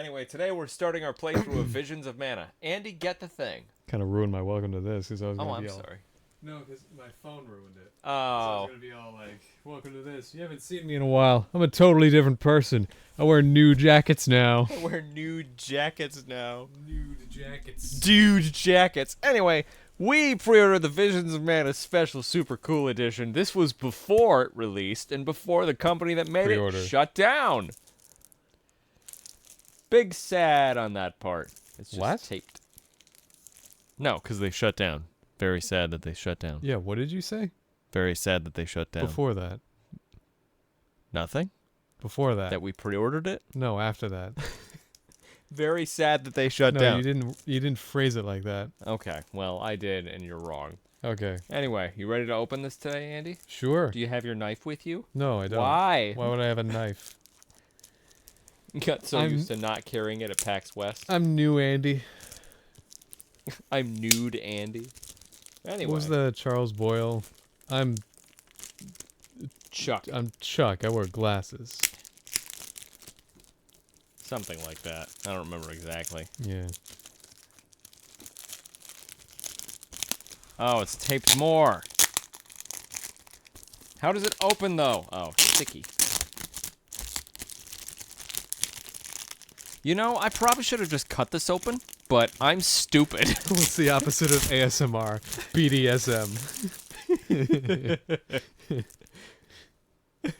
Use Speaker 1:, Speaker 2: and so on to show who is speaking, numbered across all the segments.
Speaker 1: Anyway, today we're starting our playthrough of Visions of Mana. Andy, get the thing.
Speaker 2: Kind of ruined my welcome to this because I was
Speaker 1: Oh,
Speaker 2: going to
Speaker 1: I'm
Speaker 2: be all...
Speaker 1: sorry.
Speaker 2: No, because my phone ruined it.
Speaker 1: Oh.
Speaker 2: So I was going to be all like, welcome to this. You haven't seen me in a while. I'm a totally different person. I wear nude jackets now.
Speaker 1: I wear nude jackets now.
Speaker 2: Nude jackets.
Speaker 1: Dude jackets. Anyway, we pre-ordered the Visions of Mana Special Super Cool Edition. This was before it released and before the company that made
Speaker 2: Pre-order.
Speaker 1: it shut down. Big sad on that part. It's just
Speaker 2: What?
Speaker 1: taped. No, because they shut down. Very sad that they shut down.
Speaker 2: Yeah, what did you say?
Speaker 1: Very sad that they shut down.
Speaker 2: Before that.
Speaker 1: Nothing?
Speaker 2: Before that.
Speaker 1: That we pre-ordered it?
Speaker 2: No, after that.
Speaker 1: Very sad that they shut
Speaker 2: No,
Speaker 1: down.
Speaker 2: you didn't phrase it like that.
Speaker 1: Okay, well, I did, and you're wrong.
Speaker 2: Okay.
Speaker 1: Anyway, you ready to open this today, Andy?
Speaker 2: Sure.
Speaker 1: Do you have your knife with you?
Speaker 2: No, I don't.
Speaker 1: Why?
Speaker 2: Why would I have a knife?
Speaker 1: You got so
Speaker 2: I'm-
Speaker 1: used to not carrying it at PAX West.
Speaker 2: I'm new, Andy.
Speaker 1: I'm nude, Andy. Anyway,
Speaker 2: What was the Charles Boyle? I'm
Speaker 1: Chuck.
Speaker 2: Chuck. I wear glasses.
Speaker 1: Something like that. I don't remember exactly.
Speaker 2: Yeah.
Speaker 1: Oh, it's taped more. How does it open, though? Oh, sticky. You know, I probably should have just cut this open, but I'm stupid.
Speaker 2: What's the opposite of ASMR? BDSM.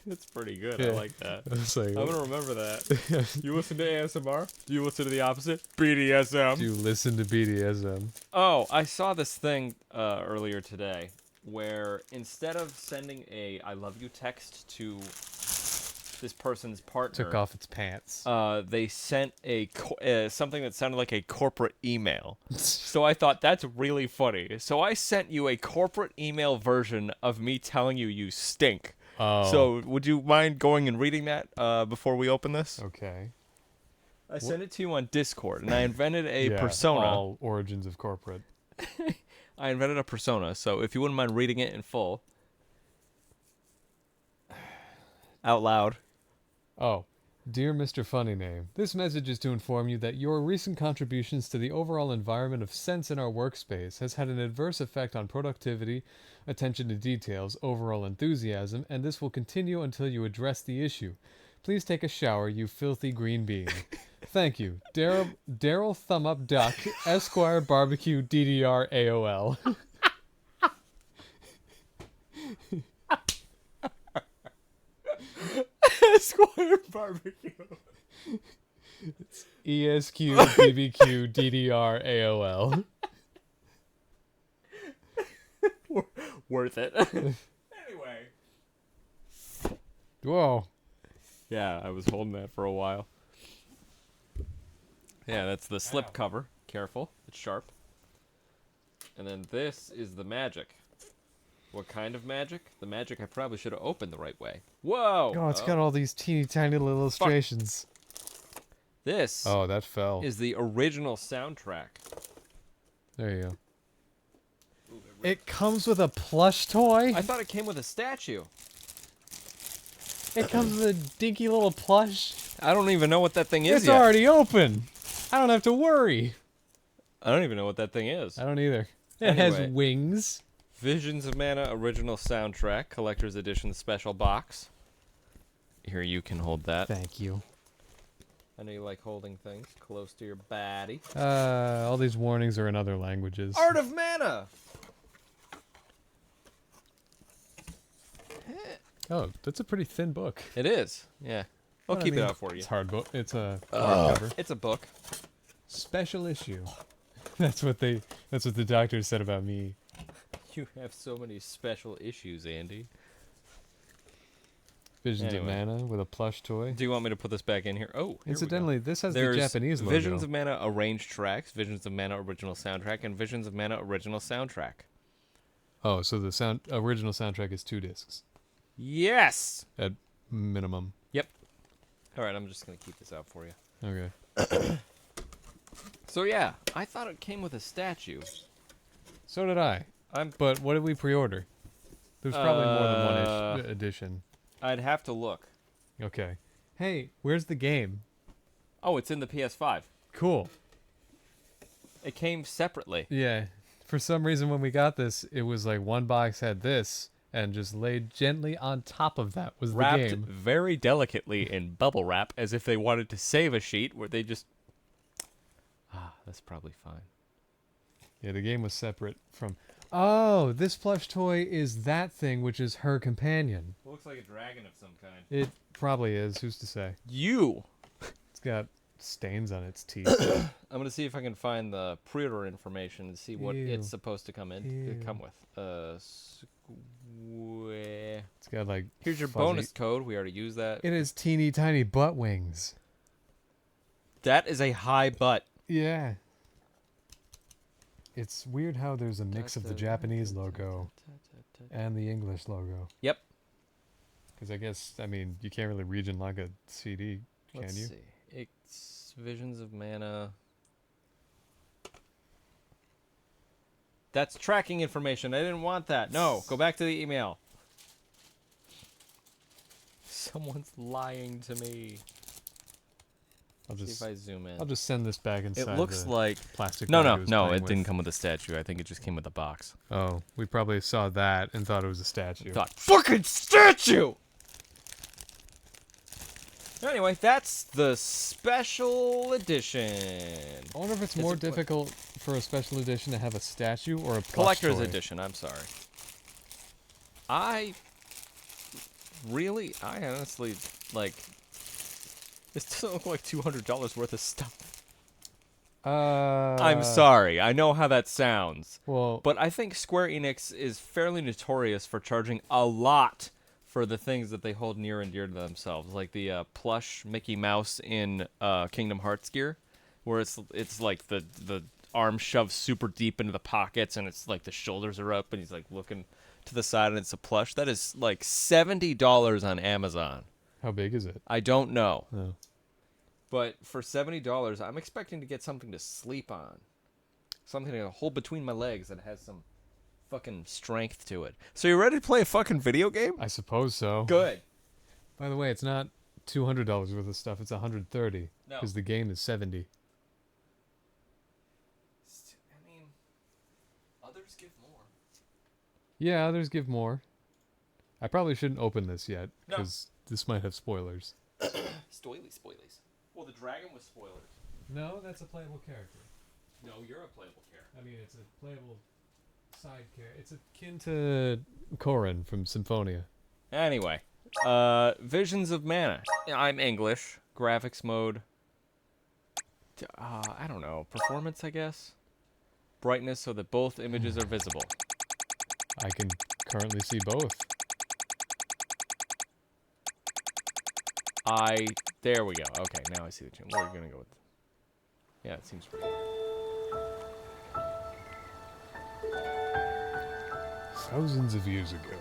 Speaker 1: That's pretty good.
Speaker 2: Yeah.
Speaker 1: I like that.
Speaker 2: I was like,
Speaker 1: I'm gonna remember that. You listen to ASMR? Do you listen to the opposite? BDSM.
Speaker 2: do you listen to BDSM?
Speaker 1: Oh, I saw this thing earlier today where instead of sending a I love you text to this person's partner,
Speaker 2: Took off its pants.
Speaker 1: they sent something that sounded like a corporate email. So I thought that's really funny. So I sent you a corporate email version of me telling you you stink.
Speaker 2: Oh.
Speaker 1: So would you mind going and reading that before we open this?
Speaker 2: Okay.
Speaker 1: I sent it to you on Discord, and I invented a
Speaker 2: Yeah,
Speaker 1: persona.
Speaker 2: All origins of corporate.
Speaker 1: I invented a persona, so if you wouldn't mind reading it in full. Out loud.
Speaker 2: Oh. Dear Mr. Funny Name, this message is to inform you that your recent contributions to the overall environment of sense in our workspace has had an adverse effect on productivity, attention to details, overall enthusiasm, and this will continue until you address the issue. Please take a shower, you filthy green bean. Thank you. Daryl Thumb Up Duck, Esquire Barbecue DDR AOL.
Speaker 1: Esquire Barbecue.
Speaker 2: ESQ BBQ DDR AOL.
Speaker 1: Worth it. Anyway.
Speaker 2: Whoa.
Speaker 1: Yeah, I was holding that for a while. Yeah, that's the slip cover. Careful, it's sharp. And then this is the magic. What kind of magic? The magic I probably should have opened the right way. Whoa!
Speaker 2: Oh, it's got all these teeny tiny little illustrations.
Speaker 1: This
Speaker 2: Oh, that fell.
Speaker 1: is the original soundtrack.
Speaker 2: There you go. It comes with a plush toy?
Speaker 1: I thought it came with a statue.
Speaker 2: It comes with a dinky little plush?
Speaker 1: I don't even know what that thing is
Speaker 2: It's
Speaker 1: yet.
Speaker 2: already open. I don't have to worry.
Speaker 1: I don't even know what that thing is.
Speaker 2: I don't either. It
Speaker 1: Anyway.
Speaker 2: has wings.
Speaker 1: Visions of Mana original soundtrack, collector's edition special box. Here, you can hold that.
Speaker 2: Thank you.
Speaker 1: I know you like holding things close to your body.
Speaker 2: All these warnings are in other languages.
Speaker 1: Art of Mana!
Speaker 2: Oh, that's a pretty thin book.
Speaker 1: It is, yeah. I'll
Speaker 2: Well, I
Speaker 1: keep
Speaker 2: mean,
Speaker 1: it out for you.
Speaker 2: It's hard book. It's a hardcover.
Speaker 1: It's a book.
Speaker 2: Special issue. That's what the doctor said about me.
Speaker 1: You have so many special issues, Andy.
Speaker 2: Visions
Speaker 1: Anyway.
Speaker 2: of Mana with a plush toy.
Speaker 1: Do you want me to put this back in here? Oh, here we go.
Speaker 2: Incidentally, this has
Speaker 1: There's
Speaker 2: the Japanese logo.
Speaker 1: Visions of Mana arranged tracks, Visions of Mana original soundtrack, and Visions of Mana original soundtrack.
Speaker 2: Oh, so the original soundtrack is 2 discs
Speaker 1: Yes!
Speaker 2: at minimum.
Speaker 1: Yep. All right, I'm just going to keep this out for you.
Speaker 2: Okay.
Speaker 1: So yeah, I thought it came with a statue.
Speaker 2: So did I.
Speaker 1: I'm.
Speaker 2: But what did we pre-order? There's probably more than one edition.
Speaker 1: I'd have to look.
Speaker 2: Okay. Hey, where's the game?
Speaker 1: Oh, it's in the PS5.
Speaker 2: Cool.
Speaker 1: It came separately.
Speaker 2: Yeah. For some reason, when we got this, it was like one box had this, and just laid gently on top of that was
Speaker 1: Wrapped
Speaker 2: the game.
Speaker 1: very delicately in bubble wrap, as if they wanted to save a sheet, where they just... Ah, that's probably fine.
Speaker 2: Yeah, the game was separate from... Oh, this plush toy is that thing, which is her companion.
Speaker 1: It looks like a dragon of some kind.
Speaker 2: It probably is. Who's to say?
Speaker 1: You!
Speaker 2: It's got stains on its teeth.
Speaker 1: I'm gonna see if I can find the pre-order information and see what
Speaker 2: Ew.
Speaker 1: it's supposed to come
Speaker 2: Ew.
Speaker 1: come with.
Speaker 2: It's got like...
Speaker 1: Here's your
Speaker 2: fuzzy-
Speaker 1: bonus code. We already used that.
Speaker 2: It is teeny tiny butt wings.
Speaker 1: That is a high butt.
Speaker 2: Yeah. It's weird how there's a mix of the Japanese logo and the English logo.
Speaker 1: Yep.
Speaker 2: Because I guess, I mean, you can't really region lock a CD, can
Speaker 1: Let's
Speaker 2: you?
Speaker 1: see. It's Visions of Mana. That's tracking information. I didn't want that. No, go back to the email. Someone's lying to me.
Speaker 2: I'll
Speaker 1: See
Speaker 2: just
Speaker 1: if I zoom in.
Speaker 2: I'll just send this back inside
Speaker 1: It looks
Speaker 2: the
Speaker 1: like...
Speaker 2: plastic
Speaker 1: No,
Speaker 2: bag
Speaker 1: no,
Speaker 2: was
Speaker 1: no,
Speaker 2: playing
Speaker 1: it didn't
Speaker 2: with.
Speaker 1: come with a statue. I think it just came with a box.
Speaker 2: Oh, we probably saw that and thought it was a statue.
Speaker 1: Thought, fucking statue! Anyway, that's the special edition.
Speaker 2: I wonder if it's
Speaker 1: It's
Speaker 2: more
Speaker 1: a pla-
Speaker 2: difficult for a special edition to have a statue or a plush
Speaker 1: Collector's
Speaker 2: toy.
Speaker 1: edition, I'm sorry. I honestly, like, this doesn't look like $200 worth of stuff. I'm sorry, I know how that sounds.
Speaker 2: Well,
Speaker 1: But I think Square Enix is fairly notorious for charging a lot for the things that they hold near and dear to themselves, like the plush Mickey Mouse in Kingdom Hearts gear, where it's like the arm shoved super deep into the pockets, and it's like the shoulders are up, and he's like looking to the side, and it's a plush. That is like $70 on Amazon.
Speaker 2: how big is it?
Speaker 1: I don't know,
Speaker 2: No.
Speaker 1: but for $70, I'm expecting to get something to sleep on, something to hold between my legs that has some fucking strength to it. So you ready to play a fucking video game?
Speaker 2: I suppose so.
Speaker 1: Good.
Speaker 2: By the way, it's not $200 worth of stuff. It's $130
Speaker 1: No.
Speaker 2: because the game is $70.
Speaker 1: I mean, others give more.
Speaker 2: Yeah, others give more. I probably shouldn't open this yet
Speaker 1: No.
Speaker 2: because this might have spoilers.
Speaker 1: Spoilies. Well, the dragon was spoilers.
Speaker 2: No, that's a playable character.
Speaker 1: No, you're a playable character.
Speaker 2: I mean, it's a playable side character. It's akin to Corin from Symphonia.
Speaker 1: Anyway, Visions of Mana. I'm English. Graphics mode. I don't know. Performance, I guess. Brightness so that both images are visible.
Speaker 2: I can currently see both.
Speaker 1: There we go. Okay, now I see the change. What are you gonna go with? Yeah, it seems pretty.
Speaker 2: Thousands of years ago,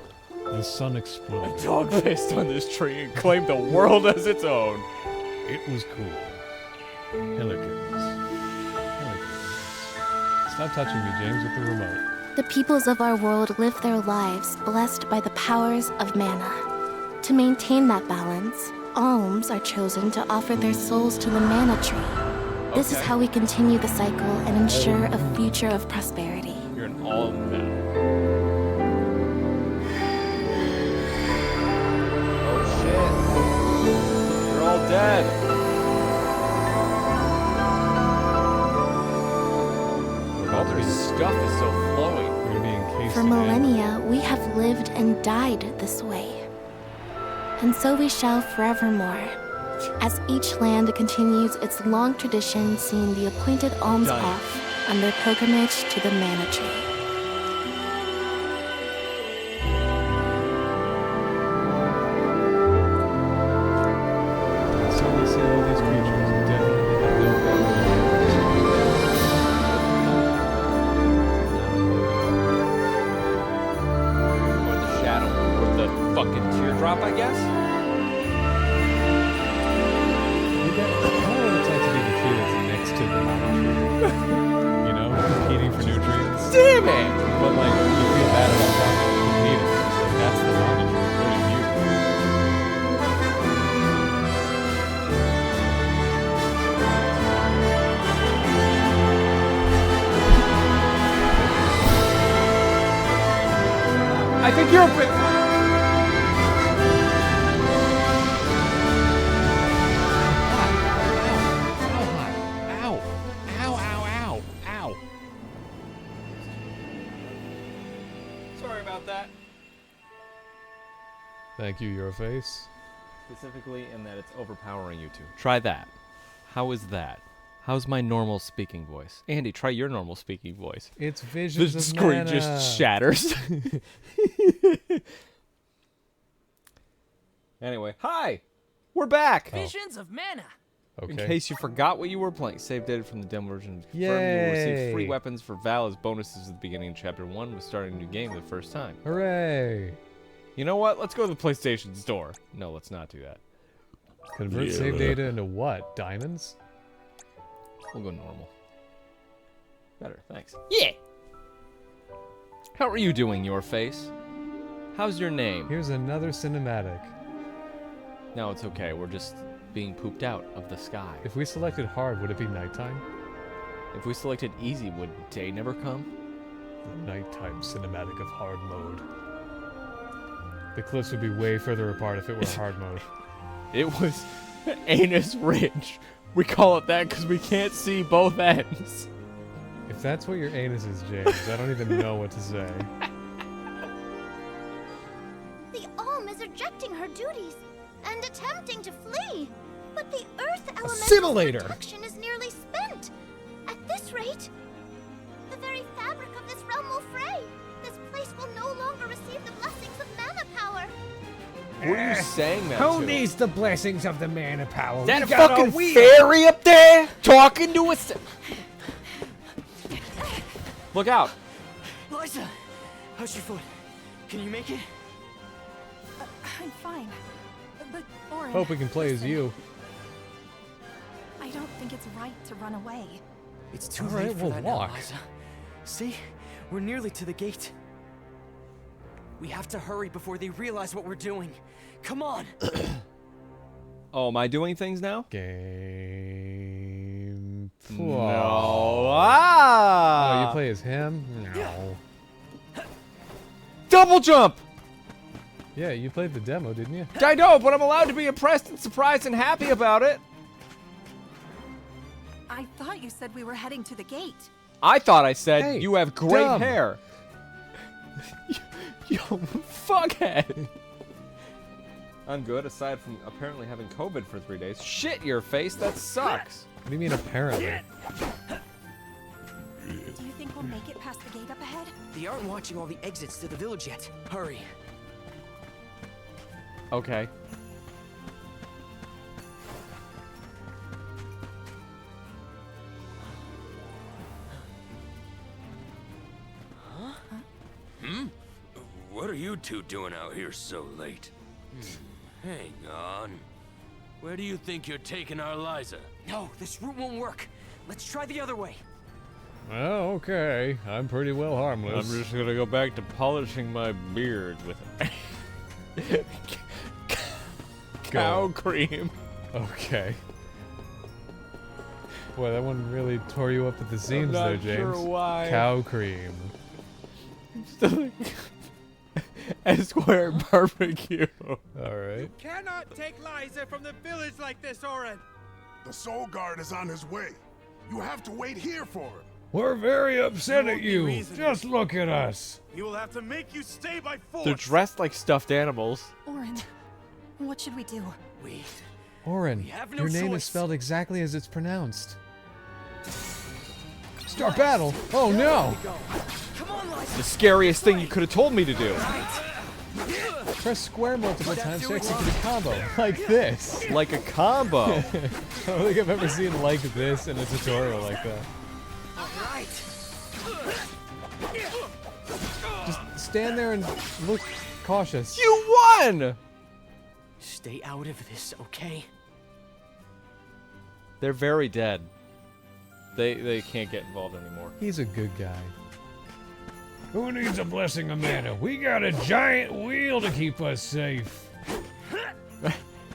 Speaker 2: the sun exploded.
Speaker 1: Dog pissed on this tree and claimed the world as its own.
Speaker 2: It was cool. Helicans. Stop touching me, James, with the remote.
Speaker 3: The peoples of our world live their lives blessed by the powers of mana. To maintain that balance, alms are chosen to offer their souls to the mana tree. This is
Speaker 1: Okay.
Speaker 3: how we continue the cycle and ensure a future of prosperity.
Speaker 1: You're an all now. Oh shit. You're all dead. All their stuff is so flowy.
Speaker 2: We're gonna be encased
Speaker 3: For
Speaker 2: in
Speaker 3: millennia, we have lived and died this way. And so we shall forevermore, as each land continues its long tradition seeing the appointed alms
Speaker 1: Dying.
Speaker 3: off on their pilgrimage to the mana tree.
Speaker 2: So we see all these creatures who definitely have no problem.
Speaker 1: Or the shadow. Or the fucking teardrop, I guess?
Speaker 2: You got, I don't know what it's like to be the kid that's next to the tree. You know, competing for nutrients.
Speaker 1: Damn it!
Speaker 2: But like, you feel bad about that competing. It's like, that's the mana tree. What are you?
Speaker 1: I think you're a bit. Ow. Ow, ow, ow, ow. Sorry about that.
Speaker 2: Thank you, your face.
Speaker 1: Specifically in that it's overpowering you two. Try that. How is that? How's my normal speaking voice? Andy, try your normal speaking voice.
Speaker 2: It's
Speaker 1: The
Speaker 2: visions of
Speaker 1: screen
Speaker 2: mana.
Speaker 1: just shatters. Anyway, hi! We're back!
Speaker 4: Visions of mana.
Speaker 2: Okay.
Speaker 1: In case you forgot what you were playing, save data from the demo version. Confirm you will receive free
Speaker 2: Yay.
Speaker 1: weapons for Val as bonuses at the beginning of Chapter 1 with starting a new game for the first time.
Speaker 2: Hooray!
Speaker 1: You know what? Let's go to the PlayStation Store. No, let's not do that.
Speaker 2: Convert save data into what? Diamonds?
Speaker 1: We'll go normal. Better, thanks. Yeah! How are you doing, your face? How's your name?
Speaker 2: Here's another cinematic.
Speaker 1: No, it's okay. We're just being pooped out of the sky.
Speaker 2: If we selected hard, would it be nighttime?
Speaker 1: If we selected easy, would day never come?
Speaker 2: The nighttime cinematic of hard mode. The cliffs would be way further apart if it were hard mode.
Speaker 1: It was Anus Ridge. We call it that because we can't see both ends.
Speaker 2: If that's what your anus is, James, I don't even know what to say.
Speaker 3: The Alm is rejecting her duties and attempting to flee. But the Earth element's
Speaker 2: Assimilator!
Speaker 3: protection is nearly spent. At this rate, the very fabric of this realm will fray. This place will no longer receive the blessings of mana power.
Speaker 1: What are you saying that
Speaker 5: Who
Speaker 1: to?
Speaker 5: needs the blessings of the mana power?
Speaker 1: That
Speaker 5: We got
Speaker 1: fucking
Speaker 5: all we-
Speaker 1: fairy up there talking to us? Look out.
Speaker 4: Liza, how's your foot? Can you make it?
Speaker 6: I'm fine. But, Orin,
Speaker 2: Hope we can play as
Speaker 6: listen,
Speaker 2: you.
Speaker 6: I don't think it's right to run away.
Speaker 4: It's too
Speaker 2: All
Speaker 4: late
Speaker 2: right,
Speaker 4: for
Speaker 2: we'll
Speaker 4: that
Speaker 2: walk.
Speaker 4: now, Liza. See? We're nearly to the gate. We have to hurry before they realize what we're doing. Come on!
Speaker 1: Oh, am I doing things now?
Speaker 2: Game.
Speaker 1: No.
Speaker 2: Oh,
Speaker 1: Ah!
Speaker 2: you play as him? No.
Speaker 1: Double jump!
Speaker 2: Yeah, you played the demo, didn't you?
Speaker 1: I know, but I'm allowed to be impressed and surprised and happy about it.
Speaker 6: I thought you said we were heading to the gate.
Speaker 1: I thought I said
Speaker 2: Hey,
Speaker 1: you have great
Speaker 2: dumb.
Speaker 1: hair. Yo, fuckhead. I'm good, aside from apparently having COVID for 3 days. Shit, your face, that sucks.
Speaker 2: What do you mean apparently?
Speaker 6: Do you think we'll make it past the gate up ahead?
Speaker 4: They aren't watching all the exits to the village yet. Hurry.
Speaker 1: Okay.
Speaker 7: What are you two doing out here so late? Hang on. Where do you think you're taking our Liza?
Speaker 4: No, this route won't work. Let's try the other way.
Speaker 2: Oh, okay. I'm pretty well harmless.
Speaker 1: I'm just gonna go back to polishing my beard with cow cream.
Speaker 2: Okay. Boy, that one really tore you up at the seams
Speaker 1: not
Speaker 2: there, James.
Speaker 1: sure why.
Speaker 2: Cow cream.
Speaker 1: Esquire barbecue.
Speaker 2: Alright.
Speaker 5: Cannot take Liza from the village like this, Orin.
Speaker 8: The Soul Guard is on his way. You have to wait here for him.
Speaker 2: We're very upset
Speaker 5: You
Speaker 2: at
Speaker 5: won't be
Speaker 2: you.
Speaker 5: reasonable.
Speaker 2: Just look at us.
Speaker 5: He will have to make you stay by force.
Speaker 1: They're dressed like stuffed animals.
Speaker 6: Orin, what should we do?
Speaker 4: We
Speaker 2: Orin,
Speaker 4: have no
Speaker 2: your name
Speaker 4: choice.
Speaker 2: is spelled exactly as it's pronounced. Start battle! Oh no!
Speaker 4: Come on, Liza.
Speaker 1: The scariest thing you could have told me to do.
Speaker 2: Press square multiple times to
Speaker 4: do it.
Speaker 2: execute a combo. Like this.
Speaker 1: Like a combo.
Speaker 2: I don't think I've ever seen like this in a tutorial like that.
Speaker 4: All right.
Speaker 2: Just stand there and look cautious.
Speaker 1: You won!
Speaker 4: Stay out of this, okay?
Speaker 1: They're very dead. They can't get involved anymore.
Speaker 2: He's a good guy. Who needs a blessing of mana? We got a giant wheel to keep us safe.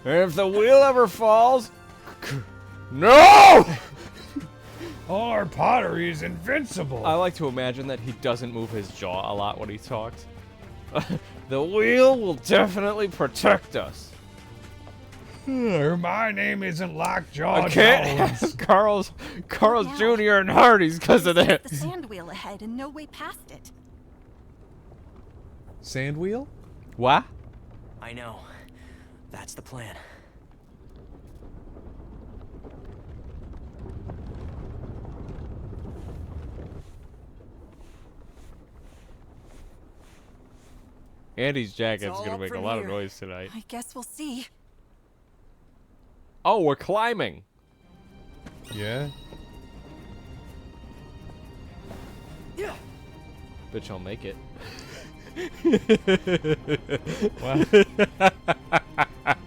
Speaker 1: If the wheel ever falls... No!
Speaker 2: All our pottery is invincible.
Speaker 1: I like to imagine that he doesn't move his jaw a lot when he talks. The wheel will definitely protect us.
Speaker 5: My name isn't Lockjaw
Speaker 1: I can't
Speaker 5: Jones.
Speaker 1: have Carl's
Speaker 6: Now.
Speaker 1: Jr. and Hardee's because of
Speaker 6: There's
Speaker 1: that.
Speaker 6: the sand wheel ahead and no way past it.
Speaker 2: Sand wheel?
Speaker 1: What?
Speaker 4: I know. That's the plan.
Speaker 1: Andy's jacket's
Speaker 4: all
Speaker 1: gonna
Speaker 4: up
Speaker 1: make a
Speaker 4: from
Speaker 1: lot of
Speaker 4: here.
Speaker 1: noise tonight.
Speaker 6: I guess we'll see.
Speaker 1: Oh, we're climbing.
Speaker 2: Yeah.
Speaker 4: Yeah.
Speaker 1: Bitch, I'll make it.
Speaker 2: Wow.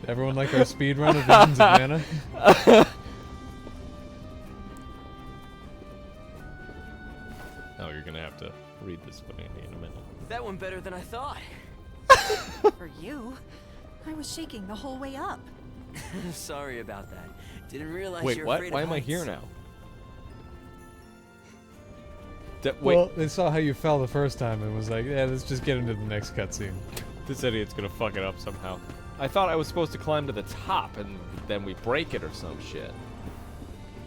Speaker 2: Everyone like our speed run of Visions of Mana?
Speaker 1: Oh, you're gonna have to read this one, Andy, in a minute.
Speaker 4: That went better than I thought.
Speaker 6: For you, I was shaking the whole way up.
Speaker 4: Sorry about that. Didn't realize
Speaker 1: Wait,
Speaker 4: you're
Speaker 1: what?
Speaker 4: afraid
Speaker 1: Why
Speaker 4: of
Speaker 1: am I
Speaker 4: heights.
Speaker 1: here now? Wait,
Speaker 2: Well, they saw how you fell the first time and was like, yeah, let's just get into the next cutscene.
Speaker 1: this idiot's gonna fuck it up somehow. I thought I was supposed to climb to the top and then we break it or some shit.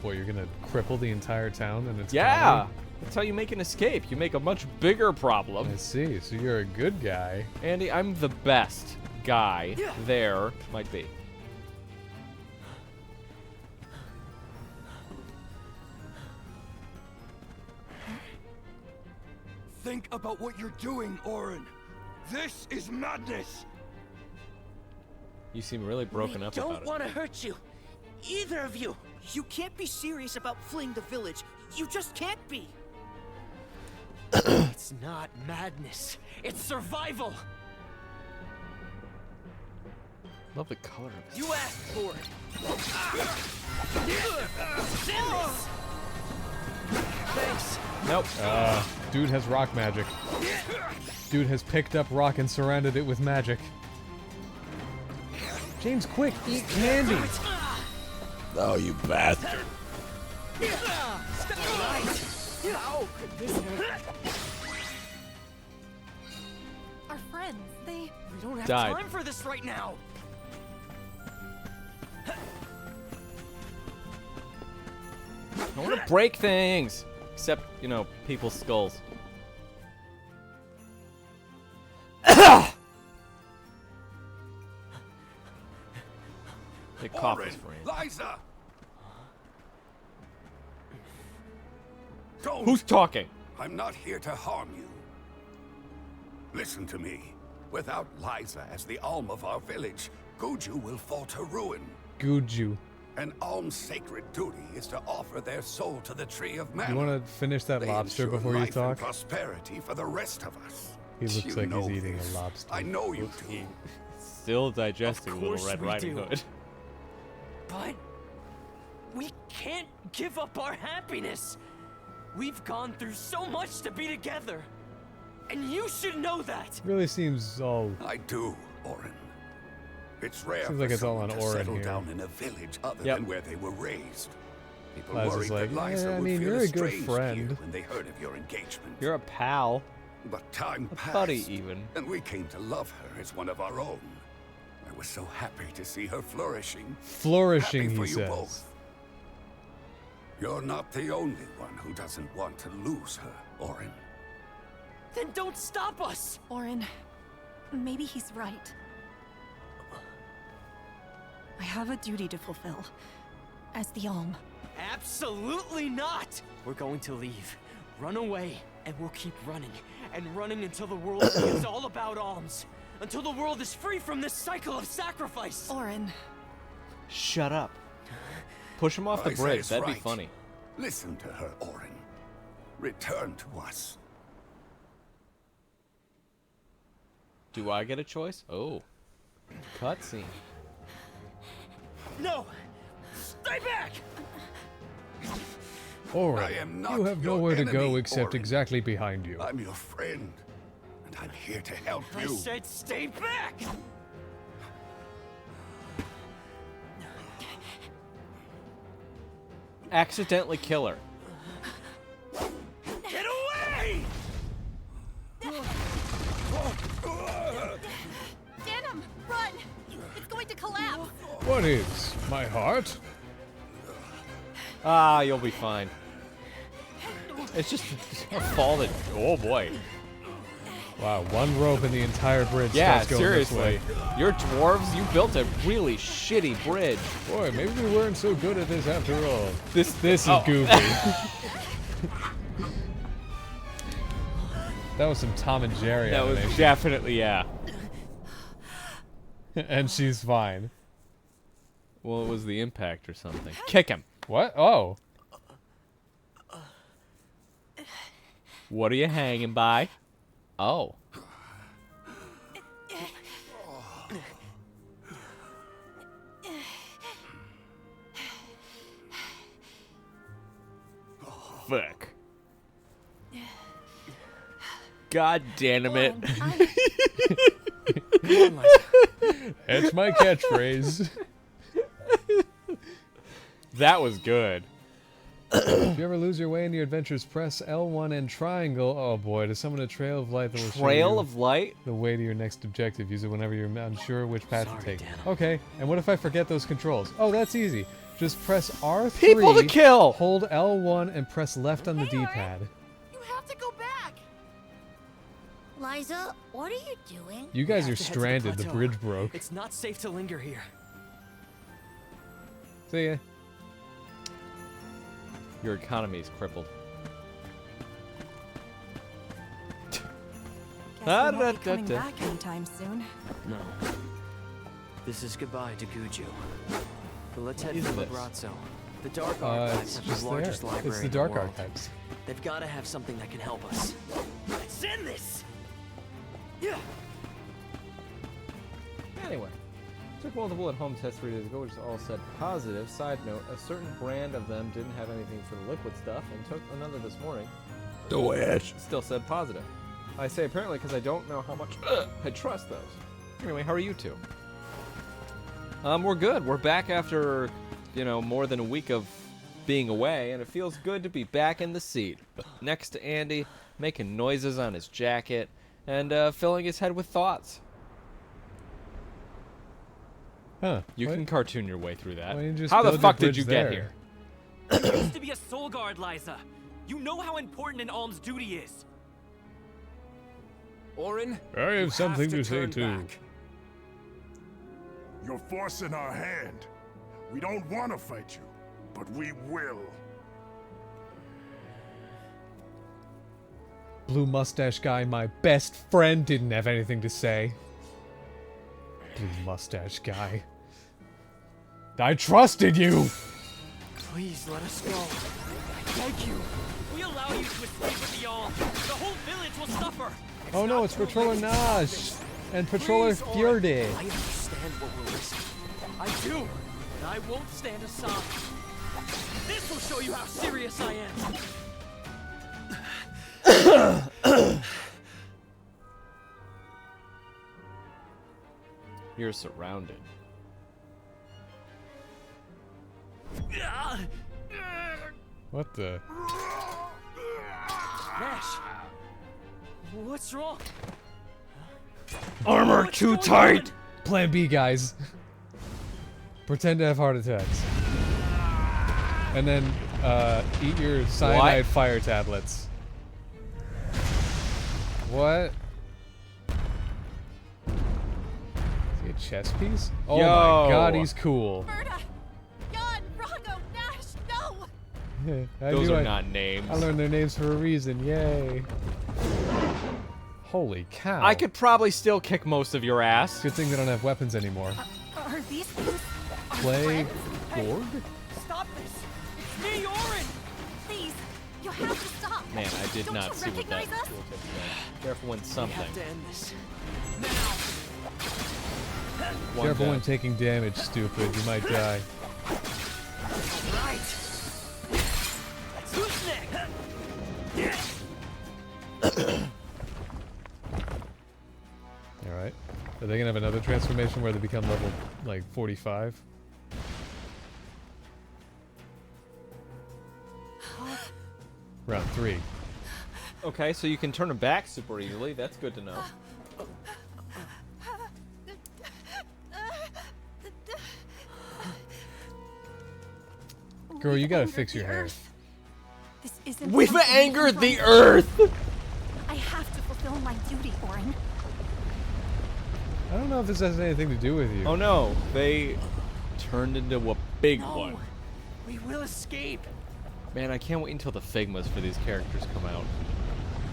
Speaker 2: Boy, you're gonna cripple the entire town and it's
Speaker 1: Yeah! That's how you make an escape. You make a much bigger problem.
Speaker 2: I see. So you're a good guy.
Speaker 1: Andy, I'm the best guy there might be.
Speaker 8: Think about what you're doing, Orin. This is madness.
Speaker 1: You seem really broken up
Speaker 4: don't
Speaker 1: about
Speaker 4: want to hurt you. Either of you. You can't be serious about fleeing the village. You just can't be. It's not madness. It's survival.
Speaker 1: it. Love the color of it.
Speaker 4: You asked for it. This. Thanks.
Speaker 1: Nope.
Speaker 2: Dude has rock magic. Dude has picked up rock and surrounded it with magic. James, quick, eat candy.
Speaker 8: Oh, you bastard.
Speaker 6: Our friends, they...
Speaker 4: We don't have
Speaker 1: Died.
Speaker 4: time for this right now.
Speaker 1: I want to break things! Except, you know, people's skulls. Big cough is for Andy.
Speaker 8: Liza! Don't!
Speaker 1: Who's talking?
Speaker 8: I'm not here to harm you. Listen to me. Without Liza as the Alm of our village, Guju will fall to ruin.
Speaker 2: Guju.
Speaker 8: An Alm's sacred duty is to offer their soul to the Tree of Mana.
Speaker 2: You want to finish that
Speaker 8: They
Speaker 2: lobster
Speaker 8: ensure
Speaker 2: before you
Speaker 8: life and
Speaker 2: talk?
Speaker 8: prosperity for the rest of us.
Speaker 2: He looks
Speaker 8: You
Speaker 2: like
Speaker 8: know
Speaker 2: he's eating
Speaker 8: this.
Speaker 2: a lobster.
Speaker 8: I know you do.
Speaker 1: Still digesting
Speaker 4: Of
Speaker 1: Little
Speaker 4: course
Speaker 1: Red
Speaker 4: we
Speaker 1: Riding
Speaker 4: do.
Speaker 1: Hood.
Speaker 4: But we can't give up our happiness. We've gone through so much to be together. And you should know that.
Speaker 2: Really seems all...
Speaker 8: I do, Orin. It's rare
Speaker 2: Seems
Speaker 8: for
Speaker 2: like it's all
Speaker 8: someone
Speaker 2: on
Speaker 8: to
Speaker 2: Orin
Speaker 8: settle
Speaker 2: here.
Speaker 8: down in a village other
Speaker 1: Yep.
Speaker 8: than where they were raised. People
Speaker 2: Liza's
Speaker 8: worried
Speaker 2: like,
Speaker 8: that Liza
Speaker 2: "Yeah, I
Speaker 8: would
Speaker 2: mean,
Speaker 8: feel
Speaker 2: you're a good
Speaker 8: estranged
Speaker 2: friend."
Speaker 8: here when they heard of your engagement.
Speaker 1: You're a pal.
Speaker 8: But time
Speaker 1: A
Speaker 8: passed,
Speaker 1: buddy, even.
Speaker 8: and we came to love her as one of our own. I was so happy to see her flourishing.
Speaker 2: Flourishing,
Speaker 8: Happy for
Speaker 2: he
Speaker 8: you
Speaker 2: says.
Speaker 8: both. You're not the only one who doesn't want to lose her, Orin.
Speaker 4: Then don't stop us.
Speaker 6: Orin, maybe he's right. I have a duty to fulfill. As the Alm.
Speaker 4: Absolutely not. We're going to leave. Run away, and we'll keep running. And running until the world is all about alms. Until the world is free from this cycle of sacrifice.
Speaker 6: Orin,
Speaker 1: Shut up. Push him off the
Speaker 8: Liza
Speaker 1: bridge.
Speaker 8: is
Speaker 1: That'd be
Speaker 8: right.
Speaker 1: funny.
Speaker 8: Listen to her, Orin. Return to us.
Speaker 1: Do I get a choice? Oh. Cutscene.
Speaker 4: No! Stay back!
Speaker 2: Orin,
Speaker 8: I am not
Speaker 2: you have
Speaker 8: your
Speaker 2: nowhere to go
Speaker 8: enemy,
Speaker 2: except
Speaker 8: Orin.
Speaker 2: exactly behind you.
Speaker 8: I'm your friend, and I'm here to help
Speaker 4: I
Speaker 8: you.
Speaker 4: said stay back!
Speaker 1: Accidentally kill her.
Speaker 4: Get away!
Speaker 2: What is? My heart?
Speaker 1: Ah, you'll be fine. It's just a fall that. Oh boy.
Speaker 2: Wow, one rope and the entire bridge
Speaker 1: Yeah,
Speaker 2: starts going this way.
Speaker 1: seriously. You're dwarves. You built a really shitty bridge.
Speaker 2: Boy, maybe we weren't so good at this after all. This is
Speaker 1: Oh.
Speaker 2: goofy. That was some Tom and Jerry
Speaker 1: That was
Speaker 2: animation.
Speaker 1: definitely, yeah.
Speaker 2: And she's fine.
Speaker 1: Well, it was the impact or something. Kick him.
Speaker 2: What? Oh.
Speaker 1: What are you hanging by? Oh. Fuck. God damn it.
Speaker 2: It's my catchphrase.
Speaker 1: That was good.
Speaker 2: If you ever lose your way in your adventures, press L1 and triangle. Oh boy, to summon a trail of light that will show
Speaker 1: Trail
Speaker 2: you
Speaker 1: of light?
Speaker 2: the way to your next objective. Use it whenever you're unsure which path to take.
Speaker 4: Dana.
Speaker 2: Okay, and what if I forget those controls? Oh, that's easy. Just press R3.
Speaker 1: People to kill!
Speaker 2: Hold L1 and press left on the D-pad.
Speaker 9: You have to go back. Liza, what are you doing?
Speaker 2: You guys
Speaker 4: We
Speaker 2: are
Speaker 4: have to head to the
Speaker 2: stranded. The
Speaker 4: plateau.
Speaker 2: bridge broke.
Speaker 4: It's not safe to linger here.
Speaker 2: See ya.
Speaker 1: Your economy is crippled.
Speaker 6: Guess we won't be coming back anytime soon.
Speaker 4: No. This is goodbye to Guju. But let's head
Speaker 1: Is
Speaker 4: for
Speaker 1: this?
Speaker 4: Labrazzo. The Dark Archives
Speaker 2: It's
Speaker 4: have
Speaker 2: just
Speaker 4: the
Speaker 2: there.
Speaker 4: largest library
Speaker 2: It's the
Speaker 4: in
Speaker 2: Dark
Speaker 4: world.
Speaker 2: Archives.
Speaker 4: They've got to have something that can help us. Let's end this! Yeah.
Speaker 1: Anyway, took multiple at-home tests 3 days ago, which all said positive. Side note, a certain brand of them didn't have anything for the liquid stuff, and took another this morning.
Speaker 8: Do it.
Speaker 1: Still said positive. I say apparently because I don't know how much I trust those. Anyway, how are you two? We're good. We're back after, more than a week of being away, and it feels good to be back in the seat, next to Andy, making noises on his jacket, and filling his head with thoughts.
Speaker 2: Huh.
Speaker 1: You
Speaker 2: What?
Speaker 1: can cartoon your way through that.
Speaker 2: Why didn't you just
Speaker 1: How the
Speaker 2: build
Speaker 1: fuck
Speaker 2: your
Speaker 1: did you
Speaker 2: bridge
Speaker 1: get
Speaker 2: there?
Speaker 1: here?
Speaker 4: You used to be a soul guard, Liza. You know how important an alms duty is. Orin,
Speaker 5: I have something to say
Speaker 4: turn
Speaker 5: too.
Speaker 4: back.
Speaker 5: You're forcing our hand. We don't want to fight you, but we will.
Speaker 2: Blue mustache guy, my best friend, didn't have anything to say. Blue mustache guy. I trusted you!
Speaker 4: Please let us go. I beg you. If we allow you to escape with the alms, the whole village will suffer.
Speaker 2: Oh no, it's Patroller Nash and Patroller
Speaker 4: Please, Orin.
Speaker 2: Fjorde.
Speaker 4: I understand what we're risking. I do, and I won't stand aside. This will show you how serious I am.
Speaker 1: You're surrounded.
Speaker 2: What the?
Speaker 4: Nash, what's wrong?
Speaker 1: Armor
Speaker 4: What's
Speaker 1: too
Speaker 4: going
Speaker 1: tight!
Speaker 4: on?
Speaker 2: Plan B, guys. Pretend to have heart attacks. And then, eat your cyanide fire tablets. What? Is he a chess piece? Oh
Speaker 1: Yo.
Speaker 2: my god, he's cool.
Speaker 9: Berta! Jan! Rago! Nash! No!
Speaker 1: Those are not names.
Speaker 2: I learned their names for a reason, yay. Holy cow.
Speaker 1: I could probably still kick most of your ass.
Speaker 2: Good thing they don't have weapons anymore.
Speaker 6: Are these things our
Speaker 2: Play
Speaker 6: friends?
Speaker 2: Gorg?
Speaker 4: Stop this! It's me, Orin!
Speaker 6: Please, you have to stop.
Speaker 1: Man, I did
Speaker 6: Don't
Speaker 1: not
Speaker 6: you
Speaker 1: see what that
Speaker 6: recognize us?
Speaker 1: tooltip said. Careful when
Speaker 4: We
Speaker 1: something.
Speaker 4: have to end this.
Speaker 1: One
Speaker 2: Careful when
Speaker 1: dead.
Speaker 2: taking damage, stupid. You might die.
Speaker 4: Right. Who's next?
Speaker 2: Alright. Are they gonna have another transformation where they become level, like, 45? Round 3.
Speaker 1: Okay, so you can turn them back super easily. That's good to know.
Speaker 2: Girl, you gotta
Speaker 6: Angered
Speaker 2: fix your
Speaker 6: the
Speaker 2: hair.
Speaker 6: Earth. This isn't
Speaker 1: We've
Speaker 6: something we can
Speaker 1: angered the
Speaker 6: promise.
Speaker 1: Earth!
Speaker 6: I have to fulfill my duty, Orin.
Speaker 2: I don't know if this has anything to do with you.
Speaker 1: Oh no, they turned into a big one.
Speaker 4: No, we will escape.
Speaker 1: Man, I can't wait until the Figmas for these characters come out.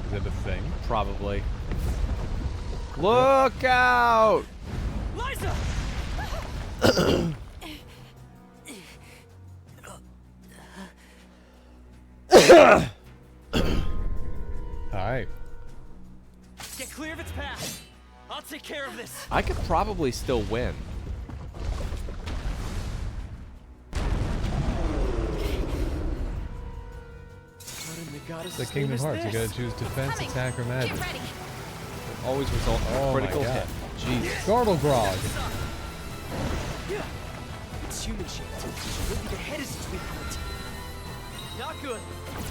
Speaker 2: Is that a thing?
Speaker 1: Probably. Look out!
Speaker 4: Liza!
Speaker 2: Alright.
Speaker 4: Get clear of its path. I'll take care of this.
Speaker 1: I could probably still win.
Speaker 4: What in the goddess'
Speaker 2: The
Speaker 4: name
Speaker 2: Kingdom
Speaker 4: is
Speaker 2: Hearts. You
Speaker 4: this?
Speaker 2: gotta choose defense,
Speaker 9: Coming.
Speaker 2: attack, or magic.
Speaker 9: Get ready.
Speaker 1: Always result in
Speaker 2: Oh
Speaker 1: a
Speaker 2: my
Speaker 1: critical
Speaker 2: God.
Speaker 1: hit. Jesus.
Speaker 2: Gargle Grog.
Speaker 4: Yeah. It's human shaped. Maybe the head is its weak point. Not good.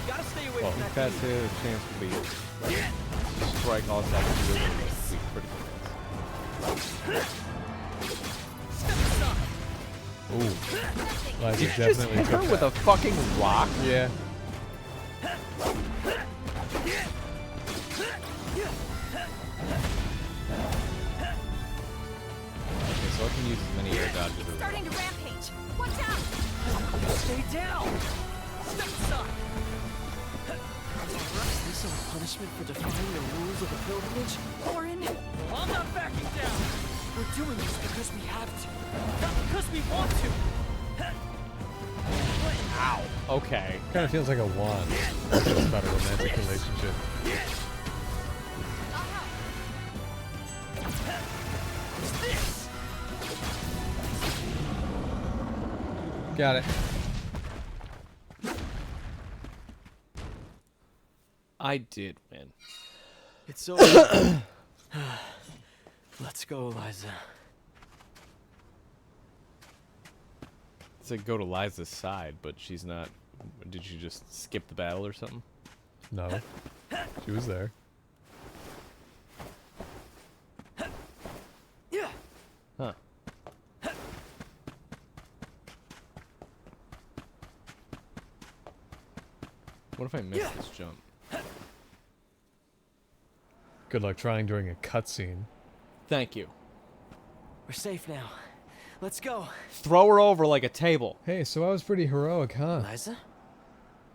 Speaker 4: Gotta stay away
Speaker 1: Well,
Speaker 4: from that.
Speaker 1: that's
Speaker 4: thing.
Speaker 1: a chance to be strike all sides of the critical hits.
Speaker 4: Step aside.
Speaker 2: Ooh. Liza
Speaker 1: Did you just
Speaker 2: definitely
Speaker 1: hit her
Speaker 2: took
Speaker 1: with
Speaker 2: that.
Speaker 1: a fucking rock?
Speaker 2: Yeah.
Speaker 1: Okay, so I can use as many air dodges as I
Speaker 9: Starting to rampage. Watch out.
Speaker 4: Stay down. Step aside. Is this our punishment for defying the rules of the pilgrimage?
Speaker 6: Orin,
Speaker 4: I'm not backing down. We're doing this because we have to, not because we want to.
Speaker 1: Ow. Okay.
Speaker 2: Kind of feels like a wand. It's about a romantic relationship.
Speaker 4: What's this?
Speaker 2: Got it.
Speaker 1: I did win.
Speaker 4: It's over. Let's go, Liza.
Speaker 1: It's like go to Liza's side, but she's not. Did you just skip the battle or something?
Speaker 2: No. She was there.
Speaker 4: Yeah.
Speaker 1: Huh. What if I miss this jump?
Speaker 2: Good luck trying during a cutscene.
Speaker 1: Thank you.
Speaker 4: We're safe now. Let's go.
Speaker 1: Throw her over like a table.
Speaker 2: Hey, so I was pretty heroic, huh?
Speaker 4: Liza?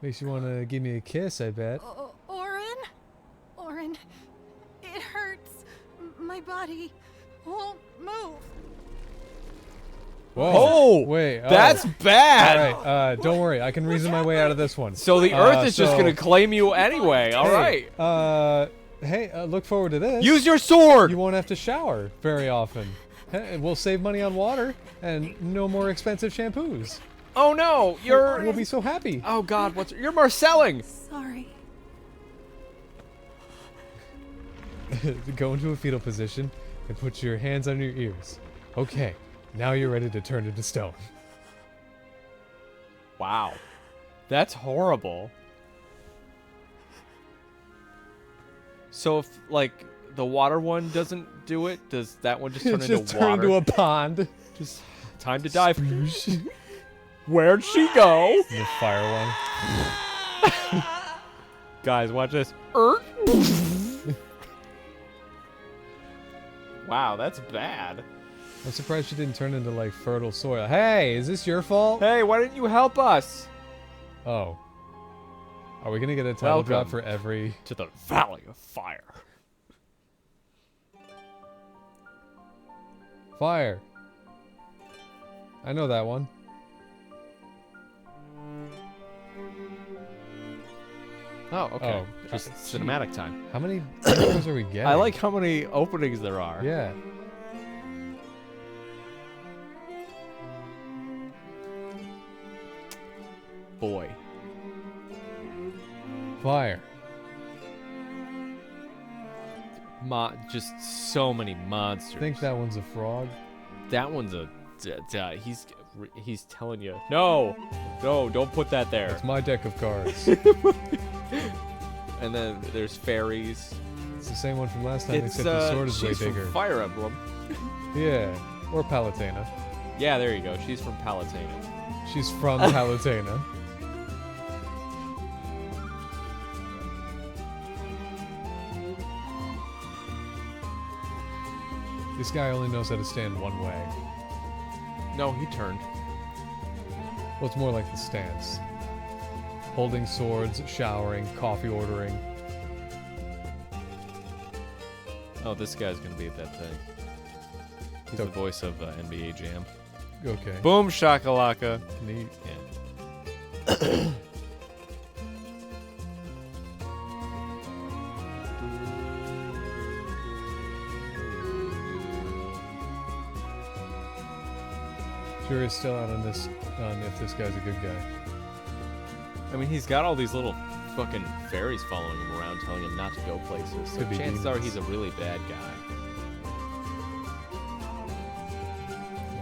Speaker 2: Makes you want to give me a kiss, I bet.
Speaker 6: Orin? Orin, it hurts. My body won't move.
Speaker 2: Whoa.
Speaker 1: Oh!
Speaker 2: Wait.
Speaker 1: That's bad!
Speaker 2: Alright, don't worry. I can reason my way out of this one.
Speaker 1: So the Earth is just
Speaker 2: so-
Speaker 1: gonna claim you anyway. Alright.
Speaker 2: Hey, look forward to this.
Speaker 1: Use your sword!
Speaker 2: You won't have to shower very often. Hey, we'll save money on water and no more expensive shampoos.
Speaker 1: Oh no! You're.
Speaker 2: We'll be so happy.
Speaker 1: Oh god, what's. You're Marcelling!
Speaker 6: Sorry.
Speaker 2: Go into a fetal position and put your hands on your ears. Okay, now you're ready to turn into stone.
Speaker 1: Wow. That's horrible. So if, like, the water one doesn't do it, does that one just turn
Speaker 2: Just
Speaker 1: into
Speaker 2: turn
Speaker 1: water?
Speaker 2: into a pond.
Speaker 1: Just time to dive.
Speaker 2: The
Speaker 1: Where'd she go?
Speaker 2: fire one.
Speaker 1: Guys, watch this. Wow, that's bad.
Speaker 2: I'm surprised she didn't turn into like fertile soil. Hey, is this your fault?
Speaker 1: Hey, why didn't you help us?
Speaker 2: Oh. Are we gonna get a title drop
Speaker 1: Welcome.
Speaker 2: for every...
Speaker 1: To the Valley of Fire.
Speaker 2: Fire. I know that one.
Speaker 1: Oh, okay.
Speaker 2: Oh,
Speaker 1: Just
Speaker 2: gee.
Speaker 1: cinematic time.
Speaker 2: How many intros are we getting?
Speaker 1: I like how many openings there are.
Speaker 2: Yeah.
Speaker 1: Boy.
Speaker 2: Fire.
Speaker 1: Just so many monsters.
Speaker 2: I think that one's a frog.
Speaker 1: That one's a. He's telling you, no, don't put that there.
Speaker 2: It's my deck of cards.
Speaker 1: And then there's fairies.
Speaker 2: It's the same one from last time,
Speaker 1: It's
Speaker 2: except the sword is way
Speaker 1: she's from
Speaker 2: bigger.
Speaker 1: Fire Emblem.
Speaker 2: Yeah. Or Palutena.
Speaker 1: Yeah, there you go. She's from Palutena.
Speaker 2: She's from Palutena. This guy only knows how to stand one way.
Speaker 1: No, he turned.
Speaker 2: Well, it's more like the stance. Holding swords, showering, coffee ordering.
Speaker 1: Oh, this guy's gonna be at that thing. He's the voice of NBA Jam.
Speaker 2: Okay.
Speaker 1: Boom shakalaka.
Speaker 2: Neat.
Speaker 1: Yeah.
Speaker 2: Jury's still out on this, on if this guy's a good guy.
Speaker 1: I mean, he's got all these little fucking fairies following him around, telling him not to go places. So
Speaker 2: Could be
Speaker 1: chances are
Speaker 2: demons.
Speaker 1: he's a really bad guy.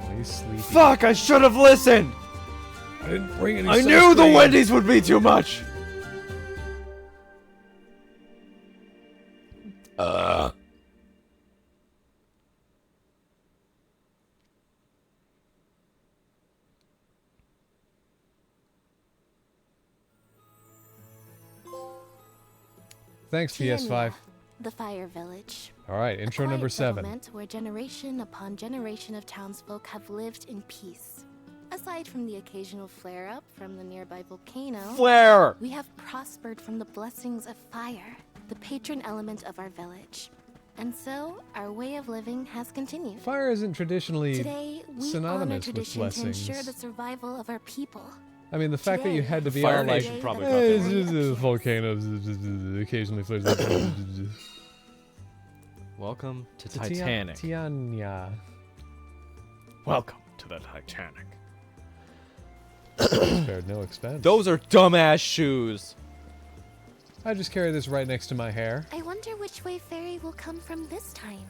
Speaker 2: Oh, he's sleepy.
Speaker 1: Fuck! I should have listened.
Speaker 2: I didn't bring any.
Speaker 1: I knew the Wendy's would be too much.
Speaker 2: Thanks, PS5.
Speaker 3: Tiania, the Fire Village.
Speaker 2: All right, intro
Speaker 3: A quiet
Speaker 2: number 7.
Speaker 3: settlement where generation upon generation of townsfolk have lived in peace. Aside from the occasional flare-up from the nearby volcano,
Speaker 1: Flare!
Speaker 3: we have prospered from the blessings of fire, the patron element of our village. And so, our way of living has continued.
Speaker 2: Fire isn't traditionally
Speaker 3: Today, we honor
Speaker 2: synonymous with
Speaker 3: tradition to
Speaker 2: blessings.
Speaker 3: ensure the survival of our people.
Speaker 2: I mean, the fact that you had to be
Speaker 1: Fire
Speaker 2: all like,
Speaker 1: Nation probably thought
Speaker 2: "Eh,
Speaker 1: they
Speaker 2: it's
Speaker 1: were."
Speaker 2: just a volcano, occasionally flares up.
Speaker 1: Welcome to
Speaker 2: Tia-
Speaker 1: Titanic.
Speaker 2: Tiania.
Speaker 1: Welcome to the Titanic.
Speaker 2: Spared no expense.
Speaker 1: Those are dumbass shoes.
Speaker 2: I just carry this right next to my hair.
Speaker 3: I wonder which way Fairy will come from this time.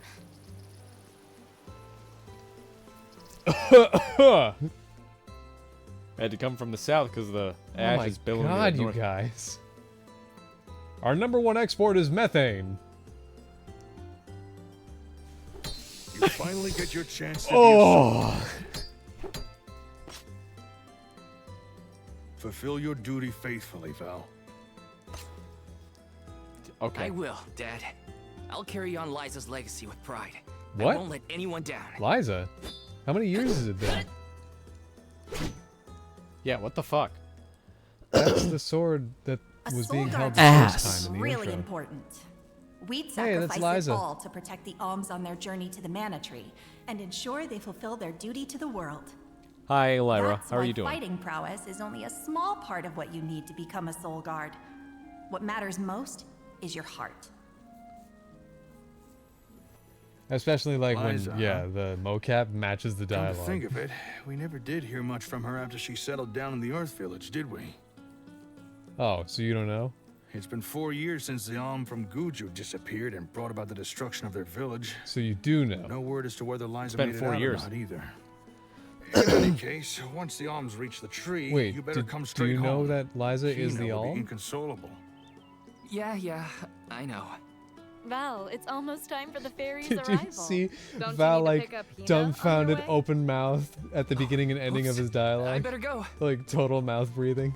Speaker 1: Had to come from the south because the
Speaker 2: Oh
Speaker 1: ash
Speaker 2: my
Speaker 1: is billowing to
Speaker 2: god,
Speaker 1: the
Speaker 2: you
Speaker 1: north.
Speaker 2: guys. Our #1 export is methane.
Speaker 5: You finally get your chance to
Speaker 2: Oh.
Speaker 5: fulfill your duty faithfully, Val.
Speaker 1: Okay.
Speaker 4: I will, Dad. I'll carry on Liza's legacy with pride.
Speaker 2: What?
Speaker 4: I won't let anyone down.
Speaker 2: Liza? How many years has it been?
Speaker 1: Yeah, what the fuck?
Speaker 2: That's the sword that
Speaker 6: A
Speaker 2: was
Speaker 6: soul
Speaker 2: being held
Speaker 6: guard
Speaker 2: the
Speaker 1: Ass.
Speaker 2: first time in the
Speaker 6: really
Speaker 2: intro.
Speaker 6: important. We'd
Speaker 2: Hey, that's
Speaker 6: sacrifice it
Speaker 2: Liza.
Speaker 6: all to protect the alms on their journey to the Mana Tree and ensure they fulfill their duty to the world.
Speaker 1: Hi, Lyra.
Speaker 6: That's
Speaker 1: How are
Speaker 6: why
Speaker 1: you doing?
Speaker 6: fighting prowess is only a small part of what you need to become a soul guard. What matters most is your heart.
Speaker 2: Especially like
Speaker 5: Liza,
Speaker 2: when, yeah,
Speaker 5: huh?
Speaker 2: the mocap matches the
Speaker 5: Come to
Speaker 2: dialogue.
Speaker 5: think of it, we never did hear much from her after she settled down in the Earth Village, did we?
Speaker 2: Oh, so you don't know?
Speaker 5: It's been 4 years since the Alm from Guju disappeared and brought about the destruction of their village.
Speaker 2: So you do know.
Speaker 5: No word as to whether Liza
Speaker 1: been
Speaker 5: made it
Speaker 1: 4
Speaker 5: out
Speaker 1: years.
Speaker 5: or not either. In any case, once the Alms reach the tree,
Speaker 2: Wait,
Speaker 5: you better
Speaker 2: do,
Speaker 5: come
Speaker 2: do
Speaker 5: straight
Speaker 2: you know
Speaker 5: home.
Speaker 2: that Liza is
Speaker 5: Hina
Speaker 2: the
Speaker 5: will be
Speaker 2: Alm?
Speaker 5: inconsolable.
Speaker 4: Yeah, I know.
Speaker 9: Val, it's almost time for the fairy's
Speaker 2: Did
Speaker 9: arrival.
Speaker 2: you see
Speaker 9: Don't you
Speaker 2: Val
Speaker 9: need to
Speaker 2: like
Speaker 9: pick up Hina on
Speaker 2: dumbfounded,
Speaker 9: your way?
Speaker 2: open mouth at the beginning and ending of
Speaker 4: Oops.
Speaker 2: his
Speaker 4: I
Speaker 2: dialogue?
Speaker 4: better go.
Speaker 2: Like total mouth breathing.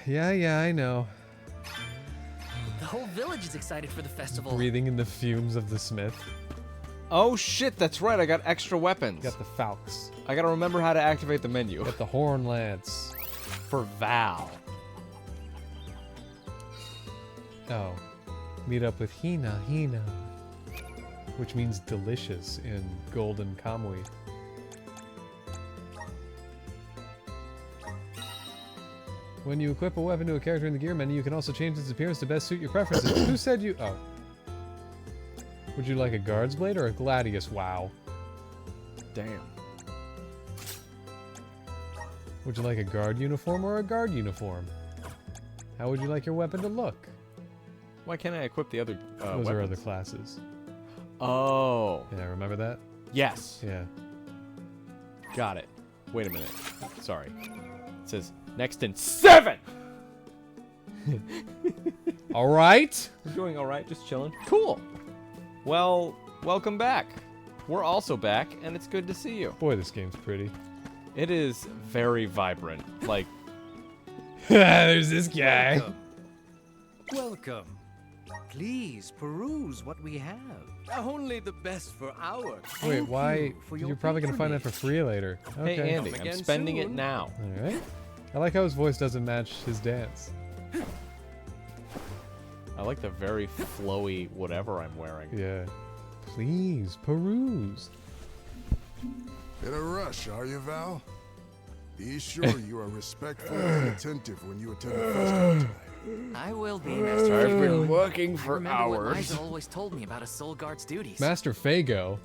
Speaker 2: Yeah, I know.
Speaker 4: The whole village is excited for the festival.
Speaker 2: Breathing in the fumes of the smith.
Speaker 1: Oh shit, that's right. I got extra weapons.
Speaker 2: Got the falcons.
Speaker 1: I gotta remember how to activate the menu.
Speaker 2: Got the horn lance.
Speaker 1: For Val.
Speaker 2: Oh. Meet up with Hina, which means delicious in Golden Kamui. When you equip a weapon to a character in the gear menu, you can also change its appearance to best suit your preferences. Who said you... Oh. Would you like a guard's blade or a gladius? Wow.
Speaker 1: Damn.
Speaker 2: Would you like a guard uniform or a guard uniform? How would you like your weapon to look?
Speaker 1: Why can't I equip the other
Speaker 2: Those are other
Speaker 1: weapons?
Speaker 2: classes.
Speaker 1: Oh.
Speaker 2: Yeah, remember that?
Speaker 1: Yes.
Speaker 2: Yeah.
Speaker 1: Got it. Wait a minute. Sorry. It says next in 7!
Speaker 2: Alright!
Speaker 1: We're doing alright, just chilling. Cool. Well, welcome back. We're also back, and it's good to see you.
Speaker 2: Boy, this game's pretty.
Speaker 1: It is very vibrant. Like,
Speaker 2: There's this guy.
Speaker 10: Welcome. Welcome. Please peruse what we have. Only the best for our.
Speaker 2: Wait, why?
Speaker 10: You for your
Speaker 2: You're probably gonna find that for
Speaker 10: patronage.
Speaker 2: free later. Okay.
Speaker 1: hey, Andy,
Speaker 10: Come
Speaker 1: I'm
Speaker 10: again
Speaker 1: spending it
Speaker 10: soon.
Speaker 1: now.
Speaker 2: All right. I like how his voice doesn't match his dance.
Speaker 1: I like the very flowy whatever I'm wearing.
Speaker 2: Yeah. Please peruse.
Speaker 11: In a rush, are you, Val? Be sure you are respectful and attentive when you attend the festival tonight.
Speaker 4: I will be, Master
Speaker 1: I've
Speaker 4: Fago.
Speaker 1: been working
Speaker 4: I
Speaker 1: for
Speaker 4: remember what
Speaker 1: hours.
Speaker 4: Liza always told me about a soul guard's duties.
Speaker 2: Master Fago.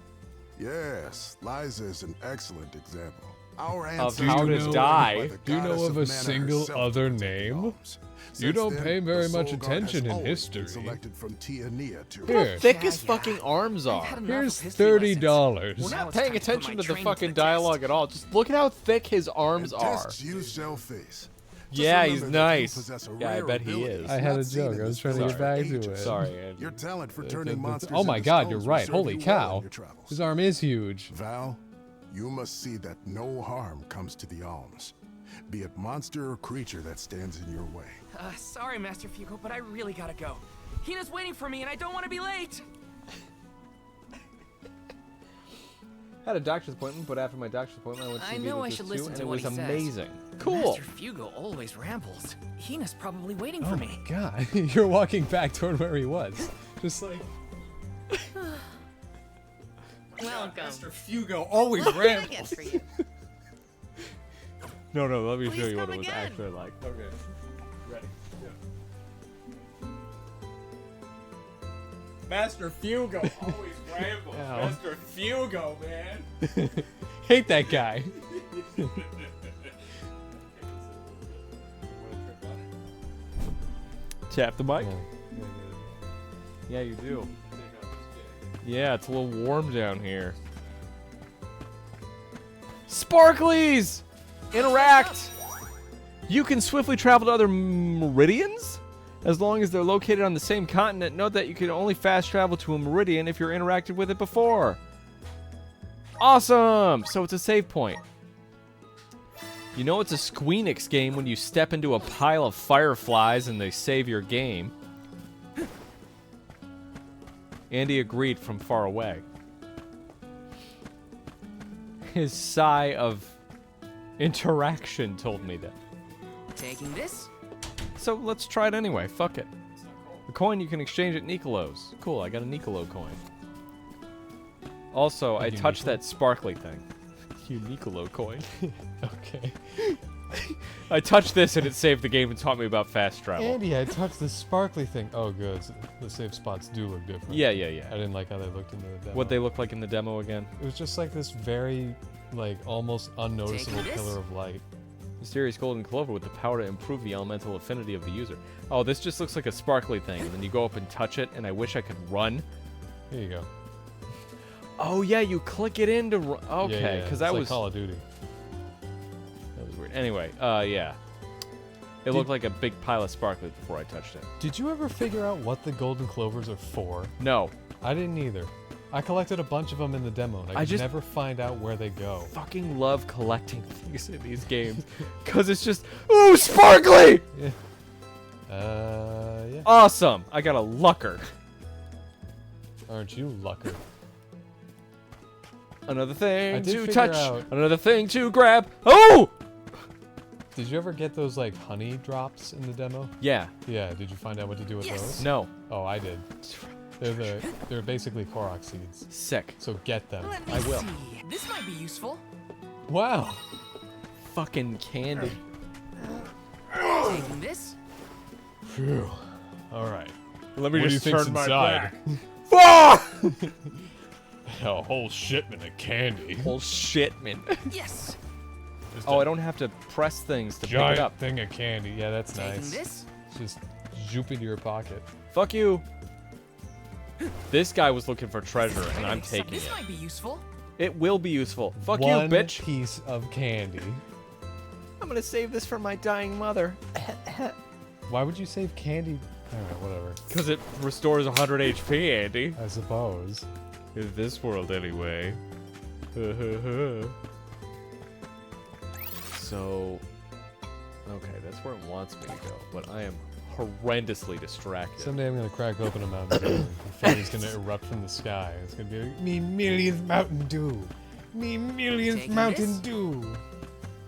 Speaker 11: Yes, Liza is an excellent example. Our
Speaker 1: Of
Speaker 11: ancestors
Speaker 1: how
Speaker 11: were
Speaker 1: to
Speaker 11: trained
Speaker 1: die.
Speaker 11: by the
Speaker 2: Do you know
Speaker 11: goddess
Speaker 2: of a
Speaker 11: mana
Speaker 2: single
Speaker 11: herself
Speaker 2: other
Speaker 11: to take
Speaker 2: name?
Speaker 11: alms.
Speaker 2: You
Speaker 11: Since
Speaker 2: don't
Speaker 11: then,
Speaker 2: pay very
Speaker 11: the
Speaker 2: much
Speaker 11: Soul Guard has
Speaker 2: attention in
Speaker 11: always been
Speaker 2: history.
Speaker 11: selected from Tiania to
Speaker 2: Here.
Speaker 1: Thick
Speaker 4: Yeah,
Speaker 1: his
Speaker 4: yeah.
Speaker 1: fucking arms
Speaker 4: I've
Speaker 1: are.
Speaker 4: had enough
Speaker 2: Here's
Speaker 4: of history lessons.
Speaker 2: $30.
Speaker 1: We're
Speaker 4: Now
Speaker 1: not
Speaker 4: it's
Speaker 1: paying
Speaker 4: time to put
Speaker 1: attention
Speaker 4: my
Speaker 1: to the
Speaker 4: training to
Speaker 1: fucking
Speaker 4: the
Speaker 1: dialogue
Speaker 4: test.
Speaker 1: at all. Just look at how thick his arms
Speaker 11: and
Speaker 1: are.
Speaker 11: tests you shall face. Just
Speaker 1: Yeah,
Speaker 11: remember
Speaker 1: he's
Speaker 11: that you
Speaker 1: nice.
Speaker 11: possess a
Speaker 1: Yeah, I
Speaker 11: rare
Speaker 1: bet he
Speaker 11: ability
Speaker 1: is.
Speaker 2: I had a
Speaker 11: not seen
Speaker 2: joke.
Speaker 11: in
Speaker 2: I was
Speaker 11: this
Speaker 2: trying to get
Speaker 11: village
Speaker 2: back
Speaker 11: for
Speaker 2: to
Speaker 11: ages.
Speaker 2: it.
Speaker 1: Sorry, Andy.
Speaker 11: Your talent for turning monsters
Speaker 2: Oh my
Speaker 11: into
Speaker 2: god,
Speaker 11: stones
Speaker 2: you're
Speaker 11: will
Speaker 2: right.
Speaker 11: serve
Speaker 2: Holy
Speaker 11: you well
Speaker 2: cow.
Speaker 11: in your travels.
Speaker 2: His arm is huge.
Speaker 11: Val, you must see that no harm comes to the alms, be it monster or creature that stands in your way.
Speaker 4: Sorry, Master Fugo, but I really gotta go. Hina's waiting for me, and I don't want to be late.
Speaker 1: Had a doctor's appointment, but after my doctor's appointment, I went to
Speaker 4: I
Speaker 1: see
Speaker 4: know I
Speaker 1: Beetlejuice
Speaker 4: should
Speaker 1: 2,
Speaker 4: listen
Speaker 1: and
Speaker 4: to
Speaker 1: it
Speaker 4: what
Speaker 1: was
Speaker 4: he says.
Speaker 1: amazing. Cool.
Speaker 4: Master Fugo always rambles. Hina's probably waiting
Speaker 2: Oh
Speaker 4: for
Speaker 2: my
Speaker 4: me.
Speaker 2: god. You're walking back toward where he was. Just like
Speaker 9: Welcome.
Speaker 2: Fugo always
Speaker 9: What can I get for you?
Speaker 1: No, let me show
Speaker 9: Please
Speaker 1: you what
Speaker 9: come
Speaker 1: it was
Speaker 9: again.
Speaker 1: actually like. Okay. Ready. Master Fugo always rambles.
Speaker 2: Ow.
Speaker 1: Master Fugo, man.
Speaker 2: hate that guy.
Speaker 1: Tap the mic. Yeah, you do. Yeah, it's a little warm down here. Sparklies! Interact! You can swiftly travel to other meridians? As long as they're located on the same continent, note that you can only fast travel to a meridian if you're interacted with it before. Awesome! So it's a save point. You know it's a Squeenix game when you step into a pile of fireflies and they save your game. Andy agreed from far away. His sigh of interaction told me that.
Speaker 4: Taking this?
Speaker 1: So let's try it anyway. Fuck it. The coin you can exchange at Nicolo's. Cool, I got a Nicolo coin. Also, I
Speaker 2: you,
Speaker 1: touched
Speaker 2: Nicolo.
Speaker 1: that sparkly thing. You Nicolo coin.
Speaker 2: Okay.
Speaker 1: I touched this and it saved the game and taught me about fast travel.
Speaker 2: Andy, I touched the sparkly thing. Oh, good. The save spots do look different.
Speaker 1: Yeah.
Speaker 2: I didn't like how they looked in the demo.
Speaker 1: What they look like in the demo again.
Speaker 2: It was just like this very, like, almost unnoticeable
Speaker 4: Taking this?
Speaker 2: pillar of light.
Speaker 1: Mysterious golden clover with the power to improve the elemental affinity of the user. Oh, this just looks like a sparkly thing, and then you go up and touch it, and I wish I could run.
Speaker 2: Here you go.
Speaker 1: Oh yeah, you click it in to run. Okay,
Speaker 2: Yeah,
Speaker 1: because
Speaker 2: it's
Speaker 1: that
Speaker 2: like
Speaker 1: was
Speaker 2: Call of Duty.
Speaker 1: that was weird. Anyway, yeah, it looked like a big pile of sparkly before I touched it.
Speaker 2: Did you ever figure out what the golden clovers are for?
Speaker 1: No,
Speaker 2: I didn't either. I collected a bunch of them in the demo, and I could
Speaker 1: just-
Speaker 2: never find out where they go.
Speaker 1: fucking love collecting things in these games, because it's just ooh sparkly.
Speaker 2: Yeah. Yeah.
Speaker 1: Awesome! I got a lucker.
Speaker 2: Aren't you, lucker?
Speaker 1: Another
Speaker 2: I
Speaker 1: thing
Speaker 2: did
Speaker 1: to
Speaker 2: figure
Speaker 1: touch.
Speaker 2: out-
Speaker 1: Another thing to grab. Oh!
Speaker 2: Did you ever get those, like, honey drops in the demo?
Speaker 1: Yeah.
Speaker 2: Yeah, did you find out what to do with those?
Speaker 1: No.
Speaker 2: Oh, I did. They're basically Korok seeds.
Speaker 1: Sick.
Speaker 2: So get them.
Speaker 4: Let me
Speaker 1: I will.
Speaker 4: see. This might be useful.
Speaker 2: Wow.
Speaker 1: Fucking candy.
Speaker 4: Taking this?
Speaker 2: Phew. All right.
Speaker 1: Let me
Speaker 2: What do you
Speaker 1: just
Speaker 2: think's
Speaker 1: turn my
Speaker 2: inside?
Speaker 1: back.
Speaker 2: A whole shipment of candy.
Speaker 1: Whole shit, man.
Speaker 4: Yes.
Speaker 2: Just
Speaker 1: Oh,
Speaker 2: a
Speaker 1: I don't have to press things to pick it
Speaker 2: giant
Speaker 1: up.
Speaker 2: thing of candy. Yeah, that's
Speaker 4: Taking
Speaker 2: nice.
Speaker 4: this?
Speaker 2: Just zoop into your pocket.
Speaker 1: Fuck you. This guy was looking for treasure, and I'm taking
Speaker 4: This
Speaker 1: it.
Speaker 4: might be useful.
Speaker 1: It will be useful. Fuck you,
Speaker 2: One
Speaker 1: bitch.
Speaker 2: piece of candy.
Speaker 1: I'm gonna save this for my dying mother.
Speaker 2: Why would you save candy? All right, whatever.
Speaker 1: Because it restores 100 HP, Andy.
Speaker 2: I suppose.
Speaker 1: In this world, anyway. So, okay, that's where it wants me to go, but I am horrendously distracted.
Speaker 2: Someday I'm gonna crack open a Mountain Dew and Freddy's gonna erupt from the sky. It's gonna be like, me millionth Mountain Dew. Me millionth
Speaker 4: Taking
Speaker 2: Mountain
Speaker 4: this?
Speaker 2: Dew.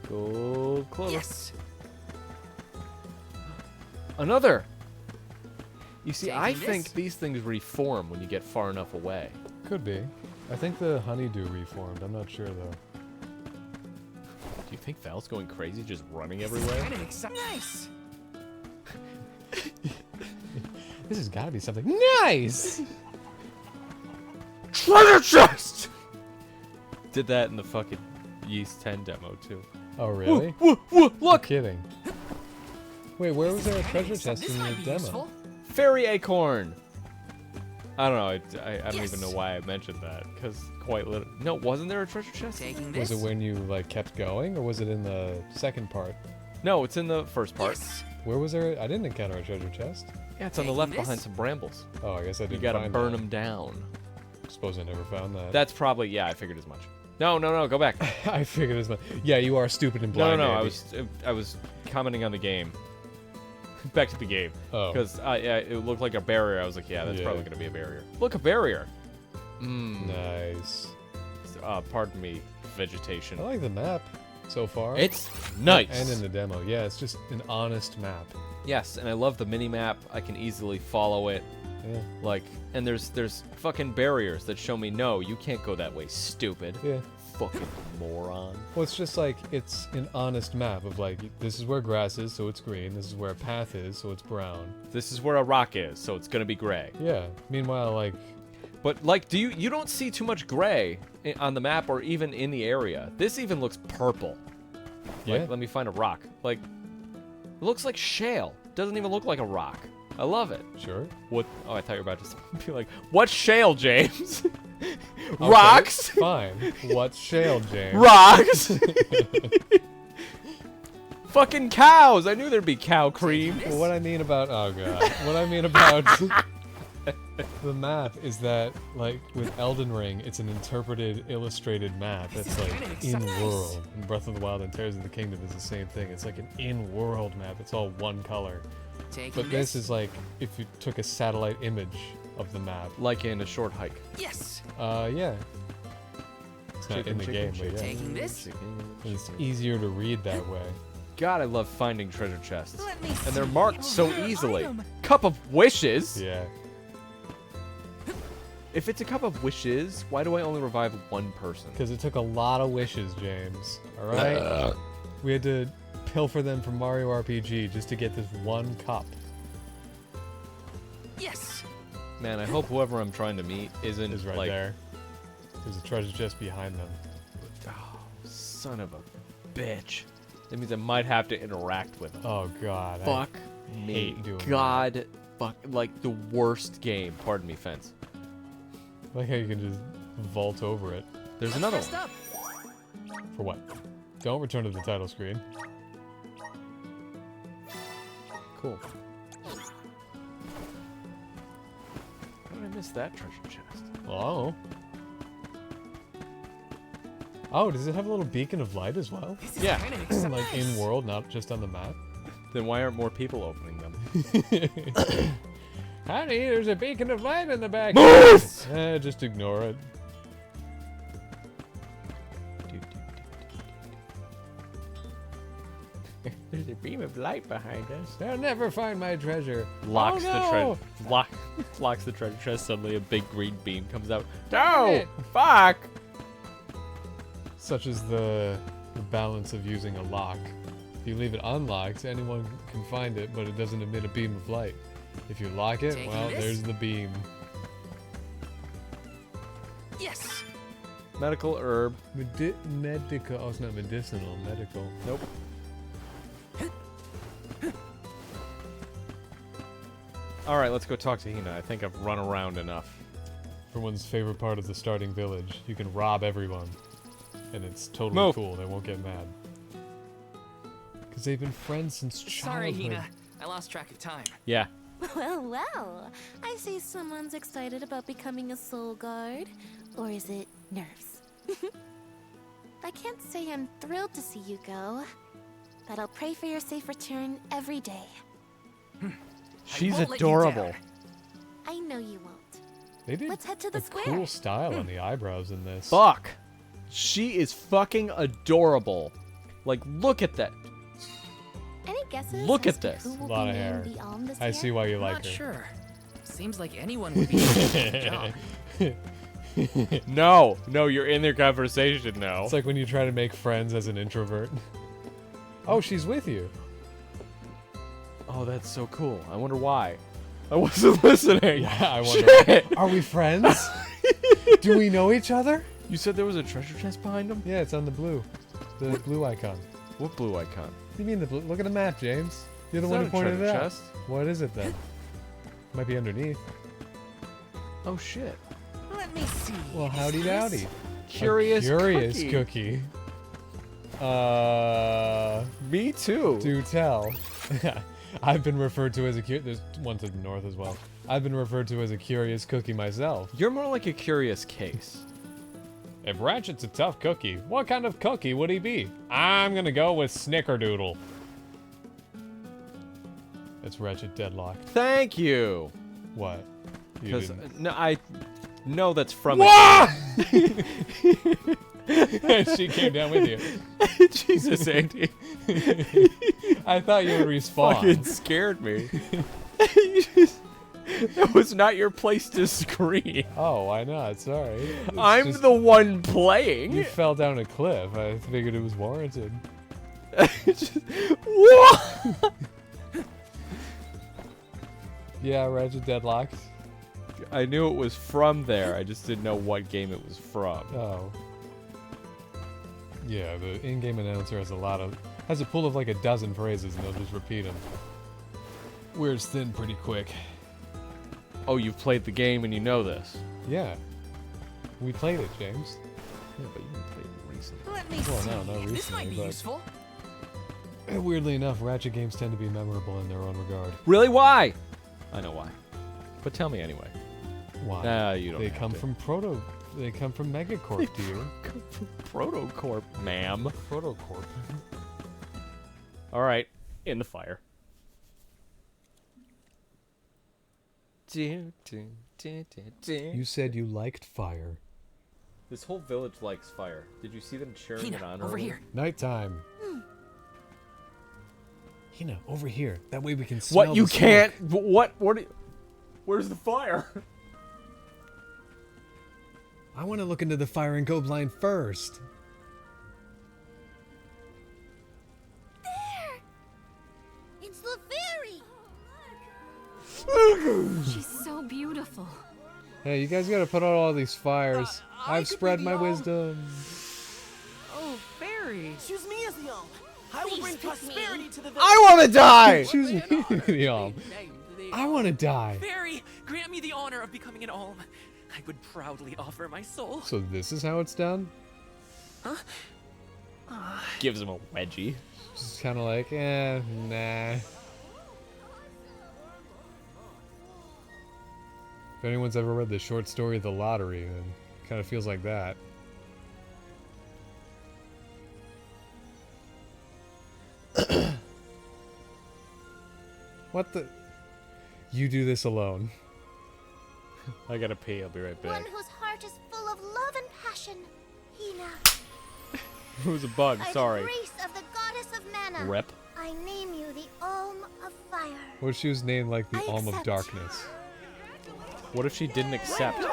Speaker 1: Go close.
Speaker 4: Yes.
Speaker 1: Another! You see, I
Speaker 4: Taking
Speaker 1: think
Speaker 4: this?
Speaker 1: these things reform when you get far enough away.
Speaker 2: Could be. I think the honeydew reformed. I'm not sure though.
Speaker 1: Do you think Val's going crazy just running everywhere?
Speaker 4: Kind of exciting. Nice.
Speaker 2: This has got to be something nice.
Speaker 1: Treasure chest! Did that in the fucking Yeast 10 demo too.
Speaker 2: Oh really?
Speaker 1: Look!
Speaker 2: You're kidding. Wait, where was there a treasure chest
Speaker 4: This
Speaker 2: in the
Speaker 4: might be
Speaker 2: demo?
Speaker 4: useful.
Speaker 1: Fairy acorn! I don't know, I don't even know why I mentioned that, because quite literally... No, wasn't there a treasure chest?
Speaker 4: Taking
Speaker 2: Was
Speaker 4: this.
Speaker 2: it when you like kept going, or was it in the second part?
Speaker 1: No, it's in the first part.
Speaker 4: Yes.
Speaker 2: Where was there? I didn't encounter a treasure chest.
Speaker 1: Yeah, it's on the
Speaker 4: Taking
Speaker 1: left
Speaker 4: this?
Speaker 1: behind some brambles.
Speaker 2: Oh, I guess I
Speaker 1: You
Speaker 2: didn't.
Speaker 1: gotta
Speaker 2: find
Speaker 1: burn
Speaker 2: that.
Speaker 1: them down.
Speaker 2: Suppose I never found that.
Speaker 1: That's probably... Yeah, I figured as much. No, go back.
Speaker 2: I figured as much. Yeah, you are stupid and
Speaker 1: No,
Speaker 2: blind. Andy.
Speaker 1: I was commenting on the game. Back to the game.
Speaker 2: Oh.
Speaker 1: Because yeah, it looked like a barrier. I was like, yeah, that's probably going to be a barrier. Look, a barrier.
Speaker 2: Nice.
Speaker 1: Pardon me, vegetation.
Speaker 2: I like the map so far.
Speaker 1: It's nice.
Speaker 2: And in the demo, yeah, it's just an honest map.
Speaker 1: Yes, and I love the mini map. I can easily follow it.
Speaker 2: Yeah.
Speaker 1: Like, and there's fucking barriers that show me, no, you can't go that way, stupid.
Speaker 2: Yeah.
Speaker 1: Fucking moron.
Speaker 2: Well, it's just like, it's an honest map of like, this is where grass is, so it's green. This is where a path is, so it's brown.
Speaker 1: This is where a rock is, so it's gonna be gray.
Speaker 2: Yeah. Meanwhile, like,
Speaker 1: But like, you don't see too much gray on the map or even in the area. This even looks purple.
Speaker 2: yeah.
Speaker 1: Like, let me find a rock. Like, it looks like shale. Doesn't even look like a rock. I love it.
Speaker 2: Sure.
Speaker 1: What? Oh, I thought you were about to be like, what's shale, James?
Speaker 2: Okay,
Speaker 1: Rocks.
Speaker 2: Fine. What's shale, James?
Speaker 1: Rocks. Fucking cows. I knew there'd be cow cream.
Speaker 2: Well, what I mean about what I mean about the map is that, like, with Elden Ring, it's an interpreted, illustrated map. That's like in-world. And Breath of the Wild and Tears of the Kingdom is the same thing. It's like an in-world map. It's all one color.
Speaker 4: Taking
Speaker 2: But this is like if you took a satellite image of the map.
Speaker 1: Like in a short hike.
Speaker 4: Yes.
Speaker 2: Yeah. It's not in the game, but yeah.
Speaker 4: Taking this.
Speaker 2: And it's easier to read that way.
Speaker 1: God, I love finding treasure chests.
Speaker 6: Let me
Speaker 1: And they're
Speaker 6: see
Speaker 1: marked
Speaker 6: your
Speaker 1: so
Speaker 6: rare
Speaker 1: easily.
Speaker 6: item.
Speaker 1: Cup of wishes?
Speaker 2: Yeah.
Speaker 1: If it's a cup of wishes, why do I only revive one person?
Speaker 2: Because it took a lot of wishes, James. All right? We had to pilfer them from Mario RPG just to get this one cup.
Speaker 4: Yes.
Speaker 1: Man, I hope whoever I'm trying to meet isn't
Speaker 2: Is right
Speaker 1: like,
Speaker 2: there. There's a treasure chest behind them.
Speaker 1: oh, son of a bitch. That means I might have to interact with them.
Speaker 2: Oh god.
Speaker 1: Fuck
Speaker 2: I
Speaker 1: me.
Speaker 2: hate doing that.
Speaker 1: God, fuck, like the worst game. Pardon me, fence.
Speaker 2: I like how you can just vault over it.
Speaker 1: There's another
Speaker 4: Rest
Speaker 1: one.
Speaker 4: up.
Speaker 2: For what? Don't return to the title screen.
Speaker 1: Cool. How did I miss that treasure chest?
Speaker 2: Oh. Oh, does it have a little beacon of light as well?
Speaker 4: This is
Speaker 1: Yeah.
Speaker 4: kind of exciting.
Speaker 2: Like in world, not just on the map?
Speaker 1: Then why aren't more people opening them?
Speaker 2: Honey, there's a beacon of light in the back.
Speaker 1: Move!
Speaker 2: Just ignore it.
Speaker 1: There's a beam of light behind us.
Speaker 2: They'll never find my treasure.
Speaker 1: Locks
Speaker 2: oh,
Speaker 1: the
Speaker 2: no!
Speaker 1: treasure. Locks the treasure chest. Suddenly, a big green beam comes out.
Speaker 2: Darn
Speaker 1: No!
Speaker 2: it.
Speaker 1: Fuck!
Speaker 2: Such is the balance of using a lock. If you leave it unlocked, anyone can find it, but it doesn't emit a beam of light. If you lock it,
Speaker 4: Taking
Speaker 2: well,
Speaker 4: this?
Speaker 2: there's the beam.
Speaker 4: Yes.
Speaker 1: Medical herb.
Speaker 2: Medical. Oh, it's not medicinal. Medical.
Speaker 1: Nope. All right, let's go talk to Hina. I think I've run around enough.
Speaker 2: Everyone's favorite part of the starting village. You can rob everyone. And it's totally
Speaker 1: Move.
Speaker 2: cool. They won't get mad. Because they've been friends since childhood.
Speaker 4: Sorry, Hina. I lost track of time.
Speaker 1: Yeah,
Speaker 3: Well, well. I see someone's excited about becoming a soul guard. Or is it nerves? I can't say I'm thrilled to see you go, but I'll pray for your safe return every day.
Speaker 1: She's
Speaker 10: won't let you
Speaker 1: adorable.
Speaker 10: down.
Speaker 3: I know you won't.
Speaker 2: They did
Speaker 3: Let's head to the
Speaker 2: a
Speaker 3: square.
Speaker 2: cool style on the eyebrows in this.
Speaker 1: Fuck. She is fucking adorable. Like, look at that.
Speaker 3: Any guesses?
Speaker 1: Look
Speaker 3: as
Speaker 1: at
Speaker 3: to
Speaker 1: this.
Speaker 3: Who will
Speaker 2: Lot
Speaker 3: be
Speaker 2: of
Speaker 3: named
Speaker 2: hair.
Speaker 3: the Alm this
Speaker 2: I
Speaker 3: year?
Speaker 2: see why you
Speaker 10: I'm
Speaker 2: like
Speaker 10: not
Speaker 2: her.
Speaker 10: sure. Seems like anyone would be able to do the job.
Speaker 1: No, you're in their conversation now.
Speaker 2: It's like when you try to make friends as an introvert. Oh, she's with you.
Speaker 1: Oh, that's so cool. I wonder why. I wasn't listening.
Speaker 2: Yeah, I wonder.
Speaker 1: Shit.
Speaker 2: Are we friends? Do we know each other?
Speaker 1: You said there was a treasure chest behind him?
Speaker 2: Yeah, it's on the blue. The blue icon.
Speaker 1: What blue icon?
Speaker 2: What do you mean the blue? Look at the map, James. You're the
Speaker 1: It's
Speaker 2: one
Speaker 1: not
Speaker 2: who
Speaker 1: a
Speaker 2: pointed it
Speaker 1: treasure
Speaker 2: out.
Speaker 1: chest.
Speaker 2: What is it then? Might be underneath.
Speaker 1: Oh, shit.
Speaker 10: Let me see.
Speaker 2: Well, howdy dowdy.
Speaker 1: Curious
Speaker 2: cookie.
Speaker 1: Me too.
Speaker 2: Do tell. I've been referred to as a there's one to the north as well. I've been referred to as a curious cookie myself.
Speaker 1: You're more like a curious case.
Speaker 2: If Ratchet's a tough cookie, what kind of cookie would he be? I'm gonna go with Snickerdoodle. It's Ratchet deadlocked.
Speaker 1: Thank you.
Speaker 2: What? You
Speaker 1: Because
Speaker 2: didn't-
Speaker 1: no, I know that's from.
Speaker 2: She came down with you.
Speaker 1: Jesus, Andy.
Speaker 2: I thought you would respawn.
Speaker 1: Fucking scared me. That was not your place to scream.
Speaker 2: Oh, why not? Sorry. It's
Speaker 1: I'm
Speaker 2: just-
Speaker 1: the one playing.
Speaker 2: You fell down a cliff. I figured it was warranted.
Speaker 1: What?
Speaker 2: Yeah, Ratchet deadlocked.
Speaker 1: I knew it was from there. I just didn't know what game it was from.
Speaker 2: Oh. Yeah, the in-game announcer has has a pool of like a dozen phrases, and they'll just repeat them. Wears thin pretty quick.
Speaker 1: Oh, you've played the game and you know this.
Speaker 2: Yeah. We played it, James.
Speaker 1: Yeah, but you didn't play it recently.
Speaker 10: Let me
Speaker 2: Well,
Speaker 10: see.
Speaker 2: no, not
Speaker 10: This might
Speaker 2: recently,
Speaker 10: be
Speaker 2: but-
Speaker 10: useful.
Speaker 2: Weirdly enough, Ratchet games tend to be memorable in their own regard.
Speaker 1: Really? Why? I know why. But tell me anyway.
Speaker 2: Why?
Speaker 1: Nah, you don't
Speaker 2: They
Speaker 1: have
Speaker 2: come
Speaker 1: to.
Speaker 2: from They come from Megacorp, dear.
Speaker 1: Protocorp, ma'am.
Speaker 2: Protocorp.
Speaker 1: All right, in the fire.
Speaker 2: You said you liked fire.
Speaker 1: This whole village likes fire. Did you see them cheering it on
Speaker 10: over
Speaker 1: earlier?
Speaker 10: here.
Speaker 2: Nighttime. Hina, over here. That way we can smell
Speaker 1: What you
Speaker 2: the smoke.
Speaker 1: can't? What? Where's the fire?
Speaker 2: I want to look into the fire and go blind first.
Speaker 3: There! It's the fairy! She's so beautiful.
Speaker 2: Hey, you guys gotta put out all these fires.
Speaker 10: I
Speaker 2: I've
Speaker 10: could
Speaker 2: spread
Speaker 10: be
Speaker 2: my
Speaker 10: the Alm.
Speaker 2: wisdom.
Speaker 10: Oh, fairy.
Speaker 4: Choose me as the Alm. I will
Speaker 3: Please
Speaker 4: bring
Speaker 3: pick me.
Speaker 4: prosperity to the village.
Speaker 1: I want to die.
Speaker 2: Choose me, the Alm. I want to die.
Speaker 4: Fairy, grant me the honor of becoming an Alm. I would proudly offer my soul.
Speaker 2: So this is how it's done?
Speaker 1: Gives him a wedgie.
Speaker 2: Just kind of like, nah. If anyone's ever read the short story The Lottery, then it kind of feels like that. What the? You do this alone.
Speaker 1: I gotta pee. I'll be right
Speaker 3: One
Speaker 1: back.
Speaker 3: whose heart is full of love and passion. Hina.
Speaker 1: It was a bug.
Speaker 3: By
Speaker 1: Sorry.
Speaker 3: the grace of the goddess of mana.
Speaker 1: Rep.
Speaker 3: I name you the Alm of Fire.
Speaker 2: What if she was named like the
Speaker 3: I
Speaker 2: Alm of
Speaker 3: accept.
Speaker 2: Darkness?
Speaker 1: What if she didn't accept?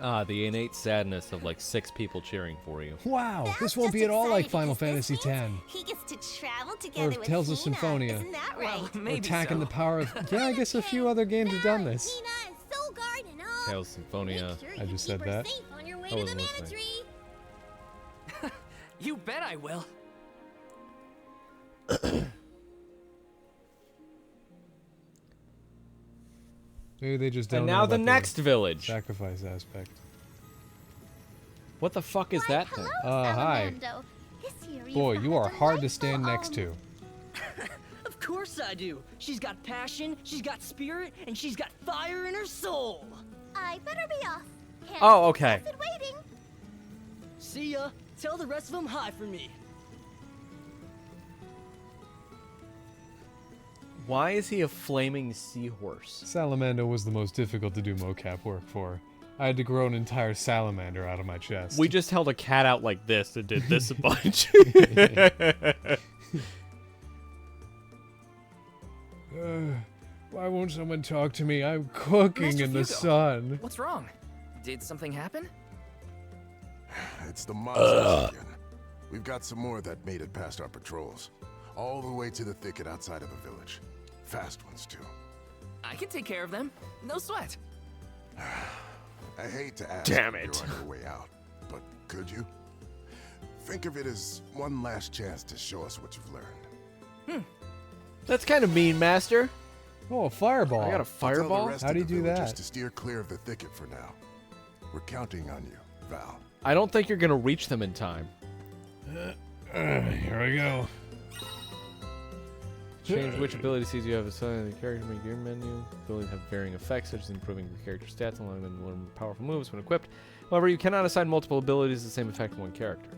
Speaker 1: Ah, the innate sadness of like 6 people cheering for you.
Speaker 2: Wow,
Speaker 3: That's
Speaker 2: this won't be
Speaker 3: just
Speaker 2: at all like
Speaker 3: exciting
Speaker 2: Final
Speaker 3: because
Speaker 2: Fantasy
Speaker 3: this means
Speaker 2: X.
Speaker 3: He gets to travel together with
Speaker 2: Tales of
Speaker 3: Hina.
Speaker 2: Symphonia.
Speaker 3: Isn't that right?
Speaker 2: Or
Speaker 10: Maybe
Speaker 2: Attacking
Speaker 10: so.
Speaker 2: the Power of... Yeah, I guess a few other games have done this.
Speaker 3: Hina and Soulguard and all.
Speaker 1: Tales Symphonia.
Speaker 3: Make sure
Speaker 2: I
Speaker 3: you
Speaker 2: just
Speaker 3: keep
Speaker 2: said
Speaker 3: her
Speaker 2: that.
Speaker 3: safe on your way
Speaker 1: I
Speaker 3: to the
Speaker 1: wasn't
Speaker 3: mana
Speaker 1: listening.
Speaker 3: tree.
Speaker 4: You bet I will.
Speaker 2: Maybe they just don't
Speaker 1: And
Speaker 2: know
Speaker 1: now the
Speaker 2: about
Speaker 1: next village.
Speaker 2: sacrifice aspect.
Speaker 1: What the fuck is
Speaker 3: Why,
Speaker 1: that thing?
Speaker 3: hello,
Speaker 2: Hi.
Speaker 3: Salamando. This hear
Speaker 2: Boy,
Speaker 3: you've
Speaker 2: you
Speaker 3: got
Speaker 2: are
Speaker 3: a
Speaker 2: hard to stand
Speaker 3: delightful,
Speaker 2: next to.
Speaker 4: Of course I do. She's got passion, she's got spirit, and she's got fire in her soul.
Speaker 3: I better be off. Can't
Speaker 1: Oh, okay.
Speaker 3: keep it waiting.
Speaker 4: See ya. Tell the rest of them hi for me.
Speaker 1: Why is he a flaming seahorse?
Speaker 2: Salamander was the most difficult to do mocap work for. I had to grow an entire salamander out of my chest.
Speaker 1: We just held a cat out like this and did this a bunch.
Speaker 2: Why won't someone talk to me? I'm cooking
Speaker 12: Master
Speaker 2: in the
Speaker 12: Hugo,
Speaker 2: sun.
Speaker 12: What's wrong? Did something happen?
Speaker 11: It's the monsters again. We've got some more that made it past our patrols. All the way to the thicket outside of the village. Fast ones, too.
Speaker 12: I can take care of them. No sweat.
Speaker 11: I hate to ask
Speaker 1: Damn
Speaker 11: if
Speaker 1: it.
Speaker 11: you're on your way out, but could you? Think of it as one last chance to show us what you've learned.
Speaker 1: That's kind of mean, Master.
Speaker 2: Oh, a fireball.
Speaker 1: I got a
Speaker 11: Tell
Speaker 1: fireball?
Speaker 11: the rest
Speaker 2: How
Speaker 11: of
Speaker 2: do you
Speaker 11: the
Speaker 2: do
Speaker 11: villagers
Speaker 2: that?
Speaker 11: to steer clear of the thicket for now. We're counting on you, Val.
Speaker 1: I don't think you're going to reach them in time.
Speaker 2: Here I go.
Speaker 1: Change which ability seeds you have assigned in the character make your menu. Abilities have varying effects, such as improving your character stats and allowing them to learn powerful moves when equipped. However, you cannot assign multiple abilities to the same effect to one character.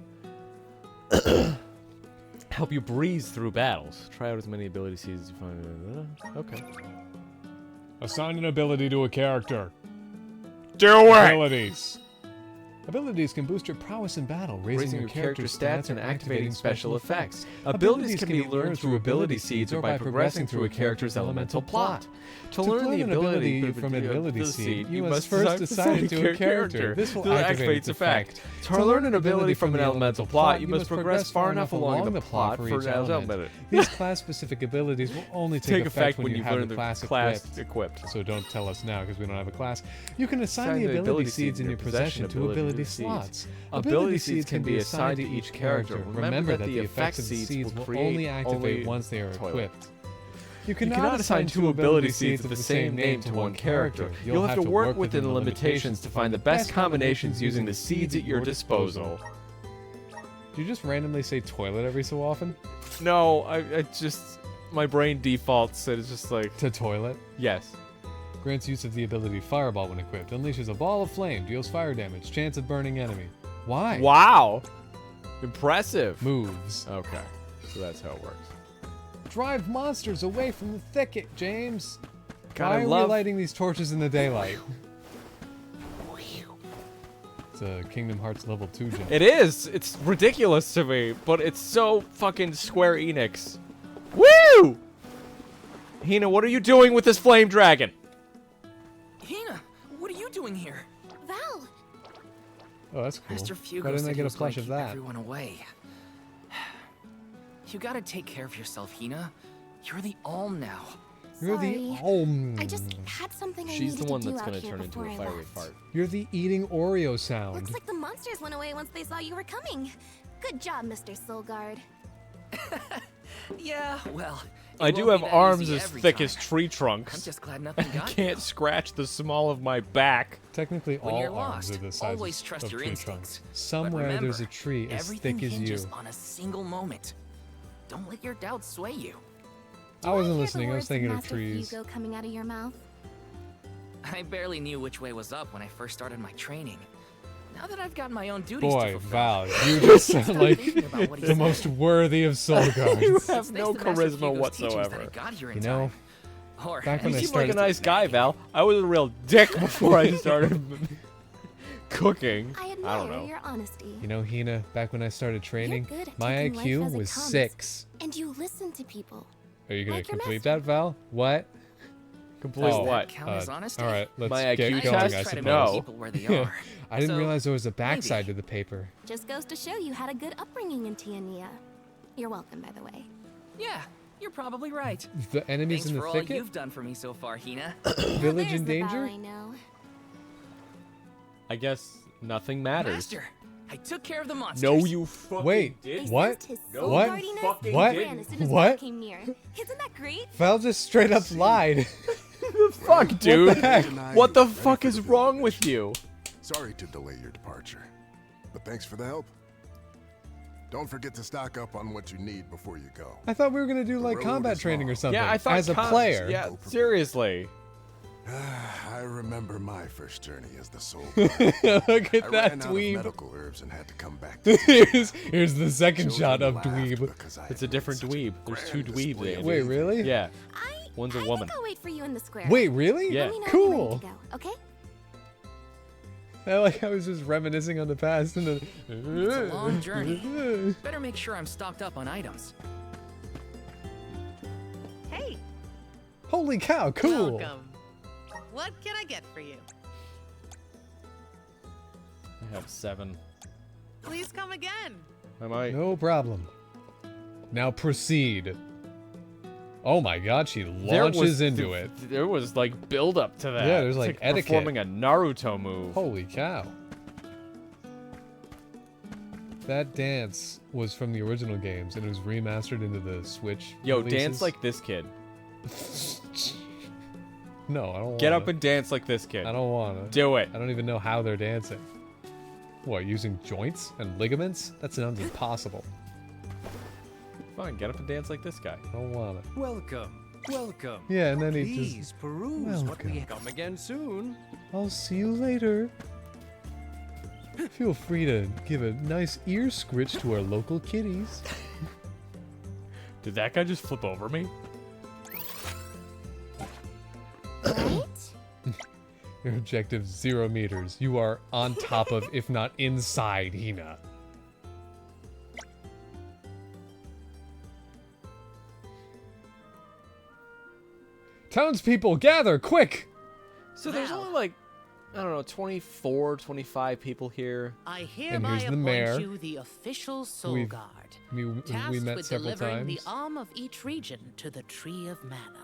Speaker 1: Help you breeze through battles. Try out as many ability seeds as you find. Okay.
Speaker 2: Assign an ability to a character.
Speaker 1: Do
Speaker 2: Abilities. Abilities can boost your prowess in battle, raising your character's stats
Speaker 1: and activating special effects.
Speaker 2: Abilities can be learned through ability seeds or by progressing through a character's elemental plot.
Speaker 1: To learn the
Speaker 2: an
Speaker 1: ability
Speaker 2: from an ability seed, you must
Speaker 1: assign
Speaker 2: first assign it to a character. This will activate its effect.
Speaker 1: To learn an ability from an elemental plot, you must progress far enough along the plot for each element.
Speaker 2: These class-specific abilities will only take effect when you have
Speaker 1: learn
Speaker 2: the
Speaker 1: the
Speaker 2: class equipped.
Speaker 1: equipped.
Speaker 2: So don't tell us now because we don't have a class. You can assign the ability seeds in your possession to ability slots.
Speaker 1: Ability seeds can be assigned to each character.
Speaker 2: Remember that the effects of the seeds will only activate once they are equipped. You cannot assign two ability seeds of the same name to one character.
Speaker 1: You'll have to work within the limitations to find the best combinations using the seeds at your disposal.
Speaker 2: Do you just randomly say toilet every so often?
Speaker 1: No, I just... My brain defaults and it's just like...
Speaker 2: To toilet?
Speaker 1: Yes.
Speaker 2: Grants use of the ability Fireball when equipped. Unleashes a ball of flame. Deals fire damage. Chance of burning enemy. Why?
Speaker 1: Wow! Impressive.
Speaker 2: Moves.
Speaker 1: Okay. So that's how it works.
Speaker 2: Drive monsters away from the thicket, James.
Speaker 1: God,
Speaker 2: Why
Speaker 1: I
Speaker 2: are
Speaker 1: love-
Speaker 2: we lighting these torches in the daylight? It's a Kingdom Hearts level 2 jump.
Speaker 1: It is! It's ridiculous to me, but it's so fucking Square Enix. Woo! Hina, what are you doing with this flame dragon?
Speaker 12: Hina, what are you doing here?
Speaker 3: Val,
Speaker 2: Oh, that's cool.
Speaker 12: Master Fugo
Speaker 2: Why didn't
Speaker 12: said
Speaker 2: I
Speaker 12: he
Speaker 2: get a
Speaker 12: was gonna
Speaker 2: plush of
Speaker 12: keep
Speaker 2: that?
Speaker 12: everyone away. You gotta take care of yourself, Hina. You're the Alm now.
Speaker 2: You're the
Speaker 3: I just had something I
Speaker 1: She's
Speaker 3: needed
Speaker 1: the one
Speaker 3: to do
Speaker 1: that's
Speaker 3: out
Speaker 1: gonna
Speaker 3: here
Speaker 1: turn into
Speaker 3: before
Speaker 1: a
Speaker 3: I
Speaker 1: fiery
Speaker 3: left.
Speaker 1: fart.
Speaker 2: You're the eating Oreo sound.
Speaker 3: Looks like the monsters went away once they saw you were coming. Good job, Mr. Soulguard.
Speaker 12: Yeah, well.
Speaker 1: I do have arms as thick as tree trunks.
Speaker 12: I'm just glad nothing
Speaker 1: I
Speaker 12: got
Speaker 1: can't scratch the small of my back.
Speaker 2: Technically,
Speaker 12: When
Speaker 2: all
Speaker 12: you're
Speaker 2: arms
Speaker 12: lost,
Speaker 2: are the size
Speaker 12: always
Speaker 2: of
Speaker 12: trust your
Speaker 2: tree
Speaker 12: instincts.
Speaker 2: trunks.
Speaker 12: But
Speaker 2: Somewhere there's a
Speaker 12: remember,
Speaker 2: tree as
Speaker 12: everything
Speaker 2: thick as you.
Speaker 12: hinges on a single moment. Don't let your doubts sway you.
Speaker 2: I wasn't
Speaker 3: hear the
Speaker 2: listening. I was
Speaker 3: words
Speaker 2: thinking of
Speaker 3: Master
Speaker 2: trees.
Speaker 3: Hugo coming out of your mouth.
Speaker 12: I barely knew which way was up when I first started my training. Now that I've got my own duties to
Speaker 2: Boy,
Speaker 12: fulfill,
Speaker 2: Val, you just sound
Speaker 12: start
Speaker 2: like
Speaker 12: thinking about what he
Speaker 2: the
Speaker 12: said.
Speaker 2: most worthy of soul guards.
Speaker 1: You
Speaker 12: It's
Speaker 1: have
Speaker 12: nice
Speaker 1: no
Speaker 12: that Master
Speaker 1: charisma
Speaker 12: Hugo's teachings that I
Speaker 1: whatsoever.
Speaker 12: got here in
Speaker 2: You know,
Speaker 12: time. Or
Speaker 2: back
Speaker 12: at
Speaker 2: when I
Speaker 1: You
Speaker 12: least
Speaker 1: seem like a
Speaker 2: started-
Speaker 1: nice guy, Val. I was a real dick before I started cooking.
Speaker 3: I
Speaker 1: I don't
Speaker 3: admire
Speaker 1: know.
Speaker 3: your honesty.
Speaker 2: You know, Hina, back when I started training,
Speaker 3: You're good at
Speaker 2: my
Speaker 3: taking life
Speaker 2: IQ
Speaker 3: as it
Speaker 2: was
Speaker 3: comes.
Speaker 2: 6.
Speaker 3: And you listen to people.
Speaker 2: Are you gonna
Speaker 3: Like your
Speaker 2: complete
Speaker 3: master.
Speaker 2: that, Val? What?
Speaker 1: Complete
Speaker 2: Oh,
Speaker 1: what?
Speaker 12: count as honesty?
Speaker 2: All right, let's
Speaker 1: My
Speaker 2: get
Speaker 1: IQ
Speaker 2: going,
Speaker 1: test?
Speaker 2: I
Speaker 12: Try to
Speaker 2: suppose.
Speaker 12: meet
Speaker 1: No.
Speaker 12: people where they
Speaker 2: Yeah.
Speaker 12: are.
Speaker 2: I didn't
Speaker 12: So,
Speaker 2: realize there was a backside
Speaker 12: maybe.
Speaker 2: to the paper.
Speaker 3: Just goes to show you had a good upbringing in Tiania. You're welcome, by the way.
Speaker 12: Yeah, you're probably right.
Speaker 2: The enemies
Speaker 12: Thanks
Speaker 2: in the
Speaker 12: for all
Speaker 2: thicket?
Speaker 12: you've done for me so far, Hina.
Speaker 2: Village
Speaker 3: There's
Speaker 2: in
Speaker 3: the Val
Speaker 2: danger?
Speaker 3: I know.
Speaker 1: I guess nothing matters.
Speaker 12: Master, I took care of the monsters.
Speaker 1: No, you fucking
Speaker 2: Wait,
Speaker 1: did.
Speaker 3: They
Speaker 2: what?
Speaker 3: sensed his
Speaker 1: No,
Speaker 3: soul
Speaker 2: What?
Speaker 3: guardiness
Speaker 1: fucking
Speaker 3: and
Speaker 2: What?
Speaker 3: ran as soon as
Speaker 2: What?
Speaker 3: Val came near. Isn't that great?
Speaker 2: Val just straight up lied.
Speaker 1: Fuck, dude.
Speaker 2: heck?
Speaker 1: What the fuck is wrong with you?
Speaker 11: Sorry to delay your departure, but thanks for the help. Don't forget to stock up on what you need before you go.
Speaker 2: I thought we were gonna do
Speaker 11: The
Speaker 2: like
Speaker 11: road
Speaker 2: combat
Speaker 11: is
Speaker 2: training or
Speaker 11: long.
Speaker 2: something.
Speaker 1: Yeah, I thought
Speaker 2: as a player.
Speaker 1: Yeah, seriously.
Speaker 11: I remember my first journey as the soul guard.
Speaker 2: Look at
Speaker 11: I
Speaker 2: that
Speaker 11: ran out of
Speaker 2: dweeb.
Speaker 11: medical herbs and had to come back to
Speaker 2: Here's the second shot
Speaker 11: Children
Speaker 2: of
Speaker 11: laughed
Speaker 2: dweeb.
Speaker 11: because I
Speaker 1: It's
Speaker 11: had
Speaker 1: a different
Speaker 11: made such
Speaker 1: dweeb. There's two
Speaker 11: grand
Speaker 1: dweebs.
Speaker 11: display of
Speaker 1: Andy.
Speaker 2: Wait, really?
Speaker 1: Yeah. One's a
Speaker 3: I
Speaker 1: woman.
Speaker 3: think I'll wait for you in the square.
Speaker 2: Wait, really?
Speaker 1: Yeah.
Speaker 3: Let me know when
Speaker 2: Cool.
Speaker 3: you're ready to go, okay?
Speaker 2: I like I was just reminiscing on the past and then.
Speaker 12: It's a long journey. Better make sure I'm stocked up on items.
Speaker 9: Hey,
Speaker 2: Holy cow! Cool.
Speaker 9: welcome. What can I get for you?
Speaker 1: I have 7.
Speaker 9: Please come again.
Speaker 1: I might.
Speaker 2: No problem. Now proceed. Oh my God! She launches into it.
Speaker 1: There was like build up to that.
Speaker 2: Yeah, there's,
Speaker 1: It's
Speaker 2: like, etiquette.
Speaker 1: performing a Naruto move.
Speaker 2: Holy cow! That dance was from the original games, and it was remastered into the Switch.
Speaker 1: Yo,
Speaker 2: releases.
Speaker 1: dance like this kid.
Speaker 2: No, I don't.
Speaker 1: Get
Speaker 2: wanna.
Speaker 1: up and dance like this kid.
Speaker 2: I don't want to.
Speaker 1: Do it.
Speaker 2: I don't even know how they're dancing. What, using joints and ligaments? That sounds impossible.
Speaker 1: Fine, get up and dance like this guy.
Speaker 2: I don't want it.
Speaker 10: Welcome. Welcome.
Speaker 2: Yeah, and then he
Speaker 10: Please
Speaker 2: just.
Speaker 10: peruse what we
Speaker 2: Welcome.
Speaker 10: come again soon.
Speaker 2: I'll see you later. Feel free to give a nice ear scritch to our local kitties.
Speaker 1: Did that guy just flip over me?
Speaker 3: Right?
Speaker 2: Your objective 0 meters. You are on top of, if not inside, Hina. Townspeople, gather, quick!
Speaker 1: So there's only like, I don't know, 24, 25 people here.
Speaker 9: I
Speaker 2: And
Speaker 9: hereby
Speaker 2: here's the
Speaker 9: appoint
Speaker 2: mayor.
Speaker 9: you the official Soul
Speaker 2: We've-
Speaker 9: Guard,
Speaker 2: We
Speaker 9: tasked
Speaker 2: met
Speaker 9: with
Speaker 2: several
Speaker 9: delivering
Speaker 2: times.
Speaker 9: the arm of each region to the Tree of Mana.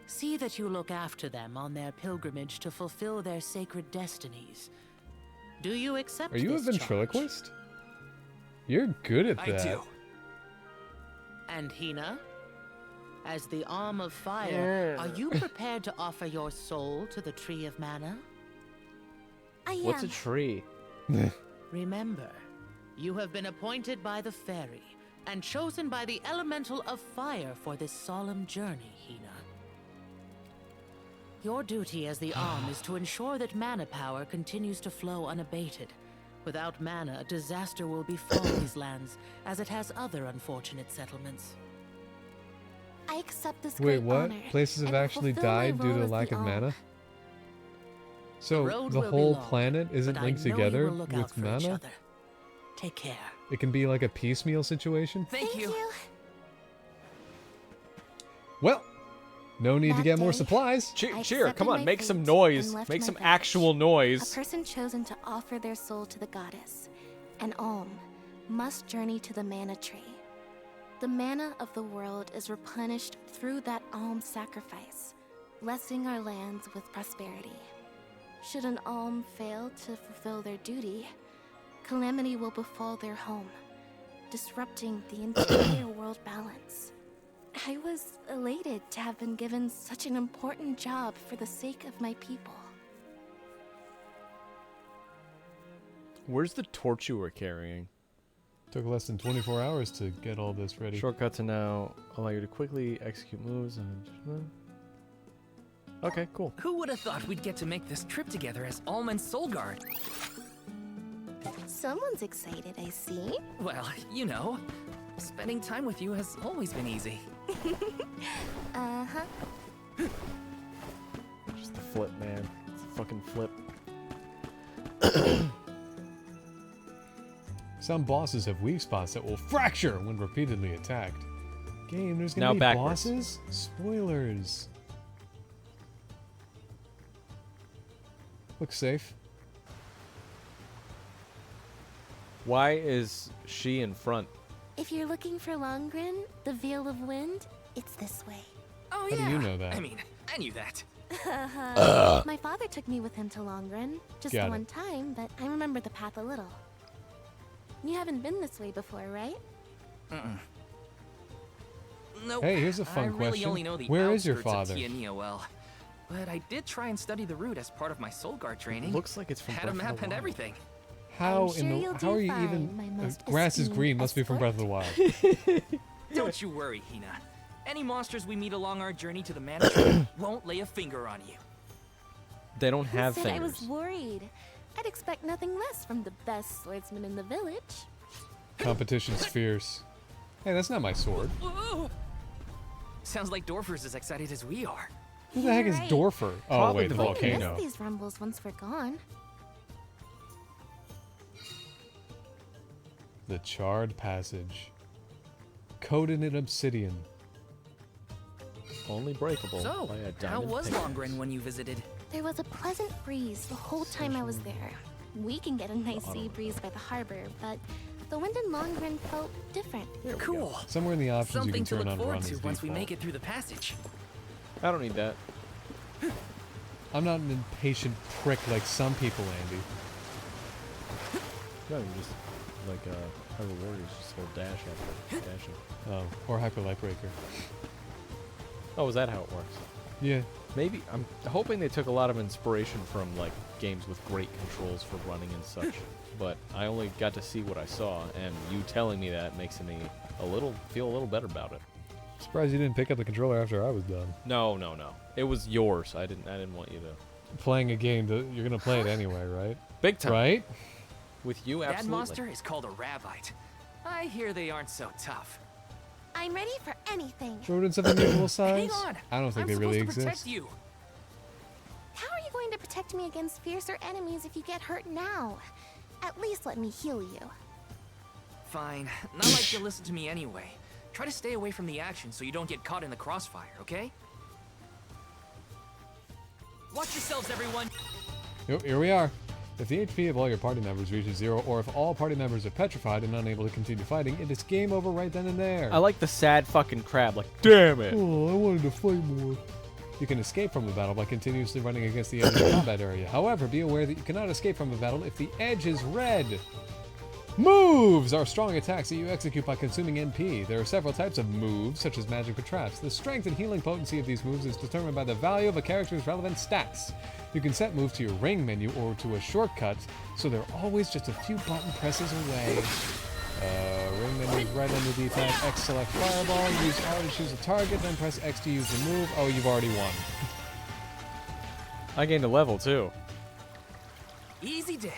Speaker 9: See that you look after them on their pilgrimage to fulfill their sacred destinies. Do you accept
Speaker 2: Are you a
Speaker 9: this charge?
Speaker 2: ventriloquist? You're good at
Speaker 12: I
Speaker 2: that.
Speaker 12: do.
Speaker 9: And Hina? As the arm of fire, are you prepared to offer your soul to the Tree of Mana?
Speaker 3: I am.
Speaker 1: What's a tree?
Speaker 9: Remember, you have been appointed by the fairy and chosen by the elemental of fire for this solemn journey, Hina. Your duty as the arm is to ensure that mana power continues to flow unabated. Without mana, disaster will befall these lands, as it has other unfortunate settlements.
Speaker 3: I accept this
Speaker 2: Wait,
Speaker 3: great
Speaker 2: what?
Speaker 3: honor
Speaker 2: Places have
Speaker 3: and will
Speaker 2: actually
Speaker 3: fulfill my
Speaker 2: died due
Speaker 3: role
Speaker 2: to
Speaker 3: as
Speaker 2: lack
Speaker 3: the
Speaker 2: of
Speaker 3: Alm.
Speaker 2: mana? So
Speaker 9: road
Speaker 2: the
Speaker 9: will be
Speaker 2: whole
Speaker 9: long,
Speaker 2: planet isn't
Speaker 9: but I
Speaker 2: linked
Speaker 9: know
Speaker 2: together
Speaker 9: you will look out
Speaker 2: with
Speaker 9: for each
Speaker 2: mana?
Speaker 9: other. Take care.
Speaker 2: It can be like a piecemeal situation?
Speaker 12: Thank you.
Speaker 2: Well, no need to
Speaker 3: That
Speaker 2: get more
Speaker 3: day,
Speaker 2: supplies.
Speaker 1: Cheer,
Speaker 3: I
Speaker 1: cheer, come
Speaker 3: accepted
Speaker 1: on,
Speaker 3: my
Speaker 1: make some
Speaker 3: fate
Speaker 1: noise.
Speaker 3: and left
Speaker 1: Make
Speaker 3: my
Speaker 1: some
Speaker 3: village.
Speaker 1: actual
Speaker 3: A
Speaker 1: noise.
Speaker 3: person chosen to offer their soul to the goddess, an Alm, must journey to the mana tree. The mana of the world is replenished through that Alm sacrifice, blessing our lands with prosperity. Should an Alm fail to fulfill their duty, calamity will befall their home, disrupting the entire world balance. I was elated to have been given such an important job for the sake of my people.
Speaker 1: Where's the torch you were carrying?
Speaker 2: Took less than 24 hours to get all this ready.
Speaker 1: Shortcut to now allow you to quickly execute moves and... Okay, cool.
Speaker 12: Who would have thought we'd get to make this trip together as Alm and Soul Guard?
Speaker 3: Someone's excited, I see.
Speaker 12: Well, you know, spending time with you has always been easy.
Speaker 3: Uh-huh.
Speaker 1: Just a flip, man. It's a fucking flip.
Speaker 2: Some bosses have weak spots that will fracture when repeatedly attacked. Game, there's gonna
Speaker 1: Now
Speaker 2: be
Speaker 1: backwards.
Speaker 2: bosses? Spoilers. Looks safe.
Speaker 1: Why is she in front?
Speaker 3: If you're looking for Longren, the Veil of Wind, it's this way.
Speaker 12: Oh,
Speaker 2: How
Speaker 12: yeah.
Speaker 2: do you know that?
Speaker 12: I mean, I knew that.
Speaker 3: My father took me with him to Longren, just
Speaker 2: Got
Speaker 3: the
Speaker 2: it.
Speaker 3: one time, but I remember the path a little. You haven't been this way before, right?
Speaker 12: Nope.
Speaker 2: Hey, here's a
Speaker 12: I
Speaker 2: fun
Speaker 12: really
Speaker 2: question.
Speaker 12: only know the
Speaker 2: Where is your
Speaker 12: outskirts of
Speaker 2: father?
Speaker 12: Tiania well. But I did try and study the route as part of my Soul Guard training.
Speaker 1: Looks like it's from
Speaker 12: Had a
Speaker 1: Breath of
Speaker 12: map
Speaker 1: the
Speaker 12: and
Speaker 1: Wild.
Speaker 12: everything.
Speaker 2: How
Speaker 3: I'm
Speaker 2: in
Speaker 3: sure
Speaker 2: the
Speaker 3: you'll
Speaker 2: how
Speaker 3: do
Speaker 2: are you
Speaker 3: fine,
Speaker 2: even?
Speaker 3: my most
Speaker 2: Grass is
Speaker 3: esteemed
Speaker 2: green. Must be from Breath of the Wild.
Speaker 12: Don't you worry, Hina. Any monsters we meet along our journey to the mana tree won't lay a finger on you.
Speaker 1: They don't
Speaker 3: Who
Speaker 1: have
Speaker 3: said I was
Speaker 1: fingers.
Speaker 3: worried? I'd expect nothing less from the best swordsman in the village.
Speaker 2: Competition's fierce. Hey, that's not my sword.
Speaker 12: Whoa. Sounds like Dorfer's as excited as we are.
Speaker 2: Who the heck is
Speaker 3: Right.
Speaker 2: Dorfer? Oh
Speaker 1: Probably
Speaker 2: wait, the
Speaker 1: the
Speaker 3: I
Speaker 2: volcano.
Speaker 3: missed these rumbles once we're gone.
Speaker 2: The Charred Passage. Coated in obsidian.
Speaker 1: Only breakable
Speaker 12: So,
Speaker 1: by a
Speaker 12: how
Speaker 1: diamond
Speaker 12: was
Speaker 1: pickaxe.
Speaker 12: Longren when you visited?
Speaker 3: There was a pleasant breeze the whole time I was there. We can get a nice sea breeze by the harbor, but the wind in Longren felt different.
Speaker 12: Cool.
Speaker 2: Somewhere in the options
Speaker 12: Something
Speaker 2: you
Speaker 12: to
Speaker 2: can turn
Speaker 12: look
Speaker 2: on
Speaker 12: forward
Speaker 2: run
Speaker 12: to
Speaker 2: as
Speaker 12: once we
Speaker 2: default.
Speaker 12: make it through the passage.
Speaker 1: I don't need that.
Speaker 2: I'm not an impatient prick like some people, Andy.
Speaker 1: No, you just like Hyper Warriors, just hold dash after dashing.
Speaker 2: Oh, or Hyper Light Breaker.
Speaker 1: Oh, is that how it works?
Speaker 2: Yeah.
Speaker 1: Maybe I'm hoping they took a lot of inspiration from like games with great controls for running and such. But I only got to see what I saw, and you telling me that makes me feel a little better about it.
Speaker 2: Surprised you didn't pick up the controller after I was done.
Speaker 1: No. It was yours. I didn't want you to.
Speaker 2: Playing a game, you're gonna play it anyway, right?
Speaker 1: Big time.
Speaker 2: Right?
Speaker 1: With you,
Speaker 12: That
Speaker 1: absolutely.
Speaker 12: monster is called a Rabbite. I hear they aren't so tough.
Speaker 3: I'm ready for anything.
Speaker 2: Rodents of unusual size?
Speaker 12: Hang on.
Speaker 2: I don't think
Speaker 12: I'm
Speaker 2: they really
Speaker 12: supposed to protect
Speaker 2: exist.
Speaker 12: you.
Speaker 3: How are you going to protect me against fiercer enemies if you get hurt now? At least let me heal you.
Speaker 12: Fine. Not like you'll listen to me anyway. Try to stay away from the action so you don't get caught in the crossfire, okay? Watch yourselves, everyone!
Speaker 2: Yep, here we are. If the HP of all your party members reaches 0, or if all party members are petrified and unable to continue fighting, it is game over right then and there.
Speaker 1: I like the sad fucking crab. Like, damn it.
Speaker 2: Oh, I wanted to fight more. You can escape from the battle by continuously running against the edge of the combat area. However, be aware that you cannot escape from the battle if the edge is red. Moves are strong attacks that you execute by consuming NP. There are several types of moves, such as magic or traps. The strength and healing potency of these moves is determined by the value of a character's relevant stats. You can set moves to your ring menu or to a shortcut, so they're always just a few button presses away. Ring menu is right under the attack. X select fireball. Use R to choose a target, then press X to use the move. Oh, you've already won.
Speaker 1: I gained a level too.
Speaker 12: Easy day.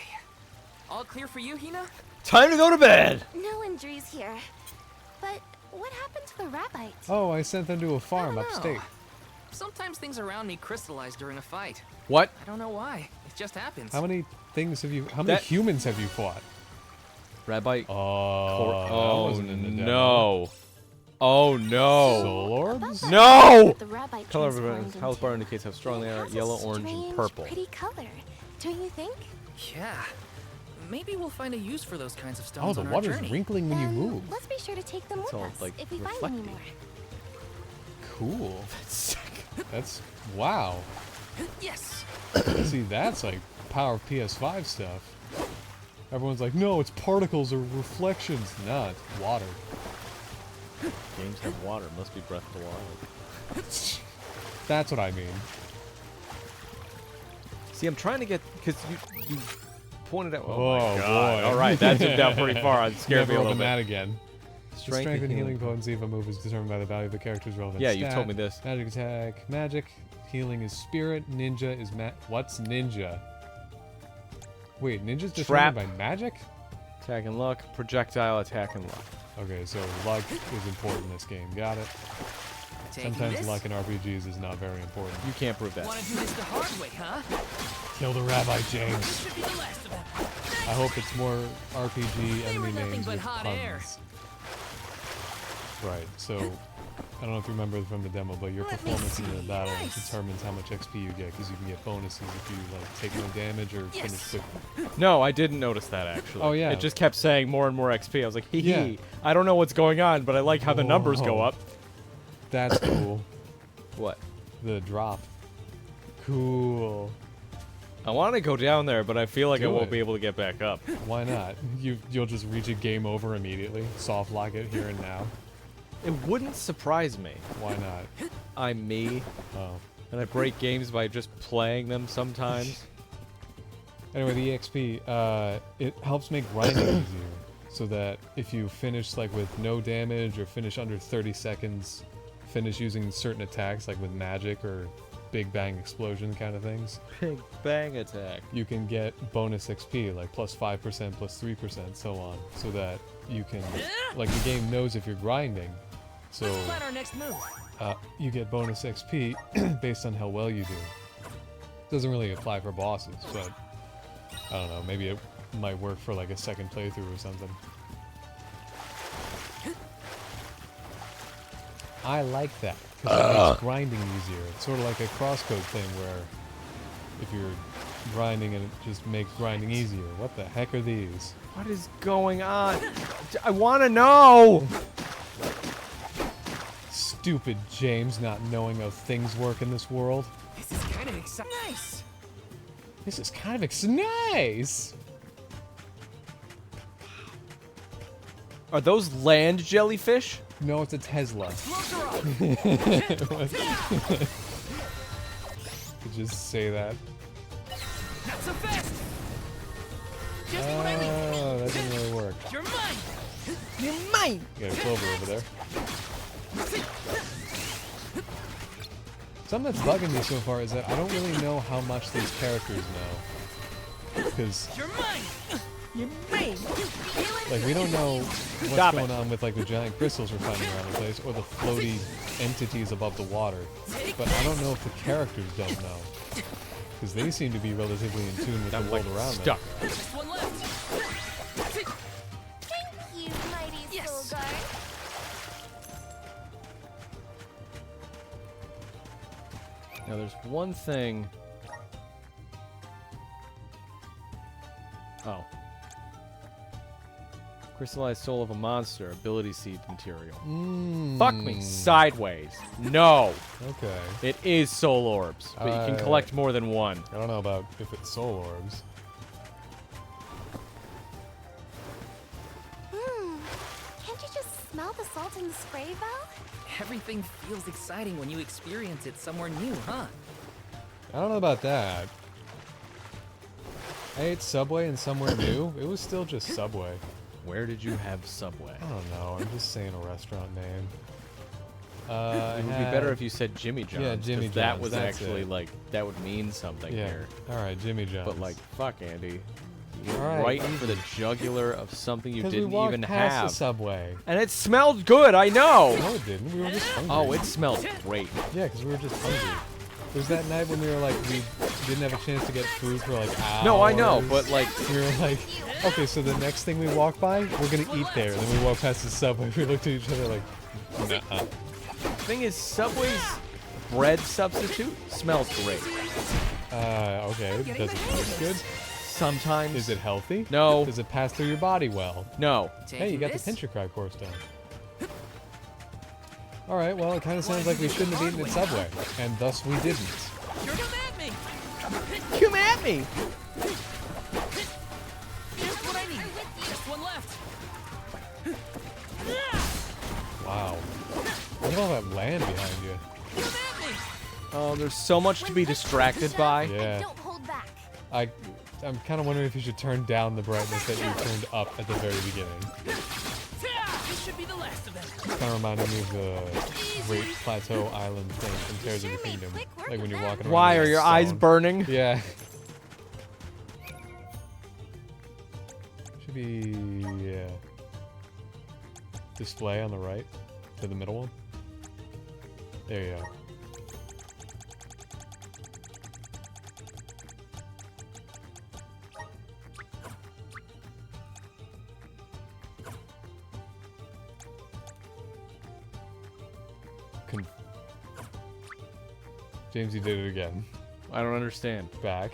Speaker 12: All clear for you, Hina?
Speaker 1: Time to go to bed.
Speaker 3: No injuries here. But what happened to the rabbit?
Speaker 2: Oh, I sent them to a farm
Speaker 12: I don't know.
Speaker 2: upstate.
Speaker 12: Sometimes things around me crystallize during a fight.
Speaker 1: What?
Speaker 12: I don't know why. It just happens.
Speaker 2: How many humans have you fought?
Speaker 1: Rabbi.
Speaker 2: Oh,
Speaker 1: Oh no. Oh no.
Speaker 2: Soul orbs?
Speaker 1: No!
Speaker 3: The rabbit
Speaker 1: Color of
Speaker 3: transformed
Speaker 1: events. Health bar
Speaker 3: into.
Speaker 1: indicates how strong they
Speaker 3: It
Speaker 1: are.
Speaker 3: has a
Speaker 1: Yellow, orange, and
Speaker 3: strange,
Speaker 1: purple.
Speaker 3: Pretty color, don't you think?
Speaker 12: Yeah. Maybe we'll find a use for those kinds of
Speaker 2: Oh,
Speaker 12: stones
Speaker 2: the
Speaker 12: on our
Speaker 2: water's
Speaker 12: journey.
Speaker 2: wrinkling when you
Speaker 3: Then
Speaker 2: move.
Speaker 3: Let's be sure to take them
Speaker 1: It's
Speaker 3: with
Speaker 1: all,
Speaker 3: us
Speaker 1: like,
Speaker 3: if we find any
Speaker 1: reflecting.
Speaker 3: more.
Speaker 2: Cool. That's wow.
Speaker 12: Yes.
Speaker 2: See, that's like power of PS5 stuff. Everyone's like, no, it's particles or reflections. Nah, it's water.
Speaker 1: Games have water. Must be Breath of the Wild.
Speaker 2: That's what I mean.
Speaker 1: See, I'm trying to get because you pointed out.
Speaker 2: Oh,
Speaker 1: my God.
Speaker 2: boy.
Speaker 1: All right, that zoomed out pretty far. It scared
Speaker 2: Never
Speaker 1: me a little
Speaker 2: open that
Speaker 1: bit.
Speaker 2: again. The strength and healing potency of a move is determined by the value of the character's relevant
Speaker 1: Yeah,
Speaker 2: stat.
Speaker 1: you told me this.
Speaker 2: Magic attack, magic. Healing is spirit. Ninja is What's ninja? Wait, ninja's
Speaker 1: Trap.
Speaker 2: determined by magic?
Speaker 1: Attack and luck. Projectile attack and luck.
Speaker 2: Okay, so luck is important in this game. Got it.
Speaker 12: Taking
Speaker 2: Sometimes
Speaker 12: this?
Speaker 2: luck in RPGs is not very important.
Speaker 1: You can't prove that.
Speaker 12: Want to do this the hard way, huh?
Speaker 2: Kill the rabbi, James.
Speaker 12: This should be the last of them.
Speaker 2: I hope it's more RPG
Speaker 12: They were
Speaker 2: enemy
Speaker 12: nothing
Speaker 2: names
Speaker 12: but
Speaker 2: with
Speaker 12: hot
Speaker 2: puns.
Speaker 12: air.
Speaker 2: Right, so I don't know if you remember from the demo, but your
Speaker 12: Let me
Speaker 2: performance in the
Speaker 12: see.
Speaker 2: battle
Speaker 12: Nice.
Speaker 2: determines how much XP you get, because you can get bonuses if you like take no damage or finish
Speaker 12: Yes.
Speaker 2: quickly.
Speaker 1: No, I didn't notice that actually.
Speaker 2: Oh, yeah.
Speaker 1: It just kept saying more and more XP. I was like, hee
Speaker 2: Yeah.
Speaker 1: hee. I don't know what's going on, but I like how the numbers go
Speaker 2: Whoa.
Speaker 1: up.
Speaker 2: That's cool.
Speaker 1: What?
Speaker 2: The drop. Cool.
Speaker 1: I want to go down there, but I feel like I
Speaker 2: Do
Speaker 1: won't
Speaker 2: it.
Speaker 1: be able to get back up.
Speaker 2: Why not? You'll just reach a game over immediately. Soft lock it here and now.
Speaker 1: It wouldn't surprise me.
Speaker 2: Why not?
Speaker 1: I'm me,
Speaker 2: Oh.
Speaker 1: and I break games by just playing them sometimes.
Speaker 2: Anyway, the EXP, it helps make grinding easier. So that if you finish like with no damage or finish under 30 seconds, finish using certain attacks like with magic or big bang explosion kind of things,
Speaker 1: Big bang attack.
Speaker 2: you can get bonus XP like plus 5%, plus 3%, so on. So that you can, like the game knows if you're grinding. So
Speaker 12: Plan our next move.
Speaker 2: you get bonus XP based on how well you do. Doesn't really apply for bosses, but I don't know, maybe it might work for like a second playthrough or something. I like that, because it makes grinding easier. It's sort of like a crosscode thing where if you're grinding and it just makes grinding easier. What the heck are these?
Speaker 1: What is going on? I want to know!
Speaker 2: Stupid James not knowing how things work in this world.
Speaker 12: This is kind of exciting. Nice.
Speaker 2: This is kind of nice!
Speaker 1: Are those land jellyfish?
Speaker 2: No, it's a Tesla. Could just say that.
Speaker 12: Not so fast. Just what I need.
Speaker 2: Oh, that didn't really work.
Speaker 12: You're mine.
Speaker 1: You're mine!
Speaker 2: You got a clover over there. Something that's bugging me so far is that I don't really know how much these characters know. Because,
Speaker 12: You're mine.
Speaker 1: You're mine!
Speaker 2: like, we don't know what's going on with, like, the giant crystals we're finding around the place, or the floaty entities above the water. But I don't know if the characters don't know. Because they seem to be relatively in tune with the world around them.
Speaker 12: Just one left.
Speaker 3: Thank you, mighty soul guard.
Speaker 1: Now there's one thing. Oh. Crystallized soul of a monster, ability seed material. Fuck me sideways. No.
Speaker 2: Okay.
Speaker 1: It is soul orbs, but you can collect more than one.
Speaker 2: I don't know about if it's soul orbs.
Speaker 3: Can't you just smell the salt in the spray, Val?
Speaker 12: Everything feels exciting when you experience it somewhere new, huh?
Speaker 2: I don't know about that. I ate Subway and somewhere new. It was still just Subway.
Speaker 1: Where did you have Subway?
Speaker 2: I don't know. I'm just saying a restaurant name.
Speaker 1: It would be better if you said Jimmy John's.
Speaker 2: Yeah, Jimmy
Speaker 1: 'cause That
Speaker 2: John's,
Speaker 1: was
Speaker 2: that's
Speaker 1: actually
Speaker 2: it.
Speaker 1: like that would mean something
Speaker 2: Yeah.
Speaker 1: here.
Speaker 2: All right, Jimmy John's.
Speaker 1: But like, fuck, Andy. You're
Speaker 2: All right,
Speaker 1: right for the jugular of something you
Speaker 2: because we
Speaker 1: didn't
Speaker 2: walked
Speaker 1: even
Speaker 2: past
Speaker 1: have.
Speaker 2: the Subway.
Speaker 1: And it smelled good. I know.
Speaker 2: No, it didn't. We were just hungry.
Speaker 1: Oh, it smelled great.
Speaker 2: Yeah, because we were just hungry. It was that night when we were like, we didn't have a chance to get food for like hours.
Speaker 1: No, I know, but like,
Speaker 2: we were like, okay, so the next thing we walk by, we're gonna eat there. And then we walk past the Subway. We looked at each other like, nah.
Speaker 1: thing is, Subway's bread substitute smells great.
Speaker 2: Okay. Does it taste good?
Speaker 1: Sometimes.
Speaker 2: Is it healthy?
Speaker 1: No.
Speaker 2: Does it pass through your body well?
Speaker 1: No.
Speaker 2: Hey, you got the Pincher Cry course done. Alright, well, it kind of sounds like we shouldn't have eaten at Subway. And thus we didn't.
Speaker 12: Come at me.
Speaker 1: Come at me.
Speaker 12: Just what I need. Just one left.
Speaker 2: Wow. Look at all that land behind you.
Speaker 12: Come at me.
Speaker 1: Oh, there's so much to be distracted by.
Speaker 2: Yeah.
Speaker 3: Don't hold back.
Speaker 2: I'm kind of wondering if you should turn down the brightness that you turned up at the very beginning.
Speaker 12: This should be the last of them.
Speaker 2: Kind of reminded me of the Great Plateau Island thing from Tears of the Kingdom. Like when you're walking around.
Speaker 1: Why
Speaker 2: in
Speaker 1: are
Speaker 2: the
Speaker 1: your eyes
Speaker 2: stone.
Speaker 1: burning?
Speaker 2: Yeah. Should be, yeah. Display on the right to the middle one. There you go. James, you did it again.
Speaker 1: I don't understand.
Speaker 2: Back.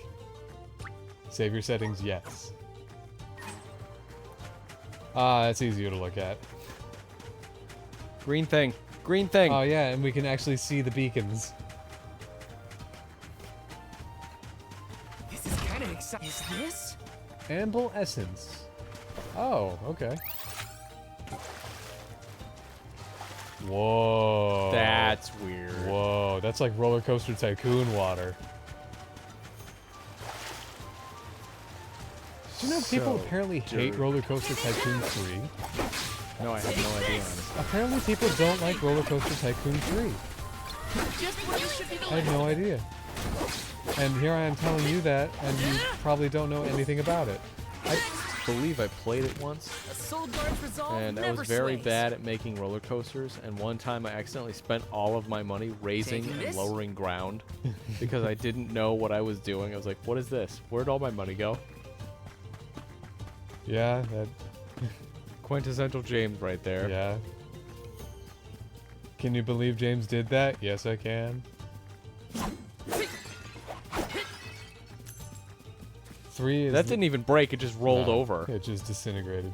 Speaker 2: Save your settings, yes. Ah, that's easier to look at.
Speaker 1: Green thing. Green thing.
Speaker 2: Oh yeah, and we can actually see the beacons.
Speaker 12: This is kind of exciting. Is this?
Speaker 2: Amble Essence. Oh, okay. Whoa.
Speaker 1: That's weird.
Speaker 2: Whoa, that's like Roller Coaster Tycoon water. Do you know people
Speaker 1: So
Speaker 2: apparently hate
Speaker 1: dirty.
Speaker 2: Roller Coaster Tycoon 3?
Speaker 1: No, I have no idea. Honestly.
Speaker 2: Apparently people don't like Roller Coaster Tycoon 3.
Speaker 9: Just what you should be
Speaker 2: I had no idea. And here I am telling you that, and you probably don't know anything about it.
Speaker 1: I believe I played it once,
Speaker 9: A soul guard's resolve
Speaker 1: and I
Speaker 9: never
Speaker 1: was very
Speaker 9: sways.
Speaker 1: bad at making roller coasters. And one time I accidentally spent all of my money raising
Speaker 12: Taking
Speaker 1: and
Speaker 12: this?
Speaker 1: lowering ground because I didn't know what I was doing. I was like, "What is this? Where'd all my money go?"
Speaker 2: Yeah, that.
Speaker 1: Quintessential James right there.
Speaker 2: Yeah. Can you believe James did that? Yes, I can. 3 is
Speaker 1: That didn't even break. It just rolled
Speaker 2: No,
Speaker 1: over.
Speaker 2: It just disintegrated.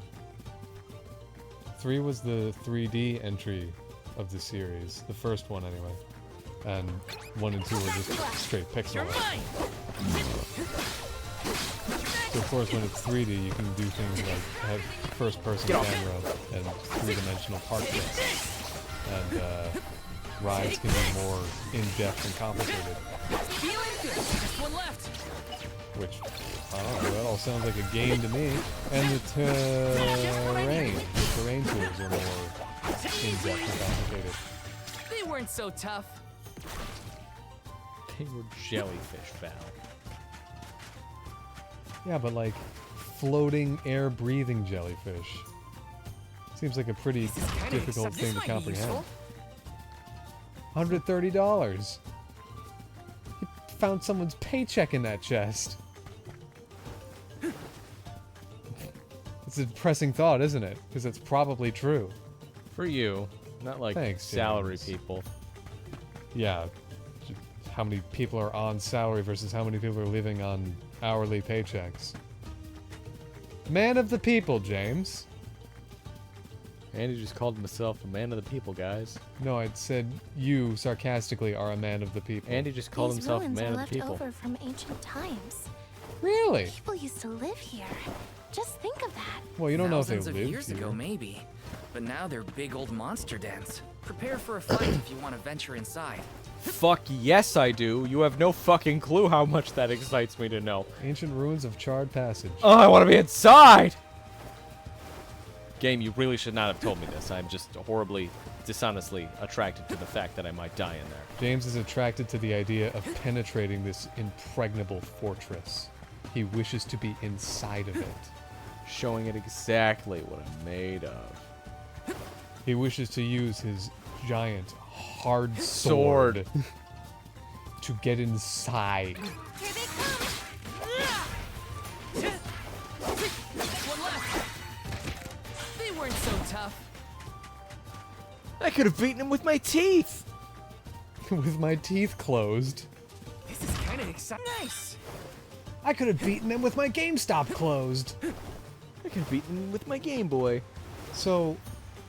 Speaker 2: 3 was the 3D entry of the series. The first one, anyway. And 1 and 2 were just straight pixel art. So, of course, when it's 3D, you can do things like have first-person camera and three-dimensional part tricks. And rides can be more in-depth and complicated.
Speaker 9: Feeling good. Just one left.
Speaker 2: Which, I don't know, that all sounds like a game to me. And the terrain tools are more in-depth and complicated.
Speaker 9: They weren't so tough.
Speaker 1: They were jellyfish, Val.
Speaker 2: Yeah, but like, floating, air-breathing jellyfish. Seems like a pretty difficult thing to comprehend. $130! You found someone's paycheck in that chest. It's a depressing thought, isn't it? Because it's probably true.
Speaker 1: For you, not like
Speaker 2: Thanks,
Speaker 1: salary
Speaker 2: James.
Speaker 1: people.
Speaker 2: Yeah. How many people are on salary versus how many people are living on hourly paychecks. Man of the people, James.
Speaker 1: Andy just called himself a man of the people, guys.
Speaker 2: No, I said you sarcastically are a man of the people.
Speaker 1: Andy just called
Speaker 3: These
Speaker 1: himself a
Speaker 3: ruins
Speaker 1: man
Speaker 3: are
Speaker 1: of
Speaker 3: left
Speaker 1: the people.
Speaker 3: over from ancient times.
Speaker 2: Really?
Speaker 3: People used to live here. Just think of that.
Speaker 2: Well, you don't know if they
Speaker 12: Thousands of
Speaker 2: lived
Speaker 12: years
Speaker 2: here.
Speaker 12: ago, maybe. But now they're big old monster dens. Prepare for a fight if you want to venture inside.
Speaker 1: Fuck yes, I do. You have no fucking clue how much that excites me to know.
Speaker 2: Ancient ruins of charred passage.
Speaker 1: Oh, I want to be inside! Game, you really should not have told me this. I'm just horribly, dishonestly attracted to the fact that I might die in there.
Speaker 2: James is attracted to the idea of penetrating this impregnable fortress. He wishes to be inside of it.
Speaker 1: Showing it exactly what I'm made of.
Speaker 2: He wishes to use his giant, hard sword to get inside.
Speaker 3: Here they come.
Speaker 9: One left. They weren't so tough.
Speaker 1: I could have beaten him with my teeth!
Speaker 2: With my teeth closed.
Speaker 12: This is kind of exciting.
Speaker 9: Nice.
Speaker 2: I could have beaten him with my GameStop closed.
Speaker 1: I could have beaten him with my Game Boy.
Speaker 2: So,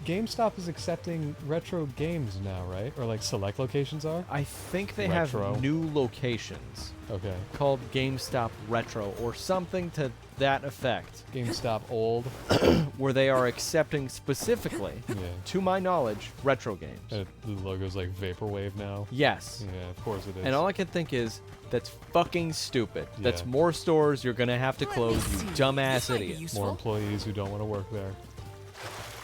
Speaker 2: GameStop is accepting retro games now, right? Or like select locations are?
Speaker 1: I think they
Speaker 2: Retro.
Speaker 1: have new locations
Speaker 2: Okay.
Speaker 1: called GameStop Retro or something to that effect,
Speaker 2: GameStop old.
Speaker 1: where they are accepting specifically,
Speaker 2: Yeah.
Speaker 1: to my knowledge, retro games.
Speaker 2: The logo's like Vaporwave now.
Speaker 1: Yes.
Speaker 2: Yeah, of course it is.
Speaker 1: And all I can think is, that's fucking stupid. That's
Speaker 2: Yeah.
Speaker 1: more stores you're gonna have to close, you dumbass
Speaker 9: might be
Speaker 1: idiot.
Speaker 9: useful.
Speaker 2: More employees who don't want to work there.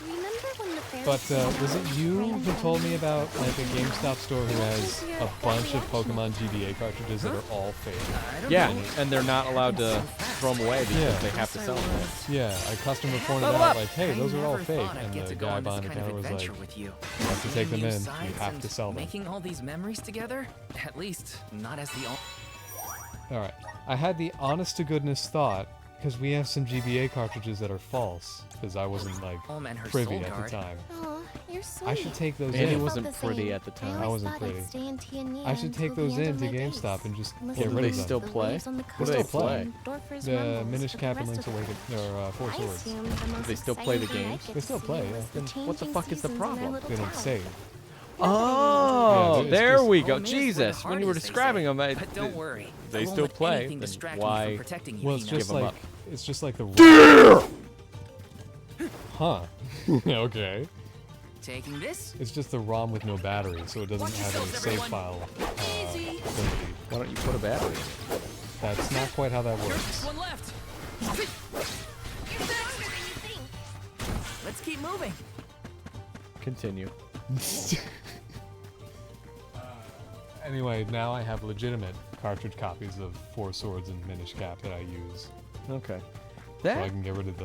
Speaker 3: Remember when the fairy
Speaker 2: But
Speaker 3: tale
Speaker 2: was it you
Speaker 3: rained
Speaker 2: who told me
Speaker 3: down?
Speaker 2: about like a GameStop store who has a bunch of Pokemon GBA cartridges that are all fake?
Speaker 12: I don't
Speaker 1: Yeah,
Speaker 12: know.
Speaker 1: and they're not allowed to throw them away because
Speaker 2: Yeah.
Speaker 1: they have to sell them.
Speaker 2: Yeah, a customer pointed
Speaker 1: Level
Speaker 2: out
Speaker 1: up!
Speaker 2: like, hey, those
Speaker 12: I
Speaker 2: are all
Speaker 12: never
Speaker 2: fake.
Speaker 12: thought I'd
Speaker 2: And
Speaker 12: get to
Speaker 2: the
Speaker 12: go
Speaker 2: guy
Speaker 12: on this
Speaker 2: behind the
Speaker 12: kind of
Speaker 2: counter was like,
Speaker 12: adventure with you.
Speaker 2: you have to take them
Speaker 12: New
Speaker 2: in. You
Speaker 12: sides
Speaker 2: have
Speaker 12: and
Speaker 2: to sell them.
Speaker 12: Making all these memories together? At least, not as the
Speaker 2: Alright, I had the honest to goodness thought, because we have some GBA cartridges that are false, because I wasn't like
Speaker 12: and her
Speaker 2: privy
Speaker 12: soul
Speaker 2: at
Speaker 12: guard.
Speaker 2: the time.
Speaker 3: Oh, you're sweet.
Speaker 2: I should take those
Speaker 1: Andy
Speaker 2: in.
Speaker 1: wasn't
Speaker 3: Felt the
Speaker 1: pretty
Speaker 3: same.
Speaker 1: at the time.
Speaker 2: I
Speaker 3: always
Speaker 2: wasn't
Speaker 3: thought I'd
Speaker 2: pretty.
Speaker 3: stay in Tianyi
Speaker 2: I should take
Speaker 3: until the
Speaker 2: those
Speaker 3: end
Speaker 2: in
Speaker 3: of
Speaker 2: to
Speaker 3: my days.
Speaker 2: GameStop and just
Speaker 3: Listen
Speaker 2: get
Speaker 3: to
Speaker 2: rid
Speaker 1: they
Speaker 2: of them.
Speaker 1: still
Speaker 3: the
Speaker 1: play?
Speaker 3: waves on the
Speaker 1: What
Speaker 3: coast
Speaker 1: do they
Speaker 3: and
Speaker 1: play?
Speaker 3: Dorfer's
Speaker 2: The
Speaker 3: rumbles
Speaker 2: Minish
Speaker 3: for the
Speaker 2: Cap and
Speaker 3: rest
Speaker 2: Link's
Speaker 3: of the
Speaker 2: Awakening, or Four
Speaker 3: I
Speaker 2: Swords.
Speaker 3: assumed the most
Speaker 1: They still play the
Speaker 3: exciting thing I'd
Speaker 1: games?
Speaker 3: get
Speaker 2: They
Speaker 3: to
Speaker 2: still
Speaker 3: see
Speaker 2: play,
Speaker 3: was
Speaker 2: yeah.
Speaker 3: the
Speaker 1: Then what the
Speaker 3: changing
Speaker 1: fuck is the
Speaker 3: seasons in our
Speaker 1: problem?
Speaker 3: little
Speaker 2: They don't
Speaker 3: town.
Speaker 2: save.
Speaker 1: Oh,
Speaker 2: it's
Speaker 1: there
Speaker 2: just-
Speaker 1: we
Speaker 12: Oh,
Speaker 1: go.
Speaker 12: man, it's
Speaker 1: Jesus,
Speaker 12: where the
Speaker 1: when you
Speaker 12: heart
Speaker 1: were
Speaker 12: is, they
Speaker 1: describing
Speaker 12: say.
Speaker 1: them,
Speaker 12: But don't worry.
Speaker 1: they
Speaker 12: I won't
Speaker 1: still
Speaker 12: let
Speaker 1: play,
Speaker 12: anything
Speaker 1: then
Speaker 12: distract you
Speaker 1: why-
Speaker 12: from protecting
Speaker 2: Well, it's
Speaker 12: Yukino.
Speaker 2: just
Speaker 1: Give 'em
Speaker 2: like
Speaker 1: up.
Speaker 2: it's just like the Huh. Okay.
Speaker 12: Taking this?
Speaker 2: It's just the ROM with no battery, so it doesn't
Speaker 9: Watch
Speaker 2: have any
Speaker 9: yourselves,
Speaker 2: save
Speaker 9: everyone.
Speaker 2: file
Speaker 9: Easy.
Speaker 2: ability.
Speaker 1: Why don't you put a battery in it?
Speaker 2: That's not quite how that works.
Speaker 9: One left.
Speaker 12: keep moving.
Speaker 1: Continue.
Speaker 2: Anyway, now I have legitimate cartridge copies of Four Swords and Minish Cap that I use.
Speaker 1: Okay.
Speaker 2: So I can get rid of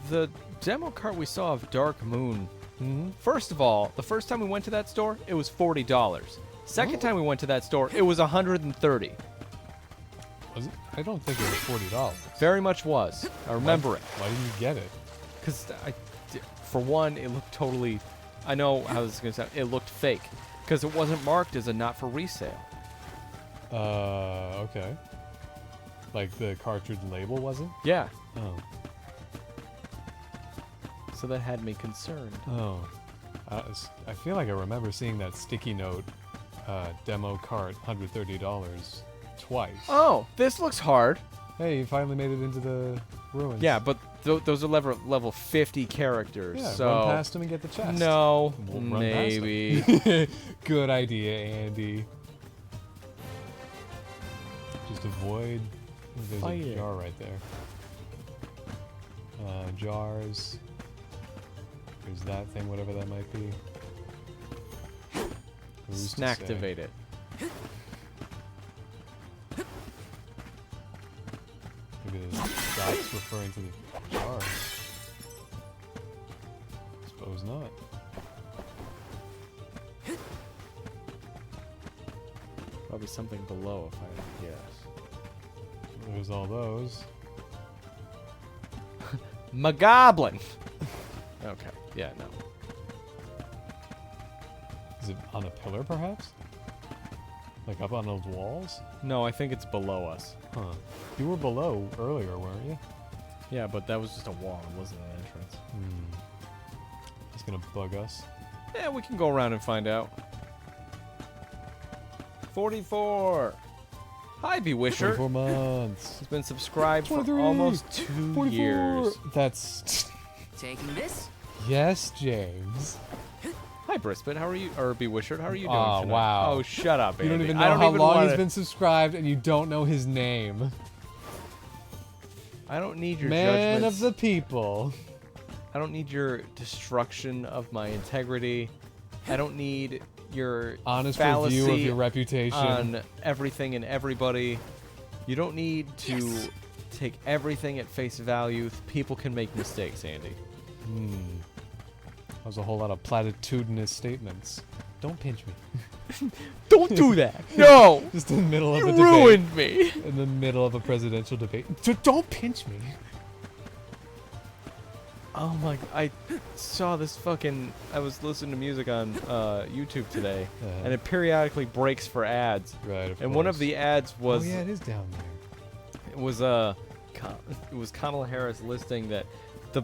Speaker 1: the demo cart we saw of Dark Moon. First of all, the first time we went to that store, it was $40. Second time we went to that store, it was $130.
Speaker 2: Was it? I don't think it was $40.
Speaker 1: Very much was. I remember it.
Speaker 2: Why didn't you get it?
Speaker 1: Because for one, it looked totally. I know how this is gonna sound. It looked fake because it wasn't marked as a not for resale.
Speaker 2: Okay. Like the cartridge label wasn't?
Speaker 1: Yeah.
Speaker 2: Oh.
Speaker 1: So that had me concerned.
Speaker 2: Oh. I feel like I remember seeing that sticky note demo cart, $130 twice.
Speaker 1: Oh, this looks hard.
Speaker 2: Hey, you finally made it into the ruins.
Speaker 1: Yeah, but those are level 50 characters.
Speaker 2: Yeah,
Speaker 1: so
Speaker 2: run past them and get the chest.
Speaker 1: No,
Speaker 2: We'll run
Speaker 1: maybe.
Speaker 2: past them. Good idea, Andy. Just avoid. There's
Speaker 1: Fight
Speaker 2: a
Speaker 1: it.
Speaker 2: jar right there. Jars. There's that thing, whatever that might be. Who's to say?
Speaker 1: Snacktivate it.
Speaker 2: Maybe the dot's referring to the jar. Suppose not.
Speaker 1: Probably something below if I had to guess.
Speaker 2: There's all those.
Speaker 1: Magoblin. Okay. Yeah. No.
Speaker 2: Is it on a pillar, perhaps? Like up on those walls?
Speaker 1: No, I think it's below us.
Speaker 2: Huh. You were below earlier, weren't you?
Speaker 1: Yeah, but that was just a wall. It wasn't an entrance.
Speaker 2: It's gonna bug us.
Speaker 1: Yeah, we can go around and find out. 44. Hi, Bewisher.
Speaker 2: 24 months.
Speaker 1: He's been subscribed for
Speaker 2: 23,
Speaker 1: almost 2
Speaker 2: 44.
Speaker 1: years.
Speaker 2: That's...
Speaker 12: Taking this?
Speaker 2: Yes, James.
Speaker 1: Hi, Brispet. How are you? Or Bewisher, how are you doing
Speaker 2: Oh,
Speaker 1: tonight?
Speaker 2: wow.
Speaker 1: Oh, shut up,
Speaker 2: You don't
Speaker 1: Andy.
Speaker 2: even
Speaker 1: I
Speaker 2: know
Speaker 1: don't
Speaker 2: how
Speaker 1: even
Speaker 2: long
Speaker 1: wanna...
Speaker 2: he's been subscribed, and you don't know his name.
Speaker 1: I don't need your
Speaker 2: Man
Speaker 1: judgments.
Speaker 2: of the people.
Speaker 1: I don't need your destruction of my integrity. I don't need your
Speaker 2: honest
Speaker 1: fallacy
Speaker 2: review of your reputation
Speaker 1: on everything and everybody. You don't need to take everything at face value. People can make mistakes, Andy.
Speaker 2: That was a whole lot of platitudinous statements. Don't pinch me.
Speaker 1: Don't do that. No.
Speaker 2: Just in the middle of a
Speaker 1: You
Speaker 2: debate.
Speaker 1: ruined me.
Speaker 2: In the middle of a presidential debate. Don't pinch me.
Speaker 1: Oh my! I saw this fucking. I was listening to music on YouTube today, and it periodically breaks for ads.
Speaker 2: Right. Of
Speaker 1: And one of
Speaker 2: course.
Speaker 1: the ads was.
Speaker 2: Oh yeah, it is down there.
Speaker 1: It was Kamala Harris listing that the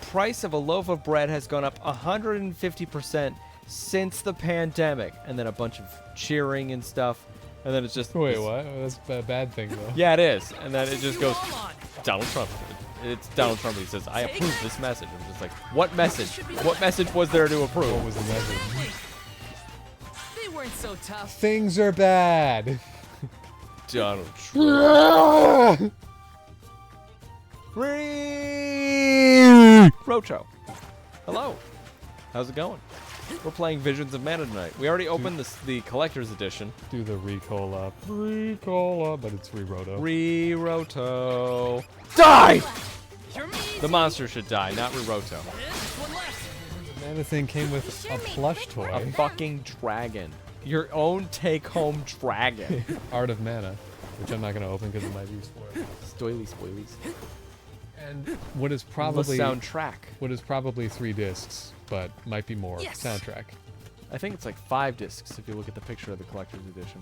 Speaker 1: price of a loaf of bread has gone up 150% since the pandemic, and then a bunch of cheering and stuff, and then it's just.
Speaker 2: Wait, what? That's a bad thing though.
Speaker 1: Yeah, it is, and then it just goes. Donald Trump. It's Donald Trump. He says, "I approve this message." I'm just like, what message? What message was there to approve?
Speaker 2: What was the message?
Speaker 12: They weren't so tough.
Speaker 2: Things are bad.
Speaker 1: Donald Trump. Rocho. Hello. How's it going? We're playing Visions of Mana tonight. We already opened the collector's edition.
Speaker 2: Do the Ricola. Ricola, but it's Re-Roto.
Speaker 1: Re-Roto. Die! The monster should die, not Re-Roto.
Speaker 2: The Mana thing came with a plush toy.
Speaker 1: A fucking dragon. Your own take-home dragon.
Speaker 2: Art of Mana, which I'm not going to open because it might be spoiled.
Speaker 1: Spoilies.
Speaker 2: And what is probably
Speaker 1: the soundtrack.
Speaker 2: What is probably 3 discs, but might be more.
Speaker 12: Yes.
Speaker 2: Soundtrack.
Speaker 1: I think it's like 5 discs if you look at the picture of the collector's edition.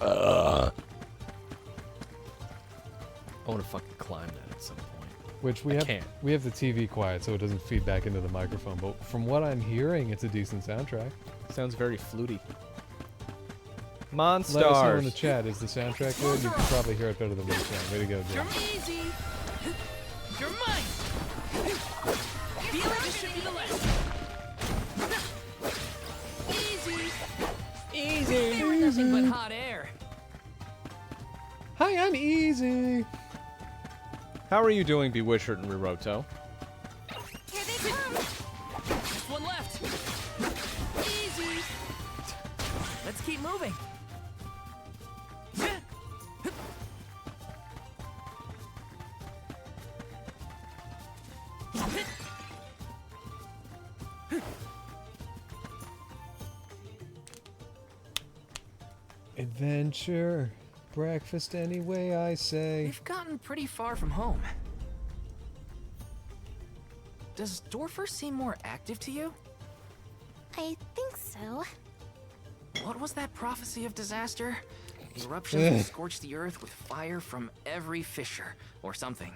Speaker 1: I want to fucking climb that at some point.
Speaker 2: Which we have the TV quiet so it doesn't feed back into the microphone, but from what I'm hearing, it's a decent soundtrack.
Speaker 1: Sounds very fluty. Monstars.
Speaker 2: Let us know in the chat. Is the soundtrack good? You can probably hear it better than we can. Way to go,
Speaker 12: You're
Speaker 2: Jim.
Speaker 12: easy. You're mine. Feel it? This should be the last. Easy. They were nothing but hot air.
Speaker 2: Hi, I'm Easy.
Speaker 1: How are you doing, Bewisher and Riroto?
Speaker 3: Here they come.
Speaker 12: Let's keep moving.
Speaker 2: Adventure. Breakfast anyway, I say.
Speaker 12: We've gotten pretty far from home. Does Dorfer seem more active to you?
Speaker 3: I think so.
Speaker 12: What was that prophecy of disaster? Eruptions will scorch the earth with fire from every fissure, or something.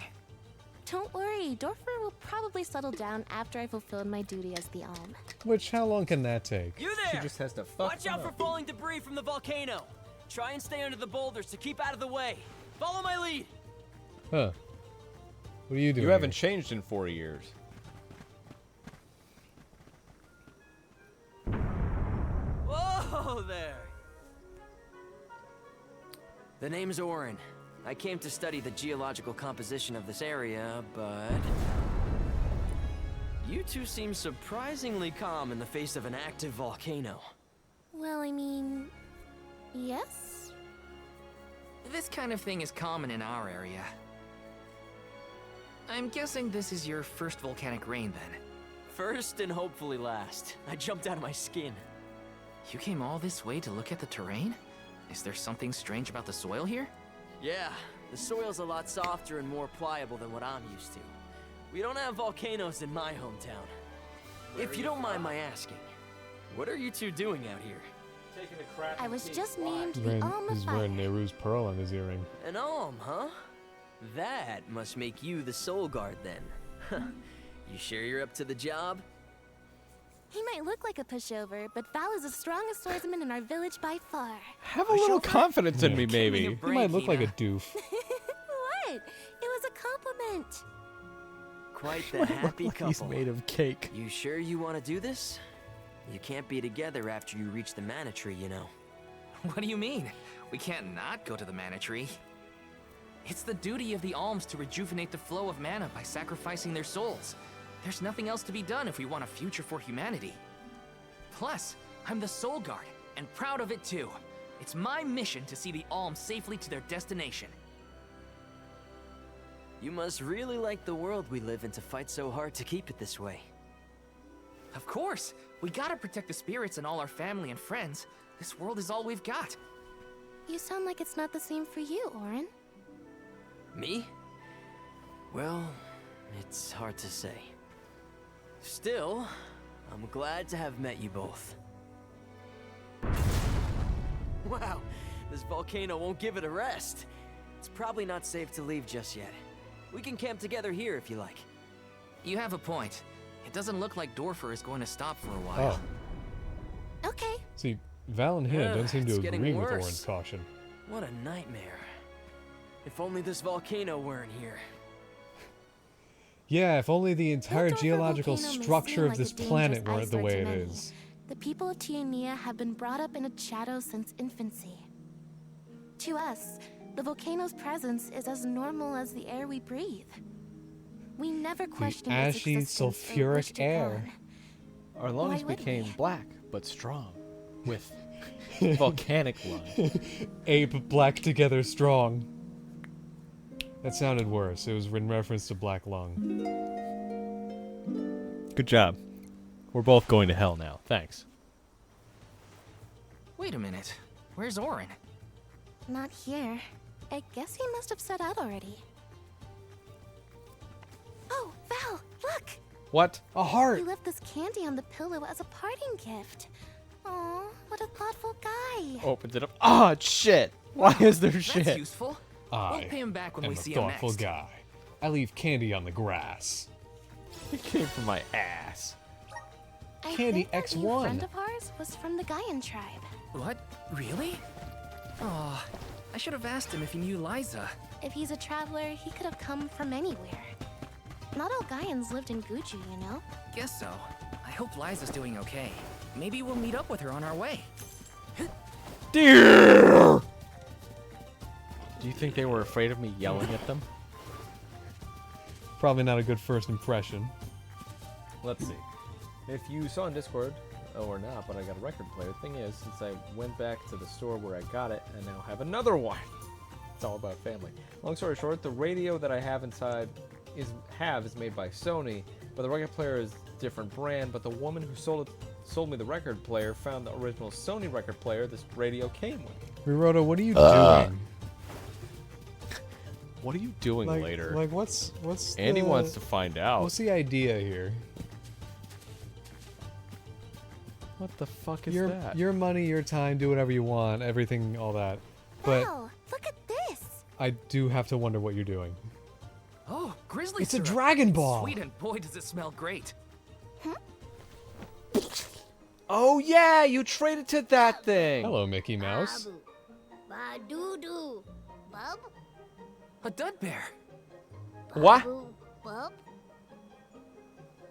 Speaker 3: Don't worry, Dorfer will probably settle down after I fulfilled my duty as the Alm.
Speaker 2: Which, how long can that take?
Speaker 4: You
Speaker 1: She
Speaker 4: there!
Speaker 1: just has to fuck
Speaker 4: Watch out for
Speaker 1: up.
Speaker 4: falling debris from the volcano. Try and stay under the boulders to keep out of the way. Follow my lead.
Speaker 2: Huh. What are you doing?
Speaker 1: You haven't changed in 4 years.
Speaker 4: Whoa there. The name's Orin. I came to study the geological composition of this area, but you two seem surprisingly calm in the face of an active volcano.
Speaker 3: Well, I mean, yes?
Speaker 12: This kind of thing is common in our area. I'm guessing this is your first volcanic rain, then.
Speaker 4: First and hopefully last. I jumped out of my skin.
Speaker 12: You came all this way to look at the terrain? Is there something strange about the soil here?
Speaker 4: Yeah, the soil's a lot softer and more pliable than what I'm used to. We don't have volcanoes in my hometown. If you don't mind my asking, what are you two doing out here?
Speaker 1: Taking a crap.
Speaker 3: I was just named
Speaker 2: He's
Speaker 3: the
Speaker 2: wearing,
Speaker 3: Alm of
Speaker 2: he's
Speaker 3: Fire.
Speaker 2: wearing Nehru's pearl on his earring.
Speaker 4: An alm, huh? That must make you the soul guard then. You sure you're up to the job?
Speaker 3: He might look like a pushover, but Val is the strongest swordsman in our village by far.
Speaker 1: Have a little confidence in me, maybe.
Speaker 2: He might look like a doof.
Speaker 3: What? It was a compliment.
Speaker 4: Quite the happy couple.
Speaker 1: He's made of cake.
Speaker 4: You sure you want to do this? You can't be together after you reach the mana tree, you know.
Speaker 12: What do you mean? We can't not go to the mana tree. It's the duty of the alms to rejuvenate the flow of mana by sacrificing their souls. There's nothing else to be done if we want a future for humanity. Plus, I'm the Soul Guard, and proud of it too. It's my mission to see the alms safely to their destination.
Speaker 4: You must really like the world we live in to fight so hard to keep it this way.
Speaker 12: Of course! We gotta protect the spirits and all our family and friends. This world is all we've got.
Speaker 3: You sound like it's not the same for you, Orin.
Speaker 4: Me? Well, it's hard to say. Still, I'm glad to have met you both. Wow, this volcano won't give it a rest. It's probably not safe to leave just yet. We can camp together here if you like.
Speaker 12: You have a point. It doesn't look like Dorfer is going to stop for a while.
Speaker 2: Oh.
Speaker 3: Okay.
Speaker 2: See, Val and Hannah don't seem to
Speaker 4: it's getting
Speaker 2: agree with
Speaker 4: worse.
Speaker 2: Orin's caution.
Speaker 4: What a nightmare. If only this volcano weren't here.
Speaker 2: Yeah, if only the entire
Speaker 3: Dorfer
Speaker 2: geological
Speaker 3: volcano may
Speaker 2: structure
Speaker 3: seem
Speaker 2: of
Speaker 3: like
Speaker 2: this
Speaker 3: a dangerous
Speaker 2: planet weren't the
Speaker 3: eyesore
Speaker 2: way
Speaker 3: to
Speaker 2: it
Speaker 3: many.
Speaker 2: is.
Speaker 3: The people of Tiania have been brought up in its shadow since infancy. To us, the volcano's presence is as normal as the air we breathe. We never questioned its
Speaker 2: ashy,
Speaker 3: existence or
Speaker 2: sulfuric
Speaker 3: wished it
Speaker 2: air.
Speaker 3: gone.
Speaker 1: Our lungs
Speaker 3: Why would
Speaker 1: became
Speaker 3: we?
Speaker 1: black, but strong. With volcanic lung.
Speaker 2: Ape black together strong. That sounded worse. It was in reference to black lung.
Speaker 1: Good job. We're both going to hell now. Thanks.
Speaker 12: Wait a minute. Where's Orin?
Speaker 3: Not here. I guess he must have set out already. Oh, Val, look!
Speaker 1: What? A heart!
Speaker 3: He left this candy on the pillow as a parting gift. Aw, what a thoughtful guy.
Speaker 1: Opened it up. Ah, shit! Why is there
Speaker 12: That's
Speaker 1: shit?
Speaker 12: useful.
Speaker 2: I
Speaker 12: We'll pay him back when
Speaker 2: am
Speaker 12: we
Speaker 2: a
Speaker 12: see him
Speaker 2: thoughtful
Speaker 12: next.
Speaker 2: guy. I leave candy on the grass.
Speaker 1: It came from my ass.
Speaker 3: I
Speaker 2: Candy
Speaker 3: think that new
Speaker 2: X1.
Speaker 3: friend of ours was from the Gaian tribe.
Speaker 12: What? Really? Oh, I should have asked him if he knew Liza.
Speaker 3: If he's a traveler, he could have come from anywhere. Not all Gaians lived in Guju, you know?
Speaker 12: Guess so. I hope Liza's doing okay. Maybe we'll meet up with her on our way.
Speaker 1: Dear! Do you think they were afraid of me yelling at them?
Speaker 2: Probably not a good first impression.
Speaker 1: Let's see. If you saw in Discord, or not, but I got a record player. Thing is, since I went back to the store where I got it, I now have another one. It's all about family. Long story short, the radio that I have inside is made by Sony, but the record player is a different brand. But the woman who sold me the record player found the original Sony record player this radio came with.
Speaker 2: Riroto, what are you doing?
Speaker 1: What are you doing later?
Speaker 2: Like, what's
Speaker 1: Andy wants to find out.
Speaker 2: What's the idea here?
Speaker 1: What the fuck is that?
Speaker 2: Your money, your time, do whatever you want, everything, all that. But
Speaker 3: Wow, look at this.
Speaker 2: I do have to wonder what you're doing.
Speaker 12: Oh, grizzly
Speaker 2: It's a
Speaker 12: syrup.
Speaker 2: Dragon Ball.
Speaker 12: Sweet, and boy, does it smell great.
Speaker 1: Oh yeah, you traded to that thing.
Speaker 2: Hello, Mickey Mouse.
Speaker 3: Ba-doo-doo. Bub?
Speaker 12: A dud bear.
Speaker 1: What?
Speaker 3: Bub?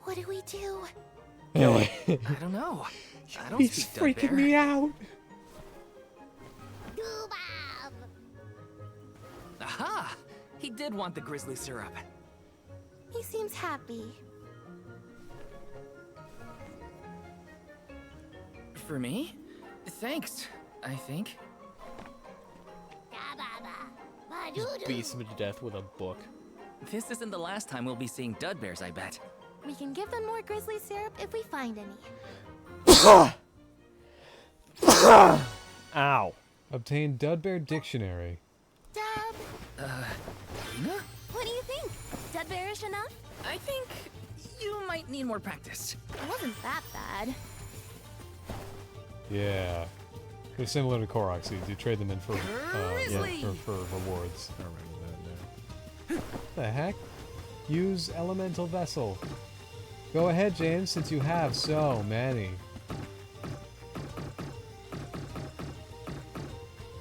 Speaker 3: What do we do?
Speaker 12: I don't know. I don't
Speaker 2: He's
Speaker 12: speak dud
Speaker 2: freaking
Speaker 12: bear.
Speaker 2: me out.
Speaker 3: Doo-bob.
Speaker 12: Aha! He did want the grizzly syrup.
Speaker 3: He seems happy.
Speaker 12: For me? Thanks, I think.
Speaker 1: Just beats him to death with a book.
Speaker 12: This isn't the last time we'll be seeing dud bears, I bet.
Speaker 3: We can give them more grizzly syrup if we find any.
Speaker 1: Ow.
Speaker 2: Obtain Dud Bear Dictionary.
Speaker 3: Dub,
Speaker 12: Lena?
Speaker 3: what do you think? Dud bearish enough?
Speaker 12: I think you might need more practice.
Speaker 3: It wasn't that bad.
Speaker 2: Yeah. They're similar to Korok seeds. You trade them in for
Speaker 12: Grizzly!
Speaker 2: for rewards. I remember that now. The heck? Use Elemental Vessel. Go ahead, James, since you have so many.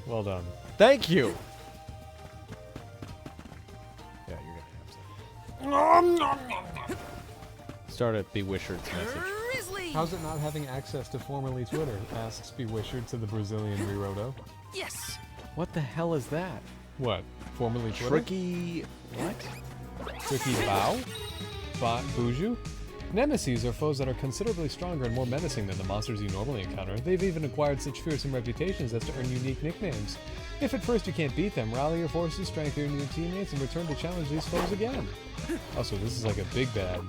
Speaker 2: Well done.
Speaker 1: Thank you. Yeah, you're gonna have some. Start at Bewishard's message.
Speaker 12: Grizzly!
Speaker 2: How's it not having access to formerly Twitter? Asks Bewishard to the Brazilian Riroto.
Speaker 12: Yes!
Speaker 1: What the hell is that?
Speaker 2: What? Formerly Twitter?
Speaker 1: Tricky. What?
Speaker 2: Tricky Bow? Bot Buju? Nemesis are foes that are considerably stronger and more menacing than the monsters you normally encounter. They've even acquired such fearsome reputations as to earn unique nicknames. If at first you can't beat them, rally your forces, strengthen your teammates, and return to challenge these foes again. Also, this is like a big bad.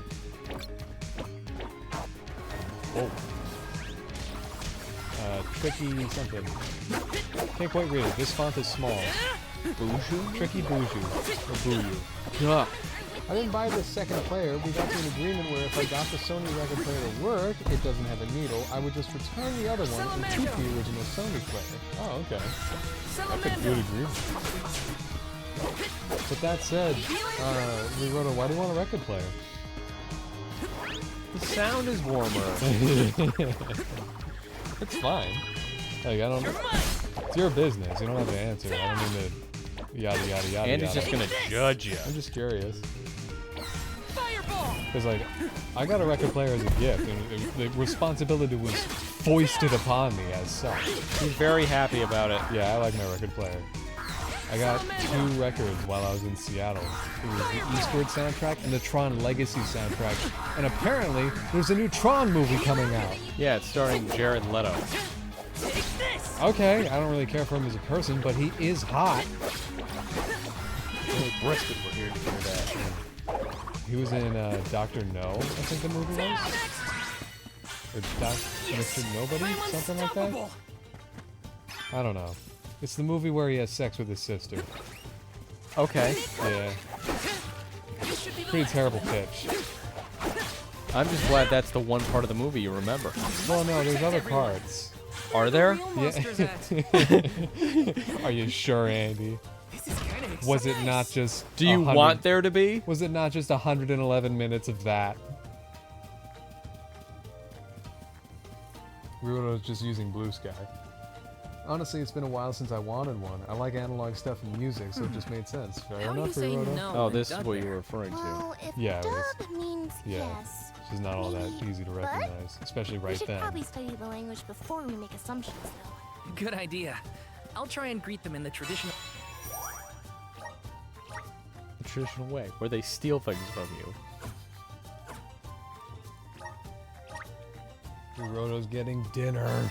Speaker 2: Whoa. Tricky something. Can't quite read it. This font is small.
Speaker 1: Buju?
Speaker 2: Tricky Buju. Or Buju.
Speaker 1: Gah.
Speaker 2: I didn't buy this second player. We got to an agreement where if I got the Sony record player to work, it doesn't have a needle, I would just return the other one and keep the original Sony player. Oh, okay. That's a good agreement. But that said, Riroto, why do you want a record player?
Speaker 1: The sound is warmer.
Speaker 2: It's fine. Like, I don't... It's your business. You don't have to answer. I don't mean to yada yada yada.
Speaker 1: Andy's
Speaker 2: yada.
Speaker 1: just gonna judge you.
Speaker 2: I'm just curious.
Speaker 12: Fireball!
Speaker 2: Because, like, I got a record player as a gift, and the responsibility was foisted upon me as such.
Speaker 1: He's very happy about it.
Speaker 2: Yeah, I like my record player. I got 2 records while I was in Seattle. It was the Eastward soundtrack and the Tron Legacy soundtrack. And apparently, there's a new Tron movie coming out.
Speaker 1: Yeah, it's starring Jared Leto.
Speaker 2: Okay, I don't really care for him as a person, but he is hot.
Speaker 1: Brisket, we're here to hear that.
Speaker 2: He was in Dr. No, I think the movie was. Or Mr. Nobody? Something like that? I don't know. It's the movie where he has sex with his sister.
Speaker 1: Okay.
Speaker 2: Yeah. Pretty terrible pitch.
Speaker 1: I'm just glad that's the one part of the movie you remember.
Speaker 2: Well, no, there's other parts.
Speaker 1: Are there?
Speaker 2: Yeah. Are you sure, Andy? Was it not just...
Speaker 1: Do you want there to be?
Speaker 2: Was it not just 111 minutes of that? Riroto's just using Blue Sky. Honestly, it's been a while since I wanted one. I like analog stuff and music, so it just made sense. Fair enough, Riroto?
Speaker 1: Oh, this is what you were referring to.
Speaker 3: Well, if
Speaker 2: Yeah, it is.
Speaker 3: dub means
Speaker 2: Yeah.
Speaker 3: yes.
Speaker 2: She's not all that
Speaker 3: maybe,
Speaker 2: easy to
Speaker 3: but
Speaker 2: recognize, especially
Speaker 3: We
Speaker 2: right
Speaker 3: should
Speaker 2: then.
Speaker 3: probably study the language before we make assumptions, though.
Speaker 12: Good idea. I'll try and greet them in the traditional...
Speaker 1: The traditional way, where they steal things from you.
Speaker 2: Kuroto's getting dinner.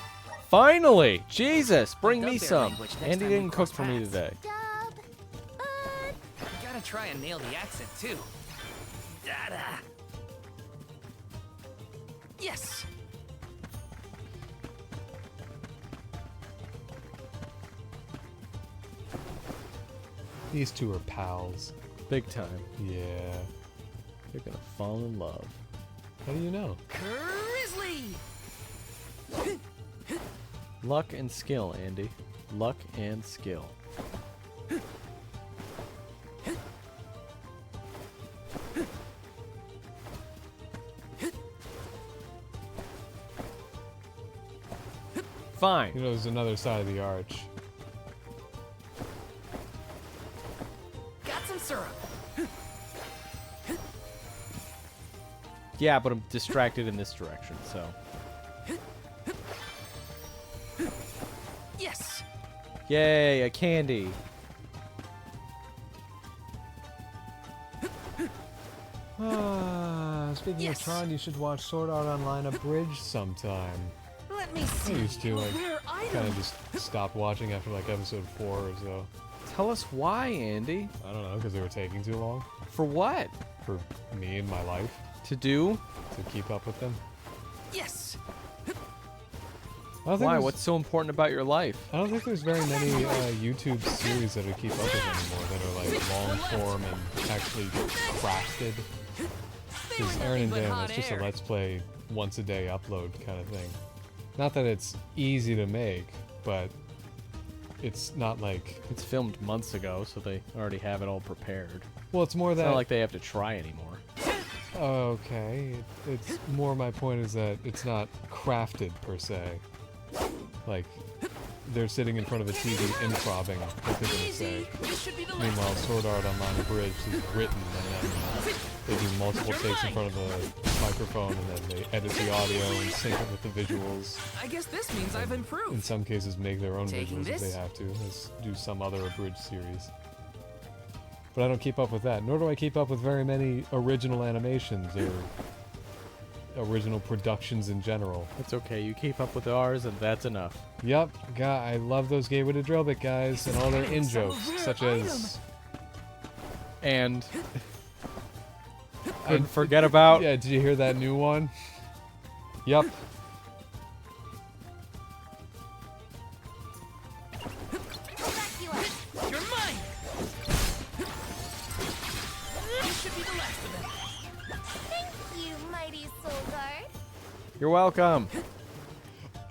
Speaker 1: Finally! Jesus, bring
Speaker 12: Dub
Speaker 1: me
Speaker 12: their
Speaker 1: some.
Speaker 12: language next
Speaker 1: Andy
Speaker 12: time we
Speaker 1: didn't cook
Speaker 12: cross
Speaker 1: for me
Speaker 12: paths.
Speaker 1: today.
Speaker 12: You gotta try and nail the accent too. Dada. Yes.
Speaker 2: These two are pals.
Speaker 1: Big time.
Speaker 2: Yeah.
Speaker 1: They're gonna fall in love.
Speaker 2: How do you know?
Speaker 12: Grizzly.
Speaker 1: Luck and skill, Andy. Luck and skill. Fine.
Speaker 2: You know, there's another side of the arch.
Speaker 12: Got some syrup.
Speaker 1: Yeah, but I'm distracted in this direction, so.
Speaker 12: Yes.
Speaker 1: Yay, a candy.
Speaker 2: Speaking
Speaker 12: Yes.
Speaker 2: of Tron, you should watch Sword Art Online Abridged sometime.
Speaker 12: Let me
Speaker 2: I
Speaker 12: see.
Speaker 2: used to, like,
Speaker 12: Rare
Speaker 2: kind
Speaker 12: item.
Speaker 2: of just stopped watching after, like, episode 4 or so.
Speaker 1: Tell us why, Andy.
Speaker 2: I don't know, because they were taking too long.
Speaker 1: For what?
Speaker 2: For me and my life.
Speaker 1: To do?
Speaker 2: To keep up with them.
Speaker 12: Yes.
Speaker 2: I don't think
Speaker 1: Why?
Speaker 2: there's-
Speaker 1: What's so important about your life?
Speaker 2: I don't think there's very many YouTube series that I keep up with anymore that are like long form and actually crafted. Because Aaron and Dan, it's just a let's play once a day upload kind of thing. Not that it's easy to make, but it's not like...
Speaker 1: It's filmed months ago, so they already have it all prepared.
Speaker 2: Well, it's more
Speaker 1: It's
Speaker 2: that...
Speaker 1: not like they have to try anymore.
Speaker 2: Okay, it's more my point is that it's not crafted per se. Like, they're sitting in front of a TV improving what they're going to say. Meanwhile, Sword Art Online Abridged is written, and then they do multiple takes in front of the microphone, and then they edit the audio and sync it with the visuals.
Speaker 12: I guess this means I've improved.
Speaker 2: In some cases, make their own
Speaker 12: Taking
Speaker 2: visuals if they
Speaker 12: this?
Speaker 2: have to, as do some other abridged series. But I don't keep up with that, nor do I keep up with very many original animations or original productions in general.
Speaker 1: It's okay, you keep up with ours, and that's enough.
Speaker 2: Yep, God, I love those Gateway to Drillbit guys and all their in-jokes, such as...
Speaker 1: And... Couldn't forget about...
Speaker 2: Yeah, did you hear that new one? Yep.
Speaker 12: You're mine. You should be the last of them.
Speaker 3: Thank you, mighty soul guard.
Speaker 1: You're welcome.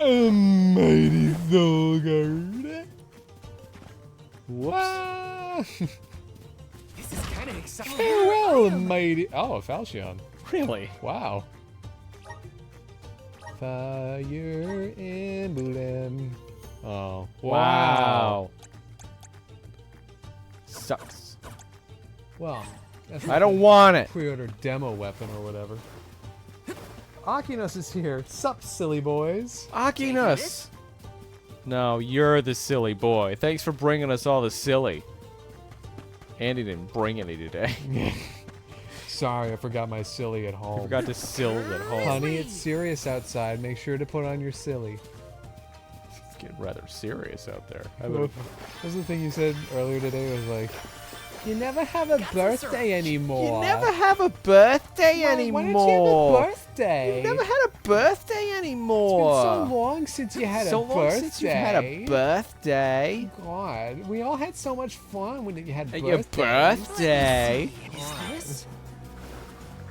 Speaker 2: Mighty Soul Guard. Whoops.
Speaker 12: This is kind of exciting.
Speaker 2: Farewell, mighty... Oh, a Falchion.
Speaker 1: Really?
Speaker 2: Wow. Fire Emblem. Oh.
Speaker 1: Wow. Sucks.
Speaker 2: Well, that's
Speaker 1: I don't want it.
Speaker 2: Pre-order demo weapon or whatever. Akinos is here. Sup, silly boys.
Speaker 1: Akinos! No, you're the silly boy. Thanks for bringing us all the silly. Andy didn't bring any today.
Speaker 2: Sorry, I forgot my silly at home.
Speaker 1: I forgot to sill at home.
Speaker 2: Honey, it's serious outside. Make sure to put on your silly.
Speaker 1: It's getting rather serious out there.
Speaker 2: What was the thing you said earlier today? Was like, you never have a birthday anymore.
Speaker 1: You never have a birthday anymore.
Speaker 2: Why don't you have a birthday?
Speaker 1: You never had a birthday anymore.
Speaker 2: It's been so long since you had
Speaker 1: so
Speaker 2: a
Speaker 1: long
Speaker 2: birthday.
Speaker 1: since you had a birthday.
Speaker 2: God, we all had so much fun when you had birthdays.
Speaker 1: Your birthday.
Speaker 12: This?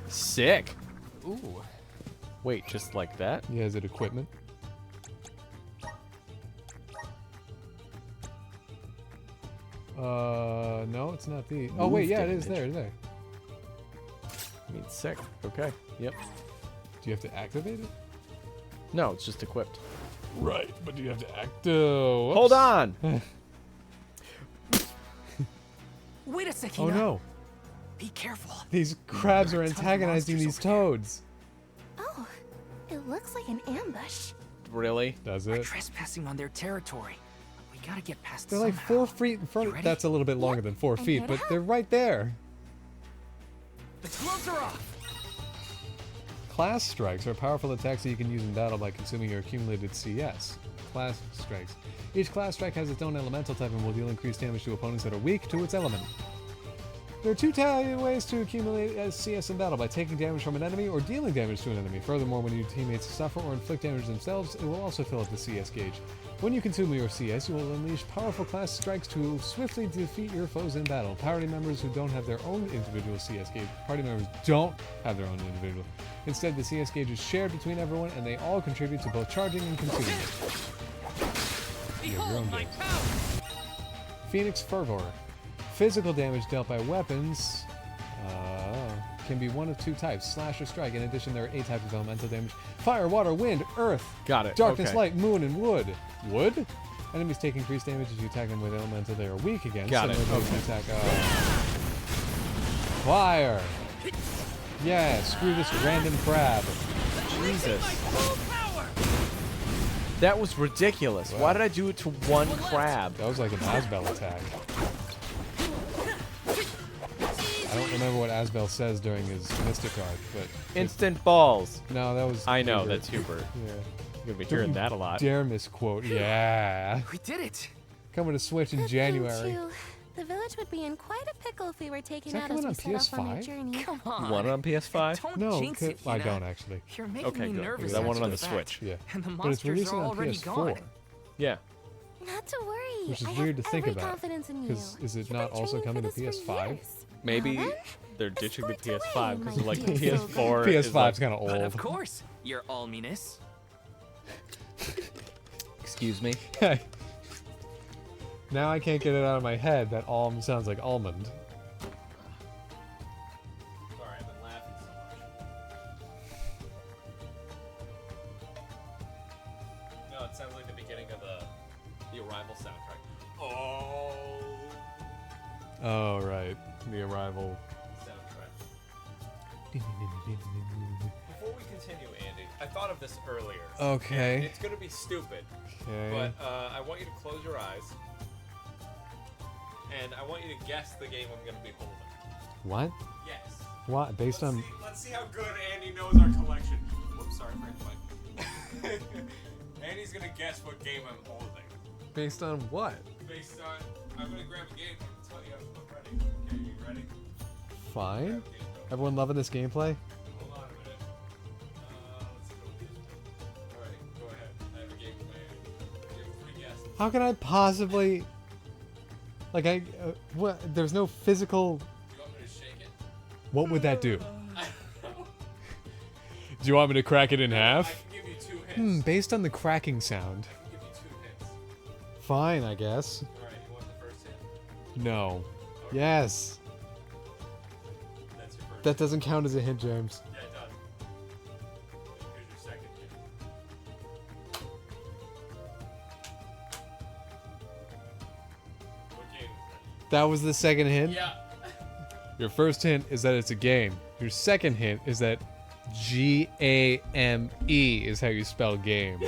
Speaker 1: Sick.
Speaker 2: Ooh.
Speaker 1: Wait, just like that?
Speaker 2: Yeah, is it equipment? No, it's not the. Oh wait, yeah, it is there. There.
Speaker 1: I mean, sick. Okay. Yep.
Speaker 2: Do you have to activate it?
Speaker 1: No, it's just equipped.
Speaker 2: Right, but do you have to act? Whoops.
Speaker 1: Hold on.
Speaker 12: Wait a second.
Speaker 2: Oh no!
Speaker 12: Be careful.
Speaker 2: These crabs are antagonizing these toads.
Speaker 3: Oh, it looks like an ambush.
Speaker 1: Really?
Speaker 2: Does
Speaker 12: We're
Speaker 2: it?
Speaker 12: trespassing on their territory. We gotta get past
Speaker 2: They're like
Speaker 12: somehow.
Speaker 2: 4 feet in front.
Speaker 12: You ready?
Speaker 2: That's a little bit longer than 4
Speaker 3: I'm
Speaker 2: feet,
Speaker 3: here to
Speaker 2: but
Speaker 3: help.
Speaker 2: they're right there.
Speaker 12: The gloves are off.
Speaker 2: Class strikes are powerful attacks that you can use in battle by consuming your accumulated CS. Class strikes. Each class strike has its own elemental type and will deal increased damage to opponents that are weak to its element. There are two ways to accumulate CS in battle, by taking damage from an enemy or dealing damage to an enemy. Furthermore, when your teammates suffer or inflict damage themselves, it will also fill up the CS gauge. When you consume your CS, you will unleash powerful class strikes to swiftly defeat your foes in battle. Party members who don't have their own individual CS gauge, Instead, the CS gauge is shared between everyone, and they all contribute to both charging and consuming it. You have your own gauge. Phoenix Fervor. Physical damage dealt by weapons can be one of two types, slash or strike. In addition, there are 8 types of elemental damage: fire, water, wind, earth.
Speaker 1: Got it.
Speaker 2: Darkness,
Speaker 1: Okay.
Speaker 2: light, moon, and wood. Wood? Enemies take increased damage as you attack them with elemental they are weak against.
Speaker 1: Got it.
Speaker 2: Similar to attack, fire. Yeah, screw this random crab.
Speaker 1: Jesus. That was ridiculous. Why did I do it to one crab?
Speaker 2: That was like an Asbel attack. I don't remember what Asbel says during his Mystic arc, but...
Speaker 1: Instant balls.
Speaker 2: No, that was
Speaker 1: I know,
Speaker 2: Hubert.
Speaker 1: that's Hubert.
Speaker 2: Yeah.
Speaker 1: You're going to be hearing that a lot.
Speaker 2: Dare misquote. Yeah.
Speaker 12: We did it!
Speaker 2: Coming to Switch in January.
Speaker 3: The village would be in quite a pickle if we were taken
Speaker 2: Is that
Speaker 3: out as
Speaker 2: coming
Speaker 3: we
Speaker 2: on
Speaker 3: set off on our
Speaker 2: PS5?
Speaker 3: journey.
Speaker 12: Come on.
Speaker 1: You want it on PS5?
Speaker 12: Don't
Speaker 2: No,
Speaker 12: jinx it,
Speaker 2: I
Speaker 12: Hina.
Speaker 2: don't actually.
Speaker 12: You're making
Speaker 1: Okay,
Speaker 12: me
Speaker 1: good.
Speaker 12: nervous.
Speaker 1: Because I want it
Speaker 12: after
Speaker 1: on the
Speaker 12: fact.
Speaker 1: Switch.
Speaker 2: Yeah.
Speaker 12: And the
Speaker 2: But it's
Speaker 12: monsters
Speaker 2: releasing
Speaker 12: are
Speaker 2: on
Speaker 12: already
Speaker 2: PS4.
Speaker 12: gone.
Speaker 1: Yeah.
Speaker 3: Not to worry.
Speaker 2: Which is
Speaker 3: I
Speaker 2: weird
Speaker 3: have
Speaker 2: to think
Speaker 3: every
Speaker 2: about.
Speaker 3: confidence in you.
Speaker 2: Because is it
Speaker 3: You've
Speaker 2: not
Speaker 3: been
Speaker 2: also
Speaker 3: training
Speaker 2: coming
Speaker 3: for
Speaker 2: to
Speaker 3: this for
Speaker 2: PS5?
Speaker 3: years.
Speaker 1: Maybe
Speaker 3: Well then,
Speaker 1: they're ditching the
Speaker 3: escort
Speaker 1: PS5
Speaker 3: away,
Speaker 1: because
Speaker 3: my
Speaker 1: like
Speaker 3: dear
Speaker 1: PS4
Speaker 2: PS5's
Speaker 1: is like,
Speaker 2: kind of
Speaker 12: But
Speaker 2: old.
Speaker 12: of course, your alminess.
Speaker 1: excuse me.
Speaker 2: Now I can't get it out of my head that alm sounds like almond.
Speaker 1: Sorry, I've been laughing so much. No, it sounds like the beginning of the Arrival soundtrack. Oh.
Speaker 2: Oh, right. The Arrival.
Speaker 1: Soundtrack. Before we continue, Andy, I thought of this earlier.
Speaker 2: Okay.
Speaker 1: And it's gonna be stupid,
Speaker 2: Okay.
Speaker 1: but I want you to close your eyes, and I want you to guess the game I'm gonna be holding.
Speaker 2: What?
Speaker 1: Yes.
Speaker 2: What? Based on...
Speaker 1: Let's see how good Andy knows our collection. Whoops, sorry, Frank. Andy's gonna guess what game I'm holding.
Speaker 2: Based on what?
Speaker 1: Based on, I'm gonna grab a game and tell you I'm ready. Okay, you ready?
Speaker 2: Fine. Everyone loving this gameplay?
Speaker 1: Hold on a minute. Let's go. Alright, go ahead. I have a game in my hand. Give it 3 guesses.
Speaker 2: How can I possibly... Like, what? There's no physical...
Speaker 1: Do you want me to shake it?
Speaker 2: What would that do?
Speaker 1: I don't know.
Speaker 2: Do you want me to crack it in
Speaker 1: I
Speaker 2: half?
Speaker 1: can give you 2 hints.
Speaker 2: Based on the cracking sound.
Speaker 1: I can give you 2 hints.
Speaker 2: Fine, I guess.
Speaker 1: Alright, you want the first hint?
Speaker 2: No.
Speaker 1: Okay.
Speaker 2: Yes.
Speaker 1: That's your first
Speaker 2: That doesn't count as a hint, James.
Speaker 1: Yeah, it does. Here's your second hint. What game is
Speaker 2: That was the second hint?
Speaker 1: that? Yeah.
Speaker 2: Your first hint is that it's a game. Your second hint is that G-A-M-E is how you spell game.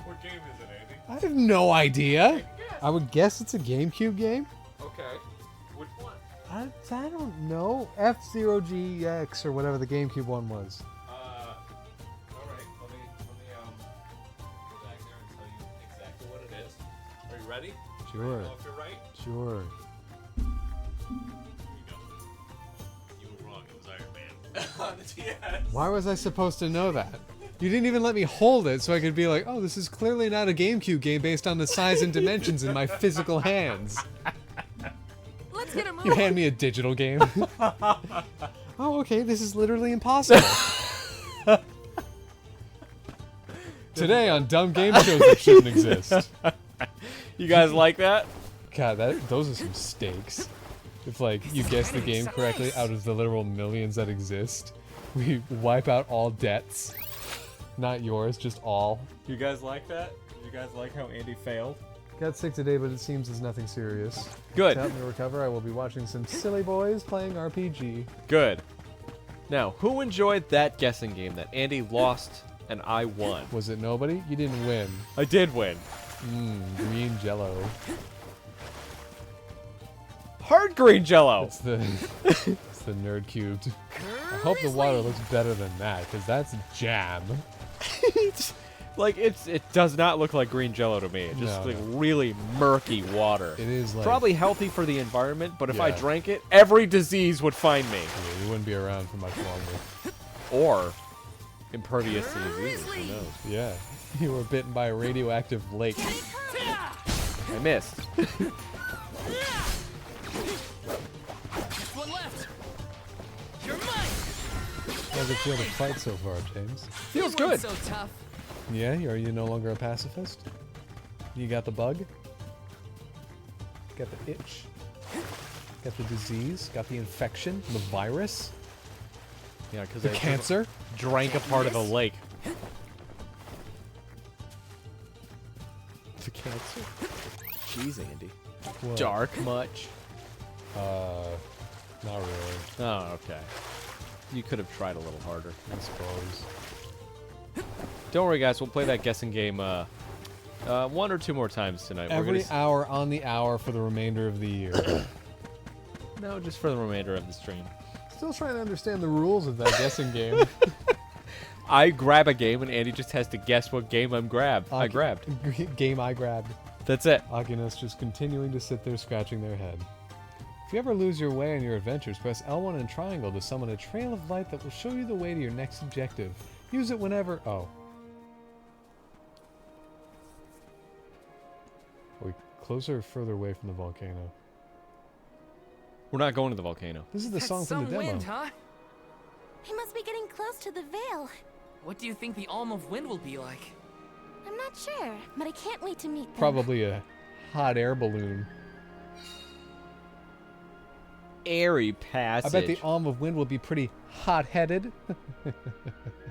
Speaker 1: What game is it, Andy?
Speaker 2: I have no idea. I would guess it's a GameCube game.
Speaker 1: Okay. Which one?
Speaker 2: I don't know. F-Zero GX or whatever the GameCube one was.
Speaker 1: Alright, let me go back there and tell you exactly what it is. Are you ready?
Speaker 2: Sure.
Speaker 1: Know if you're right?
Speaker 2: Sure.
Speaker 1: Here we go. You were wrong, it was Iron Man. On the DS.
Speaker 2: Why was I supposed to know that? You didn't even let me hold it so I could be like, oh, this is clearly not a GameCube game based on the size and dimensions in my physical hands.
Speaker 3: Let's get a move.
Speaker 2: You hand me a digital game. Oh, okay, this is literally impossible. Today on dumb game shows that shouldn't exist.
Speaker 1: You guys like that?
Speaker 2: God, those are some stakes. If like you guess the game correctly out of the literal millions that exist, we wipe out all debts. Not yours, just all.
Speaker 1: You guys like that? You guys like how Andy failed?
Speaker 2: Got sick today, but it seems there's nothing serious.
Speaker 1: Good.
Speaker 2: To help me recover, I will be watching some silly boys playing RPG.
Speaker 1: Good. Now, who enjoyed that guessing game that Andy lost and I won?
Speaker 2: Was it nobody? You didn't win.
Speaker 1: I did win.
Speaker 2: Green Jello.
Speaker 1: Hard green jello.
Speaker 2: It's the it's the nerd cubed. hope the water looks better than that, because that's jam.
Speaker 1: Like, it does not look like green Jello to me. It just looks like really murky water.
Speaker 2: It is like...
Speaker 1: Probably healthy for the environment, but if I
Speaker 2: Yeah.
Speaker 1: drank it, every disease would find me.
Speaker 2: Yeah, you wouldn't be around for much longer.
Speaker 1: Or impervious to diseases, who knows?
Speaker 2: Yeah. You were bitten by a radioactive lake.
Speaker 1: I missed.
Speaker 12: Just one left. You're mine.
Speaker 2: How does it feel to fight so far, James?
Speaker 1: Feels
Speaker 12: You weren't
Speaker 1: good.
Speaker 12: So tough.
Speaker 2: Yeah? Are you no longer a pacifist? You got the bug? Got the itch? Got the disease? Got the infection? The virus?
Speaker 1: Yeah, because
Speaker 2: The cancer?
Speaker 1: drank a part of the lake. The cancer? Jeez, Andy.
Speaker 2: What?
Speaker 1: Dark much?
Speaker 2: Not really,
Speaker 1: Oh, okay. You could have tried a little harder.
Speaker 2: I suppose.
Speaker 1: Don't worry, guys. We'll play that guessing game 1 or 2 more times tonight.
Speaker 2: Every hour on the hour for the remainder of the year.
Speaker 1: No, just for the remainder of the stream.
Speaker 2: Still trying to understand the rules of that guessing game.
Speaker 1: I grab a game and Andy just has to guess what game I grabbed.
Speaker 2: Game I grabbed.
Speaker 1: That's it.
Speaker 2: Agnes just continuing to sit there scratching their head. If you ever lose your way on your adventures, press L1 and triangle to summon a trail of light that will show you the way to your next objective. Use it whenever... Oh. Are we closer or further away from the volcano?
Speaker 1: We're not going to the volcano.
Speaker 2: This is the
Speaker 12: That's
Speaker 2: song from
Speaker 12: some
Speaker 2: the demo.
Speaker 12: wind, huh?
Speaker 3: We must be getting close to the veil.
Speaker 12: What do you think the Alm of Wind will be like?
Speaker 3: I'm not sure, but I can't wait to meet them.
Speaker 2: Probably a hot air balloon.
Speaker 1: Airy passage.
Speaker 2: I bet the Alm of Wind will be pretty hot-headed.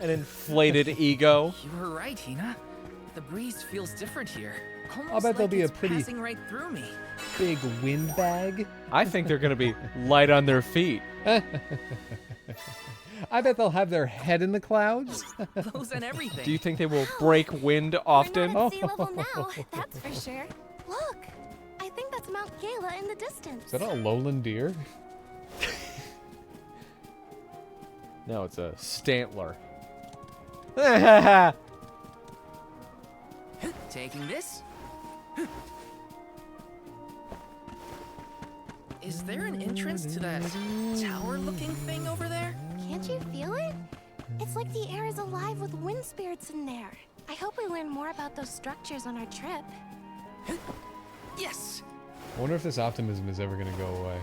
Speaker 1: An inflated ego.
Speaker 12: You were right, Hina. The breeze feels different here. Almost
Speaker 2: I'll bet there'll
Speaker 12: like
Speaker 2: be a
Speaker 12: it's
Speaker 2: pretty
Speaker 12: passing right through me.
Speaker 2: big windbag.
Speaker 1: I think they're going to be light on their feet.
Speaker 2: I bet they'll have their head in the clouds.
Speaker 12: Clothes and everything.
Speaker 1: Do you think they will break wind often?
Speaker 3: We're not at sea level now, that's for sure. Look, I think that's Mount Gala in the distance.
Speaker 2: Is that a lowland deer?
Speaker 1: No, it's a Stantler.
Speaker 12: Taking this? Is there an entrance to that tower-looking thing over there?
Speaker 3: Can't you feel it? It's like the air is alive with wind spirits in there. I hope we learn more about those structures on our trip.
Speaker 12: Yes!
Speaker 2: I wonder if this optimism is ever going to go away.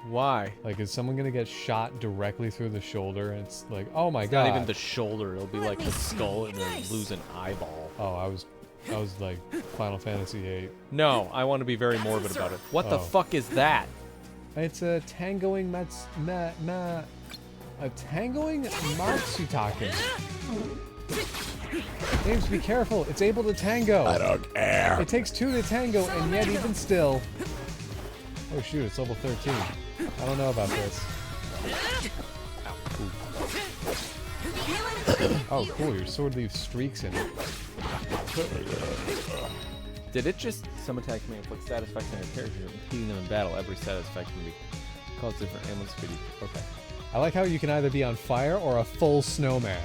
Speaker 1: Why?
Speaker 2: Like, is someone going to get shot directly through the shoulder and it's like, oh my
Speaker 1: It's
Speaker 2: god.
Speaker 1: not even the shoulder. It'll be like the skull and then lose an eyeball.
Speaker 2: Oh, I was like Final Fantasy VIII.
Speaker 1: No, I want to be very morbid about it. What the fuck is that?
Speaker 2: It's a tangoing a tangoing Matsutaken. James, be careful. It's able to tango.
Speaker 8: I don't care.
Speaker 2: It takes 2 to tango, and yet even still... Oh shoot, it's level 13. I don't know about this. Oh cool, your sword leaves streaks in it.
Speaker 1: Did it just... Some attacks may inflict status effects on your characters, impeding them in battle. Every status effect can be caused different ailments. Okay.
Speaker 2: I like how you can either be on fire or a full snowman.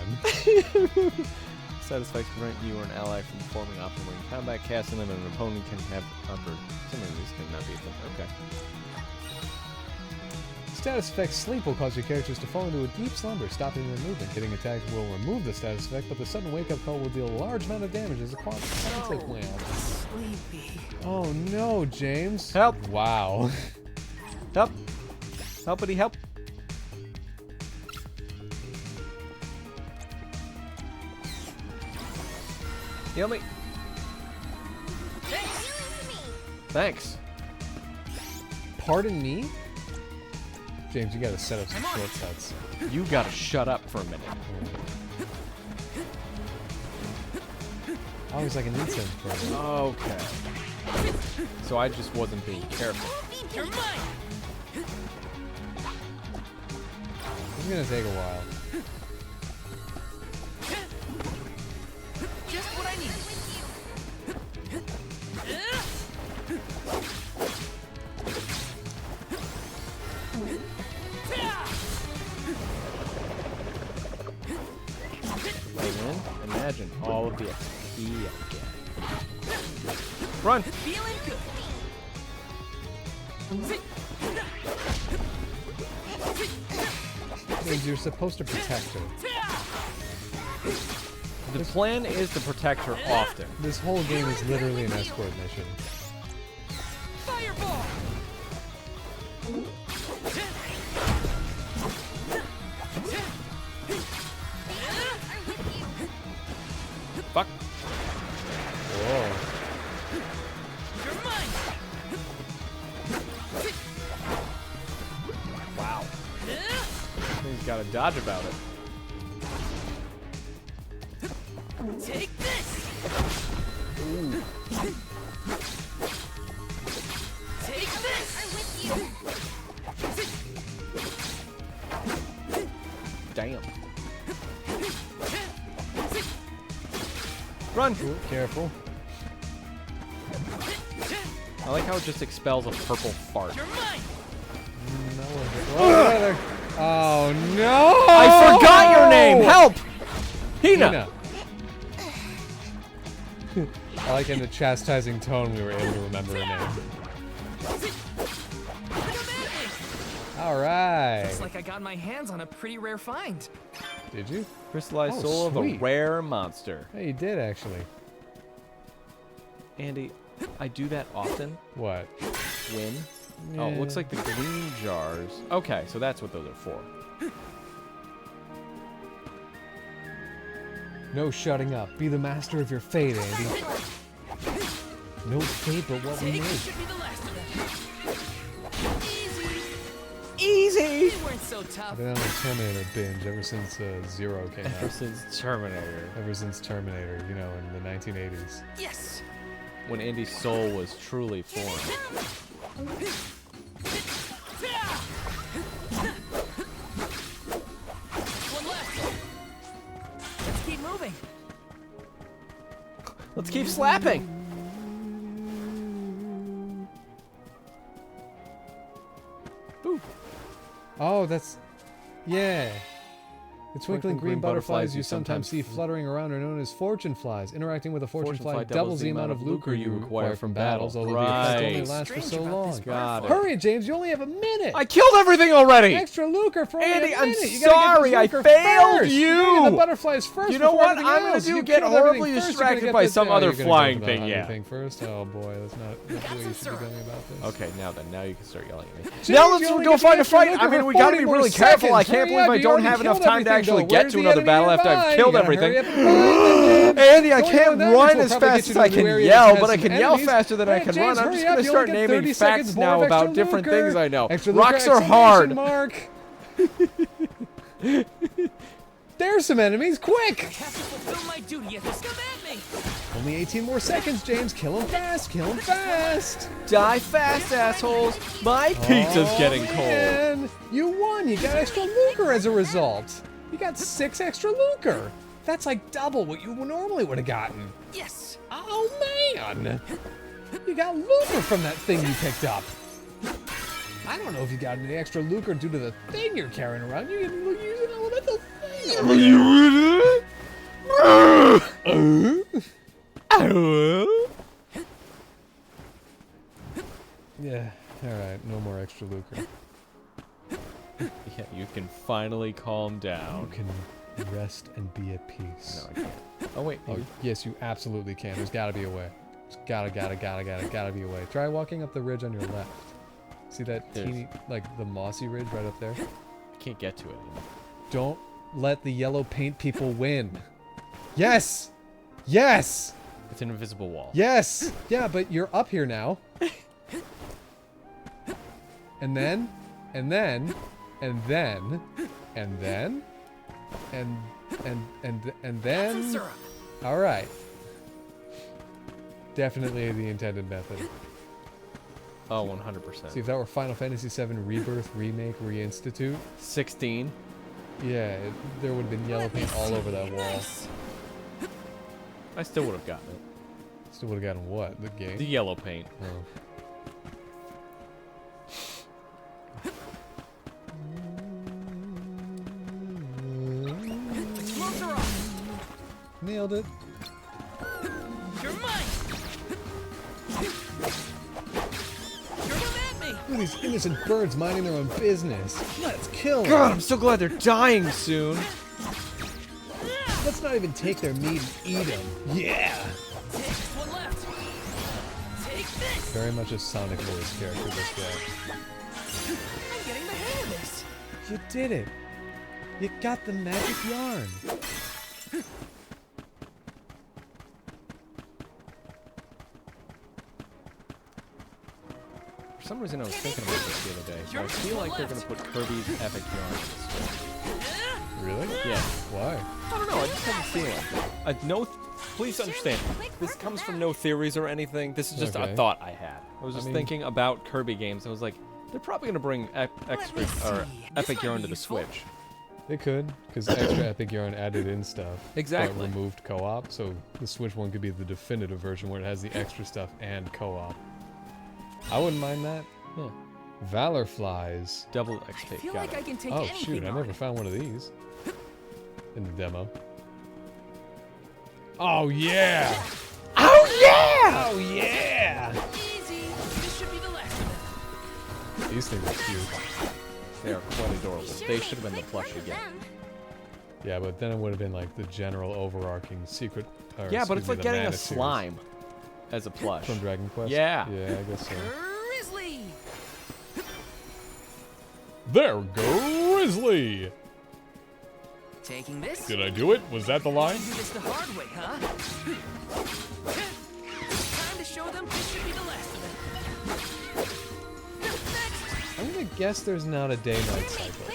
Speaker 1: Status effects prevent you or an ally from performing optimally in combat. Casting them and an opponent can have upper. Some of these cannot be affected. Okay.
Speaker 2: Status effect sleep will cause your characters to fall into a deep slumber, stopping their movement. Getting attacked will remove the status effect, but the sudden wake-up call will deal a large amount of damage as a quantitative wham.
Speaker 12: Sleepy.
Speaker 2: Oh no, James.
Speaker 1: Help.
Speaker 2: Wow.
Speaker 1: Help. Helpity help. Heal me. Thanks.
Speaker 2: Pardon me? James, you gotta set up some short sets.
Speaker 1: You gotta shut up for a minute.
Speaker 2: I was like an incense burner.
Speaker 1: Okay. So I just wasn't being careful.
Speaker 12: You're mine!
Speaker 2: It's gonna take a while.
Speaker 12: Just what I need.
Speaker 1: And then imagine all of the XP I get. Run!
Speaker 12: Feeling good.
Speaker 2: James, you're supposed to protect her.
Speaker 1: The plan is to protect her often.
Speaker 2: This whole game is literally an escort mission.
Speaker 12: Fireball.
Speaker 1: Fuck.
Speaker 2: Whoa.
Speaker 12: You're mine.
Speaker 1: Wow. He's got a dodge about it.
Speaker 12: Take this.
Speaker 1: Ooh.
Speaker 12: Take this.
Speaker 1: Damn. Run!
Speaker 2: Ooh, careful.
Speaker 1: I like how it just expels a purple fart.
Speaker 12: You're mine.
Speaker 2: Oh no!
Speaker 1: I forgot your name! Help! Hina!
Speaker 2: I like in the chastising tone we were able to remember her name. Alright.
Speaker 12: Looks like I got my hands on a pretty rare find.
Speaker 2: Did you?
Speaker 1: Crystallized
Speaker 2: Oh,
Speaker 1: soul of a
Speaker 2: sweet.
Speaker 1: rare monster.
Speaker 2: Hey, you did actually.
Speaker 1: Andy, I do that often.
Speaker 2: What?
Speaker 1: Win. Oh, it looks like the green jars. Okay, so that's what those are for.
Speaker 2: No shutting up. Be the master of your fate, Andy. No fate but what we
Speaker 12: Take
Speaker 2: make.
Speaker 12: should be the last of them.
Speaker 1: Easy!
Speaker 12: They weren't so tough.
Speaker 2: I've been on a Terminator binge ever since Zero came
Speaker 1: Ever
Speaker 2: out.
Speaker 1: since Terminator.
Speaker 2: Ever since Terminator, you know, in the 1980s.
Speaker 12: Yes.
Speaker 1: When Andy's soul was truly formed.
Speaker 12: One left. Let's keep moving.
Speaker 1: Let's keep slapping!
Speaker 2: Oh, that's... Yeah. The twinkling green butterflies you sometimes see fluttering around are known as fortune flies. Interacting with a fortune fly doubles the amount of lucre you acquire from battles, although the effect only lasts for so long.
Speaker 1: Got it.
Speaker 2: Hurry, James, you only have a minute!
Speaker 1: I killed everything already!
Speaker 2: Extra lucre for only
Speaker 1: Andy,
Speaker 2: a
Speaker 1: I'm
Speaker 2: minute! You gotta
Speaker 1: sorry,
Speaker 2: get
Speaker 1: I
Speaker 2: this lucre
Speaker 1: failed
Speaker 2: first.
Speaker 1: you!
Speaker 2: gotta get the butterflies first.
Speaker 1: You know
Speaker 2: before
Speaker 1: what?
Speaker 2: everything
Speaker 1: I'm gonna
Speaker 2: else.
Speaker 1: do
Speaker 2: You
Speaker 1: get
Speaker 2: killed
Speaker 1: horribly
Speaker 2: everything first, you're gonna
Speaker 1: distracted
Speaker 2: get
Speaker 1: by
Speaker 2: this-
Speaker 1: some
Speaker 2: oh,
Speaker 1: other
Speaker 2: you're gonna
Speaker 1: flying
Speaker 2: go
Speaker 1: thing,
Speaker 2: for the
Speaker 1: yeah.
Speaker 2: thing first? Oh boy, that's not the way you should be going about this.
Speaker 1: Okay, now then, now you can start yelling at me.
Speaker 2: James,
Speaker 1: now
Speaker 2: you
Speaker 1: let's
Speaker 2: only
Speaker 1: go
Speaker 2: get
Speaker 1: find a
Speaker 2: extra
Speaker 1: fight.
Speaker 2: lucre
Speaker 1: I mean,
Speaker 2: for
Speaker 1: we gotta
Speaker 2: 40
Speaker 1: be
Speaker 2: more
Speaker 1: really careful. I
Speaker 2: seconds.
Speaker 1: can't
Speaker 2: Hurry
Speaker 1: believe
Speaker 2: up,
Speaker 1: I
Speaker 2: you
Speaker 1: don't
Speaker 2: already
Speaker 1: have enough
Speaker 2: killed
Speaker 1: time to
Speaker 2: everything,
Speaker 1: actually
Speaker 2: though.
Speaker 1: get
Speaker 2: Where's
Speaker 1: to
Speaker 2: the
Speaker 1: another
Speaker 2: enemy
Speaker 1: battle after
Speaker 2: nearby?
Speaker 1: I've killed
Speaker 2: You gotta
Speaker 1: everything.
Speaker 2: hurry up and find them, James.
Speaker 1: Andy, I
Speaker 2: Going
Speaker 1: can't
Speaker 2: down that
Speaker 1: run
Speaker 2: will
Speaker 1: as
Speaker 2: probably
Speaker 1: fast
Speaker 2: get you
Speaker 1: as
Speaker 2: to
Speaker 1: I
Speaker 2: a new
Speaker 1: can
Speaker 2: area
Speaker 1: yell,
Speaker 2: that has
Speaker 1: but I
Speaker 2: some
Speaker 1: can yell
Speaker 2: enemies.
Speaker 1: faster than I
Speaker 2: Hey,
Speaker 1: can
Speaker 2: James,
Speaker 1: run. I'm
Speaker 2: hurry
Speaker 1: just
Speaker 2: up,
Speaker 1: gonna
Speaker 2: you
Speaker 1: start
Speaker 2: only get
Speaker 1: naming
Speaker 2: 30
Speaker 1: facts
Speaker 2: seconds more
Speaker 1: now
Speaker 2: of
Speaker 1: about
Speaker 2: extra
Speaker 1: different
Speaker 2: lucre.
Speaker 1: things I know.
Speaker 2: Extra lucre,
Speaker 1: Rocks are
Speaker 2: exclamation
Speaker 1: hard.
Speaker 2: mark. There's some enemies, quick!
Speaker 12: I have to fulfill my duty if this come at me.
Speaker 2: Only 18 more seconds, James. Kill him fast, kill him fast.
Speaker 1: Die fast, assholes. My pizza's getting cold.
Speaker 2: Man. You won. You got extra lucre as a result. You got 6 extra lucre. That's like double what you normally would have gotten.
Speaker 12: Yes.
Speaker 2: Oh, man. You got lucre from that thing you picked up. I don't know if you got any extra lucre due to the thing you're carrying around. You can use an elemental thing. Yeah, alright, no more extra lucre.
Speaker 1: Yeah, you can finally calm down.
Speaker 2: You can rest and be at peace.
Speaker 1: No, I can't. Oh, wait.
Speaker 2: Oh, yes, you absolutely can. There's gotta be a way. There's gotta be a way. Try walking up the ridge on your left. See that teeny, like the mossy ridge right up there?
Speaker 1: I can't get to it.
Speaker 2: Don't let the yellow paint people win. Yes! Yes!
Speaker 1: It's an invisible wall.
Speaker 2: Yes! Yeah, but you're up here now. And then, and then, and then, and then, and then. All right. Definitely the intended method.
Speaker 1: Oh, 100%.
Speaker 2: See, if that were Final Fantasy VII Rebirth, Remake, Reinstitute.
Speaker 1: 16.
Speaker 2: Yeah, there would have been yellow paint all over that wall.
Speaker 1: I still would have gotten it.
Speaker 2: Still would have gotten what? The game?
Speaker 1: The yellow paint.
Speaker 2: Oh. Nailed it.
Speaker 12: You're mine!
Speaker 2: Look at these innocent birds minding their own business. Let's kill them.
Speaker 1: God, I'm so glad they're dying soon.
Speaker 2: Let's not even take their meat and eat them. Yeah.
Speaker 12: Take one left. Take this.
Speaker 2: Very much a Sonic voice character, this guy.
Speaker 12: I'm getting the hang of this.
Speaker 2: You did it. You got the magic yarn.
Speaker 1: For some reason, I was thinking about this the other day. I feel like they're gonna put Kirby's Epic Yarn in this game.
Speaker 2: Really?
Speaker 1: Yeah.
Speaker 2: Why?
Speaker 1: I don't know. I just have a feeling. No, please understand. This comes from no theories or anything. This is just a thought I had. I was just thinking about Kirby games. I was like, they're probably gonna bring extra or Epic Yarn to the Switch.
Speaker 2: They could, because extra Epic Yarn added in stuff.
Speaker 1: Exactly.
Speaker 2: But removed co-op, so the Switch one could be the definitive version where it has the extra stuff and co-op. I wouldn't mind that.
Speaker 1: Yeah.
Speaker 2: Valor flies.
Speaker 1: Double XP.
Speaker 12: I feel like I can take
Speaker 2: Oh
Speaker 12: anything
Speaker 2: shoot! I
Speaker 12: on
Speaker 2: never
Speaker 12: it.
Speaker 2: found one of these in the demo. Oh yeah!
Speaker 1: Oh yeah!
Speaker 2: Oh yeah!
Speaker 12: Easy. This should be the last of it.
Speaker 2: These things are cute.
Speaker 1: They are quite adorable. They should have been the plush again.
Speaker 2: Yeah, but then it would have been like the general overarching secret. Or,
Speaker 1: Yeah, but
Speaker 2: excuse
Speaker 1: it's
Speaker 2: me,
Speaker 1: like
Speaker 2: the
Speaker 1: getting a
Speaker 2: Mana series.
Speaker 1: slime as a plush.
Speaker 2: From Dragon Quest?
Speaker 1: Yeah.
Speaker 2: Yeah, I guess so.
Speaker 12: Grizzly.
Speaker 2: There, Grizzly!
Speaker 12: Taking this.
Speaker 2: Did I do it? Was that the line?
Speaker 12: Do this the hard way, huh? Time to show them this should be the last of it.
Speaker 2: I'm gonna guess there's not a day-night cycle,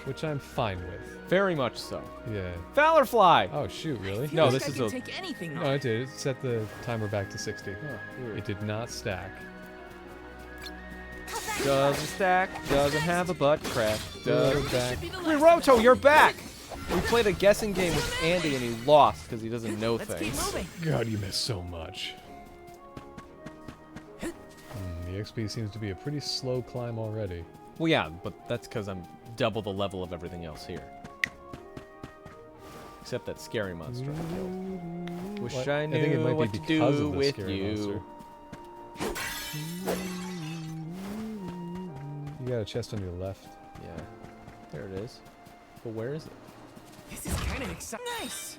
Speaker 2: which I'm fine with.
Speaker 1: Very much so.
Speaker 2: Yeah.
Speaker 1: Valor Fly!
Speaker 2: Oh shoot, really?
Speaker 1: No,
Speaker 12: Like
Speaker 1: this
Speaker 12: I
Speaker 1: is
Speaker 12: can
Speaker 1: a...
Speaker 12: take anything
Speaker 2: No,
Speaker 12: on
Speaker 2: it
Speaker 12: it.
Speaker 2: did. It set the timer back to 60.
Speaker 1: weird.
Speaker 2: It did not stack.
Speaker 1: Doesn't stack, doesn't have a butt crack, doesn't
Speaker 2: back.
Speaker 12: Should be the
Speaker 1: Hey,
Speaker 12: last
Speaker 1: Roto, you're back! We played a guessing game with Andy and he lost because he doesn't know
Speaker 12: Let's keep
Speaker 1: things.
Speaker 12: moving.
Speaker 2: God, you missed so much. The XP seems to be a pretty slow climb already.
Speaker 1: Well, yeah, but that's because I'm double the level of everything else here. Except that scary monster I killed. Wish
Speaker 2: What?
Speaker 1: I
Speaker 2: I
Speaker 1: knew
Speaker 2: think it might be
Speaker 1: what to
Speaker 2: because
Speaker 1: do
Speaker 2: of the
Speaker 1: with
Speaker 2: scary
Speaker 1: you.
Speaker 2: monster. You got a chest on your left.
Speaker 1: Yeah, there it is. But where is it?
Speaker 12: This is kind of exciting. Nice.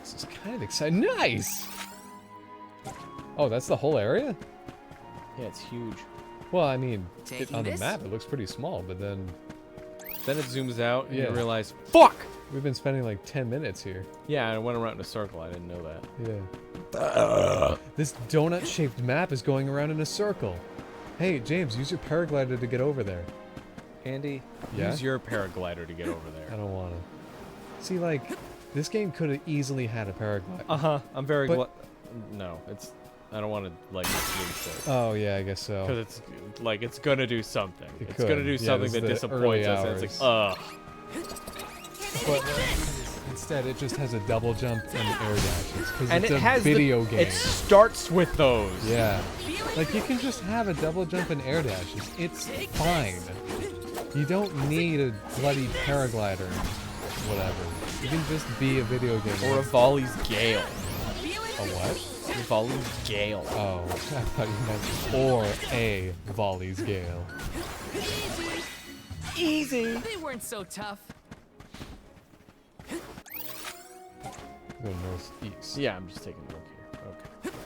Speaker 2: This is kind of exciting. Nice! Oh, that's the whole area?
Speaker 1: Yeah, it's huge.
Speaker 2: Well, I mean,
Speaker 12: Taking
Speaker 2: on the
Speaker 12: this?
Speaker 2: map it looks pretty small, but then
Speaker 1: Then it zooms out and
Speaker 2: Yeah.
Speaker 1: you realize, fuck!
Speaker 2: we've been spending like 10 minutes here.
Speaker 1: Yeah, I went around in a circle. I didn't know that.
Speaker 2: Yeah. This donut-shaped map is going around in a circle. Hey, James, use your paraglider to get over there.
Speaker 1: Andy,
Speaker 2: Yeah?
Speaker 1: use your paraglider to get over
Speaker 2: I
Speaker 1: there.
Speaker 2: don't want to. See, like, this game could have easily had a paraglider.
Speaker 1: Uh-huh. I'm very
Speaker 2: But-
Speaker 1: glad. No, it's... I don't want to, like, lose it.
Speaker 2: Oh, yeah, I guess so.
Speaker 1: Because it's, like, it's going to do something.
Speaker 2: It
Speaker 1: It's going to
Speaker 2: could.
Speaker 1: do
Speaker 2: Yeah,
Speaker 1: something
Speaker 2: this
Speaker 1: that
Speaker 2: is the early
Speaker 1: disappoints us. And it's like, ugh.
Speaker 2: But instead, it just has a double jump and air dashes. Because
Speaker 1: And
Speaker 2: it's
Speaker 1: it
Speaker 2: a
Speaker 1: has
Speaker 2: video game.
Speaker 1: It starts with those.
Speaker 2: Yeah. Like, you can just have a double jump and air dashes. It's fine. You don't need a bloody paraglider and whatever. You can just be a video game.
Speaker 1: Or a volley's gale.
Speaker 2: A what?
Speaker 1: A volley's gale.
Speaker 2: Oh, I thought you meant or a volley's gale.
Speaker 12: Easy. They weren't so tough.
Speaker 2: Go northeast.
Speaker 1: Yeah, I'm just taking a look here. Okay.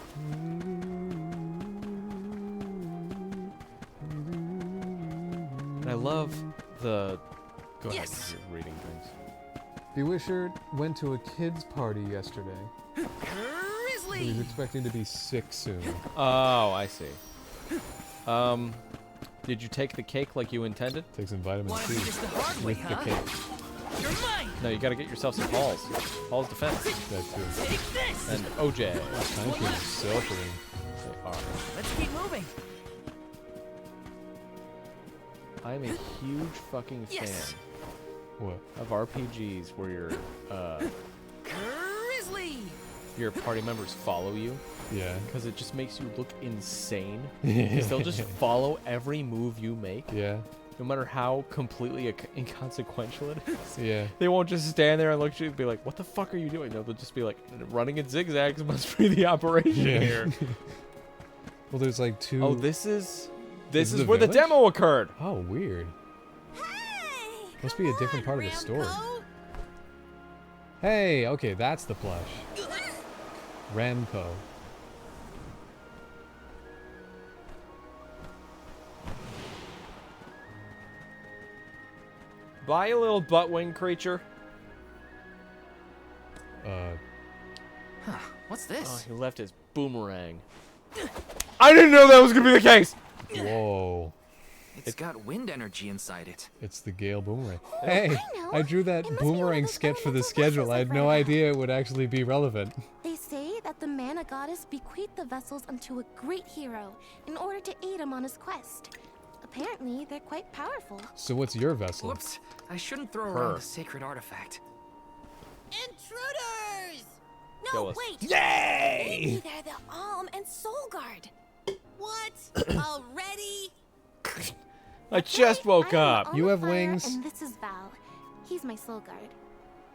Speaker 1: And I love the... Go ahead,
Speaker 12: Yes.
Speaker 1: you're reading things.
Speaker 2: Bewisher went to a kid's party yesterday. He
Speaker 12: Grizzly.
Speaker 2: was expecting to be sick soon.
Speaker 1: Oh, I see. Did you take the cake like you intended?
Speaker 2: Take some vitamin
Speaker 12: Wanna
Speaker 2: C
Speaker 12: do this the hard way,
Speaker 2: with the
Speaker 12: huh?
Speaker 2: cake.
Speaker 12: You're mine.
Speaker 1: No, you gotta get yourself some Halls. Halls Defense.
Speaker 2: That too.
Speaker 12: Take this.
Speaker 1: And OJ.
Speaker 2: Time cream is silvering.
Speaker 1: They are.
Speaker 12: Let's keep moving.
Speaker 1: I'm a huge fucking fan
Speaker 12: Yes.
Speaker 2: What?
Speaker 1: of RPGs where
Speaker 12: Grizzly.
Speaker 1: your party members follow you.
Speaker 2: Yeah.
Speaker 1: Because it just makes you look insane. Because they'll just follow every move you make.
Speaker 2: Yeah.
Speaker 1: no matter how completely inconsequential it is.
Speaker 2: Yeah.
Speaker 1: They won't just stand there and look at you and be like, "What the fuck are you doing?" No, they'll just be like, "Running in zigzags must be the operation here."
Speaker 2: Well, there's like two.
Speaker 1: Oh, this is
Speaker 2: the
Speaker 1: where the
Speaker 2: village?
Speaker 1: demo occurred.
Speaker 2: Oh, weird. Must be a different part of the story. Hey, okay, that's the plush. Rampo.
Speaker 1: Buy a little butt wing creature.
Speaker 12: Huh, what's this?
Speaker 1: Oh, he left his boomerang. I didn't know that was gonna be the case.
Speaker 2: Whoa.
Speaker 12: It's got wind energy inside it.
Speaker 2: It's the Gale boomerang. Hey, I drew that boomerang sketch for the schedule. I had no idea it would actually be relevant.
Speaker 3: They say that the mana goddess bequeathed the vessels unto a great hero in order to aid him on his quest. Apparently, they're quite powerful.
Speaker 2: So what's your vessel?
Speaker 12: Whoops, I shouldn't throw
Speaker 1: Her.
Speaker 12: around the sacred artifact.
Speaker 3: Intruders!
Speaker 1: Kill
Speaker 3: No,
Speaker 1: us.
Speaker 3: wait!
Speaker 2: Yay!
Speaker 3: Maybe they're the Alm and Soul Guard. What? Already?
Speaker 1: I just woke
Speaker 3: I'm
Speaker 1: up.
Speaker 3: Alma
Speaker 2: You have
Speaker 3: Fire,
Speaker 2: wings.
Speaker 3: And this is Val. He's my Soul Guard.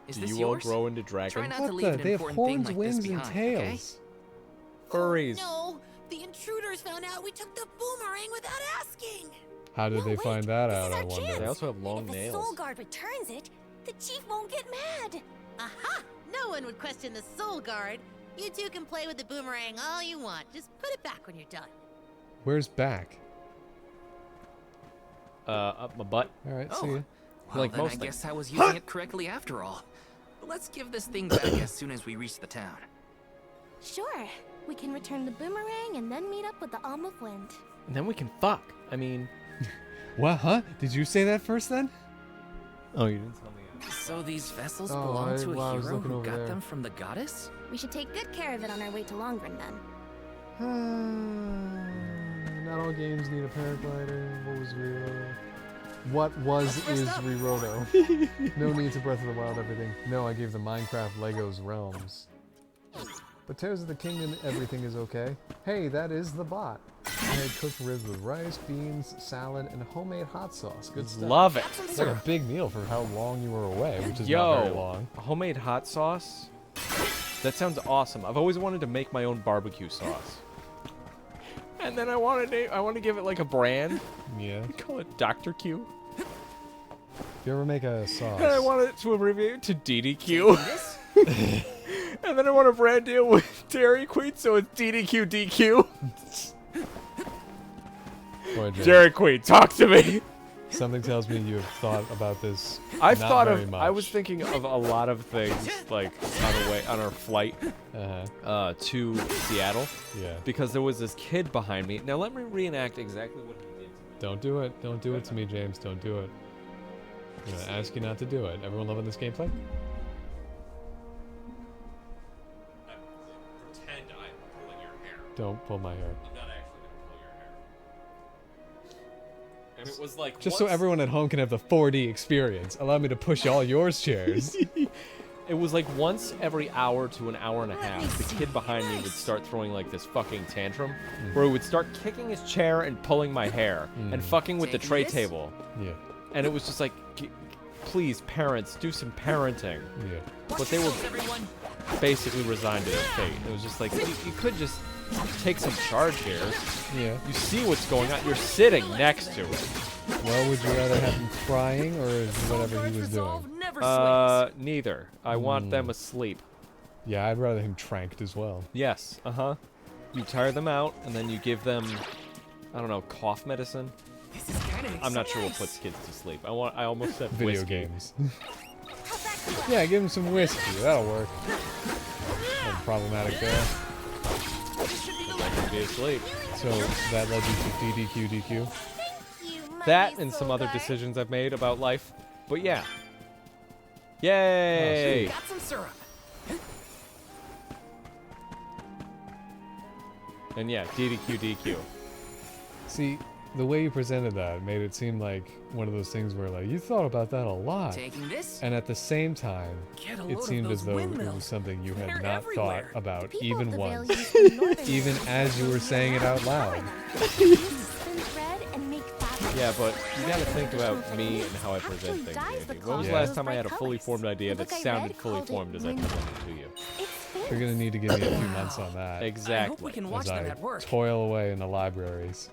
Speaker 12: Is this
Speaker 1: You
Speaker 12: yours?
Speaker 1: will grow into
Speaker 12: Try
Speaker 1: dragon.
Speaker 12: not to
Speaker 2: What
Speaker 12: leave
Speaker 2: the?
Speaker 12: an
Speaker 2: They have
Speaker 12: important thing
Speaker 2: horns,
Speaker 12: like
Speaker 2: wings,
Speaker 12: this
Speaker 2: and
Speaker 12: behind,
Speaker 2: tails.
Speaker 1: Furries.
Speaker 3: No, the intruders found out we took the boomerang without asking.
Speaker 2: How did
Speaker 3: No,
Speaker 2: they
Speaker 3: wait,
Speaker 2: find that
Speaker 3: this
Speaker 2: out,
Speaker 3: is
Speaker 2: I
Speaker 3: our
Speaker 2: wonder?
Speaker 3: chance.
Speaker 1: They also have long
Speaker 3: If the
Speaker 1: nails.
Speaker 3: Soul Guard returns it, the chief won't get mad.
Speaker 13: Aha! No one would question the Soul Guard. You two can play with the boomerang all you want. Just put it back when you're done.
Speaker 2: Where's back?
Speaker 1: Up my butt.
Speaker 2: Alright,
Speaker 12: Oh,
Speaker 2: see ya.
Speaker 12: well,
Speaker 1: Like
Speaker 12: then
Speaker 1: most
Speaker 12: I
Speaker 1: things.
Speaker 12: guess I was using it correctly after all. Let's give this thing back as soon as we reach the town.
Speaker 3: Sure, we can return the boomerang and then meet up with the Alm of Wind.
Speaker 1: And then we can fuck. I mean,
Speaker 2: What, huh? Did you say that first then?
Speaker 1: oh, you didn't tell me.
Speaker 12: So these vessels
Speaker 2: Oh,
Speaker 12: belong to
Speaker 2: well, I
Speaker 12: a
Speaker 2: was
Speaker 12: hero
Speaker 2: looking
Speaker 12: who
Speaker 2: over
Speaker 12: got
Speaker 2: there.
Speaker 12: them from the goddess?
Speaker 3: We should take good care of it on our way to Longren then.
Speaker 2: Not all games need a paraglider. What was Reroto? What was is Reroto? No need to Breath of the Wild everything. No, I gave the Minecraft Legos Realms. But Tears of the Kingdom, everything is okay. Hey, that is the bot. I had cooked ribs with rice, beans, salad, and homemade hot sauce. Good stuff.
Speaker 1: Love it.
Speaker 2: It's like a big meal for how long you were away, which is
Speaker 1: Yo,
Speaker 2: not very long.
Speaker 1: homemade hot sauce. That sounds awesome. I've always wanted to make my own barbecue sauce. And then I want to give it like a brand.
Speaker 2: Yeah.
Speaker 1: Call it Dr. Q.
Speaker 2: If you ever make a sauce,
Speaker 1: And I want it to abbreviate to DDQ. And then I want a brand deal with Dairy Queen, so it's DDQ DQ.
Speaker 2: Boy, Jay,
Speaker 1: Dairy Queen, talk to me.
Speaker 2: something tells me you have thought about this.
Speaker 1: I've
Speaker 2: not
Speaker 1: thought
Speaker 2: very
Speaker 1: of.
Speaker 2: much.
Speaker 1: I was thinking of a lot of things, like on our flight to Seattle,
Speaker 2: Yeah.
Speaker 1: because there was this kid behind me. Now let me reenact exactly what he did.
Speaker 2: Don't do it. Don't do it to me, James. Don't do it. I'm gonna ask you not to do it. Everyone loving this gameplay?
Speaker 1: Pretend I'm pulling your hair.
Speaker 2: Don't pull my hair.
Speaker 1: I'm not actually gonna pull your hair. And it was like
Speaker 2: Just so everyone at home can have the 4D experience. Allow me to push all yours chairs.
Speaker 1: It was like once every hour to an hour and a half, the kid behind me would start throwing like this fucking tantrum, where he would start kicking his chair and pulling my hair and fucking with the
Speaker 12: Take
Speaker 1: tray
Speaker 12: this?
Speaker 1: table.
Speaker 2: Yeah.
Speaker 1: And it was just like, please, parents, do some parenting.
Speaker 2: Yeah.
Speaker 1: But they were basically resigned to their fate. It was just like, you could just take some charge here.
Speaker 2: Yeah.
Speaker 1: You see what's going on. You're sitting next to it.
Speaker 2: Well, would you rather have him crying or whatever he was doing?
Speaker 1: Neither. I want them asleep.
Speaker 2: Yeah, I'd rather him tranked as well.
Speaker 1: Yes. You tire them out, and then you give them, I don't know, cough medicine.
Speaker 12: This is kind of
Speaker 1: I'm not sure what puts kids to sleep. I almost said
Speaker 2: Video
Speaker 1: whiskey.
Speaker 2: games. Yeah, give him some whiskey. That'll work. Nothing problematic there.
Speaker 1: Let them be asleep.
Speaker 2: So that led you to DDQ.
Speaker 1: That and some other decisions I've made about life. But yeah. Yay!
Speaker 12: Got some syrup.
Speaker 1: And yeah, DDQ DQ.
Speaker 2: See, the way you presented that made it seem like one of those things where, like, you thought about that a lot.
Speaker 12: Taking this?
Speaker 2: And at the same time,
Speaker 12: Get a load
Speaker 2: it
Speaker 12: of
Speaker 2: seemed as
Speaker 12: those
Speaker 2: though it
Speaker 12: windmills.
Speaker 2: was something you had
Speaker 12: They're
Speaker 2: not
Speaker 12: everywhere.
Speaker 2: thought about
Speaker 3: People
Speaker 2: even
Speaker 3: of the Vale
Speaker 2: once.
Speaker 3: use the northern
Speaker 2: Even as you were saying it out loud.
Speaker 3: They use to spin thread and make fabric.
Speaker 1: Yeah, but you gotta think about me and how I present things, Andy. When was the last time I had a fully formed idea that sounded fully formed as I presented it to you?
Speaker 2: You're gonna need to give me a few months on that.
Speaker 1: Exactly.
Speaker 12: I hope we can watch
Speaker 2: as
Speaker 12: them
Speaker 2: I
Speaker 12: at work.
Speaker 2: toil away in the libraries,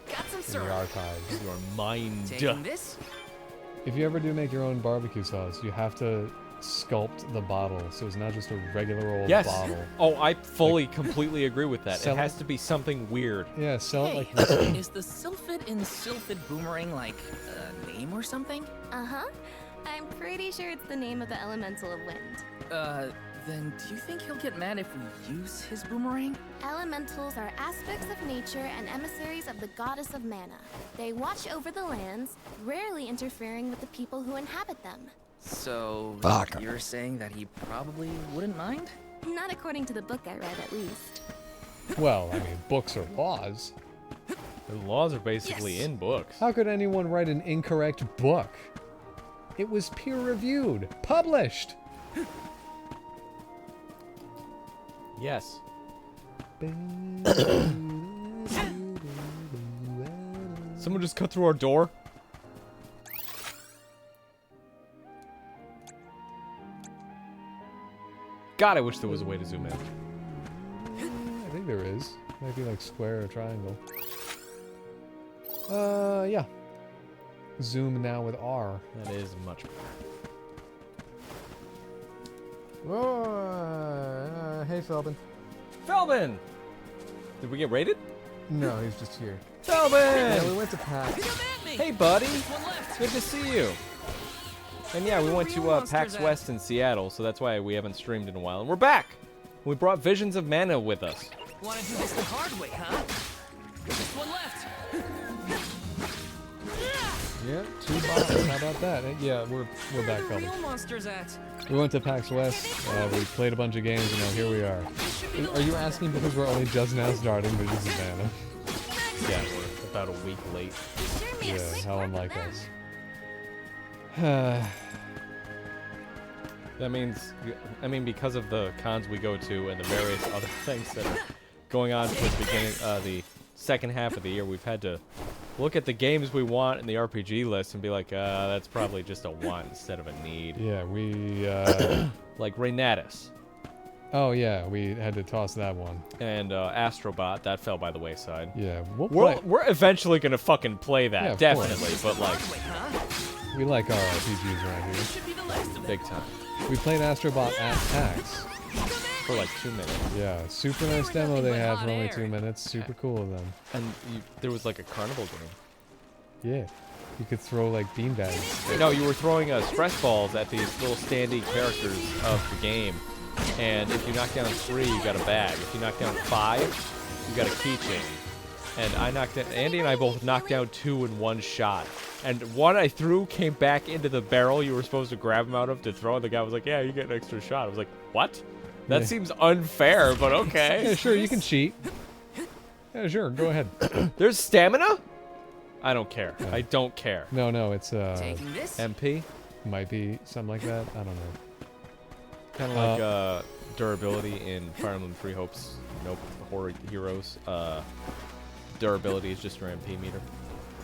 Speaker 12: Got some
Speaker 2: in the
Speaker 12: syrup.
Speaker 2: archives.
Speaker 1: Your mind.
Speaker 12: Taking this?
Speaker 2: If you ever do make your own barbecue sauce, you have to sculpt the bottle so it's not just a regular old
Speaker 1: Yes.
Speaker 2: bottle.
Speaker 1: Oh, I fully, completely agree with that. It
Speaker 2: sell
Speaker 1: has to be something weird.
Speaker 2: Yeah, sell it like
Speaker 12: Hey, is the Sylphid in Sylphid Boomerang like a name or something?
Speaker 3: Uh-huh. I'm pretty sure it's the name of the elemental of wind.
Speaker 12: Then do you think he'll get mad if we use his boomerang?
Speaker 3: Elementals are aspects of nature and emissaries of the goddess of mana. They watch over the lands, rarely interfering with the people who inhabit them.
Speaker 12: So,
Speaker 11: Fuck.
Speaker 12: you're saying that he probably wouldn't mind?
Speaker 3: Not according to the book I read, at least.
Speaker 2: well, I mean, books are laws.
Speaker 1: The laws are basically in books.
Speaker 2: How could anyone write an incorrect book? It was peer-reviewed, published.
Speaker 1: Yes. Someone just cut through our door? God, I wish there was a way to zoom in.
Speaker 2: I think there is. Might be like square or triangle. Yeah. Zoom now with R.
Speaker 1: That is much better.
Speaker 2: Hey, Felbin.
Speaker 1: Felbin! Did we get raided?
Speaker 2: No, he's just here.
Speaker 1: Felbin!
Speaker 2: Yeah, we went to PAX.
Speaker 1: Hey, buddy! Good to see you. And yeah, we went to PAX West in Seattle, so that's why we haven't streamed in a while. And we're back! We brought Visions of Mana with us.
Speaker 12: Wanna do this the hard way, huh? Just one left.
Speaker 2: Yeah, 2 bottles. How about that? Yeah, we're back,
Speaker 12: Where the
Speaker 2: Felbin.
Speaker 12: real monsters at?
Speaker 2: We went to PAX West. We played a bunch of games, and now here we are. Are you asking because we're only just now starting Visions of Mana?
Speaker 1: Yeah, we're about a week late.
Speaker 2: Yeah, how unlike us.
Speaker 1: That means, I mean, because of the cons we go to and the various other things that are going on for the beginning, the second half of the year, we've had to look at the games we want in the RPG list and be like, that's probably just a want instead of a need.
Speaker 2: Yeah, we,
Speaker 1: Like Renatus.
Speaker 2: Oh, yeah, we had to toss that one.
Speaker 1: And Astrobot, that fell by the wayside.
Speaker 2: Yeah,
Speaker 1: we're eventually gonna fucking play that,
Speaker 2: Yeah, of
Speaker 1: definitely,
Speaker 2: course.
Speaker 1: but like,
Speaker 2: we like our RPGs around here.
Speaker 1: big time.
Speaker 2: We played Astrobot at PAX.
Speaker 1: For like 2 minutes.
Speaker 2: Yeah, super nice demo they had for only 2 minutes. Super cool of them.
Speaker 1: And there was like a carnival game.
Speaker 2: Yeah, you could throw like beanbags.
Speaker 1: No, you were throwing stress balls at these little standing characters of the game. And if you knock down 3, you got a bag. If you knock down 5, you got a keychain. And Andy and I both knocked down 2 in one shot. And one I threw came back into the barrel you were supposed to grab him out of to throw. And the guy was like, yeah, you get an extra shot. I was like, what? That
Speaker 2: Yeah.
Speaker 1: seems unfair, but okay.
Speaker 2: Yeah, sure, you can cheat. Yeah, sure, go ahead.
Speaker 1: There's stamina? I don't care. I don't care.
Speaker 2: No, it's
Speaker 12: Taking this?
Speaker 1: MP?
Speaker 2: might be something like that. I don't know.
Speaker 1: Kind of like durability in Fire Emblem Three Hopes. Nope, Horror Heroes. Durability is just your MP meter.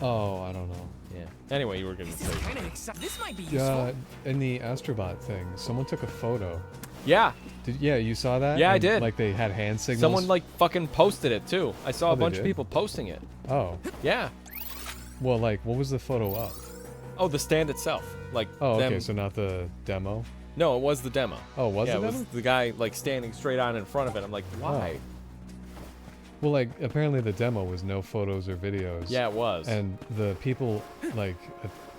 Speaker 2: Oh, I don't know.
Speaker 1: Yeah. Anyway, you were gonna say.
Speaker 12: Kind of exciting. This might be useful.
Speaker 2: In the Astrobot thing, someone took a photo.
Speaker 1: Yeah.
Speaker 2: Yeah, you saw that?
Speaker 1: Yeah, I
Speaker 2: And,
Speaker 1: did.
Speaker 2: Like they had hand signals.
Speaker 1: Someone like fucking posted it too. I saw
Speaker 2: Oh,
Speaker 1: a
Speaker 2: they
Speaker 1: bunch of
Speaker 2: did?
Speaker 1: people posting it.
Speaker 2: Oh.
Speaker 1: Yeah.
Speaker 2: Well, like, what was the photo of?
Speaker 1: Oh, the stand itself. Like.
Speaker 2: Oh, okay,
Speaker 1: them-
Speaker 2: so not the demo.
Speaker 1: No, it was the demo.
Speaker 2: Oh, was
Speaker 1: yeah,
Speaker 2: it
Speaker 1: it was
Speaker 2: demo?
Speaker 1: the guy like standing straight on in front of it. I'm like, why?
Speaker 2: Well, like, apparently the demo was no photos or videos.
Speaker 1: Yeah, it was.
Speaker 2: And the people, like,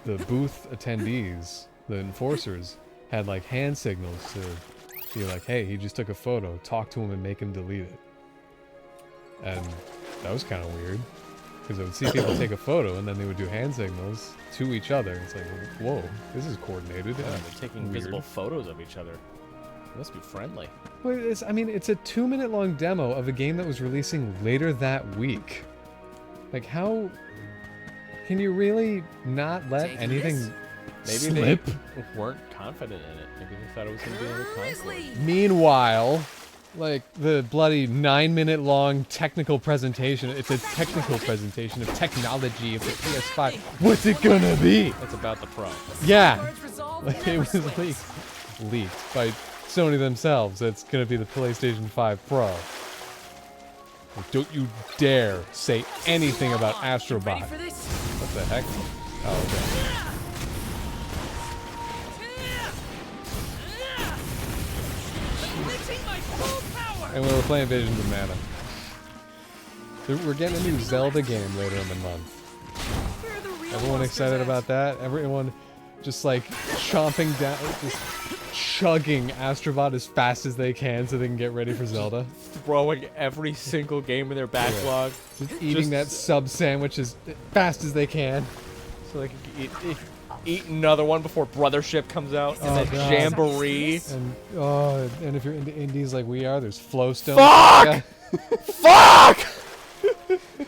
Speaker 2: the booth attendees, the enforcers, had, like, hand signals to be like, hey, he just took a photo, talk to him and make him delete it. And that was kind of weird. Because I would see people take a photo and then they would do hand signals to each other. It's like, whoa, this is coordinated.
Speaker 1: Yeah, they're taking
Speaker 2: Weird.
Speaker 1: visible photos of each other. They must be friendly.
Speaker 2: Well, I mean, it's a 2-minute long demo of a game that was releasing later that week. Like, how can you really not let
Speaker 12: Take
Speaker 2: anything
Speaker 12: this?
Speaker 1: Maybe
Speaker 2: slip?
Speaker 1: they weren't confident in it. Maybe they thought it was going to be another console.
Speaker 2: Meanwhile, like the bloody 9-minute long technical presentation. It's a technical presentation of technology of the PS5. What's it gonna be?
Speaker 1: It's about the Pro.
Speaker 2: Yeah, like, it was leaked by Sony themselves. It's gonna be the PlayStation 5 Pro. Like, don't you dare say anything about Astrobot. What the heck? Oh, okay. And we were playing Visions of Mana. We're getting a new Zelda game later in the month. Everyone excited about that? Everyone just like chomping down, just chugging Astrobot as fast as they can so they can get ready for Zelda.
Speaker 1: Throwing every single game in their backlog.
Speaker 2: Yeah. Just eating that sub sandwich as fast as they can.
Speaker 1: So they can eat another one before Brothership comes out. And then Jamboree.
Speaker 2: And if you're into indies like we are, there's Flowstone.
Speaker 1: Fuck! Fuck!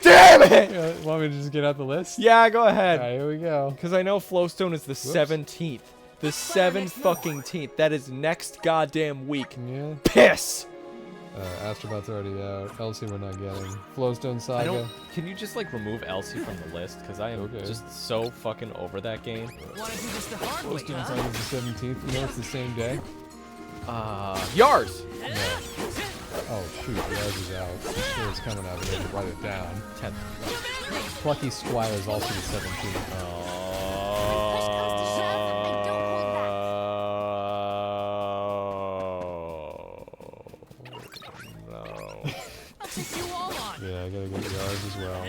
Speaker 1: Damn it!
Speaker 2: Want me to just get out the list?
Speaker 1: Yeah, go ahead.
Speaker 2: Alright, here we go.
Speaker 1: Because I know Flowstone is the 17th. The 7th. That is next goddamn week.
Speaker 2: Yeah.
Speaker 1: Piss!
Speaker 2: Astrobot's already out. Elsie we're not getting. Flowstone Saga.
Speaker 1: Can you just like remove Elsie from the list? Because I am just so fucking over that game.
Speaker 2: Flowstone Saga is the 17th. You know it's the same day?
Speaker 1: Yars!
Speaker 2: No. Oh shoot, Yars is out. I'm sure it's coming out, but I have to write it down.
Speaker 1: 10th.
Speaker 2: Plucky Squire is also the 17th. Yeah, I gotta get Yars as well.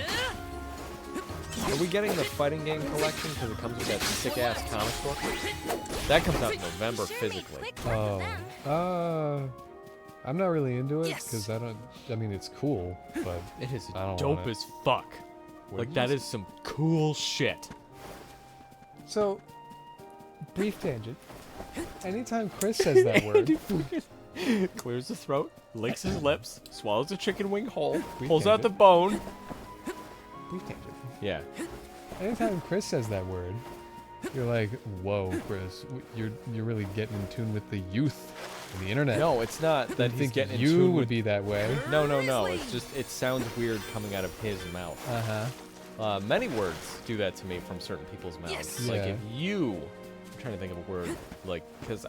Speaker 1: Are we getting the fighting game collection because it comes with that sick ass comic book? That comes out in November physically.
Speaker 2: Oh, I'm not really into it because I mean, it's cool, but
Speaker 1: it is
Speaker 2: I don't
Speaker 1: dope
Speaker 2: want it.
Speaker 1: as fuck. Like that is some cool shit.
Speaker 2: So, brief tangent. Anytime Chris says that word,
Speaker 1: clears the throat, licks his lips, swallows a chicken wing whole,
Speaker 2: Brief
Speaker 1: pulls out
Speaker 2: tangent.
Speaker 1: the bone.
Speaker 2: brief tangent.
Speaker 1: Yeah.
Speaker 2: Anytime Chris says that word, you're like, "Whoa, Chris, you're really getting in tune with the youth and the internet."
Speaker 1: No, it's not that
Speaker 2: I
Speaker 1: he's
Speaker 2: think
Speaker 1: getting in
Speaker 2: you
Speaker 1: tune
Speaker 2: would
Speaker 1: with...
Speaker 2: be that way.
Speaker 1: No. It's just it sounds weird coming out of his mouth. Many words do that to me from certain people's mouths. Like
Speaker 2: Yeah.
Speaker 1: if you, I'm trying to think of a word, like because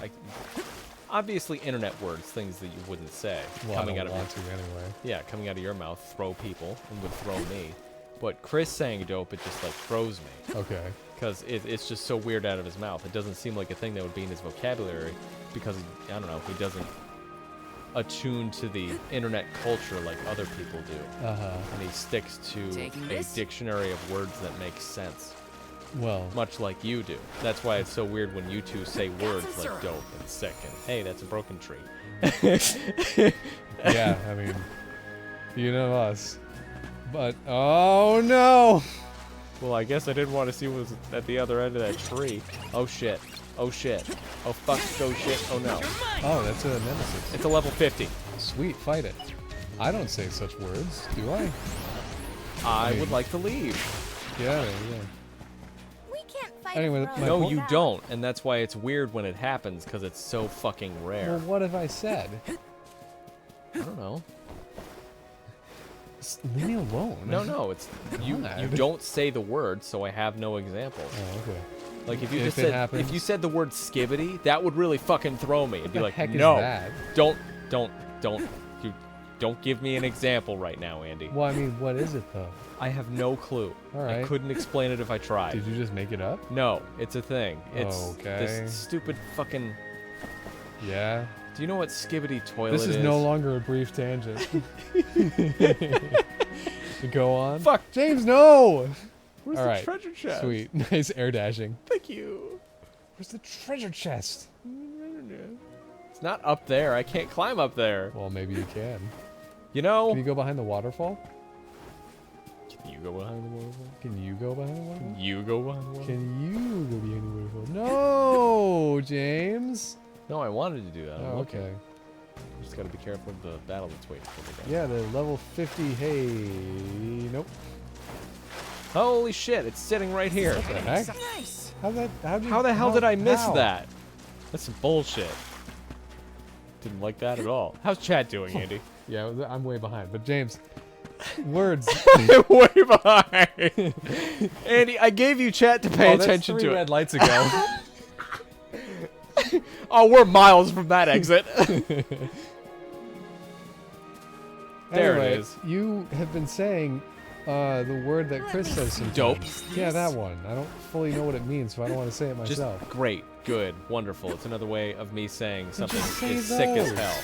Speaker 1: obviously internet words, things that you wouldn't say
Speaker 2: Well,
Speaker 1: coming
Speaker 2: I
Speaker 1: out
Speaker 2: don't
Speaker 1: of
Speaker 2: want to anyway.
Speaker 1: Yeah, coming out of your mouth, throw people and would throw me. But Chris saying dope, it just like throws me.
Speaker 2: Okay.
Speaker 1: Because it's just so weird out of his mouth. It doesn't seem like a thing that would be in his vocabulary because, I don't know, he doesn't attune to the internet culture like other people do. And he sticks to a dictionary of words that make sense.
Speaker 2: Well,
Speaker 1: much like you do. That's why it's so weird when you two say words like dope and sick and hey, that's a broken tree.
Speaker 2: Yeah, I mean, you know us. But, oh no!
Speaker 1: Well, I guess I didn't want to see what was at the other end of that tree. Oh shit. Oh shit. Oh fuck, oh shit. Oh no.
Speaker 2: Oh, that's a nemesis.
Speaker 1: It's a level 50.
Speaker 2: Sweet, fight it. I don't say such words, do I?
Speaker 1: I would like to leave.
Speaker 2: Yeah.
Speaker 3: We can't fight
Speaker 2: Anyway,
Speaker 3: a
Speaker 2: my
Speaker 1: No,
Speaker 2: point-
Speaker 1: you don't, and that's why it's weird when it happens, because it's so fucking rare.
Speaker 2: Well, what have I said?
Speaker 1: I don't know.
Speaker 2: Leave me alone.
Speaker 1: No, it's you. You don't say the word, so I have no examples.
Speaker 2: Oh, okay.
Speaker 1: Like if you
Speaker 2: If
Speaker 1: just
Speaker 2: it
Speaker 1: said,
Speaker 2: happens-
Speaker 1: if you said the word skibbity, that would really fucking throw me. It'd be
Speaker 2: the
Speaker 1: like,
Speaker 2: heck is
Speaker 1: no,
Speaker 2: that?
Speaker 1: don't, you don't give me an example right now, Andy.
Speaker 2: Well, I mean, what is it though?
Speaker 1: I have no clue.
Speaker 2: All
Speaker 1: I
Speaker 2: right.
Speaker 1: couldn't explain it if I tried.
Speaker 2: Did you just make it up?
Speaker 1: No, it's a thing. It's
Speaker 2: Okay.
Speaker 1: this stupid fucking.
Speaker 2: Yeah.
Speaker 1: Do you know what skibbity toilet is?
Speaker 2: This is no longer a brief tangent. Go on.
Speaker 1: Fuck,
Speaker 2: James, no!
Speaker 1: Where's
Speaker 2: All
Speaker 1: the
Speaker 2: right.
Speaker 1: treasure chest?
Speaker 2: Sweet. Nice air dashing.
Speaker 1: Thank you.
Speaker 2: Where's the treasure chest?
Speaker 1: It's not up there. I can't climb up there.
Speaker 2: Well, maybe you can.
Speaker 1: You know.
Speaker 2: Can you go behind the waterfall?
Speaker 1: Can you go behind the waterfall?
Speaker 2: Can you go behind the waterfall?
Speaker 1: You go behind the waterfall?
Speaker 2: Can you go behind the waterfall? No, James.
Speaker 1: No, I wanted to do that.
Speaker 2: Oh, okay.
Speaker 1: Just gotta be careful of the battle that's waiting for me.
Speaker 2: Yeah, the level 50. Hey, nope.
Speaker 1: Holy shit! It's sitting right here.
Speaker 2: What the heck? How the hell
Speaker 1: did I miss
Speaker 2: how?
Speaker 1: that? That's some bullshit. Didn't like that at all. How's chat doing, Andy?
Speaker 2: Yeah, I'm way behind. But James, words.
Speaker 1: Way behind. Andy, I gave you chat to pay attention
Speaker 2: that's 3
Speaker 1: to
Speaker 2: red
Speaker 1: it.
Speaker 2: lights ago.
Speaker 1: Oh, we're miles from that exit. There
Speaker 2: anyway,
Speaker 1: it is.
Speaker 2: You have been saying the word that Chris says sometimes.
Speaker 1: Dope.
Speaker 2: Yeah, that one. I don't fully know what it means, so I don't want to say it
Speaker 1: Just
Speaker 2: myself.
Speaker 1: great, good, wonderful. It's another way of me saying something
Speaker 2: Just say
Speaker 1: is sick as
Speaker 2: those.
Speaker 1: hell.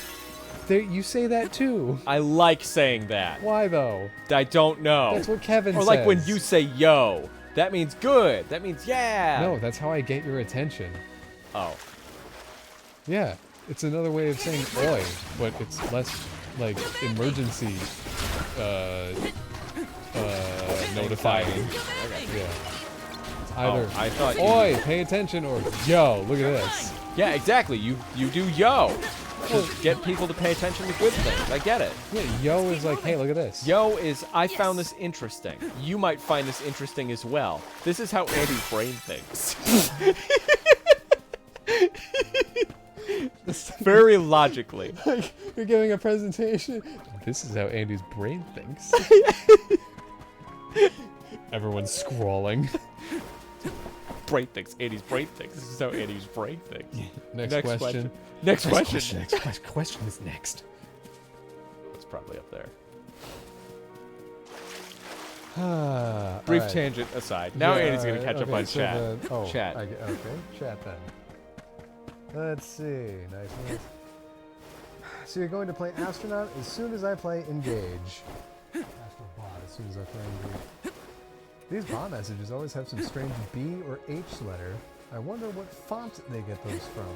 Speaker 2: You say that too.
Speaker 1: I like saying that.
Speaker 2: Why though?
Speaker 1: I don't know.
Speaker 2: That's what Kevin
Speaker 1: Or
Speaker 2: says.
Speaker 1: like when you say yo. That means good. That means yeah.
Speaker 2: No, that's how I get your attention.
Speaker 1: Oh.
Speaker 2: Yeah, it's another way of saying oi, but it's less like emergency notifying. Yeah. It's either
Speaker 1: I thought
Speaker 2: oi, pay attention, or yo, look at this.
Speaker 1: Yeah, exactly. You do yo. To get people to pay attention to good things. I get it.
Speaker 2: Yeah, yo is like, hey, look at this.
Speaker 1: Yo is, I found this interesting. You might find this interesting as well. This is how Andy's brain thinks. Very logically.
Speaker 2: Like, you're giving a presentation. This is how Andy's brain thinks. Everyone's scrawling.
Speaker 1: Brain thinks. Andy's brain thinks. This is how Andy's brain thinks.
Speaker 2: Next question.
Speaker 1: Next question.
Speaker 2: Next question is next.
Speaker 1: It's probably up there.
Speaker 2: Brief
Speaker 1: tangent aside. Now Andy's going to catch up on
Speaker 2: so
Speaker 1: chat. Chat.
Speaker 2: Okay, chat then. Let's see. Nice. So you're going to play Astronaut as soon as I play Engage. Astrobot as soon as I play Engage. These bot messages always have some strange B or H letter. I wonder what font they get those from.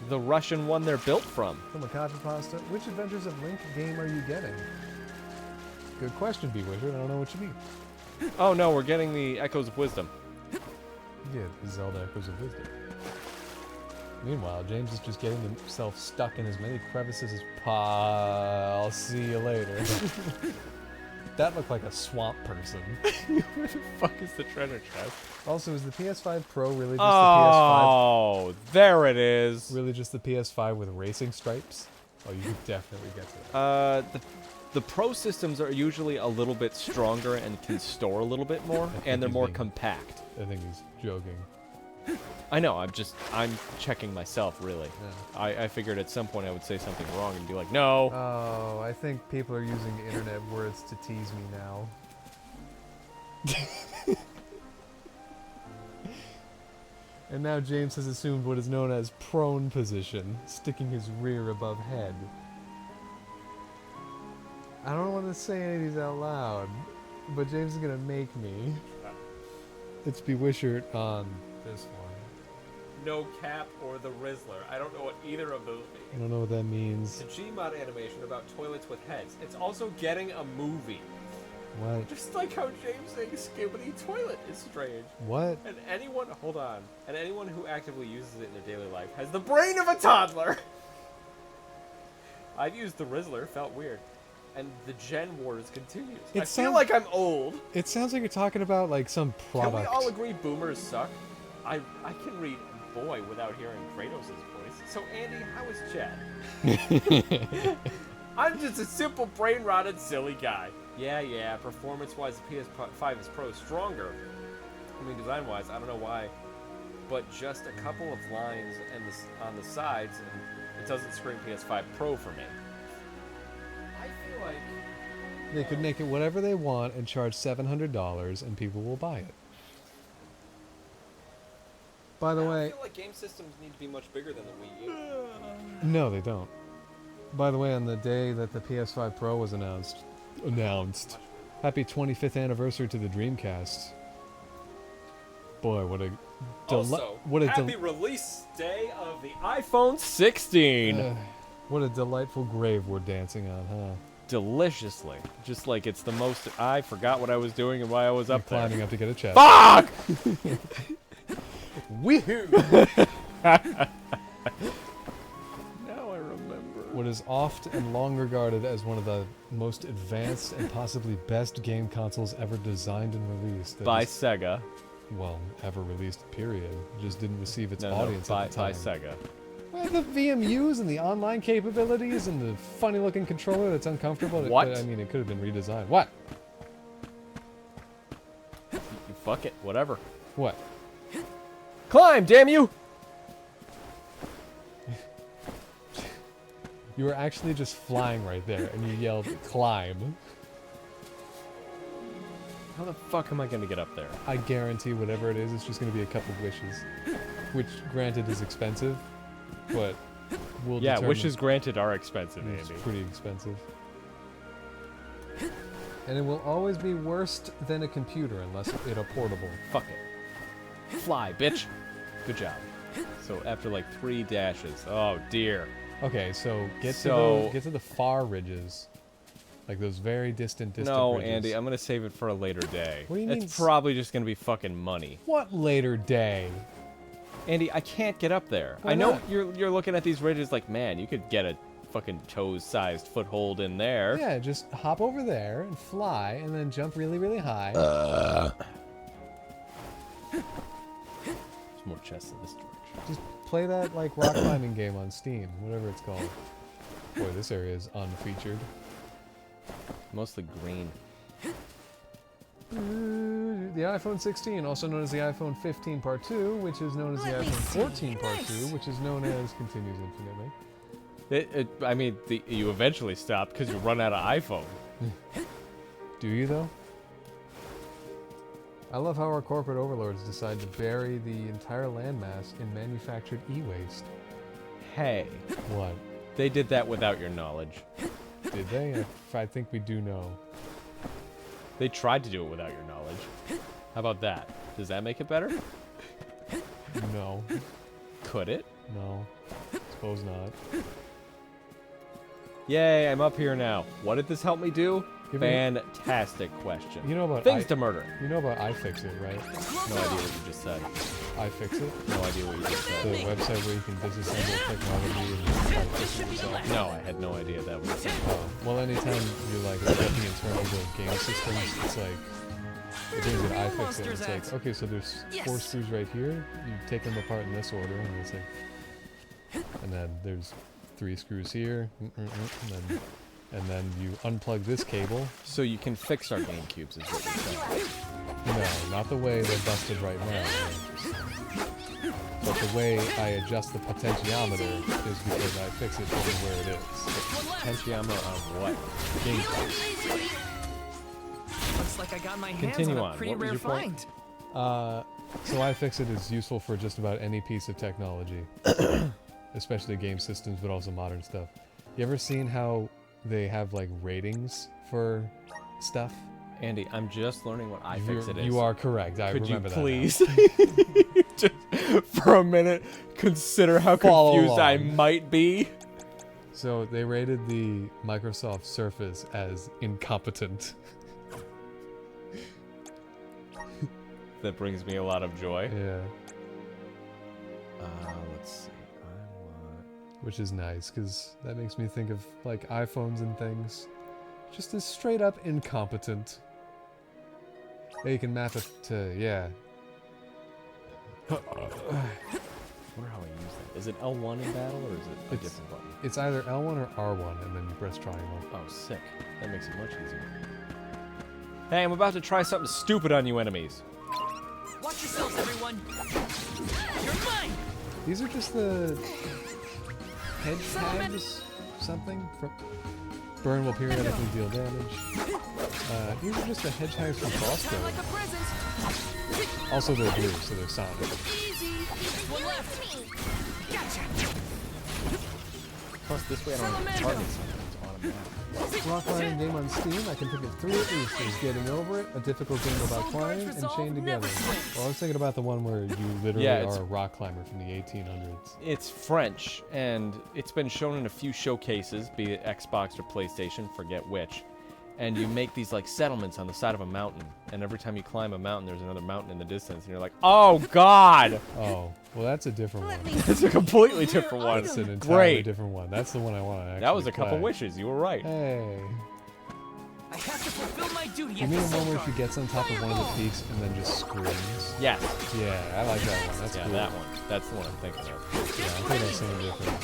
Speaker 1: The Russian one they're built from.
Speaker 2: From a copy pasta. Which Adventures of Link game are you getting? Good question, B-Wizard. I don't know what you mean.
Speaker 1: Oh no, we're getting the Echoes of Wisdom.
Speaker 2: Yeah, the Zelda Echoes of Wisdom. Meanwhile, James is just getting himself stuck in as many crevices as I'll see you later. That looked like a swamp person.
Speaker 1: Where the fuck is the treasure chest?
Speaker 2: Also, is the PS5 Pro really just
Speaker 1: Oh, there it is.
Speaker 2: Really just the PS5 with racing stripes? Oh, you could definitely get to that.
Speaker 1: The Pro systems are usually a little bit stronger and can store a little bit more, and they're more compact.
Speaker 2: I think he's joking.
Speaker 1: I know, I'm checking myself, really. Yeah. I figured at some point I would say something wrong and be like, no.
Speaker 2: Oh, I think people are using internet words to tease me now. And now James has assumed what is known as prone position, sticking his rear above head. I don't want to say any of these out loud, but James is going to make me. It's Bewishert on this one.
Speaker 1: No Cap or the Rizzler. I don't know what either of those mean.
Speaker 2: I don't know what that means.
Speaker 1: It's a Gmod animation about toilets with heads. It's also getting a movie.
Speaker 2: What?
Speaker 1: Just like how James saying Skibbity Toilet is strange.
Speaker 2: What?
Speaker 1: And anyone, hold on, and anyone who actively uses it in their daily life has the brain of a toddler. I've used the Rizzler, felt weird. And the Gen Wars continues. I feel like I'm old.
Speaker 2: It sounds like you're talking about like some product.
Speaker 1: Can we all agree boomers suck? I can read boy without hearing Kratos' voice. So Andy, how is Chad? I'm just a simple brain-rotted silly guy. Yeah, performance-wise the PS5 is Pro stronger. I mean, design-wise, I don't know why. But just a couple of lines and on the sides, and it doesn't scream PS5 Pro for me. I feel like
Speaker 2: they could make it whatever they want and charge $700 and people will buy it. By the way,
Speaker 1: I feel like game systems need to be much bigger than the Wii U.
Speaker 2: No, they don't. By the way, on the day that the PS5 Pro was announced, happy 25th anniversary to the Dreamcast. Boy, what a
Speaker 1: happy release day of the iPhone 16.
Speaker 2: What a delightful grave we're dancing on, huh?
Speaker 1: Deliciously. Just like it's the most... I forgot what I was doing and why I was up there.
Speaker 2: Climbing up to get a chest.
Speaker 1: Fuck! Woohoo! Now I remember.
Speaker 2: What is oft and long regarded as one of the most advanced and possibly best game consoles ever designed and released.
Speaker 1: By Sega.
Speaker 2: Well, ever released, period. Just didn't receive its audience at the time.
Speaker 1: By Sega.
Speaker 2: What? the VMUs and the online capabilities and the funny-looking controller that's uncomfortable.
Speaker 1: What?
Speaker 2: I mean, it could have been redesigned. What?
Speaker 1: Fuck it. Whatever.
Speaker 2: What?
Speaker 1: Climb, damn you!
Speaker 2: You were actually just flying right there, and you yelled, climb.
Speaker 1: How the fuck am I gonna get up there?
Speaker 2: I guarantee whatever it is, it's just going to be a couple wishes. Which, granted, is expensive, but we'll determine.
Speaker 1: Wishes granted are expensive,
Speaker 2: It's
Speaker 1: Andy.
Speaker 2: pretty expensive. And it will always be worse than a computer unless it's a portable.
Speaker 1: Fuck it. Fly, bitch. Good job. So after like 3 dashes. Oh dear.
Speaker 2: Okay, so get to the far ridges. Like those very distant
Speaker 1: No,
Speaker 2: ridges.
Speaker 1: Andy, I'm gonna save it for a later day.
Speaker 2: What do you mean?
Speaker 1: It's probably just gonna be fucking money.
Speaker 2: What later day?
Speaker 1: Andy, I can't get up there.
Speaker 2: Why
Speaker 1: I know
Speaker 2: not?
Speaker 1: you're looking at these ridges like, man, you could get a fucking toes-sized foothold in there.
Speaker 2: Yeah, just hop over there and fly, and then jump really, really high.
Speaker 1: There's more chests in this direction.
Speaker 2: Just play that like rock climbing game on Steam, whatever it's called. Boy, this area is unfeatured.
Speaker 1: Mostly green.
Speaker 2: The iPhone 16, also known as the iPhone 15 Part 2, which is known as the iPhone 14 Part 2, which is known as continues infinitely.
Speaker 1: I mean, you eventually stop because you run out of iPhone.
Speaker 2: Do you, though? I love how our corporate overlords decide to bury the entire landmass in manufactured e-waste.
Speaker 1: Hey.
Speaker 2: What?
Speaker 1: They did that without your knowledge.
Speaker 2: Did they? I think we do know.
Speaker 1: They tried to do it without your knowledge. How about that? Does that make it better?
Speaker 2: No.
Speaker 1: Could it?
Speaker 2: No. Suppose not.
Speaker 1: Yay, I'm up here now. What did this help me do?
Speaker 2: Give me-
Speaker 1: Fantastic question.
Speaker 2: You know about
Speaker 1: Things to murder.
Speaker 2: You know about iFixit, right?
Speaker 1: No idea what you just said.
Speaker 2: iFixit?
Speaker 1: No idea what you just
Speaker 2: The
Speaker 1: said.
Speaker 2: website where you can disassemble technology and try to fix it yourself.
Speaker 1: No, I had no idea that was a thing.
Speaker 2: Oh, well, anytime you're like looking at the internals of game systems, it's like it brings it iFixit. It's like, okay, so there's 4 screws right here. You take them apart in this order, and it's like, and then there's 3 screws here, and then you unplug this cable.
Speaker 1: So you can fix our GameCubes, is what you're saying.
Speaker 2: No, not the way they're busted right now. But the way I adjust the potentiometer is because I fix it from where it is.
Speaker 1: Potentiometer on what? GameCube.
Speaker 12: Looks like I got my hands
Speaker 1: Continue
Speaker 12: on
Speaker 1: on.
Speaker 12: a pretty
Speaker 1: What was
Speaker 12: rare
Speaker 1: your point?
Speaker 12: find.
Speaker 2: So iFixit is useful for just about any piece of technology. Especially game systems, but also modern stuff. You ever seen how they have like ratings for stuff?
Speaker 1: Andy, I'm just learning what iFixit is.
Speaker 2: You are correct. I
Speaker 1: Could you
Speaker 2: remember
Speaker 1: please,
Speaker 2: that now.
Speaker 1: just for a minute, consider how
Speaker 2: Follow
Speaker 1: confused I
Speaker 2: along.
Speaker 1: might be?
Speaker 2: So they rated the Microsoft Surface as incompetent.
Speaker 1: That brings me a lot of joy.
Speaker 2: Yeah.
Speaker 1: Let's see.
Speaker 2: Which is nice, because that makes me think of like iPhones and things. Just as straight up incompetent. Yeah, you can map it to, yeah.
Speaker 1: I wonder how I use that. Is it L1 in battle, or is it a different button?
Speaker 2: It's either L1 or R1, and then you press triangle.
Speaker 1: Oh, sick. That makes it much easier. Hey, I'm about to try something stupid on you enemies.
Speaker 4: Watch yourselves, everyone. You're mine.
Speaker 2: These are just the head tags, something. Burn will periodically deal damage. These are just the head tags from Crossbow.
Speaker 4: Like a present.
Speaker 2: Also, they're blue, so they're sonic.
Speaker 4: Easy. One left. Gotcha.
Speaker 1: Plus, this way I don't have to target something. It's automatic.
Speaker 2: Rock climbing game on Steam, I can pick it 3 at least. There's Getting Over It, a difficult game about climbing, and Chained Together. Well, I was thinking about the one where you literally are a rock climber from the 1800s.
Speaker 1: It's French, and it's been shown in a few showcases, be it Xbox or PlayStation, forget which. And you make these like settlements on the side of a mountain, and every time you climb a mountain, there's another mountain in the distance, and you're like, oh god!
Speaker 2: Oh, well, that's a different one.
Speaker 1: It's a completely different one.
Speaker 2: It's an entirely
Speaker 1: Great.
Speaker 2: different one. That's the one I want to actually
Speaker 1: That was a couple
Speaker 2: play.
Speaker 1: wishes. You were right.
Speaker 2: Hey.
Speaker 12: I have to fulfill my duty
Speaker 2: You
Speaker 12: as
Speaker 2: mean
Speaker 12: a
Speaker 2: the
Speaker 12: soul
Speaker 2: one where
Speaker 12: guard.
Speaker 2: she gets on top of one of the peaks and then just screams?
Speaker 1: Yes.
Speaker 2: Yeah, I like that one. That's
Speaker 1: Yeah,
Speaker 2: cool.
Speaker 1: that one. That's the one I'm thinking of.
Speaker 2: Yeah, I think that's something different.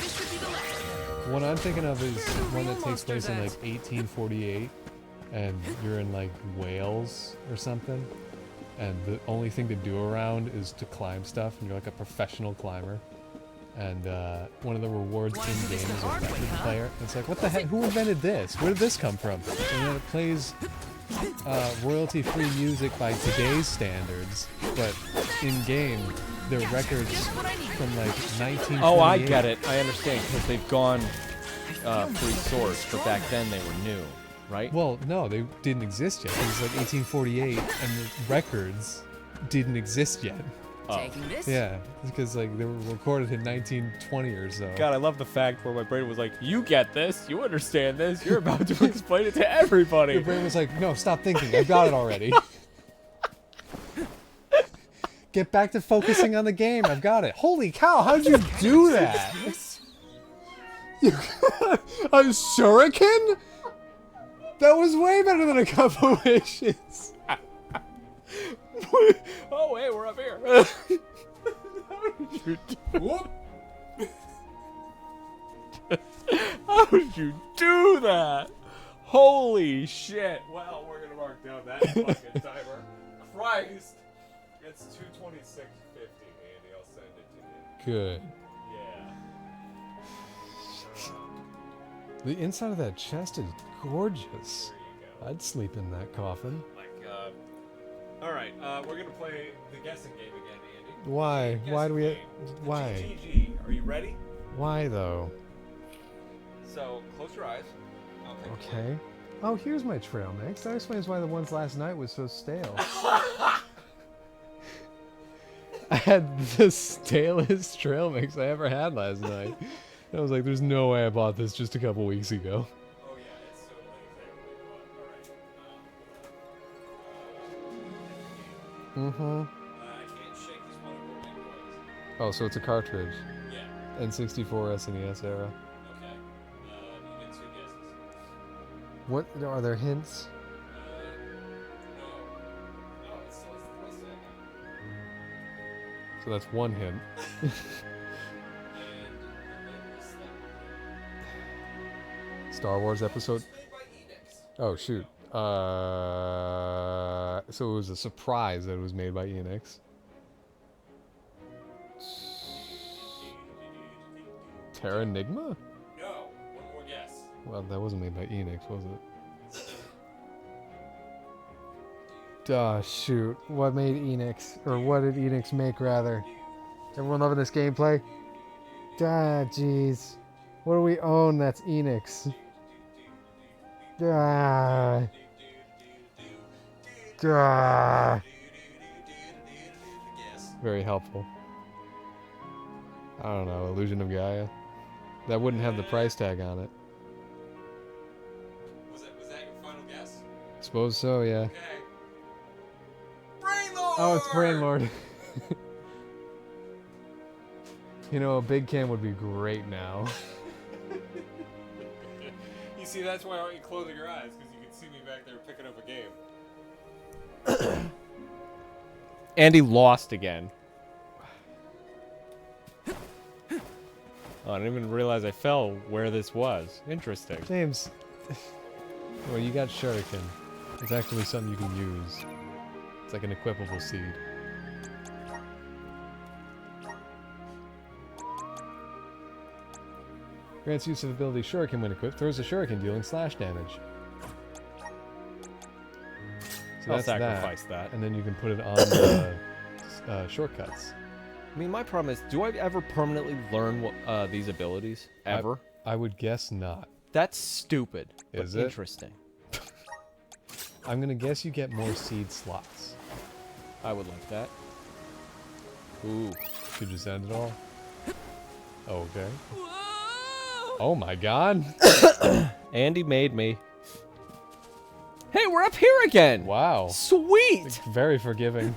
Speaker 2: One I'm thinking of is one that takes place in like 1848, and you're in like Wales or something, and the only thing to do around is to climb stuff, and you're like a professional climber. And one of the rewards in game is a record player. And it's like, what the heck? Who invented this? Where did this come from? And then it plays royalty-free music by today's standards, but in game, they're records from like 1948.
Speaker 1: Oh, I get it. I understand because they've gone free source, but back then they were new, right?
Speaker 2: Well, no, they didn't exist yet. It was like 1848, and the records didn't exist yet.
Speaker 12: Taking this?
Speaker 2: Yeah, because like they were recorded in 1920 or so.
Speaker 1: God, I love the fact where my brain was like, "You get this, you understand this, you're about to explain it to everybody."
Speaker 2: Your brain was like, "No, stop thinking. I've got it already. Get back to focusing on the game. I've got it." Holy cow! How did you do that? You a shuriken? That was way better than a couple wishes.
Speaker 1: Oh, hey, we're up here. How did you do? How did you do that? Holy shit! Well, we're gonna mark down that fucking timer. Christ! It's 2:26:50, Andy. I'll send it to you.
Speaker 2: Good.
Speaker 1: Yeah.
Speaker 2: The inside of that chest is gorgeous. I'd sleep in that coffin.
Speaker 1: My God. All right, we're gonna play the guessing game again, Andy.
Speaker 2: Why? Why do we?
Speaker 1: Game.
Speaker 2: Why?
Speaker 1: GTD. Are you ready?
Speaker 2: Why though?
Speaker 1: So close your eyes. I'll take
Speaker 2: Okay. Oh, here's my trail mix. That explains why the ones last night was so stale. I had the stalest trail mix I ever had last night. I was like, there's no way I bought this just a couple weeks ago.
Speaker 1: Oh yeah, it's so
Speaker 2: Mm-hmm.
Speaker 1: I can't shake this one over my voice.
Speaker 2: Oh, so it's a cartridge.
Speaker 1: Yeah.
Speaker 2: N64 SNES era.
Speaker 1: Okay. You get 2 guesses.
Speaker 2: What are there hints?
Speaker 1: No. No, it's still the second.
Speaker 2: So that's one hint. Star Wars episode. Oh shoot. So it was a surprise that it was made by Enix. Terra Enigma?
Speaker 1: No. One more guess.
Speaker 2: Well, that wasn't made by Enix, was it? Shoot. What made Enix? Or what did Enix make, rather? Everyone loving this gameplay? Jeez. What do we own that's Enix? Very helpful. I don't know, Illusion of Gaia. That wouldn't have the price tag on it.
Speaker 1: Was that your final guess?
Speaker 2: Suppose so, yeah.
Speaker 1: Okay. Brainlord!
Speaker 2: Oh, it's Brainlord. You know, a big cam would be great now.
Speaker 1: You see, that's why I want you closing your eyes, because you can see me back there picking up a game. Andy lost again. Oh, I didn't even realize I fell where this was. Interesting.
Speaker 2: James, well, you got Shuriken. It's actually something you can use. It's like an equipable seed. Grants use of ability Shuriken when equipped. Throws a Shuriken dealing slash damage. So
Speaker 1: I'll
Speaker 2: that's
Speaker 1: sacrifice that.
Speaker 2: And then you can put it on the shortcuts.
Speaker 1: I mean, my problem is, do I ever permanently learn what, these abilities? Ever?
Speaker 2: I would guess not.
Speaker 1: That's stupid.
Speaker 2: Is
Speaker 1: but
Speaker 2: it?
Speaker 1: Interesting.
Speaker 2: I'm gonna guess you get more seed slots.
Speaker 1: I would like that. Ooh.
Speaker 2: Should just end it all? Okay. Oh my god.
Speaker 1: Andy made me. Hey, we're up here again!
Speaker 2: Wow.
Speaker 1: Sweet!
Speaker 2: Very forgiving.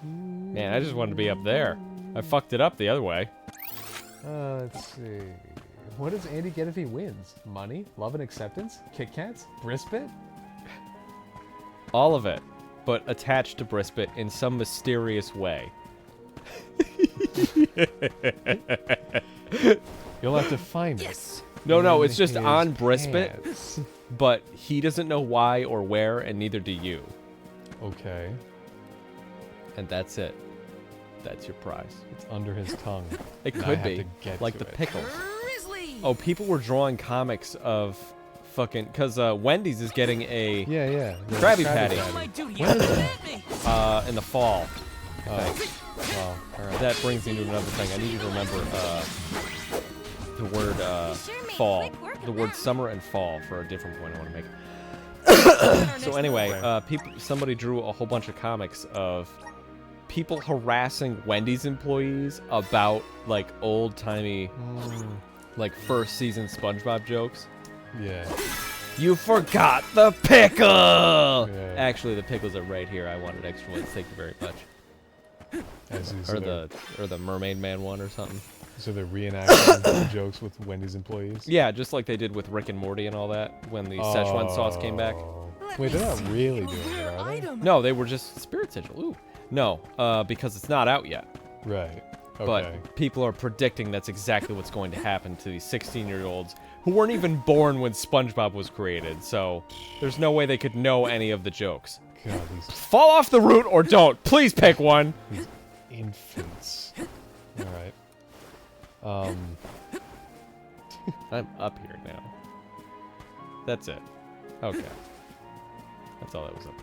Speaker 1: Man, I just wanted to be up there. I fucked it up the other way.
Speaker 2: Let's see. What does Andy get if he wins? Money? Love and acceptance? Kit Kats? Brisbit?
Speaker 1: All of it, but attached to Brisbit in some mysterious way.
Speaker 2: You'll have to find it.
Speaker 1: No,
Speaker 2: in
Speaker 1: it's just
Speaker 2: his
Speaker 1: on Brisbit,
Speaker 2: pants.
Speaker 1: but he doesn't know why or where, and neither do you.
Speaker 2: Okay.
Speaker 1: And that's it. That's your prize.
Speaker 2: It's under his tongue.
Speaker 1: It
Speaker 2: and I
Speaker 1: could
Speaker 2: have
Speaker 1: be,
Speaker 2: to get
Speaker 1: like
Speaker 2: to
Speaker 1: the
Speaker 2: it.
Speaker 1: pickles. Oh, people were drawing comics of fucking... Because Wendy's is getting a
Speaker 2: Yeah. The
Speaker 1: Krabby Patty.
Speaker 2: When is that?
Speaker 1: In the fall.
Speaker 2: Oh. Well, alright.
Speaker 1: That brings me to another thing. I need you to remember the word fall. The word summer and fall for a different point I want to make. So anyway, somebody drew a whole bunch of comics of people harassing Wendy's employees about like old-timey like first season SpongeBob jokes.
Speaker 2: Yeah.
Speaker 1: You forgot the pickle!
Speaker 2: Yeah.
Speaker 1: Actually, the pickles are right here. I wanted extra ones. Thank you very much. Or the Mermaid Man one or something.
Speaker 2: So they're reenacting jokes with Wendy's employees?
Speaker 1: Yeah, just like they did with Rick and Morty and all that when the Szechuan sauce came back.
Speaker 2: Wait, they're not really doing it, are they?
Speaker 1: No, they were just Spirit Sigil. Ooh. No, because it's not out yet.
Speaker 2: Right. Okay.
Speaker 1: But people are predicting that's exactly what's going to happen to these 16-year-olds who weren't even born when SpongeBob was created. So there's no way they could know any of the jokes.
Speaker 2: God,
Speaker 1: Fall off the root or don't. Please pick one.
Speaker 2: These infants. All right.
Speaker 1: I'm up here now. That's it. Okay. That's all that was up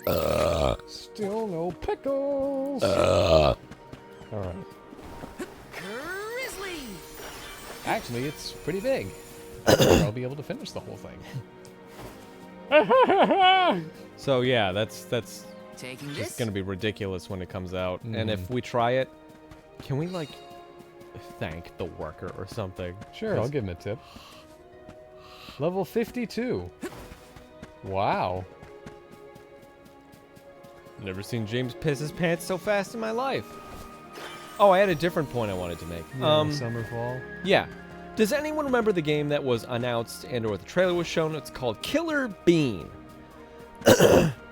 Speaker 1: there.
Speaker 2: Still no pickles. All right.
Speaker 13: Grizzly!
Speaker 2: Actually, it's pretty big. I'll be able to finish the whole thing.
Speaker 1: So yeah, that's
Speaker 12: Taking
Speaker 1: just
Speaker 12: this?
Speaker 1: gonna be ridiculous when it comes out. And
Speaker 2: Mhm.
Speaker 1: if we try it, can we like thank the worker or something?
Speaker 2: Sure, I'll give him a tip. Level 52. Wow.
Speaker 1: Never seen James piss his pants so fast in my life. Oh, I had a different point I wanted to make.
Speaker 2: Summer, fall.
Speaker 1: Yeah. Does anyone remember the game that was announced and/or the trailer was shown? It's called Killer Bean.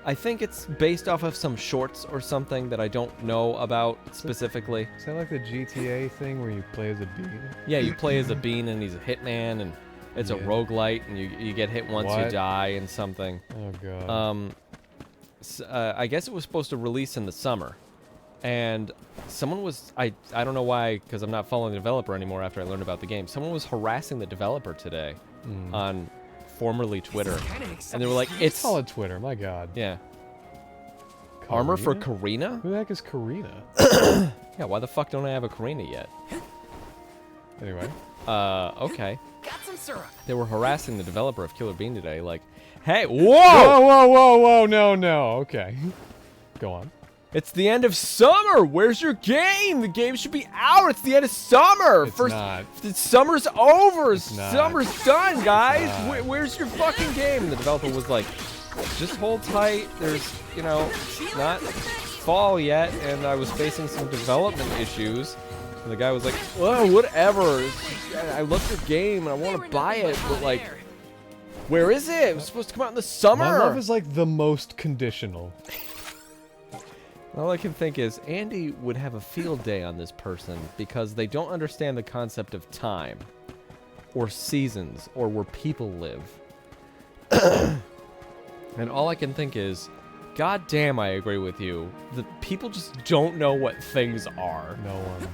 Speaker 1: I think it's based off of some shorts or something that I don't know about specifically.
Speaker 2: Is that like the GTA thing where you play as a bean?
Speaker 1: Yeah, you play as a bean and he's a hitman and it's a roguelite and you get hit once you
Speaker 2: What?
Speaker 1: die and something.
Speaker 2: Oh god.
Speaker 1: I guess it was supposed to release in the summer. And someone was, I don't know why, because I'm not following the developer anymore after I learned about the game. Someone was harassing the developer today on formerly Twitter. And they were like, it's...
Speaker 2: Call it Twitter, my god.
Speaker 1: Yeah. Armor for Karina?
Speaker 2: Who the heck is Karina?
Speaker 1: Yeah, why the fuck don't I have a Karina yet?
Speaker 2: Anyway.
Speaker 1: Okay.
Speaker 12: Got some syrup.
Speaker 1: They were harassing the developer of Killer Bean today, like, hey,
Speaker 2: Whoa, no, okay. Go on.
Speaker 1: It's the end of summer. Where's your game? The game should be out. It's the end of summer.
Speaker 2: It's not.
Speaker 1: Summer's over.
Speaker 2: It's not.
Speaker 1: Summer's done, guys.
Speaker 2: It's not.
Speaker 1: Where's your fucking game? And the developer was like, just hold tight. There's, it's not fall yet, and I was facing some development issues. And the guy was like, oh, whatever. I love your game, and I want to buy it, but like, where is it? It was supposed to come out in the summer.
Speaker 2: My love is like the most conditional.
Speaker 1: All I can think is Andy would have a field day on this person because they don't understand the concept of time or seasons or where people live. And all I can think is, God damn, I agree with you. The people just don't know what things are.
Speaker 2: No one.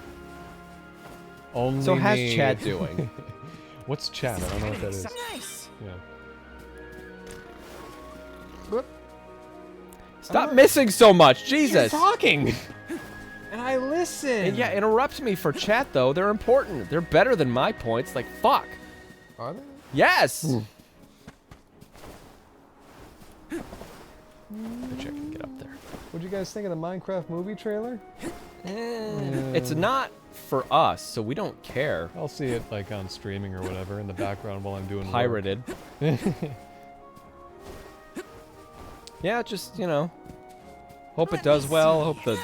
Speaker 2: Only
Speaker 1: So how's
Speaker 2: me.
Speaker 1: Chad doing?
Speaker 2: What's Chad? I don't know what that is.
Speaker 12: Nice.
Speaker 2: Yeah.
Speaker 1: Stop missing so much, Jesus!
Speaker 2: You're talking! And I listen!
Speaker 1: And yeah, interrupt me for chat, though. They're important. They're better than my points. Like, fuck.
Speaker 2: Are they?
Speaker 1: Yes! Check and get up there.
Speaker 2: What'd you guys think of the Minecraft movie trailer?
Speaker 1: It's not for us, so we don't care.
Speaker 2: I'll see it like on streaming or whatever in the background while I'm doing
Speaker 1: Pirated. Yeah, just, hope it does well. Hope the,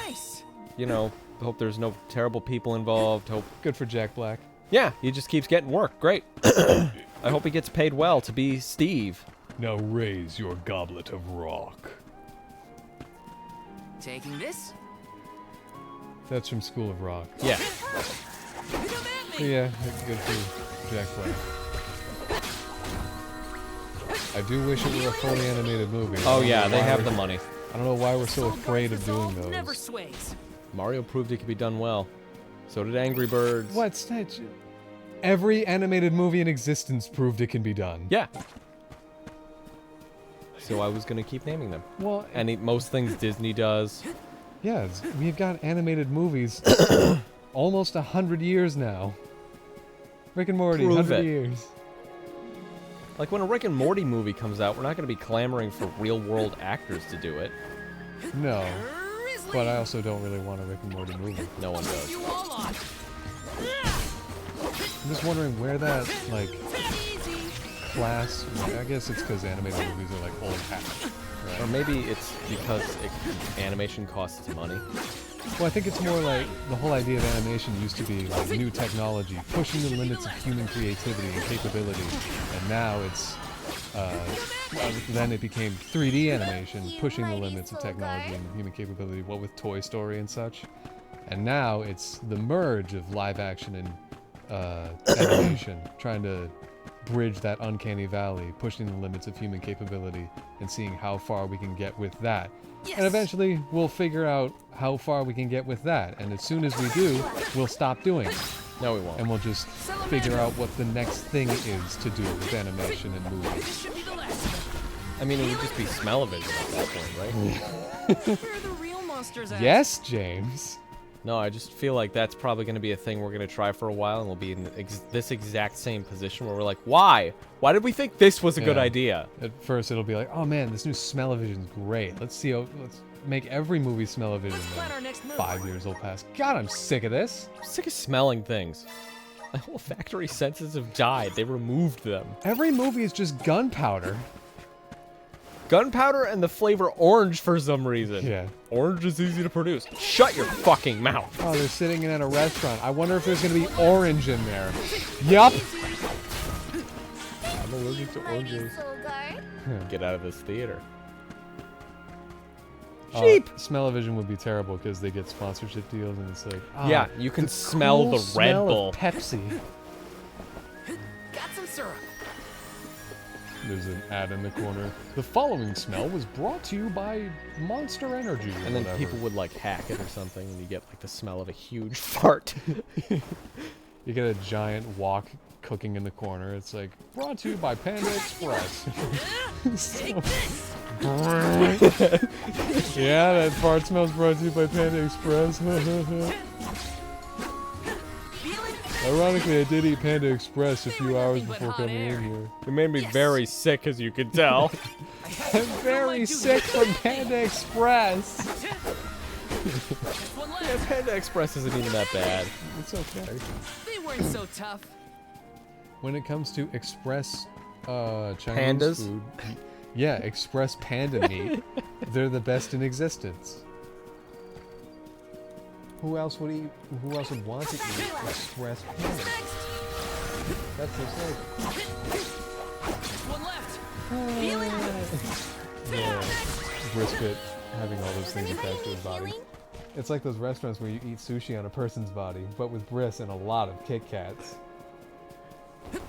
Speaker 1: hope there's no terrible people involved. Hope
Speaker 2: Good for Jack Black.
Speaker 1: Yeah, he just keeps getting work. Great. I hope he gets paid well to be Steve.
Speaker 2: Now raise your goblet of rock.
Speaker 12: Taking this?
Speaker 2: That's from School of Rock.
Speaker 1: Yeah.
Speaker 2: Yeah, good for Jack Black. I do wish it were a fully animated movie.
Speaker 1: Oh yeah, they have the money.
Speaker 2: I don't know why we're so afraid of doing
Speaker 12: Never
Speaker 2: those.
Speaker 12: sways.
Speaker 1: Mario proved it could be done well. So did Angry Birds.
Speaker 2: What's that? Every animated movie in existence proved it can be done.
Speaker 1: Yeah. So I was gonna keep naming them.
Speaker 2: Well,
Speaker 1: and most things Disney does.
Speaker 2: Yes, we've got animated movies almost 100 years now. Rick and Morty,
Speaker 1: Prove
Speaker 2: 100
Speaker 1: it.
Speaker 2: years.
Speaker 1: Like when a Rick and Morty movie comes out, we're not gonna be clamoring for real-world actors to do it.
Speaker 2: No. But I also don't really want a Rick and Morty movie.
Speaker 1: No one does.
Speaker 2: I'm just wondering where that, like, class... I guess it's because animated movies are, like, old hat. Right?
Speaker 1: Or maybe it's because animation costs money.
Speaker 2: Well, I think it's more like the whole idea of animation used to be like new technology, pushing the limits of human creativity and capability. And now it's... then it became 3D animation, pushing the limits of technology and human capability, what with Toy Story and such. And now it's the merge of live action and animation, trying to bridge that uncanny valley, pushing the limits of human capability and seeing how far we can get with that.
Speaker 12: Yes.
Speaker 2: And eventually we'll figure out how far we can get with that. And as soon as we do, we'll stop doing it.
Speaker 1: No, we won't.
Speaker 2: And we'll just figure out what the next thing is to do with animation and movies.
Speaker 1: I mean, it would just be smell-o-vision at that point, right?
Speaker 12: Where are the real monsters at?
Speaker 2: Yes, James.
Speaker 1: No, I just feel like that's probably going to be a thing we're going to try for a while, and we'll be in this exact same position where we're like, why? Why did we think this was a good idea?
Speaker 2: At first, it'll be like, oh man, this new smell-o-vision's great. Let's make every movie smell-o-vision.
Speaker 12: plan our next move.
Speaker 2: 5 years will pass. God, I'm sick of this.
Speaker 1: I'm sick of smelling things. My whole factory senses have died. They removed them.
Speaker 2: Every movie is just gunpowder.
Speaker 1: Gunpowder and the flavor orange for some reason.
Speaker 2: Yeah.
Speaker 1: Orange is easy to produce. Shut your fucking mouth.
Speaker 2: Oh, they're sitting in at a restaurant. I wonder if there's gonna be orange in there. Yup.
Speaker 1: I'm allergic to oranges. Get out of this theater. Sheep.
Speaker 2: Smell-o-vision would be terrible because they get sponsorship deals and it's like,
Speaker 1: yeah, you can smell
Speaker 2: cool
Speaker 1: the Red
Speaker 2: smell
Speaker 1: Bull.
Speaker 2: of Pepsi.
Speaker 12: Got some syrup.
Speaker 2: There's an ad in the corner. The following smell was brought to you by Monster Energy. Or
Speaker 1: And then
Speaker 2: whatever.
Speaker 1: people would like hack it or something, and you get like the smell of a huge fart.
Speaker 2: You get a giant wok cooking in the corner. It's like, brought to you by Panda Express. Yeah, that fart smell's brought to you by Panda Express. Ironically, I did eat Panda Express a few hours before coming in here.
Speaker 1: It made me very sick, as you can tell.
Speaker 2: I'm very sick from Panda Express.
Speaker 1: Yeah, Panda Express isn't even that bad.
Speaker 2: It's okay.
Speaker 12: They weren't so tough.
Speaker 2: When it comes to express Chinese
Speaker 1: Pandas?
Speaker 2: food, yeah, express panda meat, they're the best in existence. Who else would eat? Who else would want to eat express panda? That's the thing.
Speaker 12: One left.
Speaker 2: Yeah, brisket having all those things attached to his body. It's like those restaurants where you eat sushi on a person's body, but with bris and a lot of Kit Kats.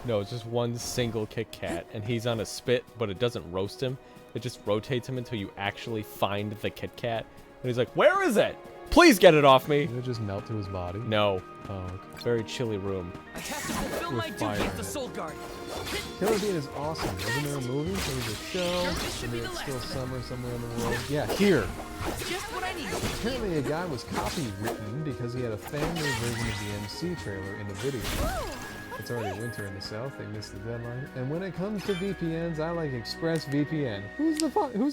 Speaker 1: No, it's just one single Kit Kat, and he's on a spit, but it doesn't roast him. It just rotates him until you actually find the Kit Kat. And he's like, where is it? Please get it off me.
Speaker 2: Did it just melt to his body?
Speaker 1: No.
Speaker 2: Oh, okay.
Speaker 1: Very chilly room.
Speaker 12: I have to fulfill
Speaker 2: With
Speaker 12: my
Speaker 2: fire
Speaker 12: duty
Speaker 2: in
Speaker 12: as the
Speaker 2: it.
Speaker 12: Soul Guard.
Speaker 2: Killer Bean is awesome. Wasn't there a movie? There was a show. And it's still summer somewhere in the world. Yeah, here.
Speaker 12: Just what I need.
Speaker 2: Apparently a guy was copywritten because he had a family version of the MC trailer in the video. It's already winter in the south. They missed the deadline. And when it comes to VPNs, I like ExpressVPN. Who's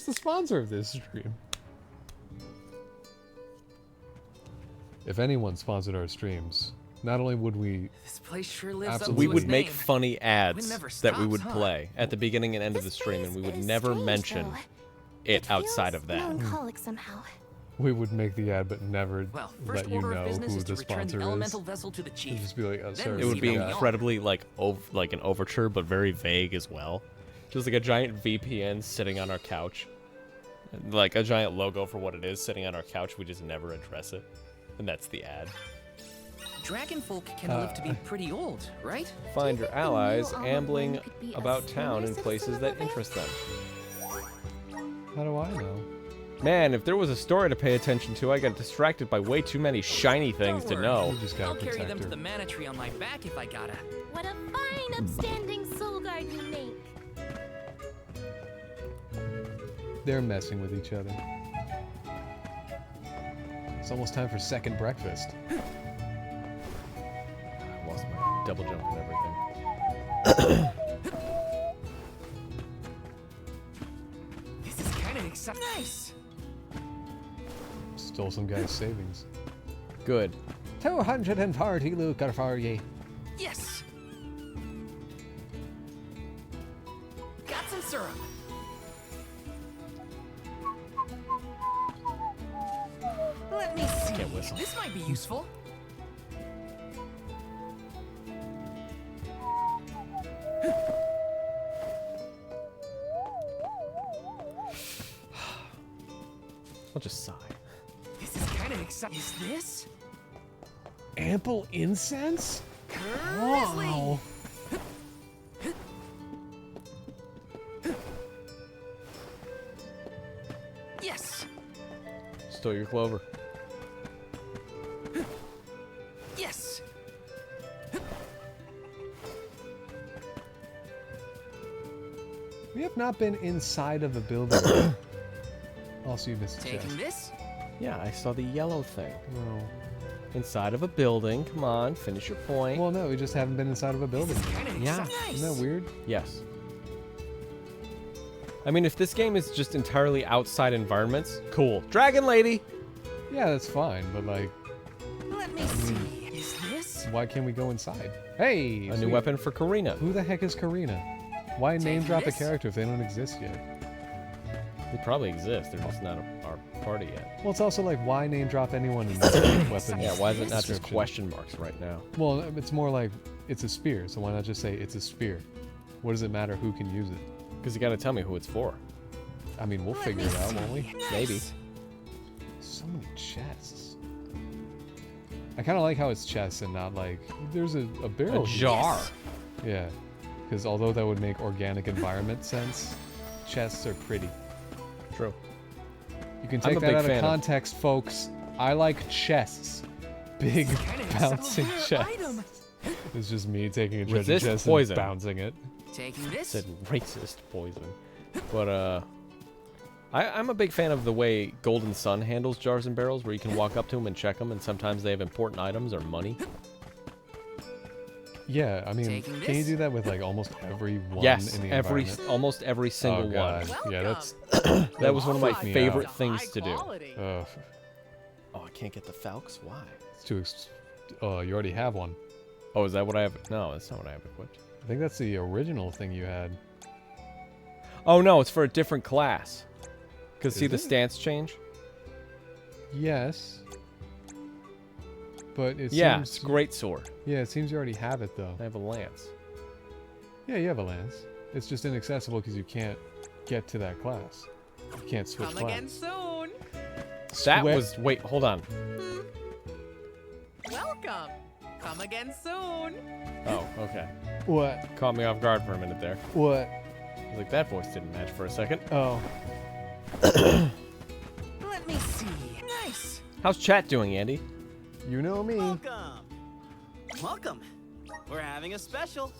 Speaker 2: the sponsor of this stream? If anyone sponsored our streams, not only would we
Speaker 12: This place sure lives up
Speaker 2: Absolutely.
Speaker 12: to
Speaker 1: We would
Speaker 12: its
Speaker 1: make
Speaker 12: name.
Speaker 1: funny
Speaker 12: It
Speaker 1: ads
Speaker 12: never
Speaker 1: that we
Speaker 12: stops,
Speaker 1: would
Speaker 12: huh?
Speaker 1: play at the beginning and end of the stream, and we would never mention it outside of that.
Speaker 3: Melancholic somehow.
Speaker 2: We would make the ad, but never
Speaker 12: Well,
Speaker 2: let
Speaker 12: first
Speaker 2: you
Speaker 12: order
Speaker 2: know
Speaker 12: of business
Speaker 2: who
Speaker 12: is to
Speaker 2: the
Speaker 12: return
Speaker 2: sponsor
Speaker 12: the
Speaker 2: is.
Speaker 12: elemental vessel to the chief.
Speaker 2: It'd just be like, oh,
Speaker 12: Then
Speaker 2: sorry.
Speaker 1: It would be
Speaker 12: receive it.
Speaker 1: incredibly like like an overture, but very vague as well. Just like a giant VPN sitting on our couch, like a giant logo for what it is sitting on our couch. We just never address it, and that's the ad.
Speaker 12: Dragonfolk can live to be pretty old, right?
Speaker 1: Find your allies
Speaker 3: new
Speaker 1: ambling
Speaker 3: Almond could be a
Speaker 1: about town in
Speaker 3: senior
Speaker 1: places
Speaker 3: citizen
Speaker 1: that
Speaker 3: of the
Speaker 1: interest them.
Speaker 2: How do I know?
Speaker 1: Man, if there was a story to pay attention to, I got distracted by way too many shiny things to
Speaker 12: Don't
Speaker 1: know.
Speaker 2: You just
Speaker 12: I'll
Speaker 2: gotta
Speaker 12: carry
Speaker 2: protect
Speaker 12: them to
Speaker 2: her.
Speaker 12: the mana tree on my back if I gotta.
Speaker 3: What a fine, upstanding soul guard you make.
Speaker 2: They're messing with each other. It's almost time for second breakfast.
Speaker 1: I lost my double jump and everything.
Speaker 12: This is kind of exciting. Nice.
Speaker 2: Stole some guy's savings.
Speaker 1: Good.
Speaker 2: 240 lucre for ye.
Speaker 12: Yes. Got some syrup. Let me see.
Speaker 1: Can't whistle.
Speaker 12: This might be useful.
Speaker 1: I'll just sigh.
Speaker 12: This is kind of exciting. Is this?
Speaker 2: Ample incense?
Speaker 12: Grizzly.
Speaker 2: Wow.
Speaker 12: Yes.
Speaker 1: Stole your clover.
Speaker 12: Yes.
Speaker 2: We have not been inside of a building yet. Also, you missed a
Speaker 12: Taking
Speaker 2: chest.
Speaker 12: this?
Speaker 1: Yeah, I saw the yellow thing.
Speaker 2: No.
Speaker 1: Inside of a building. Come on, finish your point.
Speaker 2: Well, no, we just haven't been inside of a building yet.
Speaker 12: Kind of
Speaker 1: Yeah.
Speaker 12: exciting.
Speaker 2: Isn't that weird?
Speaker 1: Yes. I mean, if this game is just entirely outside environments, cool. Dragon Lady!
Speaker 2: Yeah, that's fine, but like,
Speaker 12: Let me see. Is this?
Speaker 2: why can't we go inside? Hey!
Speaker 1: A new
Speaker 2: sweet.
Speaker 1: weapon for Karina.
Speaker 2: Who the heck is Karina? Why name drop a
Speaker 12: this?
Speaker 2: character if they don't exist yet?
Speaker 1: They probably exist, they're just not our party yet.
Speaker 2: Well, it's also like, why name drop anyone in this weapon?
Speaker 1: Yeah, why is it not just
Speaker 2: description?
Speaker 1: question marks right now?
Speaker 2: Well, it's more like, it's a spear, so why not just say it's a spear? What does it matter who can use it?
Speaker 1: Because you gotta tell me who it's for.
Speaker 2: I mean, we'll figure it out, won't we?
Speaker 1: Maybe.
Speaker 2: So many chests. I kind of like how it's chests and not like, there's a barrel
Speaker 1: A
Speaker 2: here.
Speaker 1: jar.
Speaker 2: Yeah, because although that would make organic environment sense, chests are pretty.
Speaker 1: True.
Speaker 2: You can
Speaker 1: I'm
Speaker 2: take
Speaker 1: a
Speaker 2: that
Speaker 1: big
Speaker 2: out of
Speaker 1: fan of-
Speaker 2: context, folks. I like chests. Big bouncing chests. It's just me taking a treasure
Speaker 1: Resist
Speaker 2: chest
Speaker 1: poison.
Speaker 2: and bouncing it.
Speaker 12: Taking this?
Speaker 1: Said racist poison. But, I'm a big fan of the way Golden Sun handles jars and barrels, where you can walk up to them and check them, and sometimes they have important items or money.
Speaker 2: Yeah, I mean,
Speaker 12: Taking
Speaker 2: can you
Speaker 12: this?
Speaker 2: do that with like almost every one
Speaker 1: Yes,
Speaker 2: in the environment?
Speaker 1: almost every single
Speaker 2: Oh, God.
Speaker 1: one.
Speaker 2: Yeah, that's
Speaker 1: That was one of my
Speaker 2: freaked me
Speaker 1: favorite
Speaker 2: out.
Speaker 1: things to do.
Speaker 2: Ugh,
Speaker 1: Oh, I can't get the Falcons? Why?
Speaker 2: it's too. Oh, you already have one.
Speaker 1: Oh, is that what I have? No, that's not what I have equipped.
Speaker 2: I think that's the original thing you had.
Speaker 1: Oh, no, it's for a different class. Because see
Speaker 2: Is
Speaker 1: the
Speaker 2: it?
Speaker 1: stance change?
Speaker 2: Yes. But it
Speaker 1: Yeah,
Speaker 2: seems
Speaker 1: it's great sword.
Speaker 2: Yeah, it seems you already have it though.
Speaker 1: I have a lance.
Speaker 2: Yeah, you have a lance. It's just inaccessible because you can't get to that class. You can't switch
Speaker 9: Come
Speaker 2: class.
Speaker 9: again soon.
Speaker 1: That
Speaker 2: Sweat-
Speaker 1: was... Wait, hold on.
Speaker 9: Welcome. Come again soon.
Speaker 1: Oh, okay.
Speaker 2: What?
Speaker 1: Caught me off guard for a minute there.
Speaker 2: What?
Speaker 1: I was like, that voice didn't match for a second.
Speaker 2: Oh.
Speaker 12: Let me see. Nice.
Speaker 1: How's chat doing, Andy?
Speaker 2: You know me.
Speaker 4: Welcome. Welcome. We're having a special.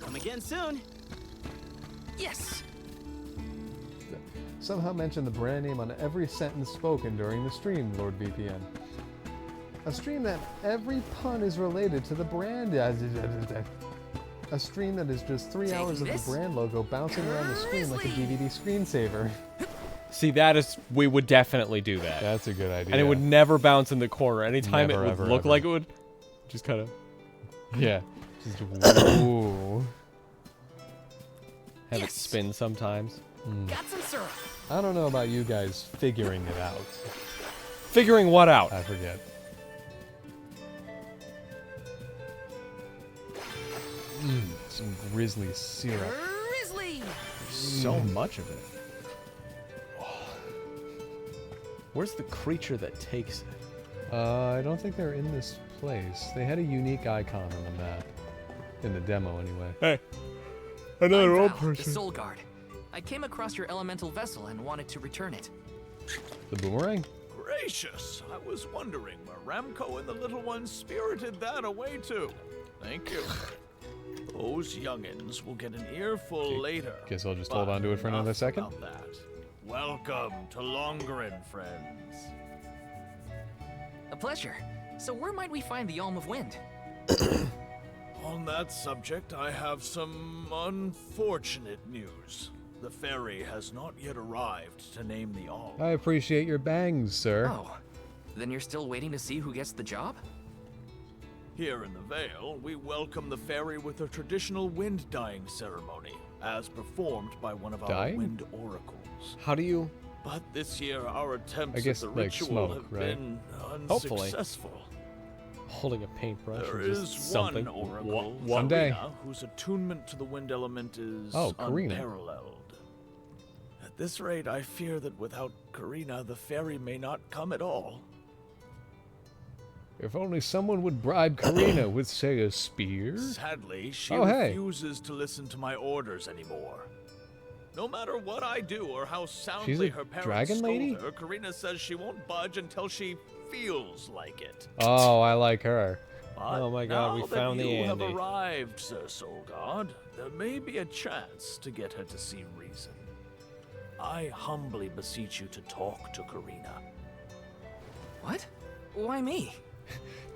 Speaker 4: Come again soon.
Speaker 12: Yes.
Speaker 2: Somehow mention the brand name on every sentence spoken during the stream, Lord VPN. A stream that every pun is related to the brand. A stream that is just 3
Speaker 12: Taking
Speaker 2: hours of
Speaker 12: this?
Speaker 2: the brand logo bouncing around the screen like a
Speaker 12: Grizzly.
Speaker 2: DVD screensaver.
Speaker 1: See, that is... We would definitely do that.
Speaker 2: That's a good idea.
Speaker 1: And it would never bounce in the corner. Anytime
Speaker 2: Never,
Speaker 1: it would
Speaker 2: ever,
Speaker 1: look
Speaker 2: ever.
Speaker 1: like it would... Just kind of...
Speaker 2: Yeah. Just, ooh. Have it spin sometimes.
Speaker 12: Got some syrup.
Speaker 2: I don't know about you guys figuring it out.
Speaker 1: Figuring what out?
Speaker 2: I forget. Some grizzly syrup.
Speaker 12: Grizzly!
Speaker 1: So much of it. Where's the creature that takes it?
Speaker 2: I don't think they're in this place. They had a unique icon on the map. In the demo, anyway.
Speaker 1: Hey.
Speaker 12: Another old person. The Soul Guard. I came across your elemental vessel and wanted to return it.
Speaker 2: The boomerang?
Speaker 14: Gracious, I was wondering where Ramco and the little ones spirited that away to. Thank you. Those youngins will get an earful later.
Speaker 2: Guess I'll just hold on to it for another second.
Speaker 14: About that. Welcome to Longren, friends.
Speaker 12: A pleasure. So where might we find the Alm of Wind?
Speaker 14: On that subject, I have some unfortunate news. The ferry has not yet arrived to name the Alm.
Speaker 2: I appreciate your bangs, sir.
Speaker 12: Oh, then you're still waiting to see who gets the job?
Speaker 14: Here in the Vale, we welcome the ferry with a traditional wind dyeing ceremony, as performed by one of our wind oracles.
Speaker 1: How do you...
Speaker 14: But this year, our attempts
Speaker 2: I guess,
Speaker 14: at the
Speaker 2: like,
Speaker 14: ritual
Speaker 2: smoke,
Speaker 14: have
Speaker 2: right?
Speaker 14: been
Speaker 1: Hopefully.
Speaker 14: unsuccessful.
Speaker 1: Holding a paintbrush
Speaker 14: There
Speaker 1: or
Speaker 14: is
Speaker 1: just something.
Speaker 14: one oracle,
Speaker 2: Someday.
Speaker 14: Karina, whose attunement to the wind element is
Speaker 2: Karina.
Speaker 14: unparalleled. At this rate, I fear that without Karina, the ferry may not come at all.
Speaker 2: If only someone would bribe Karina with, say, a spear?
Speaker 14: Sadly, she
Speaker 2: hey.
Speaker 14: refuses to listen to my orders anymore. No matter what I do or how
Speaker 2: She's
Speaker 14: soundly
Speaker 2: a
Speaker 14: her parents
Speaker 2: dragon
Speaker 14: scold
Speaker 2: lady?
Speaker 14: her, Karina says she won't budge until she feels like it.
Speaker 2: Oh, I like her.
Speaker 14: But
Speaker 1: Oh my god, we
Speaker 14: now
Speaker 1: found
Speaker 14: that
Speaker 1: the
Speaker 14: you have
Speaker 1: Andy.
Speaker 14: arrived, Sir Soul God, there may be a chance to get her to see reason. I humbly beseech you to talk to Karina.
Speaker 12: What? Why me?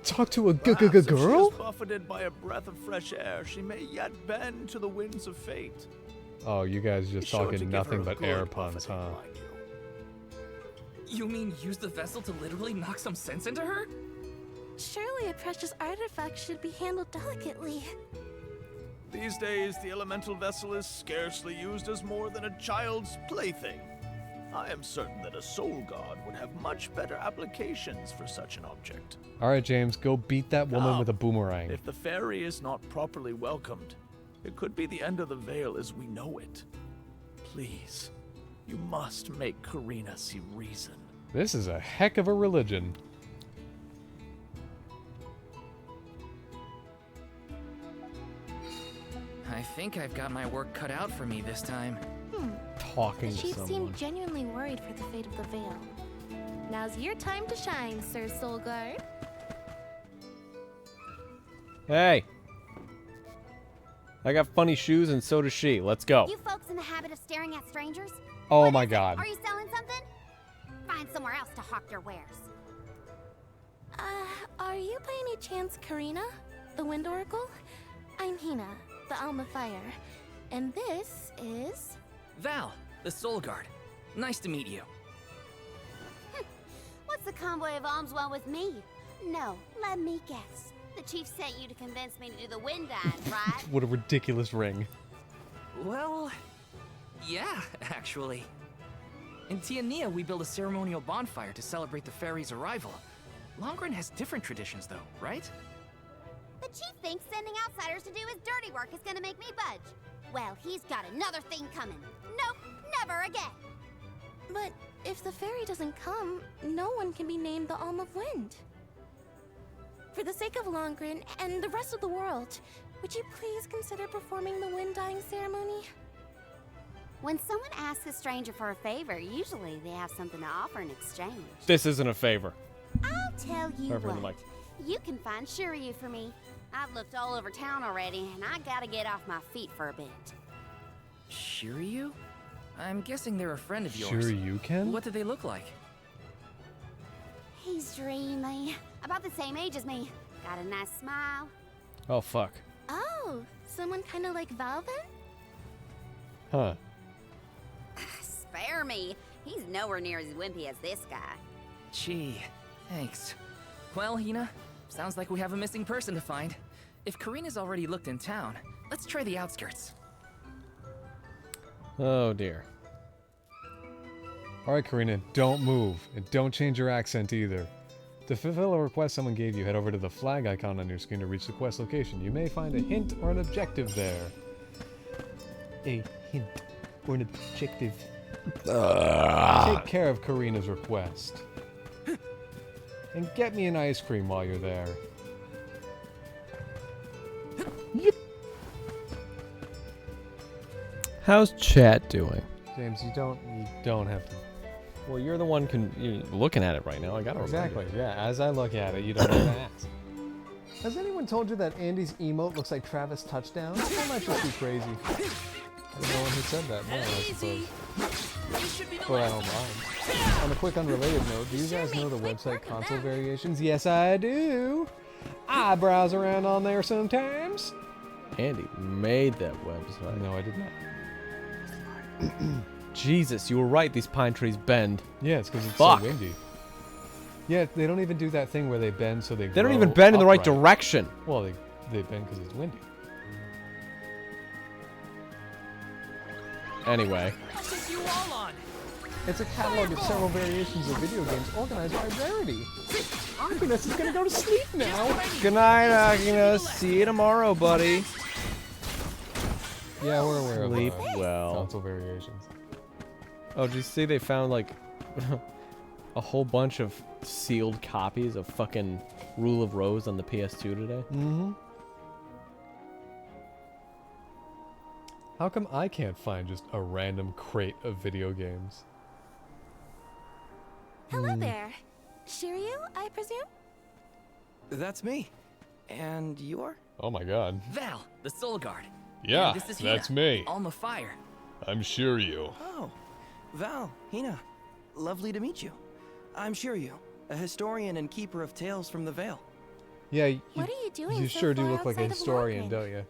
Speaker 2: Talk to a
Speaker 14: Perhaps if she
Speaker 2: girl?
Speaker 14: is buffeted by a breath of fresh air, she may yet bend to the winds of fate.
Speaker 2: Oh, you guys just
Speaker 14: Be sure to
Speaker 2: talking
Speaker 14: give
Speaker 2: nothing
Speaker 14: her a
Speaker 2: but
Speaker 14: good
Speaker 2: air puns,
Speaker 14: buffeting,
Speaker 2: huh?
Speaker 14: mind you.
Speaker 12: You mean use the vessel to literally knock some sense into her?
Speaker 3: Surely a precious artifact should be handled delicately.
Speaker 14: These days, the elemental vessel is scarcely used as more than a child's plaything. I am certain that a soul god would have much better applications for such an object.
Speaker 2: Alright, James, go beat that woman
Speaker 14: Now,
Speaker 2: with a boomerang.
Speaker 14: If the ferry is not properly welcomed, it could be the end of the Vale as we know it. Please, you must make Karina see reason.
Speaker 2: This is a heck of a religion.
Speaker 12: I think I've got my work cut out for me this time.
Speaker 2: Talking
Speaker 3: The
Speaker 2: to
Speaker 3: chief
Speaker 2: someone.
Speaker 3: seemed genuinely worried for the fate of the Vale. Now's your time to shine, Sir Soul Guard.
Speaker 1: Hey! I got funny shoes and so does she. Let's go.
Speaker 15: You folks in the habit of staring at strangers?
Speaker 2: Oh
Speaker 15: What
Speaker 2: my
Speaker 15: is it?
Speaker 2: god.
Speaker 15: Are you selling something? Find somewhere else to hawk your wares.
Speaker 3: Are you by any chance Karina, the Wind Oracle? I'm Hina, the Alma Fire. And this is...
Speaker 12: Val, the Soul Guard. Nice to meet you.
Speaker 15: What's the convoy of alms want with me? No, let me guess. The chief sent you to convince me to do the wind dance, right?
Speaker 2: What a ridiculous ring.
Speaker 12: Well, yeah, actually. In Tiania, we build a ceremonial bonfire to celebrate the ferry's arrival. Longren has different traditions, though, right?
Speaker 15: The chief thinks sending outsiders to do his dirty work is gonna make me budge. Well, he's got another thing coming. Nope, never again.
Speaker 3: But if the fairy doesn't come, no one can be named the Alm of Wind. For the sake of Longren and the rest of the world, would you please consider performing the wind dyeing ceremony?
Speaker 15: When someone asks a stranger for a favor, usually they have something to offer in exchange.
Speaker 1: This isn't a favor.
Speaker 15: I'll tell you
Speaker 1: Sorry for the
Speaker 15: what.
Speaker 1: mic.
Speaker 15: You can find Shiryu for me. I've looked all over town already, and I gotta get off my feet for a bit.
Speaker 12: Shiryu? I'm guessing they're a friend of yours.
Speaker 2: Shiryu-ken?
Speaker 12: What do they look like?
Speaker 15: He's dreamy. About the same age as me. Got a nice smile.
Speaker 1: Oh, fuck.
Speaker 3: Oh, someone kind of like Val then?
Speaker 2: Huh.
Speaker 15: Spare me. He's nowhere near as wimpy as this guy.
Speaker 12: Gee, thanks. Well, Hina, sounds like we have a missing person to find. If Karina's already looked in town, let's try the outskirts.
Speaker 1: Oh dear.
Speaker 2: Alright, Karina, don't move. And don't change your accent either. To fulfill a request someone gave you, head over to the flag icon on your screen to reach the quest location. You may find a hint or an objective there. A hint or an objective. Take care of Karina's request. And get me an ice cream while you're there.
Speaker 1: Yep. How's chat doing?
Speaker 2: James, you don't have to.
Speaker 1: Well, you're the one you're looking at it right now. I gotta
Speaker 2: Exactly.
Speaker 1: remember.
Speaker 2: Yeah. As I look at it, you don't have to ask. Has anyone told you that Andy's emote looks like Travis Touchdown? That might just be crazy. I don't know who said that. No, I suppose. But I don't mind. On a quick unrelated note, do you guys know the website console variations? Yes, I do. I browse around on there sometimes.
Speaker 1: Andy made that website.
Speaker 2: No, I did not.
Speaker 1: Jesus, you were right. These pine trees bend.
Speaker 2: Yeah, it's because it's
Speaker 1: Fuck.
Speaker 2: so windy. Yeah, they don't even do that thing where they bend so they
Speaker 1: They don't
Speaker 2: grow
Speaker 1: even bend in the right
Speaker 2: upright.
Speaker 1: direction.
Speaker 2: Well, they bend because it's windy.
Speaker 1: Anyway.
Speaker 12: I'll take you all on.
Speaker 2: It's a catalog of several variations of video games organized by rarity. Arcanus is gonna go to sleep now.
Speaker 1: Good night, Agnes. See you tomorrow, buddy.
Speaker 2: Yeah, we're aware of
Speaker 1: Sleep well.
Speaker 2: console variations.
Speaker 1: Oh, did you see they found like a whole bunch of sealed copies of fucking Rule of Rose on the PS2 today?
Speaker 2: Mm-hmm. How come I can't find just a random crate of video games?
Speaker 3: Hello there. Shiryu, I presume?
Speaker 12: That's me. And you are?
Speaker 2: Oh my god.
Speaker 12: Val, the Soul Guard.
Speaker 2: Yeah,
Speaker 12: And this is
Speaker 2: that's
Speaker 12: Hina,
Speaker 2: me.
Speaker 12: Alma Fire.
Speaker 2: I'm Shiryu.
Speaker 12: Oh, Val, Hina. Lovely to meet you. I'm Shiryu, a historian and keeper of tales from the Vale.
Speaker 2: Yeah, you,
Speaker 3: What are you doing
Speaker 2: you
Speaker 3: so
Speaker 2: sure do
Speaker 3: far
Speaker 2: look like a
Speaker 3: outside of
Speaker 2: historian,
Speaker 3: Lorgren?
Speaker 2: don't you?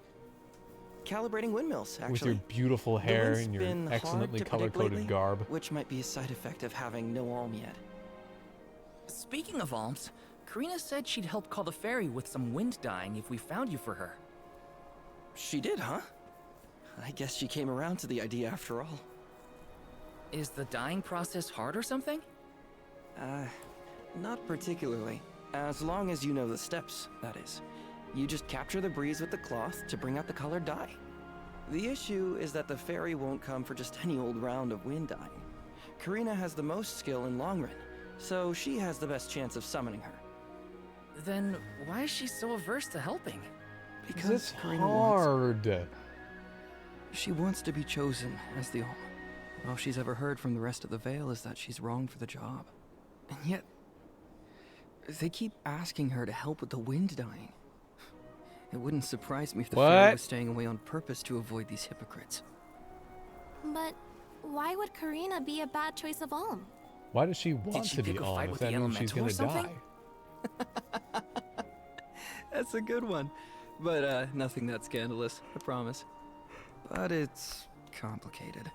Speaker 12: Calibrating windmills, actually.
Speaker 2: With your beautiful hair
Speaker 12: wind's
Speaker 2: and your
Speaker 12: been hard
Speaker 2: excellently
Speaker 12: to predict
Speaker 2: color-coded
Speaker 12: lately,
Speaker 2: garb.
Speaker 12: which might be a side effect of having no alm yet. Speaking of alms, Karina said she'd help call the fairy with some wind dyeing if we found you for her. She did, huh? I guess she came around to the idea after all. Is the dyeing process hard or something? Not particularly. As long as you know the steps, that is. You just capture the breeze with the cloth to bring out the colored dye. The issue is that the fairy won't come for just any old round of wind dyeing. Karina has the most skill in long run, so she has the best chance of summoning her. Then why is she so averse to helping?
Speaker 2: Because it's
Speaker 12: Karina
Speaker 2: hard.
Speaker 12: She wants to be chosen as the Alm. All she's ever heard from the rest of the Vale is that she's wrong for the job. And yet, they keep asking her to help with the wind dyeing. It wouldn't surprise me if the fairy was staying away on purpose to avoid these hypocrites.
Speaker 3: But why would Karina be a bad choice of alm?
Speaker 2: Why does she want
Speaker 12: she
Speaker 2: to be
Speaker 12: pick a
Speaker 2: on
Speaker 12: fight
Speaker 2: if
Speaker 12: with
Speaker 2: that
Speaker 12: the
Speaker 2: means she's
Speaker 12: elemental
Speaker 2: gonna
Speaker 12: or
Speaker 2: die?
Speaker 12: something? That's a good one. But nothing that scandalous, I promise. But it's complicated.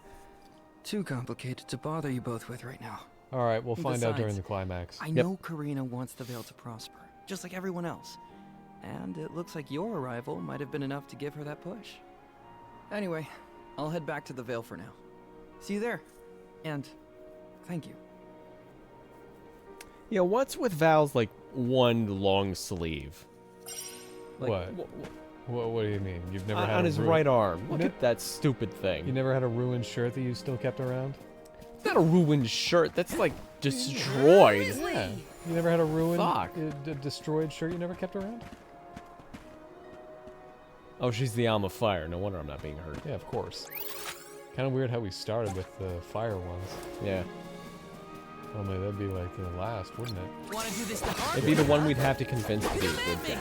Speaker 12: Too complicated to bother you both with right now.
Speaker 2: Alright, we'll find out during
Speaker 12: Besides,
Speaker 2: the climax.
Speaker 12: I know Karina wants the Vale to prosper, just like everyone else. And it looks like your arrival might have been enough to give her that push. Anyway, I'll head back to the Vale for now. See you there. And thank you.
Speaker 1: Yeah, what's with Val's like one long sleeve? Like,
Speaker 2: What do you mean? You've never
Speaker 1: on,
Speaker 2: had
Speaker 1: on
Speaker 2: a
Speaker 1: his
Speaker 2: ruin-
Speaker 1: right arm. Look
Speaker 2: Ne-
Speaker 1: at that stupid thing.
Speaker 2: You never had a ruined shirt that you still kept around?
Speaker 1: It's not a ruined shirt. That's like destroyed.
Speaker 2: Yeah. You never had a ruined,
Speaker 1: Fuck.
Speaker 2: destroyed shirt you never kept around?
Speaker 1: Oh, she's the Alma Fire. No wonder I'm not being hurt.
Speaker 2: Yeah, of course. Kind of weird how we started with the fire ones.
Speaker 1: Yeah.
Speaker 2: Oh man, that'd be like the last, wouldn't it?
Speaker 12: Want to do this the hard
Speaker 1: It'd be the one we'd have to convince to be a good guy.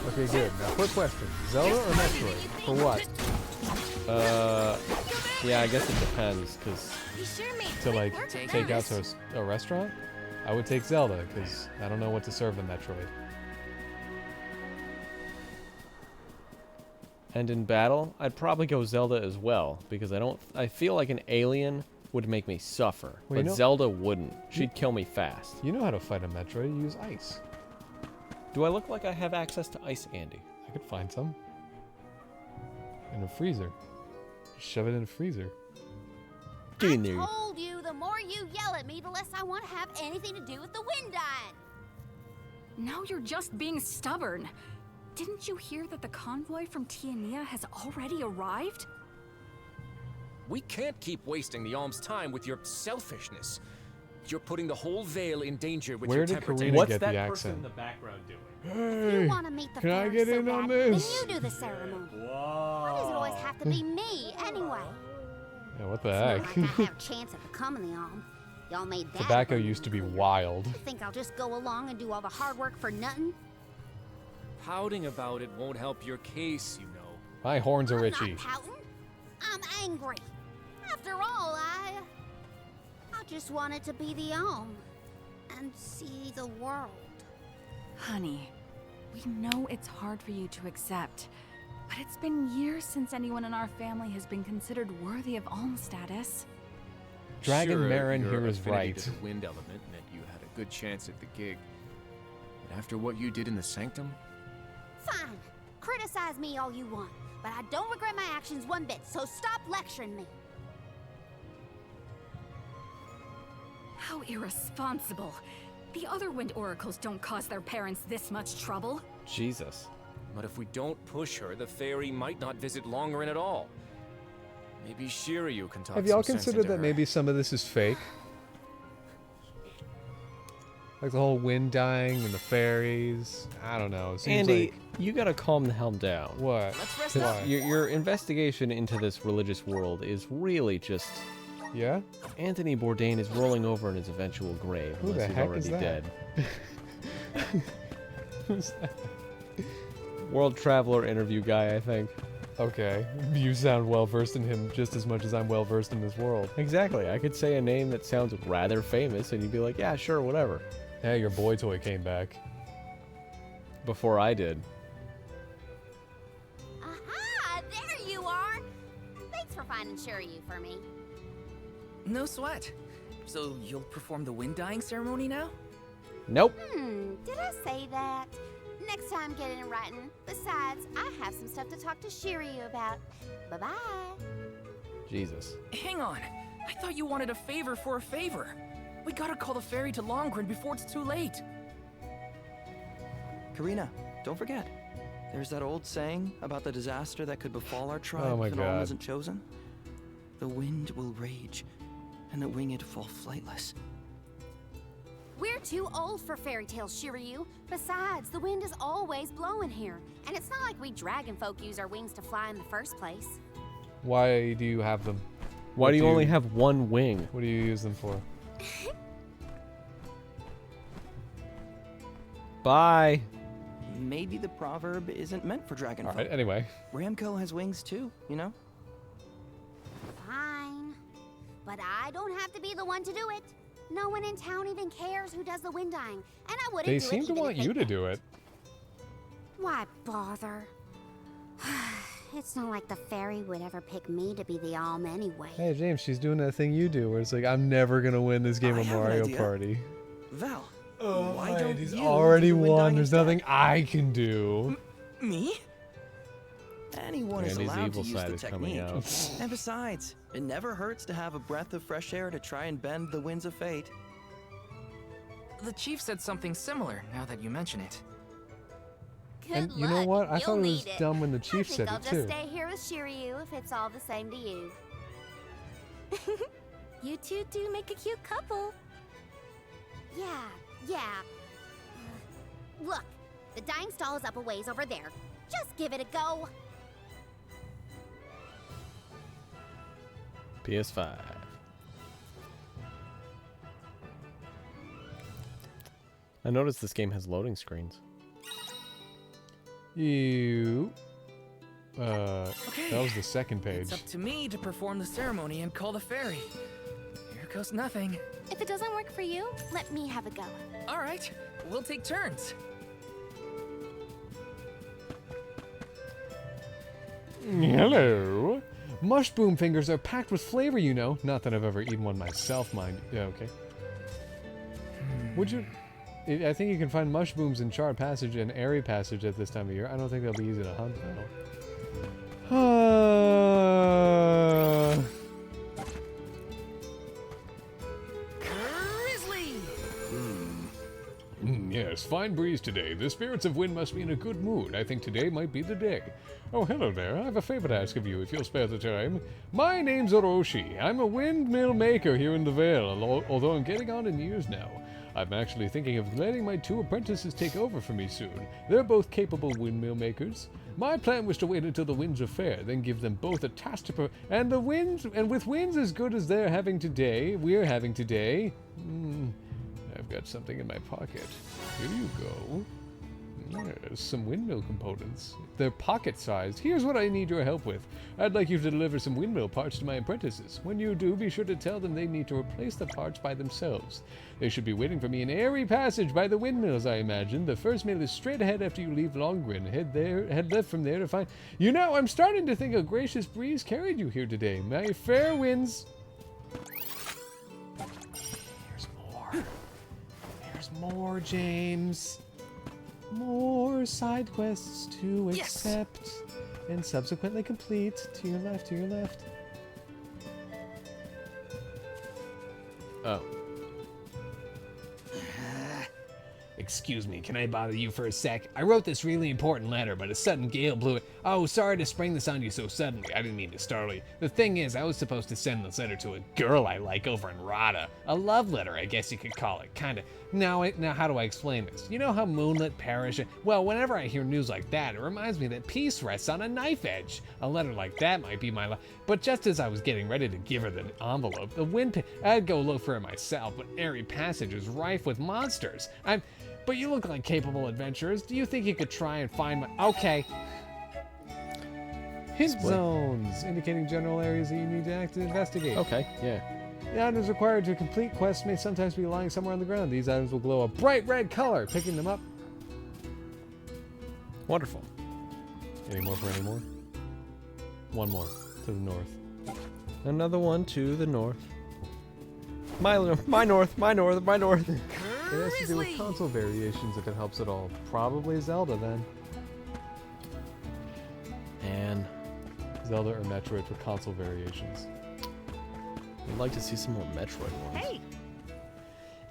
Speaker 2: Okay, good. Now, quick question: Zelda or Metroid? For what?
Speaker 1: Yeah, I guess it depends, cause
Speaker 2: To like take out to a restaurant? I would take Zelda because I don't know what to serve in Metroid.
Speaker 1: and in battle, I'd probably go Zelda as well because I feel like an alien would make me suffer,
Speaker 2: Well,
Speaker 1: but
Speaker 2: you know-
Speaker 1: Zelda wouldn't. She'd kill me fast.
Speaker 2: You know how to fight a Metroid. You use ice.
Speaker 1: Do I look like I have access to ice, Andy?
Speaker 2: I could find some. In a freezer. Just shove it in a freezer.
Speaker 15: I told you, the more you yell at me, the less I want to have anything to do with the wind dying.
Speaker 16: Now you're just being stubborn. Didn't you hear that the convoy from Tiania has already arrived?
Speaker 17: We can't keep wasting the Alm's time with your selfishness. You're putting the whole Vale in danger with
Speaker 2: Where
Speaker 17: your
Speaker 2: did
Speaker 17: temper
Speaker 2: Karina
Speaker 17: tantrum.
Speaker 2: get the
Speaker 1: Person
Speaker 2: accent?
Speaker 1: in the background doing?
Speaker 15: If you want to meet the
Speaker 2: Can I
Speaker 15: fairies
Speaker 2: get
Speaker 15: so
Speaker 2: in on
Speaker 15: bad,
Speaker 2: this?
Speaker 15: then you do the ceremony.
Speaker 1: Whoa.
Speaker 15: Why does it always have to be me, anyway?
Speaker 2: Yeah, what the
Speaker 15: It's
Speaker 2: heck?
Speaker 15: not like I have a chance at becoming the Alm. Y'all made that.
Speaker 2: Tobacco
Speaker 15: abundantly
Speaker 2: used to be
Speaker 15: clear.
Speaker 2: wild.
Speaker 15: You think I'll just go along and do all the hard work for nothing?
Speaker 17: Pouting about it won't help your case, you know.
Speaker 2: My horns are
Speaker 15: I'm
Speaker 2: itchy.
Speaker 15: not pouting. I'm angry. After all, I just wanted to be the Alm and see the world.
Speaker 16: Honey, we know it's hard for you to accept, but it's been years since anyone in our family has been considered worthy of Alm status.
Speaker 2: Dragon
Speaker 17: Sure,
Speaker 2: Marin
Speaker 17: your
Speaker 2: here is
Speaker 17: affinity
Speaker 2: right.
Speaker 17: to the wind element meant you had a good chance at the gig. But after what you did in the Sanctum,
Speaker 15: Fine. Criticize me all you want, but I don't regret my actions one bit, so stop lecturing me.
Speaker 16: How irresponsible. The other wind oracles don't cause their parents this much trouble.
Speaker 1: Jesus.
Speaker 17: but if we don't push her, the fairy might not visit Longarin at all. Maybe Shiryu can talk
Speaker 2: Have y'all
Speaker 17: some sense
Speaker 2: considered
Speaker 17: into
Speaker 2: that
Speaker 17: her.
Speaker 2: maybe some of this is fake? Like the whole wind dying and the fairies. I don't know. It seems
Speaker 1: Andy,
Speaker 2: like...
Speaker 1: you gotta calm the hell down.
Speaker 2: What?
Speaker 12: Let's rest
Speaker 1: Because
Speaker 12: up.
Speaker 1: your investigation into this religious world is really just...
Speaker 2: Yeah?
Speaker 1: Anthony Bourdain is rolling over in his eventual grave,
Speaker 2: Who the
Speaker 1: unless he's
Speaker 2: heck
Speaker 1: already
Speaker 2: is that?
Speaker 1: dead.
Speaker 2: Who's that?
Speaker 1: World traveler interview guy, I think.
Speaker 2: Okay. You sound well versed in him just as much as I'm well versed in this world.
Speaker 1: Exactly. I could say a name that sounds rather famous, and you'd be like, yeah, sure, whatever.
Speaker 2: Hey, your boy toy came back.
Speaker 1: Before I did.
Speaker 15: Aha! There you are! Thanks for finding Shiryu for me.
Speaker 12: No sweat. So you'll perform the wind dying ceremony now?
Speaker 1: Nope.
Speaker 15: Did I say that? Next time, get it in writing. Besides, I have some stuff to talk to Shiryu about. Bye-bye.
Speaker 1: Jesus.
Speaker 12: Hang on. I thought you wanted a favor for a favor. We gotta call the ferry to Longren before it's too late.
Speaker 18: Karina, don't forget. There's that old saying about the disaster that could befall our tribe
Speaker 2: Oh my
Speaker 18: if an arm
Speaker 2: God.
Speaker 18: isn't chosen. The wind will rage, and the winged fall flightless.
Speaker 15: We're too old for fairy tales, Shiryu. Besides, the wind is always blowing here. And it's not like we dragon folk use our wings to fly in the first place.
Speaker 2: Why do you have them?
Speaker 1: Why
Speaker 2: What
Speaker 1: do you only have one wing?
Speaker 2: What do you use them for?
Speaker 1: Bye.
Speaker 18: Maybe the proverb isn't meant for dragon folk.
Speaker 2: Alright, anyway.
Speaker 18: Ramco has wings too, you know?
Speaker 15: Fine. But I don't have to be the one to do it. No one in town even cares who does the wind dying. And I wouldn't
Speaker 2: They
Speaker 15: do it
Speaker 2: seem to
Speaker 15: even
Speaker 2: want
Speaker 15: if
Speaker 2: you
Speaker 15: they
Speaker 2: to do it.
Speaker 15: Why bother? It's not like the fairy would ever pick me to be the alm anyway.
Speaker 2: Hey, James, she's doing that thing you do where it's like, I'm never gonna win this game
Speaker 18: I
Speaker 2: of
Speaker 18: have an
Speaker 2: Mario
Speaker 18: idea.
Speaker 2: Party.
Speaker 18: Val,
Speaker 2: Oh,
Speaker 18: why don't
Speaker 2: he's
Speaker 18: you
Speaker 2: already
Speaker 18: do the wind
Speaker 2: won.
Speaker 18: dying
Speaker 2: There's
Speaker 18: instead?
Speaker 2: nothing I can do.
Speaker 12: Me?
Speaker 18: Anyone is
Speaker 1: Randy's
Speaker 18: allowed
Speaker 1: evil
Speaker 18: to use
Speaker 1: side
Speaker 18: the
Speaker 1: is coming
Speaker 18: technique.
Speaker 1: out.
Speaker 18: And besides, it never hurts to have a breath of fresh air to try and bend the winds of fate.
Speaker 12: The chief said something similar, now that you mention it.
Speaker 15: Good
Speaker 2: And you know
Speaker 15: luck.
Speaker 2: what? I
Speaker 15: You'll
Speaker 2: thought it was
Speaker 15: need it.
Speaker 2: dumb when the chief
Speaker 15: I
Speaker 2: said
Speaker 15: think I'll
Speaker 2: it
Speaker 15: just
Speaker 2: too.
Speaker 15: stay here with Shiryu if it's all the same to you.
Speaker 3: You two do make a cute couple.
Speaker 15: Yeah. Look, the dying stall is up a ways over there. Just give it a go.
Speaker 1: PS5. I noticed this game has loading screens.
Speaker 2: You.
Speaker 12: Okay.
Speaker 2: That was the second page.
Speaker 12: It's up to me to perform the ceremony and call the ferry. Here goes nothing.
Speaker 3: If it doesn't work for you,
Speaker 15: Let me have a go.
Speaker 12: All right, we'll take turns.
Speaker 2: Hello. Mushroom fingers are packed with flavor, you know. Not that I've ever eaten one myself, mind. Yeah, okay. Would you? I think you can find mushrooms in Charred Passage and Airy Passage at this time of year. I don't think they'll be easy to hunt, though. yes, fine breeze today. The spirits of wind must be in a good mood. I think today might be the day. Oh, hello there. I have a favor to ask of you, if you'll spare the time. My name's Orochi. I'm a windmill maker here in the Vale, although I'm getting on in years now. I'm actually thinking of letting my 2 apprentices take over for me soon. They're both capable windmill makers. My plan was to wait until the winds are fair, then give them both a task to and with winds as good as we're having today, I've got something in my pocket. Here you go. Yes, some windmill components. They're pocket-sized. Here's what I need your help with. I'd like you to deliver some windmill parts to my apprentices. When you do, be sure to tell them they need to replace the parts by themselves. They should be waiting for me in Airy Passage by the windmills, I imagine. The first mill is straight ahead after you leave Longrin. Head left from there to find... You know, I'm starting to think a gracious breeze carried you here today. My fair winds... There's more. There's more, James. More side quests to accept and subsequently complete. To your left, to your left. Oh. Excuse me, can I bother you for a sec? I wrote this really important letter, but a sudden gale blew it. Oh, sorry to spring this on you so suddenly. I didn't mean to startle you. The thing is, I was supposed to send this letter to a girl I like over in Rada. A love letter, I guess you could call it. Kinda. Now, how do I explain this? You know how moonlit parish... Well, whenever I hear news like that, it reminds me that peace rests on a knife edge. A letter like that might be my life. But just as I was getting ready to give her the envelope, the wind... I'd go look for it myself, but Airy Passage is rife with monsters. But you look like capable adventurers. Do you think you could try and find my... Okay. Hint zones, indicating general areas that you need to investigate.
Speaker 1: Okay, yeah.
Speaker 2: The items required to complete quests may sometimes be lying somewhere on the ground. These items will glow a bright red color. Picking them up.
Speaker 1: Wonderful.
Speaker 2: Any more for any more? One more to the north.
Speaker 1: Another one to the north. My north.
Speaker 2: It has to do with console variations if it helps at all. Probably Zelda then.
Speaker 1: And
Speaker 2: Zelda or Metroid for console variations.
Speaker 1: I'd like to see some more Metroid ones.
Speaker 19: Hey!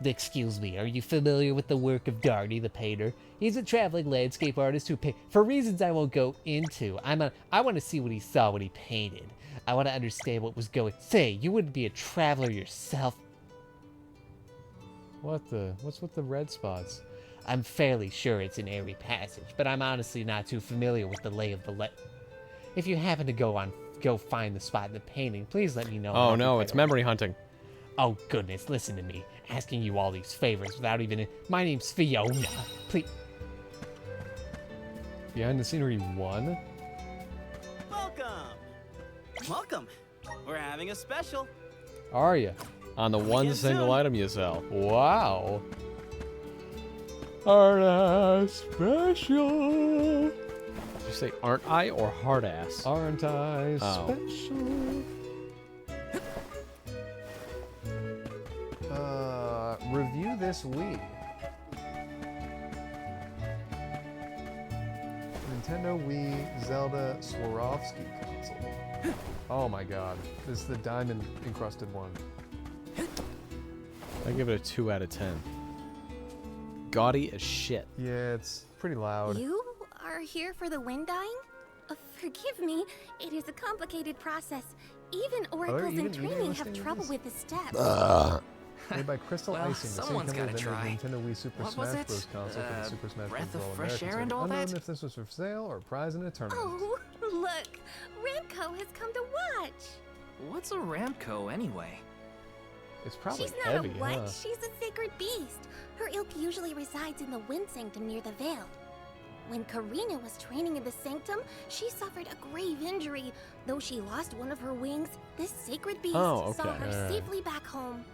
Speaker 20: Excuse me, are you familiar with the work of Darty the painter? He's a traveling landscape artist who for reasons I won't go into. I want to see what he saw when he painted. I want to understand what was going... Say, you wouldn't be a traveler yourself.
Speaker 2: What's with the red spots?
Speaker 20: I'm fairly sure it's an Airy Passage, but I'm honestly not too familiar with the lay of the land. If you happen to go find the spot in the painting, please let me know.
Speaker 1: Oh no, it's memory hunting.
Speaker 20: Oh goodness, listen to me. Asking you all these favors without even... My name's Fiona. Please...
Speaker 2: Behind the scenery 1?
Speaker 4: Welcome. We're having a special.
Speaker 2: Are ya?
Speaker 1: On the one single item you sell.
Speaker 2: Wow. Aren't I special?
Speaker 1: Did you say aren't I or hard ass?
Speaker 2: Aren't I special? Review this Wii. Nintendo Wii Zelda Swarovski console. Oh my god. This is the diamond encrusted one.
Speaker 1: I give it a 2 out of 10. Gaudy as shit.
Speaker 2: Yeah, it's pretty loud.
Speaker 15: You are here for the wind dying? Forgive me, it is a complicated process. Even oracles in training have trouble with the steps.
Speaker 2: Made by Crystal
Speaker 12: Well,
Speaker 2: Icing, the same
Speaker 12: someone's
Speaker 2: company
Speaker 12: gotta
Speaker 2: that
Speaker 12: try.
Speaker 2: made Nintendo Wii Super
Speaker 12: What was
Speaker 2: Smash
Speaker 12: it?
Speaker 2: Bros. Console for the Super Smash Bros.
Speaker 12: Breath of
Speaker 2: for all
Speaker 12: fresh
Speaker 2: Americans.
Speaker 12: air and all
Speaker 2: Unknown
Speaker 12: that?
Speaker 2: if this was for sale or a prize in a tournament.
Speaker 15: Oh, look! Ramco has come to watch!
Speaker 12: What's a Ramco anyway?
Speaker 2: It's probably
Speaker 15: She's not
Speaker 2: heavy,
Speaker 15: a what?
Speaker 2: huh?
Speaker 15: She's a sacred beast. Her ilk usually resides in the Wind Sanctum near the Veil. When Karina was training in the Sanctum, she suffered a grave injury. Though she lost one of her wings, this sacred beast saw her safely back home.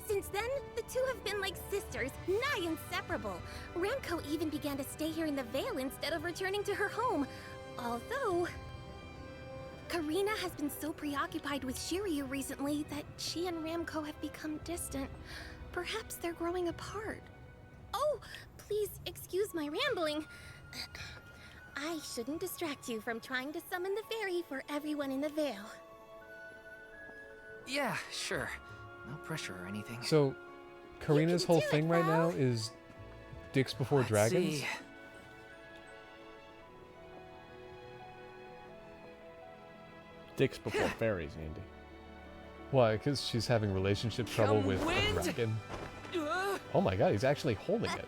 Speaker 15: Since then, the two have been like sisters, nigh inseparable. Ramco even began to stay here in the Vale instead of returning to her home. Although... Karina has been so preoccupied with Shiryu recently that she and Ramco have become distant. Perhaps they're growing apart. Oh, please excuse my rambling. I shouldn't distract you from trying to summon the fairy for everyone in the Vale.
Speaker 12: Yeah, sure. No pressure or anything.
Speaker 2: So, Karina's whole thing right now is dicks before dragons?
Speaker 12: See.
Speaker 1: Dicks before fairies, Andy.
Speaker 2: Why? Because she's having relationship trouble with a dragon. Oh my god, he's actually holding it.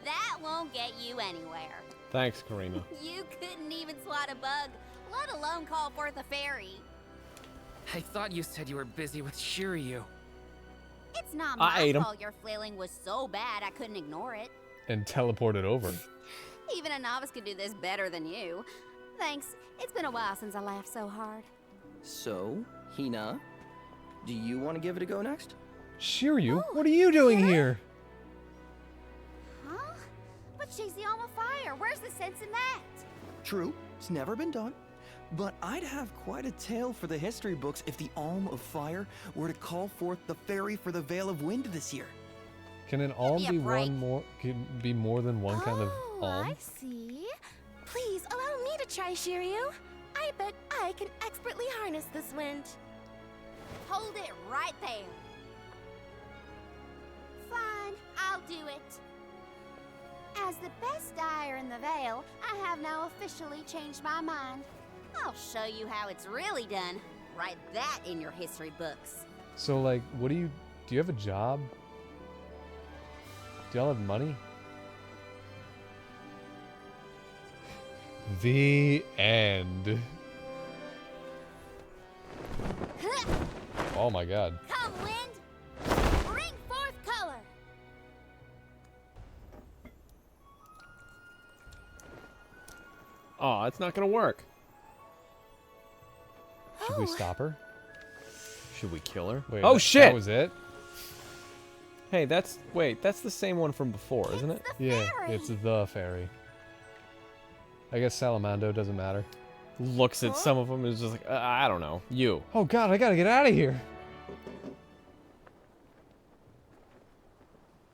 Speaker 19: That won't get you anywhere.
Speaker 1: Thanks, Karina.
Speaker 19: You couldn't even swat a bug, let alone call forth a fairy.
Speaker 12: I thought you said you were busy with Shiryu.
Speaker 19: It's not
Speaker 1: I
Speaker 19: my
Speaker 1: ate 'em.
Speaker 19: fault your flailing was so bad I couldn't ignore it.
Speaker 2: And teleported over.
Speaker 19: Even a novice could do this better than you. Thanks. It's been a while since I laughed so hard.
Speaker 18: So, Hina, do you want to give it a go next?
Speaker 2: Shiryu, what are you doing here?
Speaker 19: Huh? But she's the alma fire. Where's the sense in that?
Speaker 18: True, it's never been done. But I'd have quite a tale for the history books if the Alm of Fire were to call forth the fairy for the Veil of Wind this year.
Speaker 2: Can an alm be can be more than one kind of alm?
Speaker 15: I see. Please allow me to try, Shiryu. I bet I can expertly harness this wind.
Speaker 19: Hold it right there. Fine, I'll do it. As the best dyer in the Vale, I have now officially changed my mind. I'll show you how it's really done. Write that in your history books.
Speaker 2: So, like, what do you have a job? Do y'all have money? The end. Oh my god.
Speaker 19: Come, wind! Bring forth color!
Speaker 1: Oh, it's not gonna work.
Speaker 2: Should we stop her?
Speaker 1: Should we kill her?
Speaker 2: Wait,
Speaker 1: oh
Speaker 2: that,
Speaker 1: shit!
Speaker 2: That was it?
Speaker 1: Hey, that's the same one from before, isn't it?
Speaker 2: Yeah, it's the fairy. I guess Salamando doesn't matter.
Speaker 1: Looks at some of them and is just like, I don't know. You.
Speaker 2: Oh god, I gotta get out of here.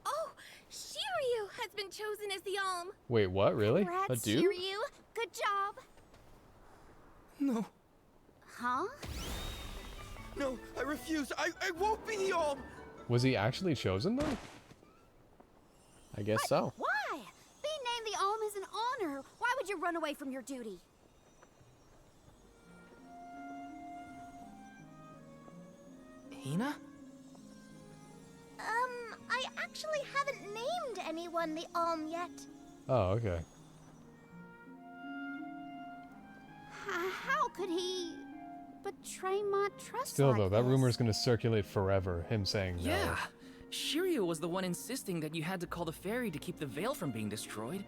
Speaker 15: Oh, Shiryu has been chosen as the alm.
Speaker 2: Wait, what? Really?
Speaker 15: Congrats,
Speaker 1: dude?
Speaker 15: Shiryu. Good job.
Speaker 18: No.
Speaker 19: Huh?
Speaker 18: No, I refuse. I won't be the Alm.
Speaker 2: Was he actually chosen though?
Speaker 1: I guess so.
Speaker 19: Why? Being named the alm is an honor. Why would you run away from your duty?
Speaker 12: Hina?
Speaker 15: I actually haven't named anyone the alm yet.
Speaker 2: Oh, okay.
Speaker 19: How could he betray my trust
Speaker 2: Still
Speaker 19: like
Speaker 2: though, that
Speaker 19: this?
Speaker 2: rumor's gonna circulate forever, him saying no.
Speaker 12: Yeah. Shiryu was the one insisting that you had to call the fairy to keep the veil from being destroyed.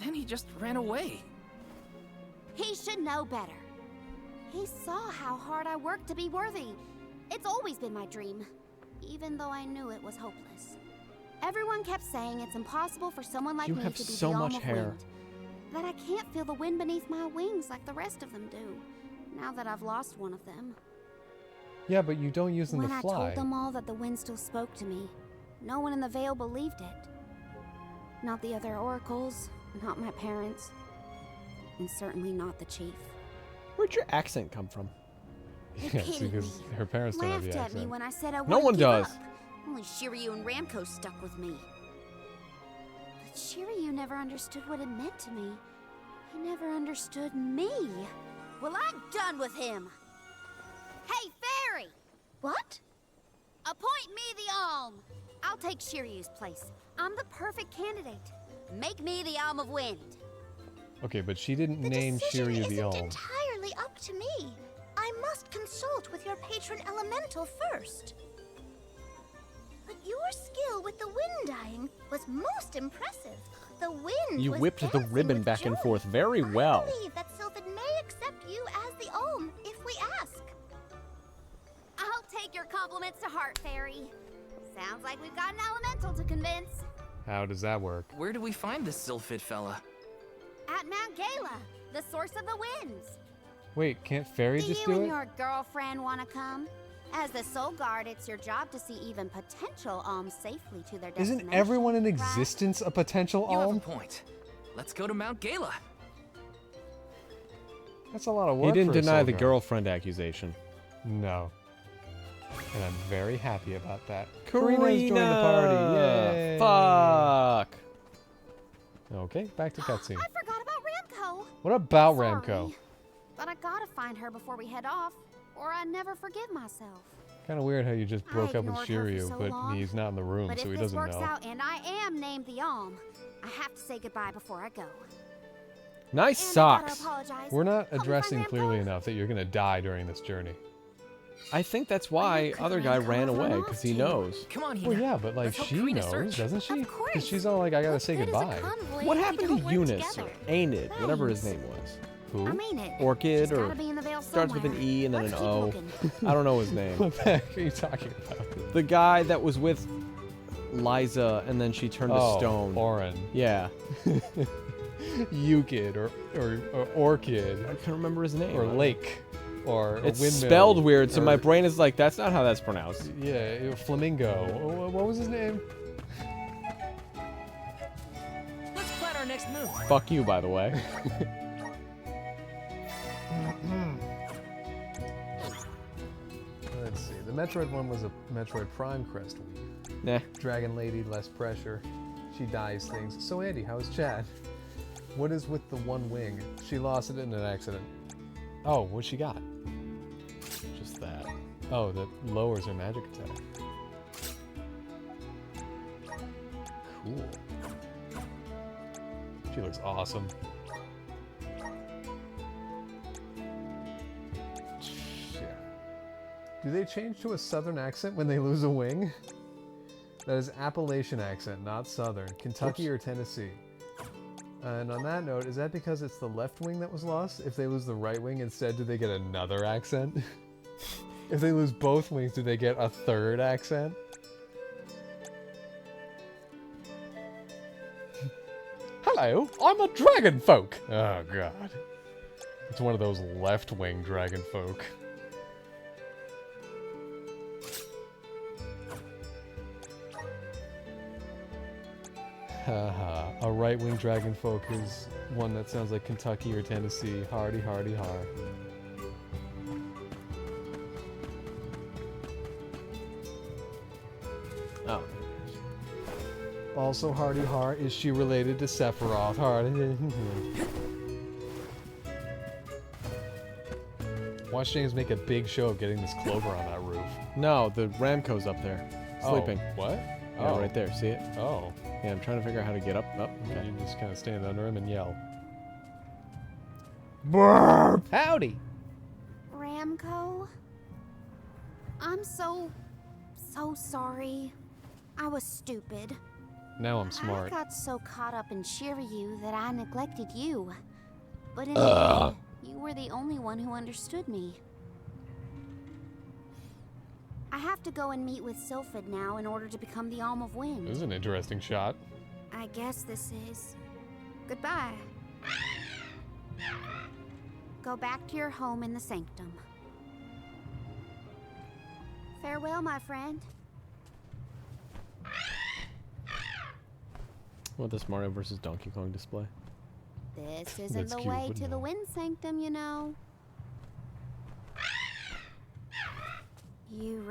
Speaker 12: Then he just ran away.
Speaker 19: He should know better. He saw how hard I worked to be worthy. It's always been my dream, even though I knew it was hopeless. Everyone kept saying it's impossible for someone like
Speaker 1: You
Speaker 19: me
Speaker 1: have
Speaker 19: to be
Speaker 1: so
Speaker 19: the alm
Speaker 1: much
Speaker 19: of
Speaker 1: hair.
Speaker 19: wind. That I can't feel the wind beneath my wings like the rest of them do, now that I've lost one of them.
Speaker 2: Yeah, but you don't use them
Speaker 19: When
Speaker 2: to
Speaker 19: I
Speaker 2: fly.
Speaker 19: told them all that the wind still spoke to me, no one in the Vale believed it. Not the other oracles, not my parents, and certainly not the chief.
Speaker 1: Where'd your accent come from?
Speaker 2: Yes, because her parents don't have
Speaker 19: Laughed
Speaker 2: the
Speaker 19: at me
Speaker 2: accent.
Speaker 19: when I said I
Speaker 1: No
Speaker 19: wouldn't
Speaker 1: one
Speaker 19: give
Speaker 1: does.
Speaker 19: up. Only Shiryu and Ramco stuck with me. But Shiryu never understood what it meant to me. He never understood me. Well, I'm done with him. Hey, Fairy!
Speaker 15: What?
Speaker 19: Appoint me the Alm. I'll take Shiryu's place. I'm the perfect candidate. Make me the Alm of Wind.
Speaker 2: Okay, but she didn't name
Speaker 15: Decision
Speaker 2: Shiryu the
Speaker 15: isn't
Speaker 2: Alm.
Speaker 15: entirely up to me. I must consult with your patron elemental first. But your skill with the wind dyeing was most impressive. The wind
Speaker 1: You
Speaker 15: was
Speaker 1: whipped the
Speaker 15: dancing
Speaker 1: ribbon
Speaker 15: with
Speaker 1: back and
Speaker 15: joy.
Speaker 1: forth very well.
Speaker 15: I believe that Sylphid may accept you as the Alm if we ask.
Speaker 19: I'll take your compliments to heart, Fairy. Sounds like we've got an elemental to convince.
Speaker 2: How does that work?
Speaker 12: Where do we find this Sylphid fella?
Speaker 19: At Mount Gala, the source of the winds.
Speaker 2: Wait, can't Fairy
Speaker 19: Do
Speaker 2: just
Speaker 19: you
Speaker 2: do
Speaker 19: and
Speaker 2: it?
Speaker 19: your girlfriend want to come? As the Soul Guard, it's your job to see even potential alms safely to their destination.
Speaker 2: Isn't everyone in
Speaker 19: right?
Speaker 2: existence a potential
Speaker 12: You have a
Speaker 2: Alm?
Speaker 12: point. Let's go to Mount Gala.
Speaker 2: That's a lot of
Speaker 1: He
Speaker 2: work.
Speaker 1: didn't
Speaker 2: for a
Speaker 1: deny
Speaker 2: soul
Speaker 1: the
Speaker 2: guard.
Speaker 1: girlfriend accusation.
Speaker 2: No. And I'm very happy about that. Karina's joined the party. Yay.
Speaker 1: Fuck.
Speaker 2: Okay, back to cutscene.
Speaker 19: I forgot about Ramco.
Speaker 2: What about
Speaker 19: Sorry,
Speaker 2: Ramco?
Speaker 19: But I gotta find her before we head off, or I never forgive myself.
Speaker 2: Kind of weird how you just broke up with
Speaker 19: ignored her for
Speaker 2: Shiryu,
Speaker 19: so
Speaker 2: but
Speaker 19: long,
Speaker 2: he's not in the room,
Speaker 19: But
Speaker 2: so
Speaker 19: if
Speaker 2: he
Speaker 19: this
Speaker 2: doesn't
Speaker 19: works
Speaker 2: know.
Speaker 19: out and I am named the Alm, I have to say goodbye before I go.
Speaker 1: Nice
Speaker 19: And I gotta
Speaker 1: socks.
Speaker 19: apologize.
Speaker 2: We're not addressing clearly enough that you're gonna die during this journey.
Speaker 1: I think that's why other guy ran away, because he knows.
Speaker 12: Come on,
Speaker 2: Well, yeah, but like she knows, doesn't she? Because she's all like, I gotta say goodbye.
Speaker 1: What happened to Eunice or Enid, whatever his name was?
Speaker 2: Who?
Speaker 19: I mean it.
Speaker 1: Orchid
Speaker 19: She's
Speaker 1: or
Speaker 19: gotta be in the Vale
Speaker 1: starts with an
Speaker 19: somewhere.
Speaker 1: E and then
Speaker 19: Let's
Speaker 1: an
Speaker 19: keep
Speaker 1: O.
Speaker 19: looking.
Speaker 1: I don't know his name.
Speaker 2: What the heck are you talking about?
Speaker 1: The guy that was with Liza and then she turned to stone.
Speaker 2: Oren.
Speaker 1: Yeah.
Speaker 2: Euclid or Orchid.
Speaker 1: I can't remember his name.
Speaker 2: Or Lake. Or a
Speaker 1: It's
Speaker 2: windmill,
Speaker 1: spelled weird, so
Speaker 2: or-
Speaker 1: my brain is like, that's not how that's pronounced.
Speaker 2: Yeah, Flamingo. What was his name?
Speaker 12: Let's plan our next move.
Speaker 1: Fuck you, by the way.
Speaker 2: Let's see. The Metroid one was a Metroid Prime Crest week.
Speaker 1: Nah.
Speaker 2: Dragon Lady, less pressure. She dies things. So Andy, how's Chad? What is with the one wing? She lost it in an accident. Oh, what she got?
Speaker 1: Just that.
Speaker 2: Oh, that lowers her magic attack. Cool. She looks awesome. Yeah. Do they change to a southern accent when they lose a wing? That is Appalachian accent, not southern. Kentucky or Tennessee. And on that note, is that because it's the left wing that was lost? If they lose the right wing instead, do they get another accent? If they lose both wings, do they get a third accent? Hello, I'm a dragon folk. Oh god. It's one of those left-wing dragon folk. Haha, a right-wing dragon folk is one that sounds like Kentucky or Tennessee. Hardy, hardy, har.
Speaker 1: Oh.
Speaker 2: Also, hardy har, is she related to Sephiroth? Hardy. Watch James make a big show of getting this clover on that roof.
Speaker 1: No, the Ramco's up there. Sleeping.
Speaker 2: Oh, what?
Speaker 1: Yeah,
Speaker 2: Oh.
Speaker 1: right there. See it?
Speaker 2: Oh.
Speaker 1: Yeah, I'm trying to figure out how to get up. Oh, okay.
Speaker 2: You just kind of stand under him and yell.
Speaker 1: Burp! Howdy!
Speaker 19: Ramco? I'm so sorry. I was stupid.
Speaker 2: Now I'm
Speaker 19: I
Speaker 2: smart.
Speaker 19: got so caught up in Shiryu that I neglected you. But in the end, you were the only one who understood me. I have to go and meet with Sylphid now in order to become the Alm of Wind.
Speaker 2: This is an interesting shot.
Speaker 19: I guess this is goodbye. Go back to your home in the Sanctum. Farewell, my friend.
Speaker 1: What, this Mario vs. Donkey Kong display?
Speaker 19: This isn't
Speaker 1: That's
Speaker 19: the
Speaker 1: cute,
Speaker 19: way
Speaker 1: but
Speaker 19: to the
Speaker 1: no.
Speaker 19: Wind Sanctum, you know. You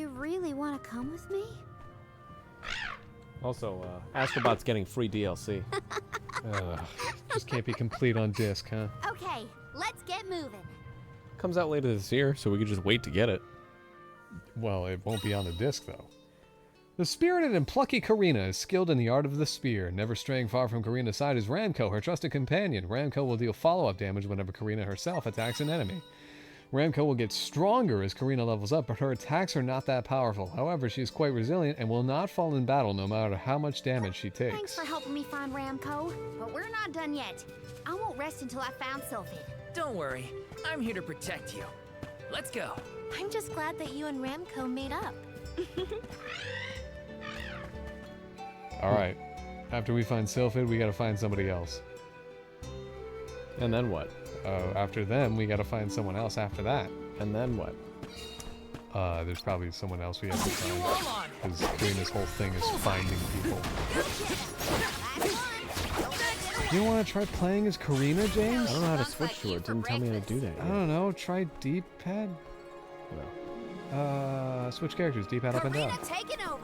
Speaker 19: really want to come with me?
Speaker 1: Also, Astrobot's getting free DLC.
Speaker 2: Just can't be complete on disc, huh?
Speaker 19: Okay, let's get moving.
Speaker 1: Comes out later this year, so we could just wait to get it.
Speaker 2: Well, it won't be on the disc, though. The spirited and plucky Karina is skilled in the art of the spear. Never straying far from Karina's side is Ramco, her trusted companion. Ramco will deal follow-up damage whenever Karina herself attacks an enemy. Ramco will get stronger as Karina levels up, but her attacks are not that powerful. However, she is quite resilient and will not fall in battle no matter how much damage she takes.
Speaker 19: Thanks for helping me find Ramco, but we're not done yet. I won't rest until I found Sylphid.
Speaker 12: Don't worry, I'm here to protect you. Let's go.
Speaker 3: I'm just glad that you and Ramco made up.
Speaker 2: Alright. After we find Sylphid, we gotta find somebody else.
Speaker 1: And then what?
Speaker 2: After them, we gotta find someone else after that.
Speaker 1: And then what?
Speaker 2: There's probably someone else we have to find. Because Karina's whole thing is finding people. You don't want to try playing as Karina, James?
Speaker 1: I don't know how to switch to it. It didn't tell me how to do that
Speaker 2: I
Speaker 1: yet.
Speaker 2: don't know. Try D-pad? Switch characters. D-pad up and down.
Speaker 19: Taking over.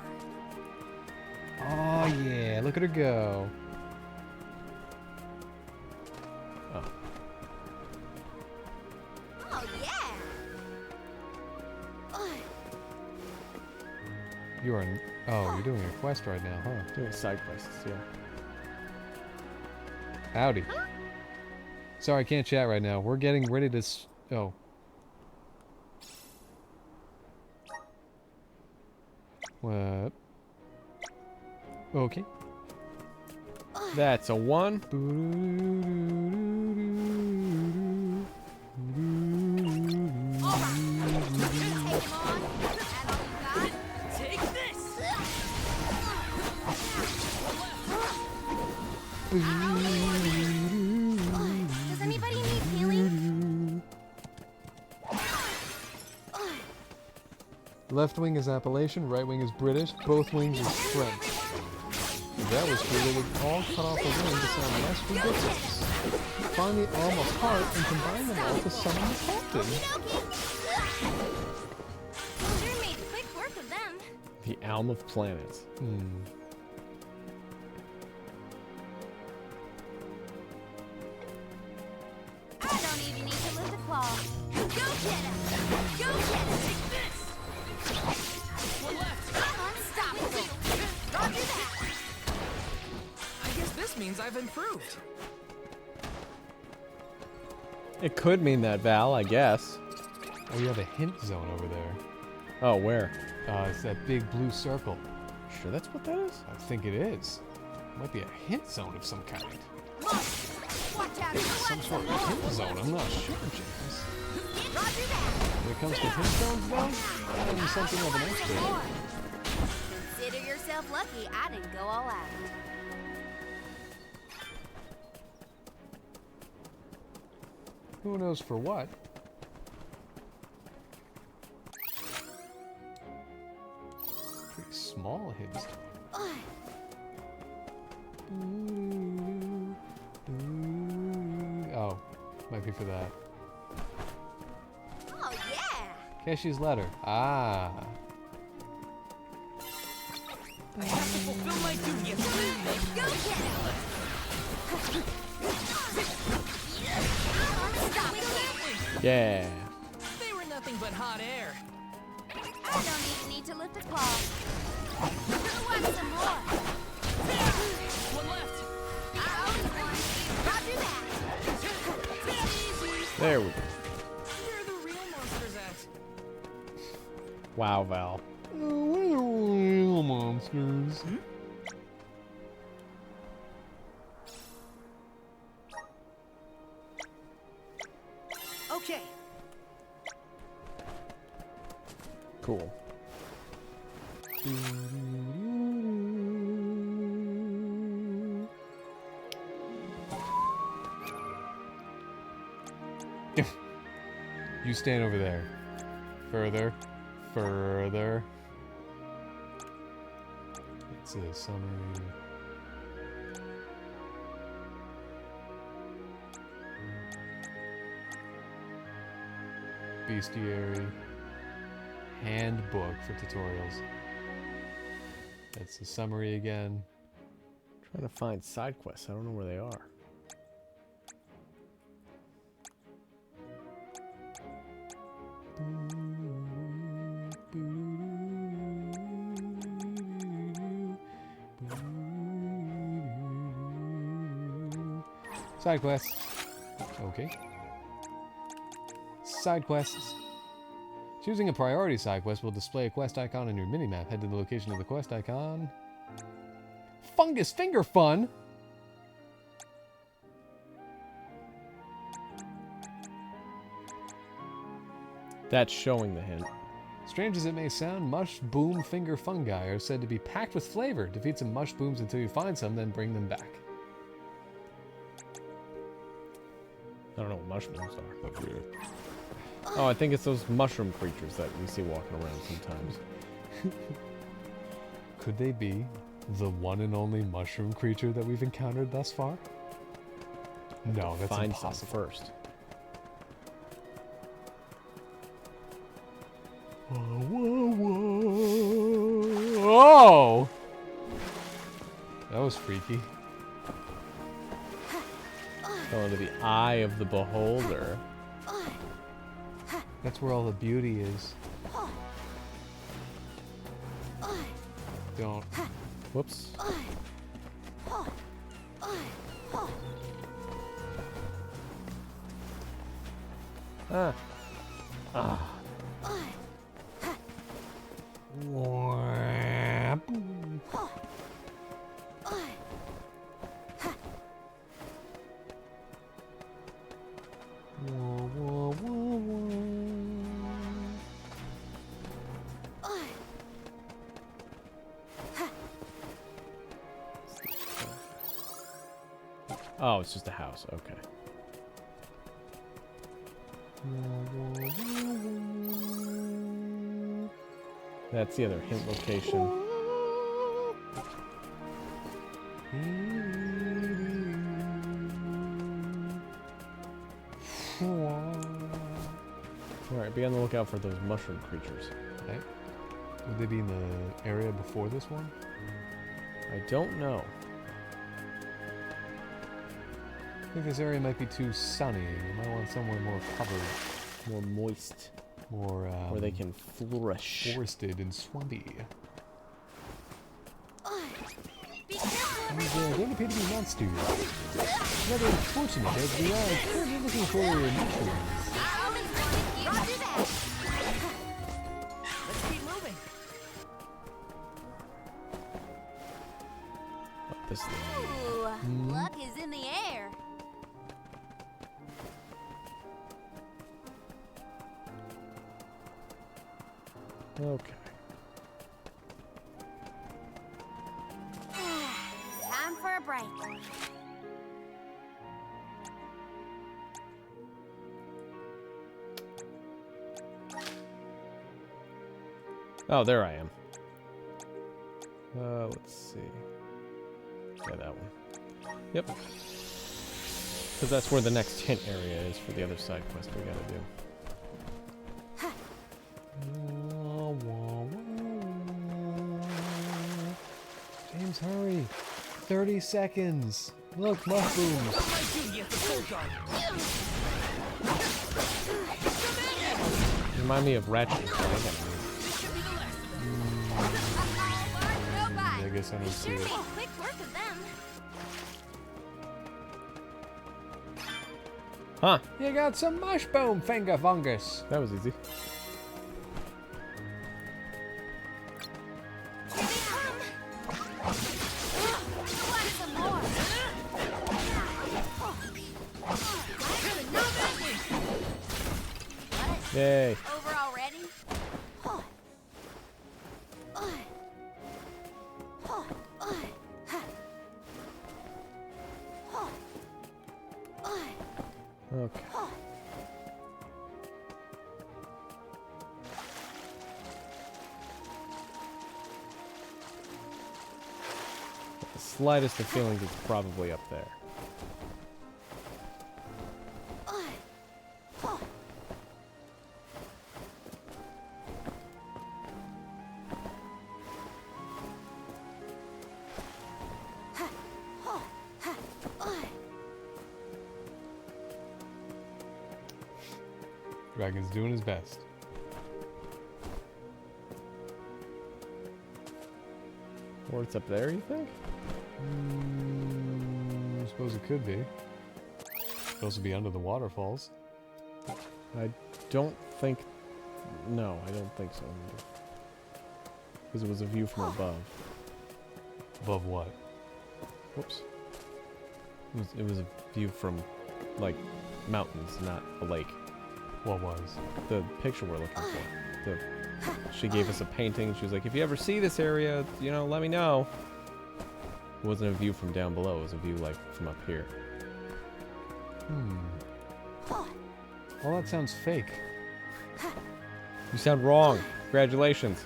Speaker 2: Oh, yeah, look at her go.
Speaker 1: Oh.
Speaker 19: Oh, yeah!
Speaker 2: You are. Oh, you're doing a quest right now, huh?
Speaker 1: Doing side quests, yeah.
Speaker 2: Howdy. Sorry, I can't chat right now. We're getting ready to. Oh. What? Okay.
Speaker 1: That's a 1.
Speaker 4: Take this!
Speaker 15: Does anybody need healing?
Speaker 2: Left wing is Appalachian, right wing is British, both wings is French. If that was true, they would all cut off a wing to sound less ridiculous. Find the arm apart and combine them all to summon the captain.
Speaker 15: Sure made quick work of them.
Speaker 1: The Alm of Planets.
Speaker 19: I don't even need to lift a claw. Go get him! Go get him! Take this!
Speaker 12: One left.
Speaker 19: Unstoppable! Roger that!
Speaker 12: I guess this means I've improved.
Speaker 1: It could mean that, Val, I guess.
Speaker 2: Oh, you have a hint zone over there.
Speaker 1: Oh, where?
Speaker 2: It's that big blue circle.
Speaker 1: Sure that's what that is?
Speaker 2: I think it is. Might be a hint zone of some kind.
Speaker 19: Watch out!
Speaker 2: Some sort of hint zone, I'm not sure, James.
Speaker 19: Roger that!
Speaker 2: When it comes to hint zones, though, I'm something of an expert.
Speaker 19: Consider yourself lucky I didn't go all out.
Speaker 2: Who knows for what? Pretty small hint zone. Oh, might be for that.
Speaker 19: Oh, yeah!
Speaker 2: Keshi's letter. Ah.
Speaker 12: I have to fulfill my duty.
Speaker 19: Go get him!
Speaker 1: Yeah.
Speaker 12: They were nothing but hot air.
Speaker 19: I don't even need to lift a claw. Who wants some more?
Speaker 12: One left.
Speaker 19: I always want. Roger that.
Speaker 1: There we go.
Speaker 12: Where are the real monsters at?
Speaker 1: Wow, Val.
Speaker 2: Oh, where are the real monsters?
Speaker 4: Okay.
Speaker 1: Cool.
Speaker 2: You stand over there. Further. Further. It's a summary. Bestiary. Handbook for tutorials. That's the summary again.
Speaker 1: Trying to find side quests. I don't know where they are.
Speaker 2: Side quests. Okay. Side quests. Choosing a priority side quest will display a quest icon on your minimap. Head to the location of the quest icon. Fungus Finger Fun!
Speaker 1: That's showing the hint.
Speaker 2: Strange as it may sound, mush boom finger fungi are said to be packed with flavor. Defeat some mush booms until you find some, then bring them back.
Speaker 1: I don't know what mushrooms are. Oh, I think it's those mushroom creatures that we see walking around sometimes.
Speaker 2: Could they be the one and only mushroom creature that we've encountered thus far? No, that's
Speaker 1: Find
Speaker 2: impossible.
Speaker 1: some first.
Speaker 2: Whoa, whoa, whoa. Oh! That was freaky.
Speaker 1: Fell into the eye of the beholder.
Speaker 2: That's where all the beauty is. Don't.
Speaker 1: Whoops. Ah. Ah. Oh, it's just a house. Okay. That's the other hint location. Alright, be on the lookout for those mushroom creatures.
Speaker 2: Okay. Would they be in the area before this one?
Speaker 1: I don't know.
Speaker 2: I think this area might be too sunny. You might want somewhere more covered.
Speaker 1: More moist.
Speaker 2: More,
Speaker 1: where they can flourish.
Speaker 2: Forested and swampy. These don't appear to be monsters. Rather unfortunate as we are currently looking for mushrooms.
Speaker 12: Let's keep moving.
Speaker 1: This thing.
Speaker 19: Ooh, luck is in the air.
Speaker 1: Okay.
Speaker 19: Time for a break.
Speaker 1: Oh, there I am. Let's see. Yeah, that one. Yep. Because that's where the next hint area is for the other side quest we gotta do.
Speaker 2: James, hurry! 30 seconds! Look, mushrooms!
Speaker 1: Remind me of Ratchet.
Speaker 2: I guess I don't see it.
Speaker 15: Quick work of them.
Speaker 1: Huh.
Speaker 2: You got some mushroom finger fungus.
Speaker 1: That was easy. Yay.
Speaker 19: Over already?
Speaker 1: Okay. The slightest of feelings it's probably up there.
Speaker 2: Dragon's doing his best.
Speaker 1: Or it's up there, you think?
Speaker 2: I suppose it could be. Could also be under the waterfalls.
Speaker 1: I don't think... No, I don't think so. Because it was a view from above.
Speaker 2: Above what?
Speaker 1: Whoops. It was a view from, like, mountains, not a lake.
Speaker 2: What was?
Speaker 1: The picture we're looking for. She gave us a painting. She was like, if you ever see this area, you know, let me know. It wasn't a view from down below. It was a view, like, from up here.
Speaker 2: Well, that sounds fake.
Speaker 1: You sound wrong. Congratulations.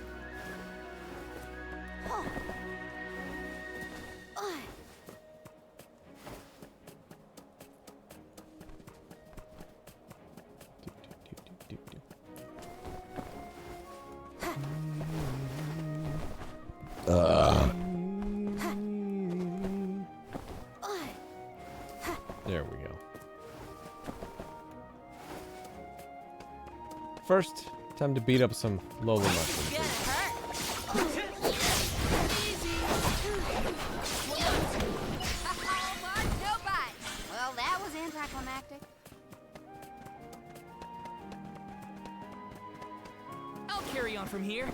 Speaker 21: First, time to beat up some lowly mushrooms.
Speaker 19: Well, that was anticlimactic.
Speaker 12: I'll carry on from here.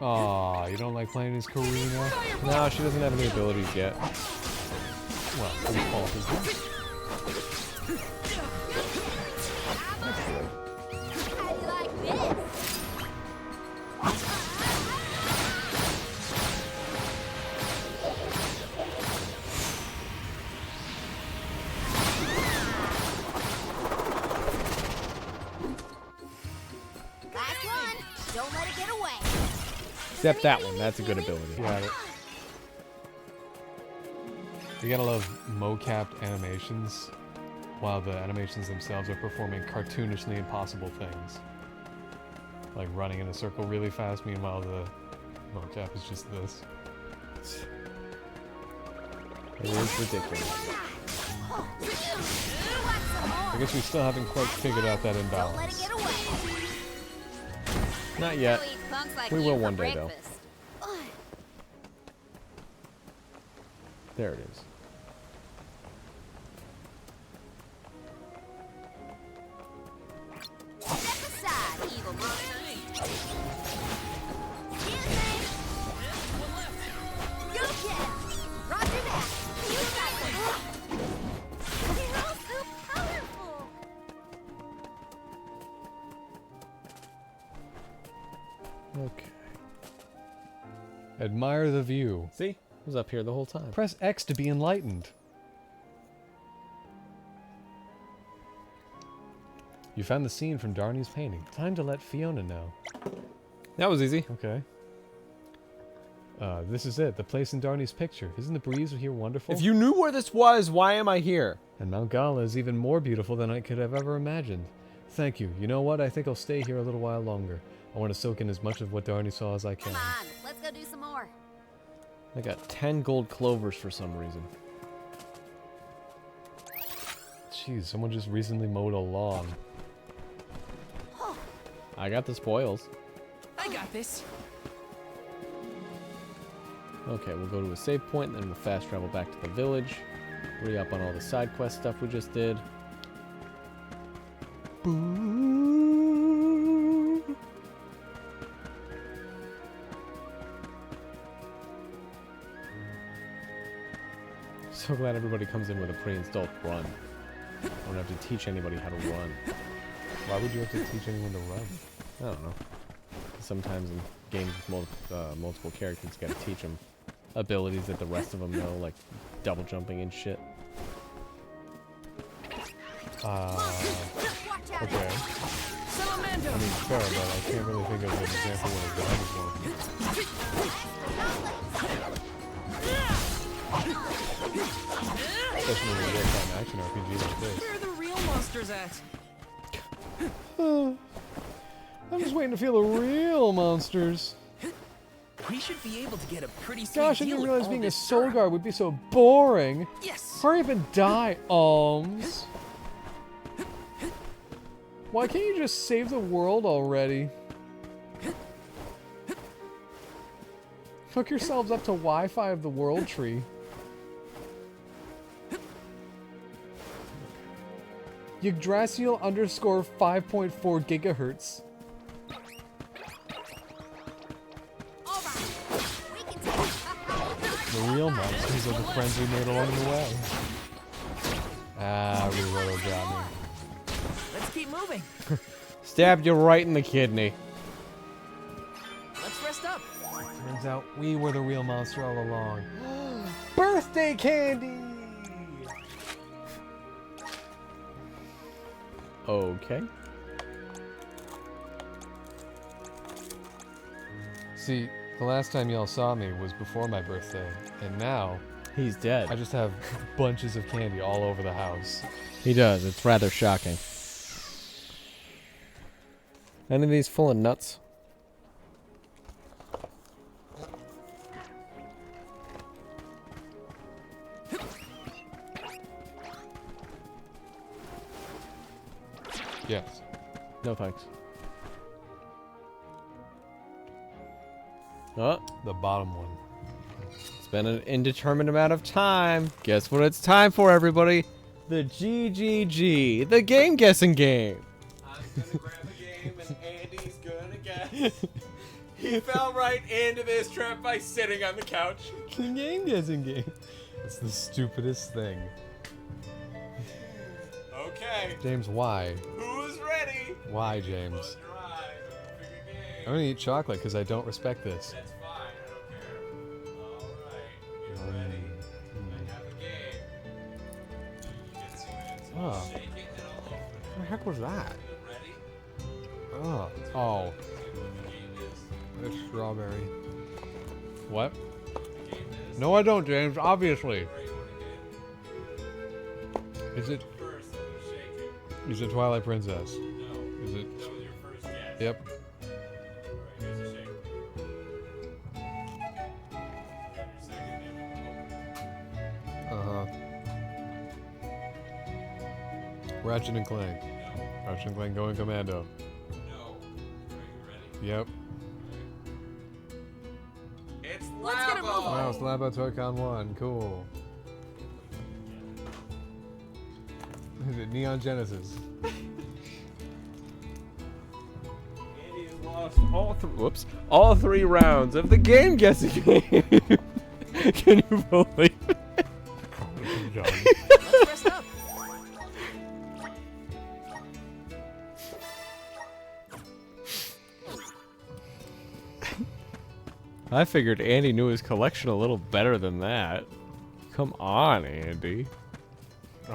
Speaker 2: Aw, you don't like playing as Karina?
Speaker 21: No, she doesn't have any abilities yet.
Speaker 2: Well, whose fault is that?
Speaker 19: Last one. Don't let it get away.
Speaker 21: Except that one. That's a good ability.
Speaker 2: Yeah. You gotta love mo-capped animations, while the animations themselves are performing cartoonishly impossible things. Like running in a circle really fast, meanwhile the mocap is just this.
Speaker 21: It is ridiculous.
Speaker 2: I guess we still haven't quite figured out that imbalance.
Speaker 21: Not yet. We will one day, though. There it is.
Speaker 2: Okay. Admire the view.
Speaker 21: See? It was up here the whole time.
Speaker 2: Press X to be enlightened. You found the scene from Darnie's painting. Time to let Fiona know.
Speaker 21: That was easy.
Speaker 2: Okay. This is it. The place in Darnie's picture. Isn't the breeze here wonderful?
Speaker 21: If you knew where this was, why am I here?
Speaker 2: And Mount Gala is even more beautiful than I could have ever imagined. Thank you. You know what? I think I'll stay here a little while longer. I want to soak in as much of what Darnie saw as I can.
Speaker 19: Come on, let's go do some more.
Speaker 21: I got 10 gold clovers for some reason.
Speaker 2: Jeez, someone just recently mowed a lawn.
Speaker 21: I got the spoils.
Speaker 12: I got this.
Speaker 21: Okay, we'll go to a save point, then we'll fast travel back to the village. Re-up on all the side quest stuff we just did. So glad everybody comes in with a pre-installed run. I don't have to teach anybody how to run.
Speaker 2: Why would you have to teach anyone to run?
Speaker 21: I don't know. Sometimes in games with multiple characters, you gotta teach them abilities that the rest of them know, like double jumping and shit.
Speaker 2: Okay. I mean, fair, but I can't really think of an example where that is one. Especially in a real-time action RPG like this.
Speaker 12: Where are the real monsters at?
Speaker 2: I'm just waiting to feel the real monsters.
Speaker 12: We should be able to get a pretty sweet
Speaker 2: Gosh, I
Speaker 12: deal
Speaker 2: didn't
Speaker 12: with
Speaker 2: realize
Speaker 12: all
Speaker 2: being a
Speaker 12: this
Speaker 2: soul
Speaker 12: syrup.
Speaker 2: guard would be so boring.
Speaker 12: Yes.
Speaker 2: Hurry up and die, Alms. Why can't you just save the world already? Hook yourselves up to Wi-Fi of the world tree. Yggdrasil _ 5.4 gigahertz. The real monsters are the friends we made along the way. Ah, Reload got me.
Speaker 12: Let's keep moving.
Speaker 21: Stabbed you right in the kidney.
Speaker 12: Let's rest up.
Speaker 2: Turns out we were the real monster all along. Birthday candy!
Speaker 21: Okay.
Speaker 2: See, the last time y'all saw me was before my birthday, and now
Speaker 21: he's dead.
Speaker 2: I just have bunches of candy all over the house.
Speaker 21: He does. It's rather shocking. Any of these full of nuts?
Speaker 2: Yes.
Speaker 21: No thanks. Oh,
Speaker 2: the bottom one.
Speaker 21: It's been an indeterminate amount of time. Guess what it's time for, everybody? The GGG, the game guessing game. I'm gonna grab a game and Andy's gonna guess. He fell right into this trap by sitting on the couch.
Speaker 2: The game guessing game. It's the stupidest thing.
Speaker 21: Okay.
Speaker 2: James, why?
Speaker 21: Who's ready?
Speaker 2: Why, James?
Speaker 21: Close your eyes. I'm gonna pick a game.
Speaker 2: I'm gonna eat chocolate because I don't respect this.
Speaker 21: That's fine. I don't care. All right. Get ready. I have a game. You get some hands.
Speaker 2: Oh.
Speaker 21: Shake it and I'll open it.
Speaker 2: What the heck was that?
Speaker 21: Ready?
Speaker 2: Oh. Oh. It's strawberry. What? No, I don't, James. Obviously. Is it? Is it Twilight Princess?
Speaker 21: No.
Speaker 2: Is it?
Speaker 21: That was your first guess.
Speaker 2: Yep.
Speaker 21: Alright, here's a shake. Grab your second and open it.
Speaker 2: Ratchet and Clank.
Speaker 21: No.
Speaker 2: Ratchet and Clank going commando.
Speaker 21: No. Are you ready?
Speaker 2: Yep.
Speaker 21: It's
Speaker 3: Let's get it
Speaker 21: Labo!
Speaker 3: rolling.
Speaker 2: Wow, it's Labo Toy-Con 1. Cool. Is it Neon Genesis?
Speaker 21: Andy has lost all three rounds of the game guessing game. Can you believe it?
Speaker 12: Let's rest up.
Speaker 21: I figured Andy knew his collection a little better than that. Come on, Andy.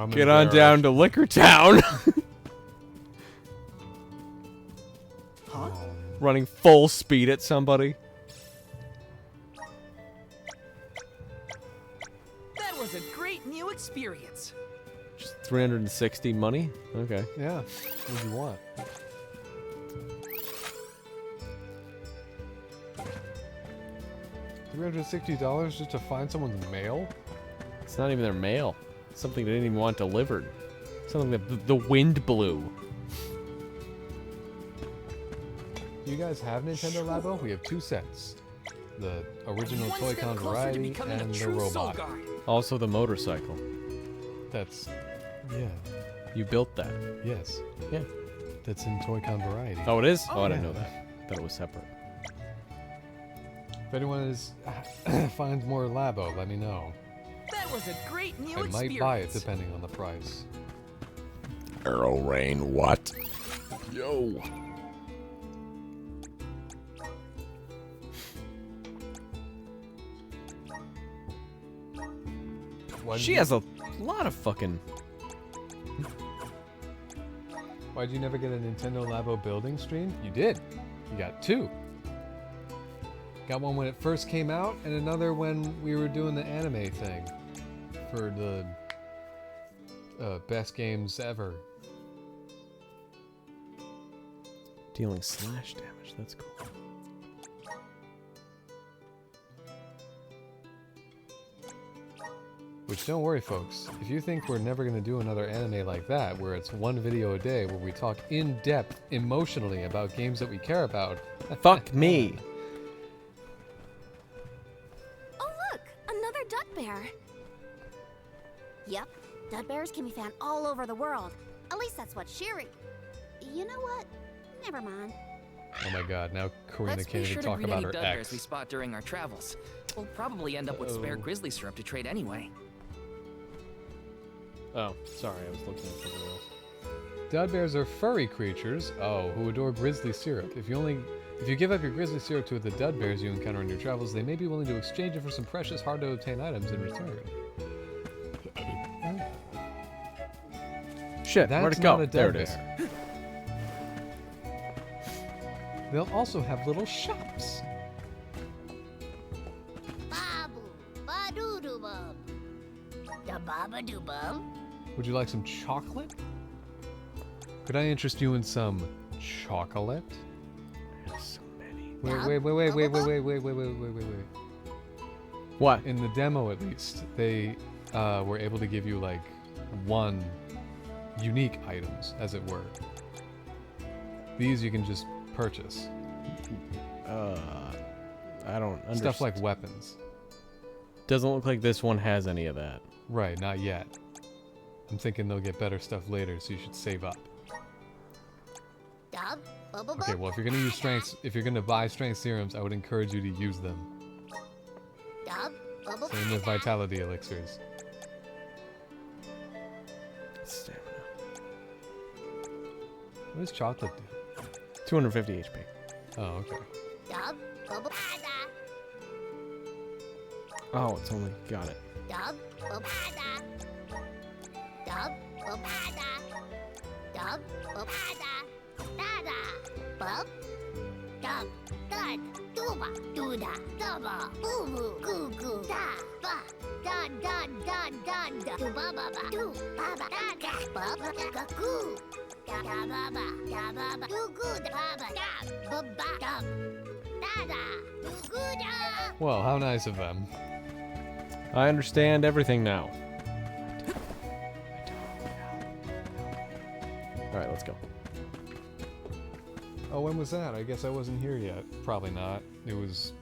Speaker 21: Get on down to Liquor Town.
Speaker 18: Huh?
Speaker 21: Running full speed at somebody.
Speaker 12: That was a great new experience.
Speaker 21: Just 360 money? Okay.
Speaker 2: Yeah. What do you want? $360 just to find someone's mail?
Speaker 21: It's not even their mail. It's something they didn't even want delivered. Something that the wind blew.
Speaker 2: Do you guys have Nintendo Labo? We have 2 sets. The original
Speaker 12: One step
Speaker 2: Toy-Con
Speaker 12: closer to
Speaker 2: variety
Speaker 12: becoming a
Speaker 2: and the
Speaker 12: true soul
Speaker 2: robot.
Speaker 12: guard.
Speaker 21: Also the motorcycle.
Speaker 2: That's... yeah.
Speaker 21: You built that.
Speaker 2: Yes.
Speaker 21: Yeah.
Speaker 2: That's in Toy-Con variety.
Speaker 21: Oh, it is? Oh, I didn't
Speaker 2: yeah.
Speaker 21: know that. Thought it was separate.
Speaker 2: If anyone finds more Labo, let me know.
Speaker 12: That was a great new
Speaker 2: I
Speaker 12: experience.
Speaker 2: might buy it depending on the price.
Speaker 11: Earl Rain, what? Yo.
Speaker 21: She has a lot of fucking...
Speaker 2: Why'd you never get a Nintendo Labo building stream? You did. You got 2. Got one when it first came out, and another when we were doing the anime thing. For the best games ever.
Speaker 21: Dealing slash damage, that's cool.
Speaker 2: Which, don't worry folks, if you think we're never going to do another anime like that, where it's 1 video a day where we talk in depth, emotionally about games that we care about.
Speaker 21: Fuck me.
Speaker 15: Oh look, another duck bear. Yep, duck bears can be found all over the world. At least that's what Sherry... You know what? Never mind.
Speaker 2: Oh my god, now Karina
Speaker 12: Let's
Speaker 2: can't
Speaker 12: be
Speaker 2: even
Speaker 12: sure to
Speaker 2: talk
Speaker 12: greet
Speaker 2: about
Speaker 12: any
Speaker 2: her
Speaker 12: dug bears we
Speaker 2: ex.
Speaker 12: spot during our travels. We'll probably end up with spare grizzly syrup to trade anyway.
Speaker 21: Oh, sorry, I was looking at something else.
Speaker 2: Dud bears are furry creatures, who adore grizzly syrup. If you give up your grizzly syrup to the dud bears you encounter on your travels, they may be willing to exchange it for some precious, hard-to-obtain items in return.
Speaker 21: Shit,
Speaker 2: That's
Speaker 21: where'd it
Speaker 2: not
Speaker 21: go?
Speaker 2: a dud
Speaker 21: There it
Speaker 2: bear.
Speaker 21: is.
Speaker 2: They'll also have little shops.
Speaker 15: Babu, ba-doo-doo-bum. Da baba-doo-bum.
Speaker 2: Would you like some chocolate? Could I interest you in some chocolate?
Speaker 21: So many.
Speaker 2: Wait.
Speaker 21: What?
Speaker 2: In the demo, at least, they were able to give you like 1 unique items, as it were. These you can just purchase.
Speaker 21: I don't understand.
Speaker 2: Stuff like weapons.
Speaker 21: Doesn't look like this one has any of that.
Speaker 2: Right, not yet. I'm thinking they'll get better stuff later, so you should save up. Okay, well, if you're gonna use strengths, if you're gonna buy strength serums, I would encourage you to use them. Same with vitality elixirs.
Speaker 21: Stamina.
Speaker 2: What does chocolate do?
Speaker 21: 250 HP.
Speaker 2: Oh, okay.
Speaker 21: Oh, it's only got it.
Speaker 2: Well, how nice of them.
Speaker 21: I understand everything now. Alright, let's go.
Speaker 2: Oh, when was that? I guess I wasn't here yet. Probably not. It was...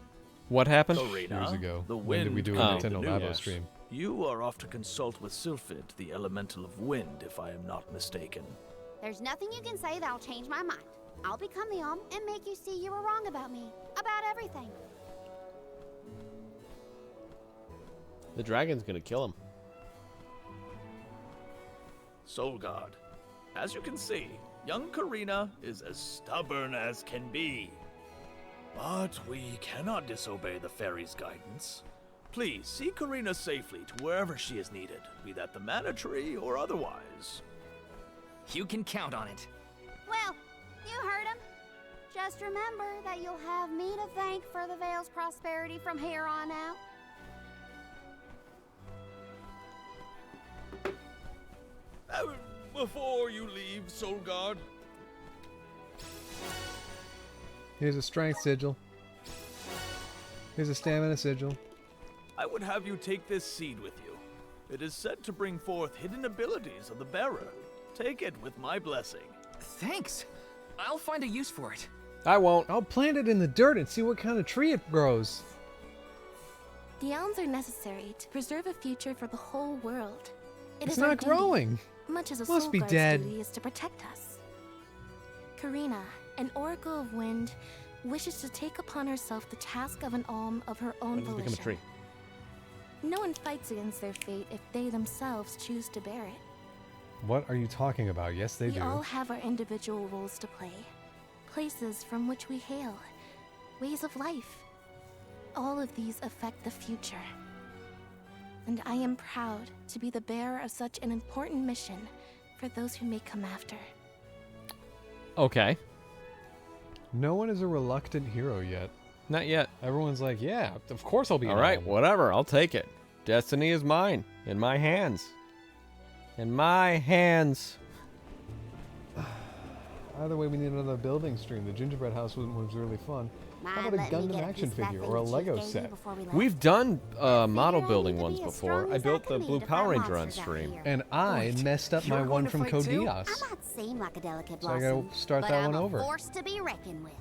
Speaker 21: What happened?
Speaker 2: Years ago.
Speaker 14: The
Speaker 2: When did we do a
Speaker 14: wind
Speaker 2: Nintendo
Speaker 14: command
Speaker 2: Labo
Speaker 14: news.
Speaker 2: stream?
Speaker 14: You are off to consult with Sylphid, the elemental of wind, if I am not mistaken.
Speaker 19: There's nothing you can say that'll change my mind. I'll become the Alm and make you see you were wrong about me. About everything.
Speaker 21: The dragon's gonna kill him.
Speaker 14: Soul Guard, as you can see, young Karina is as stubborn as can be. But we cannot disobey the fairy's guidance. Please see Karina safely to wherever she is needed, be that the Mana Tree or otherwise.
Speaker 12: You can count on it.
Speaker 19: Well, you heard him. Just remember that you'll have me to thank for the Vale's prosperity from here on out.
Speaker 14: Before you leave, Soul Guard,
Speaker 2: Here's a strength sigil. Here's a stamina sigil.
Speaker 14: I would have you take this seed with you. It is said to bring forth hidden abilities of the bearer. Take it with my blessing.
Speaker 12: Thanks. I'll find a use for it.
Speaker 21: I won't.
Speaker 2: I'll plant it in the dirt and see what kind of tree it grows.
Speaker 3: The elms are necessary to preserve a future for the whole world. It
Speaker 2: It's
Speaker 3: is our
Speaker 2: not
Speaker 3: duty,
Speaker 2: growing.
Speaker 3: much as a
Speaker 2: Must
Speaker 3: soul
Speaker 2: be
Speaker 3: guard's
Speaker 2: dead.
Speaker 3: duty is to protect us. Karina, an oracle of wind, wishes to take upon herself the task of an alm of her own
Speaker 21: Why does it
Speaker 3: volition.
Speaker 21: become a tree?
Speaker 3: No one fights against their fate if they themselves choose to bear it.
Speaker 2: What are you talking about? Yes, they
Speaker 3: We
Speaker 2: do.
Speaker 3: all have our individual roles to play, places from which we hail, ways of life. All of these affect the future. And I am proud to be the bearer of such an important mission for those who may come after.
Speaker 21: Okay.
Speaker 2: No one is a reluctant hero yet.
Speaker 21: Not yet.
Speaker 2: Everyone's like, yeah, of course I'll be an
Speaker 21: Alright,
Speaker 2: alm.
Speaker 21: whatever. I'll take it. Destiny is mine. In my hands. In my hands.
Speaker 2: Either way, we need another building stream. The gingerbread house one was really fun. How about a Gundam action figure or a Lego set?
Speaker 21: We've done model building ones before. I built the Blue Power Ranger on stream.
Speaker 2: And I messed up my one from Code Geass.
Speaker 19: I might seem like a delicate
Speaker 2: So I
Speaker 19: blossom,
Speaker 2: gotta start
Speaker 19: but
Speaker 2: that
Speaker 19: I'm
Speaker 2: one
Speaker 19: a
Speaker 2: over.
Speaker 19: force to be reckoned with.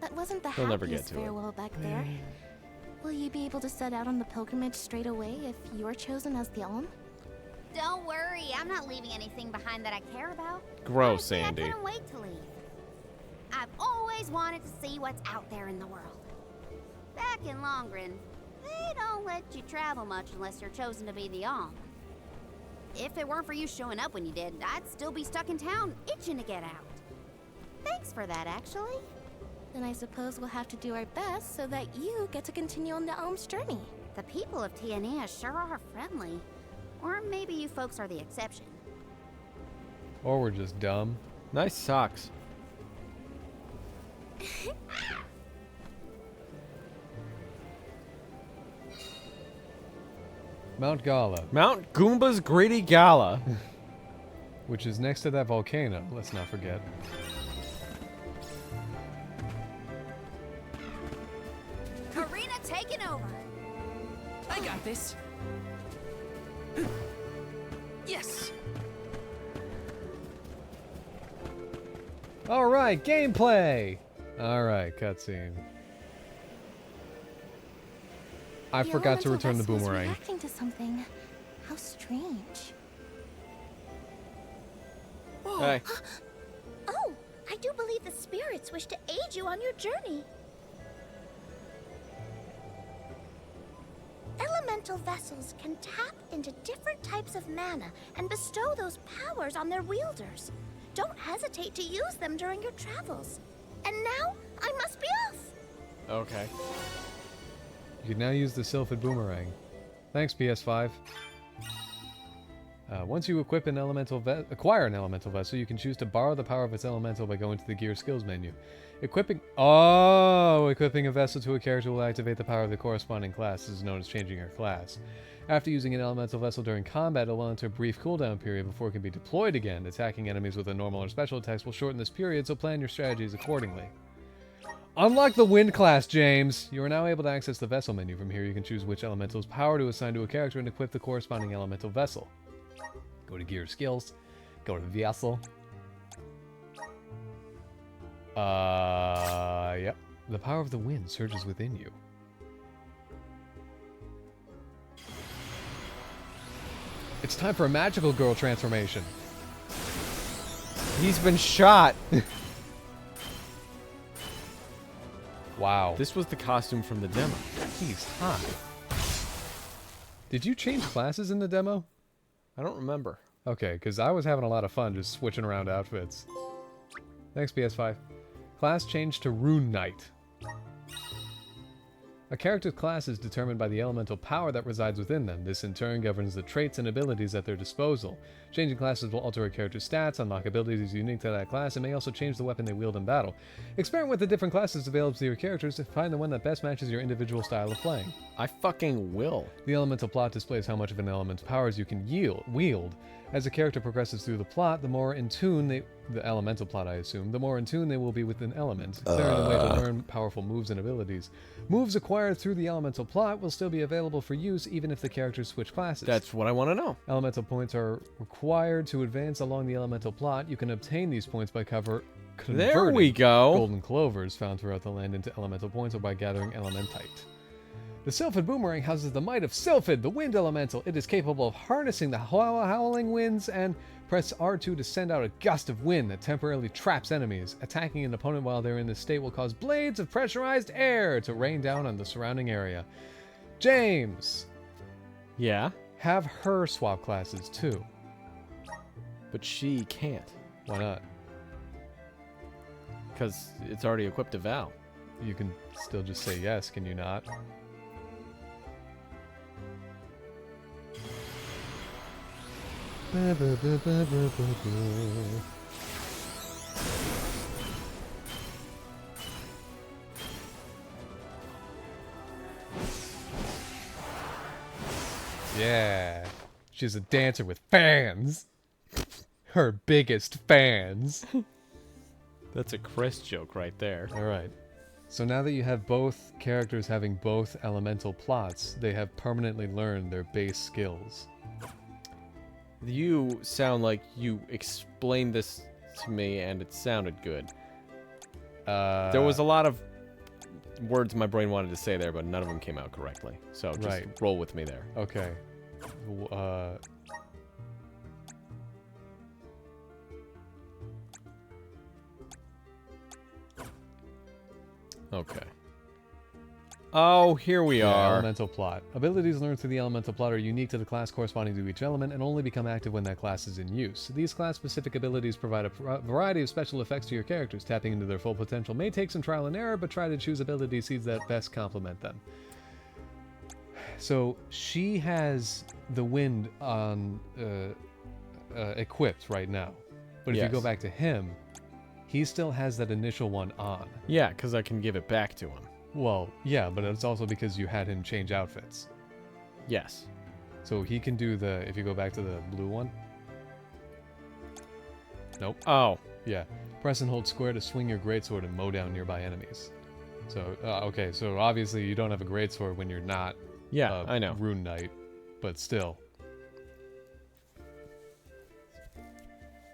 Speaker 3: That wasn't the
Speaker 21: He'll never get
Speaker 3: happiest
Speaker 21: to it.
Speaker 3: farewell back there. Will you be able to set out on the pilgrimage straight away if you're chosen as the alm?
Speaker 19: Don't worry, I'm not leaving anything behind that I care about.
Speaker 21: Gross,
Speaker 19: Honestly,
Speaker 21: Andy.
Speaker 19: I couldn't wait to leave. I've always wanted to see what's out there in the world. Back in Longren, they don't let you travel much unless you're chosen to be the alm. If it weren't for you showing up when you did, I'd still be stuck in town, itching to get out. Thanks for that, actually.
Speaker 3: Then I suppose we'll have to do our best so that you get to continue on the alm's journey.
Speaker 19: The people of Tiania sure are friendly. Or maybe you folks are the exception.
Speaker 2: Or we're just dumb.
Speaker 21: Nice socks.
Speaker 2: Mount Gala,
Speaker 21: Mount Goomba's Greedy Gala.
Speaker 2: which is next to that volcano, let's not forget.
Speaker 19: Karina taking over.
Speaker 12: I got this. Yes.
Speaker 2: Alright, gameplay! Alright, cutscene. I forgot to return the
Speaker 15: vessel is
Speaker 2: boomerang.
Speaker 15: reacting to something. How strange.
Speaker 21: Hey.
Speaker 19: Oh, I do believe the spirits wish to aid you on your journey. Elemental vessels can tap into different types of mana and bestow those powers on their wielders. Don't hesitate to use them during your travels. And now, I must be off.
Speaker 21: Okay.
Speaker 2: You can now use the Sylphid Boomerang. Thanks, PS5. Once you acquire an elemental vessel, you can choose to borrow the power of its elemental by going to the Gear Skills menu. Equipping a vessel to a character will activate the power of the corresponding class. This is known as changing your class. After using an elemental vessel during combat, it will enter a brief cooldown period before it can be deployed again. Attacking enemies with a normal or special attacks will shorten this period, so plan your strategies accordingly. Unlock the Wind class, James! You are now able to access the vessel menu. From here, you can choose which elemental's power to assign to a character and equip the corresponding elemental vessel. Go to Gear Skills. Go to Vessel. Yep. The power of the wind surges within you. It's time for a magical girl transformation.
Speaker 21: He's been shot.
Speaker 2: Wow.
Speaker 21: This was the costume from the demo.
Speaker 2: He's hot. Did you change classes in the demo?
Speaker 21: I don't remember.
Speaker 2: Okay, because I was having a lot of fun just switching around outfits. Thanks, PS5. Class changed to Rune Knight. A character's class is determined by the elemental power that resides within them. This in turn governs the traits and abilities at their disposal. Changing classes will alter a character's stats, unlock abilities unique to that class, and may also change the weapon they wield in battle. Experiment with the different classes available to your characters to find the one that best matches your individual style of playing.
Speaker 21: I fucking will.
Speaker 2: The elemental plot displays how much of an element's powers you can wield. As a character progresses through the plot, the more in tune the elemental plot, I assume, the more in tune they will be with an element, clearing the way to learn powerful moves and abilities. Moves acquired through the elemental plot will still be available for use even if the characters switch classes.
Speaker 21: That's what I want to know.
Speaker 2: Elemental points are required to advance along the elemental plot. You can obtain these points by converting
Speaker 21: there we go.
Speaker 2: golden clovers found throughout the land into elemental points or by gathering elementite. The Sylphid Boomerang houses the might of Sylphid, the wind elemental. It is capable of harnessing the howling winds, and press R2 to send out a gust of wind that temporarily traps enemies. Attacking an opponent while they're in this state will cause blades of pressurized air to rain down on the surrounding area. James!
Speaker 21: Yeah?
Speaker 2: Have her swap classes too.
Speaker 21: But she can't.
Speaker 2: Why not?
Speaker 21: Because it's already equipped to Val.
Speaker 2: You can still just say yes, can you not? Yeah, she's a dancer with fans. Her biggest fans.
Speaker 21: That's a Chris joke right there.
Speaker 2: All right. So now that you have both characters having both elemental plots, they have permanently learned their base skills.
Speaker 21: You sound like you explained this to me and it sounded good. There was a lot of words my brain wanted to say there, but none of them came out correctly. So just roll with me there.
Speaker 2: Okay.
Speaker 21: Okay. Oh, here we are.
Speaker 2: Elemental plot. Abilities learned through the elemental plot are unique to the class corresponding to each element and only become active when that class is in use. These class-specific abilities provide a variety of special effects to your characters. Tapping into their full potential may take some trial and error, but try to choose ability seeds that best complement them. So she has the wind on equipped right now, but if you go back to him, he still has that initial one on.
Speaker 21: Yeah, because I can give it back to him.
Speaker 2: Well, yeah, but it's also because you had him change outfits.
Speaker 21: Yes.
Speaker 2: So he can do the, if you go back to the blue one. Nope.
Speaker 21: Oh.
Speaker 2: Yeah. Press and hold square to swing your greatsword and mow down nearby enemies. So, okay, so obviously you don't have a greatsword when you're not
Speaker 21: I know.
Speaker 2: Rune Knight, but still.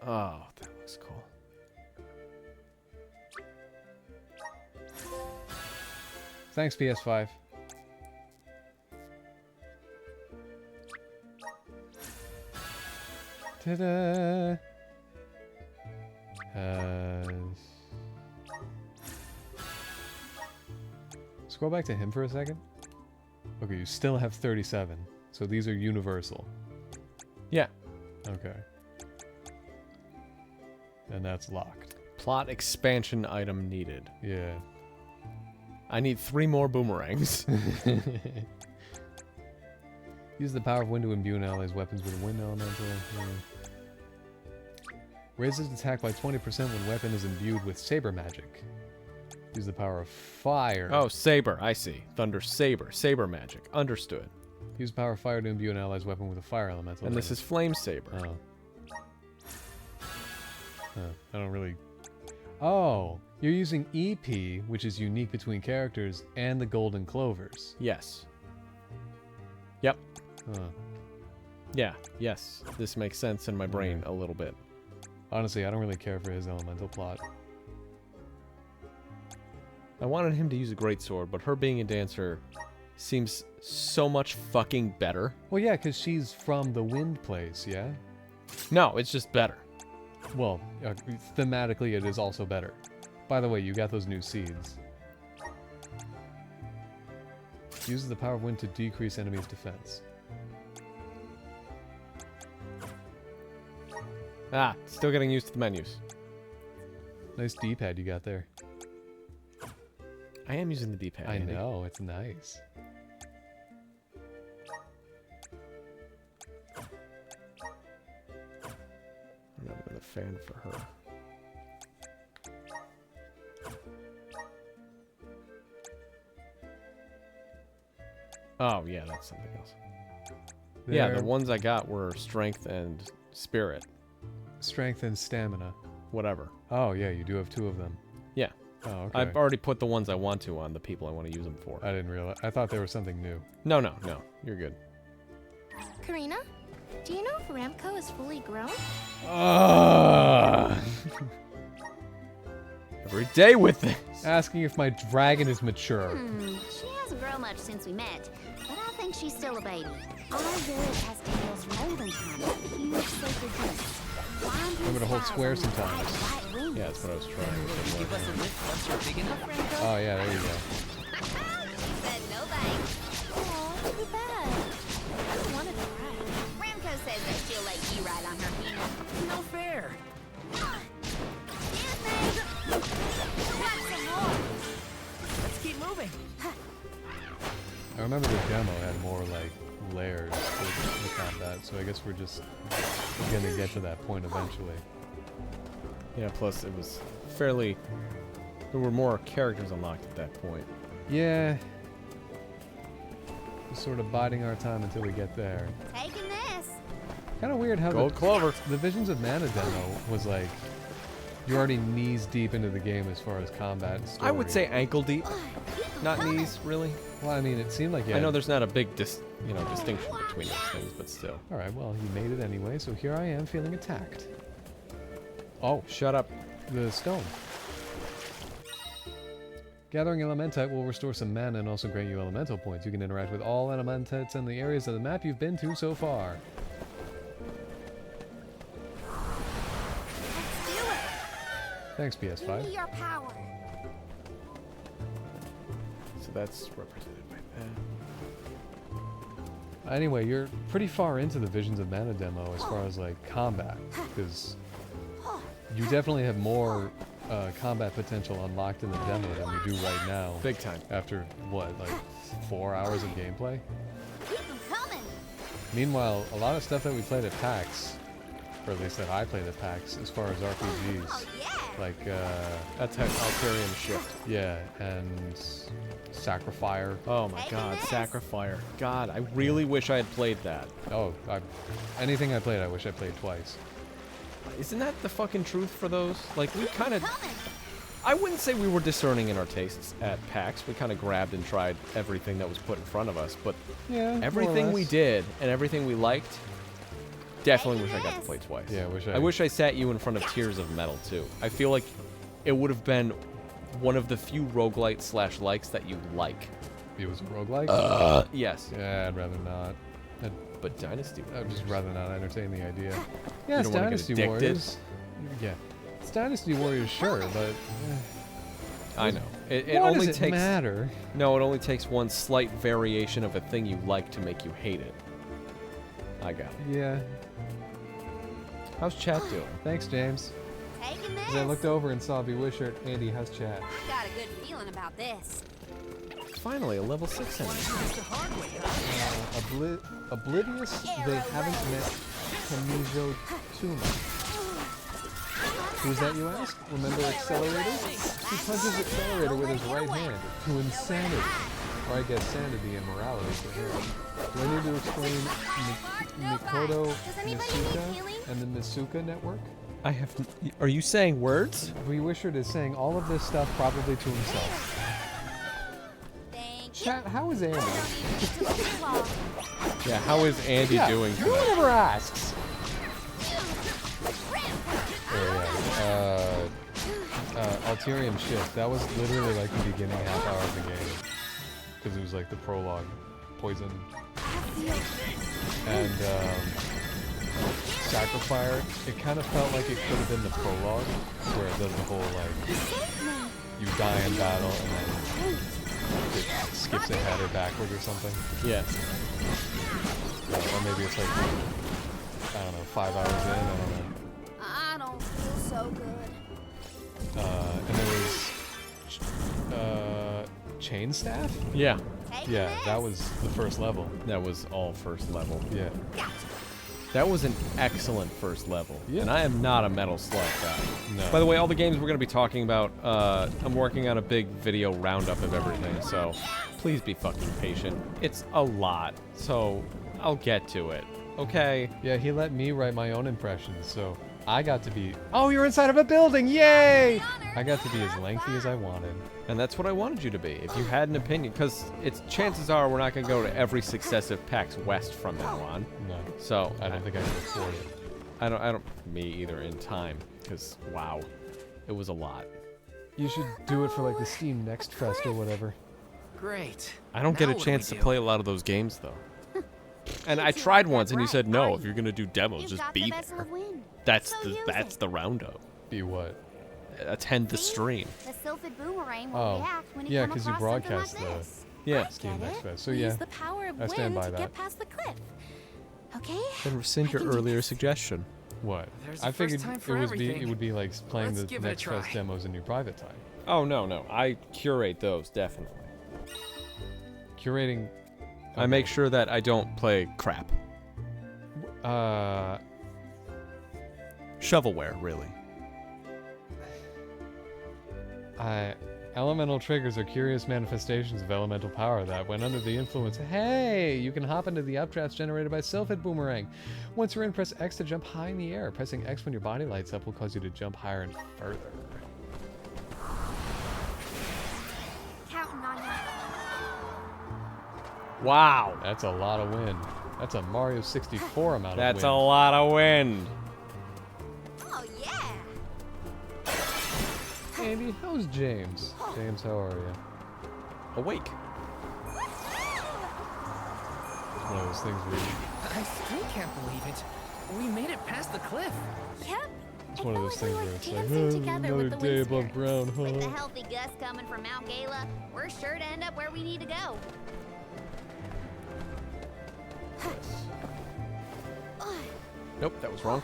Speaker 21: Oh, that looks cool.
Speaker 2: Thanks, PS5. Ta-da! Scroll back to him for a second. Okay, you still have 37. So these are universal.
Speaker 21: Yeah.
Speaker 2: Okay. And that's locked.
Speaker 21: Plot expansion item needed.
Speaker 2: Yeah.
Speaker 21: I need 3 more boomerangs.
Speaker 2: Use the power of wind to imbue an ally's weapons with a wind elemental. Raises attack by 20% when weapon is imbued with saber magic. Use the power of fire.
Speaker 21: Oh, saber. I see. Thunder saber. Saber magic. Understood.
Speaker 2: Use the power of fire to imbue an ally's weapon with a fire elemental.
Speaker 21: And this is flame saber.
Speaker 2: Oh. I don't really... Oh! You're using EP, which is unique between characters, and the golden clovers.
Speaker 21: Yes. Yep.
Speaker 2: Huh.
Speaker 21: Yeah. Yes. This makes sense in my brain a little bit.
Speaker 2: Honestly, I don't really care for his elemental plot.
Speaker 21: I wanted him to use a greatsword, but her being a dancer seems so much fucking better.
Speaker 2: Well, yeah, because she's from the wind place, yeah?
Speaker 21: No, it's just better.
Speaker 2: Well, thematically it is also better. By the way, you got those new seeds. Uses the power of wind to decrease enemies' defense.
Speaker 21: Ah, still getting used to the menus.
Speaker 2: Nice D-pad you got there.
Speaker 21: I am using the D-pad.
Speaker 2: I know, it's nice.
Speaker 21: I'm not even a fan for her. Oh, yeah, that's something else. Yeah, the ones I got were strength and spirit.
Speaker 2: Strength and stamina.
Speaker 21: Whatever.
Speaker 2: Oh, yeah, you do have 2 of them.
Speaker 21: Yeah.
Speaker 2: Oh, okay.
Speaker 21: I've already put the ones I want to on the people I want to use them for.
Speaker 2: I didn't realize. I thought there was something new.
Speaker 21: No, no, no. You're good.
Speaker 3: Karina, do you know if Ramco is fully grown?
Speaker 21: Every day with this.
Speaker 2: Asking if my dragon is mature.
Speaker 19: She hasn't grown much since we met, but I think she's still a baby. Our village has tales from olden times, huge sacred beasts.
Speaker 2: I'm gonna hold square sometimes.
Speaker 21: Yeah, that's what I was trying to
Speaker 12: Give us a lift once you're big enough.
Speaker 2: Oh yeah, there you go.
Speaker 19: Said no thanks.
Speaker 3: Aw, too bad. I don't want to try.
Speaker 19: Ramco says that she'll let you ride on her peanut.
Speaker 12: No fair.
Speaker 19: Excuse me. Want some more?
Speaker 12: Let's keep moving.
Speaker 2: I remember the demo had more like layers to the combat, so I guess we're just gonna get to that point eventually.
Speaker 21: Yeah, plus it was fairly... There were more characters unlocked at that point.
Speaker 2: Yeah. Just sort of biding our time until we get there.
Speaker 19: Taking this.
Speaker 2: Kind of weird how
Speaker 21: Gold Clover.
Speaker 2: The Visions of Mana demo was like, you're already knees deep into the game as far as combat and story.
Speaker 21: I would say ankle deep, not knees, really.
Speaker 2: Well, I mean, it seemed like
Speaker 21: I know there's not a big distinction between those things, but still.
Speaker 2: All right, well, you made it anyway, so here I am feeling attacked. Oh,
Speaker 21: shut up.
Speaker 2: The stone. Gathering Elementite will restore some mana and also grant you elemental points. You can interact with all Elementites in the areas of the map you've been to so far.
Speaker 19: Let's do it.
Speaker 2: Thanks, PS5.
Speaker 19: Give me your power.
Speaker 21: So that's represented by that.
Speaker 2: Anyway, you're pretty far into the Visions of Mana demo as far as like combat, because you definitely have more combat potential unlocked in the demo than you do right now.
Speaker 21: Big time.
Speaker 2: After what, like 4 hours of gameplay?
Speaker 19: Keep them coming.
Speaker 2: Meanwhile, a lot of stuff that we played at PAX, or at least that I played at PAX, as far as RPGs, like
Speaker 21: that's Alterian Shift.
Speaker 2: Yeah, and Sacrifier.
Speaker 21: Oh my God, Sacrifier. God, I really wish I had played that.
Speaker 2: Oh, anything I played, I wish I played twice.
Speaker 21: Isn't that the fucking truth for those? Like, we kind of... I wouldn't say we were discerning in our tastes at PAX. We kind of grabbed and tried everything that was put in front of us, but
Speaker 2: yeah,
Speaker 21: everything we did and everything we liked, definitely wish I got to play twice.
Speaker 2: Yeah,
Speaker 21: I wish I sat you in front of Tears of Metal, too. I feel like it would have been one of the few roguelite/likes that you like.
Speaker 2: It was a roguelike?
Speaker 21: Yes.
Speaker 2: Yeah, I'd rather not.
Speaker 21: but Dynasty
Speaker 2: I'd
Speaker 21: Warriors.
Speaker 2: just rather not entertain the idea.
Speaker 21: You
Speaker 2: Yeah, it's
Speaker 21: don't wanna get
Speaker 2: Dynasty
Speaker 21: addicted?
Speaker 2: Warriors. Yeah. It's Dynasty Warriors, sure, but...
Speaker 21: I know. It
Speaker 2: Why
Speaker 21: only
Speaker 2: does it
Speaker 21: takes
Speaker 2: matter?
Speaker 21: No, it only takes one slight variation of a thing you like to make you hate it. I got it.
Speaker 2: Yeah.
Speaker 21: How's chat doing?
Speaker 2: Thanks, James.
Speaker 19: Taking
Speaker 2: As I
Speaker 19: this.
Speaker 2: looked over and saw Bewishert. Andy, how's chat?
Speaker 19: I got a good feeling about this.
Speaker 21: Finally, a level 6 enemy.
Speaker 2: Oblivious, they haven't met Kamijo Tuma. Who's that, you ask? Remember Accelerator? He punches Accelerator with his right hand to insanity. Or I guess sanity and morality for him. Do I need to explain Mikoto Misuka and the Misuka network?
Speaker 21: I have. Are you saying words?
Speaker 2: Bewishert is saying all of this stuff probably to himself. Chat, how is Andy?
Speaker 21: Yeah, how is Andy doing
Speaker 2: Who
Speaker 21: today?
Speaker 2: never asks? Alterium Shift. That was literally like the beginning half hour of the game. Because it was like the prologue. Poison. And Sacrifier. It kind of felt like it could have been the prologue. Where it does the whole like, you die in battle and then it skips ahead or backward or something.
Speaker 21: Yeah.
Speaker 2: Or maybe it's like, I don't know, 5 hours in, I don't know.
Speaker 19: I don't feel so good.
Speaker 2: And there was Chain Staff?
Speaker 21: Yeah.
Speaker 2: Yeah, that was the first level.
Speaker 21: That was all first level.
Speaker 2: Yeah.
Speaker 21: That was an excellent first level.
Speaker 2: Yeah.
Speaker 21: And I am not a Metal Slug guy.
Speaker 2: No.
Speaker 21: By the way, all the games we're going to be talking about, I'm working on a big video roundup of everything, so please be fucking patient. It's a lot, so I'll get to it. Okay?
Speaker 2: Yeah, he let me write my own impressions, so I got to be... Oh, you're inside of a building! Yay! I got to be as lengthy as I wanted.
Speaker 21: And that's what I wanted you to be. If you had an opinion, because it's chances are we're not going to go to every successive PAX West from now on.
Speaker 2: No.
Speaker 21: So
Speaker 2: I don't think I can afford it.
Speaker 21: I don't. Me either in time, because wow, it was a lot.
Speaker 2: You should do it for like the Steam Next Fest or whatever.
Speaker 12: Great.
Speaker 21: I don't get
Speaker 12: Now
Speaker 21: a
Speaker 12: what
Speaker 21: chance
Speaker 12: do
Speaker 21: to
Speaker 12: we do?
Speaker 21: play a lot of those games though. And I tried once, and you said no. If you're gonna do demos, just be there. That's the roundup.
Speaker 2: Be what?
Speaker 21: Attend the stream.
Speaker 19: The Sylphid Boomerang will
Speaker 2: Oh,
Speaker 19: react when you
Speaker 2: yeah,
Speaker 19: come
Speaker 2: because you
Speaker 19: across something
Speaker 2: broadcast
Speaker 19: like this.
Speaker 21: Yeah.
Speaker 2: Steam Next Fest. So
Speaker 3: We
Speaker 2: yeah,
Speaker 3: use the power of
Speaker 2: I stand
Speaker 3: wind
Speaker 2: by
Speaker 3: to
Speaker 2: that.
Speaker 3: get past the cliff. Okay?
Speaker 21: Then rescind your earlier suggestion.
Speaker 2: What?
Speaker 12: There's a
Speaker 2: I figured
Speaker 12: first time
Speaker 2: it
Speaker 12: for
Speaker 2: was
Speaker 12: everything.
Speaker 2: it would be like playing
Speaker 12: Let's
Speaker 2: the
Speaker 12: give it a
Speaker 2: Next Fest
Speaker 12: try.
Speaker 2: demos in your private time.
Speaker 21: Oh no, I curate those definitely.
Speaker 2: Curating.
Speaker 21: I make sure that I don't play crap. Shovelware, really.
Speaker 2: Elemental triggers are curious manifestations of elemental power that, when under the influence, hey, you can hop into the updrafts generated by Sylphid Boomerang. Once you're in, press X to jump high in the air. Pressing X when your body lights up will cause you to jump higher and further.
Speaker 19: Counting on you.
Speaker 21: Wow.
Speaker 2: That's a lot of wind. That's a Mario 64 amount of wind.
Speaker 21: That's a lot of wind.
Speaker 19: Oh yeah.
Speaker 2: Andy, how's James? James, how are you?
Speaker 21: Awake.
Speaker 2: It's one of those things where
Speaker 12: I still can't believe it. We made it past the cliff.
Speaker 3: Yep.
Speaker 2: it's one of those things where it's like,
Speaker 3: dancing
Speaker 2: oh,
Speaker 3: together with
Speaker 2: another
Speaker 3: the
Speaker 2: day
Speaker 3: wind
Speaker 2: above ground,
Speaker 19: With the
Speaker 2: huh?
Speaker 19: healthy gust coming from Mount Gala, we're sure to end up where we need to go.
Speaker 21: Nope, that was wrong.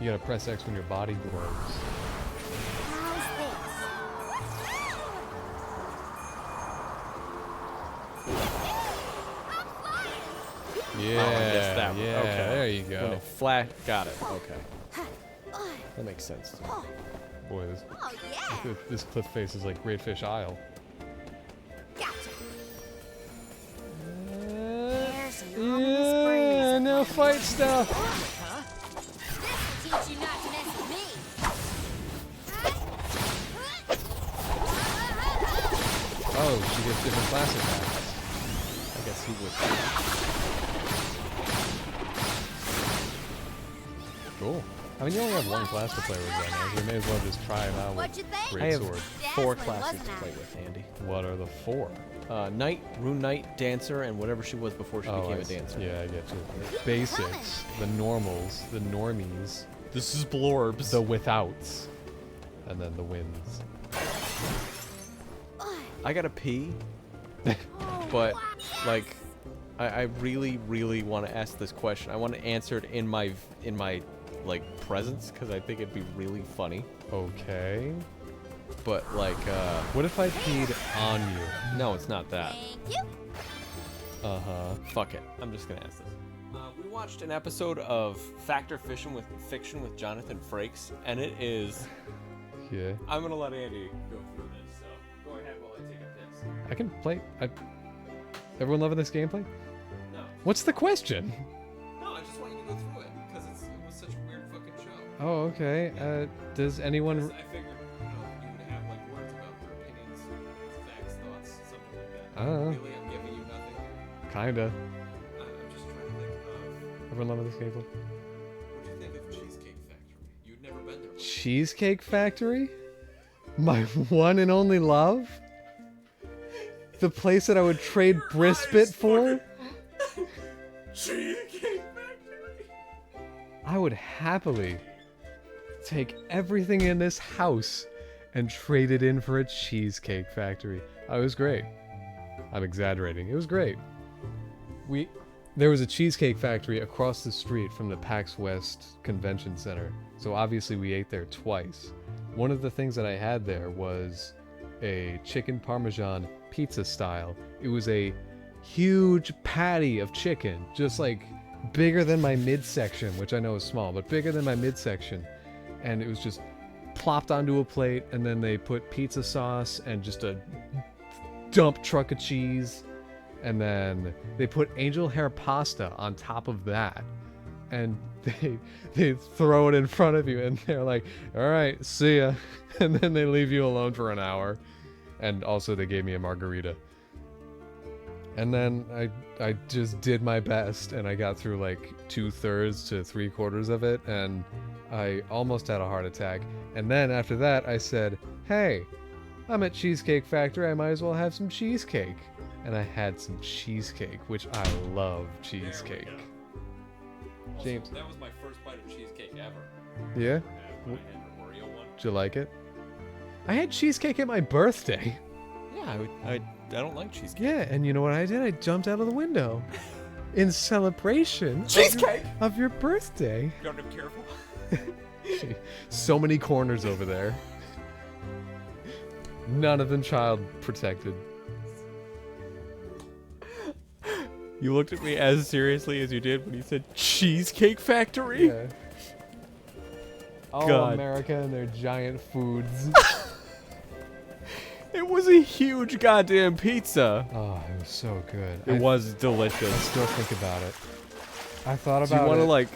Speaker 2: You gotta press X when your body glows.
Speaker 19: How's
Speaker 2: Yeah,
Speaker 21: Oh, I guess that one.
Speaker 2: yeah,
Speaker 21: Okay.
Speaker 2: there you
Speaker 21: When
Speaker 2: go.
Speaker 21: it got it. Okay. That makes sense.
Speaker 2: Boy, this cliff face is like Great Fish Isle. Yeah, no fight stuff.
Speaker 19: Teach you not to mess with me.
Speaker 2: Oh, she gets different class attacks.
Speaker 21: I guess he would.
Speaker 2: Cool. I mean, you only have one class to play with right now, so we may as well just try it out
Speaker 19: What'd you
Speaker 2: with
Speaker 19: think?
Speaker 2: Great
Speaker 21: I have
Speaker 2: Sword.
Speaker 21: 4 classes to play with, Andy.
Speaker 2: What are the 4?
Speaker 21: Knight, Rune Knight, Dancer, and whatever she was before she became
Speaker 2: I
Speaker 21: a
Speaker 2: see.
Speaker 21: dancer.
Speaker 2: Yeah, I get you. Basics, the normals, the normies,
Speaker 21: This is Blorbs.
Speaker 2: the withouts, and then the wins.
Speaker 21: I gotta pee, but like, I really, really want to ask this question. I want to answer it in my like presence because I think it'd be really funny.
Speaker 2: Okay.
Speaker 21: But like,
Speaker 2: what if I peed on you?
Speaker 21: No, it's not that.
Speaker 2: Uh-huh.
Speaker 21: Fuck it. I'm just gonna ask this. We watched an episode of Factor Fiction with Jonathan Frakes, and it is.
Speaker 2: Yeah.
Speaker 21: I'm gonna let Andy go through this, so go ahead while I take a piss.
Speaker 2: I can play. Everyone loving this gameplay?
Speaker 21: No.
Speaker 2: What's the question?
Speaker 21: No, I just want you to go through it because it was such a weird fucking show.
Speaker 2: Oh, okay. Does anyone?
Speaker 21: I figured, you would have like words about your opinions, facts, thoughts, something like that. Really, I'm giving you nothing.
Speaker 2: Kinda.
Speaker 21: I'm just trying to think of.
Speaker 2: Everyone loving this gameplay?
Speaker 21: What do you think of Cheesecake Factory? You'd never been there.
Speaker 2: Cheesecake Factory? My one and only love? The place that I would trade brisket for?
Speaker 21: Cheesecake Factory?
Speaker 2: I would happily take everything in this house and trade it in for a Cheesecake Factory. Oh, it was great. I'm exaggerating. It was great. There was a Cheesecake Factory across the street from the PAX West Convention Center, so obviously we ate there twice. One of the things that I had there was a chicken parmesan pizza style. It was a huge patty of chicken, just like bigger than my midsection, which I know is small, but bigger than my midsection. And it was just plopped onto a plate, and then they put pizza sauce and just a dump truck of cheese, and then they put angel hair pasta on top of that, and they throw it in front of you, and they're like, all right, see ya. And then they leave you alone for an hour. And also they gave me a margarita. And then I just did my best, and I got through like 2/3 to 3/4 of it, and I almost had a heart attack. And then after that I said, hey, I'm at Cheesecake Factory, I might as well have some cheesecake. And I had some cheesecake, which I love cheesecake.
Speaker 1: Also,
Speaker 2: James.
Speaker 1: that was my first bite of cheesecake ever.
Speaker 2: Yeah?
Speaker 1: When I had an Oreo one.
Speaker 2: Did you like it? I had cheesecake at my birthday.
Speaker 21: Yeah, I don't like cheesecake.
Speaker 2: Yeah, and you know what I did? I jumped out of the window in celebration
Speaker 21: Cheesecake!
Speaker 2: of your birthday.
Speaker 21: You gotta be careful.
Speaker 2: So many corners over there. None of them child protected.
Speaker 21: You looked at me as seriously as you did when you said Cheesecake Factory?
Speaker 2: Yeah. Oh,
Speaker 21: God.
Speaker 2: America and their giant foods.
Speaker 21: It was a huge goddamn pizza.
Speaker 2: Oh, it was so good.
Speaker 21: It was delicious.
Speaker 2: I still think about it. I thought
Speaker 21: Do you
Speaker 2: about
Speaker 21: want to
Speaker 2: it.
Speaker 21: like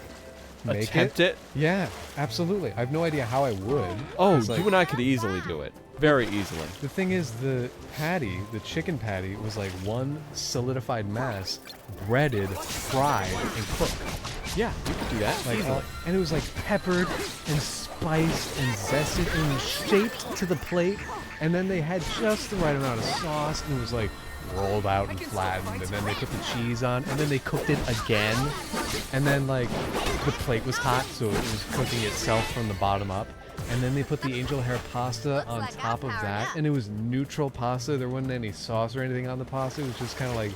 Speaker 2: Make
Speaker 21: attempt it?
Speaker 2: Yeah, absolutely. I have no idea how I would.
Speaker 21: Oh,
Speaker 2: It's like-
Speaker 21: you and I could easily do it. Very easily.
Speaker 2: The thing is, the patty, the chicken patty, was like one solidified mass, breaded, fried, and cooked.
Speaker 21: Yeah, you could do that
Speaker 2: Like,
Speaker 21: easily.
Speaker 2: and it was like peppered and spiced and zested and shaped to the plate. And then they had just the right amount of sauce, and it was like rolled out and flattened. And then they put the cheese on, and then they cooked it again. And then like the plate was hot, so it was cooking itself from the bottom up. And then they put the angel hair pasta on top of that, and it was neutral pasta. There wasn't any sauce or anything on the pasta. It was just kind of like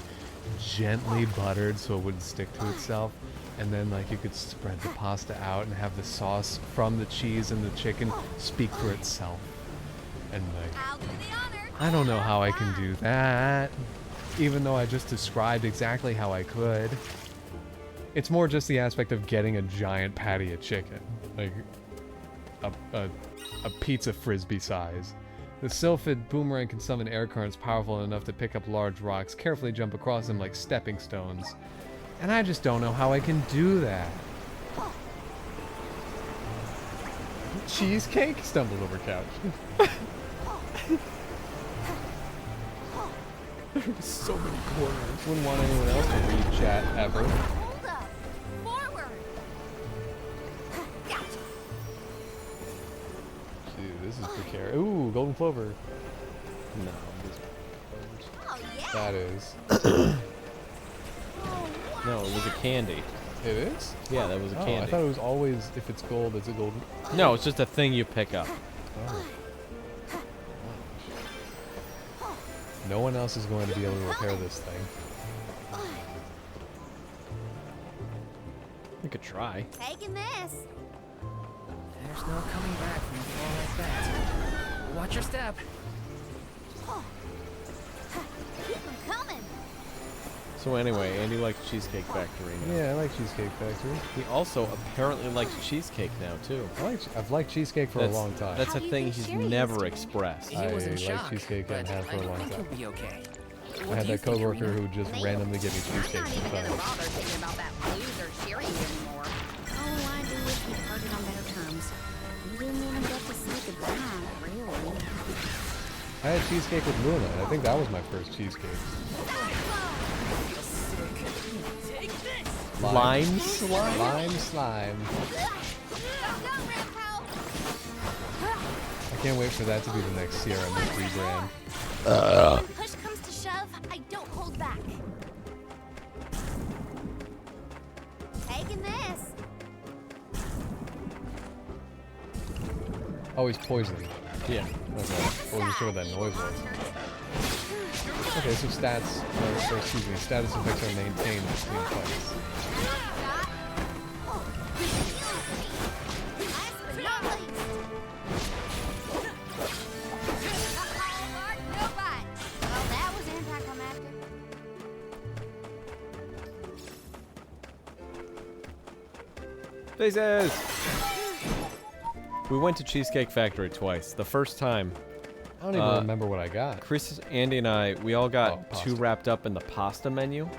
Speaker 2: gently buttered so it wouldn't stick to itself. And then like you could spread the pasta out and have the sauce from the cheese and the chicken speak for itself. And like, I don't know how I can do that, even though I just described exactly how I could. It's more just the aspect of getting a giant patty of chicken, like a pizza frisbee size. The Sylphid boomerang can summon air currents powerful enough to pick up large rocks, carefully jump across them like stepping stones. And I just don't know how I can do that. Cheesecake? Stumbled over couch.
Speaker 21: There were so many corners.
Speaker 2: Wouldn't want anyone else to read chat ever. Ooh, golden clover.
Speaker 21: No.
Speaker 2: That is.
Speaker 21: No, it was a candy.
Speaker 2: It is?
Speaker 21: Yeah, that was a candy.
Speaker 2: I thought it was always, if it's gold, it's a golden.
Speaker 21: No, it's just a thing you pick up.
Speaker 2: Oh. No one else is going to be able to repair this thing.
Speaker 21: We could try.
Speaker 19: Taking this.
Speaker 12: There's no coming back from a fall like that. Watch your step.
Speaker 19: Keep 'em coming.
Speaker 21: So anyway, Andy likes Cheesecake Factory now.
Speaker 2: Yeah, I like Cheesecake Factory.
Speaker 21: He also apparently likes cheesecake now too.
Speaker 2: I've liked cheesecake for a long time.
Speaker 21: That's a thing he's never expressed.
Speaker 2: I like cheesecake and have for a long time.
Speaker 12: Be okay.
Speaker 2: I had that coworker who just randomly gave me cheesecake
Speaker 19: Not even gonna
Speaker 2: sometimes.
Speaker 19: bother thinking about that loser Shiryu anymore. Oh, I do wish we parted on better terms. You didn't even get to say goodbye, really.
Speaker 2: I had cheesecake with Luna, and I think that was my first cheesecake.
Speaker 21: Lime slime?
Speaker 2: Lime slime. I can't wait for that to be the next CRM rebrand.
Speaker 15: When push comes to shove, I don't hold back.
Speaker 19: Taking this.
Speaker 2: Always poisoning.
Speaker 21: Yeah.
Speaker 2: Okay. I wasn't sure what that noise was. Okay, so stats, or excuse me, status effects are maintained between fights.
Speaker 21: Faces! We went to Cheesecake Factory twice. The first time,
Speaker 2: I don't even remember what I got.
Speaker 21: Chris, Andy, and I, we all got too wrapped up in the pasta menu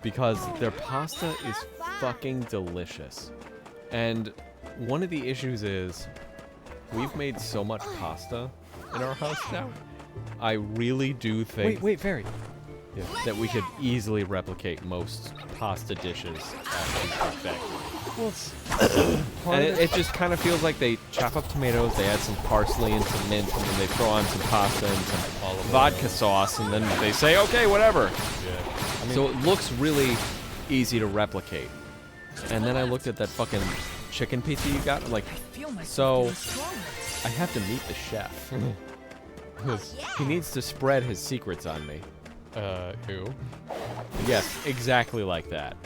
Speaker 21: because their pasta is fucking delicious. And one of the issues is we've made so much pasta in our house now. I really do think
Speaker 2: Wait, Fairy.
Speaker 21: Yeah, that we could easily replicate most pasta dishes at Cheesecake Factory.
Speaker 2: Well,
Speaker 21: And it just kind of feels like they chop up tomatoes, they add some parsley and some mint, and then they throw on some pasta and some vodka sauce, and then they say, okay, whatever.
Speaker 2: Yeah.
Speaker 21: So it looks really easy to replicate. And then I looked at that fucking chicken pizza you got, I'm like, so I have to meet the chef. He needs to spread his secrets on me.
Speaker 2: Who?
Speaker 21: Yes, exactly like that.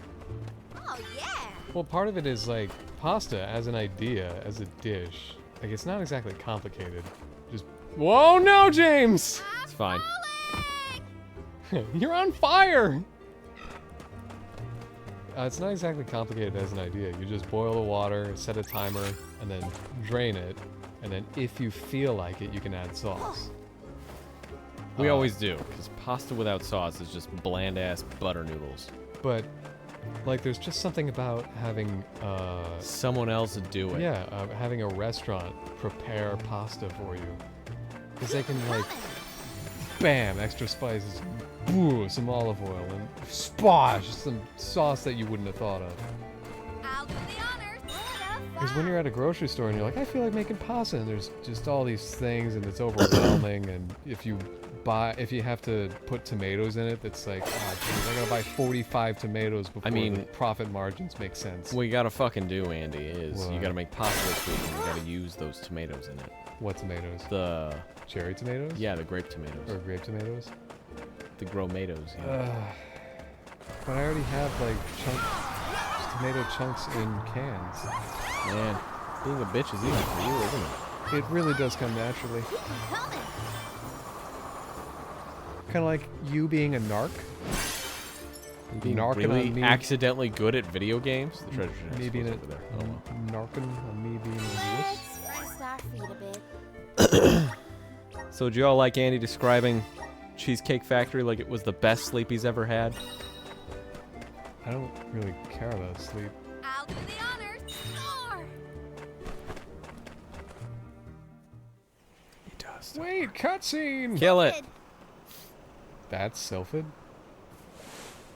Speaker 2: Well, part of it is like pasta as an idea, as a dish. Like it's not exactly complicated. Just whoa, no, James!
Speaker 21: It's fine.
Speaker 2: You're on fire. It's not exactly complicated as an idea. You just boil the water, set a timer, and then drain it. And then if you feel like it, you can add sauce.
Speaker 21: We always do, because pasta without sauce is just bland-ass butter noodles.
Speaker 2: But, like, there's just something about having,
Speaker 21: someone else do it.
Speaker 2: Yeah, having a restaurant prepare pasta for you. Because they can, like, bam, extra spices, boo, some olive oil, and splash, some sauce that you wouldn't have thought of.
Speaker 19: I'll do the honors.
Speaker 2: Because when you're at a grocery store and you're like, I feel like making pasta, and there's just all these things, and it's overwhelming, and if you have to put tomatoes in it, that's like, oh, geez, I gotta buy 45 tomatoes before the profit margins make sense.
Speaker 21: What you gotta fucking do, Andy, is you
Speaker 2: What?
Speaker 21: gotta make pasta this week, and you gotta use those tomatoes in it.
Speaker 2: What tomatoes?
Speaker 21: The
Speaker 2: cherry tomatoes?
Speaker 21: Yeah, the grape tomatoes.
Speaker 2: Or grape tomatoes?
Speaker 21: The grow-matos, yeah.
Speaker 2: But I already have like tomato chunks in cans.
Speaker 21: Man, being a bitch is easy for you, isn't it?
Speaker 2: It really does come naturally. Kind of like you being a narc.
Speaker 21: Being
Speaker 2: Narking
Speaker 21: really
Speaker 2: on me.
Speaker 21: accidentally good at video games. The treasure chest
Speaker 2: Me being
Speaker 21: was
Speaker 2: a
Speaker 21: over there. Oh, well.
Speaker 2: narking on me being a
Speaker 19: Let's rest our feet a bit.
Speaker 21: So do y'all like Andy describing Cheesecake Factory like it was the best sleep he's ever had?
Speaker 2: I don't really care about sleep.
Speaker 19: I'll do the honors. Score.
Speaker 21: He does.
Speaker 2: Wait, cutscene!
Speaker 21: Kill it!
Speaker 2: That's Sylphid?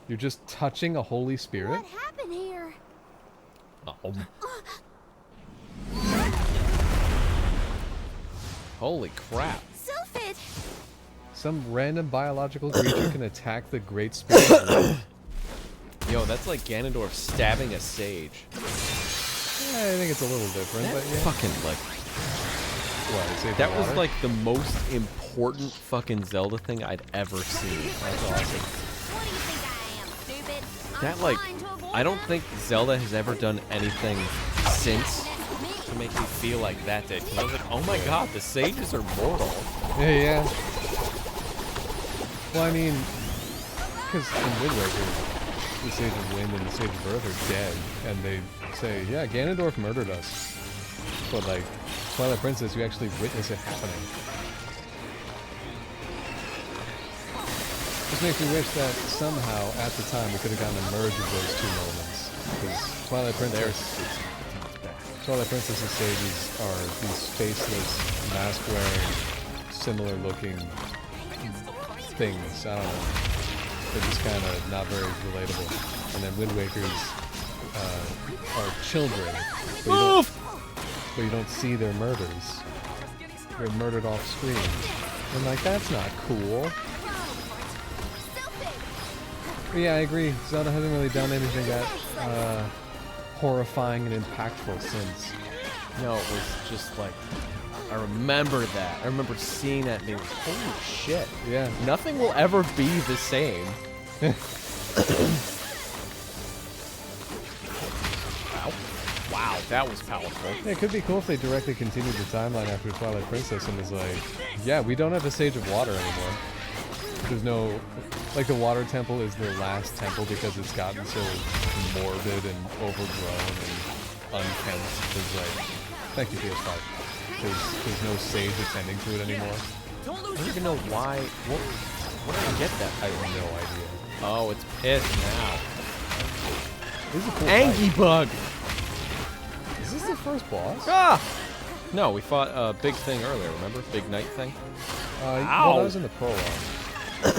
Speaker 2: You're just touching a holy spirit?
Speaker 19: What happened here?
Speaker 21: Holy crap.
Speaker 3: Sylphid!
Speaker 2: Some random biological creature can attack the Great Spirit of Light.
Speaker 1: Yo, that's like Ganondorf stabbing a sage.
Speaker 2: Yeah, I think it's a little different,
Speaker 1: That
Speaker 2: but yeah.
Speaker 1: fucking like. That was like the most important fucking Zelda thing I'd ever seen. That's awesome. That like, I don't think Zelda has ever done anything since to make me feel like that did. 'Cause I was like, oh my god, the sages are mortal.
Speaker 2: Yeah. Well, I mean, because in Wind Waker, the Sage of Wind and the Sage of Earth are dead, and they say, yeah, Ganondorf murdered us. But like, Twilight Princess, you actually witness it happening. Just makes me wish that somehow, at the time, we could have gotten a merge of those two moments. Because Twilight Princess's sages are these faceless, mask-wearing, similar-looking things. I don't know. They're just kind of not very relatable. And then Wind Waker's are children. But you don't see their murders. They're murdered off screen. I'm like, that's not cool. But yeah, I agree. Zelda hasn't really done anything that horrifying and impactful since.
Speaker 1: No, it was just like, I remember that. I remember seeing that and being like, holy shit.
Speaker 2: Yeah.
Speaker 1: Nothing will ever be the same. Wow. Wow, that was powerful.
Speaker 2: Yeah, it could be cool if they directly continued the timeline after Twilight Princess and was like, yeah, we don't have a Sage of Water anymore. There's no... Like, the Water Temple is their last temple because it's gotten so morbid and overgrown and unkempt. There's like... Thank you, PS5. There's no sage attending to it anymore.
Speaker 1: I don't even know why. What did I get that?
Speaker 2: I have no idea.
Speaker 1: Oh, it's pissed now.
Speaker 2: This is a cool
Speaker 1: Angie Bug!
Speaker 2: Is this the first boss?
Speaker 1: Ah! No, we fought a big thing earlier, remember? Big knight thing?
Speaker 2: Well, that was in the prologue.
Speaker 1: I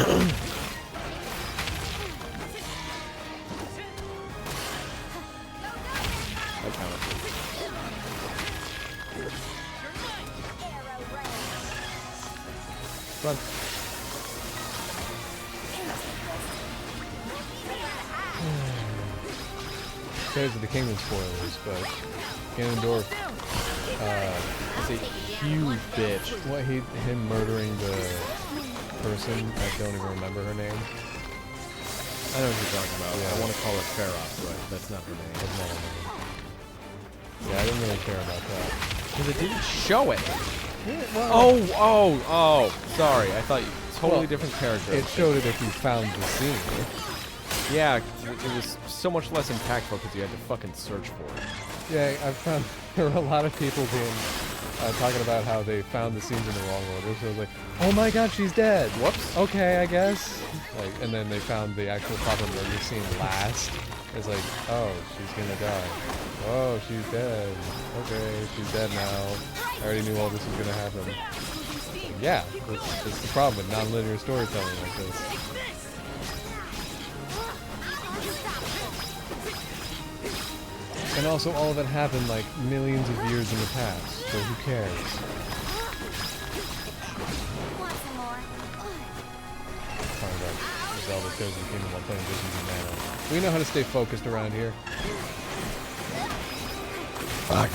Speaker 1: count it.
Speaker 2: Run. Those are the Kingdom spoilers, but Ganondorf is a huge bitch. What, him murdering the person, I don't even remember her name.
Speaker 1: I know what you're talking about.
Speaker 2: Yeah.
Speaker 1: I want to call her Pharos, but that's not her name.
Speaker 2: That's not her name. Yeah, I didn't really care about that.
Speaker 1: Because it didn't show it.
Speaker 2: Yeah, well,
Speaker 1: Oh, sorry. I thought totally different character.
Speaker 2: It showed it if you found the scene.
Speaker 1: Yeah, it was so much less impactful because you had to fucking search for it.
Speaker 2: Yeah, I've found there were a lot of people being talking about how they found the scenes in the wrong order. So I was like, oh my god, she's dead. Whoops. Okay, I guess. Like, and then they found the actual proper murder scene last. It's like, oh, she's gonna die. Oh, she's dead. Okay, she's dead now. I already knew all this was gonna happen. Yeah, that's the problem with non-linear storytelling like this. And also, all of it happened like millions of years in the past, so who cares? Talking about Zelda Chosen Kingdom while playing Visions of Mana. We know how to stay focused around here.
Speaker 11: Back.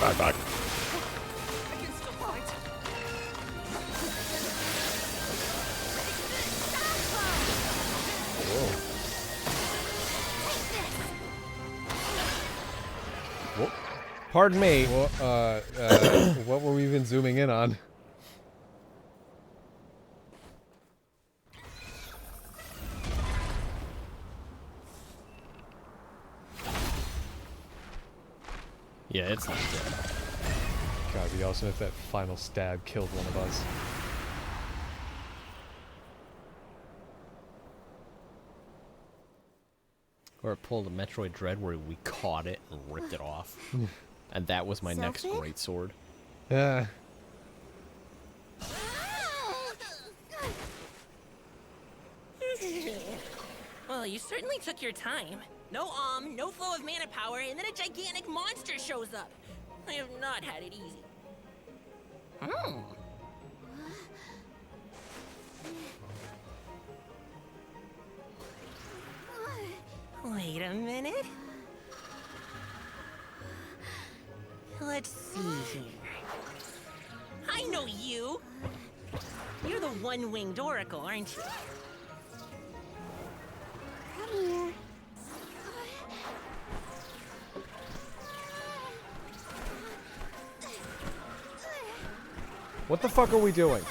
Speaker 2: Whoa.
Speaker 1: Pardon me.
Speaker 2: What were we even zooming in on?
Speaker 1: Yeah, it's not dead.
Speaker 2: God, it'd be awesome if that final stab killed one of us.
Speaker 1: Or it pulled a Metroid Dread where we caught it and ripped it off. And that was my next great sword.
Speaker 2: Yeah.
Speaker 13: Well, you certainly took your time. No no flow of mana power, and then a gigantic monster shows up. I have not had it easy. Wait a minute. Let's see here. I know you! You're the one-winged oracle, aren't you?
Speaker 19: Come here.
Speaker 21: What the fuck are we doing?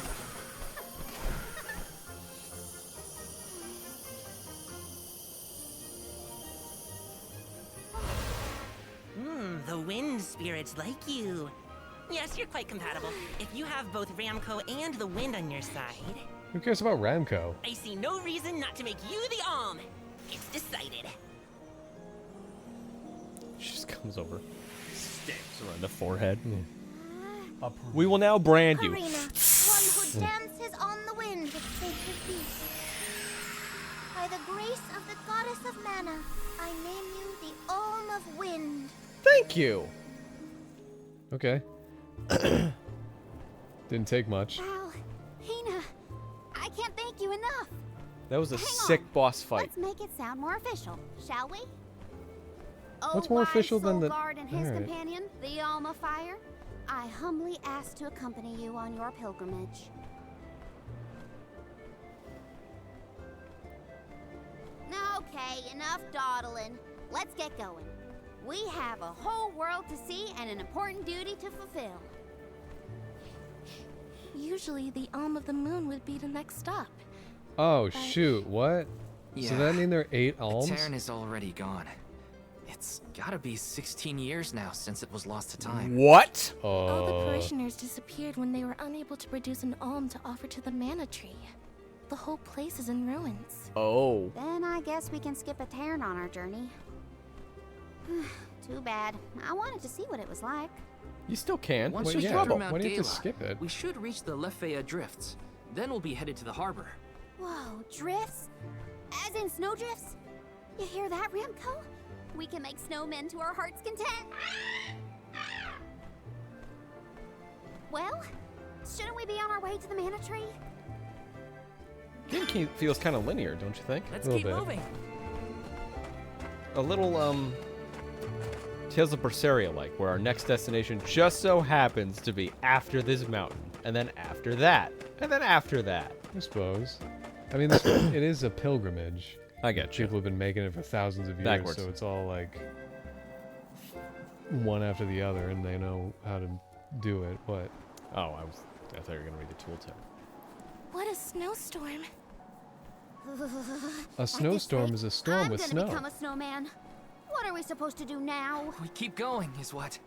Speaker 13: The wind spirits like you. Yes, you're quite compatible. If you have both Ramco and the wind on your side,
Speaker 2: Who cares about Ramco?
Speaker 13: I see no reason not to make you the Alm. It's decided.
Speaker 1: She just comes over, stamps her on the forehead. We will now brand you.
Speaker 15: Karina, one who dances on the wind with sacred beasts. By the grace of the goddess of mana, I name you the Alm of Wind.
Speaker 21: Thank you.
Speaker 2: Okay. Didn't take much.
Speaker 19: Wow, Hina, I can't thank you enough.
Speaker 21: That was a
Speaker 19: Hang
Speaker 21: sick
Speaker 19: on.
Speaker 21: boss fight.
Speaker 19: Let's make it sound more official, shall we?
Speaker 2: What's
Speaker 19: Oh,
Speaker 2: more
Speaker 19: wise
Speaker 2: official than
Speaker 19: Soul
Speaker 2: the-
Speaker 19: Guard and his
Speaker 2: Alright.
Speaker 19: companion, the Alma Fire? I humbly ask to accompany you on your pilgrimage. Okay, enough dawdling. Let's get going. We have a whole world to see and an important duty to fulfill.
Speaker 3: Usually, the Alm of the Moon would be the next stop.
Speaker 2: Oh shoot! What? So
Speaker 12: Yeah.
Speaker 2: that mean there are 8 alms?
Speaker 12: Terran is already gone. It's gotta be 16 years now since it was lost to time.
Speaker 1: What?
Speaker 3: All the parishioners disappeared when they were unable to produce an alm to offer to the mana tree. The whole place is in ruins.
Speaker 1: Oh.
Speaker 19: Then I guess we can skip a Terran on our journey. Too bad. I wanted to see what it was like.
Speaker 1: You still can.
Speaker 12: Once
Speaker 2: Well,
Speaker 12: we
Speaker 2: yeah,
Speaker 12: get
Speaker 2: but
Speaker 12: through Mount
Speaker 2: why do you have
Speaker 12: Gala,
Speaker 2: to skip it?
Speaker 12: we should reach the Lefeya Drifts. Then we'll be headed to the harbor.
Speaker 19: Whoa, drifts? As in snowdrifts? You hear that, Ramco? We can make snowmen to our heart's content. Well, shouldn't we be on our way to the mana tree?
Speaker 1: Game feels kind of linear, don't you think?
Speaker 12: Let's keep moving.
Speaker 1: A little Tales of Berseria like, where our next destination just so happens to be after this mountain, and then after that, and then after that.
Speaker 2: I suppose. I mean, this, it is a pilgrimage.
Speaker 1: I get you.
Speaker 2: People have been making it for thousands of years,
Speaker 1: Backwards.
Speaker 2: so it's all like one after the other, and they know how to do it. What?
Speaker 1: Oh, I thought you were gonna read the tooltip.
Speaker 3: What a snowstorm.
Speaker 2: A snowstorm is a storm
Speaker 19: I'm
Speaker 2: with
Speaker 19: gonna
Speaker 2: snow.
Speaker 19: become a snowman. What are we supposed to do now?
Speaker 12: We keep going, is what.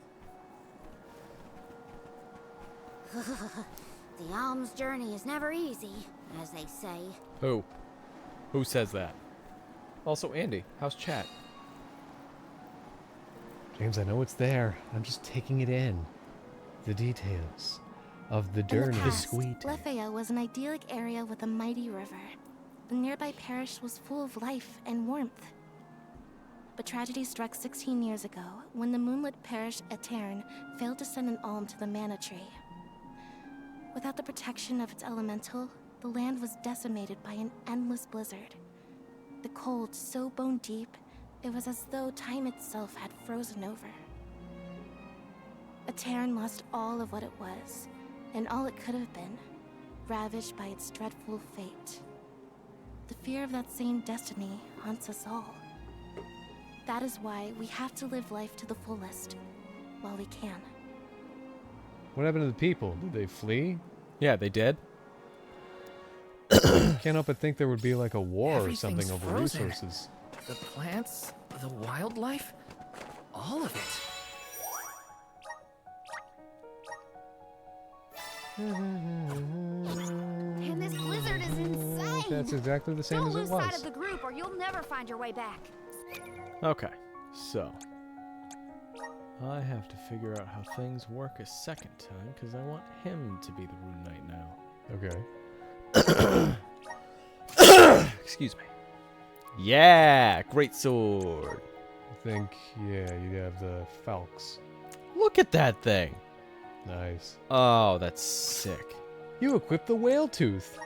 Speaker 19: The alms journey is never easy, as they say.
Speaker 1: Who? Who says that? Also, Andy, how's chat?
Speaker 2: James, I know it's there. I'm just taking it in. The details of the
Speaker 3: In
Speaker 2: journey.
Speaker 3: the past, Lefeya was an idyllic area with a mighty river. The nearby parish was full of life and warmth. But tragedy struck 16 years ago when the moonlit parish Etern failed to send an alm to the mana tree. Without the protection of its elemental, the land was decimated by an endless blizzard. The cold so bone deep, it was as though time itself had frozen over. Etern lost all of what it was, and all it could have been, ravaged by its dreadful fate. The fear of that same destiny haunts us all. That is why we have to live life to the fullest, while we can.
Speaker 2: What happened to the people? Did they flee?
Speaker 1: Yeah, they did.
Speaker 2: Can't help but think there would be like a war or something
Speaker 12: Everything's
Speaker 2: over
Speaker 12: frozen.
Speaker 2: resources.
Speaker 12: The plants, the wildlife, all of it.
Speaker 19: Man, this blizzard is insane!
Speaker 2: That's exactly the same
Speaker 19: Don't
Speaker 2: as it
Speaker 19: lose sight
Speaker 2: was.
Speaker 19: of the group or you'll never find your way back.
Speaker 1: Okay, so I have to figure out how things work a second time because I want him to be the Rune Knight now.
Speaker 2: Okay.
Speaker 1: Excuse me. Yeah, great sword.
Speaker 2: I think, yeah, you'd have the Falx.
Speaker 1: Look at that thing.
Speaker 2: Nice.
Speaker 1: Oh, that's sick.
Speaker 2: You equipped the whale tooth.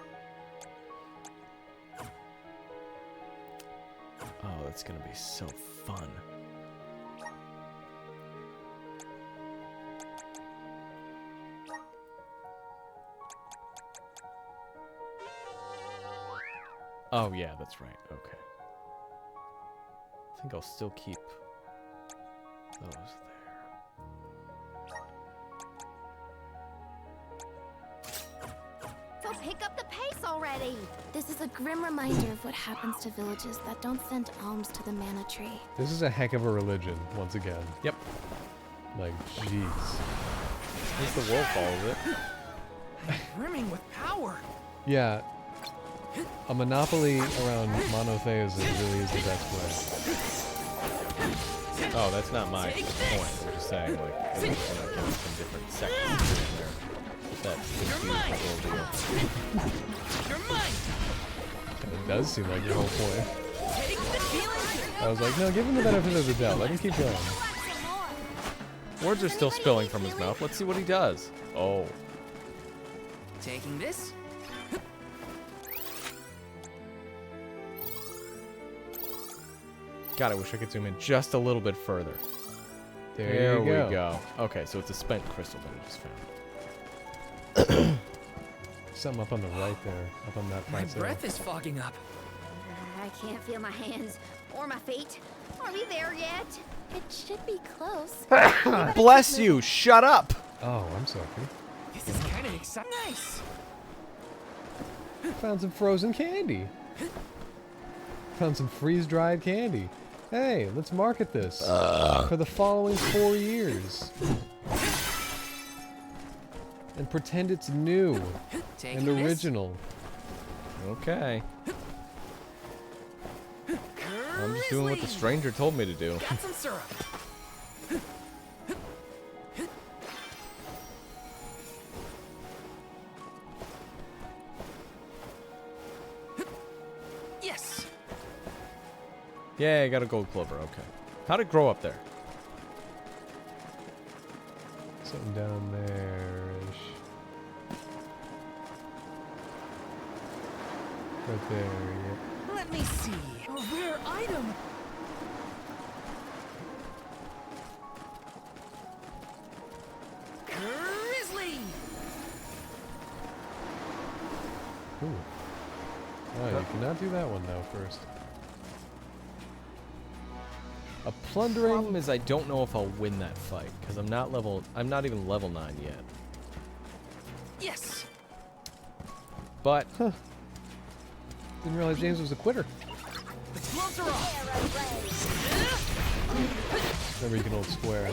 Speaker 1: it's gonna be so fun. Oh yeah, that's right. Okay. I think I'll still keep those there.
Speaker 3: So pick up the pace already! This is a grim reminder of what happens to villages that don't send alms to the mana tree.
Speaker 2: This is a heck of a religion, once again.
Speaker 1: Yep.
Speaker 2: Like, jeez.
Speaker 1: At least the world follows it.
Speaker 12: Brimming with power.
Speaker 2: Yeah. A monopoly around monotheism really is the best way.
Speaker 1: Oh, that's not my point. I'm just saying, like, at least when I get some different sections in there, that confused the whole deal.
Speaker 12: You're mine.
Speaker 2: It does seem like your whole point. I was like, no, give him the benefit of the doubt. Let him keep going.
Speaker 1: Words are still spilling from his mouth. Let's see what he does. Oh.
Speaker 12: Taking this.
Speaker 1: God, I wish I could zoom in just a little bit further.
Speaker 2: There you go.
Speaker 1: we go. Okay, so it's a spent crystal that I just found.
Speaker 2: Something up on the right there, up on that
Speaker 12: My
Speaker 2: plateau.
Speaker 12: breath is fogging up.
Speaker 19: I can't feel my hands or my feet. Are we there yet?
Speaker 3: It should be close.
Speaker 1: Bless you! Shut up!
Speaker 2: Oh, I'm sorry.
Speaker 12: This is kind of exciting. Nice.
Speaker 2: Found some frozen candy. Found some freeze-dried candy. Hey, let's market this for the following 4 years. And pretend it's new and original.
Speaker 1: Okay. I'm just doing what the stranger told me to do.
Speaker 12: Got some syrup. Yes.
Speaker 1: Yeah, I got a gold clover. Okay. How'd it grow up there?
Speaker 2: Something down there-ish. Right there, yeah.
Speaker 12: Let me see. A rare item. Grizzly.
Speaker 2: Ooh. Oh, you cannot do that one though first.
Speaker 1: A plundering problem is I don't know if I'll win that fight because I'm not even level 9 yet.
Speaker 12: Yes.
Speaker 1: But
Speaker 2: didn't realize James was a quitter.
Speaker 12: The gloves are off.
Speaker 2: Remember you can hold square.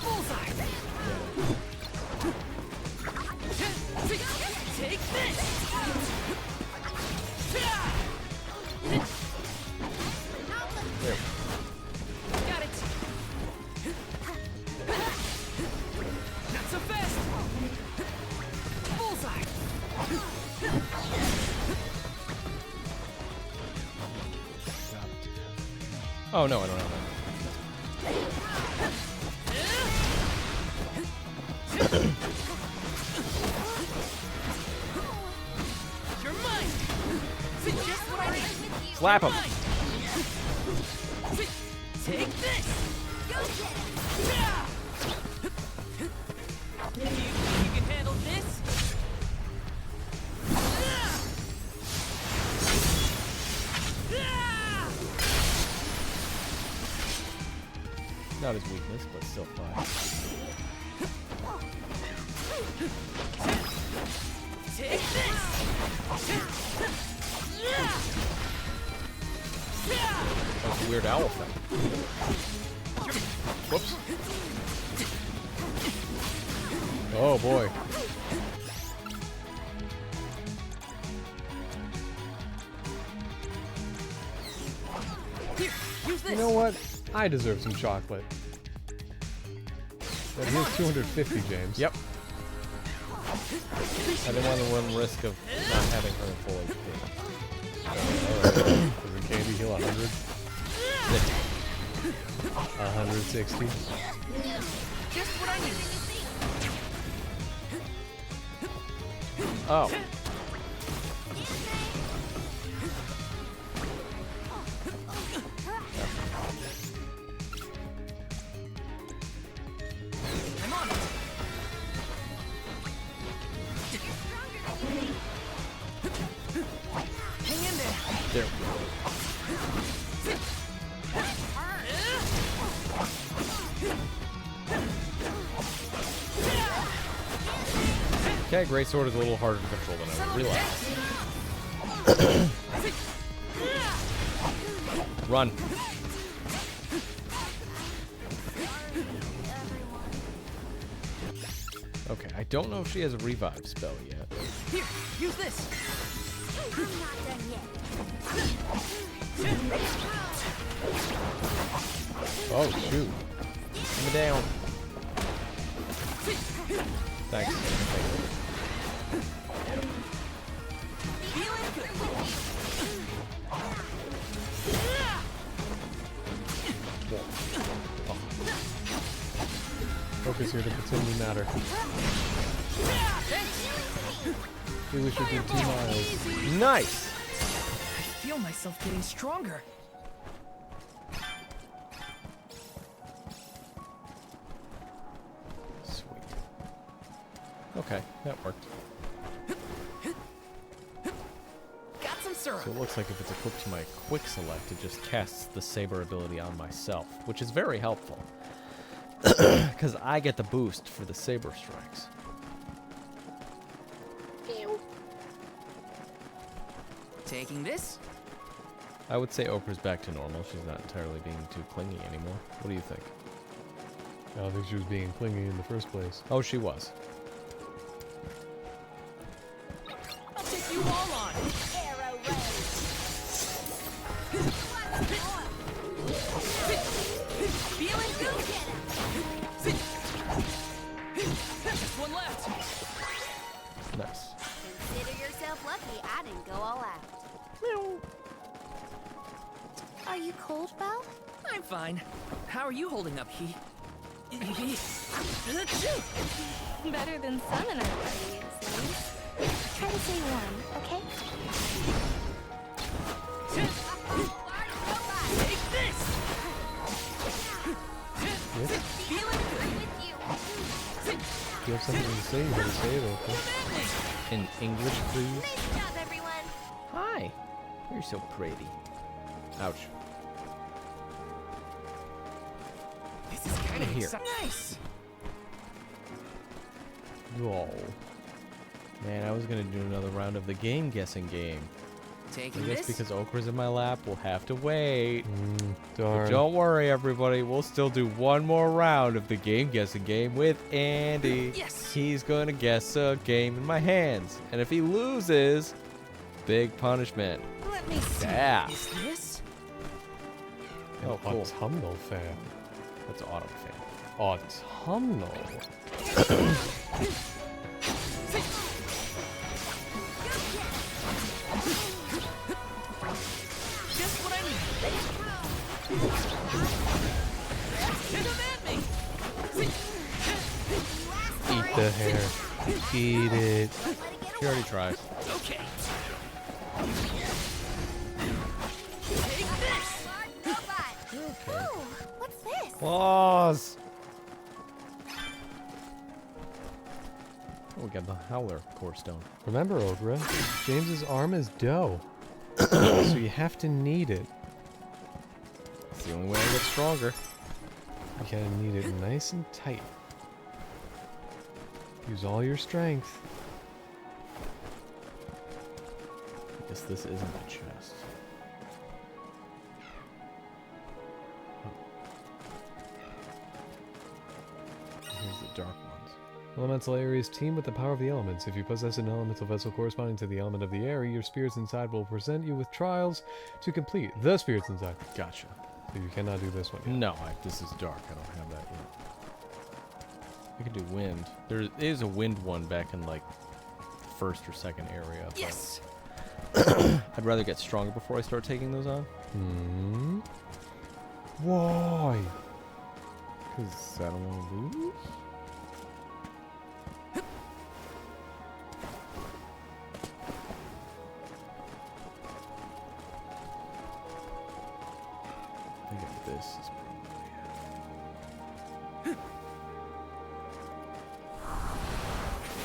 Speaker 12: Bullseye. Take this.
Speaker 1: There.
Speaker 12: Got it. Not so fast. Bullseye.
Speaker 1: Oh no, I don't have that.
Speaker 12: You're mine. Just what I need.
Speaker 1: Slap him.
Speaker 12: Take this. You can handle this.
Speaker 1: Not his weakness, but still fine.
Speaker 12: Take this.
Speaker 1: That's a weird owl thing. Whoops.
Speaker 2: Oh boy.
Speaker 12: Here, use this.
Speaker 2: You know what? I deserve some chocolate. That is 250, James.
Speaker 1: Yep. I didn't want to run the risk of not having her in full HP.
Speaker 2: Alright. Does the candy heal 100? 160?
Speaker 12: Just what I need.
Speaker 1: Oh.
Speaker 21: Okay, Great Sword is a little harder to control than I would realize. Run. Okay, I don't know if she has a revive spell yet.
Speaker 12: Here, use this.
Speaker 19: I'm not done yet.
Speaker 21: Oh, shoot. Put me down. Thanks.
Speaker 2: Focus here to continue matter. Feel we should do 2 miles.
Speaker 21: Nice!
Speaker 12: I feel myself getting stronger.
Speaker 21: Sweet. Okay, that worked.
Speaker 12: Got some syrup.
Speaker 21: So it looks like if it's equipped to my quick select, it just casts the saber ability on myself, which is very helpful. Because I get the boost for the saber strikes.
Speaker 12: Taking this?
Speaker 21: I would say Okra's back to normal. She's not entirely being too clingy anymore. What do you think?
Speaker 2: I don't think she was being clingy in the first place.
Speaker 21: Oh, she was.
Speaker 12: I'll take you all on.
Speaker 19: Arrow race.
Speaker 12: Feeling good. Just one left.
Speaker 21: Nice.
Speaker 19: Consider yourself lucky I didn't go all out.
Speaker 3: Are you cold, Belle?
Speaker 12: I'm fine. How are you holding up, He?
Speaker 3: Better than some in our party, it seems. Try to stay warm, okay?
Speaker 12: Take this!
Speaker 2: Yes?
Speaker 12: Feeling good.
Speaker 2: If you have something to say, you better say it, okay?
Speaker 21: In English, please.
Speaker 19: Nice job, everyone.
Speaker 21: Hi. You're so pretty. Ouch.
Speaker 12: This is kind of
Speaker 21: Here.
Speaker 12: nice.
Speaker 21: Whoa. Man, I was gonna do another round of the game guessing game.
Speaker 12: Taking
Speaker 21: I guess
Speaker 12: this?
Speaker 21: because Okra's in my lap, we'll have to wait. But
Speaker 2: Darn.
Speaker 21: don't worry, everybody. We'll still do one more round of the game guessing game with Andy.
Speaker 12: Yes.
Speaker 21: He's going to guess a game in my hands. And if he loses, big punishment.
Speaker 12: Let me see.
Speaker 21: Yeah.
Speaker 12: Is this?
Speaker 21: Oh, cool.
Speaker 2: Autumnal fan.
Speaker 21: That's autumn fan.
Speaker 2: Autumnal.
Speaker 12: Just what I need.
Speaker 2: Eat the hair. Eat it.
Speaker 21: She already tried.
Speaker 12: Okay. Take this.
Speaker 3: Ooh, what's this?
Speaker 21: Claws! Oh, we got the Howler core stone.
Speaker 2: Remember, Okra, James's arm is dough. So you have to knead it.
Speaker 21: It's the only way I get stronger.
Speaker 2: You gotta knead it nice and tight. Use all your strength.
Speaker 21: I guess this isn't a chest. Here's the dark ones.
Speaker 2: Elemental areas team with the power of the elements. If you possess an elemental vessel corresponding to the element of the area, your spirits inside will present you with trials to complete. The spirits inside.
Speaker 21: Gotcha.
Speaker 2: So you cannot do this one yet.
Speaker 21: No, this is dark. I don't have that yet. I can do wind. There is a wind one back in like first or second area. but
Speaker 12: Yes.
Speaker 21: I'd rather get stronger before I start taking those on.
Speaker 2: Hmm. Why?
Speaker 21: Because I don't want to lose. I think this is probably it.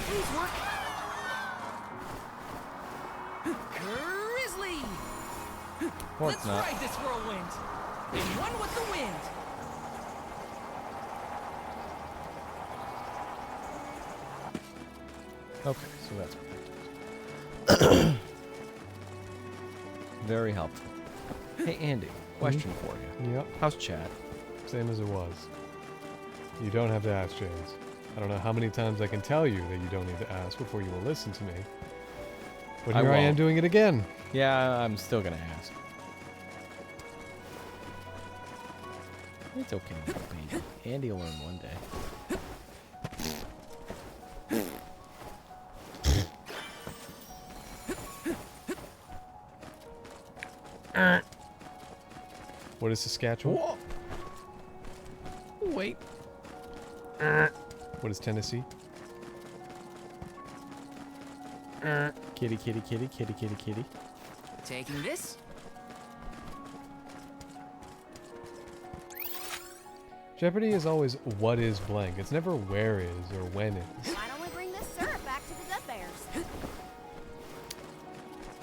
Speaker 12: Please work. Grizzly.
Speaker 21: Or
Speaker 12: Let's
Speaker 21: not.
Speaker 12: ride this whirlwind. And one with the wind.
Speaker 21: Okay, so that's what that does. Very helpful. Hey, Andy, question for you.
Speaker 2: Yep.
Speaker 21: How's chat?
Speaker 2: Same as it was. You don't have to ask, James. I don't know how many times I can tell you that you don't need to ask before you will listen to me. But here I am
Speaker 21: won't.
Speaker 2: doing it again.
Speaker 21: Yeah, I'm still gonna ask. It's okay, little baby. Andy will learn one day.
Speaker 2: What is Saskatchewan?
Speaker 21: Whoa. Wait.
Speaker 2: What is Tennessee?
Speaker 21: Kitty, kitty, kitty, kitty, kitty, kitty.
Speaker 12: Taking this?
Speaker 2: Jeopardy is always what is blank. It's never where is or when is.
Speaker 19: Why don't we bring this syrup back to the Dead Bears?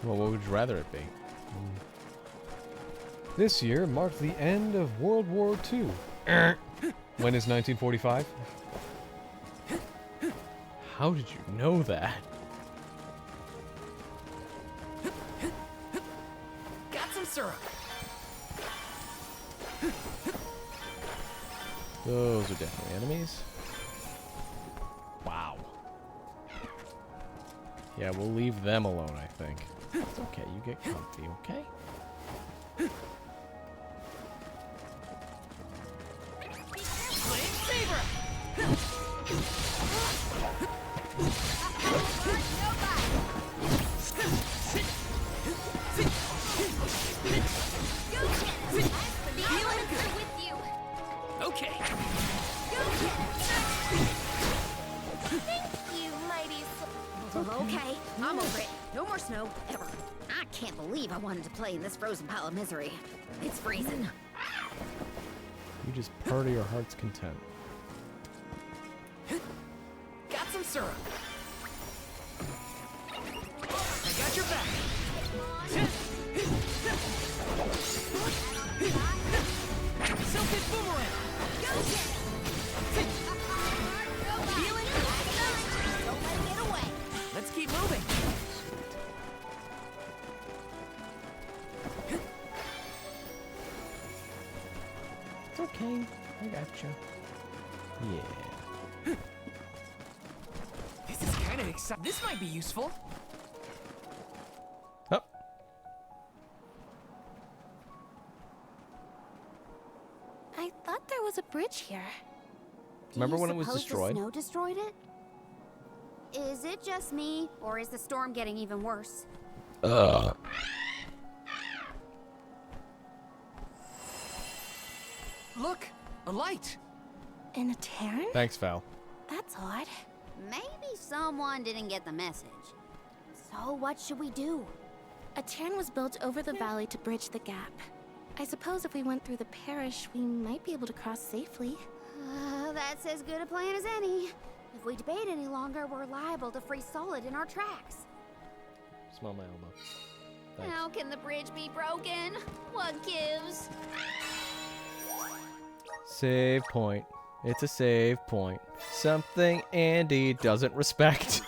Speaker 21: Well, what would you rather it be?
Speaker 2: This year marked the end of World War II. When is 1945?
Speaker 21: How did you know that?
Speaker 12: Got some syrup.
Speaker 21: Those are definitely enemies. Wow. Yeah, we'll leave them alone, I think. It's okay, you get comfy, okay?
Speaker 12: Okay.
Speaker 15: Thank you, mighty
Speaker 19: Okay, I'm over it. No more snow, ever. I can't believe I wanted to play in this frozen pile of misery. It's freezing.
Speaker 21: You just purr to your heart's content.
Speaker 12: Got some syrup. I got your back. Silken boomerang.
Speaker 15: Feeling don't let it get away.
Speaker 12: Let's keep moving.
Speaker 21: It's okay, I gotcha. Yeah.
Speaker 12: This is kind of exciting. This might be useful.
Speaker 21: Oh.
Speaker 3: I thought there was a bridge here.
Speaker 21: Remember when it was
Speaker 19: Suppose
Speaker 21: destroyed?
Speaker 19: the snow destroyed it? Is it just me, or is the storm getting even worse?
Speaker 21: Ugh.
Speaker 12: Look, a light.
Speaker 3: In a Terran?
Speaker 21: Thanks, Val.
Speaker 3: That's odd.
Speaker 19: Maybe someone didn't get the message. So what should we do?
Speaker 3: A Terran was built over the valley to bridge the gap. I suppose if we went through the parish, we might be able to cross safely.
Speaker 19: That's as good a plan as any. If we debate any longer, we're liable to freeze solid in our tracks.
Speaker 21: Smell my elbow. Thanks.
Speaker 19: How can the bridge be broken? What gives?
Speaker 21: Save point. It's a save point. Something Andy doesn't respect.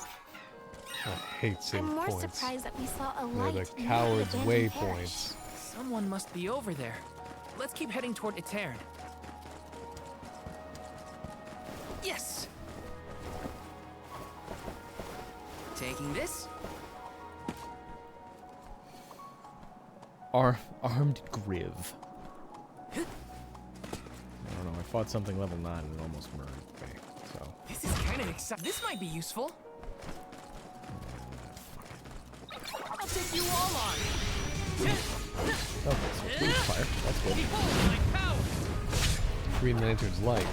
Speaker 2: I hate save
Speaker 3: I'm more
Speaker 2: points.
Speaker 3: surprised that we saw a
Speaker 2: They're
Speaker 3: light
Speaker 2: the
Speaker 3: near
Speaker 2: coward's
Speaker 3: abandoned parish.
Speaker 2: waypoints.
Speaker 12: Someone must be over there. Let's keep heading toward Etern. Yes! Taking this?
Speaker 21: Armed Griv. I don't know, I fought something level 9 and it almost murdered me, so.
Speaker 12: This is kind of exciting. This might be useful. I'll take you all on.
Speaker 21: Okay, so it's weak fire. That's good.
Speaker 12: Behold my power!
Speaker 2: Green Lantern's light.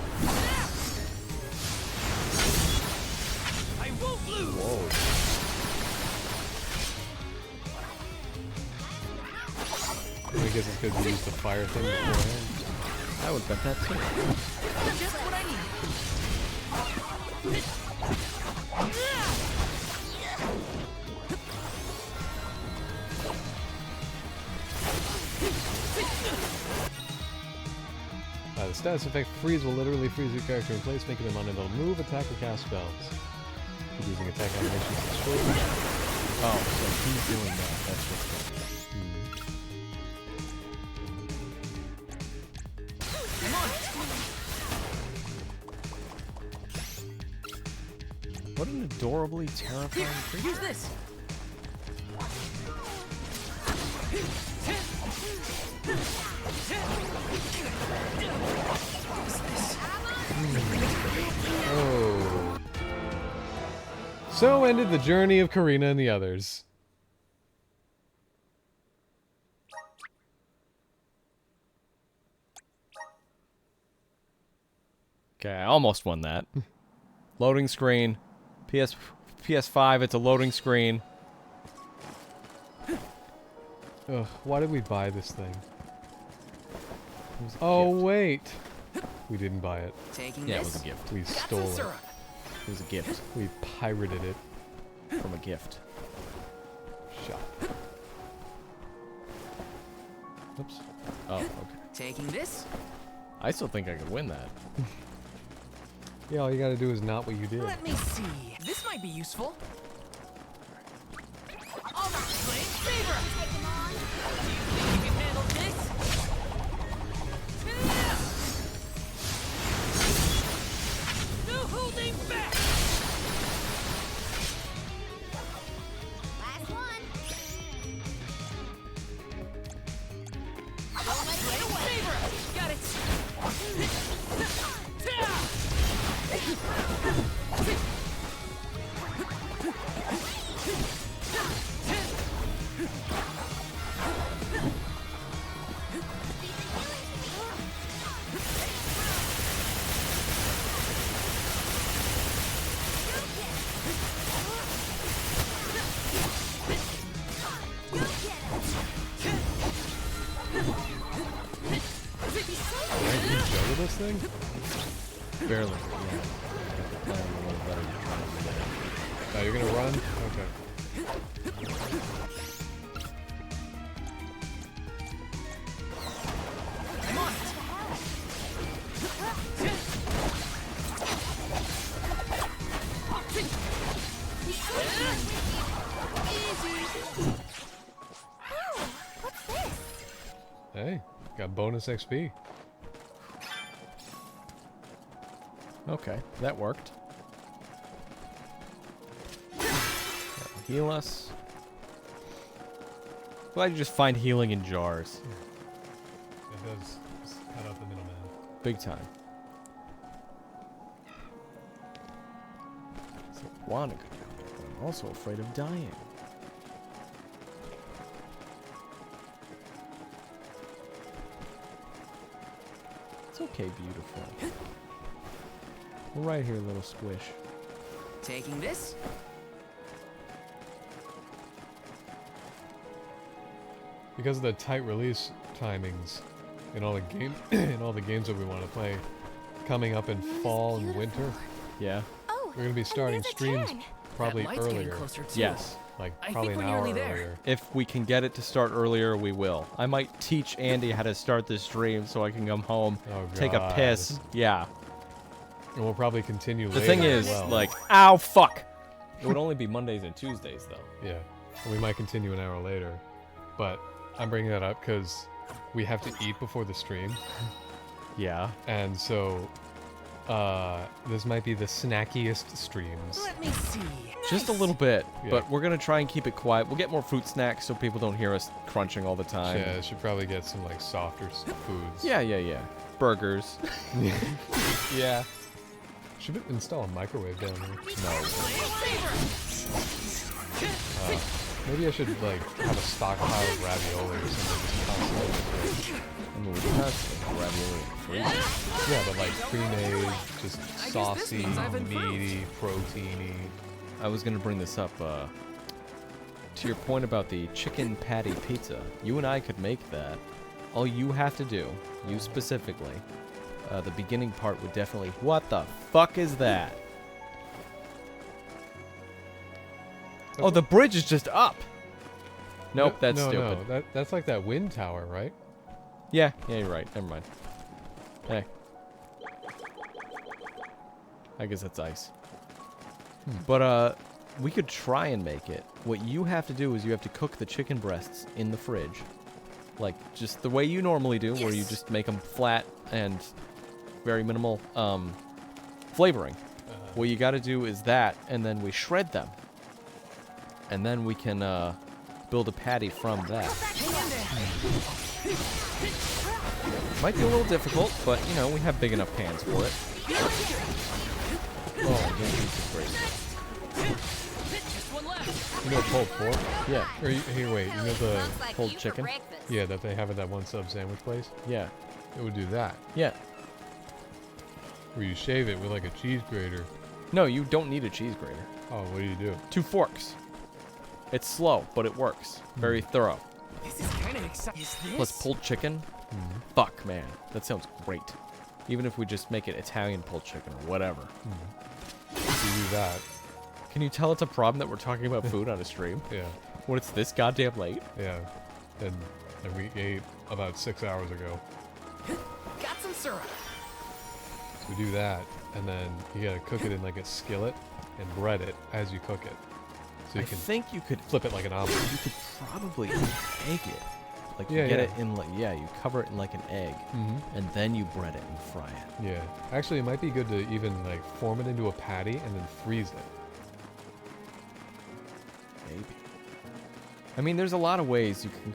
Speaker 12: I won't lose!
Speaker 21: Whoa.
Speaker 2: I guess it's because we used the fire thing beforehand.
Speaker 21: I would bet that too.
Speaker 12: Just what I
Speaker 2: The status effect freeze will literally freeze your character in place, making them unable to move, attack, or cast spells. Using attack animations to destroy them.
Speaker 1: Oh, so he's doing that. That's what's going on. What an adorably terrifying creature.
Speaker 12: Use this.
Speaker 2: Oh. So ended the journey of Karina and the others.
Speaker 1: Okay, I almost won that. Loading screen. PS5, it's a loading screen.
Speaker 2: Ugh, why did we buy this thing? Oh, wait. We didn't buy it.
Speaker 12: Taking
Speaker 1: Yeah, it
Speaker 12: this.
Speaker 1: was a gift.
Speaker 2: We stole it.
Speaker 1: It was a gift.
Speaker 2: We pirated it.
Speaker 1: From a gift.
Speaker 2: Shop. Oops.
Speaker 1: Oh, okay.
Speaker 12: Taking this.
Speaker 1: I still think I could win that.
Speaker 2: Yeah, all you gotta do is not what you did.
Speaker 12: Let me see. This might be useful. All right, Flame Saber. Take him on. Do you think you can handle this? No holding back.
Speaker 15: Last one.
Speaker 12: Flame Saber. Got it.
Speaker 2: Can you juggle this thing?
Speaker 1: Barely. Yeah. I'm a little better than trying to do that.
Speaker 2: Oh, you're gonna run? Okay.
Speaker 12: I'm on it.
Speaker 15: What's this?
Speaker 2: Hey, got bonus XP.
Speaker 1: Okay, that worked. That'll heal us. Glad you just find healing in jars.
Speaker 2: It does cut out the middleman.
Speaker 1: Big time. So I want to go down there, but I'm also afraid of dying. It's okay, beautiful. We're right here, little squish.
Speaker 12: Taking this.
Speaker 2: Because of the tight release timings in all the game in all the games that we want to play coming up in fall and winter.
Speaker 1: Yeah.
Speaker 2: We're gonna be starting streams probably
Speaker 12: That light's getting
Speaker 2: earlier.
Speaker 12: closer, too.
Speaker 1: Yes.
Speaker 2: Like
Speaker 12: I
Speaker 2: probably
Speaker 12: think
Speaker 2: an
Speaker 12: we're
Speaker 2: hour
Speaker 12: nearly there.
Speaker 2: earlier.
Speaker 1: If we can get it to start earlier, we will. I might teach Andy how to start this stream so I can come home, take a
Speaker 2: God.
Speaker 1: piss. Yeah.
Speaker 2: And we'll probably continue
Speaker 1: The
Speaker 2: later
Speaker 1: thing
Speaker 2: as
Speaker 1: is,
Speaker 2: well.
Speaker 1: like, ow, fuck! It would only be Mondays and Tuesdays, though.
Speaker 2: Yeah. And we might continue an hour later. But I'm bringing that up because we have to eat before the stream.
Speaker 1: Yeah.
Speaker 2: And so, this might be the snackiest streams.
Speaker 12: Let me see.
Speaker 1: Just a little bit,
Speaker 2: Yeah.
Speaker 1: but we're gonna try and keep it quiet. We'll get more fruit snacks so people don't hear us crunching all the time.
Speaker 2: Yeah, should probably get some like softer foods.
Speaker 1: Yeah. Burgers.
Speaker 2: Yeah. Should install a microwave down there.
Speaker 1: No.
Speaker 2: Maybe I should like have a stockpile of ravioli or something just constantly in the fridge.
Speaker 1: I mean, we have ravioli in the freezer.
Speaker 2: Yeah, but like pre-made, just
Speaker 12: I guess this
Speaker 2: saucy,
Speaker 12: means I've improved.
Speaker 2: meaty, proteiny.
Speaker 1: I was gonna bring this up, to your point about the chicken patty pizza. You and I could make that. All you have to do, you specifically, the beginning part would definitely, what the fuck is that? Oh, the bridge is just up! Nope, that's
Speaker 2: no,
Speaker 1: stupid.
Speaker 2: No, that's like that wind tower, right?
Speaker 1: Yeah, you're right. Never mind. Hey. I guess that's ice. But we could try and make it. What you have to do is you have to cook the chicken breasts in the fridge. Like, just the way you normally do, where you just make them flat and very minimal flavoring. What you got to do is that, and then we shred them. And then we can build a patty from that. Might be a little difficult, but, you know, we have big enough pans for it. Oh, yeah, this is great.
Speaker 2: You know pulled pork?
Speaker 1: Yeah.
Speaker 2: Or here, wait. You know the
Speaker 1: pulled chicken?
Speaker 2: Yeah, that they have at that one sub sandwich place.
Speaker 1: Yeah.
Speaker 2: It would do that.
Speaker 1: Yeah.
Speaker 2: Where you shave it with like a cheese grater.
Speaker 1: No, you don't need a cheese grater.
Speaker 2: Oh, what do you do?
Speaker 1: 2 forks. It's slow, but it works. Very thorough.
Speaker 12: This is kind of exciting. Is this?
Speaker 1: Plus pulled chicken. Fuck, man. That sounds great. Even if we just make it Italian pulled chicken or whatever.
Speaker 2: You do that.
Speaker 1: Can you tell it's a problem that we're talking about food on a stream?
Speaker 2: Yeah.
Speaker 1: When it's this goddamn late?
Speaker 2: Yeah. And we ate about 6 hours ago.
Speaker 12: Got some syrup.
Speaker 2: So we do that, and then you gotta cook it in like a skillet and bread it as you cook it. So you
Speaker 1: I
Speaker 2: can
Speaker 1: think you could
Speaker 2: flip it like an omelet.
Speaker 1: You could probably egg it. Like,
Speaker 2: Yeah,
Speaker 1: you get
Speaker 2: yeah.
Speaker 1: it in, like, yeah, you cover it in like an egg, and then you bread it and fry it.
Speaker 2: Yeah. Actually, it might be good to even like form it into a patty and then freeze it.
Speaker 1: Maybe. I mean, there's a lot of ways you can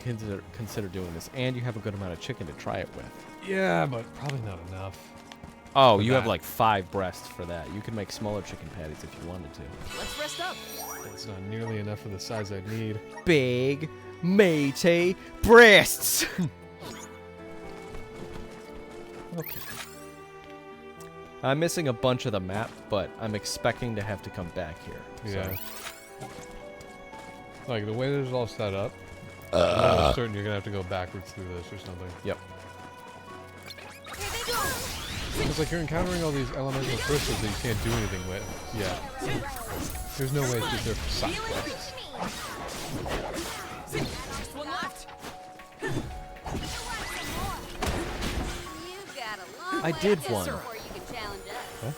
Speaker 1: consider doing this, and you have a good amount of chicken to try it with.
Speaker 2: Yeah, but probably not enough.
Speaker 1: Oh,
Speaker 2: for
Speaker 1: you have
Speaker 2: that.
Speaker 1: like 5 breasts for that. You could make smaller chicken patties if you wanted to.
Speaker 12: Let's rest up.
Speaker 2: It's not nearly enough for the size I need.
Speaker 1: Big, meaty breasts. Okay. I'm missing a bunch of the map, but I'm expecting to have to come back here. so-
Speaker 2: Yeah. Like the way this is all set up, I'm almost certain you're gonna have to go backwards through this or something.
Speaker 1: Yep.
Speaker 2: It's like you're encountering all these elemental crystals that you can't do anything with. Yeah. There's no way it's just there for side quests.
Speaker 12: Just one left.
Speaker 1: I did one.
Speaker 2: Huh?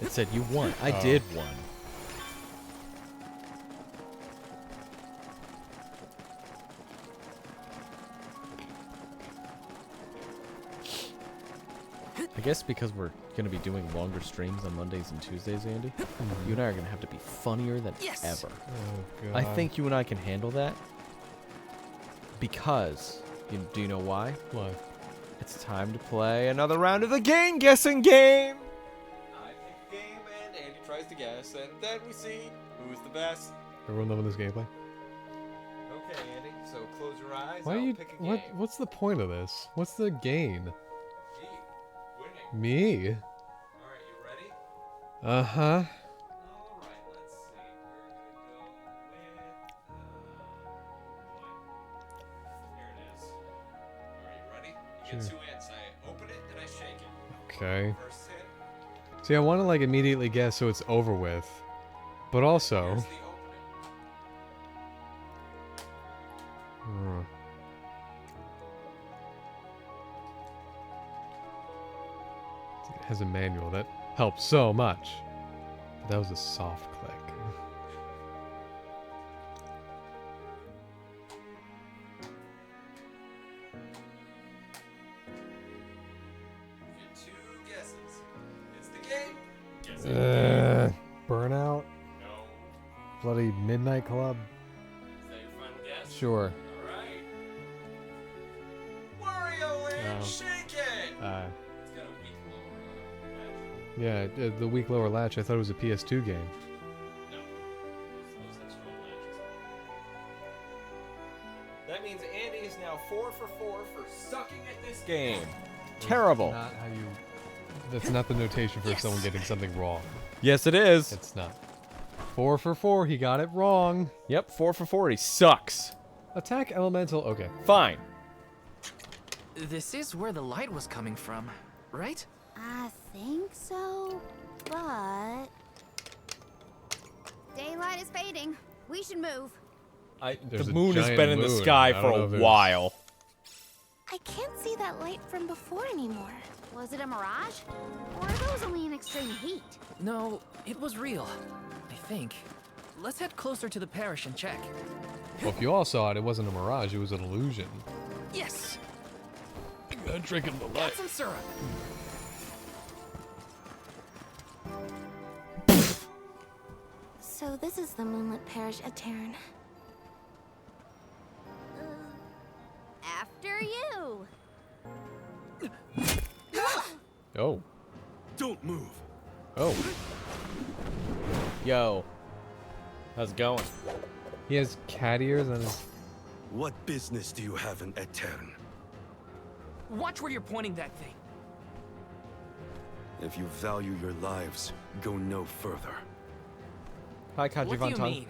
Speaker 1: It said you won. I
Speaker 2: Oh.
Speaker 1: did one. I guess because we're going to be doing longer streams on Mondays and Tuesdays, Andy, you and I are going to have to be funnier than ever.
Speaker 2: Oh,
Speaker 1: I
Speaker 2: God.
Speaker 1: think you and I can handle that because, do you know why?
Speaker 2: Why?
Speaker 1: It's time to play another round of the game guessing game. I pick a game and Andy tries to guess, and then we see who's the best.
Speaker 2: Everyone loving this gameplay?
Speaker 1: Okay, Andy. So close your eyes.
Speaker 2: Why are
Speaker 1: I'll
Speaker 2: you?
Speaker 1: pick a game.
Speaker 2: What's the point of this? What's the gain?
Speaker 1: Winning.
Speaker 2: Me?
Speaker 1: All right, you ready?
Speaker 2: Uh huh.
Speaker 1: All right, let's see. We're gonna go with. Here it is. All right, you ready? You get
Speaker 2: Sure.
Speaker 1: 2 hits. I open it and I shake it.
Speaker 2: Okay.
Speaker 1: First hit.
Speaker 2: See, I want to like immediately guess so it's over with, but also.
Speaker 1: Here's the opening.
Speaker 2: It has a manual that helps so much. But that was a soft click.
Speaker 1: Get 2 guesses. It's the game. Guessing.
Speaker 2: Burnout?
Speaker 1: No.
Speaker 2: Bloody Midnight Club?
Speaker 1: Is that your final guess?
Speaker 2: Sure.
Speaker 1: All right. Wario Land,
Speaker 2: No.
Speaker 1: shake it.
Speaker 2: Uh,
Speaker 1: It's got a weak lower latch.
Speaker 2: yeah, the weak lower latch. I thought it was a PS2 game.
Speaker 1: No. Those have strong latches. That means Andy is now 4 for 4 for sucking at this game. Terrible.
Speaker 2: Not how you. That's not the notation for someone getting something wrong.
Speaker 1: Yes, it is.
Speaker 2: It's not. 4 for 4. He got it wrong.
Speaker 1: Yep, 4 for 4. He sucks.
Speaker 2: Attack elemental. Okay.
Speaker 1: Fine.
Speaker 12: This is where the light was coming from, right?
Speaker 15: I think so, but
Speaker 19: Daylight is fading. We should move.
Speaker 2: There's
Speaker 1: The
Speaker 2: a
Speaker 1: moon has
Speaker 2: giant
Speaker 1: been in the
Speaker 2: moon.
Speaker 1: sky
Speaker 2: I don't
Speaker 1: for
Speaker 2: know
Speaker 1: a
Speaker 2: if there's-
Speaker 1: while.
Speaker 15: I can't see that light from before anymore.
Speaker 19: Was it a mirage? Or are those only in extreme heat?
Speaker 12: No, it was real. I think. Let's head closer to the parish and check.
Speaker 2: Well, if you all saw it, it wasn't a mirage, it was an illusion.
Speaker 12: Yes!
Speaker 2: I'm drinking the
Speaker 12: Got
Speaker 2: light.
Speaker 12: some syrup.
Speaker 3: So this is the Moonlit Parish at Terran.
Speaker 19: After you.
Speaker 2: Oh.
Speaker 8: Don't move.
Speaker 2: Oh.
Speaker 1: Yo. How's it going?
Speaker 2: He has cat ears on his...
Speaker 8: What business do you have in Aetern?
Speaker 12: Watch where you're pointing that thing.
Speaker 8: If you value your lives, go no further.
Speaker 1: Hi, Kaji
Speaker 12: What do
Speaker 1: Von
Speaker 12: you
Speaker 1: Tongue.
Speaker 12: mean?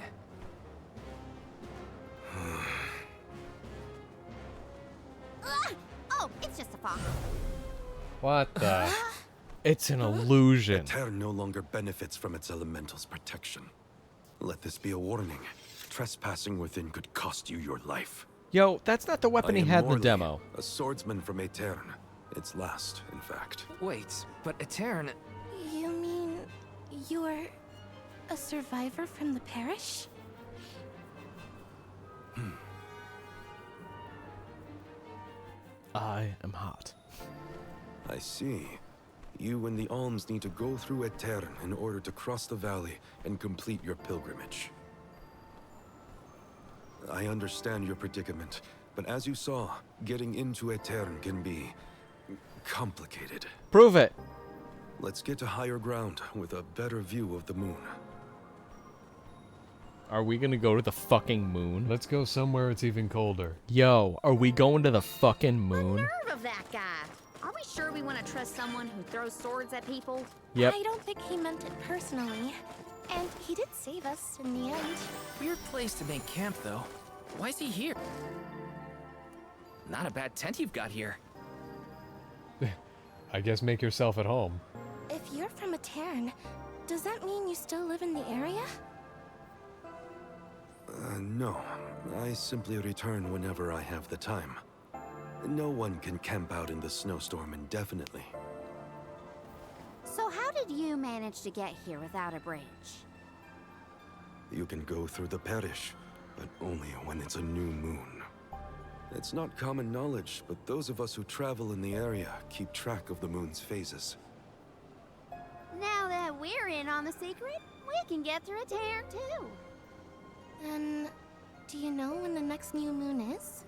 Speaker 19: Oh, it's just a fox.
Speaker 2: What the...
Speaker 1: It's an illusion.
Speaker 8: Aetern no longer benefits from its elemental's protection. Let this be a warning. Trespassing within could cost you your life.
Speaker 1: Yo, that's not the weapon
Speaker 8: I
Speaker 1: he
Speaker 8: am
Speaker 1: had in the
Speaker 8: Morley,
Speaker 1: demo.
Speaker 8: A swordsman from Aetern. Its last, in fact.
Speaker 12: Wait, but Aetern...
Speaker 3: You mean you're a survivor from the parish?
Speaker 1: I am hot.
Speaker 8: I see. You and the Alms need to go through Aetern in order to cross the valley and complete your pilgrimage. I understand your predicament, but as you saw, getting into Aetern can be complicated.
Speaker 1: Prove it.
Speaker 8: Let's get to higher ground with a better view of the moon.
Speaker 1: Are we gonna go to the fucking moon?
Speaker 2: Let's go somewhere it's even colder.
Speaker 1: Yo, are we going to the fucking moon?
Speaker 19: Nerve of that guy. Are we sure we want to trust someone who throws swords at people?
Speaker 1: Yep.
Speaker 3: I don't think he meant it personally. And he did save us in the end.
Speaker 12: Weird place to make camp, though. Why is he here? Not a bad tent you've got here.
Speaker 2: I guess make yourself at home.
Speaker 3: If you're from a Terran, does that mean you still live in the area?
Speaker 8: No. I simply return whenever I have the time. No one can camp out in the snowstorm indefinitely.
Speaker 19: So how did you manage to get here without a bridge?
Speaker 8: You can go through the parish, but only when it's a new moon. It's not common knowledge, but those of us who travel in the area keep track of the moon's phases.
Speaker 19: Now that we're in on the secret, we can get through a tear too.
Speaker 3: And do you know when the next new moon is?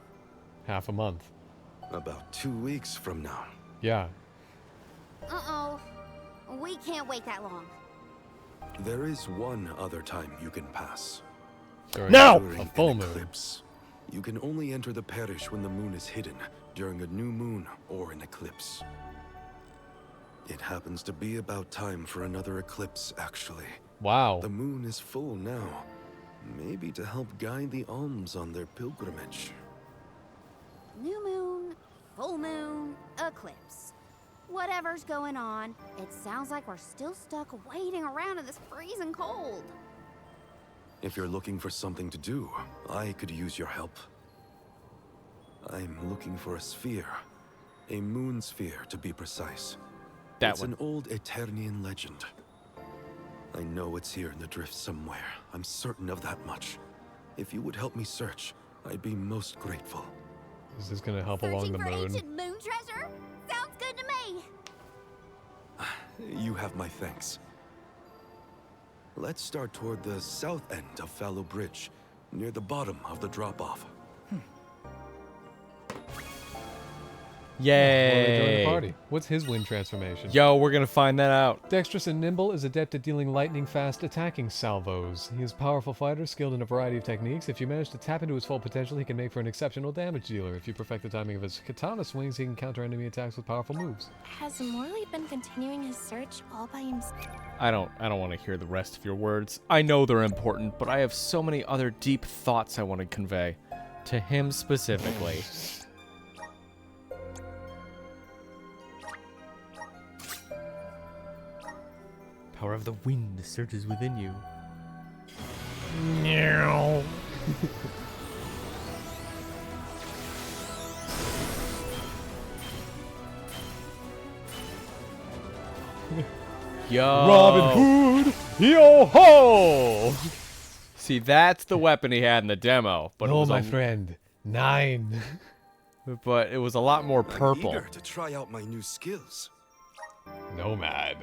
Speaker 2: Half a month.
Speaker 8: About 2 weeks from now.
Speaker 2: Yeah.
Speaker 19: Uh-oh. We can't wait that long.
Speaker 8: There is one other time you can pass.
Speaker 2: During a full
Speaker 8: an
Speaker 2: moon.
Speaker 8: eclipse. You can only enter the parish when the moon is hidden, during a new moon or an eclipse. It happens to be about time for another eclipse, actually.
Speaker 2: Wow.
Speaker 8: The moon is full now. Maybe to help guide the Alms on their pilgrimage.
Speaker 19: New moon, full moon, eclipse. Whatever's going on, it sounds like we're still stuck waiting around in this freezing cold.
Speaker 8: If you're looking for something to do, I could use your help. I'm looking for a sphere. A moon sphere, to be precise. It's an old Eternian legend. I know it's here in the drift somewhere. I'm certain of that much. If you would help me search, I'd be most grateful.
Speaker 2: Is this gonna help along the
Speaker 19: For
Speaker 2: moon?
Speaker 19: ancient moon treasure? Sounds good to me.
Speaker 8: You have my thanks. Let's start toward the south end of Fallow Bridge, near the bottom of the drop-off.
Speaker 2: Join the
Speaker 1: Yay.
Speaker 2: party. What's his wind transformation?
Speaker 1: Yo, we're gonna find that out.
Speaker 2: Dexterous and nimble is adept at dealing lightning-fast attacking salvos. He is a powerful fighter, skilled in a variety of techniques. If you manage to tap into his full potential, he can make for an exceptional damage dealer. If you perfect the timing of his katana swings, he can counter enemy attacks with powerful moves.
Speaker 3: Has Morley been continuing his search all by himself?
Speaker 1: I don't want to hear the rest of your words. I know they're important, but I have so many other deep thoughts I want to convey to him specifically. Power of the wind surges within you.
Speaker 2: Meow.
Speaker 1: Yo.
Speaker 2: Robin Hood.
Speaker 21: Yo-ho! See, that's the weapon he had in the demo. But it
Speaker 2: Oh,
Speaker 21: was
Speaker 2: my friend. 9.
Speaker 21: But it was a lot more purple.
Speaker 8: I'm eager to try out my new skills.
Speaker 2: Nomad.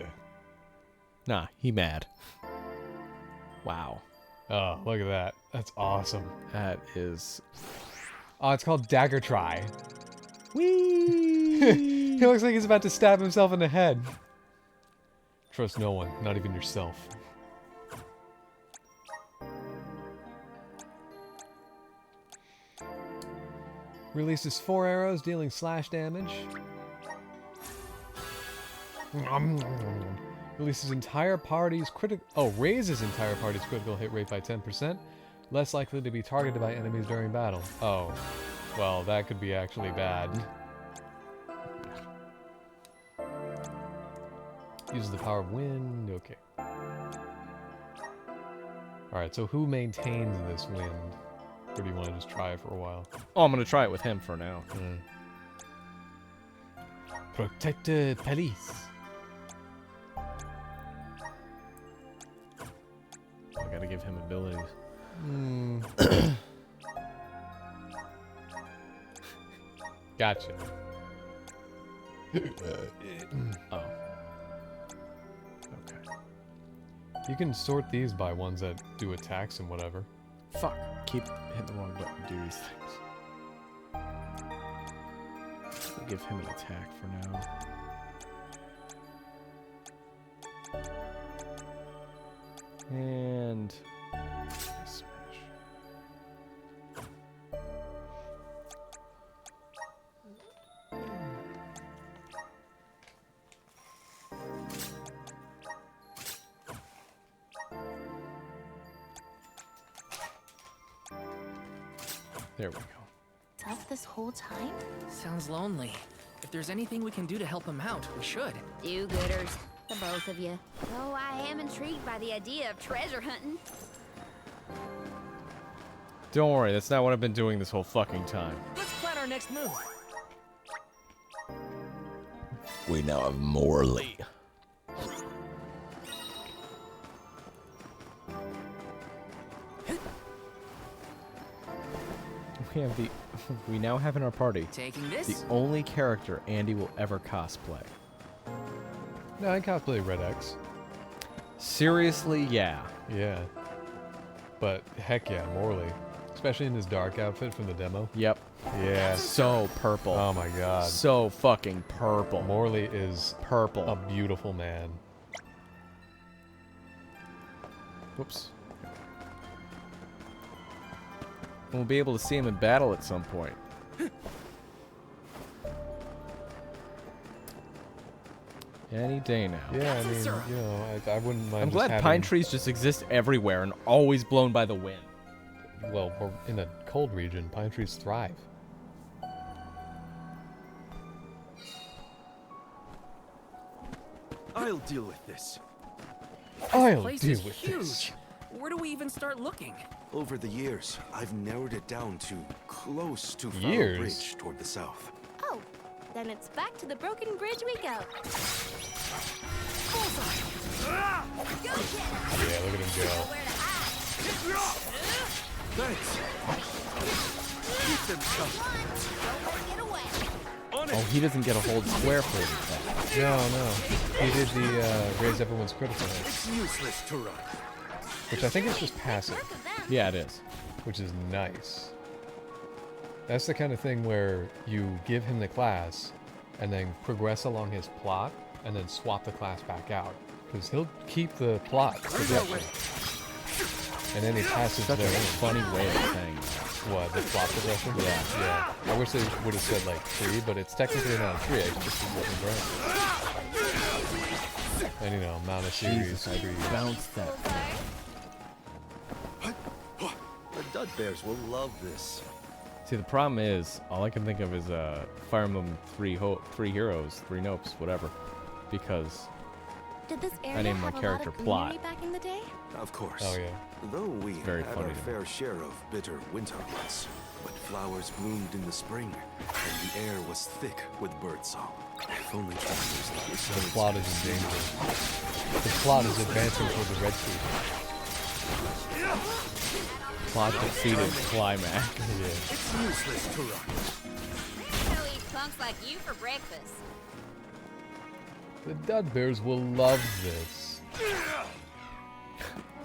Speaker 21: Nah, he mad. Wow.
Speaker 2: Oh, look at that. That's awesome.
Speaker 21: That is...
Speaker 2: Oh, it's called Dagger Try.
Speaker 21: Whee!
Speaker 2: He looks like he's about to stab himself in the head. Trust no one, not even yourself. Releases 4 arrows, dealing slash damage. Releases entire party's critical... Oh, raises entire party's critical hit rate by 10%. Less likely to be targeted by enemies during battle. Oh. Well, that could be actually bad. Uses the power of wind. Okay. Alright, so who maintains this wind? Or do you want to just try it for a while?
Speaker 21: Oh, I'm going to try it with him for now.
Speaker 2: Protect the police.
Speaker 21: I got to give him abilities.
Speaker 2: Gotcha.
Speaker 21: Oh.
Speaker 2: You can sort these by ones that do attacks and whatever.
Speaker 21: Fuck. Keep hitting the wrong button to do these things. We'll give him an attack for now. And... smash. There we go.
Speaker 3: Tough this whole time?
Speaker 12: Sounds lonely. If there's anything we can do to help him out, we should.
Speaker 19: Do-gooders, the both of you. Though I am intrigued by the idea of treasure hunting.
Speaker 21: Don't worry, that's not what I've been doing this whole fucking time.
Speaker 12: Let's plan our next move.
Speaker 21: We now have Morley. We now have in our party
Speaker 12: Taking this?
Speaker 21: the only character Andy will ever cosplay.
Speaker 2: No, I cosplay Red X.
Speaker 21: Seriously, yeah.
Speaker 2: Yeah. But heck yeah, Morley. Especially in his dark outfit from the demo.
Speaker 21: Yep.
Speaker 2: Yeah.
Speaker 21: So purple.
Speaker 2: Oh my god.
Speaker 21: So fucking purple.
Speaker 2: Morley is
Speaker 21: purple.
Speaker 2: A beautiful man.
Speaker 21: Whoops. We'll be able to see him in battle at some point. Any day now.
Speaker 2: Yeah, I mean, you know, I wouldn't mind.
Speaker 21: I'm glad pine trees just exist everywhere and always blown by the wind.
Speaker 2: Well, we're in a cold region. Pine trees thrive.
Speaker 8: I'll deal with this.
Speaker 2: I'll
Speaker 12: place
Speaker 2: deal
Speaker 12: is
Speaker 2: with
Speaker 12: huge.
Speaker 2: this.
Speaker 12: Where do we even start looking?
Speaker 8: Over the years, I've narrowed it down to close to
Speaker 2: Years?
Speaker 8: Foul Bridge toward the south.
Speaker 3: Oh, then it's back to the broken bridge we go.
Speaker 2: Yeah, look at him go.
Speaker 8: Thanks. Keep them
Speaker 21: Oh, he doesn't get a hold square for his attack.
Speaker 2: No, no. He did the raise everyone's critical hit.
Speaker 8: It's useless to run.
Speaker 2: Which I think is just passive.
Speaker 21: Yeah, it is.
Speaker 2: Which is nice. That's the kind of thing where you give him the class and then progress along his plot and then swap the class back out. Because he'll keep the plot progression. And any passive
Speaker 21: Such a
Speaker 2: there.
Speaker 21: funny way of saying that.
Speaker 2: What, the plot progression? Yeah. I wish they would have said like 3, but it's technically not 3. It's just wasn't right. And you know, Mount of series.
Speaker 21: Jesus, I bounced that thing.
Speaker 8: The Dud Bears will love this.
Speaker 21: See, the problem is, all I can think of is Fire Emblem 3 Heroes, 3 Nopes, whatever. Because
Speaker 3: Did this
Speaker 21: I
Speaker 3: area
Speaker 21: named my
Speaker 3: have
Speaker 21: character
Speaker 3: a lot of
Speaker 21: Plot.
Speaker 3: greenery back in the day?
Speaker 8: Of course.
Speaker 2: Oh, yeah.
Speaker 8: Though we
Speaker 21: Very
Speaker 8: had
Speaker 21: funny
Speaker 8: our
Speaker 21: to me.
Speaker 8: fair share of bitter winter months, but flowers bloomed in the spring, and the air was thick with birdsong. If only travelers like
Speaker 2: The
Speaker 8: yourselves
Speaker 2: plot
Speaker 8: could
Speaker 2: is in
Speaker 8: see
Speaker 2: danger. The plot is advancing toward the Red Keep.
Speaker 1: Plot defeated climax.
Speaker 2: Yeah.
Speaker 11: It's useless to run.
Speaker 19: I'll eat punks like you for breakfast.
Speaker 2: The Dud Bears will love this.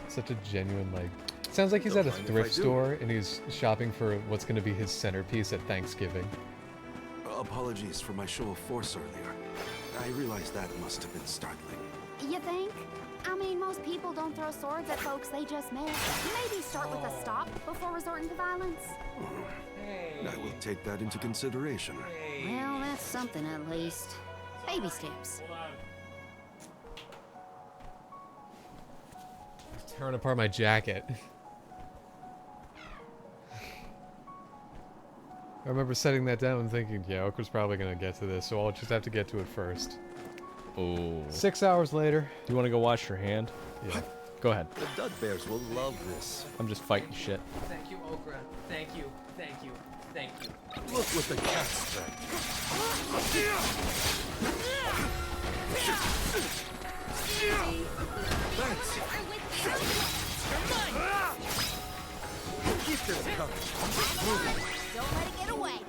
Speaker 2: Such a genuine, like... Sounds like he's at a thrift store and he's shopping for what's going to be his centerpiece at Thanksgiving.
Speaker 8: Apologies for my show of force earlier. I realize that must have been startling.
Speaker 19: You think? I mean, most people don't throw swords at folks they just met. Maybe start with a stop before resorting to violence.
Speaker 8: I will take that into consideration.
Speaker 19: Well, that's something at least. Baby steps.
Speaker 2: Tearing apart my jacket. I remember setting that down and thinking, yeah, Okra's probably going to get to this, so I'll just have to get to it first.
Speaker 1: Oh.
Speaker 2: 6 hours later.
Speaker 1: Do you want to go wash your hand?
Speaker 2: Yeah.
Speaker 1: Go ahead.
Speaker 8: The Dud Bears will love this.
Speaker 1: I'm just fighting shit.
Speaker 12: Thank you, Okra. Thank you. Thank you. Thank you.
Speaker 11: Look what the cat's done.
Speaker 8: Keep them coming.
Speaker 19: Don't let it get away.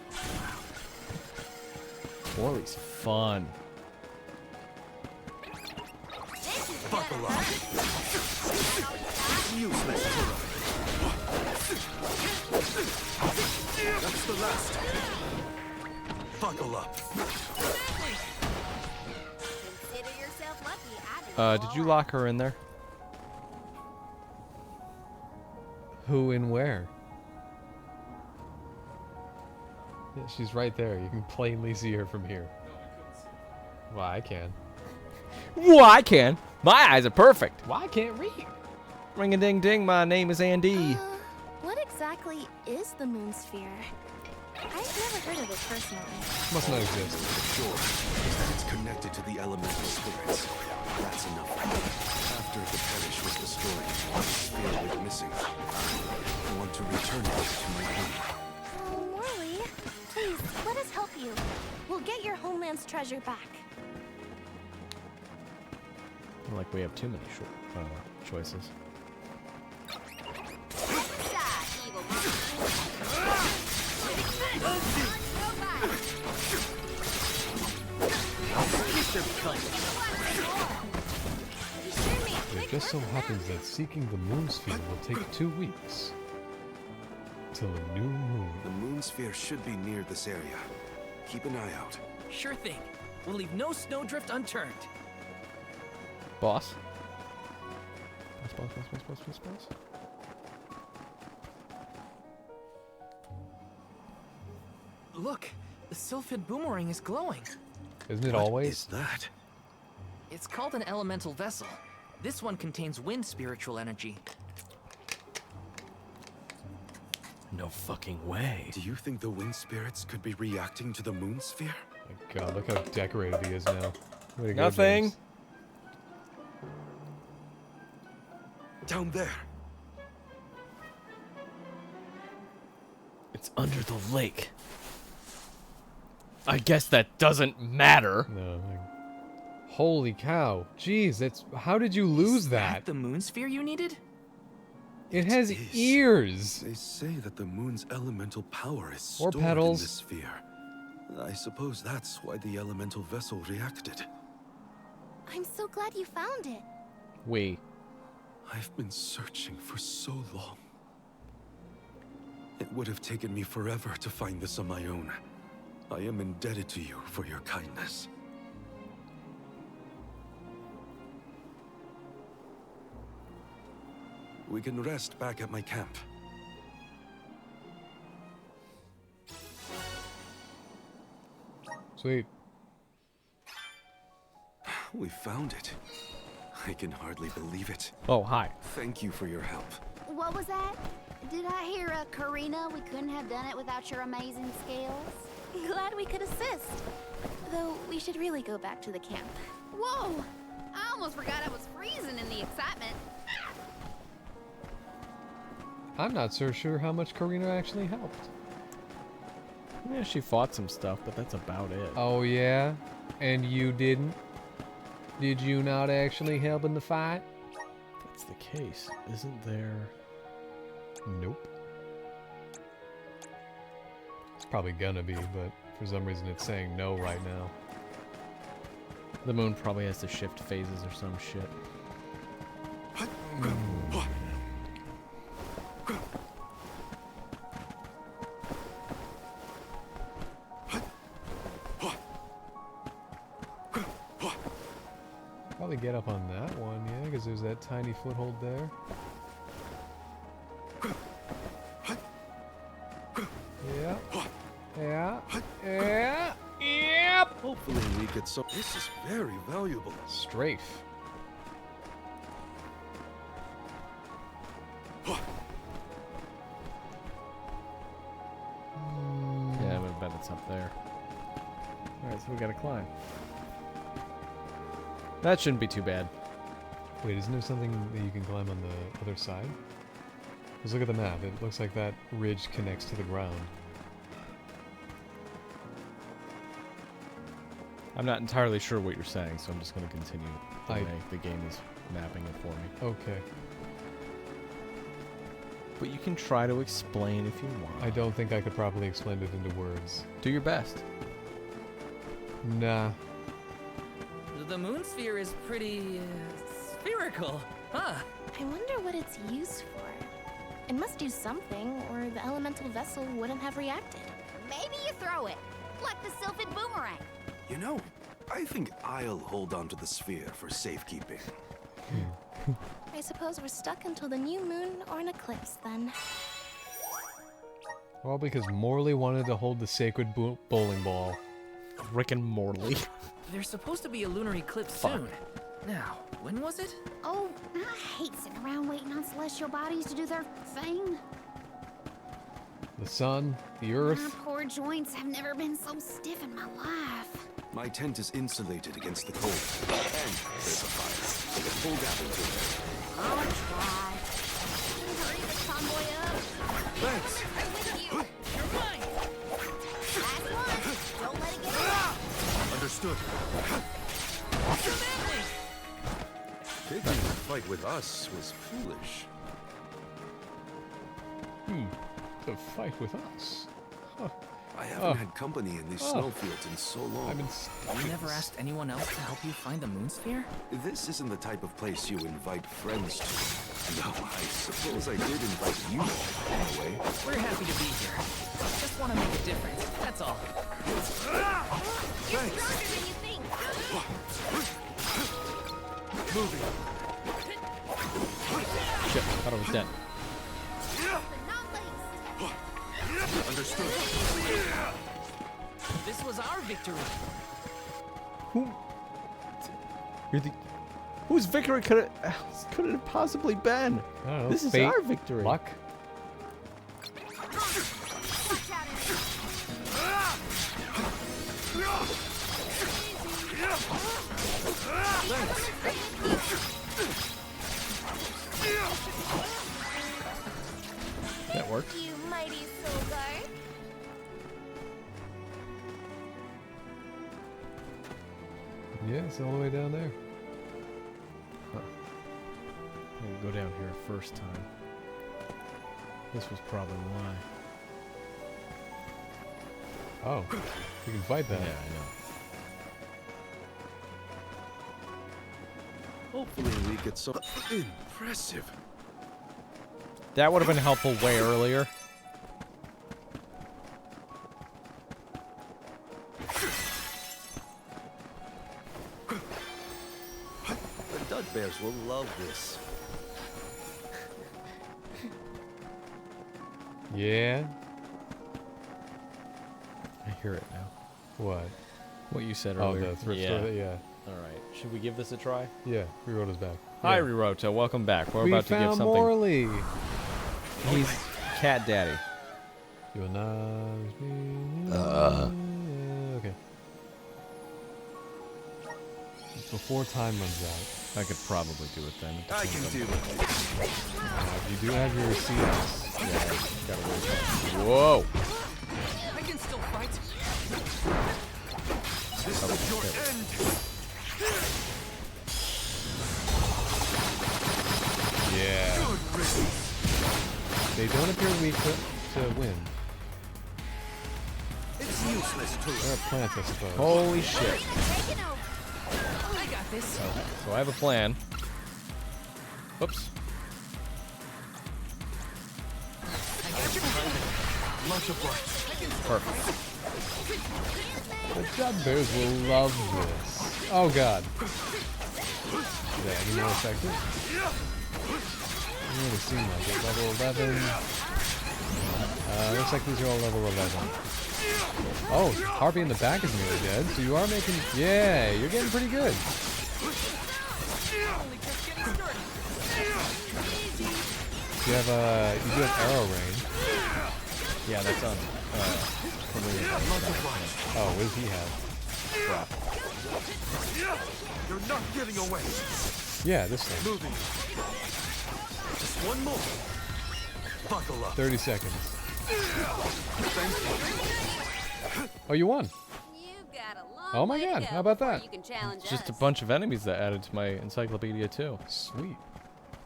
Speaker 1: Quarry's fun.
Speaker 8: Buckle up. Useless to run. That's the last. Buckle up.
Speaker 19: Consider yourself lucky. I didn't
Speaker 1: Did you lock her in there?
Speaker 2: Who and where? Yeah, she's right there. You can plainly see her from here. Well, I can.
Speaker 1: Well, I can. My eyes are perfect.
Speaker 2: Well, I can't read.
Speaker 1: Ring a ding ding. My name is Andy.
Speaker 3: What exactly is the moon sphere? I've never heard of it personally.
Speaker 2: Must not exist.
Speaker 8: Sure, is that it's connected to the elemental spirits. That's enough. After the parish was destroyed, the sphere went missing. I want to return it to my home.
Speaker 3: Oh, Morley, please, let us help you. We'll get your homeland's treasure back.
Speaker 1: Like we have too many choices.
Speaker 2: It just so happens that seeking the moon sphere will take 2 weeks. Till a new moon.
Speaker 8: The moon sphere should be near this area. Keep an eye out.
Speaker 12: Sure thing. We'll leave no snowdrift unturned.
Speaker 1: Boss. Boss.
Speaker 12: Look, the sylphid boomerang is glowing.
Speaker 2: Isn't it always?
Speaker 8: Is that?
Speaker 12: It's called an elemental vessel. This one contains wind spiritual energy.
Speaker 1: No fucking way.
Speaker 8: Do you think the wind spirits could be reacting to the moon sphere?
Speaker 2: My God, look how decorated he is now. Way to go,
Speaker 1: Nothing.
Speaker 2: James.
Speaker 8: Down there.
Speaker 1: It's under the lake. I guess that doesn't matter.
Speaker 2: No. Holy cow. Jeez, that's... How did you lose that?
Speaker 12: The moon sphere you needed?
Speaker 2: It has ears.
Speaker 8: They say that the moon's elemental power is
Speaker 2: Or
Speaker 8: stored
Speaker 2: petals.
Speaker 8: in this sphere. I suppose that's why the elemental vessel reacted.
Speaker 3: I'm so glad you found it.
Speaker 8: I've been searching for so long. It would have taken me forever to find this on my own. I am indebted to you for your kindness. We can rest back at my camp.
Speaker 2: Sweet.
Speaker 8: We found it. I can hardly believe it.
Speaker 1: Oh, hi.
Speaker 8: Thank you for your help.
Speaker 19: What was that? Did I hear, Karina, we couldn't have done it without your amazing skills?
Speaker 3: Glad we could assist. Though we should really go back to the camp.
Speaker 19: Whoa! I almost forgot I was freezing in the excitement.
Speaker 2: I'm not so sure how much Karina actually helped.
Speaker 1: Yeah, she fought some stuff, but that's about it.
Speaker 2: Oh, yeah? And you didn't? Did you not actually help in the fight?
Speaker 21: That's the case. Isn't there...
Speaker 2: Nope. It's probably gonna be, but for some reason it's saying no right now.
Speaker 21: The moon probably has to shift phases or some shit.
Speaker 2: Probably get up on that one, yeah, because there's that tiny foothold there. Yeah. Yeah. Yeah. Yep.
Speaker 8: Hopefully we get some. This is very valuable.
Speaker 2: Strafe.
Speaker 21: Yeah, I bet it's up there. Alright, so we gotta climb. That shouldn't be too bad.
Speaker 2: Wait, isn't there something that you can climb on the other side? Let's look at the map. It looks like that ridge connects to the ground.
Speaker 21: I'm not entirely sure what you're saying, so I'm just going to continue the
Speaker 2: I-
Speaker 21: way the game is mapping it for me.
Speaker 2: Okay.
Speaker 21: But you can try to explain if you want.
Speaker 2: I don't think I could properly explain it into words.
Speaker 21: Do your best.
Speaker 2: Nah.
Speaker 12: The moon sphere is pretty spherical, huh?
Speaker 3: I wonder what it's used for. It must do something, or the elemental vessel wouldn't have reacted.
Speaker 19: Maybe you throw it, like the sylphid boomerang.
Speaker 8: You know, I think I'll hold on to the sphere for safekeeping.
Speaker 3: I suppose we're stuck until the new moon or an eclipse, then.
Speaker 2: All because Morley wanted to hold the sacred bowling ball.
Speaker 21: Frickin' Morley.
Speaker 12: There's supposed to be a lunar eclipse soon. Now, when was it?
Speaker 19: Oh, I hate sitting around waiting on celestial bodies to do their thing.
Speaker 2: The sun, the
Speaker 19: My
Speaker 2: earth.
Speaker 19: poor joints have never been so stiff in my life.
Speaker 8: My tent is insulated against the cold, and there's a fire. Take a full gap into it.
Speaker 19: I'll try. Hurry the convoy up.
Speaker 8: Thanks.
Speaker 19: I'm with you. You're mine. Last one. Don't let it get away.
Speaker 8: Understood. Taking a fight with us was foolish.
Speaker 2: To fight with us. Huh.
Speaker 8: I haven't had company in these snowfields in so long.
Speaker 12: You never asked anyone else to help you find the moon sphere?
Speaker 8: This isn't the type of place you invite friends to. No, I suppose I did invite you all, in a way.
Speaker 12: We're happy to be here. Just want to make a difference, that's all.
Speaker 19: You're stronger than you think.
Speaker 8: Moving.
Speaker 21: Shit, I thought I was dead.
Speaker 8: Understood.
Speaker 12: This was our victory.
Speaker 21: Whose victory could it have possibly been?
Speaker 2: I don't know,
Speaker 21: This is
Speaker 2: fate,
Speaker 21: our victory.
Speaker 2: Luck.
Speaker 21: That worked.
Speaker 3: You mighty soul guard.
Speaker 2: Yeah, it's all the way down there.
Speaker 21: Huh. I'm gonna go down here first time. This was probably why.
Speaker 2: Oh, you can fight that.
Speaker 21: Yeah, I know.
Speaker 8: Hopefully we get some impressive.
Speaker 21: That would have been helpful way earlier.
Speaker 8: The Dud Bears will love this.
Speaker 2: Yeah.
Speaker 21: I hear it now.
Speaker 2: What?
Speaker 21: What you said
Speaker 2: Oh,
Speaker 21: earlier.
Speaker 2: the thrift
Speaker 21: yeah.
Speaker 2: store. Yeah.
Speaker 21: All right. Should we give this a try?
Speaker 2: Yeah. Rirota's back.
Speaker 21: Hi,
Speaker 2: Yeah.
Speaker 21: Rirota. Welcome back. We're
Speaker 2: We
Speaker 21: about to give
Speaker 2: found
Speaker 21: something.
Speaker 2: Morley.
Speaker 21: He's Cat Daddy.
Speaker 2: You will not be. Okay. Before time runs out.
Speaker 21: I could probably do it then.
Speaker 8: I can do it.
Speaker 2: You do have your receipts.
Speaker 21: Yeah, gotta wait. Whoa!
Speaker 12: I can still fight.
Speaker 8: This is your end.
Speaker 2: They don't appear weak to wind.
Speaker 10: It's useless to
Speaker 2: They're plants, I suppose.
Speaker 1: Holy shit.
Speaker 9: I got this.
Speaker 1: So I have a plan. Whoops. Perfect.
Speaker 2: The Jug Bears will love this. Oh god. Is that any more effective? Doesn't really seem like it. Level 11. Looks like these are all level 11. Oh, Harpy in the back is nearly dead, so you are making... Yeah, you're getting pretty good. You have you do have arrow range.
Speaker 1: Yeah, that's on.
Speaker 2: Oh, what does he have?
Speaker 11: You're not getting away.
Speaker 2: Yeah, this thing.
Speaker 11: Moving. Just one more. Buckle up.
Speaker 2: 30 seconds. Oh, you won. Oh my god, how about that?
Speaker 1: It's just a bunch of enemies that added to my encyclopedia too.
Speaker 2: Sweet.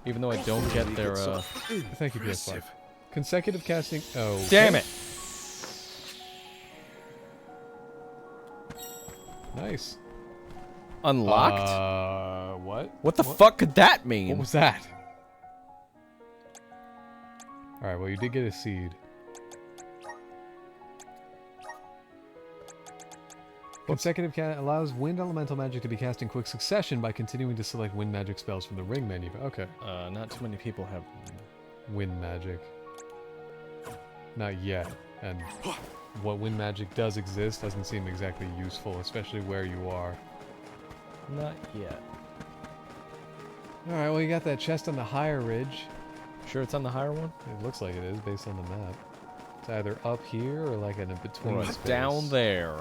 Speaker 1: Even though I don't get their
Speaker 2: Thank you, PS5. Consecutive casting. Oh.
Speaker 1: Damn it!
Speaker 2: Nice.
Speaker 1: Unlocked?
Speaker 2: What?
Speaker 1: What the fuck could that mean?
Speaker 2: What was that? Alright, well, you did get a seed. Consecutive allows wind elemental magic to be cast in quick succession by continuing to select wind magic spells from the ring menu. Okay.
Speaker 1: Not too many people have
Speaker 2: wind magic. Not yet. And what wind magic does exist doesn't seem exactly useful, especially where you are.
Speaker 1: Not yet.
Speaker 2: Alright, well, you got that chest on the higher ridge.
Speaker 1: Sure it's on the higher one?
Speaker 2: It looks like it is, based on the map. It's either up here or like in a between
Speaker 1: or
Speaker 2: space.
Speaker 1: Down there.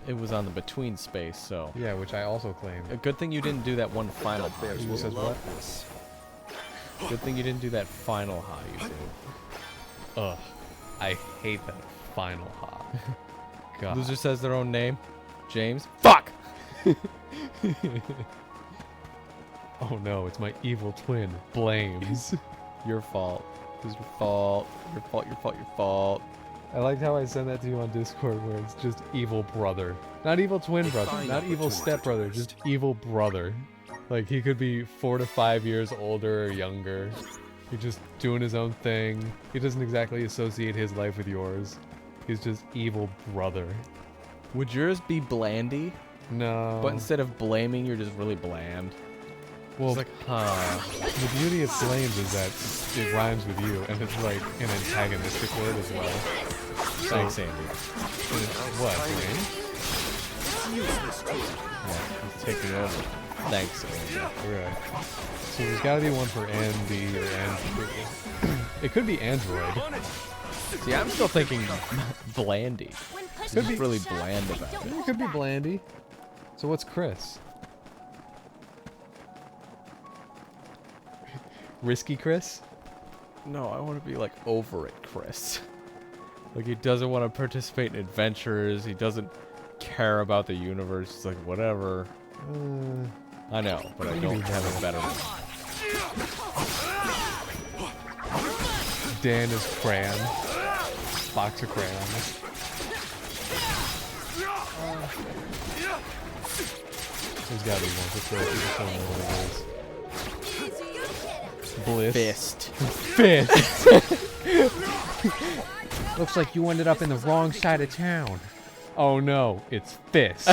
Speaker 1: It was on the between space, so.
Speaker 2: Yeah, which I also claimed.
Speaker 1: A good thing you didn't do that one final high.
Speaker 2: Who says what?
Speaker 1: Good thing you didn't do that final high you did.
Speaker 2: Ugh. I hate that final high. God.
Speaker 1: Loser says their own name. James. Fuck!
Speaker 2: Oh no, it's my evil twin. Blames.
Speaker 1: Your fault. It was your fault. Your fault, your fault, your fault.
Speaker 2: I liked how I sent that to you on Discord where it's just evil brother. Not evil twin brother, not evil step brother, just evil brother. Like he could be 4 to 5 years older or younger. He's just doing his own thing. He doesn't exactly associate his life with yours. He's just evil brother.
Speaker 1: Would yours be blandy?
Speaker 2: No.
Speaker 1: But instead of blaming, you're just really bland.
Speaker 2: Well,
Speaker 1: it's like, huh.
Speaker 2: The beauty of blames is that it rhymes with you, and it's like an antagonistic word as well.
Speaker 1: Thanks, Andy.
Speaker 2: What, blame?
Speaker 1: Yeah, he's taking over. Thanks, Andy.
Speaker 2: Right. So there's got to be one for Andy or Andrew. It could be Android.
Speaker 1: See, I'm still thinking blandy.
Speaker 2: Could be
Speaker 1: really bland about it.
Speaker 2: It could be blandy. So what's Chris? Risky Chris?
Speaker 1: No, I want to be like over it, Chris. Like he doesn't want to participate in adventures. He doesn't care about the universe. He's like, whatever. I know, but I don't have a better one.
Speaker 2: Dan is Crayon. Box of crayons. There's gotta be one for Chris. You just don't know what it is. Bliss.
Speaker 1: Fist.
Speaker 2: Fist.
Speaker 21: Looks like you ended up in the wrong side of town.
Speaker 2: Oh no, it's Fist.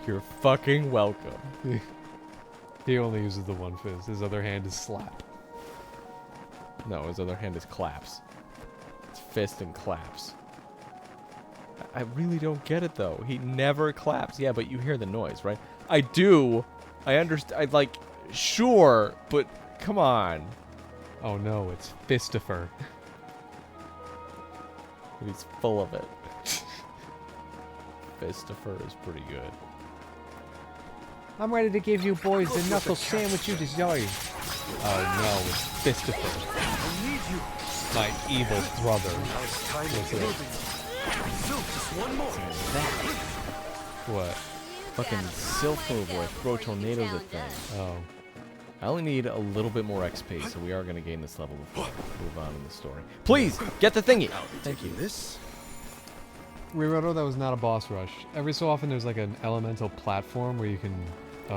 Speaker 1: You're fucking welcome.
Speaker 2: He only uses the one fist. His other hand is slap.
Speaker 1: No, his other hand is claps. It's fist and claps. I really don't get it though. He never claps. Yeah, but you hear the noise, right? I do. I understand. I like, sure, but come on.
Speaker 2: Oh no, it's Fistifer.
Speaker 1: He's full of it. Fistifer is pretty good.
Speaker 21: I'm ready to give you boys the knuckle sandwich you deserve.
Speaker 2: Oh no, it's Fistifer. My evil brother.
Speaker 11: One more.
Speaker 2: What?
Speaker 1: fucking Silph move where I throw tornadoes at things.
Speaker 2: Oh.
Speaker 1: I only need a little bit more XP, so we are going to gain this level before we move on in the story. Please, get the thingy! Thank you.
Speaker 2: Riroto, that was not a boss rush. Every so often there's like an elemental platform where you can...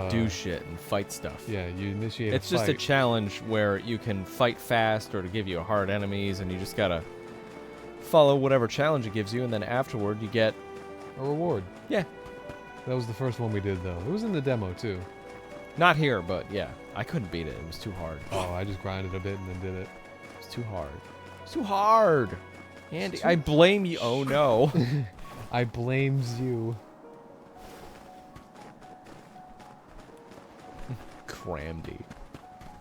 Speaker 1: do shit and fight stuff.
Speaker 2: Yeah, you initiate
Speaker 1: It's just a challenge where you can fight fast or to give you hard enemies, and you just gotta follow whatever challenge it gives you, and then afterward you get...
Speaker 2: a reward.
Speaker 1: Yeah.
Speaker 2: That was the first one we did, though. It was in the demo, too.
Speaker 1: Not here, but yeah. I couldn't beat it. It was too hard.
Speaker 2: Oh, I just grinded a bit and then did it.
Speaker 1: It's too hard. It's too hard! Andy, I blame you. Oh, no.
Speaker 2: I blames you.
Speaker 1: Cramdy.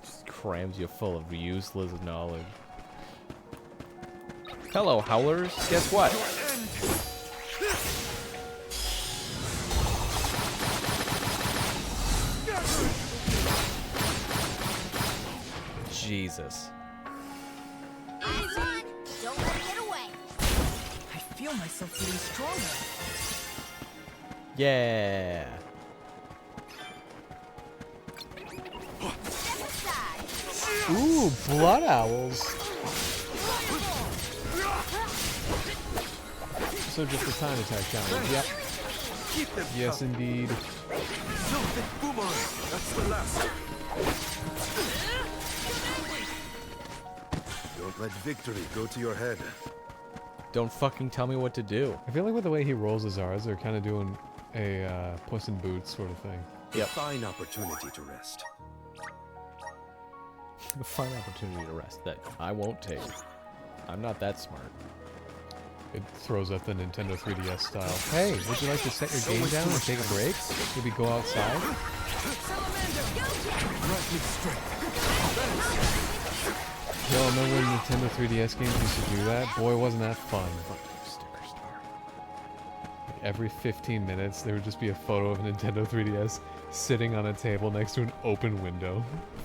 Speaker 1: Just crams you full of useless knowledge. Hello, Howlers. Guess what? Jesus.
Speaker 19: Eyes on! Don't let it get away!
Speaker 12: I feel myself getting stronger.
Speaker 1: Yeah.
Speaker 2: Ooh, blood owls. So just a time attack challenge. Yep. Yes, indeed.
Speaker 8: That's the last. Don't let victory go to your head.
Speaker 1: Don't fucking tell me what to do.
Speaker 2: I feel like with the way he rolls his R's, they're kind of doing a Puss in Boots sort of thing.
Speaker 8: A fine opportunity to rest.
Speaker 1: A fine opportunity to rest that I won't take. I'm not that smart.
Speaker 2: It throws up the Nintendo 3DS style. Hey, would you like to set your game down and take a break? Maybe go outside? Yo, remember when Nintendo 3DS games used to do that? Boy, wasn't that fun. Every 15 minutes, there would just be a photo of a Nintendo 3DS sitting on a table next to an open window.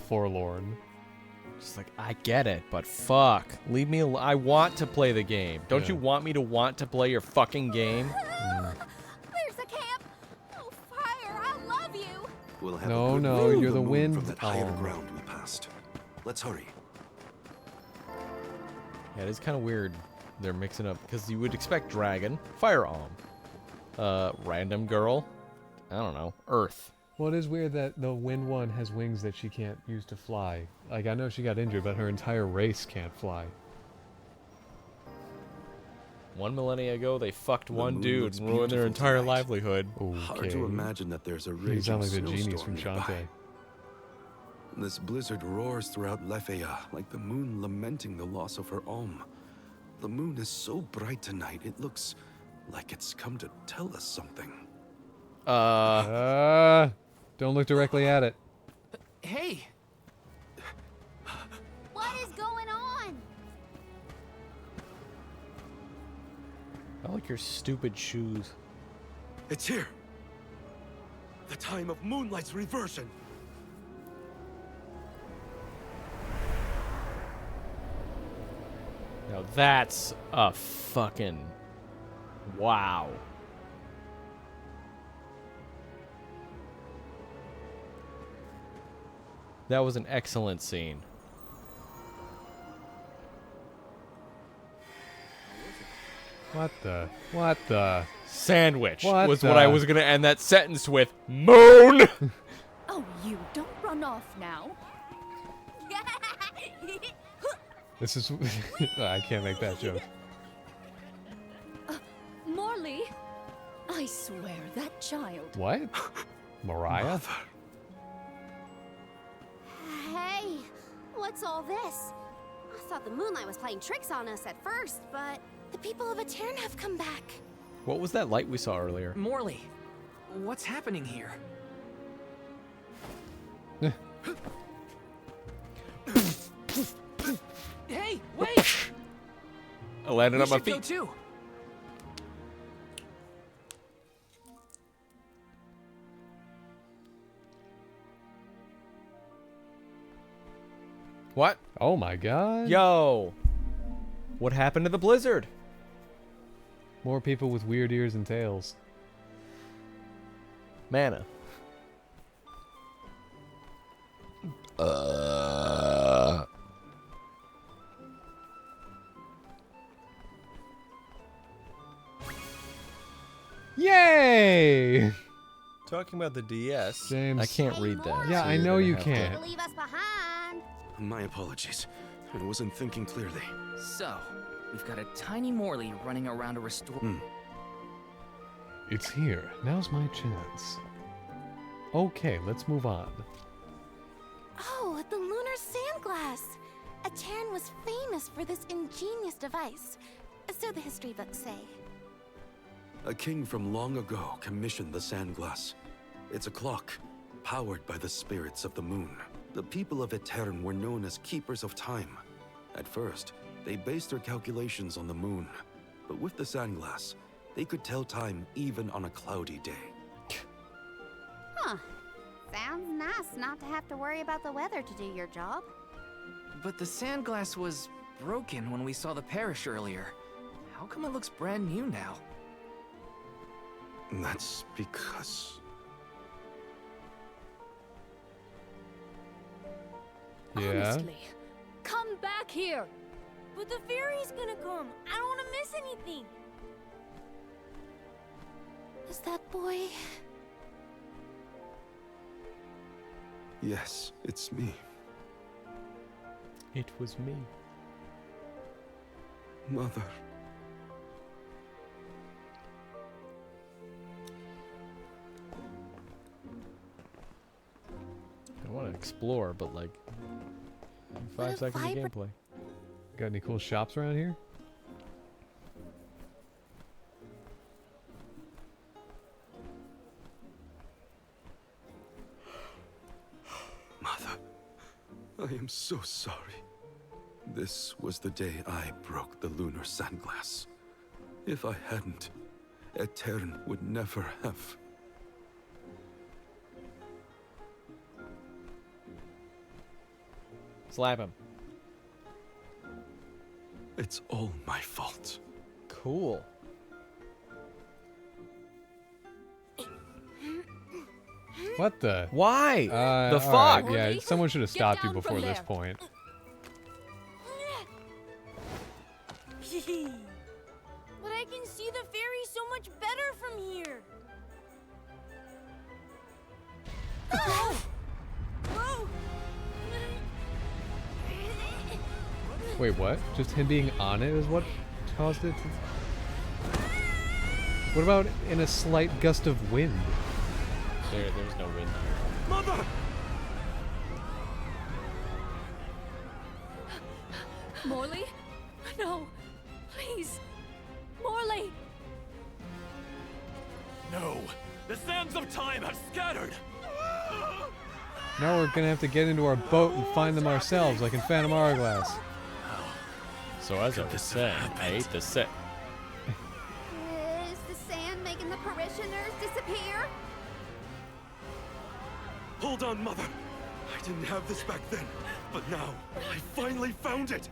Speaker 2: Forlorn.
Speaker 1: Just like, I get it, but fuck. Leave me alone. I want to play the game. Don't you want me to want to play your fucking game?
Speaker 3: There's a camp! Oh, fire, I love you!
Speaker 8: We'll have
Speaker 2: No,
Speaker 8: a good
Speaker 2: no,
Speaker 8: view of
Speaker 2: you're the
Speaker 8: moon
Speaker 2: wind.
Speaker 8: from that higher
Speaker 2: Oh.
Speaker 8: ground we passed. Let's hurry.
Speaker 1: Yeah, it is kind of weird. They're mixing up, because you would expect dragon, fire alm, random girl, I don't know, earth.
Speaker 2: Well, it is weird that the wind one has wings that she can't use to fly. Like, I know she got injured, but her entire race can't fly.
Speaker 1: 1 millennia ago, they fucked one
Speaker 8: moon
Speaker 1: dude
Speaker 8: looks
Speaker 1: and ruined their
Speaker 8: beautiful
Speaker 1: entire
Speaker 8: tonight.
Speaker 1: livelihood.
Speaker 8: Hard to imagine that there's a
Speaker 2: You
Speaker 8: raging
Speaker 2: sound like the genius
Speaker 8: snowstorm
Speaker 2: from
Speaker 8: nearby.
Speaker 2: Shantae.
Speaker 8: This blizzard roars throughout Lefeya, like the moon lamenting the loss of her Alm. The moon is so bright tonight, it looks like it's come to tell us something.
Speaker 2: Don't look directly at it.
Speaker 12: Hey!
Speaker 19: What is going on?
Speaker 1: I like your stupid shoes.
Speaker 8: It's here! The time of Moonlight's reversion!
Speaker 1: Now that's a fucking... wow. That was an excellent scene.
Speaker 2: What the?
Speaker 1: Sandwich
Speaker 2: What
Speaker 1: was
Speaker 2: the?
Speaker 1: what I was going to end that sentence with. Moon!
Speaker 3: Oh, you don't run off now.
Speaker 2: This is... I can't make that joke.
Speaker 3: Morley, I swear that child.
Speaker 2: What? Mariah?
Speaker 15: Hey, what's all this? I thought the moonlight was playing tricks on us at first, but the people of Etern have come back.
Speaker 1: What was that light we saw earlier?
Speaker 12: Morley, what's happening here? Hey, wait!
Speaker 1: I landed
Speaker 12: We
Speaker 1: on my
Speaker 12: should go
Speaker 1: feet.
Speaker 12: too.
Speaker 1: What?
Speaker 2: Oh my god.
Speaker 1: Yo! What happened to the blizzard?
Speaker 2: More people with weird ears and tails.
Speaker 21: Mana.
Speaker 2: Yay!
Speaker 21: Talking about the DS,
Speaker 2: James.
Speaker 21: I can't read that.
Speaker 2: Yeah,
Speaker 21: so
Speaker 2: I
Speaker 21: you're
Speaker 2: know
Speaker 21: gonna
Speaker 2: you
Speaker 21: have
Speaker 2: can't.
Speaker 15: Leave us behind.
Speaker 8: My apologies. I wasn't thinking clearly.
Speaker 12: So, we've got a tiny Morley running around a restore.
Speaker 2: It's here. Now's my chance. Okay, let's move on.
Speaker 3: Oh, the lunar sandglass! A Terran was famous for this ingenious device. So the history books say.
Speaker 8: A king from long ago commissioned the Sandglass. It's a clock, powered by the spirits of the moon. The people of Etern were known as keepers of time. At first, they based their calculations on the moon. But with the Sandglass, they could tell time even on a cloudy day.
Speaker 19: Huh. Sounds nice not to have to worry about the weather to do your job.
Speaker 12: But the sandglass was broken when we saw the parish earlier. How come it looks brand new now?
Speaker 8: That's because...
Speaker 2: Yeah.
Speaker 7: Honestly, come back here. But the fairy's gonna come. I don't want to miss anything.
Speaker 3: Is that boy?
Speaker 8: Yes, it's me.
Speaker 21: It was me.
Speaker 8: Mother.
Speaker 21: I want to explore, but like 5 seconds of gameplay.
Speaker 2: Got any cool shops around here?
Speaker 8: Mother, I am so sorry. This was the day I broke the lunar sandglass. If I hadn't, Etern would never have.
Speaker 21: Slap him.
Speaker 8: It's all my fault.
Speaker 21: Cool.
Speaker 2: What the?
Speaker 21: Why? The
Speaker 2: all right,
Speaker 21: fuck?
Speaker 2: yeah, someone should have stopped you
Speaker 7: down
Speaker 2: before
Speaker 7: from
Speaker 2: this
Speaker 7: there.
Speaker 2: point.
Speaker 7: But I can see the fairy so much better from here. Whoa!
Speaker 2: Wait, what? Just him being on it is what caused it to... What about in a slight gust of wind?
Speaker 21: There's no wind here.
Speaker 8: Mother!
Speaker 7: Morley? No. Please. Morley!
Speaker 14: No! The sands of time have scattered!
Speaker 2: Now we're gonna have to get into our boat and find them ourselves, like in Phantom Hourglass.
Speaker 21: So as I was saying, I ate the set.
Speaker 19: Is the sand making the parishioners disappear?
Speaker 8: Hold on, Mother. I didn't have this back then, but now I finally found it.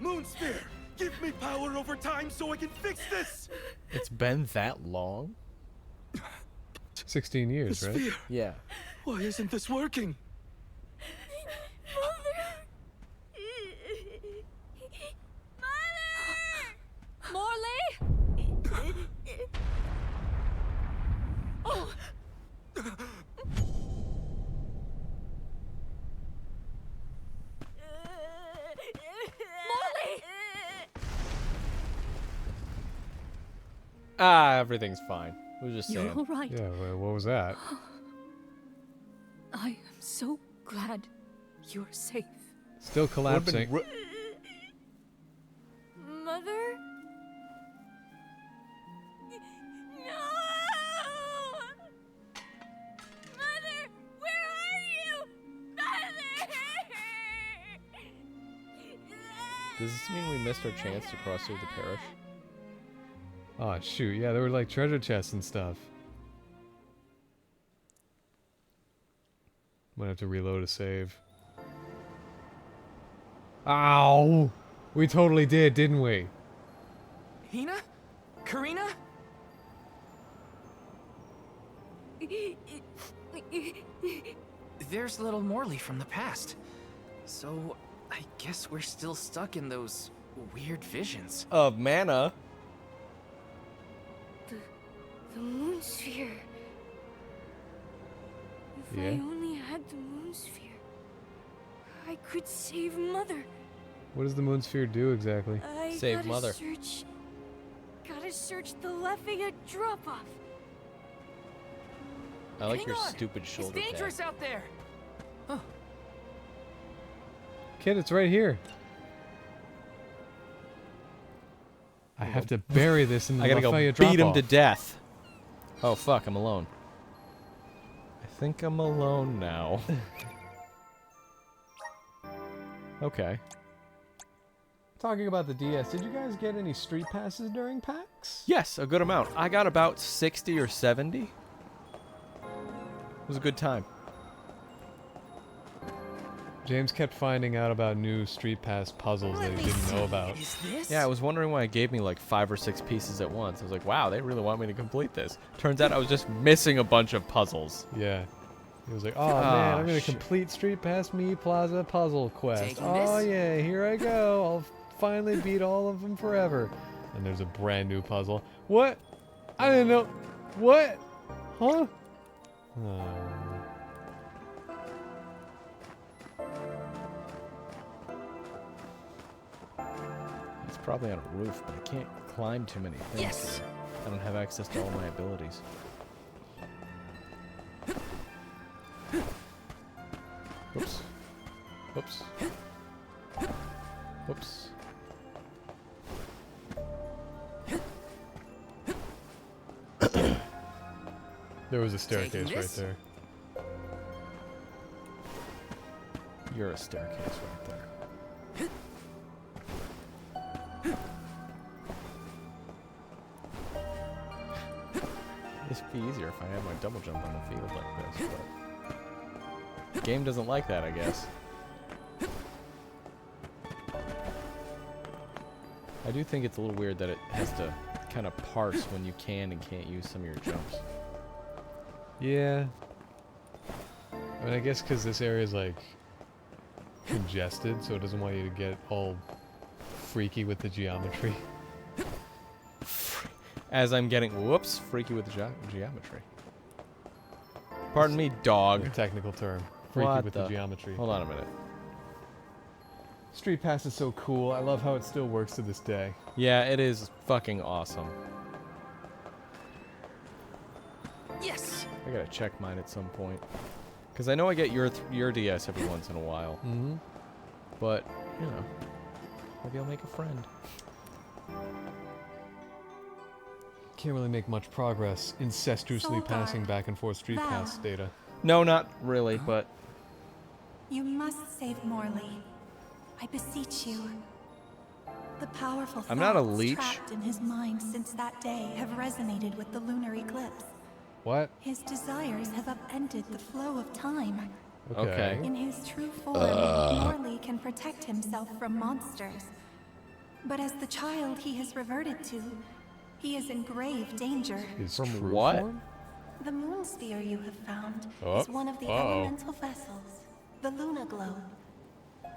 Speaker 8: Moonsphere, give me power over time so I can fix this.
Speaker 21: It's been that long?
Speaker 2: 16 years, right?
Speaker 8: Sphere.
Speaker 21: Yeah.
Speaker 8: Why isn't this working?
Speaker 7: Morley! Oh! Morley!
Speaker 21: Ah, everything's fine. We were just
Speaker 7: You're
Speaker 21: saying.
Speaker 7: all right.
Speaker 2: Yeah, well, what was that?
Speaker 7: I am so glad you're safe.
Speaker 2: Still collapsing.
Speaker 7: Mother? No! Mother, where are you? Mother!
Speaker 21: Does this mean we missed our chance to cross through the parish?
Speaker 2: Oh, shoot. Yeah, there were like treasure chests and stuff. Might have to reload a save. Ow! We totally did, didn't we?
Speaker 12: Hina? Karina? There's little Morley from the past. So, I guess we're still stuck in those weird visions.
Speaker 1: Of mana.
Speaker 7: The moon sphere. If I only had the moon sphere, I could save Mother.
Speaker 2: What does the moon sphere do exactly?
Speaker 7: I
Speaker 1: Save
Speaker 7: gotta
Speaker 1: Mother.
Speaker 7: Gotta search the Lafayette drop-off.
Speaker 1: I like
Speaker 12: Hang
Speaker 1: your
Speaker 12: on.
Speaker 1: stupid
Speaker 12: It's
Speaker 1: shoulder pad.
Speaker 12: dangerous out there.
Speaker 2: Kid, it's right here. I have to bury this in the
Speaker 1: I gotta go
Speaker 2: Lafayette
Speaker 1: beat him
Speaker 2: drop-off.
Speaker 1: to death. Oh fuck, I'm alone. I think I'm alone now. Okay.
Speaker 2: Talking about the DS, did you guys get any street passes during PAX?
Speaker 1: Yes, a good amount. I got about 60 or 70. It was a good time.
Speaker 2: James kept finding out about new street pass puzzles that he didn't know about.
Speaker 1: Yeah, I was wondering why it gave me like 5 or 6 pieces at once. I was like, wow, they really want me to complete this. Turns out I was just missing a bunch of puzzles.
Speaker 2: Yeah. He was like, oh man, I'm going to complete Street Pass Me Plaza puzzle quest.
Speaker 12: Taking
Speaker 2: Oh
Speaker 12: this?
Speaker 2: yeah, here I go. I'll finally beat all of them forever. And there's a brand new puzzle. What? I didn't know. What? Huh?
Speaker 1: It's probably on a roof, but I can't climb too many things.
Speaker 12: Yes.
Speaker 1: I don't have access to all my abilities. Whoops. Whoops. Whoops.
Speaker 2: There was a staircase
Speaker 12: Taking
Speaker 2: right
Speaker 12: this?
Speaker 2: there.
Speaker 1: You're a staircase right there. This would be easier if I had my double jump on the field like this, but the game doesn't like that, I guess. I do think it's a little weird that it has to kind of parse when you can and can't use some of your jumps.
Speaker 2: Yeah. I mean, I guess because this area is like congested, so it doesn't want you to get all freaky with the geometry.
Speaker 1: As I'm getting, whoops, freaky with the geometry. Pardon me, dog.
Speaker 2: Technical term. Freaky
Speaker 1: What
Speaker 2: with the geometry.
Speaker 1: Hold on a minute.
Speaker 2: Street Pass is so cool. I love how it still works to this day.
Speaker 1: Yeah, it is fucking awesome.
Speaker 12: Yes.
Speaker 1: I gotta check mine at some point. Because I know I get your DS every once in a while.
Speaker 2: Mm-hmm.
Speaker 1: But, you know, maybe I'll make a friend.
Speaker 2: Can't really make much progress incestuously
Speaker 6: Soul
Speaker 2: passing
Speaker 6: Guard.
Speaker 2: back and forth Street
Speaker 6: Val.
Speaker 2: Pass data.
Speaker 1: No, not really, but
Speaker 6: You must save Morley. I beseech you. The powerful
Speaker 1: I'm not a
Speaker 6: thoughts
Speaker 1: leech.
Speaker 6: trapped in his mind since that day have resonated with the lunar eclipse.
Speaker 2: What?
Speaker 6: His desires have upended the flow of time.
Speaker 1: Okay.
Speaker 6: In his true form, Morley can protect himself from monsters. But as the child he has reverted to, he is in grave danger.
Speaker 2: His
Speaker 1: From
Speaker 2: true
Speaker 1: what?
Speaker 2: form?
Speaker 6: The moon sphere you have found
Speaker 2: Oh,
Speaker 6: is one of the
Speaker 2: uh-oh.
Speaker 6: elemental vessels, the Luna Globe.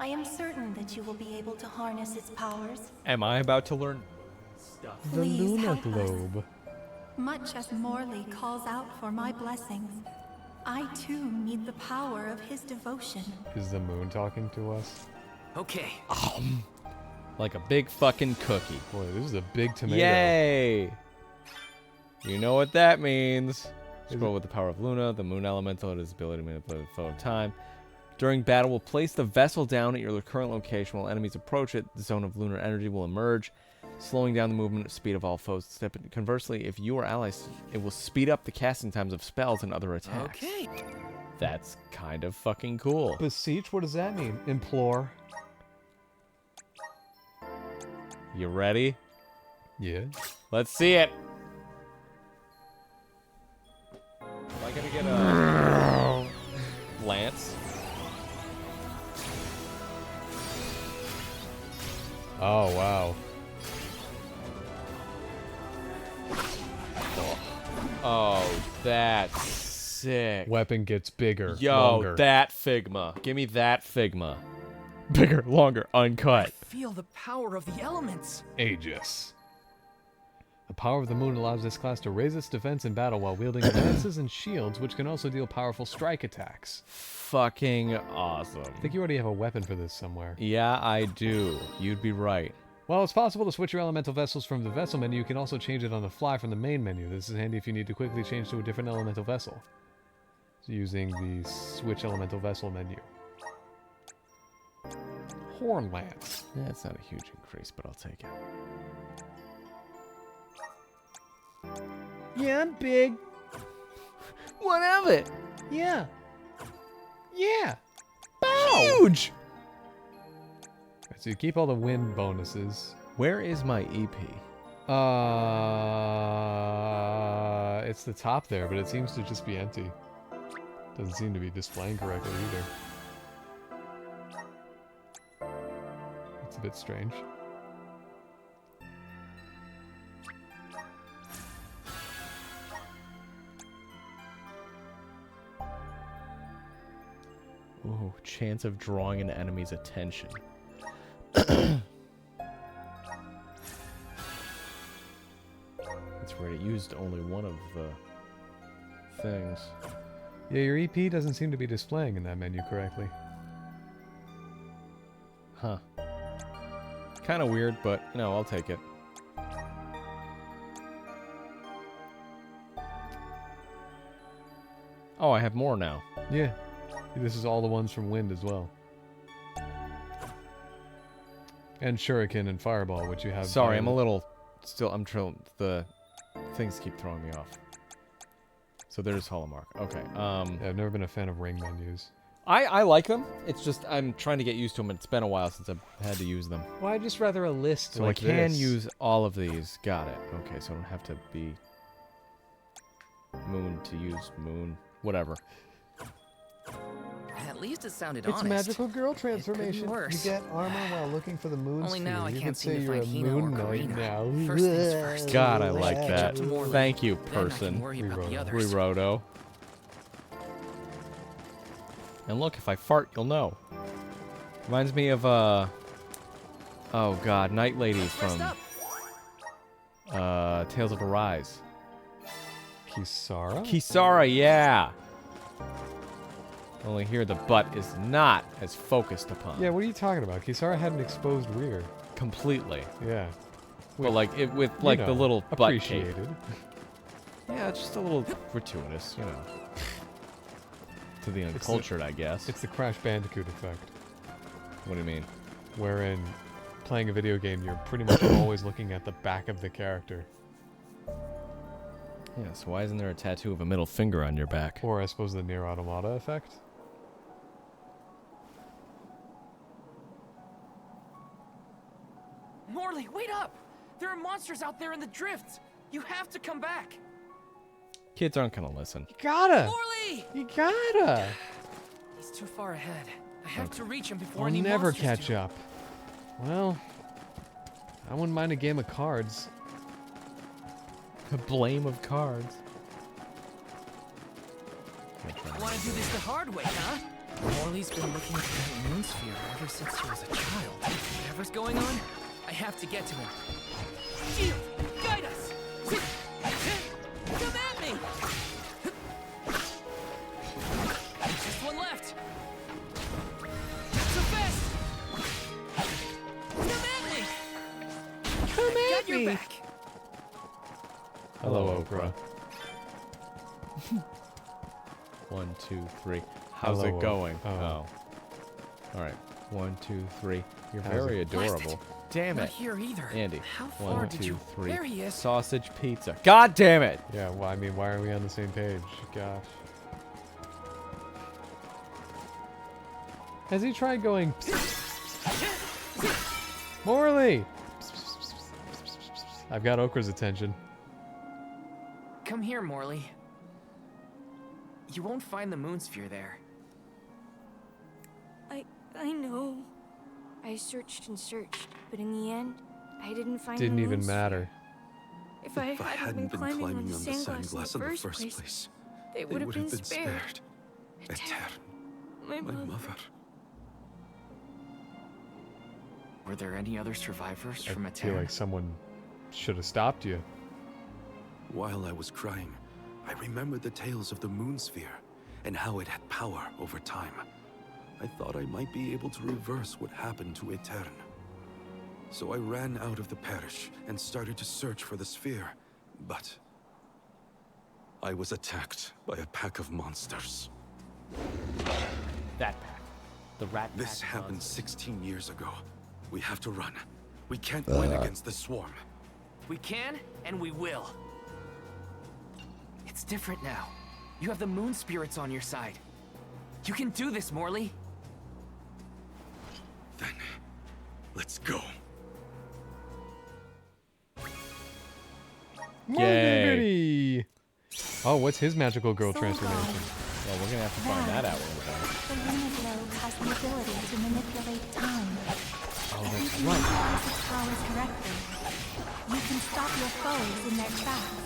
Speaker 6: I am certain that you will be able to harness its powers.
Speaker 1: am I about to learn stuff?
Speaker 2: The
Speaker 6: Please
Speaker 2: Luna
Speaker 6: help us.
Speaker 2: Globe.
Speaker 6: Much as Morley calls out for my blessings, I too need the power of his devotion.
Speaker 2: Is the moon talking to us?
Speaker 12: Okay.
Speaker 1: Like a big fucking cookie.
Speaker 2: Boy, this is a big tomato.
Speaker 1: Yay! You know what that means. Scroll with the power of Luna, the moon elemental, and its ability to manipulate the flow of time. During battle, will place the vessel down at your current location. While enemies approach it, the zone of lunar energy will emerge, slowing down the movement speed of all foes. Conversely, if you are allies, it will speed up the casting times of spells and other attacks.
Speaker 12: Okay.
Speaker 1: That's kind of fucking cool.
Speaker 2: Beseech? What does that mean? Implore?
Speaker 1: You ready?
Speaker 2: Yeah.
Speaker 1: Let's see it. Am I gonna get a lance?
Speaker 2: Oh, wow.
Speaker 1: Oh, that's sick.
Speaker 2: Weapon gets bigger,
Speaker 1: Yo,
Speaker 2: longer.
Speaker 1: that Figma. Give me that Figma. Bigger, longer, uncut.
Speaker 12: Feel the power of the elements.
Speaker 2: Aegis. The power of the moon allows this class to raise its defense in battle while wielding lances and shields, which can also deal powerful strike attacks.
Speaker 1: Fucking awesome.
Speaker 2: I think you already have a weapon for this somewhere.
Speaker 1: Yeah, I do. You'd be right.
Speaker 2: While it's possible to switch your elemental vessels from the vessel menu, you can also change it on the fly from the main menu. This is handy if you need to quickly change to a different elemental vessel. So using the switch elemental vessel menu. Horn lance.
Speaker 1: Yeah, it's not a huge increase, but I'll take it.
Speaker 21: Yeah, I'm big.
Speaker 1: What of it?
Speaker 21: Yeah.
Speaker 2: Yeah.
Speaker 1: Huge!
Speaker 2: So you keep all the wind bonuses.
Speaker 1: Where is my EP?
Speaker 2: It's the top there, but it seems to just be empty. Doesn't seem to be displaying correctly either. It's a bit strange.
Speaker 1: Ooh, chance of drawing an enemy's attention. That's right, it used only one of the things.
Speaker 2: Yeah, your EP doesn't seem to be displaying in that menu correctly.
Speaker 1: Huh. Kind of weird, but, you know, I'll take it. Oh, I have more now.
Speaker 2: Yeah. This is all the ones from Wind as well. And Shuriken and Fireball, which you have.
Speaker 1: Sorry, I'm a little... Still, I'm trying... The things keep throwing me off. So there's Holomark. Okay.
Speaker 2: Yeah, I've never been a fan of ring menus.
Speaker 1: I like them. It's just I'm trying to get used to them. It's been a while since I've had to use them.
Speaker 2: Well, I'd just rather a list
Speaker 1: so
Speaker 2: like
Speaker 1: I can
Speaker 2: this.
Speaker 1: use all of these. Got it. Okay, so I don't have to be Moon to use Moon. Whatever.
Speaker 12: At least it sounded
Speaker 21: It's
Speaker 12: honest.
Speaker 21: magical girl transformation. You
Speaker 12: worse.
Speaker 21: get armor while looking for the moon
Speaker 12: Only
Speaker 21: sphere.
Speaker 12: now I
Speaker 21: You
Speaker 12: can't
Speaker 21: could
Speaker 12: seem
Speaker 21: say
Speaker 12: to
Speaker 21: you're a
Speaker 12: find Hino or
Speaker 21: moon knight
Speaker 12: Karina.
Speaker 21: now.
Speaker 12: First things first.
Speaker 1: God, I like
Speaker 12: Catch
Speaker 1: that.
Speaker 12: up to Morley.
Speaker 1: Thank you,
Speaker 12: Then I can
Speaker 1: person.
Speaker 12: worry about the others.
Speaker 1: Riroto. And look, if I fart, you'll know. Reminds me of, oh god, Night Lady from, Tales of Arise.
Speaker 2: Kisara?
Speaker 1: Kisara, yeah! Only here the butt is not as focused upon.
Speaker 2: Yeah, what are you talking about? Kisara had an exposed rear.
Speaker 1: Completely.
Speaker 2: Yeah.
Speaker 1: But like, it with, like,
Speaker 2: you
Speaker 1: the
Speaker 2: know,
Speaker 1: little butt cape.
Speaker 2: appreciated.
Speaker 1: Yeah, it's just a little gratuitous, you know. To the uncultured, I guess.
Speaker 2: It's the Crash Bandicoot effect.
Speaker 1: What do you mean?
Speaker 2: Wherein, playing a video game, you're pretty much always looking at the back of the character.
Speaker 1: Yeah, so why isn't there a tattoo of a middle finger on your back?
Speaker 2: Or, I suppose, the Nier Automata effect.
Speaker 12: Morley, wait up! There are monsters out there in the drifts! You have to come back!
Speaker 1: Kids aren't gonna listen.
Speaker 21: You gotta!
Speaker 12: Morley!
Speaker 21: You gotta!
Speaker 12: He's too far ahead. I have to reach him before
Speaker 2: I'll
Speaker 12: any
Speaker 2: never
Speaker 12: monsters
Speaker 2: catch
Speaker 12: do.
Speaker 2: up. Well, I wouldn't mind a game of cards.
Speaker 1: A blame of cards.
Speaker 12: Want to do this the hard way, huh? Morley's been looking for that moon sphere ever since he was a child. Whatever's going on, I have to get to him. Shield! Guide us! Come at me! Just one left! So fast! Come at me!
Speaker 21: Come
Speaker 12: Got your back!
Speaker 2: Hello, Oprah.
Speaker 1: 1, 2, 3. How's
Speaker 2: Hello,
Speaker 1: it going?
Speaker 2: oh.
Speaker 1: Alright. 1, 2, 3. You're
Speaker 2: How's
Speaker 1: very
Speaker 2: it-
Speaker 1: adorable. Damn
Speaker 12: Not
Speaker 1: it.
Speaker 12: here either.
Speaker 1: Andy.
Speaker 12: How far
Speaker 1: 1,
Speaker 12: did
Speaker 1: 2,
Speaker 12: you...
Speaker 1: 3.
Speaker 12: There he is.
Speaker 1: Sausage pizza. God damn it!
Speaker 2: Yeah, well, I mean, why are we on the same page? Gosh. Has he tried going... Morley! I've got Okra's attention.
Speaker 12: Come here, Morley. You won't find the moon sphere there.
Speaker 7: I know. I searched and searched, but in the end, I didn't find
Speaker 2: Didn't
Speaker 7: the
Speaker 2: even
Speaker 7: moon
Speaker 2: matter.
Speaker 7: If I hadn't been climbing on the sand glass in the first place, they would have been spared.
Speaker 8: Etern,
Speaker 7: My
Speaker 8: my
Speaker 7: mother.
Speaker 8: mother.
Speaker 12: Were there any other survivors from
Speaker 2: I feel
Speaker 12: Etern?
Speaker 2: like someone should have stopped you.
Speaker 8: While I was crying, I remembered the tales of the moon sphere and how it had power over time. I thought I might be able to reverse what happened to Etern. So I ran out of the parish and started to search for the sphere, but I was attacked by a pack of monsters.
Speaker 21: That pack. The rat pack.
Speaker 8: This
Speaker 21: of
Speaker 8: happened
Speaker 21: monsters.
Speaker 8: 16 years ago. We have to run. We can't win against the swarm.
Speaker 12: We can, and we will. It's different now. You have the moon spirits on your side. You can do this, Morley.
Speaker 8: Then, let's go.
Speaker 2: Yay! Oh, what's his magical girl
Speaker 6: Soul
Speaker 2: transformation?
Speaker 6: God.
Speaker 21: Well, we're gonna have to find that out when we're done.
Speaker 6: The lunar globe has the ability to manipulate time.
Speaker 2: Oh,
Speaker 6: If you
Speaker 2: that's
Speaker 6: can
Speaker 2: right.
Speaker 6: utilize its powers correctly, you can stop your foes in their tracks.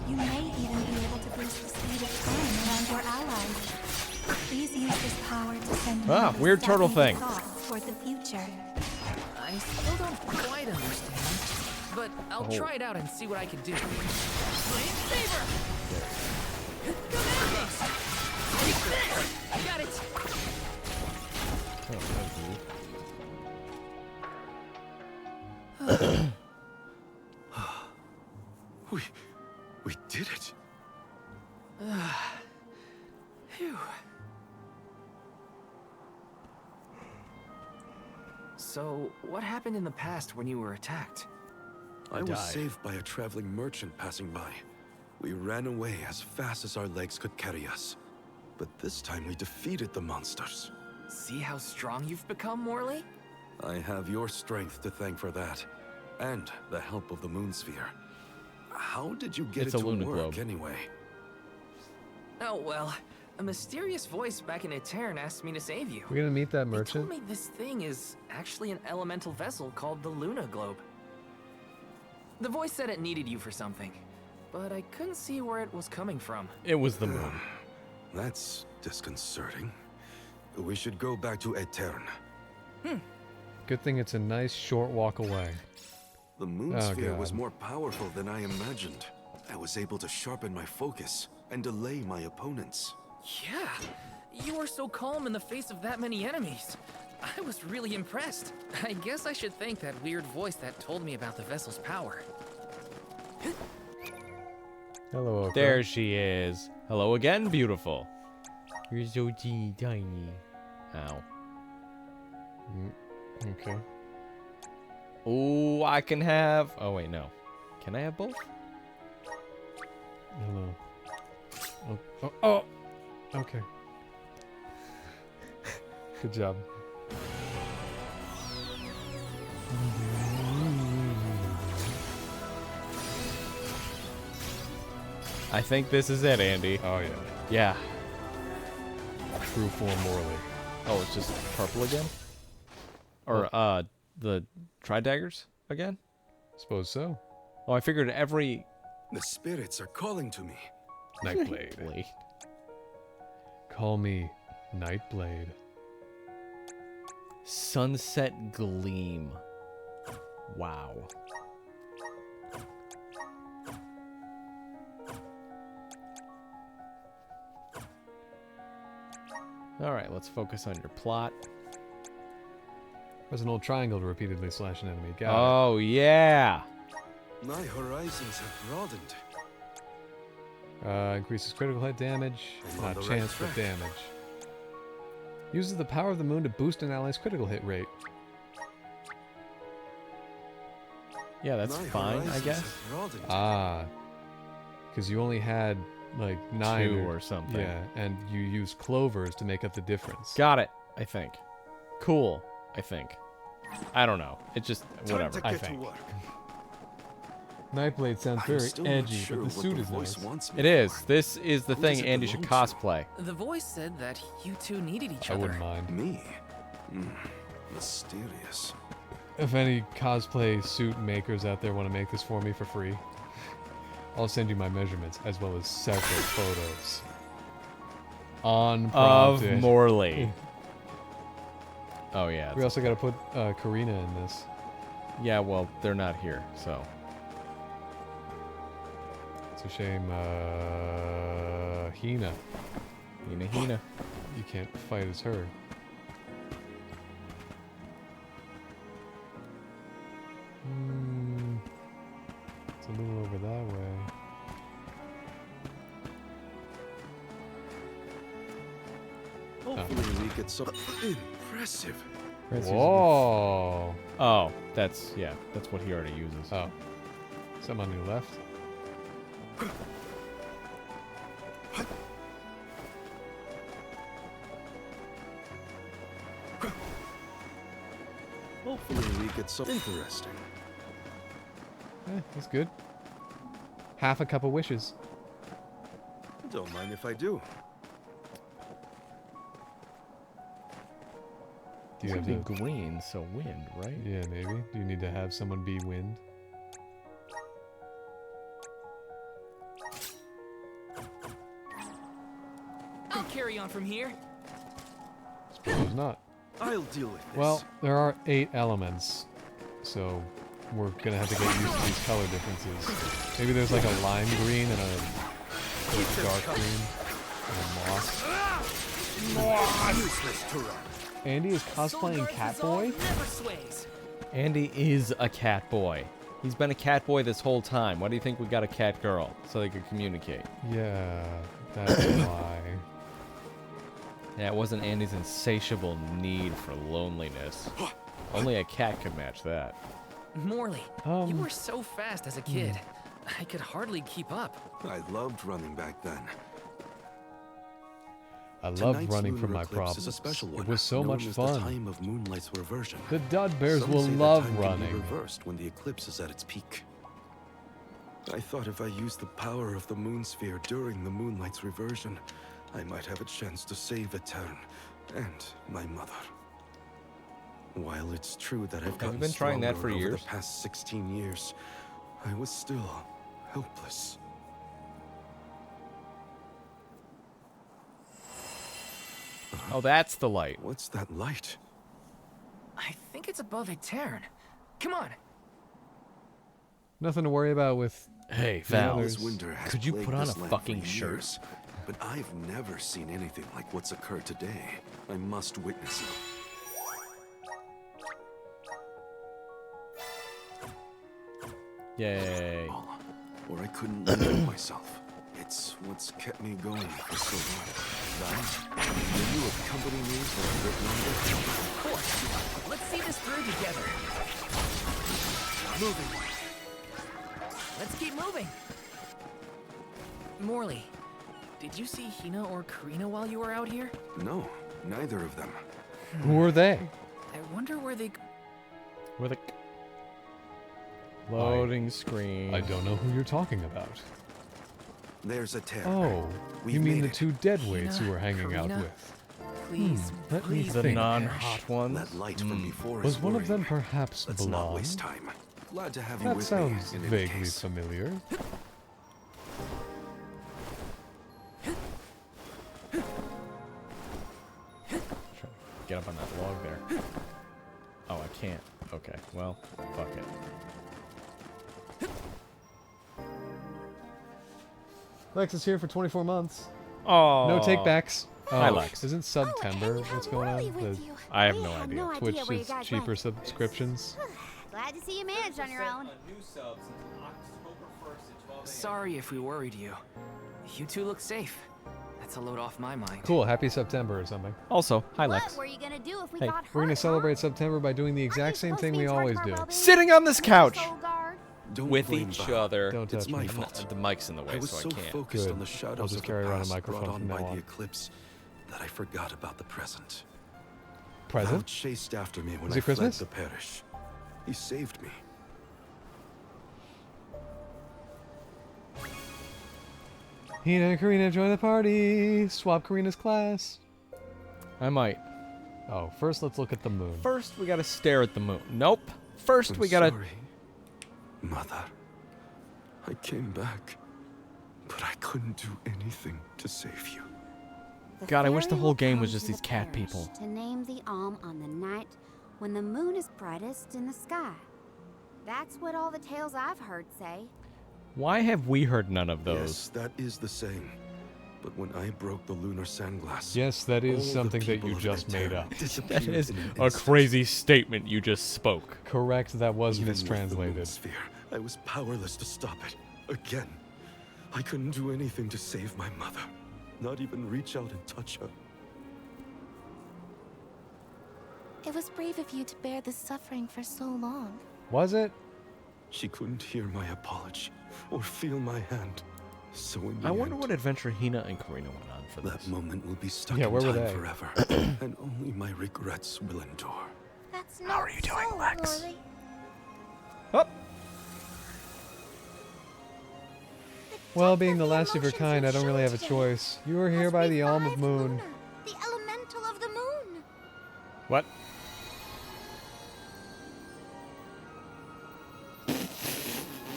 Speaker 6: You may even be able to boost the speed of time around your allies. Please use this power to send
Speaker 21: weird turtle thing.
Speaker 6: thoughts toward the future.
Speaker 12: I still don't quite understand, but I'll try it out and see what I can do. Flame Saber! Take this! Got it!
Speaker 8: We did it.
Speaker 12: Phew. So, what happened in the past when you were attacked?
Speaker 8: I was saved by a traveling merchant passing by. We ran away as fast as our legs could carry us. But this time we defeated the monsters.
Speaker 12: See how strong you've become, Morley?
Speaker 8: I have your strength to thank for that, and the help of the moon sphere. How did you get
Speaker 21: It's
Speaker 8: it
Speaker 21: a
Speaker 8: to
Speaker 21: lunar
Speaker 8: work
Speaker 21: globe.
Speaker 8: anyway?
Speaker 12: Oh, well, a mysterious voice back in Etern asked me to save you.
Speaker 2: We're gonna meet that
Speaker 12: They
Speaker 2: merchant.
Speaker 12: told me this thing is actually an elemental vessel called the Luna Globe. The voice said it needed you for something, but I couldn't see where it was coming from.
Speaker 21: It was the moon.
Speaker 8: That's disconcerting. We should go back to Etern.
Speaker 2: Good thing it's a nice short walk away.
Speaker 8: The moon
Speaker 2: Oh,
Speaker 8: sphere was
Speaker 2: God.
Speaker 8: more powerful than I imagined. I was able to sharpen my focus and delay my opponents.
Speaker 12: Yeah, you were so calm in the face of that many enemies. I was really impressed. I guess I should thank that weird voice that told me about the vessel's power.
Speaker 2: Hello, Okra.
Speaker 21: There she is. Hello again, beautiful. You're so teeny tiny. Ow.
Speaker 2: Okay.
Speaker 21: Oh, I can have. Oh wait, no. Can I have both?
Speaker 2: Hello. Oh. Okay. Good job.
Speaker 21: I think this is it, Andy.
Speaker 2: Oh yeah.
Speaker 21: Yeah.
Speaker 2: True form Morley.
Speaker 21: Oh, it's just purple again? Or the tri-daggers again?
Speaker 2: Suppose so.
Speaker 21: Oh, I figured every
Speaker 8: The spirits are calling to me.
Speaker 2: Nightblade.
Speaker 21: Wait.
Speaker 2: Call me Nightblade.
Speaker 21: Sunset Gleam. Wow. Alright, let's focus on your plot.
Speaker 2: There's an old triangle to repeatedly slash an enemy. Got
Speaker 21: Oh, yeah.
Speaker 8: My horizons have broadened.
Speaker 2: it. Increases critical hit damage.
Speaker 8: I'm on
Speaker 2: Not
Speaker 8: the right
Speaker 2: chance, but
Speaker 8: track.
Speaker 2: damage. Uses the power of the moon to boost an ally's critical hit rate.
Speaker 21: Yeah, that's
Speaker 8: My
Speaker 21: fine, I
Speaker 8: horizons
Speaker 21: guess.
Speaker 8: have broadened.
Speaker 2: Ah. Because you only had like 9
Speaker 21: 2 or something.
Speaker 2: Yeah, and you use clovers to make up the difference.
Speaker 21: Got it, I think. Cool, I think. I don't know. It just,
Speaker 8: Time
Speaker 21: whatever,
Speaker 8: to
Speaker 21: I
Speaker 8: get to
Speaker 21: think.
Speaker 8: work.
Speaker 2: Nightblade sounds
Speaker 8: I'm
Speaker 2: very
Speaker 8: still not
Speaker 2: edgy,
Speaker 8: sure
Speaker 2: but the
Speaker 8: what
Speaker 2: suit
Speaker 8: the
Speaker 2: is
Speaker 8: voice
Speaker 2: nice.
Speaker 8: wants me
Speaker 21: It is.
Speaker 8: for.
Speaker 21: This is the
Speaker 8: Who
Speaker 21: thing
Speaker 8: does it
Speaker 21: Andy should
Speaker 8: belong to?
Speaker 21: cosplay.
Speaker 12: The voice said that you two needed each
Speaker 2: I
Speaker 12: other.
Speaker 2: wouldn't mind.
Speaker 8: Me? Mysterious.
Speaker 2: If any cosplay suit makers out there want to make this for me for free. I'll send you my measurements as well as several photos. On
Speaker 1: Of
Speaker 2: prompted.
Speaker 1: Morley. Oh, yeah.
Speaker 2: We also got to put Karina in this.
Speaker 1: Yeah, well, they're not here, so.
Speaker 2: It's a shame. Hina.
Speaker 1: Hina.
Speaker 2: You can't fight as her. It's a little over that way.
Speaker 8: Hopefully we get some impressive.
Speaker 2: Whoa!
Speaker 1: Oh, that's what he already uses.
Speaker 2: Oh. Some on your left.
Speaker 8: Hopefully we get some interesting.
Speaker 2: That's good. Half a cup of wishes.
Speaker 8: Don't mind if I do.
Speaker 2: Do you
Speaker 1: Should
Speaker 2: have
Speaker 1: be
Speaker 2: to...
Speaker 1: green, so wind, right?
Speaker 2: Yeah, maybe. Do you need to have someone be wind?
Speaker 12: I'll carry on from here.
Speaker 2: Suppose not.
Speaker 8: I'll deal with this.
Speaker 2: Well, there are 8 elements, so we're gonna have to get used to these color differences. Maybe there's like a lime green and a dark green and a moss. Andy is cosplaying Catboy?
Speaker 12: Never sways.
Speaker 1: Andy is a cat boy. He's been a cat boy this whole time. Why do you think we got a cat girl? So they could communicate.
Speaker 2: Yeah, that's why.
Speaker 1: Yeah, it wasn't Andy's insatiable need for loneliness. Only a cat could match that.
Speaker 12: Morley, you were so fast as a kid. I could hardly keep up.
Speaker 8: I loved running back then.
Speaker 2: I loved
Speaker 8: Tonight's
Speaker 2: running from
Speaker 8: lunar
Speaker 2: my
Speaker 8: eclipse
Speaker 2: problems.
Speaker 8: is a special one,
Speaker 2: It was so
Speaker 8: known
Speaker 2: much
Speaker 8: as
Speaker 2: fun.
Speaker 8: The time of Moonlight's reversion.
Speaker 2: The Dud Bears
Speaker 8: Some
Speaker 2: will
Speaker 8: say that
Speaker 2: love
Speaker 8: time can be
Speaker 2: running.
Speaker 8: reversed when the eclipse is at its peak. I thought if I used the power of the moon sphere during the Moonlight's reversion, I might have a chance to save Etern and my mother. While it's true that I've gotten
Speaker 1: been trying that
Speaker 8: stronger
Speaker 1: for
Speaker 8: over
Speaker 1: years?
Speaker 8: the past 16 years, I was still helpless.
Speaker 1: Oh, that's the light.
Speaker 8: What's that light?
Speaker 12: I think it's above Etern. Come on.
Speaker 2: Nothing to worry about with.
Speaker 1: Hey,
Speaker 2: the
Speaker 1: Val,
Speaker 2: others.
Speaker 8: Winter has
Speaker 1: could you
Speaker 8: plagued
Speaker 1: put on a
Speaker 8: this land
Speaker 1: fucking
Speaker 8: for
Speaker 1: shirt?
Speaker 8: years, but I've never seen anything like what's occurred today. I must witness it.
Speaker 1: Yay.
Speaker 8: Or I couldn't live it myself. It's what's kept me going for so long. Val, will you accompany me for a bit longer?
Speaker 12: Of course. Let's see this through together. Moving. Let's keep moving. Morley, did you see Hina or Karina while you were out here?
Speaker 8: No, neither of them.
Speaker 2: Who are they?
Speaker 12: I wonder where they...
Speaker 1: With a loading screen.
Speaker 2: I don't know who you're talking about.
Speaker 8: There's a tear.
Speaker 2: Oh,
Speaker 8: We
Speaker 2: you mean
Speaker 8: made
Speaker 2: the
Speaker 8: it.
Speaker 2: 2 deadweights you were hanging out
Speaker 12: Karina?
Speaker 2: with?
Speaker 12: Please,
Speaker 2: Let me
Speaker 12: please
Speaker 1: The
Speaker 2: think.
Speaker 1: non-hot ones.
Speaker 8: That light from before
Speaker 2: Was
Speaker 8: is
Speaker 2: one of them
Speaker 8: worrying.
Speaker 2: perhaps
Speaker 8: Let's not
Speaker 2: blonde?
Speaker 8: waste time. Glad to have you
Speaker 2: That
Speaker 8: with
Speaker 2: sounds
Speaker 8: me in any
Speaker 2: vaguely
Speaker 8: case.
Speaker 2: familiar.
Speaker 1: Get up on that log there. Oh, I can't. Okay, well, fuck it.
Speaker 2: Lex is here for 24 months.
Speaker 1: Oh.
Speaker 2: No takebacks.
Speaker 1: Hi,
Speaker 2: Oh,
Speaker 1: Lex.
Speaker 2: Isn't September what's going on? The
Speaker 1: I have no idea.
Speaker 7: no idea
Speaker 2: Twitch
Speaker 7: where you
Speaker 2: is
Speaker 7: guys
Speaker 2: cheaper
Speaker 7: went.
Speaker 2: subscriptions.
Speaker 7: Glad to see you managed on your own.
Speaker 12: Sorry if we worried you. You two look safe. That's a load off my mind.
Speaker 2: Cool. Happy September or something.
Speaker 1: Also, hi,
Speaker 7: What
Speaker 1: Lex.
Speaker 7: were you gonna do if we
Speaker 1: Hey,
Speaker 7: got
Speaker 2: We're gonna
Speaker 7: hurt,
Speaker 2: celebrate September by doing the exact same thing we always do.
Speaker 1: Sitting on this couch
Speaker 7: Soul Guard?
Speaker 8: Don't
Speaker 1: with
Speaker 8: blame
Speaker 1: each
Speaker 8: Val.
Speaker 1: other.
Speaker 2: Don't
Speaker 8: It's
Speaker 2: touch
Speaker 8: my
Speaker 2: me.
Speaker 8: fault.
Speaker 1: The mic's in the way,
Speaker 8: I was
Speaker 1: so
Speaker 8: so
Speaker 1: I can't.
Speaker 8: focused
Speaker 2: Good.
Speaker 8: on the
Speaker 2: I'll
Speaker 8: shadows
Speaker 2: just
Speaker 8: of the
Speaker 2: carry around a
Speaker 8: past
Speaker 2: microphone
Speaker 8: brought on
Speaker 2: from
Speaker 8: by
Speaker 2: now
Speaker 8: the
Speaker 2: on.
Speaker 8: eclipse that I forgot about the present.
Speaker 2: Present?
Speaker 8: Val chased after me when
Speaker 2: Is
Speaker 8: I
Speaker 2: it Christmas?
Speaker 8: fled the parish. He saved me.
Speaker 2: Hina and Karina join the party. Swap Karina's class.
Speaker 1: I might.
Speaker 2: Oh, first let's look at the moon.
Speaker 1: First, we gotta stare at the moon. Nope. First,
Speaker 8: I'm
Speaker 1: we gotta.
Speaker 8: sorry, Mother. I came back. But I couldn't do anything to save you.
Speaker 1: God, I wish the
Speaker 19: fairy
Speaker 1: whole
Speaker 19: will
Speaker 1: game
Speaker 19: come
Speaker 1: was just
Speaker 19: to
Speaker 1: these
Speaker 19: the
Speaker 1: cat
Speaker 19: parish
Speaker 1: people.
Speaker 19: To name the Alm on the night when the moon is brightest in the sky. That's what all the tales I've heard say.
Speaker 1: Why have we heard none of those?
Speaker 8: Yes, that is the saying. But when I broke the lunar sandglass,
Speaker 2: Yes, that
Speaker 8: all
Speaker 2: is
Speaker 8: the
Speaker 2: something that
Speaker 8: people
Speaker 2: you
Speaker 8: of
Speaker 2: just made
Speaker 8: Eterra
Speaker 2: up.
Speaker 1: That
Speaker 8: disappeared
Speaker 1: is
Speaker 8: in an
Speaker 1: a
Speaker 8: instant.
Speaker 1: crazy statement you just spoke.
Speaker 2: Correct, that was
Speaker 8: Even with the
Speaker 2: mistranslated.
Speaker 8: moon sphere, I was powerless to stop it. Again. I couldn't do anything to save my mother. Not even reach out and touch her.
Speaker 3: It was brave of you to bear this suffering for so long.
Speaker 2: Was it?
Speaker 8: She couldn't hear my apology or feel my hand. So in the
Speaker 1: I wonder
Speaker 8: end,
Speaker 1: what adventure Hina and Karina went on for
Speaker 8: that
Speaker 1: this.
Speaker 8: moment will be stuck
Speaker 2: Yeah,
Speaker 8: in
Speaker 2: where were
Speaker 8: time
Speaker 2: they?
Speaker 8: forever, and only my regrets will endure.
Speaker 15: That's
Speaker 1: How are you doing,
Speaker 15: so,
Speaker 1: Lex?
Speaker 15: Morley.
Speaker 2: Well, being the last of your kind, I don't really have a choice. You are here by the Alm of Moon.
Speaker 15: The elemental of the moon.
Speaker 1: What?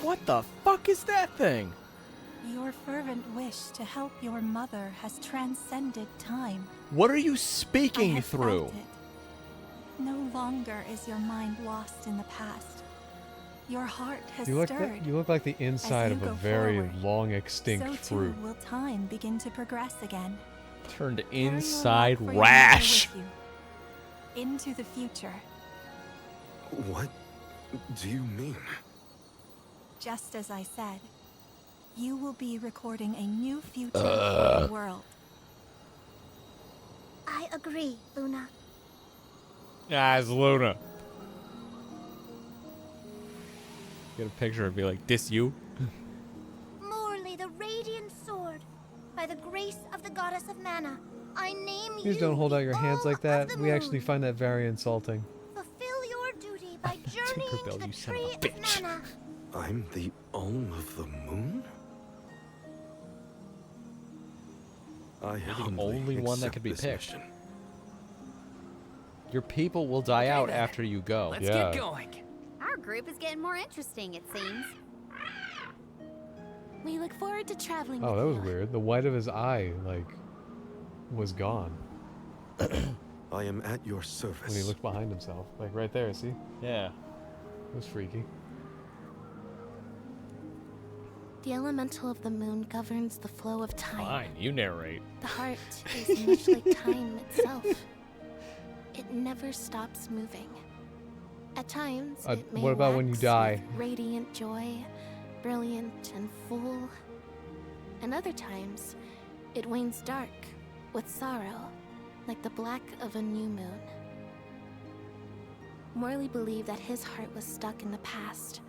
Speaker 1: What the fuck is that thing?
Speaker 6: Your fervent wish to help your mother has transcended time.
Speaker 1: What are you
Speaker 6: I
Speaker 1: speaking
Speaker 6: have
Speaker 1: through?
Speaker 6: felt it. No longer is your mind lost in the past. Your heart has
Speaker 2: You look,
Speaker 6: stirred.
Speaker 2: you look like the
Speaker 6: As
Speaker 2: inside
Speaker 6: you
Speaker 2: of a
Speaker 6: go
Speaker 2: very
Speaker 6: forward,
Speaker 2: long extinct
Speaker 6: so
Speaker 2: fruit.
Speaker 6: too will time begin to progress again.
Speaker 1: Turned
Speaker 6: Carry your love
Speaker 1: inside
Speaker 6: for your mother
Speaker 1: rash.
Speaker 6: with you. Into the future,
Speaker 8: What do you mean?
Speaker 6: just as I said, you will be recording a new future for the world.
Speaker 15: I agree, Luna.
Speaker 1: Ah, it's Luna. Get a picture and be like, this you?
Speaker 15: Morley, the radiant sword. By the grace of the goddess of mana, I name you.
Speaker 2: Please don't hold out your hands like that.
Speaker 15: the
Speaker 2: We actually
Speaker 15: moon.
Speaker 2: find that very insulting.
Speaker 15: Fulfill your duty by journeying to
Speaker 1: Tinkerbell,
Speaker 15: the
Speaker 1: you son of
Speaker 15: tree
Speaker 1: a
Speaker 15: of
Speaker 1: bitch.
Speaker 15: mana.
Speaker 8: I'm the Alm of the Moon? I
Speaker 1: You're the
Speaker 8: humbly
Speaker 1: only one that
Speaker 8: accept
Speaker 1: could be
Speaker 8: this
Speaker 1: picked.
Speaker 8: mission.
Speaker 1: Your people will die out after you go.
Speaker 12: Let's get going.
Speaker 19: Our group is getting more interesting, it seems.
Speaker 3: We look forward to traveling
Speaker 2: Oh,
Speaker 3: with
Speaker 2: that was
Speaker 3: you.
Speaker 2: weird. The white of his eye, like, was gone
Speaker 8: I am at your service.
Speaker 2: when he looked behind himself. Like, right there, see?
Speaker 1: Yeah.
Speaker 2: It was freaky.
Speaker 3: The elemental of the moon governs the flow of time.
Speaker 1: Fine, you narrate.
Speaker 3: The heart is much like time itself. It never stops moving. At times, it may
Speaker 2: what about when you
Speaker 3: wax
Speaker 2: die?
Speaker 3: with radiant joy, brilliant and full. And other times, it wanes dark with sorrow, like the black of a new moon. Morley believed that his heart was stuck in the past,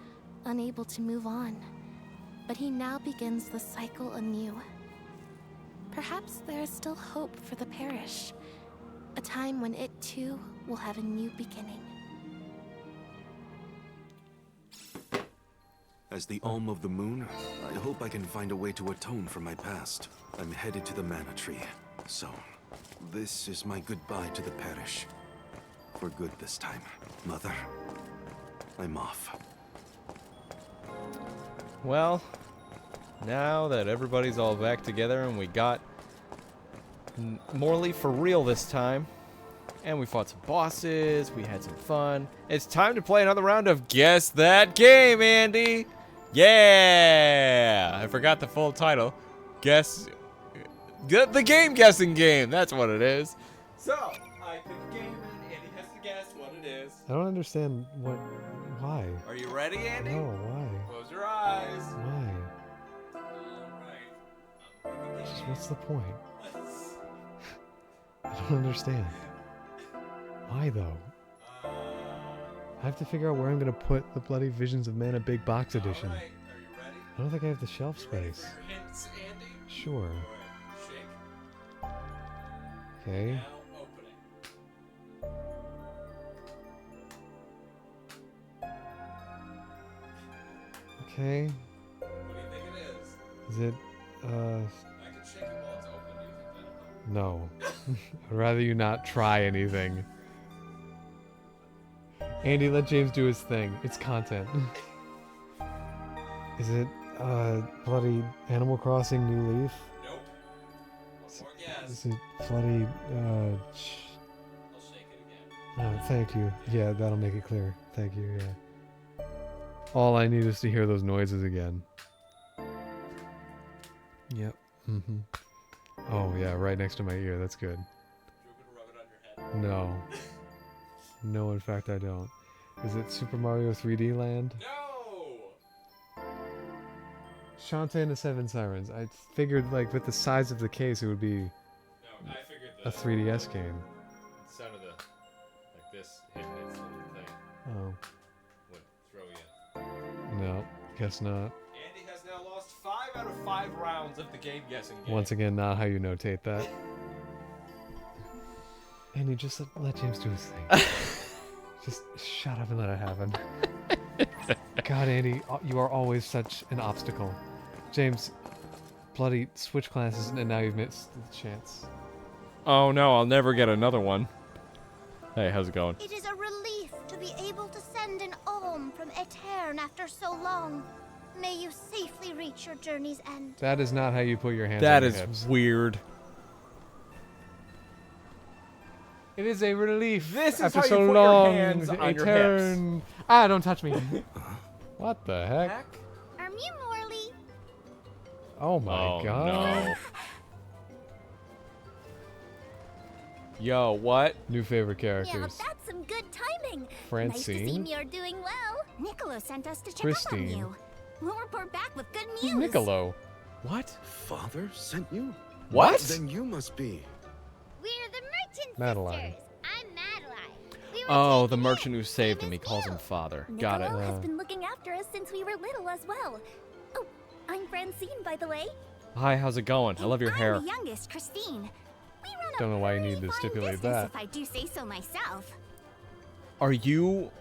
Speaker 3: unable to move on. But he now begins the cycle anew. Perhaps there is still hope for the parish, a time when it too will have a new beginning.
Speaker 8: As the Alm of the Moon, I hope I can find a way to atone for my past. I'm headed to the Mana Tree, so this is my goodbye to the parish. For good this time, Mother. I'm off.
Speaker 1: Well, now that everybody's all back together and we got Morley for real this time, and we fought some bosses, we had some fun, it's time to play another round of Guess That Game, Andy! Yeah! I forgot the full title. The game guessing game, that's what it is. So, I pick a game and Andy has to guess what it is.
Speaker 2: I don't understand why.
Speaker 1: Are you ready, Andy?
Speaker 2: No, why?
Speaker 1: Close your eyes.
Speaker 2: Why? Just what's the point? I don't understand. Why though? I have to figure out where I'm gonna put the bloody Visions of Mana Big Box Edition.
Speaker 1: Alright, are you ready?
Speaker 2: I don't think I have the shelf space.
Speaker 1: Hints, Andy?
Speaker 2: Sure.
Speaker 1: Shake.
Speaker 2: Okay.
Speaker 1: Now open it.
Speaker 2: Okay.
Speaker 1: What do you think it is?
Speaker 2: Is it
Speaker 1: I can shake it while it's open. Do you think that'll help?
Speaker 2: no. I'd rather you not try anything. Andy, let James do his thing. It's content. Is it Bloody Animal Crossing New Leaf?
Speaker 1: Nope. One more guess.
Speaker 2: Is it bloody,
Speaker 1: I'll shake it again.
Speaker 2: thank you. Yeah, that'll make it clear. Thank you, yeah. All I need is to hear those noises again. Yep. Mm-hmm. Oh, yeah, right next to my ear. That's good. No. No, in fact, I don't. Is it Super Mario 3D Land?
Speaker 1: No!
Speaker 2: Shantae and the Seven Sirens. I figured, like, with the size of the case, it would be
Speaker 1: No, I figured
Speaker 2: a 3DS game.
Speaker 1: The sound of like this hitting its little thing
Speaker 2: Oh.
Speaker 1: would throw you.
Speaker 2: No, guess not.
Speaker 1: Andy has now lost 5 out of 5 rounds of the game guessing game.
Speaker 2: Once again, not how you notate that. Andy, just let James do his thing. Just shut up and let it happen. God, Andy, you are always such an obstacle. James, bloody switch classes, and now you've missed the chance.
Speaker 1: Oh no, I'll never get another one. Hey, how's it going?
Speaker 15: It is a relief to be able to send an alm from Etern after so long. May you safely reach your journey's end.
Speaker 2: That is not how you put your hands
Speaker 1: That
Speaker 2: on your
Speaker 1: is
Speaker 2: hips.
Speaker 1: weird.
Speaker 2: It is a relief.
Speaker 1: This is
Speaker 2: after
Speaker 1: how you
Speaker 2: so
Speaker 1: put your
Speaker 2: long.
Speaker 1: hands on your
Speaker 2: Etern. Ah, don't touch me. What the heck?
Speaker 15: Are you Morley?
Speaker 2: Oh my god.
Speaker 1: No. Yo, what?
Speaker 2: New favorite
Speaker 15: Yeah,
Speaker 2: characters.
Speaker 15: that's some good timing. Nice to see
Speaker 2: Francine.
Speaker 15: you're doing well. Niccolo sent us to check up
Speaker 2: Christine.
Speaker 15: on you. We'll report back with good
Speaker 2: Who's
Speaker 15: news.
Speaker 2: Niccolo?
Speaker 1: What?
Speaker 8: Father sent you?
Speaker 1: What?
Speaker 8: Then you must be.
Speaker 15: We're the merchant
Speaker 2: Madeline.
Speaker 15: sisters. I'm Madeline. We were
Speaker 1: Oh, the
Speaker 15: taken
Speaker 1: merchant who saved him. He calls him father. Got it.
Speaker 15: Niccolo has been looking after us since we were little as well. Oh, I'm Francine, by the way.
Speaker 1: Hi, how's it going? I love your hair.
Speaker 15: I'm the youngest, Christine. We run a
Speaker 2: Don't know why you need to
Speaker 15: fine
Speaker 2: stipulate
Speaker 15: business,
Speaker 2: that.
Speaker 15: if I do say so myself.
Speaker 1: Are you...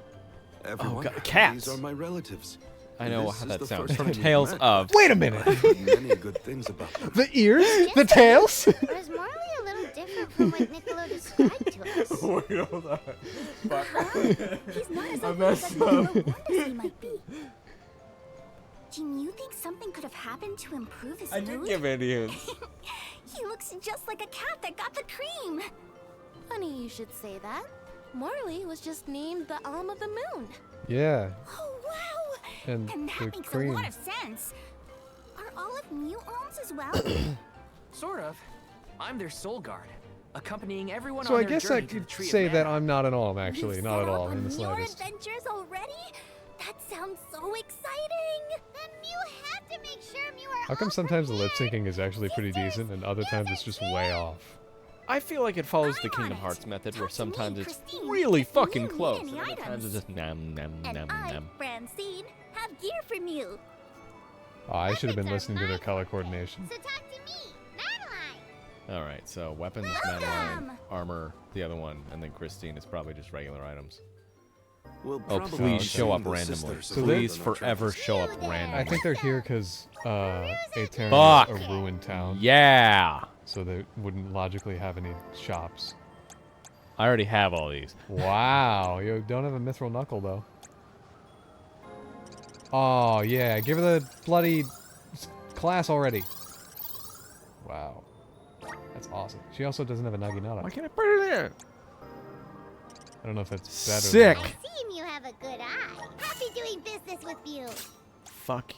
Speaker 8: Everyone,
Speaker 1: God, cats.
Speaker 8: These are my relatives.
Speaker 1: I know
Speaker 8: This
Speaker 1: how
Speaker 8: is
Speaker 1: that
Speaker 8: the
Speaker 1: sounds.
Speaker 8: first
Speaker 1: From
Speaker 8: time we've
Speaker 1: Tales
Speaker 8: met.
Speaker 1: of...
Speaker 2: Wait a minute.
Speaker 8: I've heard many good things about them.
Speaker 2: The ears? The tails?
Speaker 15: Or is Morley a little different from what Niccolo described to us?
Speaker 1: Wait, hold on.
Speaker 15: He's not as
Speaker 1: I
Speaker 15: open
Speaker 1: messed
Speaker 15: as Niccolo
Speaker 1: up.
Speaker 15: warned us he might be. Jim, you think something could have happened to improve his
Speaker 1: I
Speaker 15: mood?
Speaker 1: did give Andy hints.
Speaker 15: He looks just like a cat that got the cream. Funny you should say that. Morley was just named the Alm of the Moon.
Speaker 2: Yeah.
Speaker 15: Oh, wow!
Speaker 2: And
Speaker 15: Then that
Speaker 2: the
Speaker 15: makes
Speaker 2: cream.
Speaker 15: a lot of sense. Are all of you alms as well?
Speaker 12: Sort of. I'm their soul guard, accompanying everyone
Speaker 2: So
Speaker 12: on
Speaker 2: I
Speaker 12: their
Speaker 2: guess I
Speaker 12: journey to the
Speaker 2: could
Speaker 12: Tree of
Speaker 2: say that
Speaker 12: Mana.
Speaker 2: I'm not an alm, actually.
Speaker 15: You've
Speaker 2: Not
Speaker 15: set
Speaker 2: at
Speaker 15: out
Speaker 2: all, in the
Speaker 15: on your
Speaker 2: slightest.
Speaker 15: adventures already? That sounds so exciting! Then you have to make sure you are
Speaker 2: How come sometimes the lip syncing is actually pretty decent and other times it's just way off?
Speaker 1: I feel like it follows the Kingdom Hearts method, where sometimes it's really fucking close, and other times it's just nam nam
Speaker 15: And
Speaker 1: nam
Speaker 15: I,
Speaker 1: nam.
Speaker 15: Francine, have gear from you.
Speaker 2: Oh, I should have been listening to their color coordination.
Speaker 15: So talk to me, Madeline.
Speaker 1: All right, so weapons, Madeline, armor, the other one, and then Christine is probably just regular items.
Speaker 8: We'll
Speaker 1: Oh,
Speaker 8: probably
Speaker 1: please
Speaker 8: be
Speaker 1: show up
Speaker 8: seeing the
Speaker 1: randomly.
Speaker 8: sisters
Speaker 2: So
Speaker 1: Please
Speaker 8: on our
Speaker 1: forever
Speaker 8: travels.
Speaker 1: show up randomly.
Speaker 2: I think they're here because Etern
Speaker 1: Fuck.
Speaker 2: is a ruined town.
Speaker 1: Yeah!
Speaker 2: So they wouldn't logically have any shops.
Speaker 1: I already have all these.
Speaker 2: Wow, you don't have a mithril knuckle though. Oh yeah, give her the bloody class already. Wow, that's awesome. She also doesn't have a naginata.
Speaker 1: Why can't I put her there?
Speaker 2: I don't know if that's better.
Speaker 1: Sick.
Speaker 2: Than
Speaker 15: I seem you have a good eye. Happy doing business with you.
Speaker 1: Fuck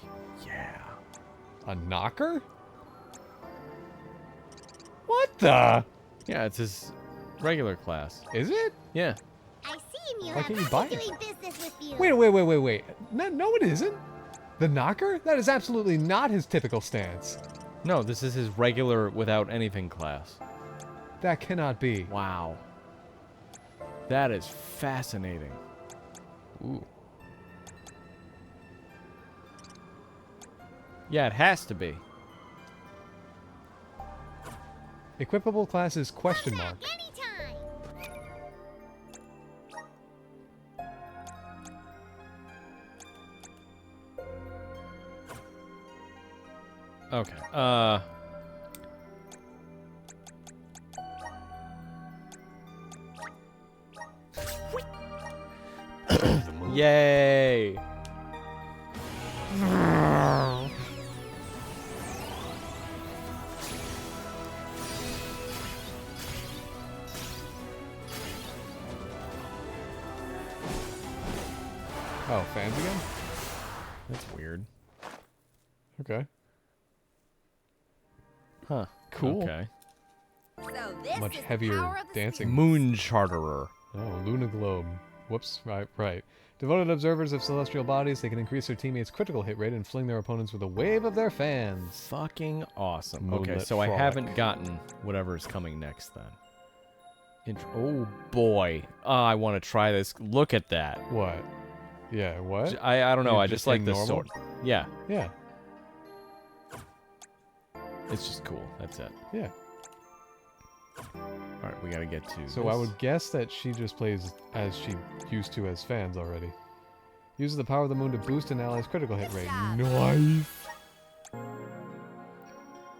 Speaker 1: yeah.
Speaker 2: a knocker? What the?
Speaker 1: Yeah, it's his regular class.
Speaker 2: Is it?
Speaker 1: Yeah.
Speaker 15: I seem you
Speaker 2: Why
Speaker 15: have
Speaker 2: can't you buy
Speaker 15: happy
Speaker 2: it?
Speaker 15: doing business with you.
Speaker 2: Wait. No, it isn't. The knocker? That is absolutely not his typical stance.
Speaker 1: No, this is his regular without anything class.
Speaker 2: That cannot be.
Speaker 1: Wow. That is fascinating. Ooh. Yeah, it has to be.
Speaker 2: Equipable classes question mark.
Speaker 1: Okay. Yay!
Speaker 2: fans again?
Speaker 1: That's weird.
Speaker 2: Okay.
Speaker 1: Huh.
Speaker 2: Cool.
Speaker 1: Okay.
Speaker 7: So this
Speaker 2: Much
Speaker 7: is the
Speaker 2: heavier
Speaker 7: power of the
Speaker 2: dancing.
Speaker 1: Moon Charterer.
Speaker 2: Oh, Luna Globe. Whoops. Right. Devoted observers of celestial bodies, they can increase their teammates' critical hit rate and fling their opponents with a wave of their fans.
Speaker 1: Fucking awesome.
Speaker 2: Moonlit
Speaker 1: Okay, so I
Speaker 2: frolic.
Speaker 1: haven't gotten whatever is coming next then. Oh boy. Oh, I want to try this. Look at that.
Speaker 2: What? Yeah, what?
Speaker 1: I don't know.
Speaker 2: You
Speaker 1: I just like
Speaker 2: saying
Speaker 1: the
Speaker 2: normal?
Speaker 1: sword. Yeah.
Speaker 2: Yeah.
Speaker 1: It's just cool. That's it.
Speaker 2: Yeah.
Speaker 1: Alright, we gotta get to
Speaker 2: So
Speaker 1: this.
Speaker 2: I would guess that she just plays as she used to as fans already. Uses the power of the moon to boost an ally's critical hit rate. Nice!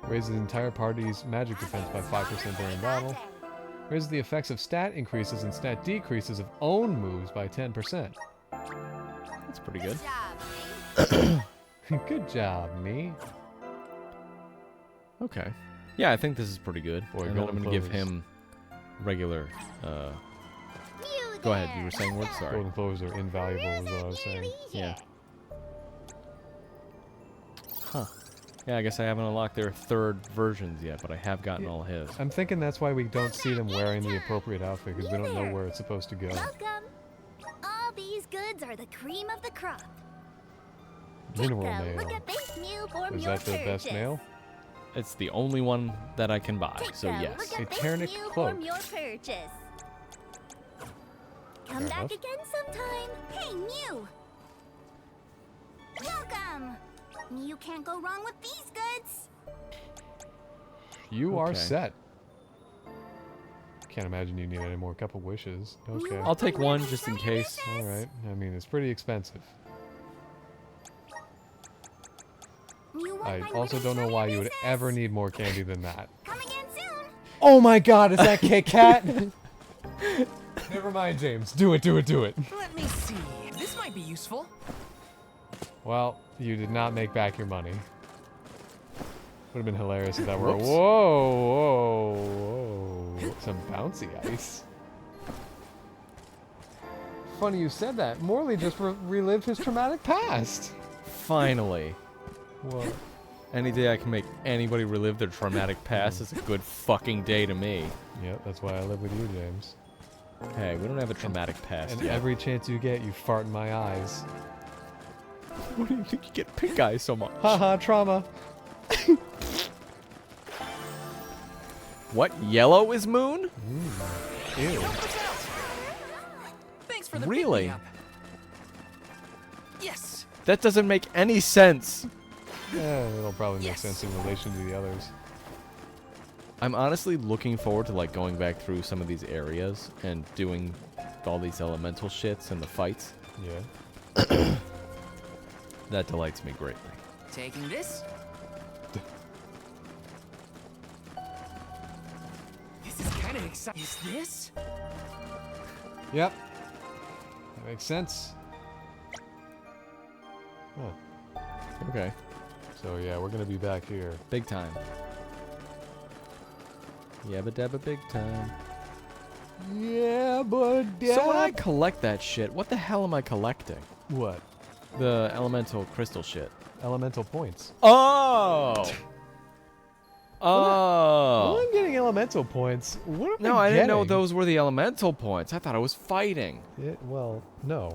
Speaker 2: Raises the entire party's magic defense by 5% during battle. Raises the effects of stat increases and stat decreases of own moves by 10%.
Speaker 1: That's pretty good.
Speaker 2: Good job, me.
Speaker 1: Okay. Yeah, I think this is pretty good.
Speaker 2: Boy,
Speaker 1: and then I'm
Speaker 2: golden
Speaker 1: gonna give
Speaker 2: clovers.
Speaker 1: him regular. Go ahead. You were saying words. Sorry.
Speaker 2: Golden clovers are invaluable, is what I was saying.
Speaker 1: Yeah. Huh. Yeah, I guess I haven't unlocked their third versions yet, but I have gotten all his.
Speaker 2: I'm thinking that's why we don't see them wearing the appropriate outfit, because we don't know where it's supposed to go.
Speaker 7: Welcome. All these goods are the cream of the crop.
Speaker 2: Mineral
Speaker 7: Take a
Speaker 2: mail.
Speaker 7: look at this meal for
Speaker 2: Is
Speaker 7: your
Speaker 2: that the best
Speaker 7: purchase.
Speaker 2: mail?
Speaker 1: It's the only one that I can buy,
Speaker 7: Take
Speaker 1: so
Speaker 7: a
Speaker 1: yes.
Speaker 7: look at
Speaker 2: A
Speaker 7: this
Speaker 2: Ternic
Speaker 7: meal
Speaker 2: cloak.
Speaker 7: from your purchase. Come
Speaker 2: Fair
Speaker 7: back
Speaker 2: enough.
Speaker 7: again sometime. Hey, Mew. Welcome. You can't go wrong with these goods.
Speaker 2: You are
Speaker 1: Okay.
Speaker 2: set. Can't imagine you need any more cup of wishes. Okay.
Speaker 1: I'll take one just in case.
Speaker 2: Alright. I mean, it's pretty expensive. I also don't know why you would ever need more candy than that. Oh my god, is that Kit Kat? Never mind, James. Do it.
Speaker 12: Let me see. This might be useful.
Speaker 2: Well, you did not make back your money. Would have been hilarious if that were.
Speaker 1: Whoops.
Speaker 2: Whoa. Some bouncy ice. Funny you said that. Morley just relived his traumatic past.
Speaker 1: Finally.
Speaker 2: What?
Speaker 1: Any day I can make anybody relive their traumatic past is a good fucking day to me.
Speaker 2: Yep, that's why I live with you, James.
Speaker 1: Hey, we don't have a traumatic past
Speaker 2: And
Speaker 1: yet.
Speaker 2: every chance you get, you fart in my eyes.
Speaker 1: What do you think you get pink eye so much?
Speaker 2: Haha, trauma.
Speaker 1: What? Yellow is moon?
Speaker 2: Ew.
Speaker 12: Thanks for the
Speaker 1: Really?
Speaker 12: pick-me-up. Yes.
Speaker 1: That doesn't make any sense.
Speaker 2: Yeah, it'll probably make sense in relation to the others.
Speaker 1: I'm honestly looking forward to like going back through some of these areas and doing all these elemental shits and the fights.
Speaker 2: Yeah.
Speaker 1: That delights me greatly.
Speaker 12: Taking this. This is kind of exciting. Is this?
Speaker 2: Yep. That makes sense. Huh.
Speaker 1: Okay.
Speaker 2: So yeah, we're gonna be back here.
Speaker 1: Big time. Yabba dabba big time.
Speaker 2: Yeah, but
Speaker 1: So when I collect that shit, what the hell am I collecting?
Speaker 2: What?
Speaker 1: The elemental crystal shit.
Speaker 2: Elemental points.
Speaker 1: Oh!
Speaker 2: Well, I'm getting elemental points. What am
Speaker 1: No, I didn't know
Speaker 2: getting?
Speaker 1: those were the elemental points. I thought I was fighting.
Speaker 2: Well, no.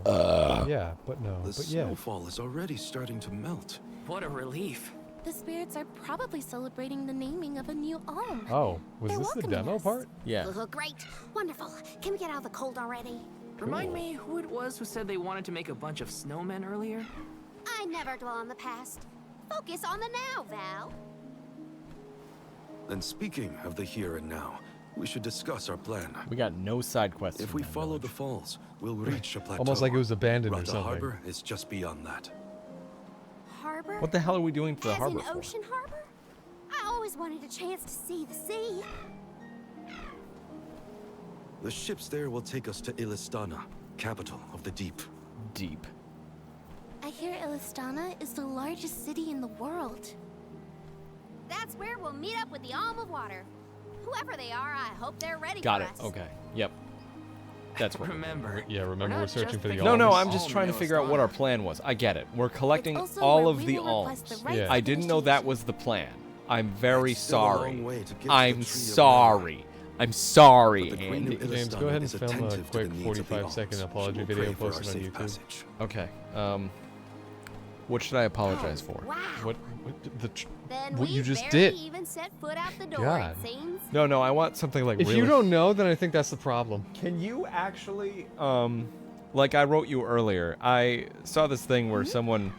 Speaker 2: Yeah, but no.
Speaker 8: The
Speaker 2: But yeah.
Speaker 8: snowfall is already starting to melt.
Speaker 12: What a relief.
Speaker 3: The spirits are probably celebrating the naming of a new alm.
Speaker 2: Oh, was
Speaker 3: They're
Speaker 2: this the
Speaker 3: welcoming
Speaker 2: demo
Speaker 3: us.
Speaker 2: part?
Speaker 1: Yeah.
Speaker 15: Great. Wonderful. Can we get out of the cold already?
Speaker 12: Remind me who it was who said they wanted to make a bunch of snowmen earlier?
Speaker 15: I never dwell on the past. Focus on the now, Val.
Speaker 8: And speaking of the here and now, we should discuss our plan.
Speaker 1: We got no side quests.
Speaker 8: If we follow the falls, we'll reach a plateau.
Speaker 2: Almost like it was abandoned or
Speaker 8: Rata
Speaker 2: something.
Speaker 8: Harbor is just beyond that.
Speaker 15: Harbor?
Speaker 1: What the hell are we doing to the
Speaker 15: As
Speaker 1: harbor
Speaker 15: in
Speaker 1: for?
Speaker 15: Ocean Harbor? I always wanted a chance to see the sea.
Speaker 8: The ships there will take us to Illistana, capital of the deep.
Speaker 1: Deep.
Speaker 3: I hear Illistana is the largest city in the world.
Speaker 15: That's where we'll meet up with the Alm of Water. Whoever they are, I hope they're ready
Speaker 1: Got
Speaker 15: for
Speaker 1: it.
Speaker 15: us.
Speaker 1: Okay. Yep. That's what.
Speaker 12: Remember.
Speaker 2: Yeah, remember we're searching for the
Speaker 1: No,
Speaker 2: alms.
Speaker 1: no, I'm just trying to figure out what our plan was. I get it. We're collecting
Speaker 3: also
Speaker 1: all
Speaker 3: where
Speaker 1: of
Speaker 3: we
Speaker 1: the
Speaker 3: will request
Speaker 1: alms.
Speaker 3: the rights
Speaker 2: Yeah.
Speaker 1: I didn't know that was the plan. I'm very
Speaker 8: It's still a long
Speaker 1: sorry.
Speaker 8: way to get to the
Speaker 1: I'm
Speaker 8: Tree of
Speaker 1: sorry. I'm sorry,
Speaker 8: But the Queen
Speaker 1: Andy.
Speaker 8: of
Speaker 2: James, go
Speaker 8: Illustan
Speaker 2: ahead and
Speaker 8: is
Speaker 2: film a
Speaker 8: attentive to
Speaker 2: quick
Speaker 8: the needs of the
Speaker 2: 45-second
Speaker 8: alms.
Speaker 2: apology
Speaker 8: She will
Speaker 2: video
Speaker 8: pray for our
Speaker 2: posted on
Speaker 8: safe
Speaker 2: YouTube.
Speaker 8: passage.
Speaker 1: Okay. What should I apologize for?
Speaker 3: Wow.
Speaker 2: What
Speaker 7: Then
Speaker 2: what
Speaker 7: we
Speaker 2: you just
Speaker 7: barely
Speaker 2: did?
Speaker 7: even set foot out the door,
Speaker 2: God.
Speaker 7: it seems.
Speaker 1: No, I want something like
Speaker 2: If
Speaker 1: really.
Speaker 2: you don't know, then I think that's the problem.
Speaker 1: Can you actually, like I wrote you earlier, I saw this thing where someone,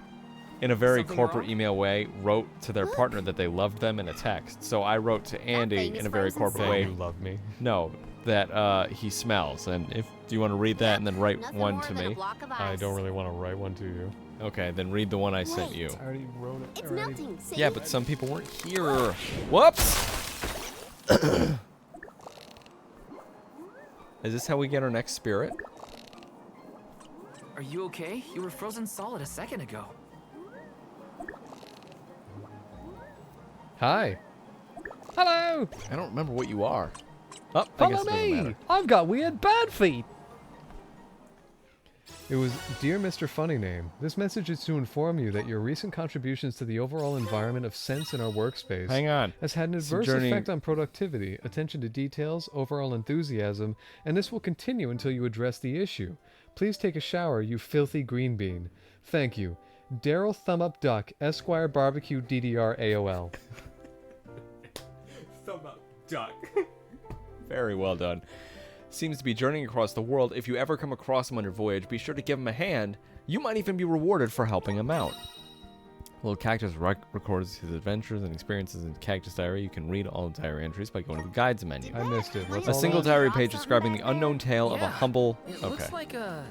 Speaker 1: in a very
Speaker 12: Something
Speaker 1: corporate
Speaker 12: wrong?
Speaker 1: email way, wrote to their partner that they loved them in a text. So I wrote to Andy
Speaker 7: thing
Speaker 1: in
Speaker 7: is
Speaker 1: a very
Speaker 7: frozen
Speaker 1: corporate
Speaker 2: That
Speaker 1: way.
Speaker 2: you love me.
Speaker 1: No, that he smells. And if do you want to read that and then write
Speaker 7: Nothing
Speaker 1: one
Speaker 7: more
Speaker 1: to
Speaker 7: than a
Speaker 1: me?
Speaker 7: block of
Speaker 2: I
Speaker 7: ice.
Speaker 2: don't really want to write one to you.
Speaker 1: Okay, then read the one I sent you.
Speaker 2: I already wrote it.
Speaker 7: It's melting. See?
Speaker 1: Yeah, but some people weren't here. Whoops! Is this how we get our next spirit?
Speaker 12: Are you okay? You were frozen solid a second ago.
Speaker 2: Hi. Hello.
Speaker 1: I don't remember what you are. Oh, I
Speaker 2: Follow
Speaker 1: guess it doesn't
Speaker 2: me.
Speaker 1: matter.
Speaker 2: I've got weird bird feet. It was Dear Mr. Funny Name. This message is to inform you that your recent contributions to the overall environment of sense in our workspace
Speaker 1: Hang on.
Speaker 2: has had an
Speaker 1: It's a
Speaker 2: adverse
Speaker 1: journey-
Speaker 2: effect on productivity, attention to details, overall enthusiasm, and this will continue until you address the issue. Please take a shower, you filthy green bean. Thank you. Daryl Thumb Up Duck, Esquire Barbecue DDR AOL.
Speaker 1: Thumb up, duck. Very well done. Seems to be journeying across the world. If you ever come across him on your voyage, be sure to give him a hand. You might even be rewarded for helping him out. Little Cactus records his adventures and experiences in Cactus Diary. You can read all the diary entries by going to the guides menu.
Speaker 2: I missed it. What's
Speaker 1: A
Speaker 2: all
Speaker 1: single
Speaker 2: that?
Speaker 1: diary page describing the unknown tale of a
Speaker 12: Yeah,
Speaker 1: humble...
Speaker 12: It
Speaker 1: Okay.
Speaker 12: looks like a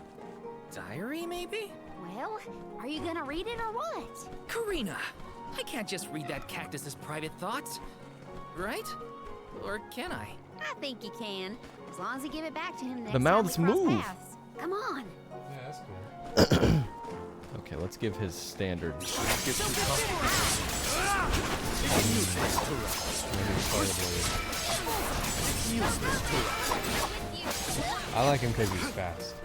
Speaker 12: diary, maybe?
Speaker 7: Well, are you gonna read it or what?
Speaker 12: Karina, I can't just read that cactus's private thoughts, right? Or can I?
Speaker 7: I think you can, as long as you give it back to him next
Speaker 1: The mouths
Speaker 7: time we cross
Speaker 1: move.
Speaker 7: paths. Come on.
Speaker 2: Yeah, that's cool.
Speaker 1: Okay, let's give his standard.
Speaker 2: I like him because he's fast.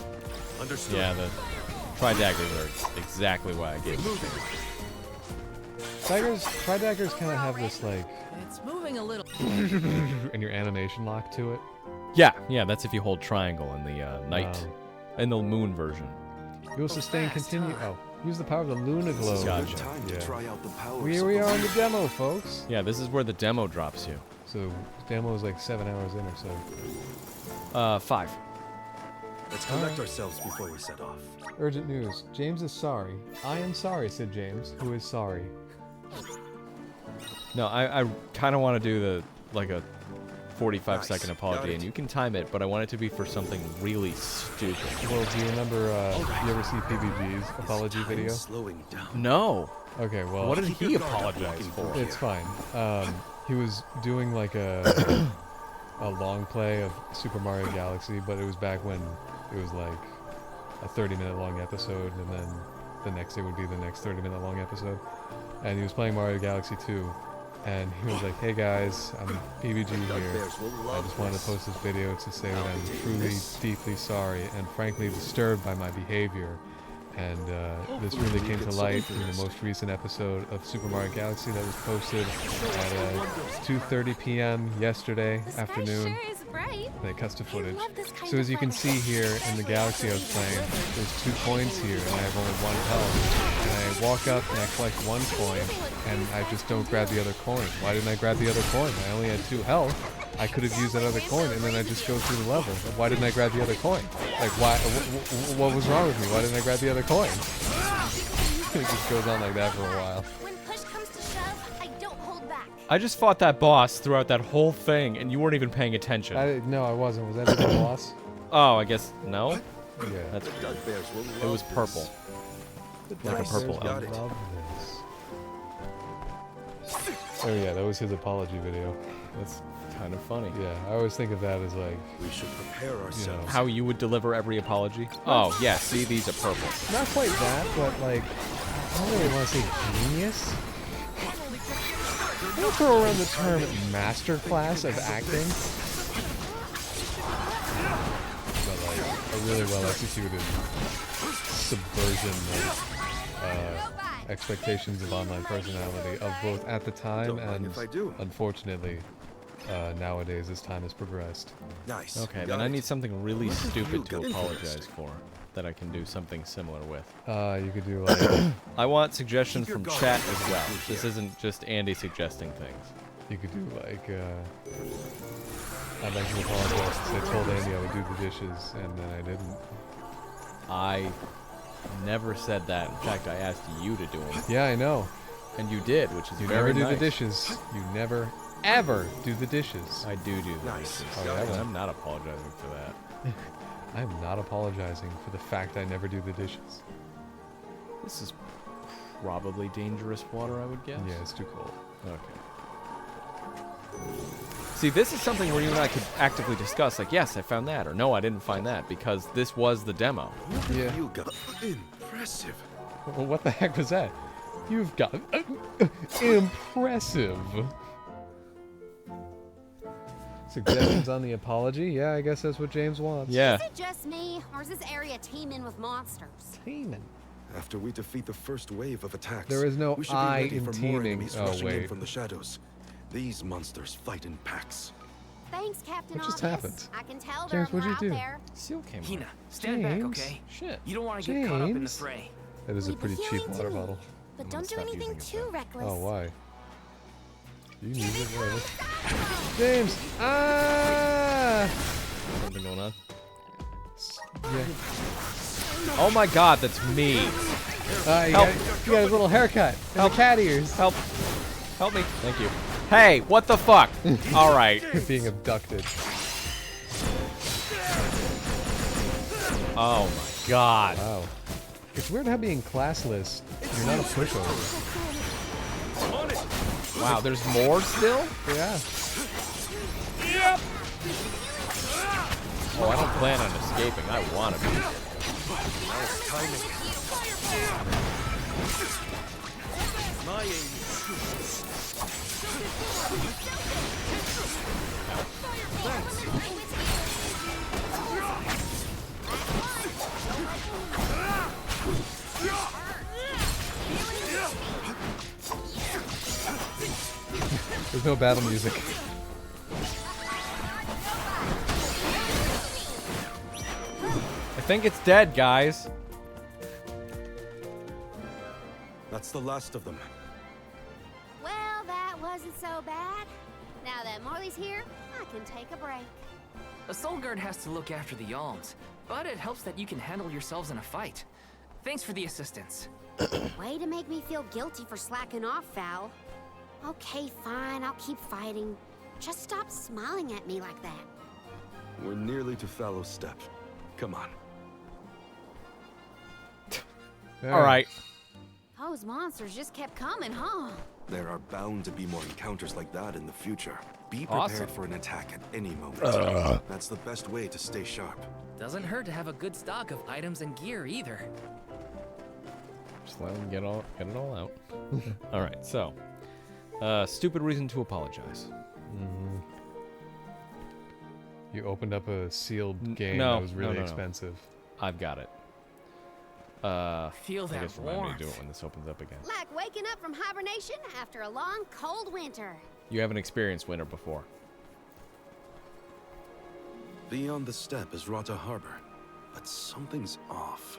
Speaker 8: Understood.
Speaker 1: Yeah, the tri-daggers are exactly why I gave him.
Speaker 2: Tri-daggers kind of have this like,
Speaker 12: It's moving a little.
Speaker 2: and your animation lock to it.
Speaker 1: Yeah, that's if you hold triangle in the night, in the moon version.
Speaker 2: You will sustain continue. Oh, use the power of the Luna Glow.
Speaker 1: Gotcha.
Speaker 8: Time to try out the powers
Speaker 2: Here
Speaker 8: of
Speaker 2: we
Speaker 8: the
Speaker 2: are in the
Speaker 8: Luna.
Speaker 2: demo, folks.
Speaker 1: Yeah, this is where the demo drops you.
Speaker 2: So demo is like 7 hours in or so.
Speaker 1: 5.
Speaker 8: Let's collect ourselves before we set off.
Speaker 2: Urgent news. James is sorry. I am sorry, said James, who is sorry.
Speaker 1: No, I kind of want to do the like a 45-second
Speaker 8: Nice.
Speaker 1: apology,
Speaker 8: Got it.
Speaker 1: and you can time it, but I want it to be for something really stupid.
Speaker 2: Well, do you remember, you ever see PBG's apology video?
Speaker 8: Slowing down.
Speaker 1: No.
Speaker 2: Okay, well.
Speaker 1: What did
Speaker 8: Keep
Speaker 1: he
Speaker 8: your guard up
Speaker 1: apologize
Speaker 8: walking
Speaker 1: for?
Speaker 8: through
Speaker 2: It's fine. He was doing like a long play of Super Mario Galaxy, but it was back when it was like a 30-minute long episode, and then the next day would be the next 30-minute long episode. And he was playing Mario Galaxy 2, and he was like, "Hey guys, I'm PBG here. I just wanted to post this video to say that I'm truly, deeply sorry, and frankly disturbed by my behavior. And this really came to light in the most recent episode of Super Mario Galaxy that was posted at 2:30 p.m. yesterday afternoon.
Speaker 3: Sure is bright.
Speaker 2: They cuts to footage.
Speaker 3: love this kind
Speaker 2: So
Speaker 3: of
Speaker 2: as you can see here in the Galaxy I was playing, there's 2 coins here, and I have only 1 health. And I walk up and I collect 1 coin, and I just don't grab the other coin. Why didn't I grab the other coin? I only had 2 health. I could have used that other coin, and then I just go through the level. Why didn't I grab the other coin? Like, why? What was wrong with me? Why didn't I grab the other coin? It just goes on like that for a while.
Speaker 3: When push comes to shove, I don't hold back.
Speaker 1: I just fought that boss throughout that whole thing, and you weren't even paying attention.
Speaker 2: No, I wasn't. Was that the boss?
Speaker 1: Oh, I guess no.
Speaker 2: Yeah.
Speaker 1: That's.
Speaker 8: Bugbears will
Speaker 1: It was
Speaker 8: love
Speaker 1: purple. Like a purple
Speaker 8: Got
Speaker 1: elf.
Speaker 8: it.
Speaker 2: Love this. Oh yeah, that was his apology video.
Speaker 1: That's kind of funny.
Speaker 2: Yeah, I always think of that as like,
Speaker 8: We should prepare ourselves.
Speaker 1: How you would deliver every apology? Oh, yeah, see, these are purple.
Speaker 2: not quite that, but like, I don't really want to say genius. I'm gonna throw around the term masterclass of acting. But like, a really well executed subversion of expectations of online personality of both at the time
Speaker 8: Don't mind
Speaker 2: and
Speaker 8: if I do.
Speaker 2: unfortunately nowadays as time has progressed.
Speaker 8: Nice.
Speaker 1: Okay,
Speaker 8: Got
Speaker 1: then I
Speaker 8: it.
Speaker 1: need something really
Speaker 8: Look at
Speaker 1: stupid
Speaker 8: you,
Speaker 1: to
Speaker 8: interesting.
Speaker 1: apologize for that I can do something similar with.
Speaker 2: You could do like
Speaker 1: I want suggestions
Speaker 8: Keep your
Speaker 1: from
Speaker 8: guard
Speaker 1: chat
Speaker 8: down
Speaker 1: as well.
Speaker 8: through
Speaker 1: This
Speaker 8: here.
Speaker 1: isn't just Andy suggesting things.
Speaker 2: you could do like I'd like to apologize since I told Andy I would do the dishes and then I didn't.
Speaker 1: I never said that. In fact, I asked you to do them.
Speaker 2: Yeah, I know.
Speaker 1: And you did, which is
Speaker 2: You
Speaker 1: very
Speaker 2: never do
Speaker 1: nice.
Speaker 2: the dishes. You never ever do the dishes.
Speaker 1: I do the
Speaker 8: Nice.
Speaker 1: dishes.
Speaker 2: Oh, yeah?
Speaker 1: I'm not apologizing for that.
Speaker 2: I'm not apologizing for the fact I never do the dishes.
Speaker 1: This is probably dangerous water, I would guess.
Speaker 2: Yeah, it's too cold.
Speaker 1: Okay. See, this is something where you and I could actively discuss, like, yes, I found that, or no, I didn't find that, because this was the demo.
Speaker 2: Yeah.
Speaker 8: You got impressive.
Speaker 2: Well, what the heck was that? You've got impressive. Suggestions on the apology? Yeah, I guess that's what James wants.
Speaker 1: Yeah.
Speaker 19: Is it just me, or is this area teeming with monsters?
Speaker 2: Teeming.
Speaker 8: After we defeat the first wave of attacks,
Speaker 2: There is no
Speaker 8: we should
Speaker 2: I
Speaker 8: be ready
Speaker 2: in
Speaker 8: for more
Speaker 2: teaming.
Speaker 8: enemies
Speaker 2: Oh,
Speaker 8: rushing in
Speaker 2: wait.
Speaker 8: from the shadows. These monsters fight in packs.
Speaker 19: Thanks, Captain
Speaker 2: What just
Speaker 19: Obvious.
Speaker 2: happened?
Speaker 19: I can tell there
Speaker 2: James,
Speaker 19: are more
Speaker 2: what'd you
Speaker 19: out
Speaker 2: do?
Speaker 19: there.
Speaker 1: Seal came
Speaker 12: Hina, stand back,
Speaker 2: James?
Speaker 12: okay?
Speaker 1: Shit.
Speaker 12: You don't want to get caught up in the
Speaker 2: James?
Speaker 12: fray.
Speaker 2: That is a
Speaker 3: Leave the
Speaker 2: pretty cheap
Speaker 3: healing to
Speaker 2: water
Speaker 3: me,
Speaker 2: bottle.
Speaker 3: But
Speaker 1: I'm
Speaker 3: don't do
Speaker 1: gonna stop
Speaker 3: anything
Speaker 1: using it
Speaker 3: too reckless.
Speaker 2: Oh, why? You need it, whatever. James! Ah!
Speaker 1: Something going on?
Speaker 2: Yeah.
Speaker 1: Oh my god, that's me.
Speaker 2: You
Speaker 1: Help.
Speaker 2: got a little haircut. And the cat ears.
Speaker 1: Help. Help me. Thank you. Hey, what the fuck? All right.
Speaker 2: You're being abducted.
Speaker 1: Oh my god.
Speaker 2: Wow. It's weird how being classless, you're not a pushover.
Speaker 1: Wow, there's more still?
Speaker 2: Yeah.
Speaker 1: Yep. Oh, I don't plan on escaping. I want to be.
Speaker 8: Nice timing. My aim.
Speaker 2: There's no battle music.
Speaker 1: I think it's dead, guys.
Speaker 8: That's the last of them.
Speaker 19: Well, that wasn't so bad. Now that Morley's here, I can take a break.
Speaker 12: A soul guard has to look after the alms, but it helps that you can handle yourselves in a fight. Thanks for the assistance.
Speaker 19: Way to make me feel guilty for slacking off, Val. Okay, fine, I'll keep fighting. Just stop smiling at me like that.
Speaker 8: We're nearly to Fallow's Step. Come on.
Speaker 1: All right.
Speaker 19: Those monsters just kept coming, huh?
Speaker 8: There are bound to be more encounters like that in the future. Be prepared
Speaker 1: Awesome.
Speaker 8: for an attack at any moment. That's the best way to stay sharp.
Speaker 12: Doesn't hurt to have a good stock of items and gear either.
Speaker 1: Just let them get it all out. All right, so stupid reason to apologize.
Speaker 2: You opened up a sealed game
Speaker 1: no,
Speaker 2: that was really
Speaker 1: no.
Speaker 2: expensive.
Speaker 1: I've got it.
Speaker 12: Feel
Speaker 1: I
Speaker 12: that
Speaker 1: guess remind me to do
Speaker 12: warmth.
Speaker 1: it when this opens up again.
Speaker 19: Like waking up from hibernation after a long, cold winter.
Speaker 1: You haven't experienced winter before.
Speaker 8: Beyond the Step is Rata Harbor, but something's off.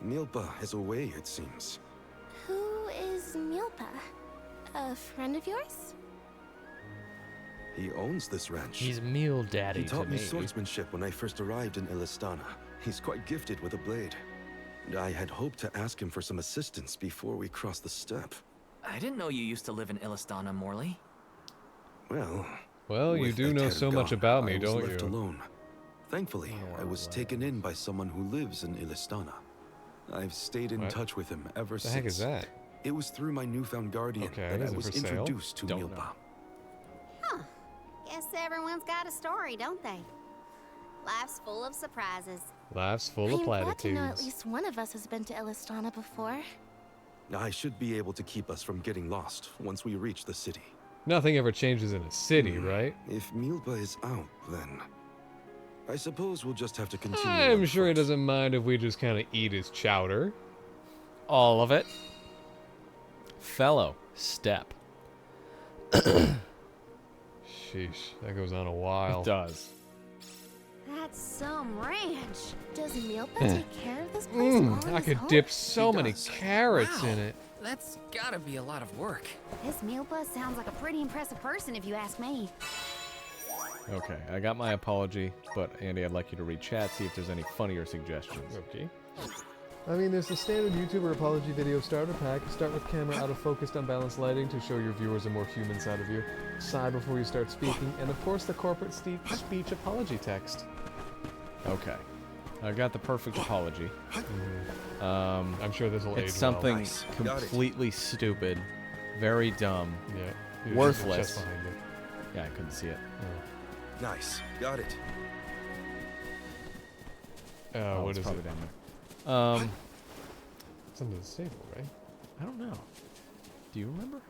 Speaker 8: Milpa is away, it seems.
Speaker 3: Who is Milpa? A friend of yours?
Speaker 8: He owns this ranch.
Speaker 21: He's meal daddy
Speaker 8: He taught
Speaker 21: to
Speaker 8: me
Speaker 21: me.
Speaker 8: swordsmanship when I first arrived in Ilistana. He's quite gifted with a blade. And I had hoped to ask him for some assistance before we crossed the Step.
Speaker 12: I didn't know you used to live in Ilistana, Morley.
Speaker 2: Well, you
Speaker 8: with
Speaker 2: do know
Speaker 8: Eter
Speaker 2: so much
Speaker 8: gone,
Speaker 2: about me,
Speaker 8: I was
Speaker 2: don't
Speaker 8: left
Speaker 2: you?
Speaker 8: alone. Thankfully, I was taken in by someone who lives in Ilistana. I've stayed in
Speaker 2: What?
Speaker 8: touch with him ever
Speaker 2: The
Speaker 8: since.
Speaker 2: heck is that?
Speaker 8: It was through my newfound guardian
Speaker 2: Okay,
Speaker 8: that
Speaker 2: is
Speaker 8: I
Speaker 2: it
Speaker 8: was
Speaker 2: for sale?
Speaker 8: introduced to
Speaker 1: Don't
Speaker 8: Milpa.
Speaker 1: know.
Speaker 19: Huh. Guess everyone's got a story, don't they? Life's full of surprises.
Speaker 2: Life's full of
Speaker 3: I'm glad to know at
Speaker 2: platitudes.
Speaker 3: least one of us has been to Ilistana before.
Speaker 8: I should be able to keep us from getting lost once we reach the city.
Speaker 2: Nothing ever changes in a city, right?
Speaker 8: If Milpa is out, then I suppose we'll just have to continue.
Speaker 2: I'm sure he doesn't mind if we just kind of eat his chowder.
Speaker 1: All of it. Fellow, step.
Speaker 2: Sheesh, that goes on a while.
Speaker 1: It does.
Speaker 3: That's some ranch. Does Milpa take care of this place all on
Speaker 2: I
Speaker 3: his
Speaker 2: could
Speaker 3: own?
Speaker 2: dip so many carrots
Speaker 12: Wow.
Speaker 2: in it.
Speaker 12: That's gotta be a lot of work.
Speaker 3: This Milpa sounds like a pretty impressive person if you ask me.
Speaker 1: Okay, I got my apology, but Andy, I'd like you to read chat, see if there's any funnier suggestions.
Speaker 2: Okay. I mean, there's the standard YouTuber apology video starter pack. Start with camera out of focused, unbalanced lighting to show your viewers a more human side of you. Sigh before you start speaking, and of course the corporate speech apology text.
Speaker 1: Okay. I got the perfect apology.
Speaker 2: I'm sure this will age
Speaker 1: It's
Speaker 2: well.
Speaker 1: something
Speaker 2: Nice. Got it.
Speaker 1: completely stupid, very dumb,
Speaker 2: Yeah.
Speaker 1: worthless.
Speaker 2: Just behind it.
Speaker 1: Yeah, I couldn't see it.
Speaker 8: Nice. Got it.
Speaker 2: What
Speaker 1: it's
Speaker 2: is
Speaker 1: probably
Speaker 2: it?
Speaker 1: down there.
Speaker 2: It's under the stable, right?
Speaker 1: I don't know. Do you remember?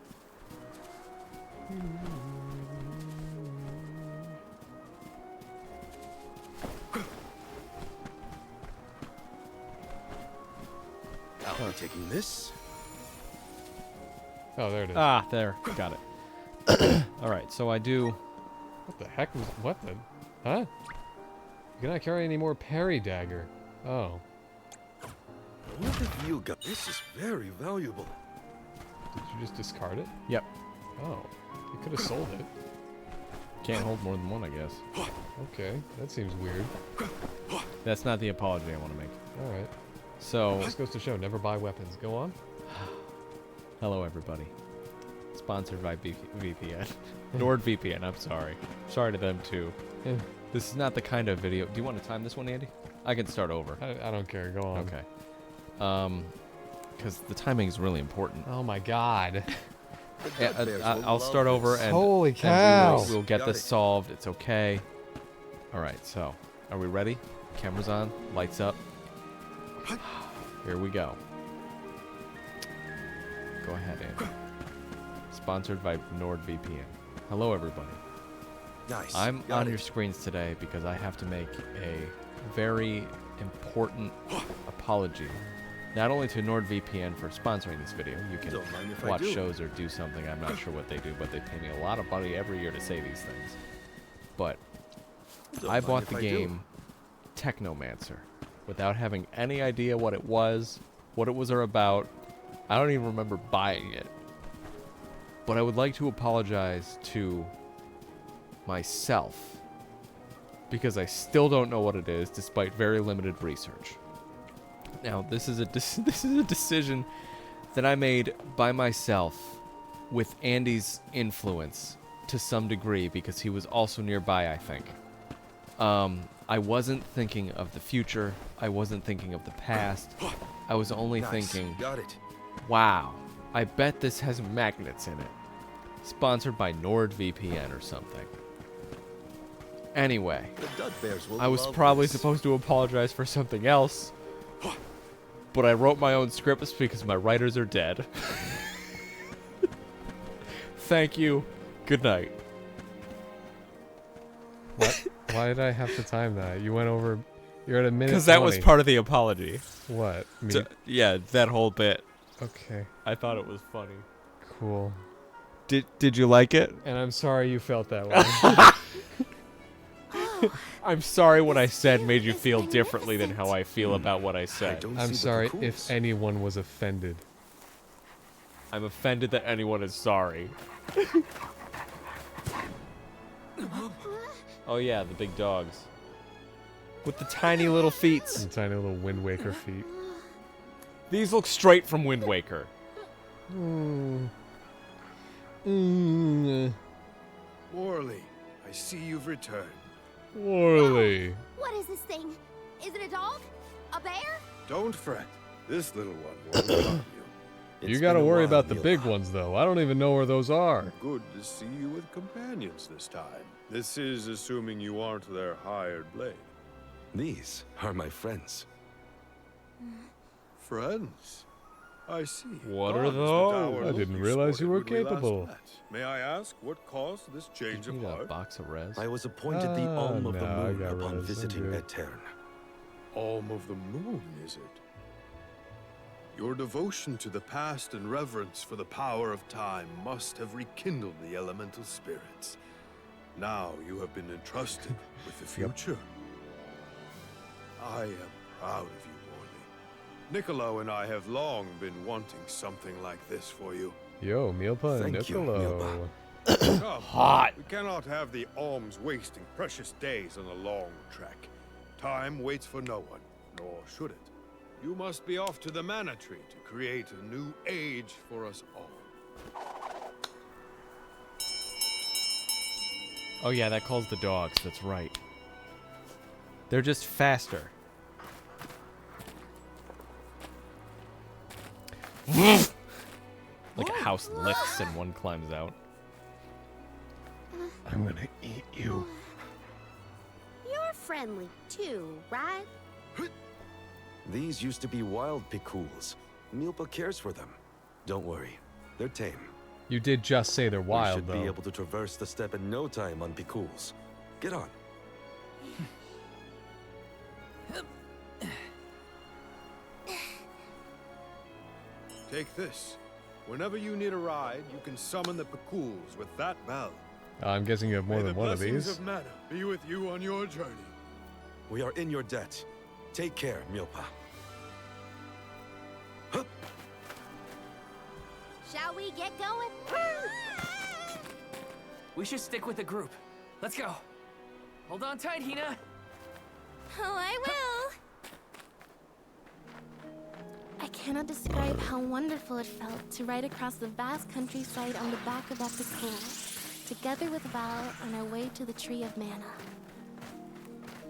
Speaker 8: I'll be taking this.
Speaker 2: Oh, there it is.
Speaker 1: Ah, there. Got it. All right, so I do.
Speaker 2: What the heck was... What the... Huh? You cannot carry any more parry dagger. Oh.
Speaker 8: What have you got? This is very valuable.
Speaker 2: Did you just discard it?
Speaker 1: Yep.
Speaker 2: Oh. You could have sold it.
Speaker 1: Can't hold more than one, I guess.
Speaker 2: Okay, that seems weird.
Speaker 1: That's not the apology I want to make.
Speaker 2: Alright.
Speaker 1: So.
Speaker 2: This goes to show, never buy weapons. Go on.
Speaker 1: Hello, everybody. Sponsored by VPN. NordVPN, I'm sorry. Sorry to them, too. This is not the kind of video... Do you want to time this one, Andy? I can start over.
Speaker 2: I don't care. Go on.
Speaker 1: Okay. Because the timing is really important.
Speaker 2: Oh my god.
Speaker 1: I'll start over and...
Speaker 2: Holy
Speaker 1: and
Speaker 2: cow.
Speaker 1: we'll get
Speaker 8: Got
Speaker 1: this
Speaker 8: it.
Speaker 1: solved. It's okay. Alright, so... Are we ready? Cameras on. Lights up. Here we go. Go ahead, Andy. Sponsored by NordVPN. Hello, everybody.
Speaker 8: Nice.
Speaker 1: I'm
Speaker 8: Got
Speaker 1: on
Speaker 8: it.
Speaker 1: your screens today because I have to make a very important apology. Not only to NordVPN for sponsoring this video. You can
Speaker 8: Don't mind if I
Speaker 1: watch
Speaker 8: do.
Speaker 1: shows or do something. I'm not sure what they do, but they pay me a lot of money every year to say these things. But
Speaker 8: Don't
Speaker 1: I
Speaker 8: mind
Speaker 1: bought
Speaker 8: if
Speaker 1: the
Speaker 8: I do.
Speaker 1: game Technomancer without having any idea what it was, what it was about. I don't even remember buying it. But I would like to apologize to myself because I still don't know what it is despite very limited research. Now, this is a decision that I made by myself with Andy's influence to some degree because he was also nearby, I think. I wasn't thinking of the future. I wasn't thinking of the past. I was only
Speaker 8: Nice.
Speaker 1: thinking,
Speaker 8: Got it.
Speaker 1: wow, I bet this has magnets in it. Sponsored by NordVPN or something. Anyway,
Speaker 8: The Dud Bears will
Speaker 1: I was
Speaker 8: love
Speaker 1: probably
Speaker 8: this.
Speaker 1: supposed to apologize for something else. But I wrote my own scripts because my writers are dead. Thank you. Good night.
Speaker 2: What? Why did I have to time that? You went over... You're at a minute
Speaker 1: Because that was
Speaker 2: 20.
Speaker 1: part of the apology.
Speaker 2: What? Me?
Speaker 1: Yeah, that whole bit.
Speaker 2: Okay.
Speaker 1: I thought it was funny.
Speaker 2: Cool.
Speaker 1: Did you like it?
Speaker 2: And I'm sorry you felt that way.
Speaker 1: I'm sorry what I said made you feel differently than how I feel about what I said.
Speaker 2: I'm sorry if anyone was offended.
Speaker 1: I'm offended that anyone is sorry. Oh yeah, the big dogs. With the tiny little feet.
Speaker 2: Some tiny little Wind Waker feet.
Speaker 1: These look straight from Wind Waker.
Speaker 11: Morley, I see you've returned.
Speaker 2: Worley.
Speaker 3: What is this thing? Is it a dog? A bear?
Speaker 11: Don't fret. This little one won't harm you.
Speaker 2: You gotta worry about the big ones, though. I don't even know where those are.
Speaker 11: Good to see you with companions this time. This is assuming you aren't their hired blade.
Speaker 8: These are my friends.
Speaker 11: Friends? I see.
Speaker 21: What are
Speaker 11: Gods, the
Speaker 21: those?
Speaker 11: dour
Speaker 2: I
Speaker 11: look
Speaker 2: didn't
Speaker 11: you
Speaker 2: realize you
Speaker 11: sported
Speaker 2: were
Speaker 11: when we last
Speaker 2: capable.
Speaker 11: met. May I ask what caused this change
Speaker 1: You
Speaker 11: of
Speaker 1: need a
Speaker 11: heart?
Speaker 1: box of res.
Speaker 8: I was appointed the Alm of the
Speaker 2: no, I
Speaker 8: Moon
Speaker 2: got
Speaker 8: upon
Speaker 2: res, I'm
Speaker 8: visiting
Speaker 2: good.
Speaker 8: Etern.
Speaker 11: Alm of the Moon, is it? Your devotion to the past and reverence for the power of time must have rekindled the elemental spirits. Now you have been entrusted with the future. I am proud of you, Morley. Niccolo and I have long been wanting something like this for you.
Speaker 2: Yo, Milpa and
Speaker 8: Thank you,
Speaker 2: Niccolo.
Speaker 11: Come,
Speaker 21: Hot.
Speaker 11: We cannot have the alms wasting precious days on a long trek. Time waits for no one, nor should it. You must be off to the Mana Tree to create a new age for us all.
Speaker 1: Oh yeah, that calls the dogs. That's right. They're just faster. Like a house lifts and one climbs out.
Speaker 11: I'm gonna eat you.
Speaker 15: You're friendly too, right?
Speaker 8: These used to be wild Picools. Milpa cares for them. Don't worry, they're tame.
Speaker 2: You did just say they're
Speaker 8: We
Speaker 2: wild,
Speaker 8: should
Speaker 2: though.
Speaker 8: be able to traverse the steppe in no time on Picools. Get on.
Speaker 11: Take this. Whenever you need a ride, you can summon the Picools with that bell.
Speaker 2: I'm guessing you have more
Speaker 11: May
Speaker 2: than
Speaker 11: the
Speaker 2: one of
Speaker 11: blessings
Speaker 2: these.
Speaker 11: of Mana be with you on your journey.
Speaker 8: We are in your debt. Take care, Milpa.
Speaker 19: Shall we get going?
Speaker 12: We should stick with the group. Let's go. Hold on tight, Hina.
Speaker 3: Oh, I will. I cannot describe how wonderful it felt to ride across the vast countryside on the back of Epic Pool, together with Val on our way to the Tree of Mana.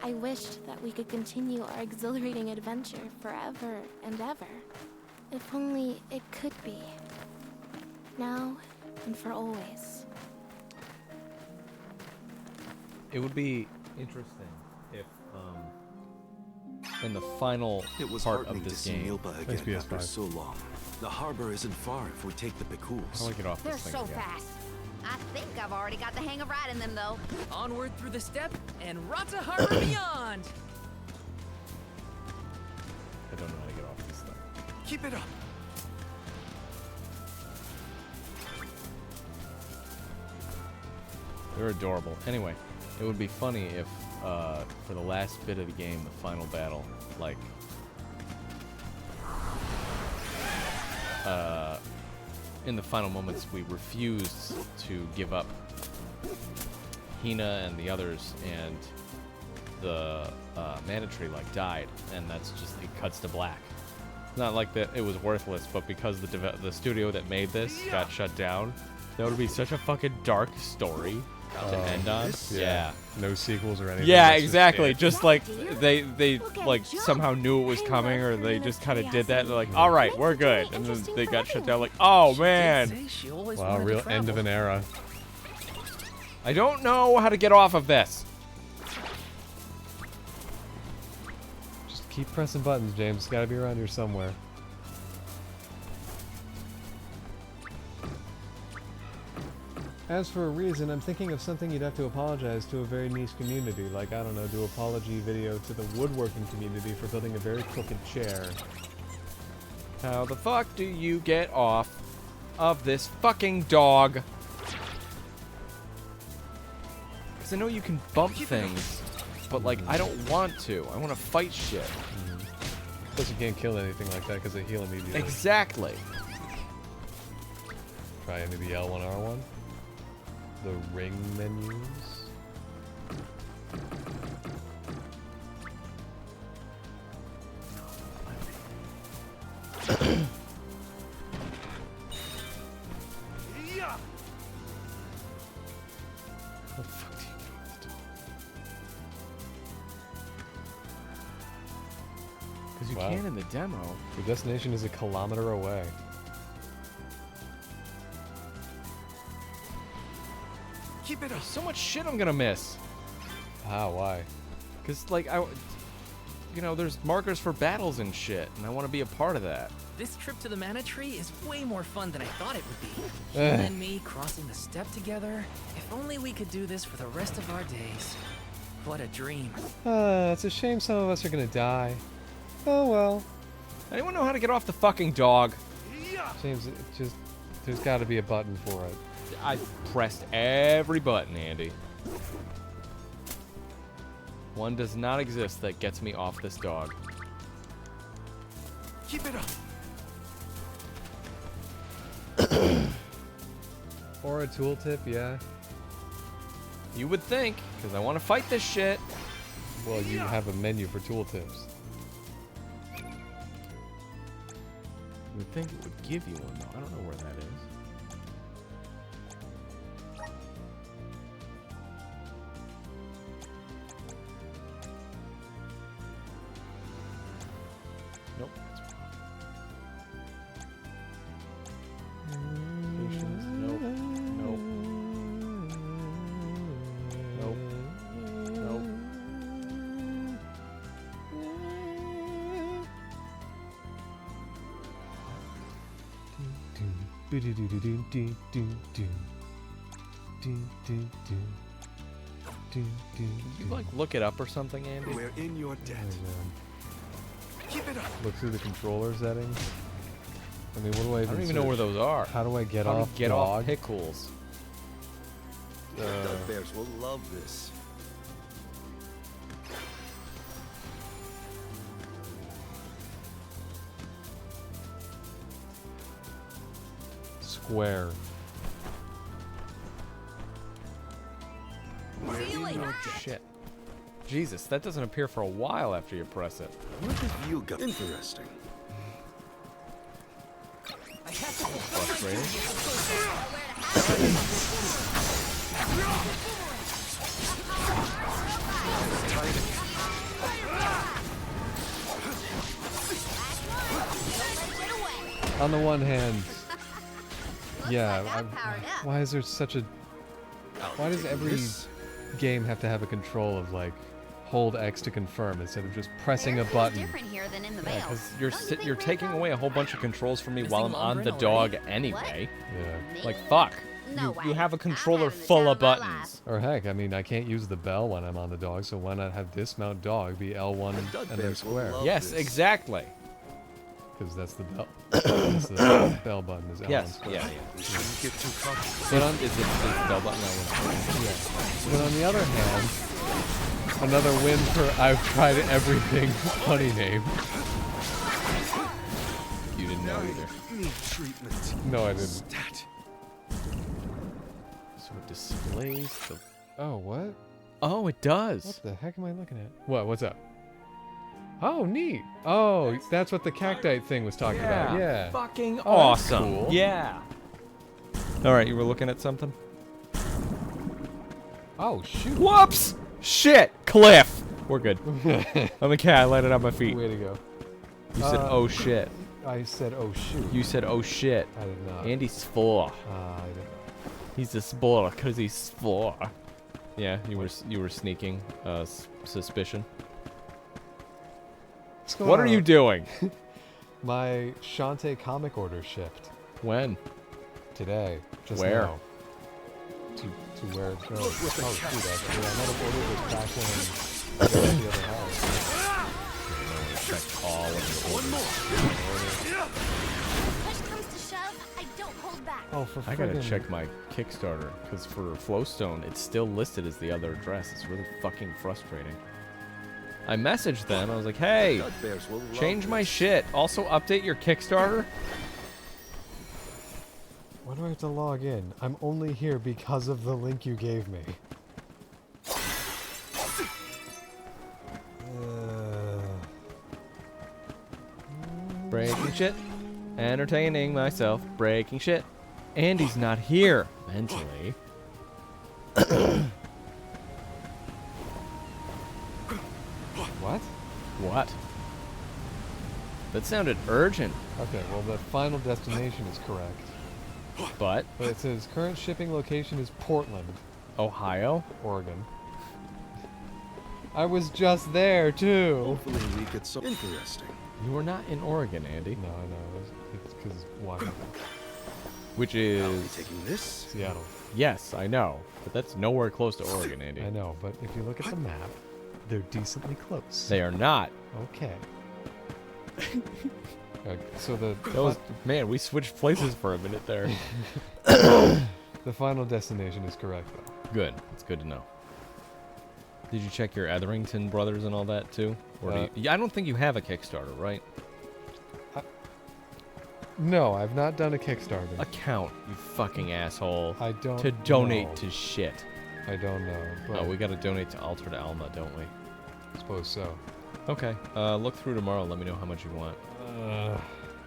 Speaker 3: I wished that we could continue our exhilarating adventure forever and ever. If only it could be. Now and for always.
Speaker 1: It would be interesting if, in the final
Speaker 8: It was
Speaker 1: part
Speaker 8: heartening
Speaker 1: of
Speaker 8: to
Speaker 1: this
Speaker 8: see
Speaker 1: game.
Speaker 8: Milpa again after so long. The harbor isn't far if we take the Picools.
Speaker 1: How do I get off
Speaker 19: They're
Speaker 1: this thing
Speaker 19: so
Speaker 1: again?
Speaker 19: fast. I think I've already got the hang of riding them, though.
Speaker 12: Onward through the steppe and Rata Harbor beyond.
Speaker 1: I don't know how to get off this thing.
Speaker 11: Keep it up.
Speaker 1: They're adorable. Anyway, it would be funny if, for the last bit of the game, the final battle, like, in the final moments, we refused to give up Hina and the others, and the Mana Tree, like, died, and that's just, it cuts to black. Not like that it was worthless, but because the studio that made this got shut down, that would be such a fucking dark story to end on. Yeah.
Speaker 2: No sequels or anything.
Speaker 1: Yeah,
Speaker 2: It's just
Speaker 1: exactly.
Speaker 2: it.
Speaker 1: Just like they like somehow knew it was coming, or they just kind of did that. They're like, all right, we're good, and then they got shut down. Like, oh man.
Speaker 2: Wow, real end of an era.
Speaker 1: I don't know how to get off of this.
Speaker 2: Just keep pressing buttons, James. It's gotta be around here somewhere. As for a reason, I'm thinking of something you'd have to apologize to a very niche community, like, I don't know, do apology video to the woodworking community for building a very crooked chair.
Speaker 1: How the fuck do you get off of this fucking dog? Because I know you can bump things, but like, I don't want to. I want to fight shit.
Speaker 2: Plus you can't kill anything like that because they heal immediately.
Speaker 1: Exactly.
Speaker 2: Try any of the L1, R1. The ring menus.
Speaker 1: How the fuck do you get off the dog? Because you
Speaker 2: Wow.
Speaker 1: can in the demo.
Speaker 2: The destination is a kilometer away.
Speaker 1: Keep it up. So much shit I'm gonna miss.
Speaker 2: How? Why?
Speaker 1: Because, like, you know, there's markers for battles and shit, and I want to be a part of that.
Speaker 12: This trip to the Mana Tree is way more fun than I thought it would be. You and me crossing the steppe together. If only we could do this for the rest of our days. What a dream.
Speaker 2: It's a shame some of us are gonna die. Oh well.
Speaker 1: Anyone know how to get off the fucking dog?
Speaker 2: James, there's got to be a button for it.
Speaker 1: I pressed every button, Andy. One does not exist that gets me off this dog.
Speaker 8: Keep it up.
Speaker 2: Or a tooltip, yeah.
Speaker 1: You would think, because I want to fight this shit.
Speaker 2: Well, you have a menu for tooltips.
Speaker 1: You would think it would give you one, though. I don't know where that is. Nope. Patience. Nope. Nope. Nope. Nope. Did you like look it up or something, Andy?
Speaker 8: We're in your debt. Keep it up.
Speaker 2: Look through the controller settings. I mean, what do I even
Speaker 1: don't even know where those are.
Speaker 2: How do I get
Speaker 1: How do you
Speaker 2: off
Speaker 1: get
Speaker 2: dog?
Speaker 1: off pickles?
Speaker 8: Dug bears will love this.
Speaker 2: Square.
Speaker 1: Shit. Jesus, that doesn't appear for a while after you press it.
Speaker 8: What have you got? Interesting.
Speaker 1: Frustrating.
Speaker 2: On the one hand, yeah, why is there such a... Why does every game have to have a control of, like, hold X to confirm instead of just pressing a button?
Speaker 1: Yeah, because you're taking away a whole bunch of controls from me while I'm on the dog anyway.
Speaker 2: Yeah.
Speaker 1: Like, fuck. You have a controller full of buttons.
Speaker 2: Or heck, I mean, I can't use the bell when I'm on the dog, so why not have dismount dog be L1 and then square?
Speaker 1: Yes, exactly.
Speaker 2: Because that's the bell. That's the bell button is L1
Speaker 1: Yes,
Speaker 2: square.
Speaker 1: yeah.
Speaker 2: But on,
Speaker 1: is the bell button L1?
Speaker 2: Yeah. But on the other hand, another win for I've tried everything funny name.
Speaker 1: You didn't know either.
Speaker 8: Need treatment.
Speaker 2: No, I didn't.
Speaker 8: Stat.
Speaker 1: So it displays the...
Speaker 2: Oh, what?
Speaker 1: Oh, it does.
Speaker 2: What the heck am I looking at? What? What's up? Oh, neat. Oh, that's what the cacti thing was talking about. Yeah.
Speaker 1: Fucking
Speaker 2: Oh, that's
Speaker 1: awesome.
Speaker 2: cool.
Speaker 1: Yeah. All right, you were looking at something?
Speaker 2: Oh, shoot.
Speaker 1: Whoops! Shit! Cliff! We're good. I'm a cat. I landed on my feet.
Speaker 2: Way to go.
Speaker 1: You said, oh shit.
Speaker 2: I said, oh shoot.
Speaker 1: You said, oh shit.
Speaker 2: I did not.
Speaker 1: Andy's four.
Speaker 2: I did not.
Speaker 1: He's a spoiler because he's four. Yeah, you were sneaking suspicion. What are you doing?
Speaker 2: My Shantae comic order shipped.
Speaker 1: When?
Speaker 2: Today. Just
Speaker 1: Where?
Speaker 2: now. To where it goes. Oh, shoot, actually. I might have ordered this back when the other house.
Speaker 1: Check all of the
Speaker 8: One more.
Speaker 3: Push comes to shove, I don't hold back.
Speaker 2: Oh, for
Speaker 1: I gotta
Speaker 2: friggin'
Speaker 1: check my Kickstarter because for Flowstone, it's still listed as the other address. It's really fucking frustrating. I messaged them. I was like, "Hey,
Speaker 8: Dug bears will love
Speaker 1: change my
Speaker 8: this.
Speaker 1: shit. Also, update your Kickstarter."
Speaker 2: Why do I have to log in? I'm only here because of the link you gave me.
Speaker 1: Breaking shit. Entertaining myself. Breaking shit. Andy's not here mentally.
Speaker 2: What?
Speaker 1: What? That sounded urgent.
Speaker 2: Okay, well the final destination is correct.
Speaker 1: But
Speaker 2: it says current shipping location is Portland,
Speaker 1: Ohio,
Speaker 2: Oregon. I was just there too.
Speaker 8: Hopefully we get some interesting.
Speaker 21: You were not in Oregon, Andy.
Speaker 2: No, I know. It's because Washington.
Speaker 21: Which
Speaker 8: I'll
Speaker 21: is...
Speaker 8: be taking this.
Speaker 2: Seattle.
Speaker 21: Yes, I know. But that's nowhere close to Oregon, Andy.
Speaker 2: I know, but if you look at the map, they're decently close.
Speaker 21: They are not.
Speaker 2: Okay. So
Speaker 21: man, we switched places for a minute there.
Speaker 2: the final destination is correct, though.
Speaker 21: Good. It's good to know. Did you check your Etherington brothers and all that too? Or do you, I don't think you have a Kickstarter, right?
Speaker 2: No, I've not done a Kickstarter.
Speaker 21: Account, you fucking asshole.
Speaker 2: I don't
Speaker 21: To donate
Speaker 2: know.
Speaker 21: to shit.
Speaker 2: I don't know. But
Speaker 21: Oh, we gotta donate to Altered Alma, don't we?
Speaker 2: I suppose so.
Speaker 21: Okay. Look through tomorrow. Let me know how much you want.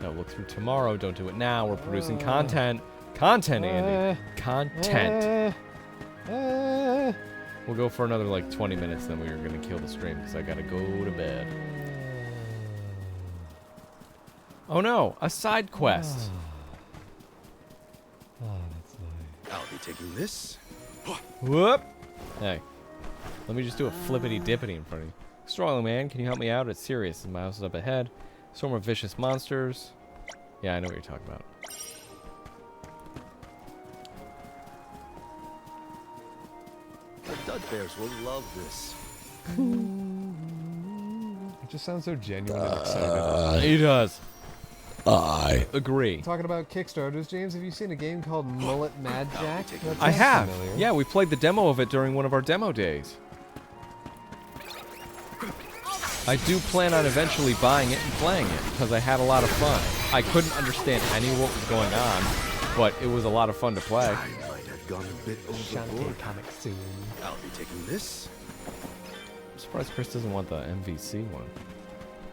Speaker 21: No, look through tomorrow. Don't do it now. We're producing content. Content, Andy. Content. We'll go for another like 20 minutes, then we are gonna kill the stream because I gotta go to bed. Oh no, a side quest.
Speaker 2: That's nice.
Speaker 8: I'll be taking this.
Speaker 21: Whoop. Hey, let me just do a flippity dippity in front of you. Strong man, can you help me out? It's serious. My house is up ahead. Storm of vicious monsters. Yeah, I know what you're talking about.
Speaker 8: The Dud Bears will love this.
Speaker 2: It just sounds so genuine and excited.
Speaker 21: He does. I agree.
Speaker 2: Talking about Kickstarters, James, have you seen a game called Mullet Mad Jack? That
Speaker 21: I
Speaker 2: sounds
Speaker 21: have.
Speaker 2: familiar.
Speaker 21: Yeah, we played the demo of it during one of our demo days. I do plan on eventually buying it and playing it because I had a lot of fun. I couldn't understand any of what was going on, but it was a lot of fun to play.
Speaker 8: I might have gone a bit overboard.
Speaker 2: Comic soon.
Speaker 8: I'll be taking this.
Speaker 21: I'm surprised Chris doesn't want the MVC one.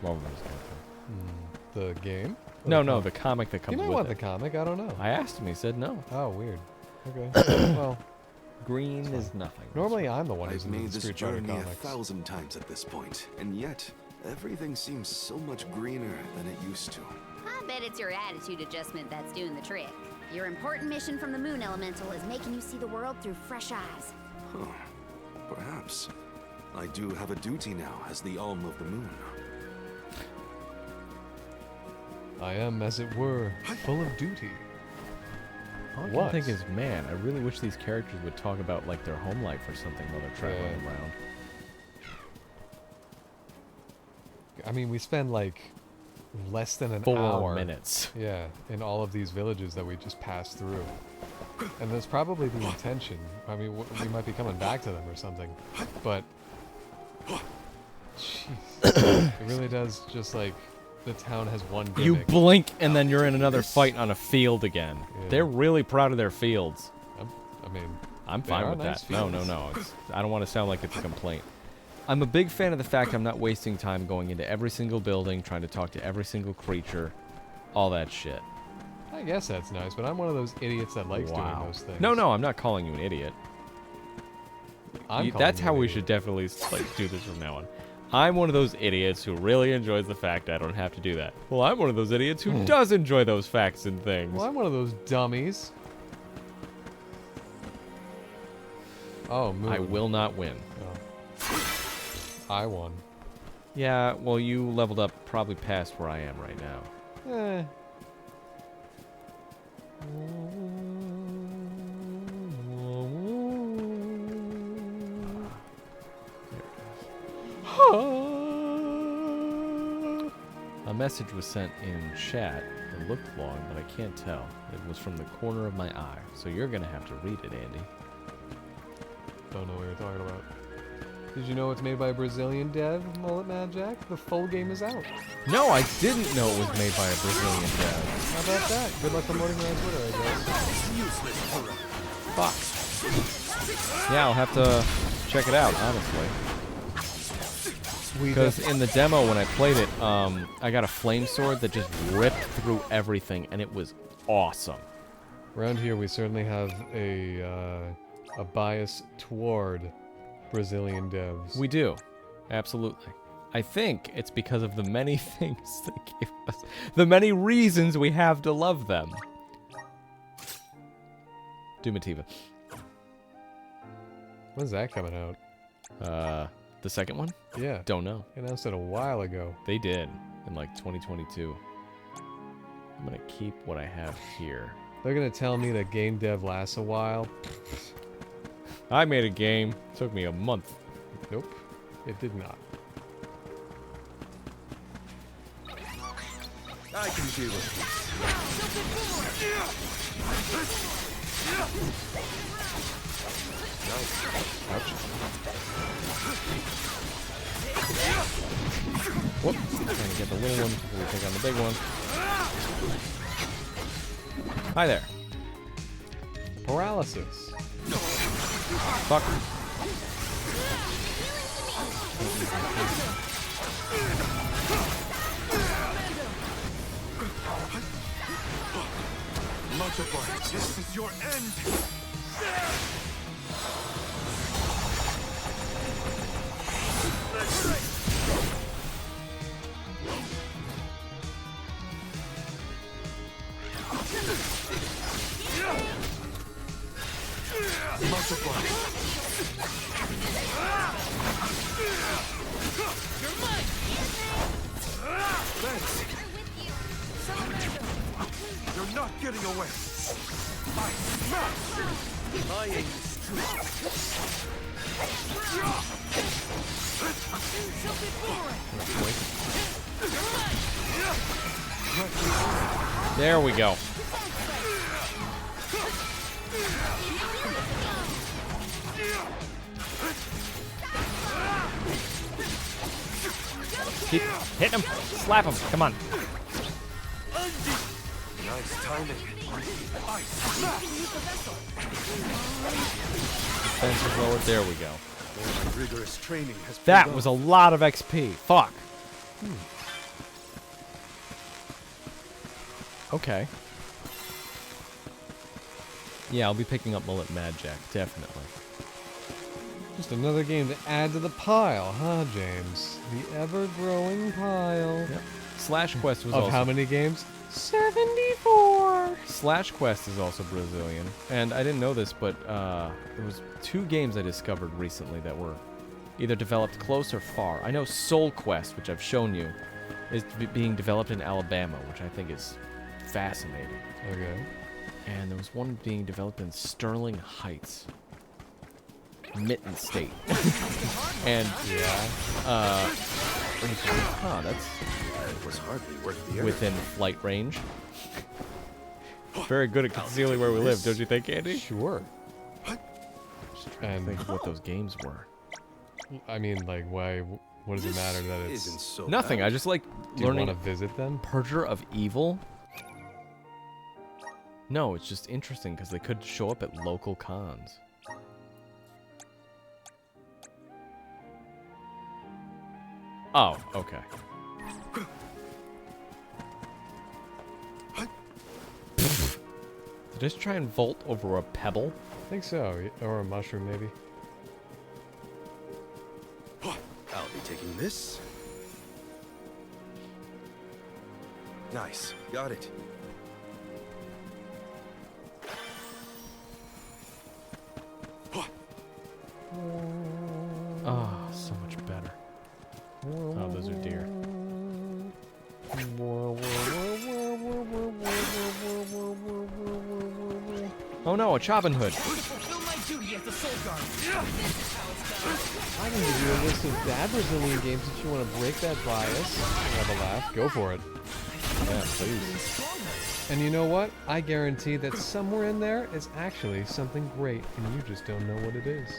Speaker 21: Marvel vs. Capcom.
Speaker 2: The game? Or
Speaker 21: No,
Speaker 2: the
Speaker 21: no,
Speaker 2: comic?
Speaker 21: the comic that comes
Speaker 2: You might
Speaker 21: with
Speaker 2: want
Speaker 21: it.
Speaker 2: the comic, I don't know.
Speaker 21: I asked him, he said no.
Speaker 2: Oh, weird. Okay. Well,
Speaker 21: green is nothing.
Speaker 2: normally I'm the one who's
Speaker 8: I've
Speaker 2: into
Speaker 8: made
Speaker 2: the
Speaker 8: this
Speaker 2: Street Fighter
Speaker 8: journey
Speaker 2: comics.
Speaker 8: 1,000 times at this point, and yet everything seems so much greener than it used to.
Speaker 5: I bet it's your attitude adjustment that's doing the trick. Your important mission from the Moon Elemental is making you see the world through fresh eyes.
Speaker 8: Huh. Perhaps. I do have a duty now as the Alm of the Moon.
Speaker 2: I am, as it were, full of duty.
Speaker 21: All I
Speaker 2: What?
Speaker 21: can think is, man, I really wish these characters would talk about like their home life or something while they're traveling around.
Speaker 2: I mean, we spend like less than an
Speaker 21: 4
Speaker 2: hour.
Speaker 21: minutes.
Speaker 2: Yeah, in all of these villages that we just passed through. And that's probably the intention. I mean, we might be coming back to them or something. But, jeez. It really does just like, the town has one gimmick.
Speaker 21: You blink and then you're in another fight on a field again.
Speaker 2: Yeah.
Speaker 21: They're really proud of their fields.
Speaker 2: I mean,
Speaker 21: I'm
Speaker 2: they
Speaker 21: fine
Speaker 2: are
Speaker 21: with
Speaker 2: nice
Speaker 21: that. No,
Speaker 2: fields.
Speaker 21: It's, I don't want to sound like it's a complaint. I'm a big fan of the fact I'm not wasting time going into every single building, trying to talk to every single creature, all that shit.
Speaker 2: I guess that's nice, but I'm one of those idiots that likes doing those things.
Speaker 21: No, I'm not calling you an idiot.
Speaker 2: I'm calling
Speaker 21: That's
Speaker 2: you
Speaker 21: how
Speaker 2: an
Speaker 21: we
Speaker 2: idiot.
Speaker 21: should definitely like do this from now on. I'm one of those idiots who really enjoys the fact I don't have to do that. Well, I'm one of those idiots who does enjoy those facts and things.
Speaker 2: Well, I'm one of those dummies. Oh, Moon.
Speaker 21: I will not win.
Speaker 2: I won.
Speaker 21: Yeah, well, you leveled up probably past where I am right now.
Speaker 2: Eh.
Speaker 21: A message was sent in chat. It looked long, but I can't tell. It was from the corner of my eye. So you're going to have to read it, Andy.
Speaker 2: Don't know what you're talking about. Did you know it's made by a Brazilian dev, Mullet Mad Jack? The full game is out.
Speaker 21: No, I didn't know it was made by a Brazilian dev.
Speaker 2: How about that? Good luck promoting it on Twitter, I guess.
Speaker 21: Fuck. Yeah, I'll have to check it out, honestly. Because in the demo, when I played it, I got a flame sword that just ripped through everything, and it was awesome.
Speaker 2: Around here, we certainly have a bias toward Brazilian devs.
Speaker 21: We do. Absolutely. I think it's because of the many things they give us. The many reasons we have to love them. Doomatiba.
Speaker 2: When's that coming out?
Speaker 1: The second one?
Speaker 2: Yeah.
Speaker 1: Don't know.
Speaker 2: They announced it a while ago.
Speaker 1: They did in like 2022. I'm gonna keep what I have here.
Speaker 2: They're gonna tell me that game dev lasts a while.
Speaker 1: I made a game. Took me a month.
Speaker 2: Nope, it did not.
Speaker 8: I can deal with this.
Speaker 1: Ouch. Whoop. Trying to get the little one before we take on the big one. Hi there.
Speaker 2: Paralysis.
Speaker 1: Fuck.
Speaker 8: Multiply. This is your end. Multiply.
Speaker 7: You're mine!
Speaker 8: Thanks. You're not getting away. I smash. My aim is true.
Speaker 1: There we go. Keep hitting him. Slap him. Come on.
Speaker 8: Nice timing. I smash.
Speaker 1: Defense is lowered. There we go.
Speaker 8: My rigorous training has
Speaker 1: That
Speaker 8: paid
Speaker 1: was
Speaker 8: off.
Speaker 1: a lot of XP. Fuck. Okay. Yeah, I'll be picking up Mullet Mad Jack, definitely.
Speaker 2: Just another game to add to the pile, huh, James? The ever-growing pile.
Speaker 1: Yep. Slash Quest was
Speaker 2: of
Speaker 1: also...
Speaker 2: how many games? 74!
Speaker 1: Slash Quest is also Brazilian, and I didn't know this, but there was 2 games I discovered recently that were either developed close or far. I know Soul Quest, which I've shown you, is being developed in Alabama, which I think is fascinating.
Speaker 2: Okay.
Speaker 1: And there was one being developed in Sterling Heights, Mitten State. And that's
Speaker 8: It was hardly worth the effort.
Speaker 1: within flight range. Very good at concealing where we live, don't you think, Andy?
Speaker 2: Sure.
Speaker 1: And think of what those games were.
Speaker 2: I mean, like, why? What does it matter that it's
Speaker 8: Isn't so
Speaker 1: Nothing.
Speaker 8: bad.
Speaker 1: I just like
Speaker 2: Do you
Speaker 1: learning.
Speaker 2: want to visit them?
Speaker 1: Purger of Evil. No, it's just interesting because they could show up at local cons. Oh, okay. Did I just try and vault over a pebble?
Speaker 2: I think so, or a mushroom maybe.
Speaker 8: I'll be taking this. Nice. Got it.
Speaker 1: Oh, so much better. Oh, those are deer. Oh no, a Choppin' Hood.
Speaker 4: Fulfill my duty as a soul guard.
Speaker 2: I can give you a list of bad Brazilian games if you want to break that bias. Have a laugh. Go for it.
Speaker 1: Yeah, please.
Speaker 2: And you know what? I guarantee that somewhere in there is actually something great, and you just don't know what it is.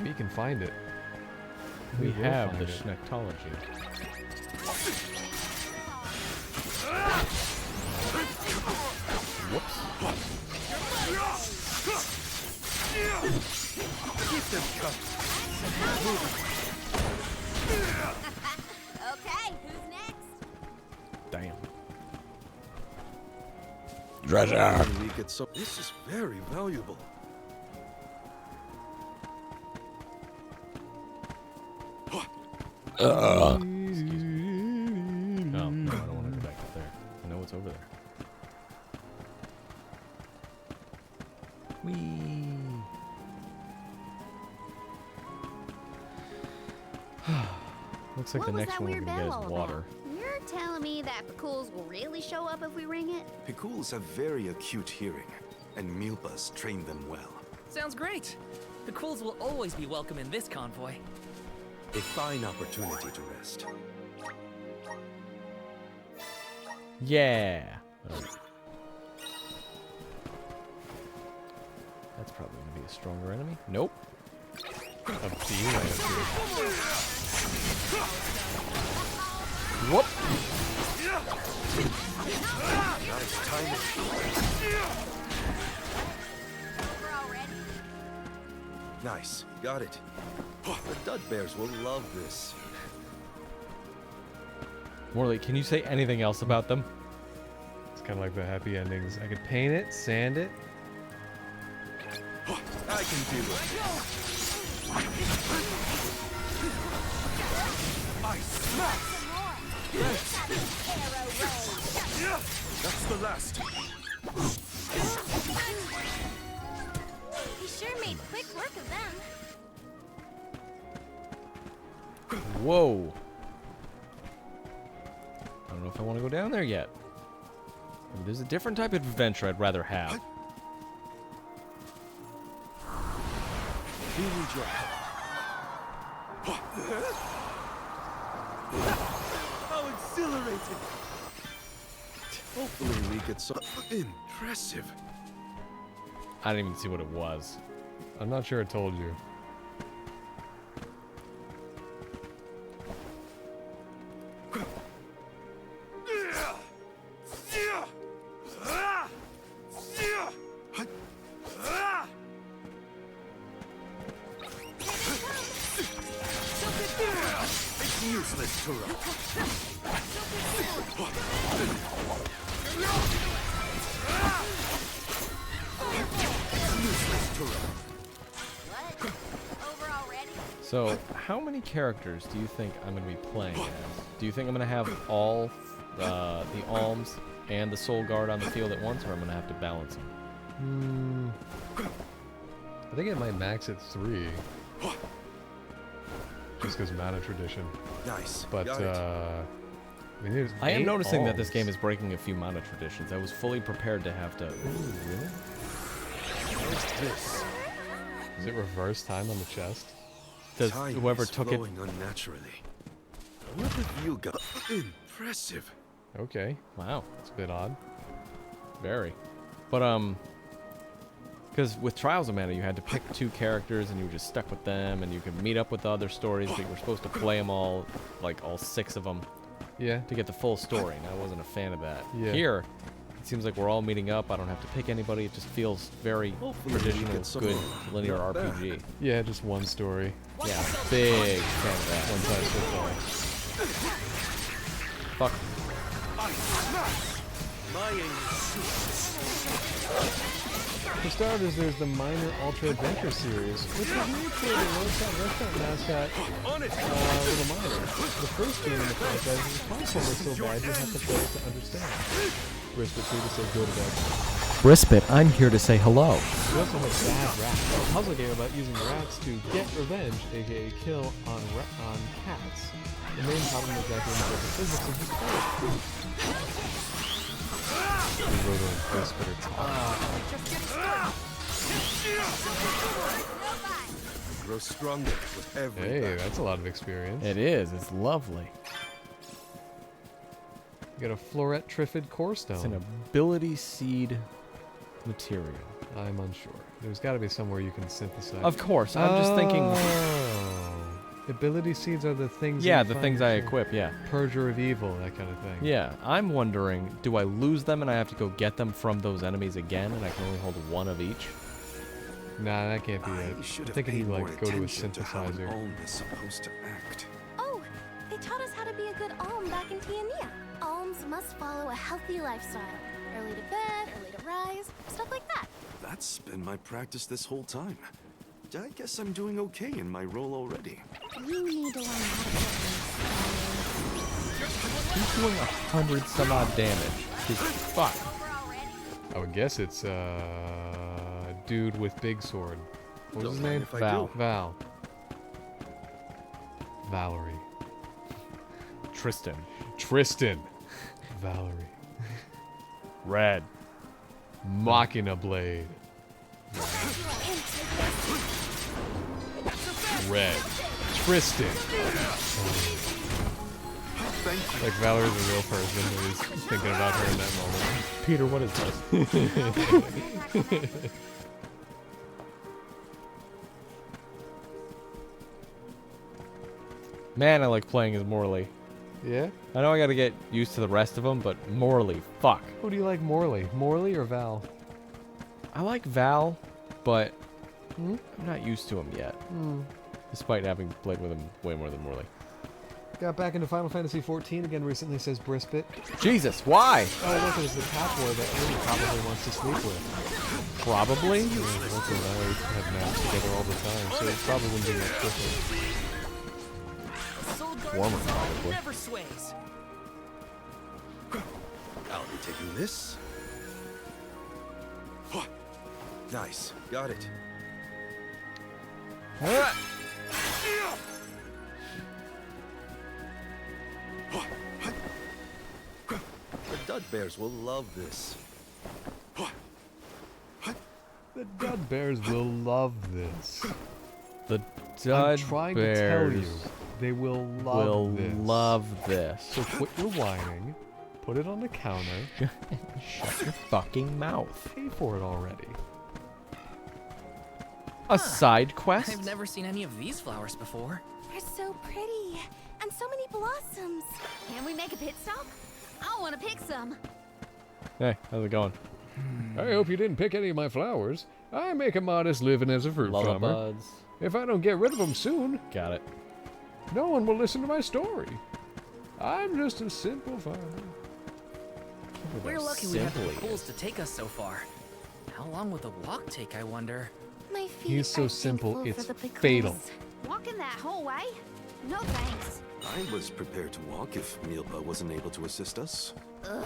Speaker 2: We can find it.
Speaker 1: We
Speaker 2: will
Speaker 1: have the
Speaker 2: find it.
Speaker 1: schnechtology.
Speaker 8: Keep them coming.
Speaker 19: Okay, who's next?
Speaker 1: Damn.
Speaker 8: Treasure. We get so. This is very valuable.
Speaker 1: Excuse me. Oh, no, I don't want to go back up there. I know what's over there. Whee!
Speaker 21: Looks like
Speaker 5: What
Speaker 21: the
Speaker 5: was
Speaker 21: next
Speaker 5: that
Speaker 21: one we're
Speaker 5: weird
Speaker 21: gonna get
Speaker 5: bell
Speaker 21: is
Speaker 5: all
Speaker 21: water.
Speaker 5: about? You're telling me that Picools will really show up if we ring it?
Speaker 8: Picools have very acute hearing, and Milpas train them well.
Speaker 12: Sounds great. The Cools will always be welcome in this convoy.
Speaker 8: A fine opportunity to rest.
Speaker 21: Yeah. That's probably gonna be a stronger enemy. Nope. A bee right up here. Whoop.
Speaker 8: Nice timing. Nice. Got it. The Dud Bears will love this.
Speaker 21: Morley, can you say anything else about them?
Speaker 2: It's kind of like the happy endings. I could paint it, sand it.
Speaker 8: I can do it. I smack. That's the last.
Speaker 3: We sure made quick work of them.
Speaker 21: Whoa. I don't know if I want to go down there yet. Maybe there's a different type of adventure I'd rather have.
Speaker 8: We need your help. How exhilarating! Hopefully we get some impressive.
Speaker 21: I didn't even see what it was.
Speaker 2: I'm not sure I told you.
Speaker 8: It's useless, Tura.
Speaker 21: So, how many characters do you think I'm going to be playing as? Do you think I'm going to have all the Alms and the Soul Guard on the field at once, or I'm going to have to balance them?
Speaker 2: I think it might max at 3. Just because mana tradition.
Speaker 8: Nice.
Speaker 2: But, I mean, there's
Speaker 21: I am
Speaker 2: 8
Speaker 21: noticing that this
Speaker 2: alms.
Speaker 21: game is breaking a few mana traditions. I was fully prepared to have to... Ooh, really?
Speaker 8: What's this?
Speaker 2: Is it reverse time on the chest?
Speaker 21: Does
Speaker 8: Time
Speaker 21: whoever
Speaker 8: is
Speaker 21: took it...
Speaker 8: flowing unnaturally. What have you got? Impressive.
Speaker 2: Okay.
Speaker 21: Wow.
Speaker 2: It's a bit odd.
Speaker 21: Very. But, because with Trials of Mana, you had to pick 2 characters, and you were just stuck with them, and you could meet up with the other stories, but you were supposed to play them all, like all 6 of them.
Speaker 2: Yeah.
Speaker 21: To get the full story, and I wasn't a fan of that.
Speaker 2: Yeah.
Speaker 21: Here, it seems like we're all meeting up. I don't have to pick anybody. It just feels very traditional, good linear RPG.
Speaker 2: Yeah, just one story.
Speaker 21: Yeah, big fan of that.
Speaker 2: One size fits all.
Speaker 21: Fuck.
Speaker 2: For starters, there's the Minor Ultra Adventure series, which was recreated restaurant mascot, Little Minor. The first game in the franchise is a platformer so bad you have to play it to understand. Rispit 2 to say good about it.
Speaker 21: Rispit, I'm here to say hello.
Speaker 2: We also have Bad Rat, a puzzle game about using rats to get revenge, aka kill on cats. The main problem is that the physics of the play.
Speaker 8: Grow stronger with every
Speaker 2: Hey,
Speaker 8: battle.
Speaker 2: that's a lot of experience.
Speaker 21: It is. It's lovely.
Speaker 2: You got a Floret Triffid Core Stone.
Speaker 21: It's an ability seed material.
Speaker 2: I'm unsure. There's got to be somewhere you can synthesize.
Speaker 21: Of course. I'm just thinking...
Speaker 2: Ability seeds are the things.
Speaker 21: Yeah,
Speaker 2: you
Speaker 21: the
Speaker 2: find
Speaker 21: things I
Speaker 2: in
Speaker 21: equip, yeah.
Speaker 2: Purger of Evil, that kind of thing.
Speaker 21: Yeah, I'm wondering, do I lose them and I have to go get them from those enemies again, and I can only hold one of each?
Speaker 2: Nah, that can't be it.
Speaker 8: I should
Speaker 2: I
Speaker 8: have
Speaker 2: think
Speaker 8: paid
Speaker 2: you
Speaker 8: more
Speaker 2: like go to a
Speaker 8: attention to how an
Speaker 2: synthesizer.
Speaker 8: Alm is supposed to act.
Speaker 3: Oh, they taught us how to be a good alm back in Tiania. Alms must follow a healthy lifestyle. Early to bed, early to rise, stuff like that.
Speaker 8: That's been my practice this whole time. I guess I'm doing okay in my role already.
Speaker 3: You need to learn how to
Speaker 21: He's doing 100 some odd damage. He's fuck.
Speaker 2: I would guess it's dude with big sword. What was his
Speaker 8: Don't mind
Speaker 2: name?
Speaker 8: if I
Speaker 21: Val.
Speaker 8: do.
Speaker 2: Val. Valerie.
Speaker 21: Tristan.
Speaker 2: Tristan. Valerie.
Speaker 21: Red.
Speaker 2: Machina Blade. Red. Tristan. Like Valerie's a real person who is thinking about her in that moment.
Speaker 21: Peter, what is this? Man, I like playing as Morley.
Speaker 2: Yeah?
Speaker 21: I know I gotta get used to the rest of them, but Morley, fuck.
Speaker 2: Who do you like Morley? Morley or Val?
Speaker 21: I like Val, but I'm not used to him yet. Despite having played with him way more than Morley.
Speaker 2: Got back into Final Fantasy XIV again recently, says Brispit.
Speaker 21: Jesus, why?
Speaker 2: Oh, look, it was the cat boy that Amy probably wants to sleep with.
Speaker 21: Probably?
Speaker 2: Yeah, look, and I have naps together all the time, so it probably wouldn't be much different.
Speaker 21: Warmer, probably.
Speaker 4: Never sways.
Speaker 8: I'll be taking this. Nice. Got it. The Dud Bears will love this.
Speaker 2: The Dud Bears will love this.
Speaker 21: The Dud
Speaker 2: I'm trying
Speaker 21: Bears
Speaker 2: to tell you, they will love this. So quit your whining, put it on the counter,
Speaker 21: and shut your fucking mouth.
Speaker 2: Pay for it already.
Speaker 21: A side quest?
Speaker 12: I've never seen any of these flowers before.
Speaker 3: They're so pretty. And so many blossoms.
Speaker 19: Can we make a pit stop? I want to pick some.
Speaker 21: Hey, how's it going?
Speaker 2: I hope you didn't pick any of my flowers. I make a modest living as a fruit farmer.
Speaker 21: Lullabuds.
Speaker 2: If I don't get rid of them soon,
Speaker 21: Got it.
Speaker 2: no one will listen to my story. I'm just a simple farmer.
Speaker 12: We're lucky we have the tools to take us so far. How long will the walk take, I wonder?
Speaker 3: My feet
Speaker 2: He's so
Speaker 3: are
Speaker 2: simple,
Speaker 3: thankful
Speaker 2: it's
Speaker 3: for the pickles.
Speaker 2: fatal.
Speaker 19: Walking that whole way? No thanks.
Speaker 8: I was prepared to walk if Milpa wasn't able to assist us.
Speaker 19: Ugh.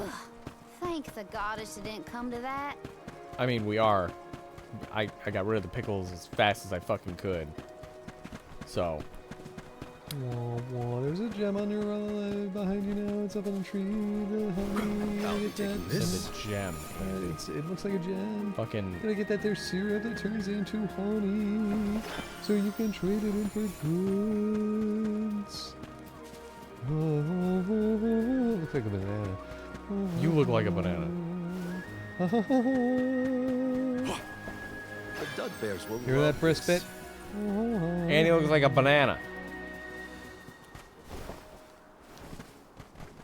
Speaker 19: Thank the goddess it didn't come to that.
Speaker 21: I mean, we are. I got rid of the pickles as fast as I fucking could. So.
Speaker 2: Wah, wah, there's a gem on your behind you now. It's up on the tree. The honey.
Speaker 8: I'll
Speaker 2: Gonna
Speaker 8: be
Speaker 2: get
Speaker 8: taking
Speaker 2: that.
Speaker 8: this.
Speaker 21: It's a gem.
Speaker 2: It looks like a gem.
Speaker 21: Fucking.
Speaker 2: Gonna get that there syrup that turns into honey, so you can trade it in for goods. Looks like a banana.
Speaker 21: You look like a banana.
Speaker 8: The Dud Bears will
Speaker 2: Hear
Speaker 8: love
Speaker 2: that, Brispit?
Speaker 21: And he looks like a banana.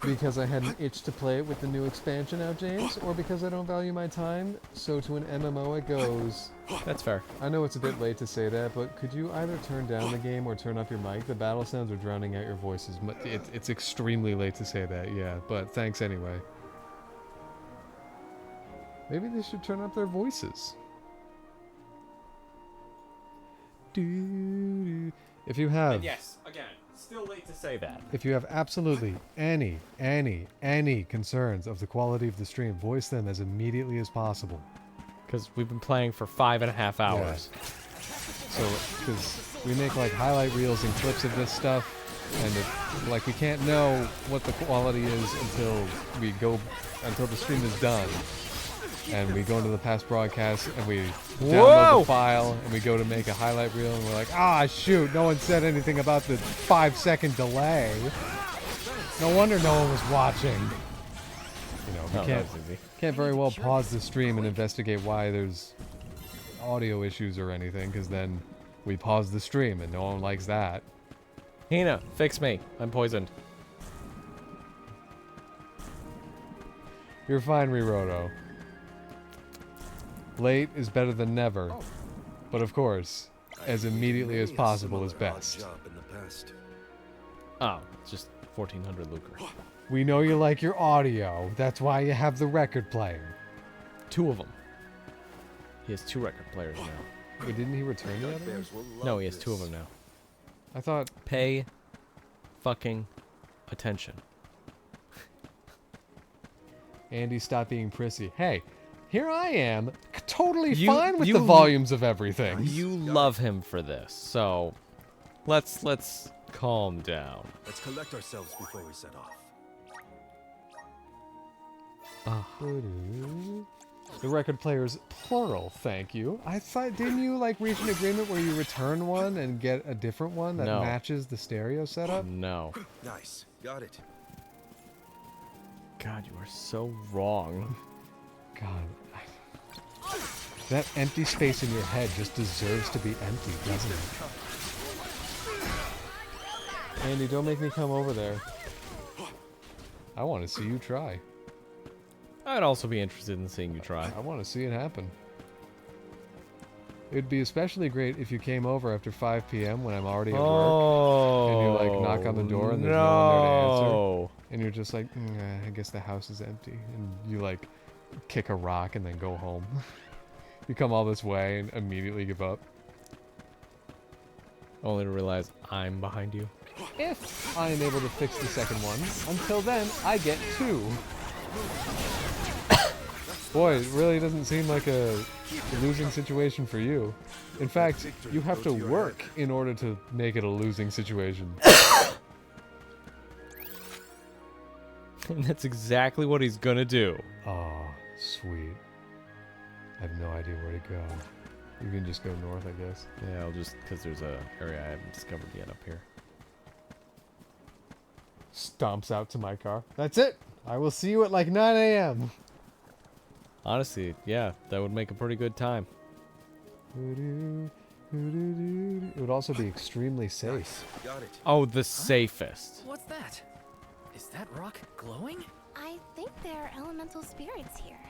Speaker 2: Because I had an itch to play it with the new expansion out, James, or because I don't value my time, so to an MMO it goes.
Speaker 21: That's fair.
Speaker 2: I know it's a bit late to say that, but could you either turn down the game or turn up your mic? The battle sounds are drowning out your voices. It's extremely late to say that, yeah, but thanks anyway. Maybe they should turn up their voices. If you have...
Speaker 21: And yes, again, still late to say that.
Speaker 2: If you have absolutely any concerns of the quality of the stream, voice them as immediately as possible.
Speaker 21: Because we've been playing for 5.5 hours.
Speaker 2: Yeah. So, because we make like highlight reels and clips of this stuff, and like we can't know what the quality is until the stream is done. And we go into the past broadcast and we download the file and we go to make a highlight reel and we're like, ah, shoot, no one said anything about the 5-second delay. No wonder no one was watching. You know, we can't very well pause the stream and investigate why there's audio issues or anything, because then we pause the stream and no one likes that.
Speaker 21: Hina, fix me. I'm poisoned.
Speaker 2: You're fine, Riroto. Late is better than never, but of course, as immediately as possible is best.
Speaker 21: Oh, it's just 1400 lucre.
Speaker 2: We know you like your audio. That's why you have the record player.
Speaker 21: 2 of them. He has 2 record players now.
Speaker 2: Wait, didn't he return the other one?
Speaker 21: No, he has 2 of them now.
Speaker 2: I thought...
Speaker 21: Pay fucking attention.
Speaker 2: Andy, stop being prissy. Hey, here I am, totally
Speaker 21: You-
Speaker 2: fine with
Speaker 21: you-
Speaker 2: the volumes of everything.
Speaker 21: You love him for this, so let's Calm down.
Speaker 8: Let's collect ourselves before we set off.
Speaker 2: The record player's plural, thank you. I thought, didn't you like reach an agreement where you return one and get a different one that
Speaker 21: No.
Speaker 2: matches the stereo setup?
Speaker 21: No.
Speaker 8: Nice. Got it.
Speaker 21: God, you are so wrong.
Speaker 2: God. That empty space in your head just deserves to be empty, doesn't it? Andy, don't make me come over there. I want to see you try.
Speaker 21: I'd also be interested in seeing you try.
Speaker 2: I want to see it happen. It'd be especially great if you came over after 5 p.m. when I'm already at work. And you like knock on the door and there's no one there to answer. And you're just like, I guess the house is empty. And you like kick a rock and then go home. You come all this way and immediately give up.
Speaker 21: Only to realize I'm behind you.
Speaker 2: If I am able to fix the second one, until then, I get 2. Boy, it really doesn't seem like a losing situation for you. In fact, you have to work in order to make it a losing situation.
Speaker 21: And that's exactly what he's gonna do.
Speaker 2: Oh, sweet. I have no idea where to go. You can just go north, I guess.
Speaker 21: Yeah, I'll just, because there's a area I haven't discovered yet up here.
Speaker 2: Stomps out to my car. That's it! I will see you at like 9 a.m.
Speaker 21: Honestly, yeah, that would make a pretty good time.
Speaker 2: It would also be extremely safe.
Speaker 8: Got it.
Speaker 21: Oh, the safest.
Speaker 12: What's that? Is that rock glowing?
Speaker 3: I think there are elemental spirits here.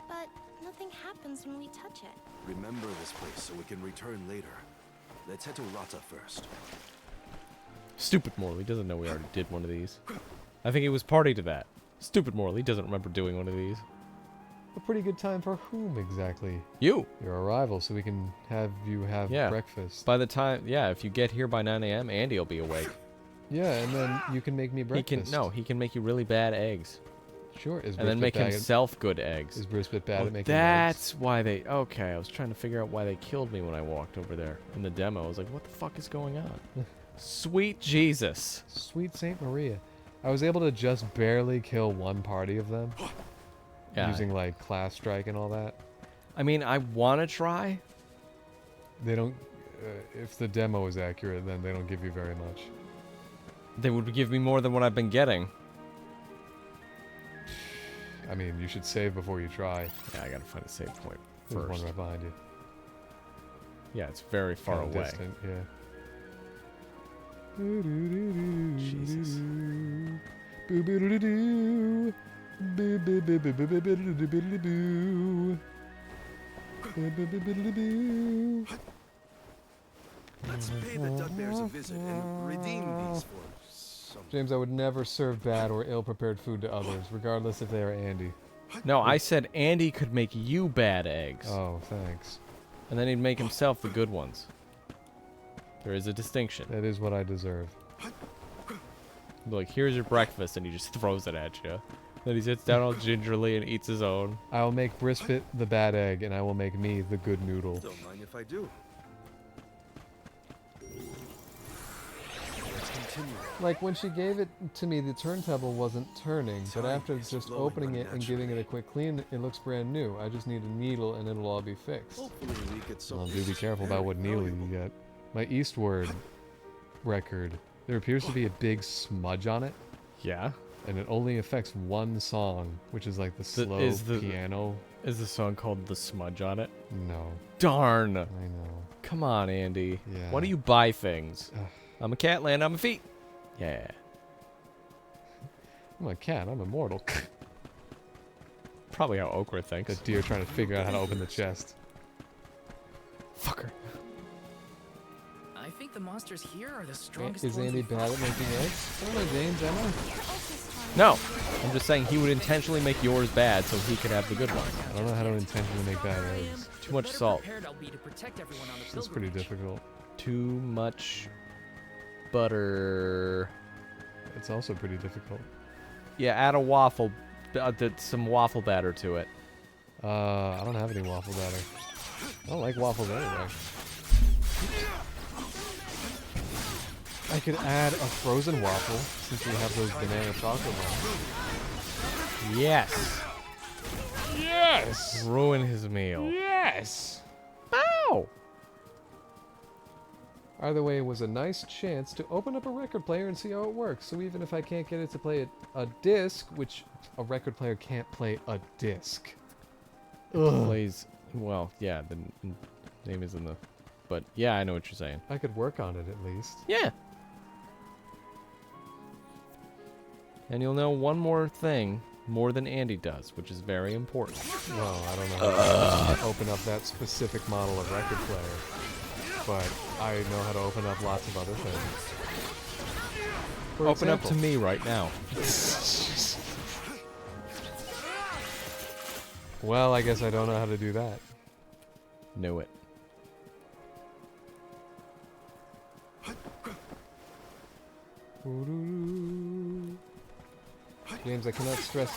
Speaker 3: But nothing happens when we touch it.
Speaker 8: Remember this place so we can return later. Let's head to Rata first.
Speaker 21: Stupid Morley doesn't know we already did one of these. I think he was party to that. Stupid Morley doesn't remember doing one of these.
Speaker 2: A pretty good time for whom exactly?
Speaker 21: You.
Speaker 2: Your arrival, so we can have you have breakfast.
Speaker 21: By the time, if you get here by 9 a.m., Andy will be awake.
Speaker 2: Yeah, and then you can make me breakfast.
Speaker 21: He can make you really bad eggs.
Speaker 2: Sure, is
Speaker 21: and then make himself good eggs.
Speaker 2: Is Brisbane bad at making
Speaker 21: that's
Speaker 2: eggs?
Speaker 21: Why they... Okay, I was trying to figure out why they killed me when I walked over there in the demo. I was like, what the fuck is going on? Sweet Jesus.
Speaker 2: Sweet Saint Maria. I was able to just barely kill one party of them. Using like class strike and all that.
Speaker 21: I mean, I want to try.
Speaker 2: They don't... if the demo is accurate, then they don't give you very much.
Speaker 21: They would give me more than what I've been getting.
Speaker 2: I mean, you should save before you try.
Speaker 21: Yeah, I gotta find a save point
Speaker 2: There's
Speaker 21: first.
Speaker 2: one right behind you.
Speaker 21: Yeah, it's very far
Speaker 2: Kinda
Speaker 21: away.
Speaker 2: distant, yeah.
Speaker 21: Jesus.
Speaker 8: Let's pay the Dugbears a visit and redeem these for some...
Speaker 2: James, I would never serve bad or ill-prepared food to others, regardless if they are Andy.
Speaker 21: No, I said Andy could make you bad eggs.
Speaker 2: Oh, thanks.
Speaker 21: And then he'd make himself the good ones. There is a distinction.
Speaker 2: That is what I deserve.
Speaker 21: Like, here's your breakfast, and he just throws it at you. Then he sits down all gingerly and eats his own.
Speaker 2: I will make Brisbane the bad egg, and I will make me the good noodle.
Speaker 8: Don't mind if I do. Let's continue.
Speaker 2: Like, when she gave it to me, the turntable wasn't turning, but after just opening it and giving it a quick clean, it looks brand new. I just need a needle, and it'll all be fixed.
Speaker 8: Hopefully we get some...
Speaker 2: Well, do be careful about what needle you get. My Eastward record, there appears to be a big smudge on it.
Speaker 21: Yeah?
Speaker 2: And it only affects one song, which is like the slow piano.
Speaker 21: Is the song called The Smudge on it?
Speaker 2: No.
Speaker 21: Darn!
Speaker 2: I know.
Speaker 21: Come on, Andy.
Speaker 2: Yeah.
Speaker 21: Why do you buy things?
Speaker 2: Ugh.
Speaker 21: I'm a cat, land on my feet. Yeah.
Speaker 2: I'm a cat, I'm immortal.
Speaker 21: Probably how Okra thinks.
Speaker 2: The deer trying to figure out how to open the chest.
Speaker 21: Fucker.
Speaker 12: I think the monsters here are the strongest
Speaker 2: Is
Speaker 12: ones
Speaker 2: Andy
Speaker 12: we've
Speaker 2: bad at making eggs? I don't know, James, Emma.
Speaker 21: No! I'm just saying he would intentionally make yours bad so he could have the good ones.
Speaker 2: I don't know how to intentionally make bad eggs.
Speaker 21: Too much salt.
Speaker 2: It's pretty difficult.
Speaker 21: Too much butter.
Speaker 2: It's also pretty difficult.
Speaker 21: Yeah, add a waffle, some waffle batter to it.
Speaker 2: I don't have any waffle batter. I don't like waffles anyway. I could add a frozen waffle since we have those banana chocolate ones.
Speaker 21: Yes.
Speaker 2: Yes.
Speaker 21: Ruin his meal.
Speaker 2: Yes.
Speaker 21: Ow.
Speaker 2: Either way, it was a nice chance to open up a record player and see how it works. So even if I can't get it to play a disc, which a record player can't play a disc.
Speaker 21: It plays, well, yeah, the name is in the, but yeah, I know what you're saying.
Speaker 2: I could work on it at least.
Speaker 21: Yeah. And you'll know one more thing more than Andy does, which is very important.
Speaker 2: Well, I don't know how to open up that specific model of record player, but I know how to open up lots of other things. For
Speaker 21: Open up
Speaker 2: example,
Speaker 21: to me right now.
Speaker 2: Well, I guess I don't know how to do that.
Speaker 21: Knew it.
Speaker 2: James, I cannot stress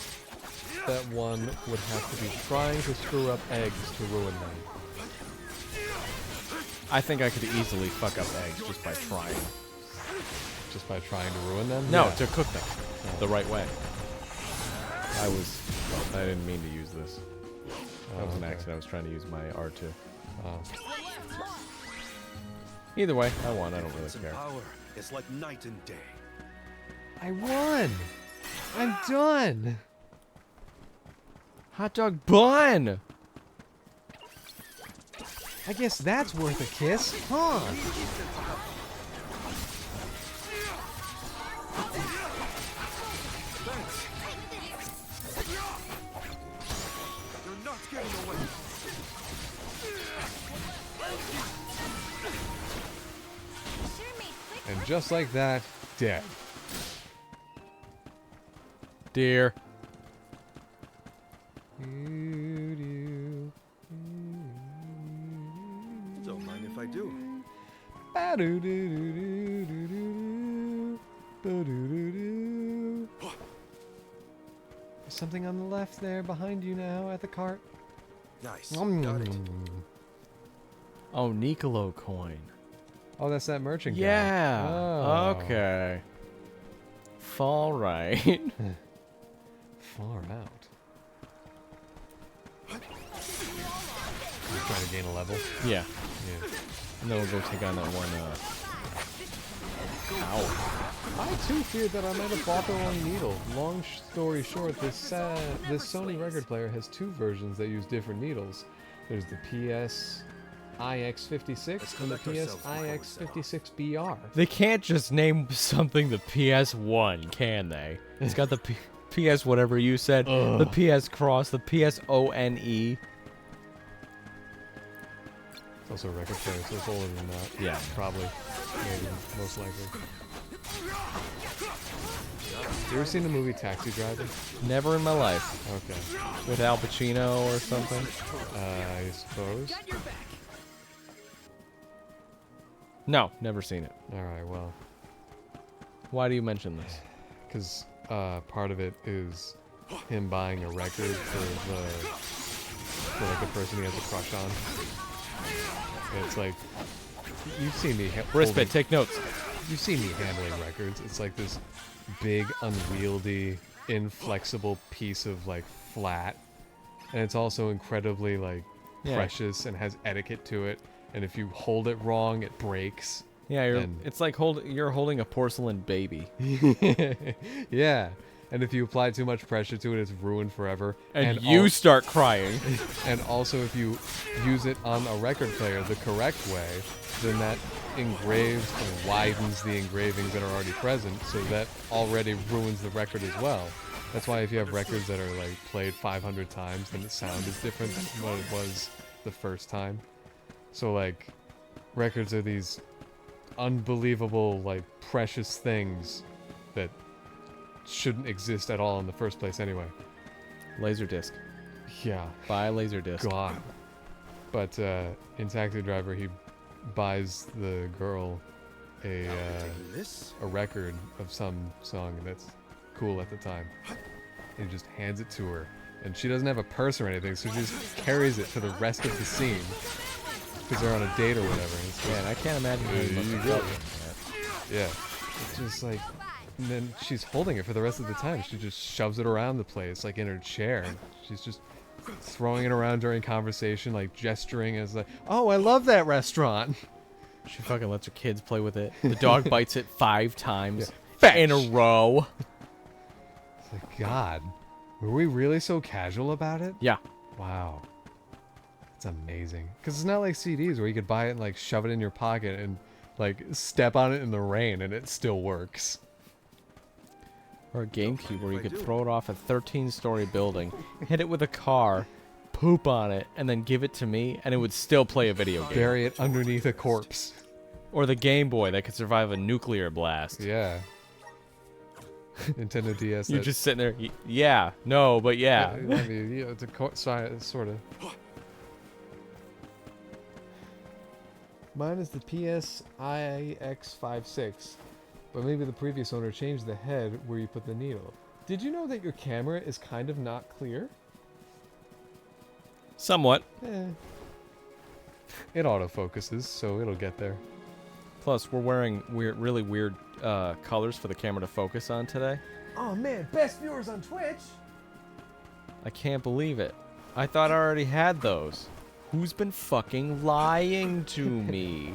Speaker 2: that one would have to be trying to screw up eggs to ruin them.
Speaker 21: I think I could easily fuck up eggs just by trying.
Speaker 2: Just by trying to ruin them?
Speaker 21: No,
Speaker 2: Yeah.
Speaker 21: to cook them the right way. I didn't mean to use this. That was an accident. I was trying to use my R2. Either way, I won. I don't really care.
Speaker 8: Power is like night and day.
Speaker 2: I won! I'm done!
Speaker 21: Hot dog bun!
Speaker 2: I guess that's worth a kiss, huh?
Speaker 8: You're not getting away.
Speaker 2: And just like that, dead.
Speaker 21: Dear.
Speaker 8: Don't mind if I do.
Speaker 2: There's something on the left there behind you now at the cart.
Speaker 8: Nice. Got it.
Speaker 21: Oh, Nicolo coin.
Speaker 2: Oh, that's that merchant guy.
Speaker 21: Yeah.
Speaker 2: Oh.
Speaker 21: Okay. Fall right.
Speaker 2: Far out. You trying to gain a level?
Speaker 21: Yeah.
Speaker 2: Yeah.
Speaker 21: And then we'll go take on that one, Ow.
Speaker 2: I too feared that I might have bought the wrong needle. Long story short, this Sony record player has two versions that use different needles. There's the PS IX56 and the PS IX56BR.
Speaker 21: They can't just name something the PS1, can they? It's got the PS whatever you said, the PS Cross, the PSONE.
Speaker 2: It's also a record player, so it's older than that.
Speaker 21: Yeah.
Speaker 2: Probably. Maybe. Most likely. You ever seen the movie Taxi Driver?
Speaker 21: Never in my life.
Speaker 2: Okay.
Speaker 21: With Al Pacino or something?
Speaker 2: I suppose.
Speaker 21: No, never seen it.
Speaker 2: Alright, well.
Speaker 21: Why do you mention this?
Speaker 2: Because part of it is him buying a record for like the person he has a crush on. It's like, you've seen me
Speaker 21: Respect, take notes.
Speaker 2: You've seen me handling records. It's like this big, unwieldy, inflexible piece of like flat, and it's also incredibly like precious and has etiquette to it. And if you hold it wrong, it breaks.
Speaker 21: Yeah, it's like you're holding a porcelain baby.
Speaker 2: Yeah. And if you apply too much pressure to it, it's ruined forever.
Speaker 21: And you start crying.
Speaker 2: And also, if you use it on a record player the correct way, then that engraves and widens the engravings that are already present, so that already ruins the record as well. That's why if you have records that are like played 500 times, then the sound is different than what it was the first time. So like, records are these unbelievable, like, precious things that shouldn't exist at all in the first place anyway.
Speaker 21: Laserdisc.
Speaker 2: Yeah.
Speaker 21: Buy a Laserdisc.
Speaker 2: God. But in Taxi Driver, he buys the girl a record of some song that's cool at the time. And he just hands it to her. And she doesn't have a purse or anything, so she just carries it for the rest of the scene. Because they're on a date or whatever.
Speaker 21: Yeah, and I can't imagine how you must have felt.
Speaker 2: Yeah. It's just like, and then she's holding it for the rest of the time. She just shoves it around the place, like in her chair. And she's just throwing it around during conversation, like gesturing as like, oh, I love that restaurant.
Speaker 21: She fucking lets her kids play with it. The dog bites it 5 times
Speaker 2: Yeah.
Speaker 21: in a row.
Speaker 2: It's like, God, were we really so casual about it?
Speaker 21: Yeah.
Speaker 2: Wow. It's amazing. Because it's not like CDs where you could buy it and like shove it in your pocket and like step on it in the rain and it still works.
Speaker 21: Or a GameCube where you could throw it off a 13-story building, hit it with a car, poop on it, and then give it to me, and it would still play a video game.
Speaker 2: Bury it underneath a corpse.
Speaker 21: Or the Game Boy that could survive a nuclear blast.
Speaker 2: Yeah. Nintendo DS.
Speaker 21: You're just sitting there, yeah, no, but yeah.
Speaker 2: I mean, you know, it's a sort of. Mine is the PSIX56, but maybe the previous owner changed the head where you put the needle. Did you know that your camera is kind of not clear?
Speaker 21: Somewhat.
Speaker 2: It autofocuses, so it'll get there.
Speaker 21: Plus, we're wearing really weird colors for the camera to focus on today.
Speaker 2: Oh man, best viewers on Twitch!
Speaker 21: I can't believe it. I thought I already had those. Who's been fucking lying to me?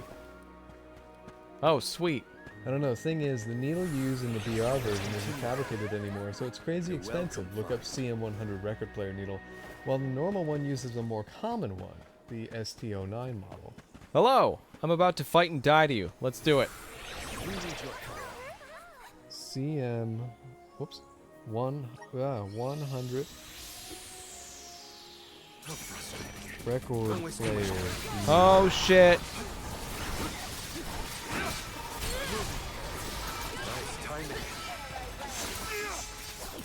Speaker 21: Oh, sweet.
Speaker 2: I don't know. Thing is, the needle used in the VR version isn't fabricated anymore, so it's crazy expensive. Look up CM100 record player needle, while the normal one uses a more common one, the ST09 model.
Speaker 21: Hello! I'm about to fight and die to you. Let's do it.
Speaker 2: CM... Whoops. 100... Record player.
Speaker 21: Oh, shit.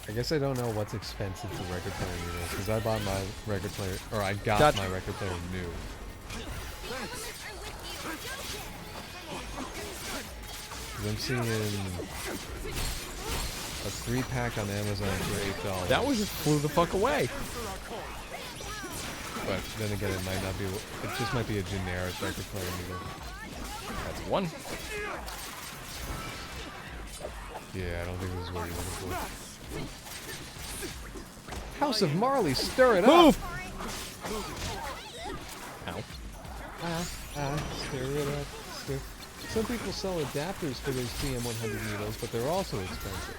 Speaker 2: I guess I don't know what's expensive for record player needles, because I bought my record player, or I got my record player new. I'm seeing a 3-pack on Amazon for $8.
Speaker 21: That one just flew the fuck away.
Speaker 2: But then again, it might not be. It just might be a generic record player needle.
Speaker 21: That's one.
Speaker 2: Yeah, I don't think this is what you're looking for. House of Marley, stir it
Speaker 21: Move!
Speaker 2: up! Ow. Stir it up. Stir. Some people sell adapters for those CM100 needles, but they're also expensive.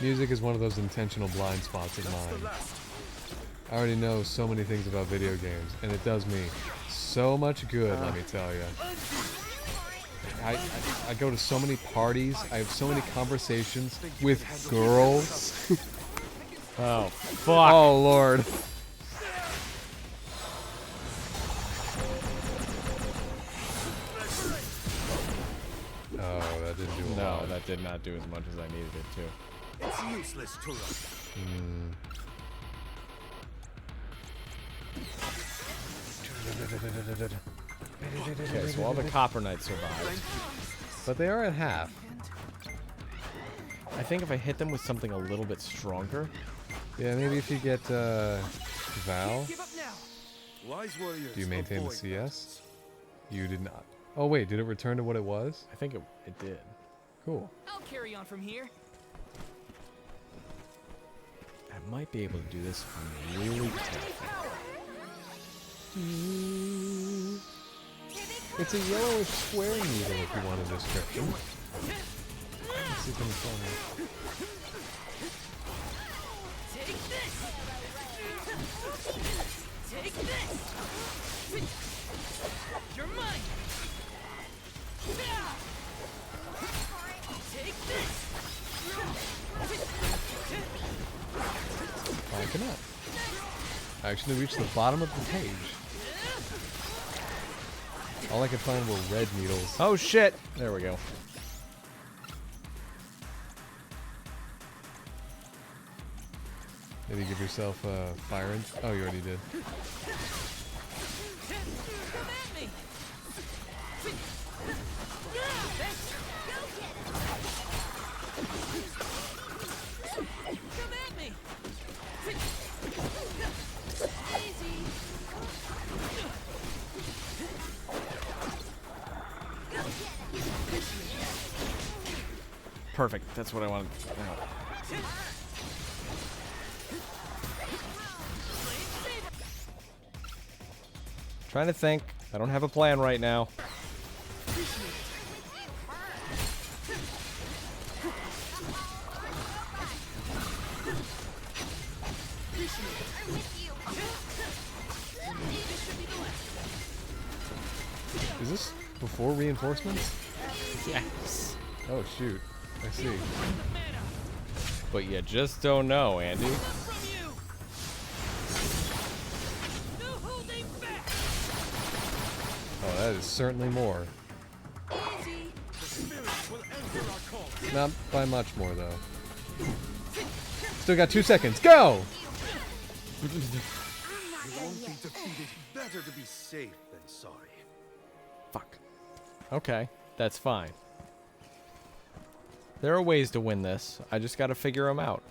Speaker 2: Music is one of those intentional blind spots of mine. I already know so many things about video games, and it does me so much good, let me tell you. I go to so many parties, I have so many conversations with girls.
Speaker 21: Oh, fuck.
Speaker 2: Oh, Lord. Oh, that didn't do a lot.
Speaker 21: No, that did not do as much as I needed it to.
Speaker 14: It's useless to rush.
Speaker 21: Okay, so all the Copper Knights survived.
Speaker 2: But they are at half.
Speaker 21: I think if I hit them with something a little bit stronger.
Speaker 2: Yeah, maybe if you get Val. Do you maintain the CS? You did not. Oh wait, did it return to what it was?
Speaker 21: I think it did.
Speaker 2: Cool.
Speaker 12: I'll carry on from here.
Speaker 21: I might be able to do this if I'm really careful.
Speaker 2: It's a yellowish square needle if you want a description. Let's see if I can find it.
Speaker 12: Take this. Take this. You're mine. Take this.
Speaker 2: I cannot. I actually reached the bottom of the page. All I could find were red needles.
Speaker 21: Oh shit! There we go.
Speaker 2: Maybe give yourself fire. Oh, you already did.
Speaker 1: Perfect. That's what I wanted. Oh. Trying to think. I don't have a plan right now.
Speaker 2: Is this before reinforcements?
Speaker 1: Yes.
Speaker 2: Oh shoot. I see.
Speaker 1: But you just don't know, Andy.
Speaker 2: Oh, that is certainly more. Not by much more, though. Still got 2 seconds. Go!
Speaker 11: You won't be defeated. Better to be safe than sorry.
Speaker 1: Fuck. Okay, that's fine. There are ways to win this. I just gotta figure them out.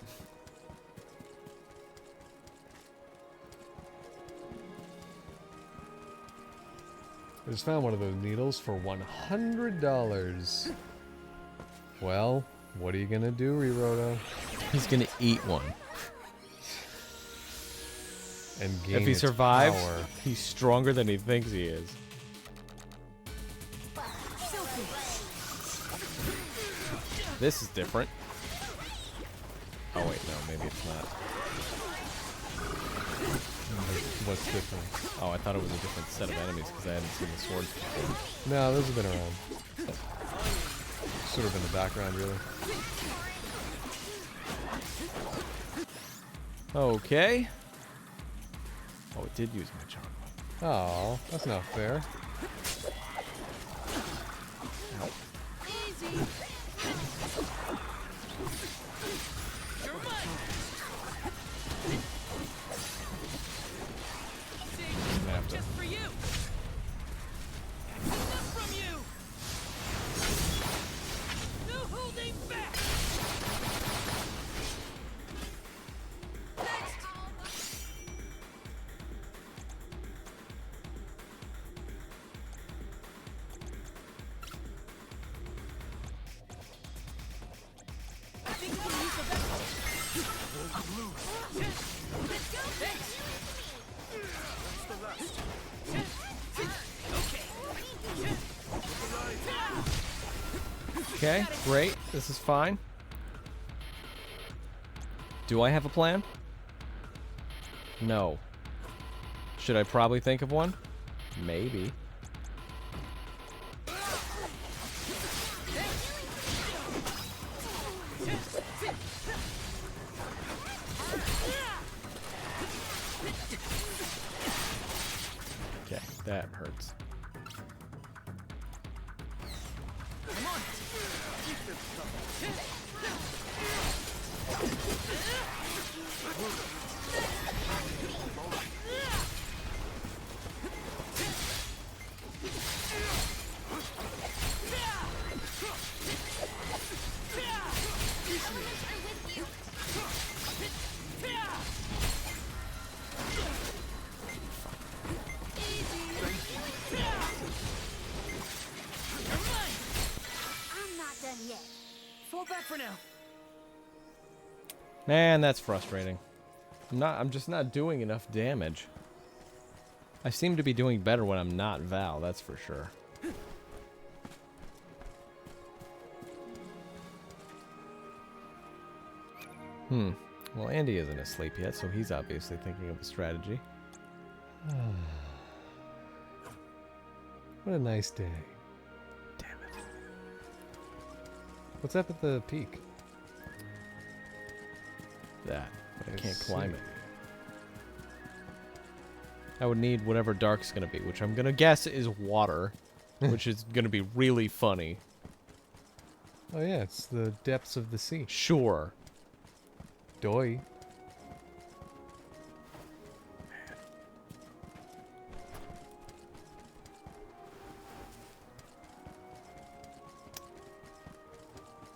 Speaker 2: I just found one of those needles for $100. Well, what are you gonna do, Riroto?
Speaker 1: He's gonna eat one.
Speaker 2: And gain
Speaker 1: if he
Speaker 2: its
Speaker 1: survives,
Speaker 2: power.
Speaker 1: he's stronger than he thinks he is. This is different. Oh wait, no, maybe it's not.
Speaker 2: What's different?
Speaker 1: Oh, I thought it was a different set of enemies because I hadn't seen the swords before.
Speaker 2: No, those have been around. Sort of in the background, really.
Speaker 1: Okay. Oh, it did use my charm.
Speaker 2: Oh, that's not fair.
Speaker 1: Ow.
Speaker 4: Just for you. Enough from you. No holding back. I think we can use the vessel. Let's go. Thanks. That's the last.
Speaker 1: Okay, great. This is fine. Do I have a plan? No. Should I probably think of one? Maybe. Okay, that hurts.
Speaker 4: Come on. Fall back for now.
Speaker 1: Man, that's frustrating. I'm just not doing enough damage. I seem to be doing better when I'm not Val, that's for sure. Well, Andy isn't asleep yet, so he's obviously thinking of a strategy.
Speaker 2: What a nice day.
Speaker 1: Damn it.
Speaker 2: What's up at the peak?
Speaker 1: That, but I
Speaker 2: I
Speaker 1: can't
Speaker 2: see.
Speaker 1: climb it. I would need whatever dark's gonna be, which I'm gonna guess is water, which is gonna be really funny.
Speaker 2: Oh yeah, it's the depths of the sea.
Speaker 1: Sure.
Speaker 2: Doi.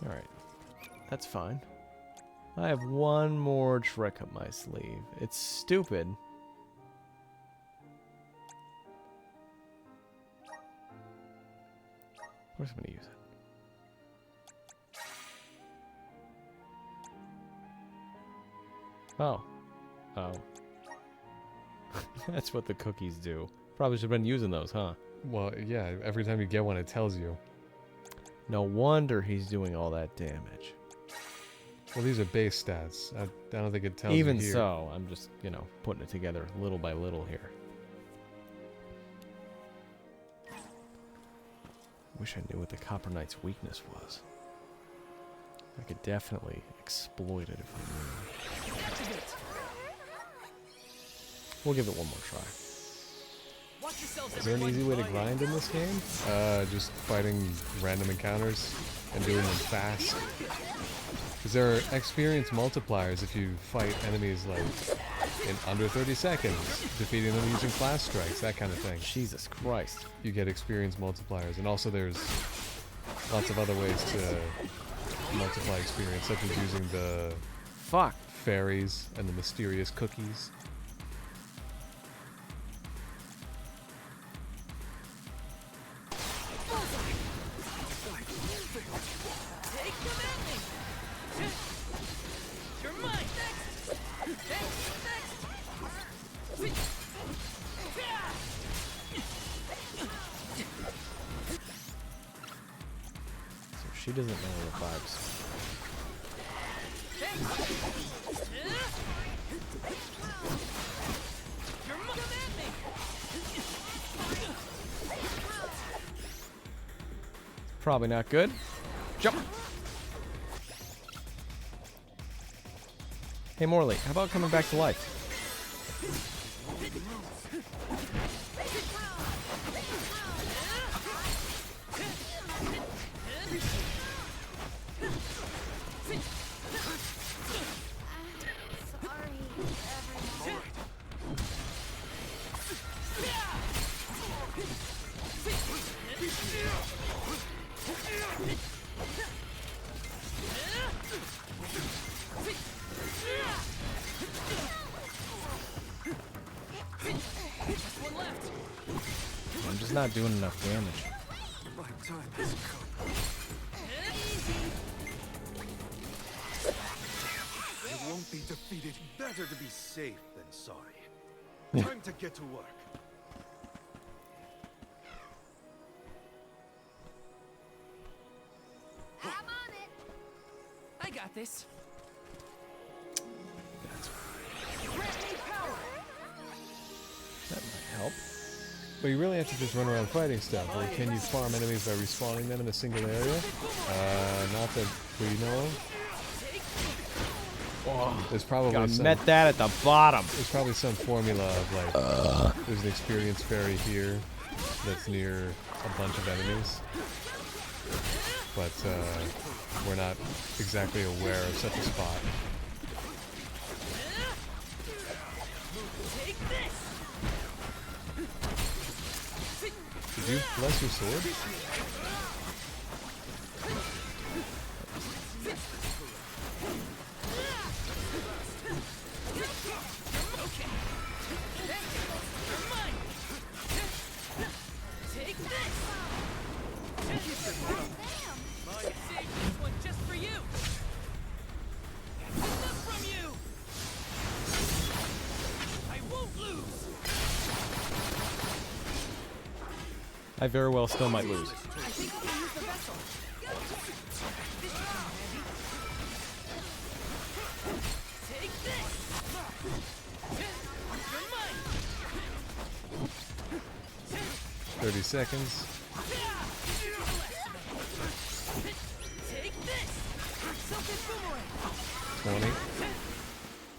Speaker 1: Alright. That's fine. I have one more trick up my sleeve. It's stupid. Of course I'm gonna use it.
Speaker 21: Oh. Oh. That's what the cookies do. Probably should have been using those, huh?
Speaker 2: Well, yeah, every time you get one, it tells you.
Speaker 21: No wonder he's doing all that damage.
Speaker 2: Well, these are base stats. I don't think it tells you
Speaker 21: Even
Speaker 2: here.
Speaker 21: so, I'm just, you know, putting it together little by little here. Wish I knew what the Copper Knight's weakness was. I could definitely exploit it if I knew. We'll give it one more try.
Speaker 2: Is there an easy way to grind in this game? Just fighting random encounters and doing them fast. Because there are experience multipliers if you fight enemies like in under 30 seconds, defeating them using class strikes, that kind of thing.
Speaker 21: Jesus Christ.
Speaker 2: You get experience multipliers, and also there's lots of other ways to multiply experience, such as using the fairies and the mysterious cookies.
Speaker 21: She doesn't know the vibes. Probably not good. Jump! Hey Morley, how about coming back to life? I'm just not doing enough damage.
Speaker 8: My time has come. You won't be defeated. Better to be safe than sorry. Time to get to work.
Speaker 12: I'm on it. I got this.
Speaker 21: That might help.
Speaker 2: But you really have to just run around fighting stuff, or can you farm enemies by respawning them in a single area? Not that we know of.
Speaker 21: Oh,
Speaker 2: there's probably some,
Speaker 21: met that at the bottom.
Speaker 2: There's probably some formula of like, there's an experience fairy here that's near a bunch of enemies, but we're not exactly aware of such a spot. Did you bless your sword?
Speaker 21: I very well still might lose.
Speaker 12: Take this.
Speaker 2: 30 seconds.
Speaker 12: Take this.
Speaker 2: 20.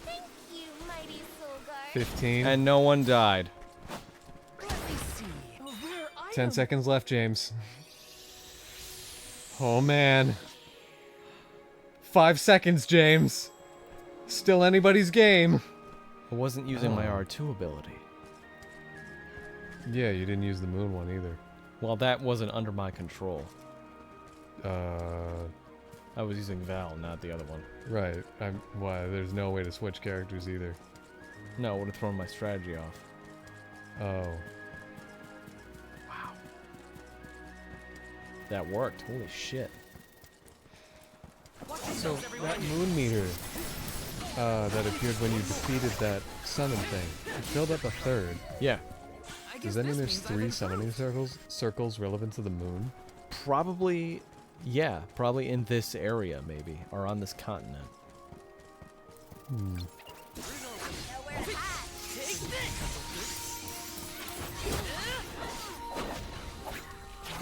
Speaker 3: Thank you, mighty soul guard.
Speaker 2: 15.
Speaker 21: And no one died.
Speaker 2: 10 seconds left, James. Oh, man. 5 seconds, James. Still anybody's game.
Speaker 21: I wasn't using my R2 ability.
Speaker 2: Yeah, you didn't use the moon one either.
Speaker 21: Well, that wasn't under my control. I was using Val, not the other one.
Speaker 2: Right. Why? There's no way to switch characters either.
Speaker 21: No, it would have thrown my strategy off.
Speaker 2: Oh.
Speaker 21: That worked. Holy shit.
Speaker 2: So, that moon meter. that appeared when you defeated that summon thing. It filled up a third.
Speaker 21: Yeah.
Speaker 2: Does that mean there's 3 summoning circles relevant to the moon?
Speaker 21: Probably, yeah. Probably in this area, maybe. Or on this continent.
Speaker 2: Hmm.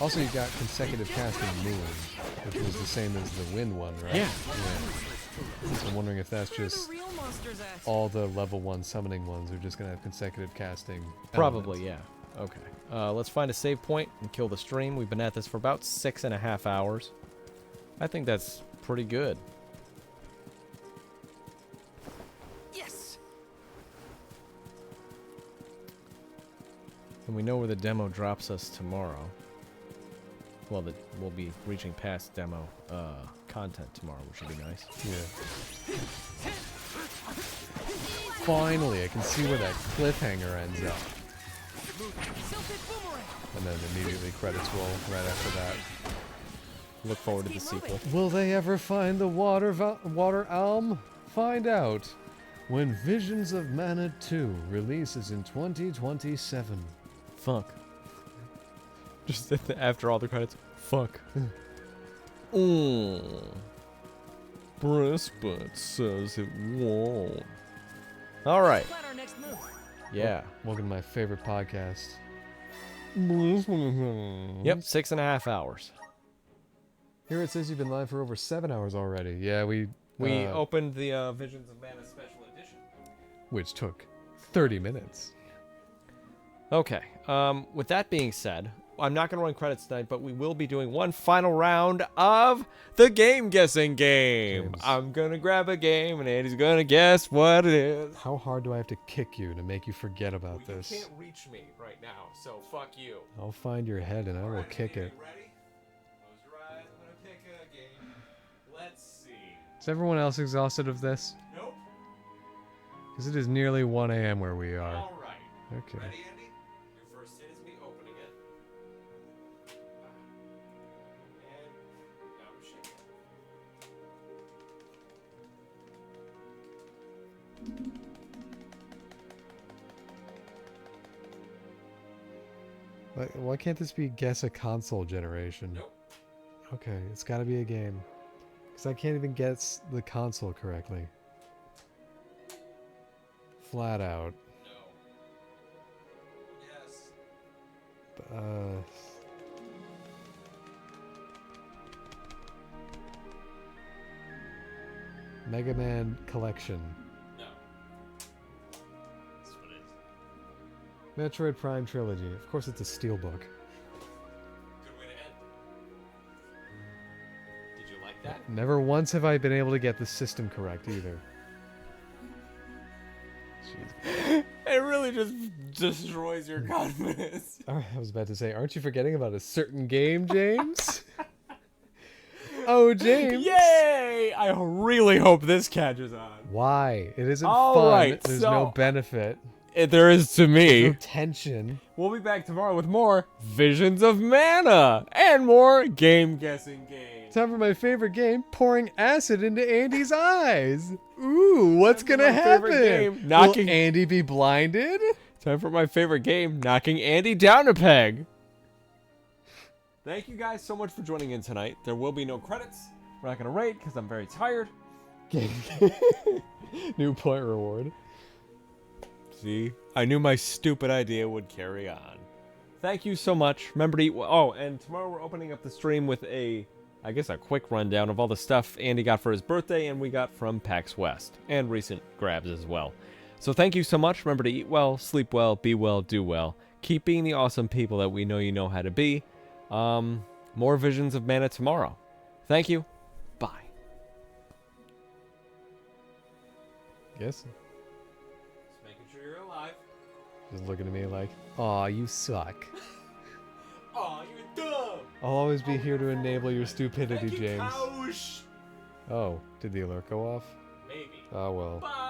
Speaker 2: Also, you got consecutive casting moon, which was the same as the wind one, right?
Speaker 21: Yeah.
Speaker 2: So I'm wondering if that's just all the level 1 summoning ones are just going to have consecutive casting.
Speaker 21: Probably, yeah. Okay. Let's find a save point and kill the stream. We've been at this for about 6.5 hours. I think that's pretty good.
Speaker 12: Yes.
Speaker 21: And we know where the demo drops us tomorrow. Well, we'll be reaching past demo content tomorrow, which should be nice.
Speaker 2: Yeah. Finally, I can see where that cliffhanger ends up. And then immediately credits roll right after that.
Speaker 21: Look forward to the sequel.
Speaker 2: Will they ever find the water elm? Find out when Visions of Mana 2 releases in 2027.
Speaker 21: Fuck. Just after all the credits. Fuck. Breastbot says it won't. Alright. Yeah.
Speaker 2: Welcome to my favorite podcast.
Speaker 21: Yep, 6.5 hours.
Speaker 2: Here it says you've been live for over 7 hours already. Yeah, we
Speaker 21: opened the Visions of Mana Special Edition.
Speaker 2: Which took 30 minutes.
Speaker 21: Okay. With that being said, I'm not going to run credits tonight, but we will be doing one final round of the game guessing game.
Speaker 2: James.
Speaker 21: I'm going to grab a game, and Andy's going to guess what it is.
Speaker 2: How hard do I have to kick you to make you forget about this?
Speaker 21: You can't reach me right now, so fuck you.
Speaker 2: I'll find your head and I will kick it.
Speaker 21: Ready? Close your eyes. I'm going to pick a game. Let's see.
Speaker 2: Is everyone else exhausted of this?
Speaker 21: Nope.
Speaker 2: Because it is nearly 1 a.m. where we are.
Speaker 21: All right.
Speaker 2: Okay.
Speaker 21: Ready, Andy? Your first hit is me opening it. And now I'm shaking.
Speaker 2: Why can't this be guess a console generation?
Speaker 21: Nope.
Speaker 2: Okay, it's got to be a game. Because I can't even guess the console correctly. Flat out.
Speaker 21: No. Yes.
Speaker 2: Mega Man Collection.
Speaker 21: No. That's what it is.
Speaker 2: Metroid Prime Trilogy. Of course it's a steelbook.
Speaker 21: Good way to end. Did you like that?
Speaker 2: Never once have I been able to get the system correct either. Jeez.
Speaker 21: It really just destroys your confidence.
Speaker 2: I was about to say, aren't you forgetting about a certain game, James? Oh, James.
Speaker 21: Yay! I really hope this catches on.
Speaker 2: Why? It isn't
Speaker 21: All
Speaker 2: fun.
Speaker 21: right,
Speaker 2: There's
Speaker 21: so-
Speaker 2: no benefit.
Speaker 21: There is to me.
Speaker 2: There's no tension.
Speaker 21: We'll be back tomorrow with more Visions of Mana and more game guessing games.
Speaker 2: Time for my favorite game, pouring acid into Andy's eyes. Ooh, what's gonna happen?
Speaker 21: Game, knocking
Speaker 2: Will Andy be blinded?
Speaker 21: Time for my favorite game, knocking Andy down a peg. Thank you guys so much for joining in tonight. There will be no credits. We're not gonna rate because I'm very tired.
Speaker 2: New point reward.
Speaker 21: See, I knew my stupid idea would carry on. Thank you so much. Remember to eat well. Oh, and tomorrow we're opening up the stream with a quick rundown of all the stuff Andy got for his birthday and we got from PAX West, and recent grabs as well. So thank you so much. Remember to eat well, sleep well, be well, do well. Keep being the awesome people that we know you know how to be. More Visions of Mana tomorrow. Thank you. Bye.
Speaker 2: Yes?
Speaker 21: Making sure you're alive.
Speaker 2: Just looking at me like, aw, you suck.
Speaker 21: Aw, you're dumb.
Speaker 2: I'll always be here to enable your stupidity,
Speaker 21: Thank you,
Speaker 2: James.
Speaker 21: Couch.
Speaker 2: Oh, did the alert go off?
Speaker 21: Maybe.
Speaker 2: Oh well.
Speaker 21: Bye.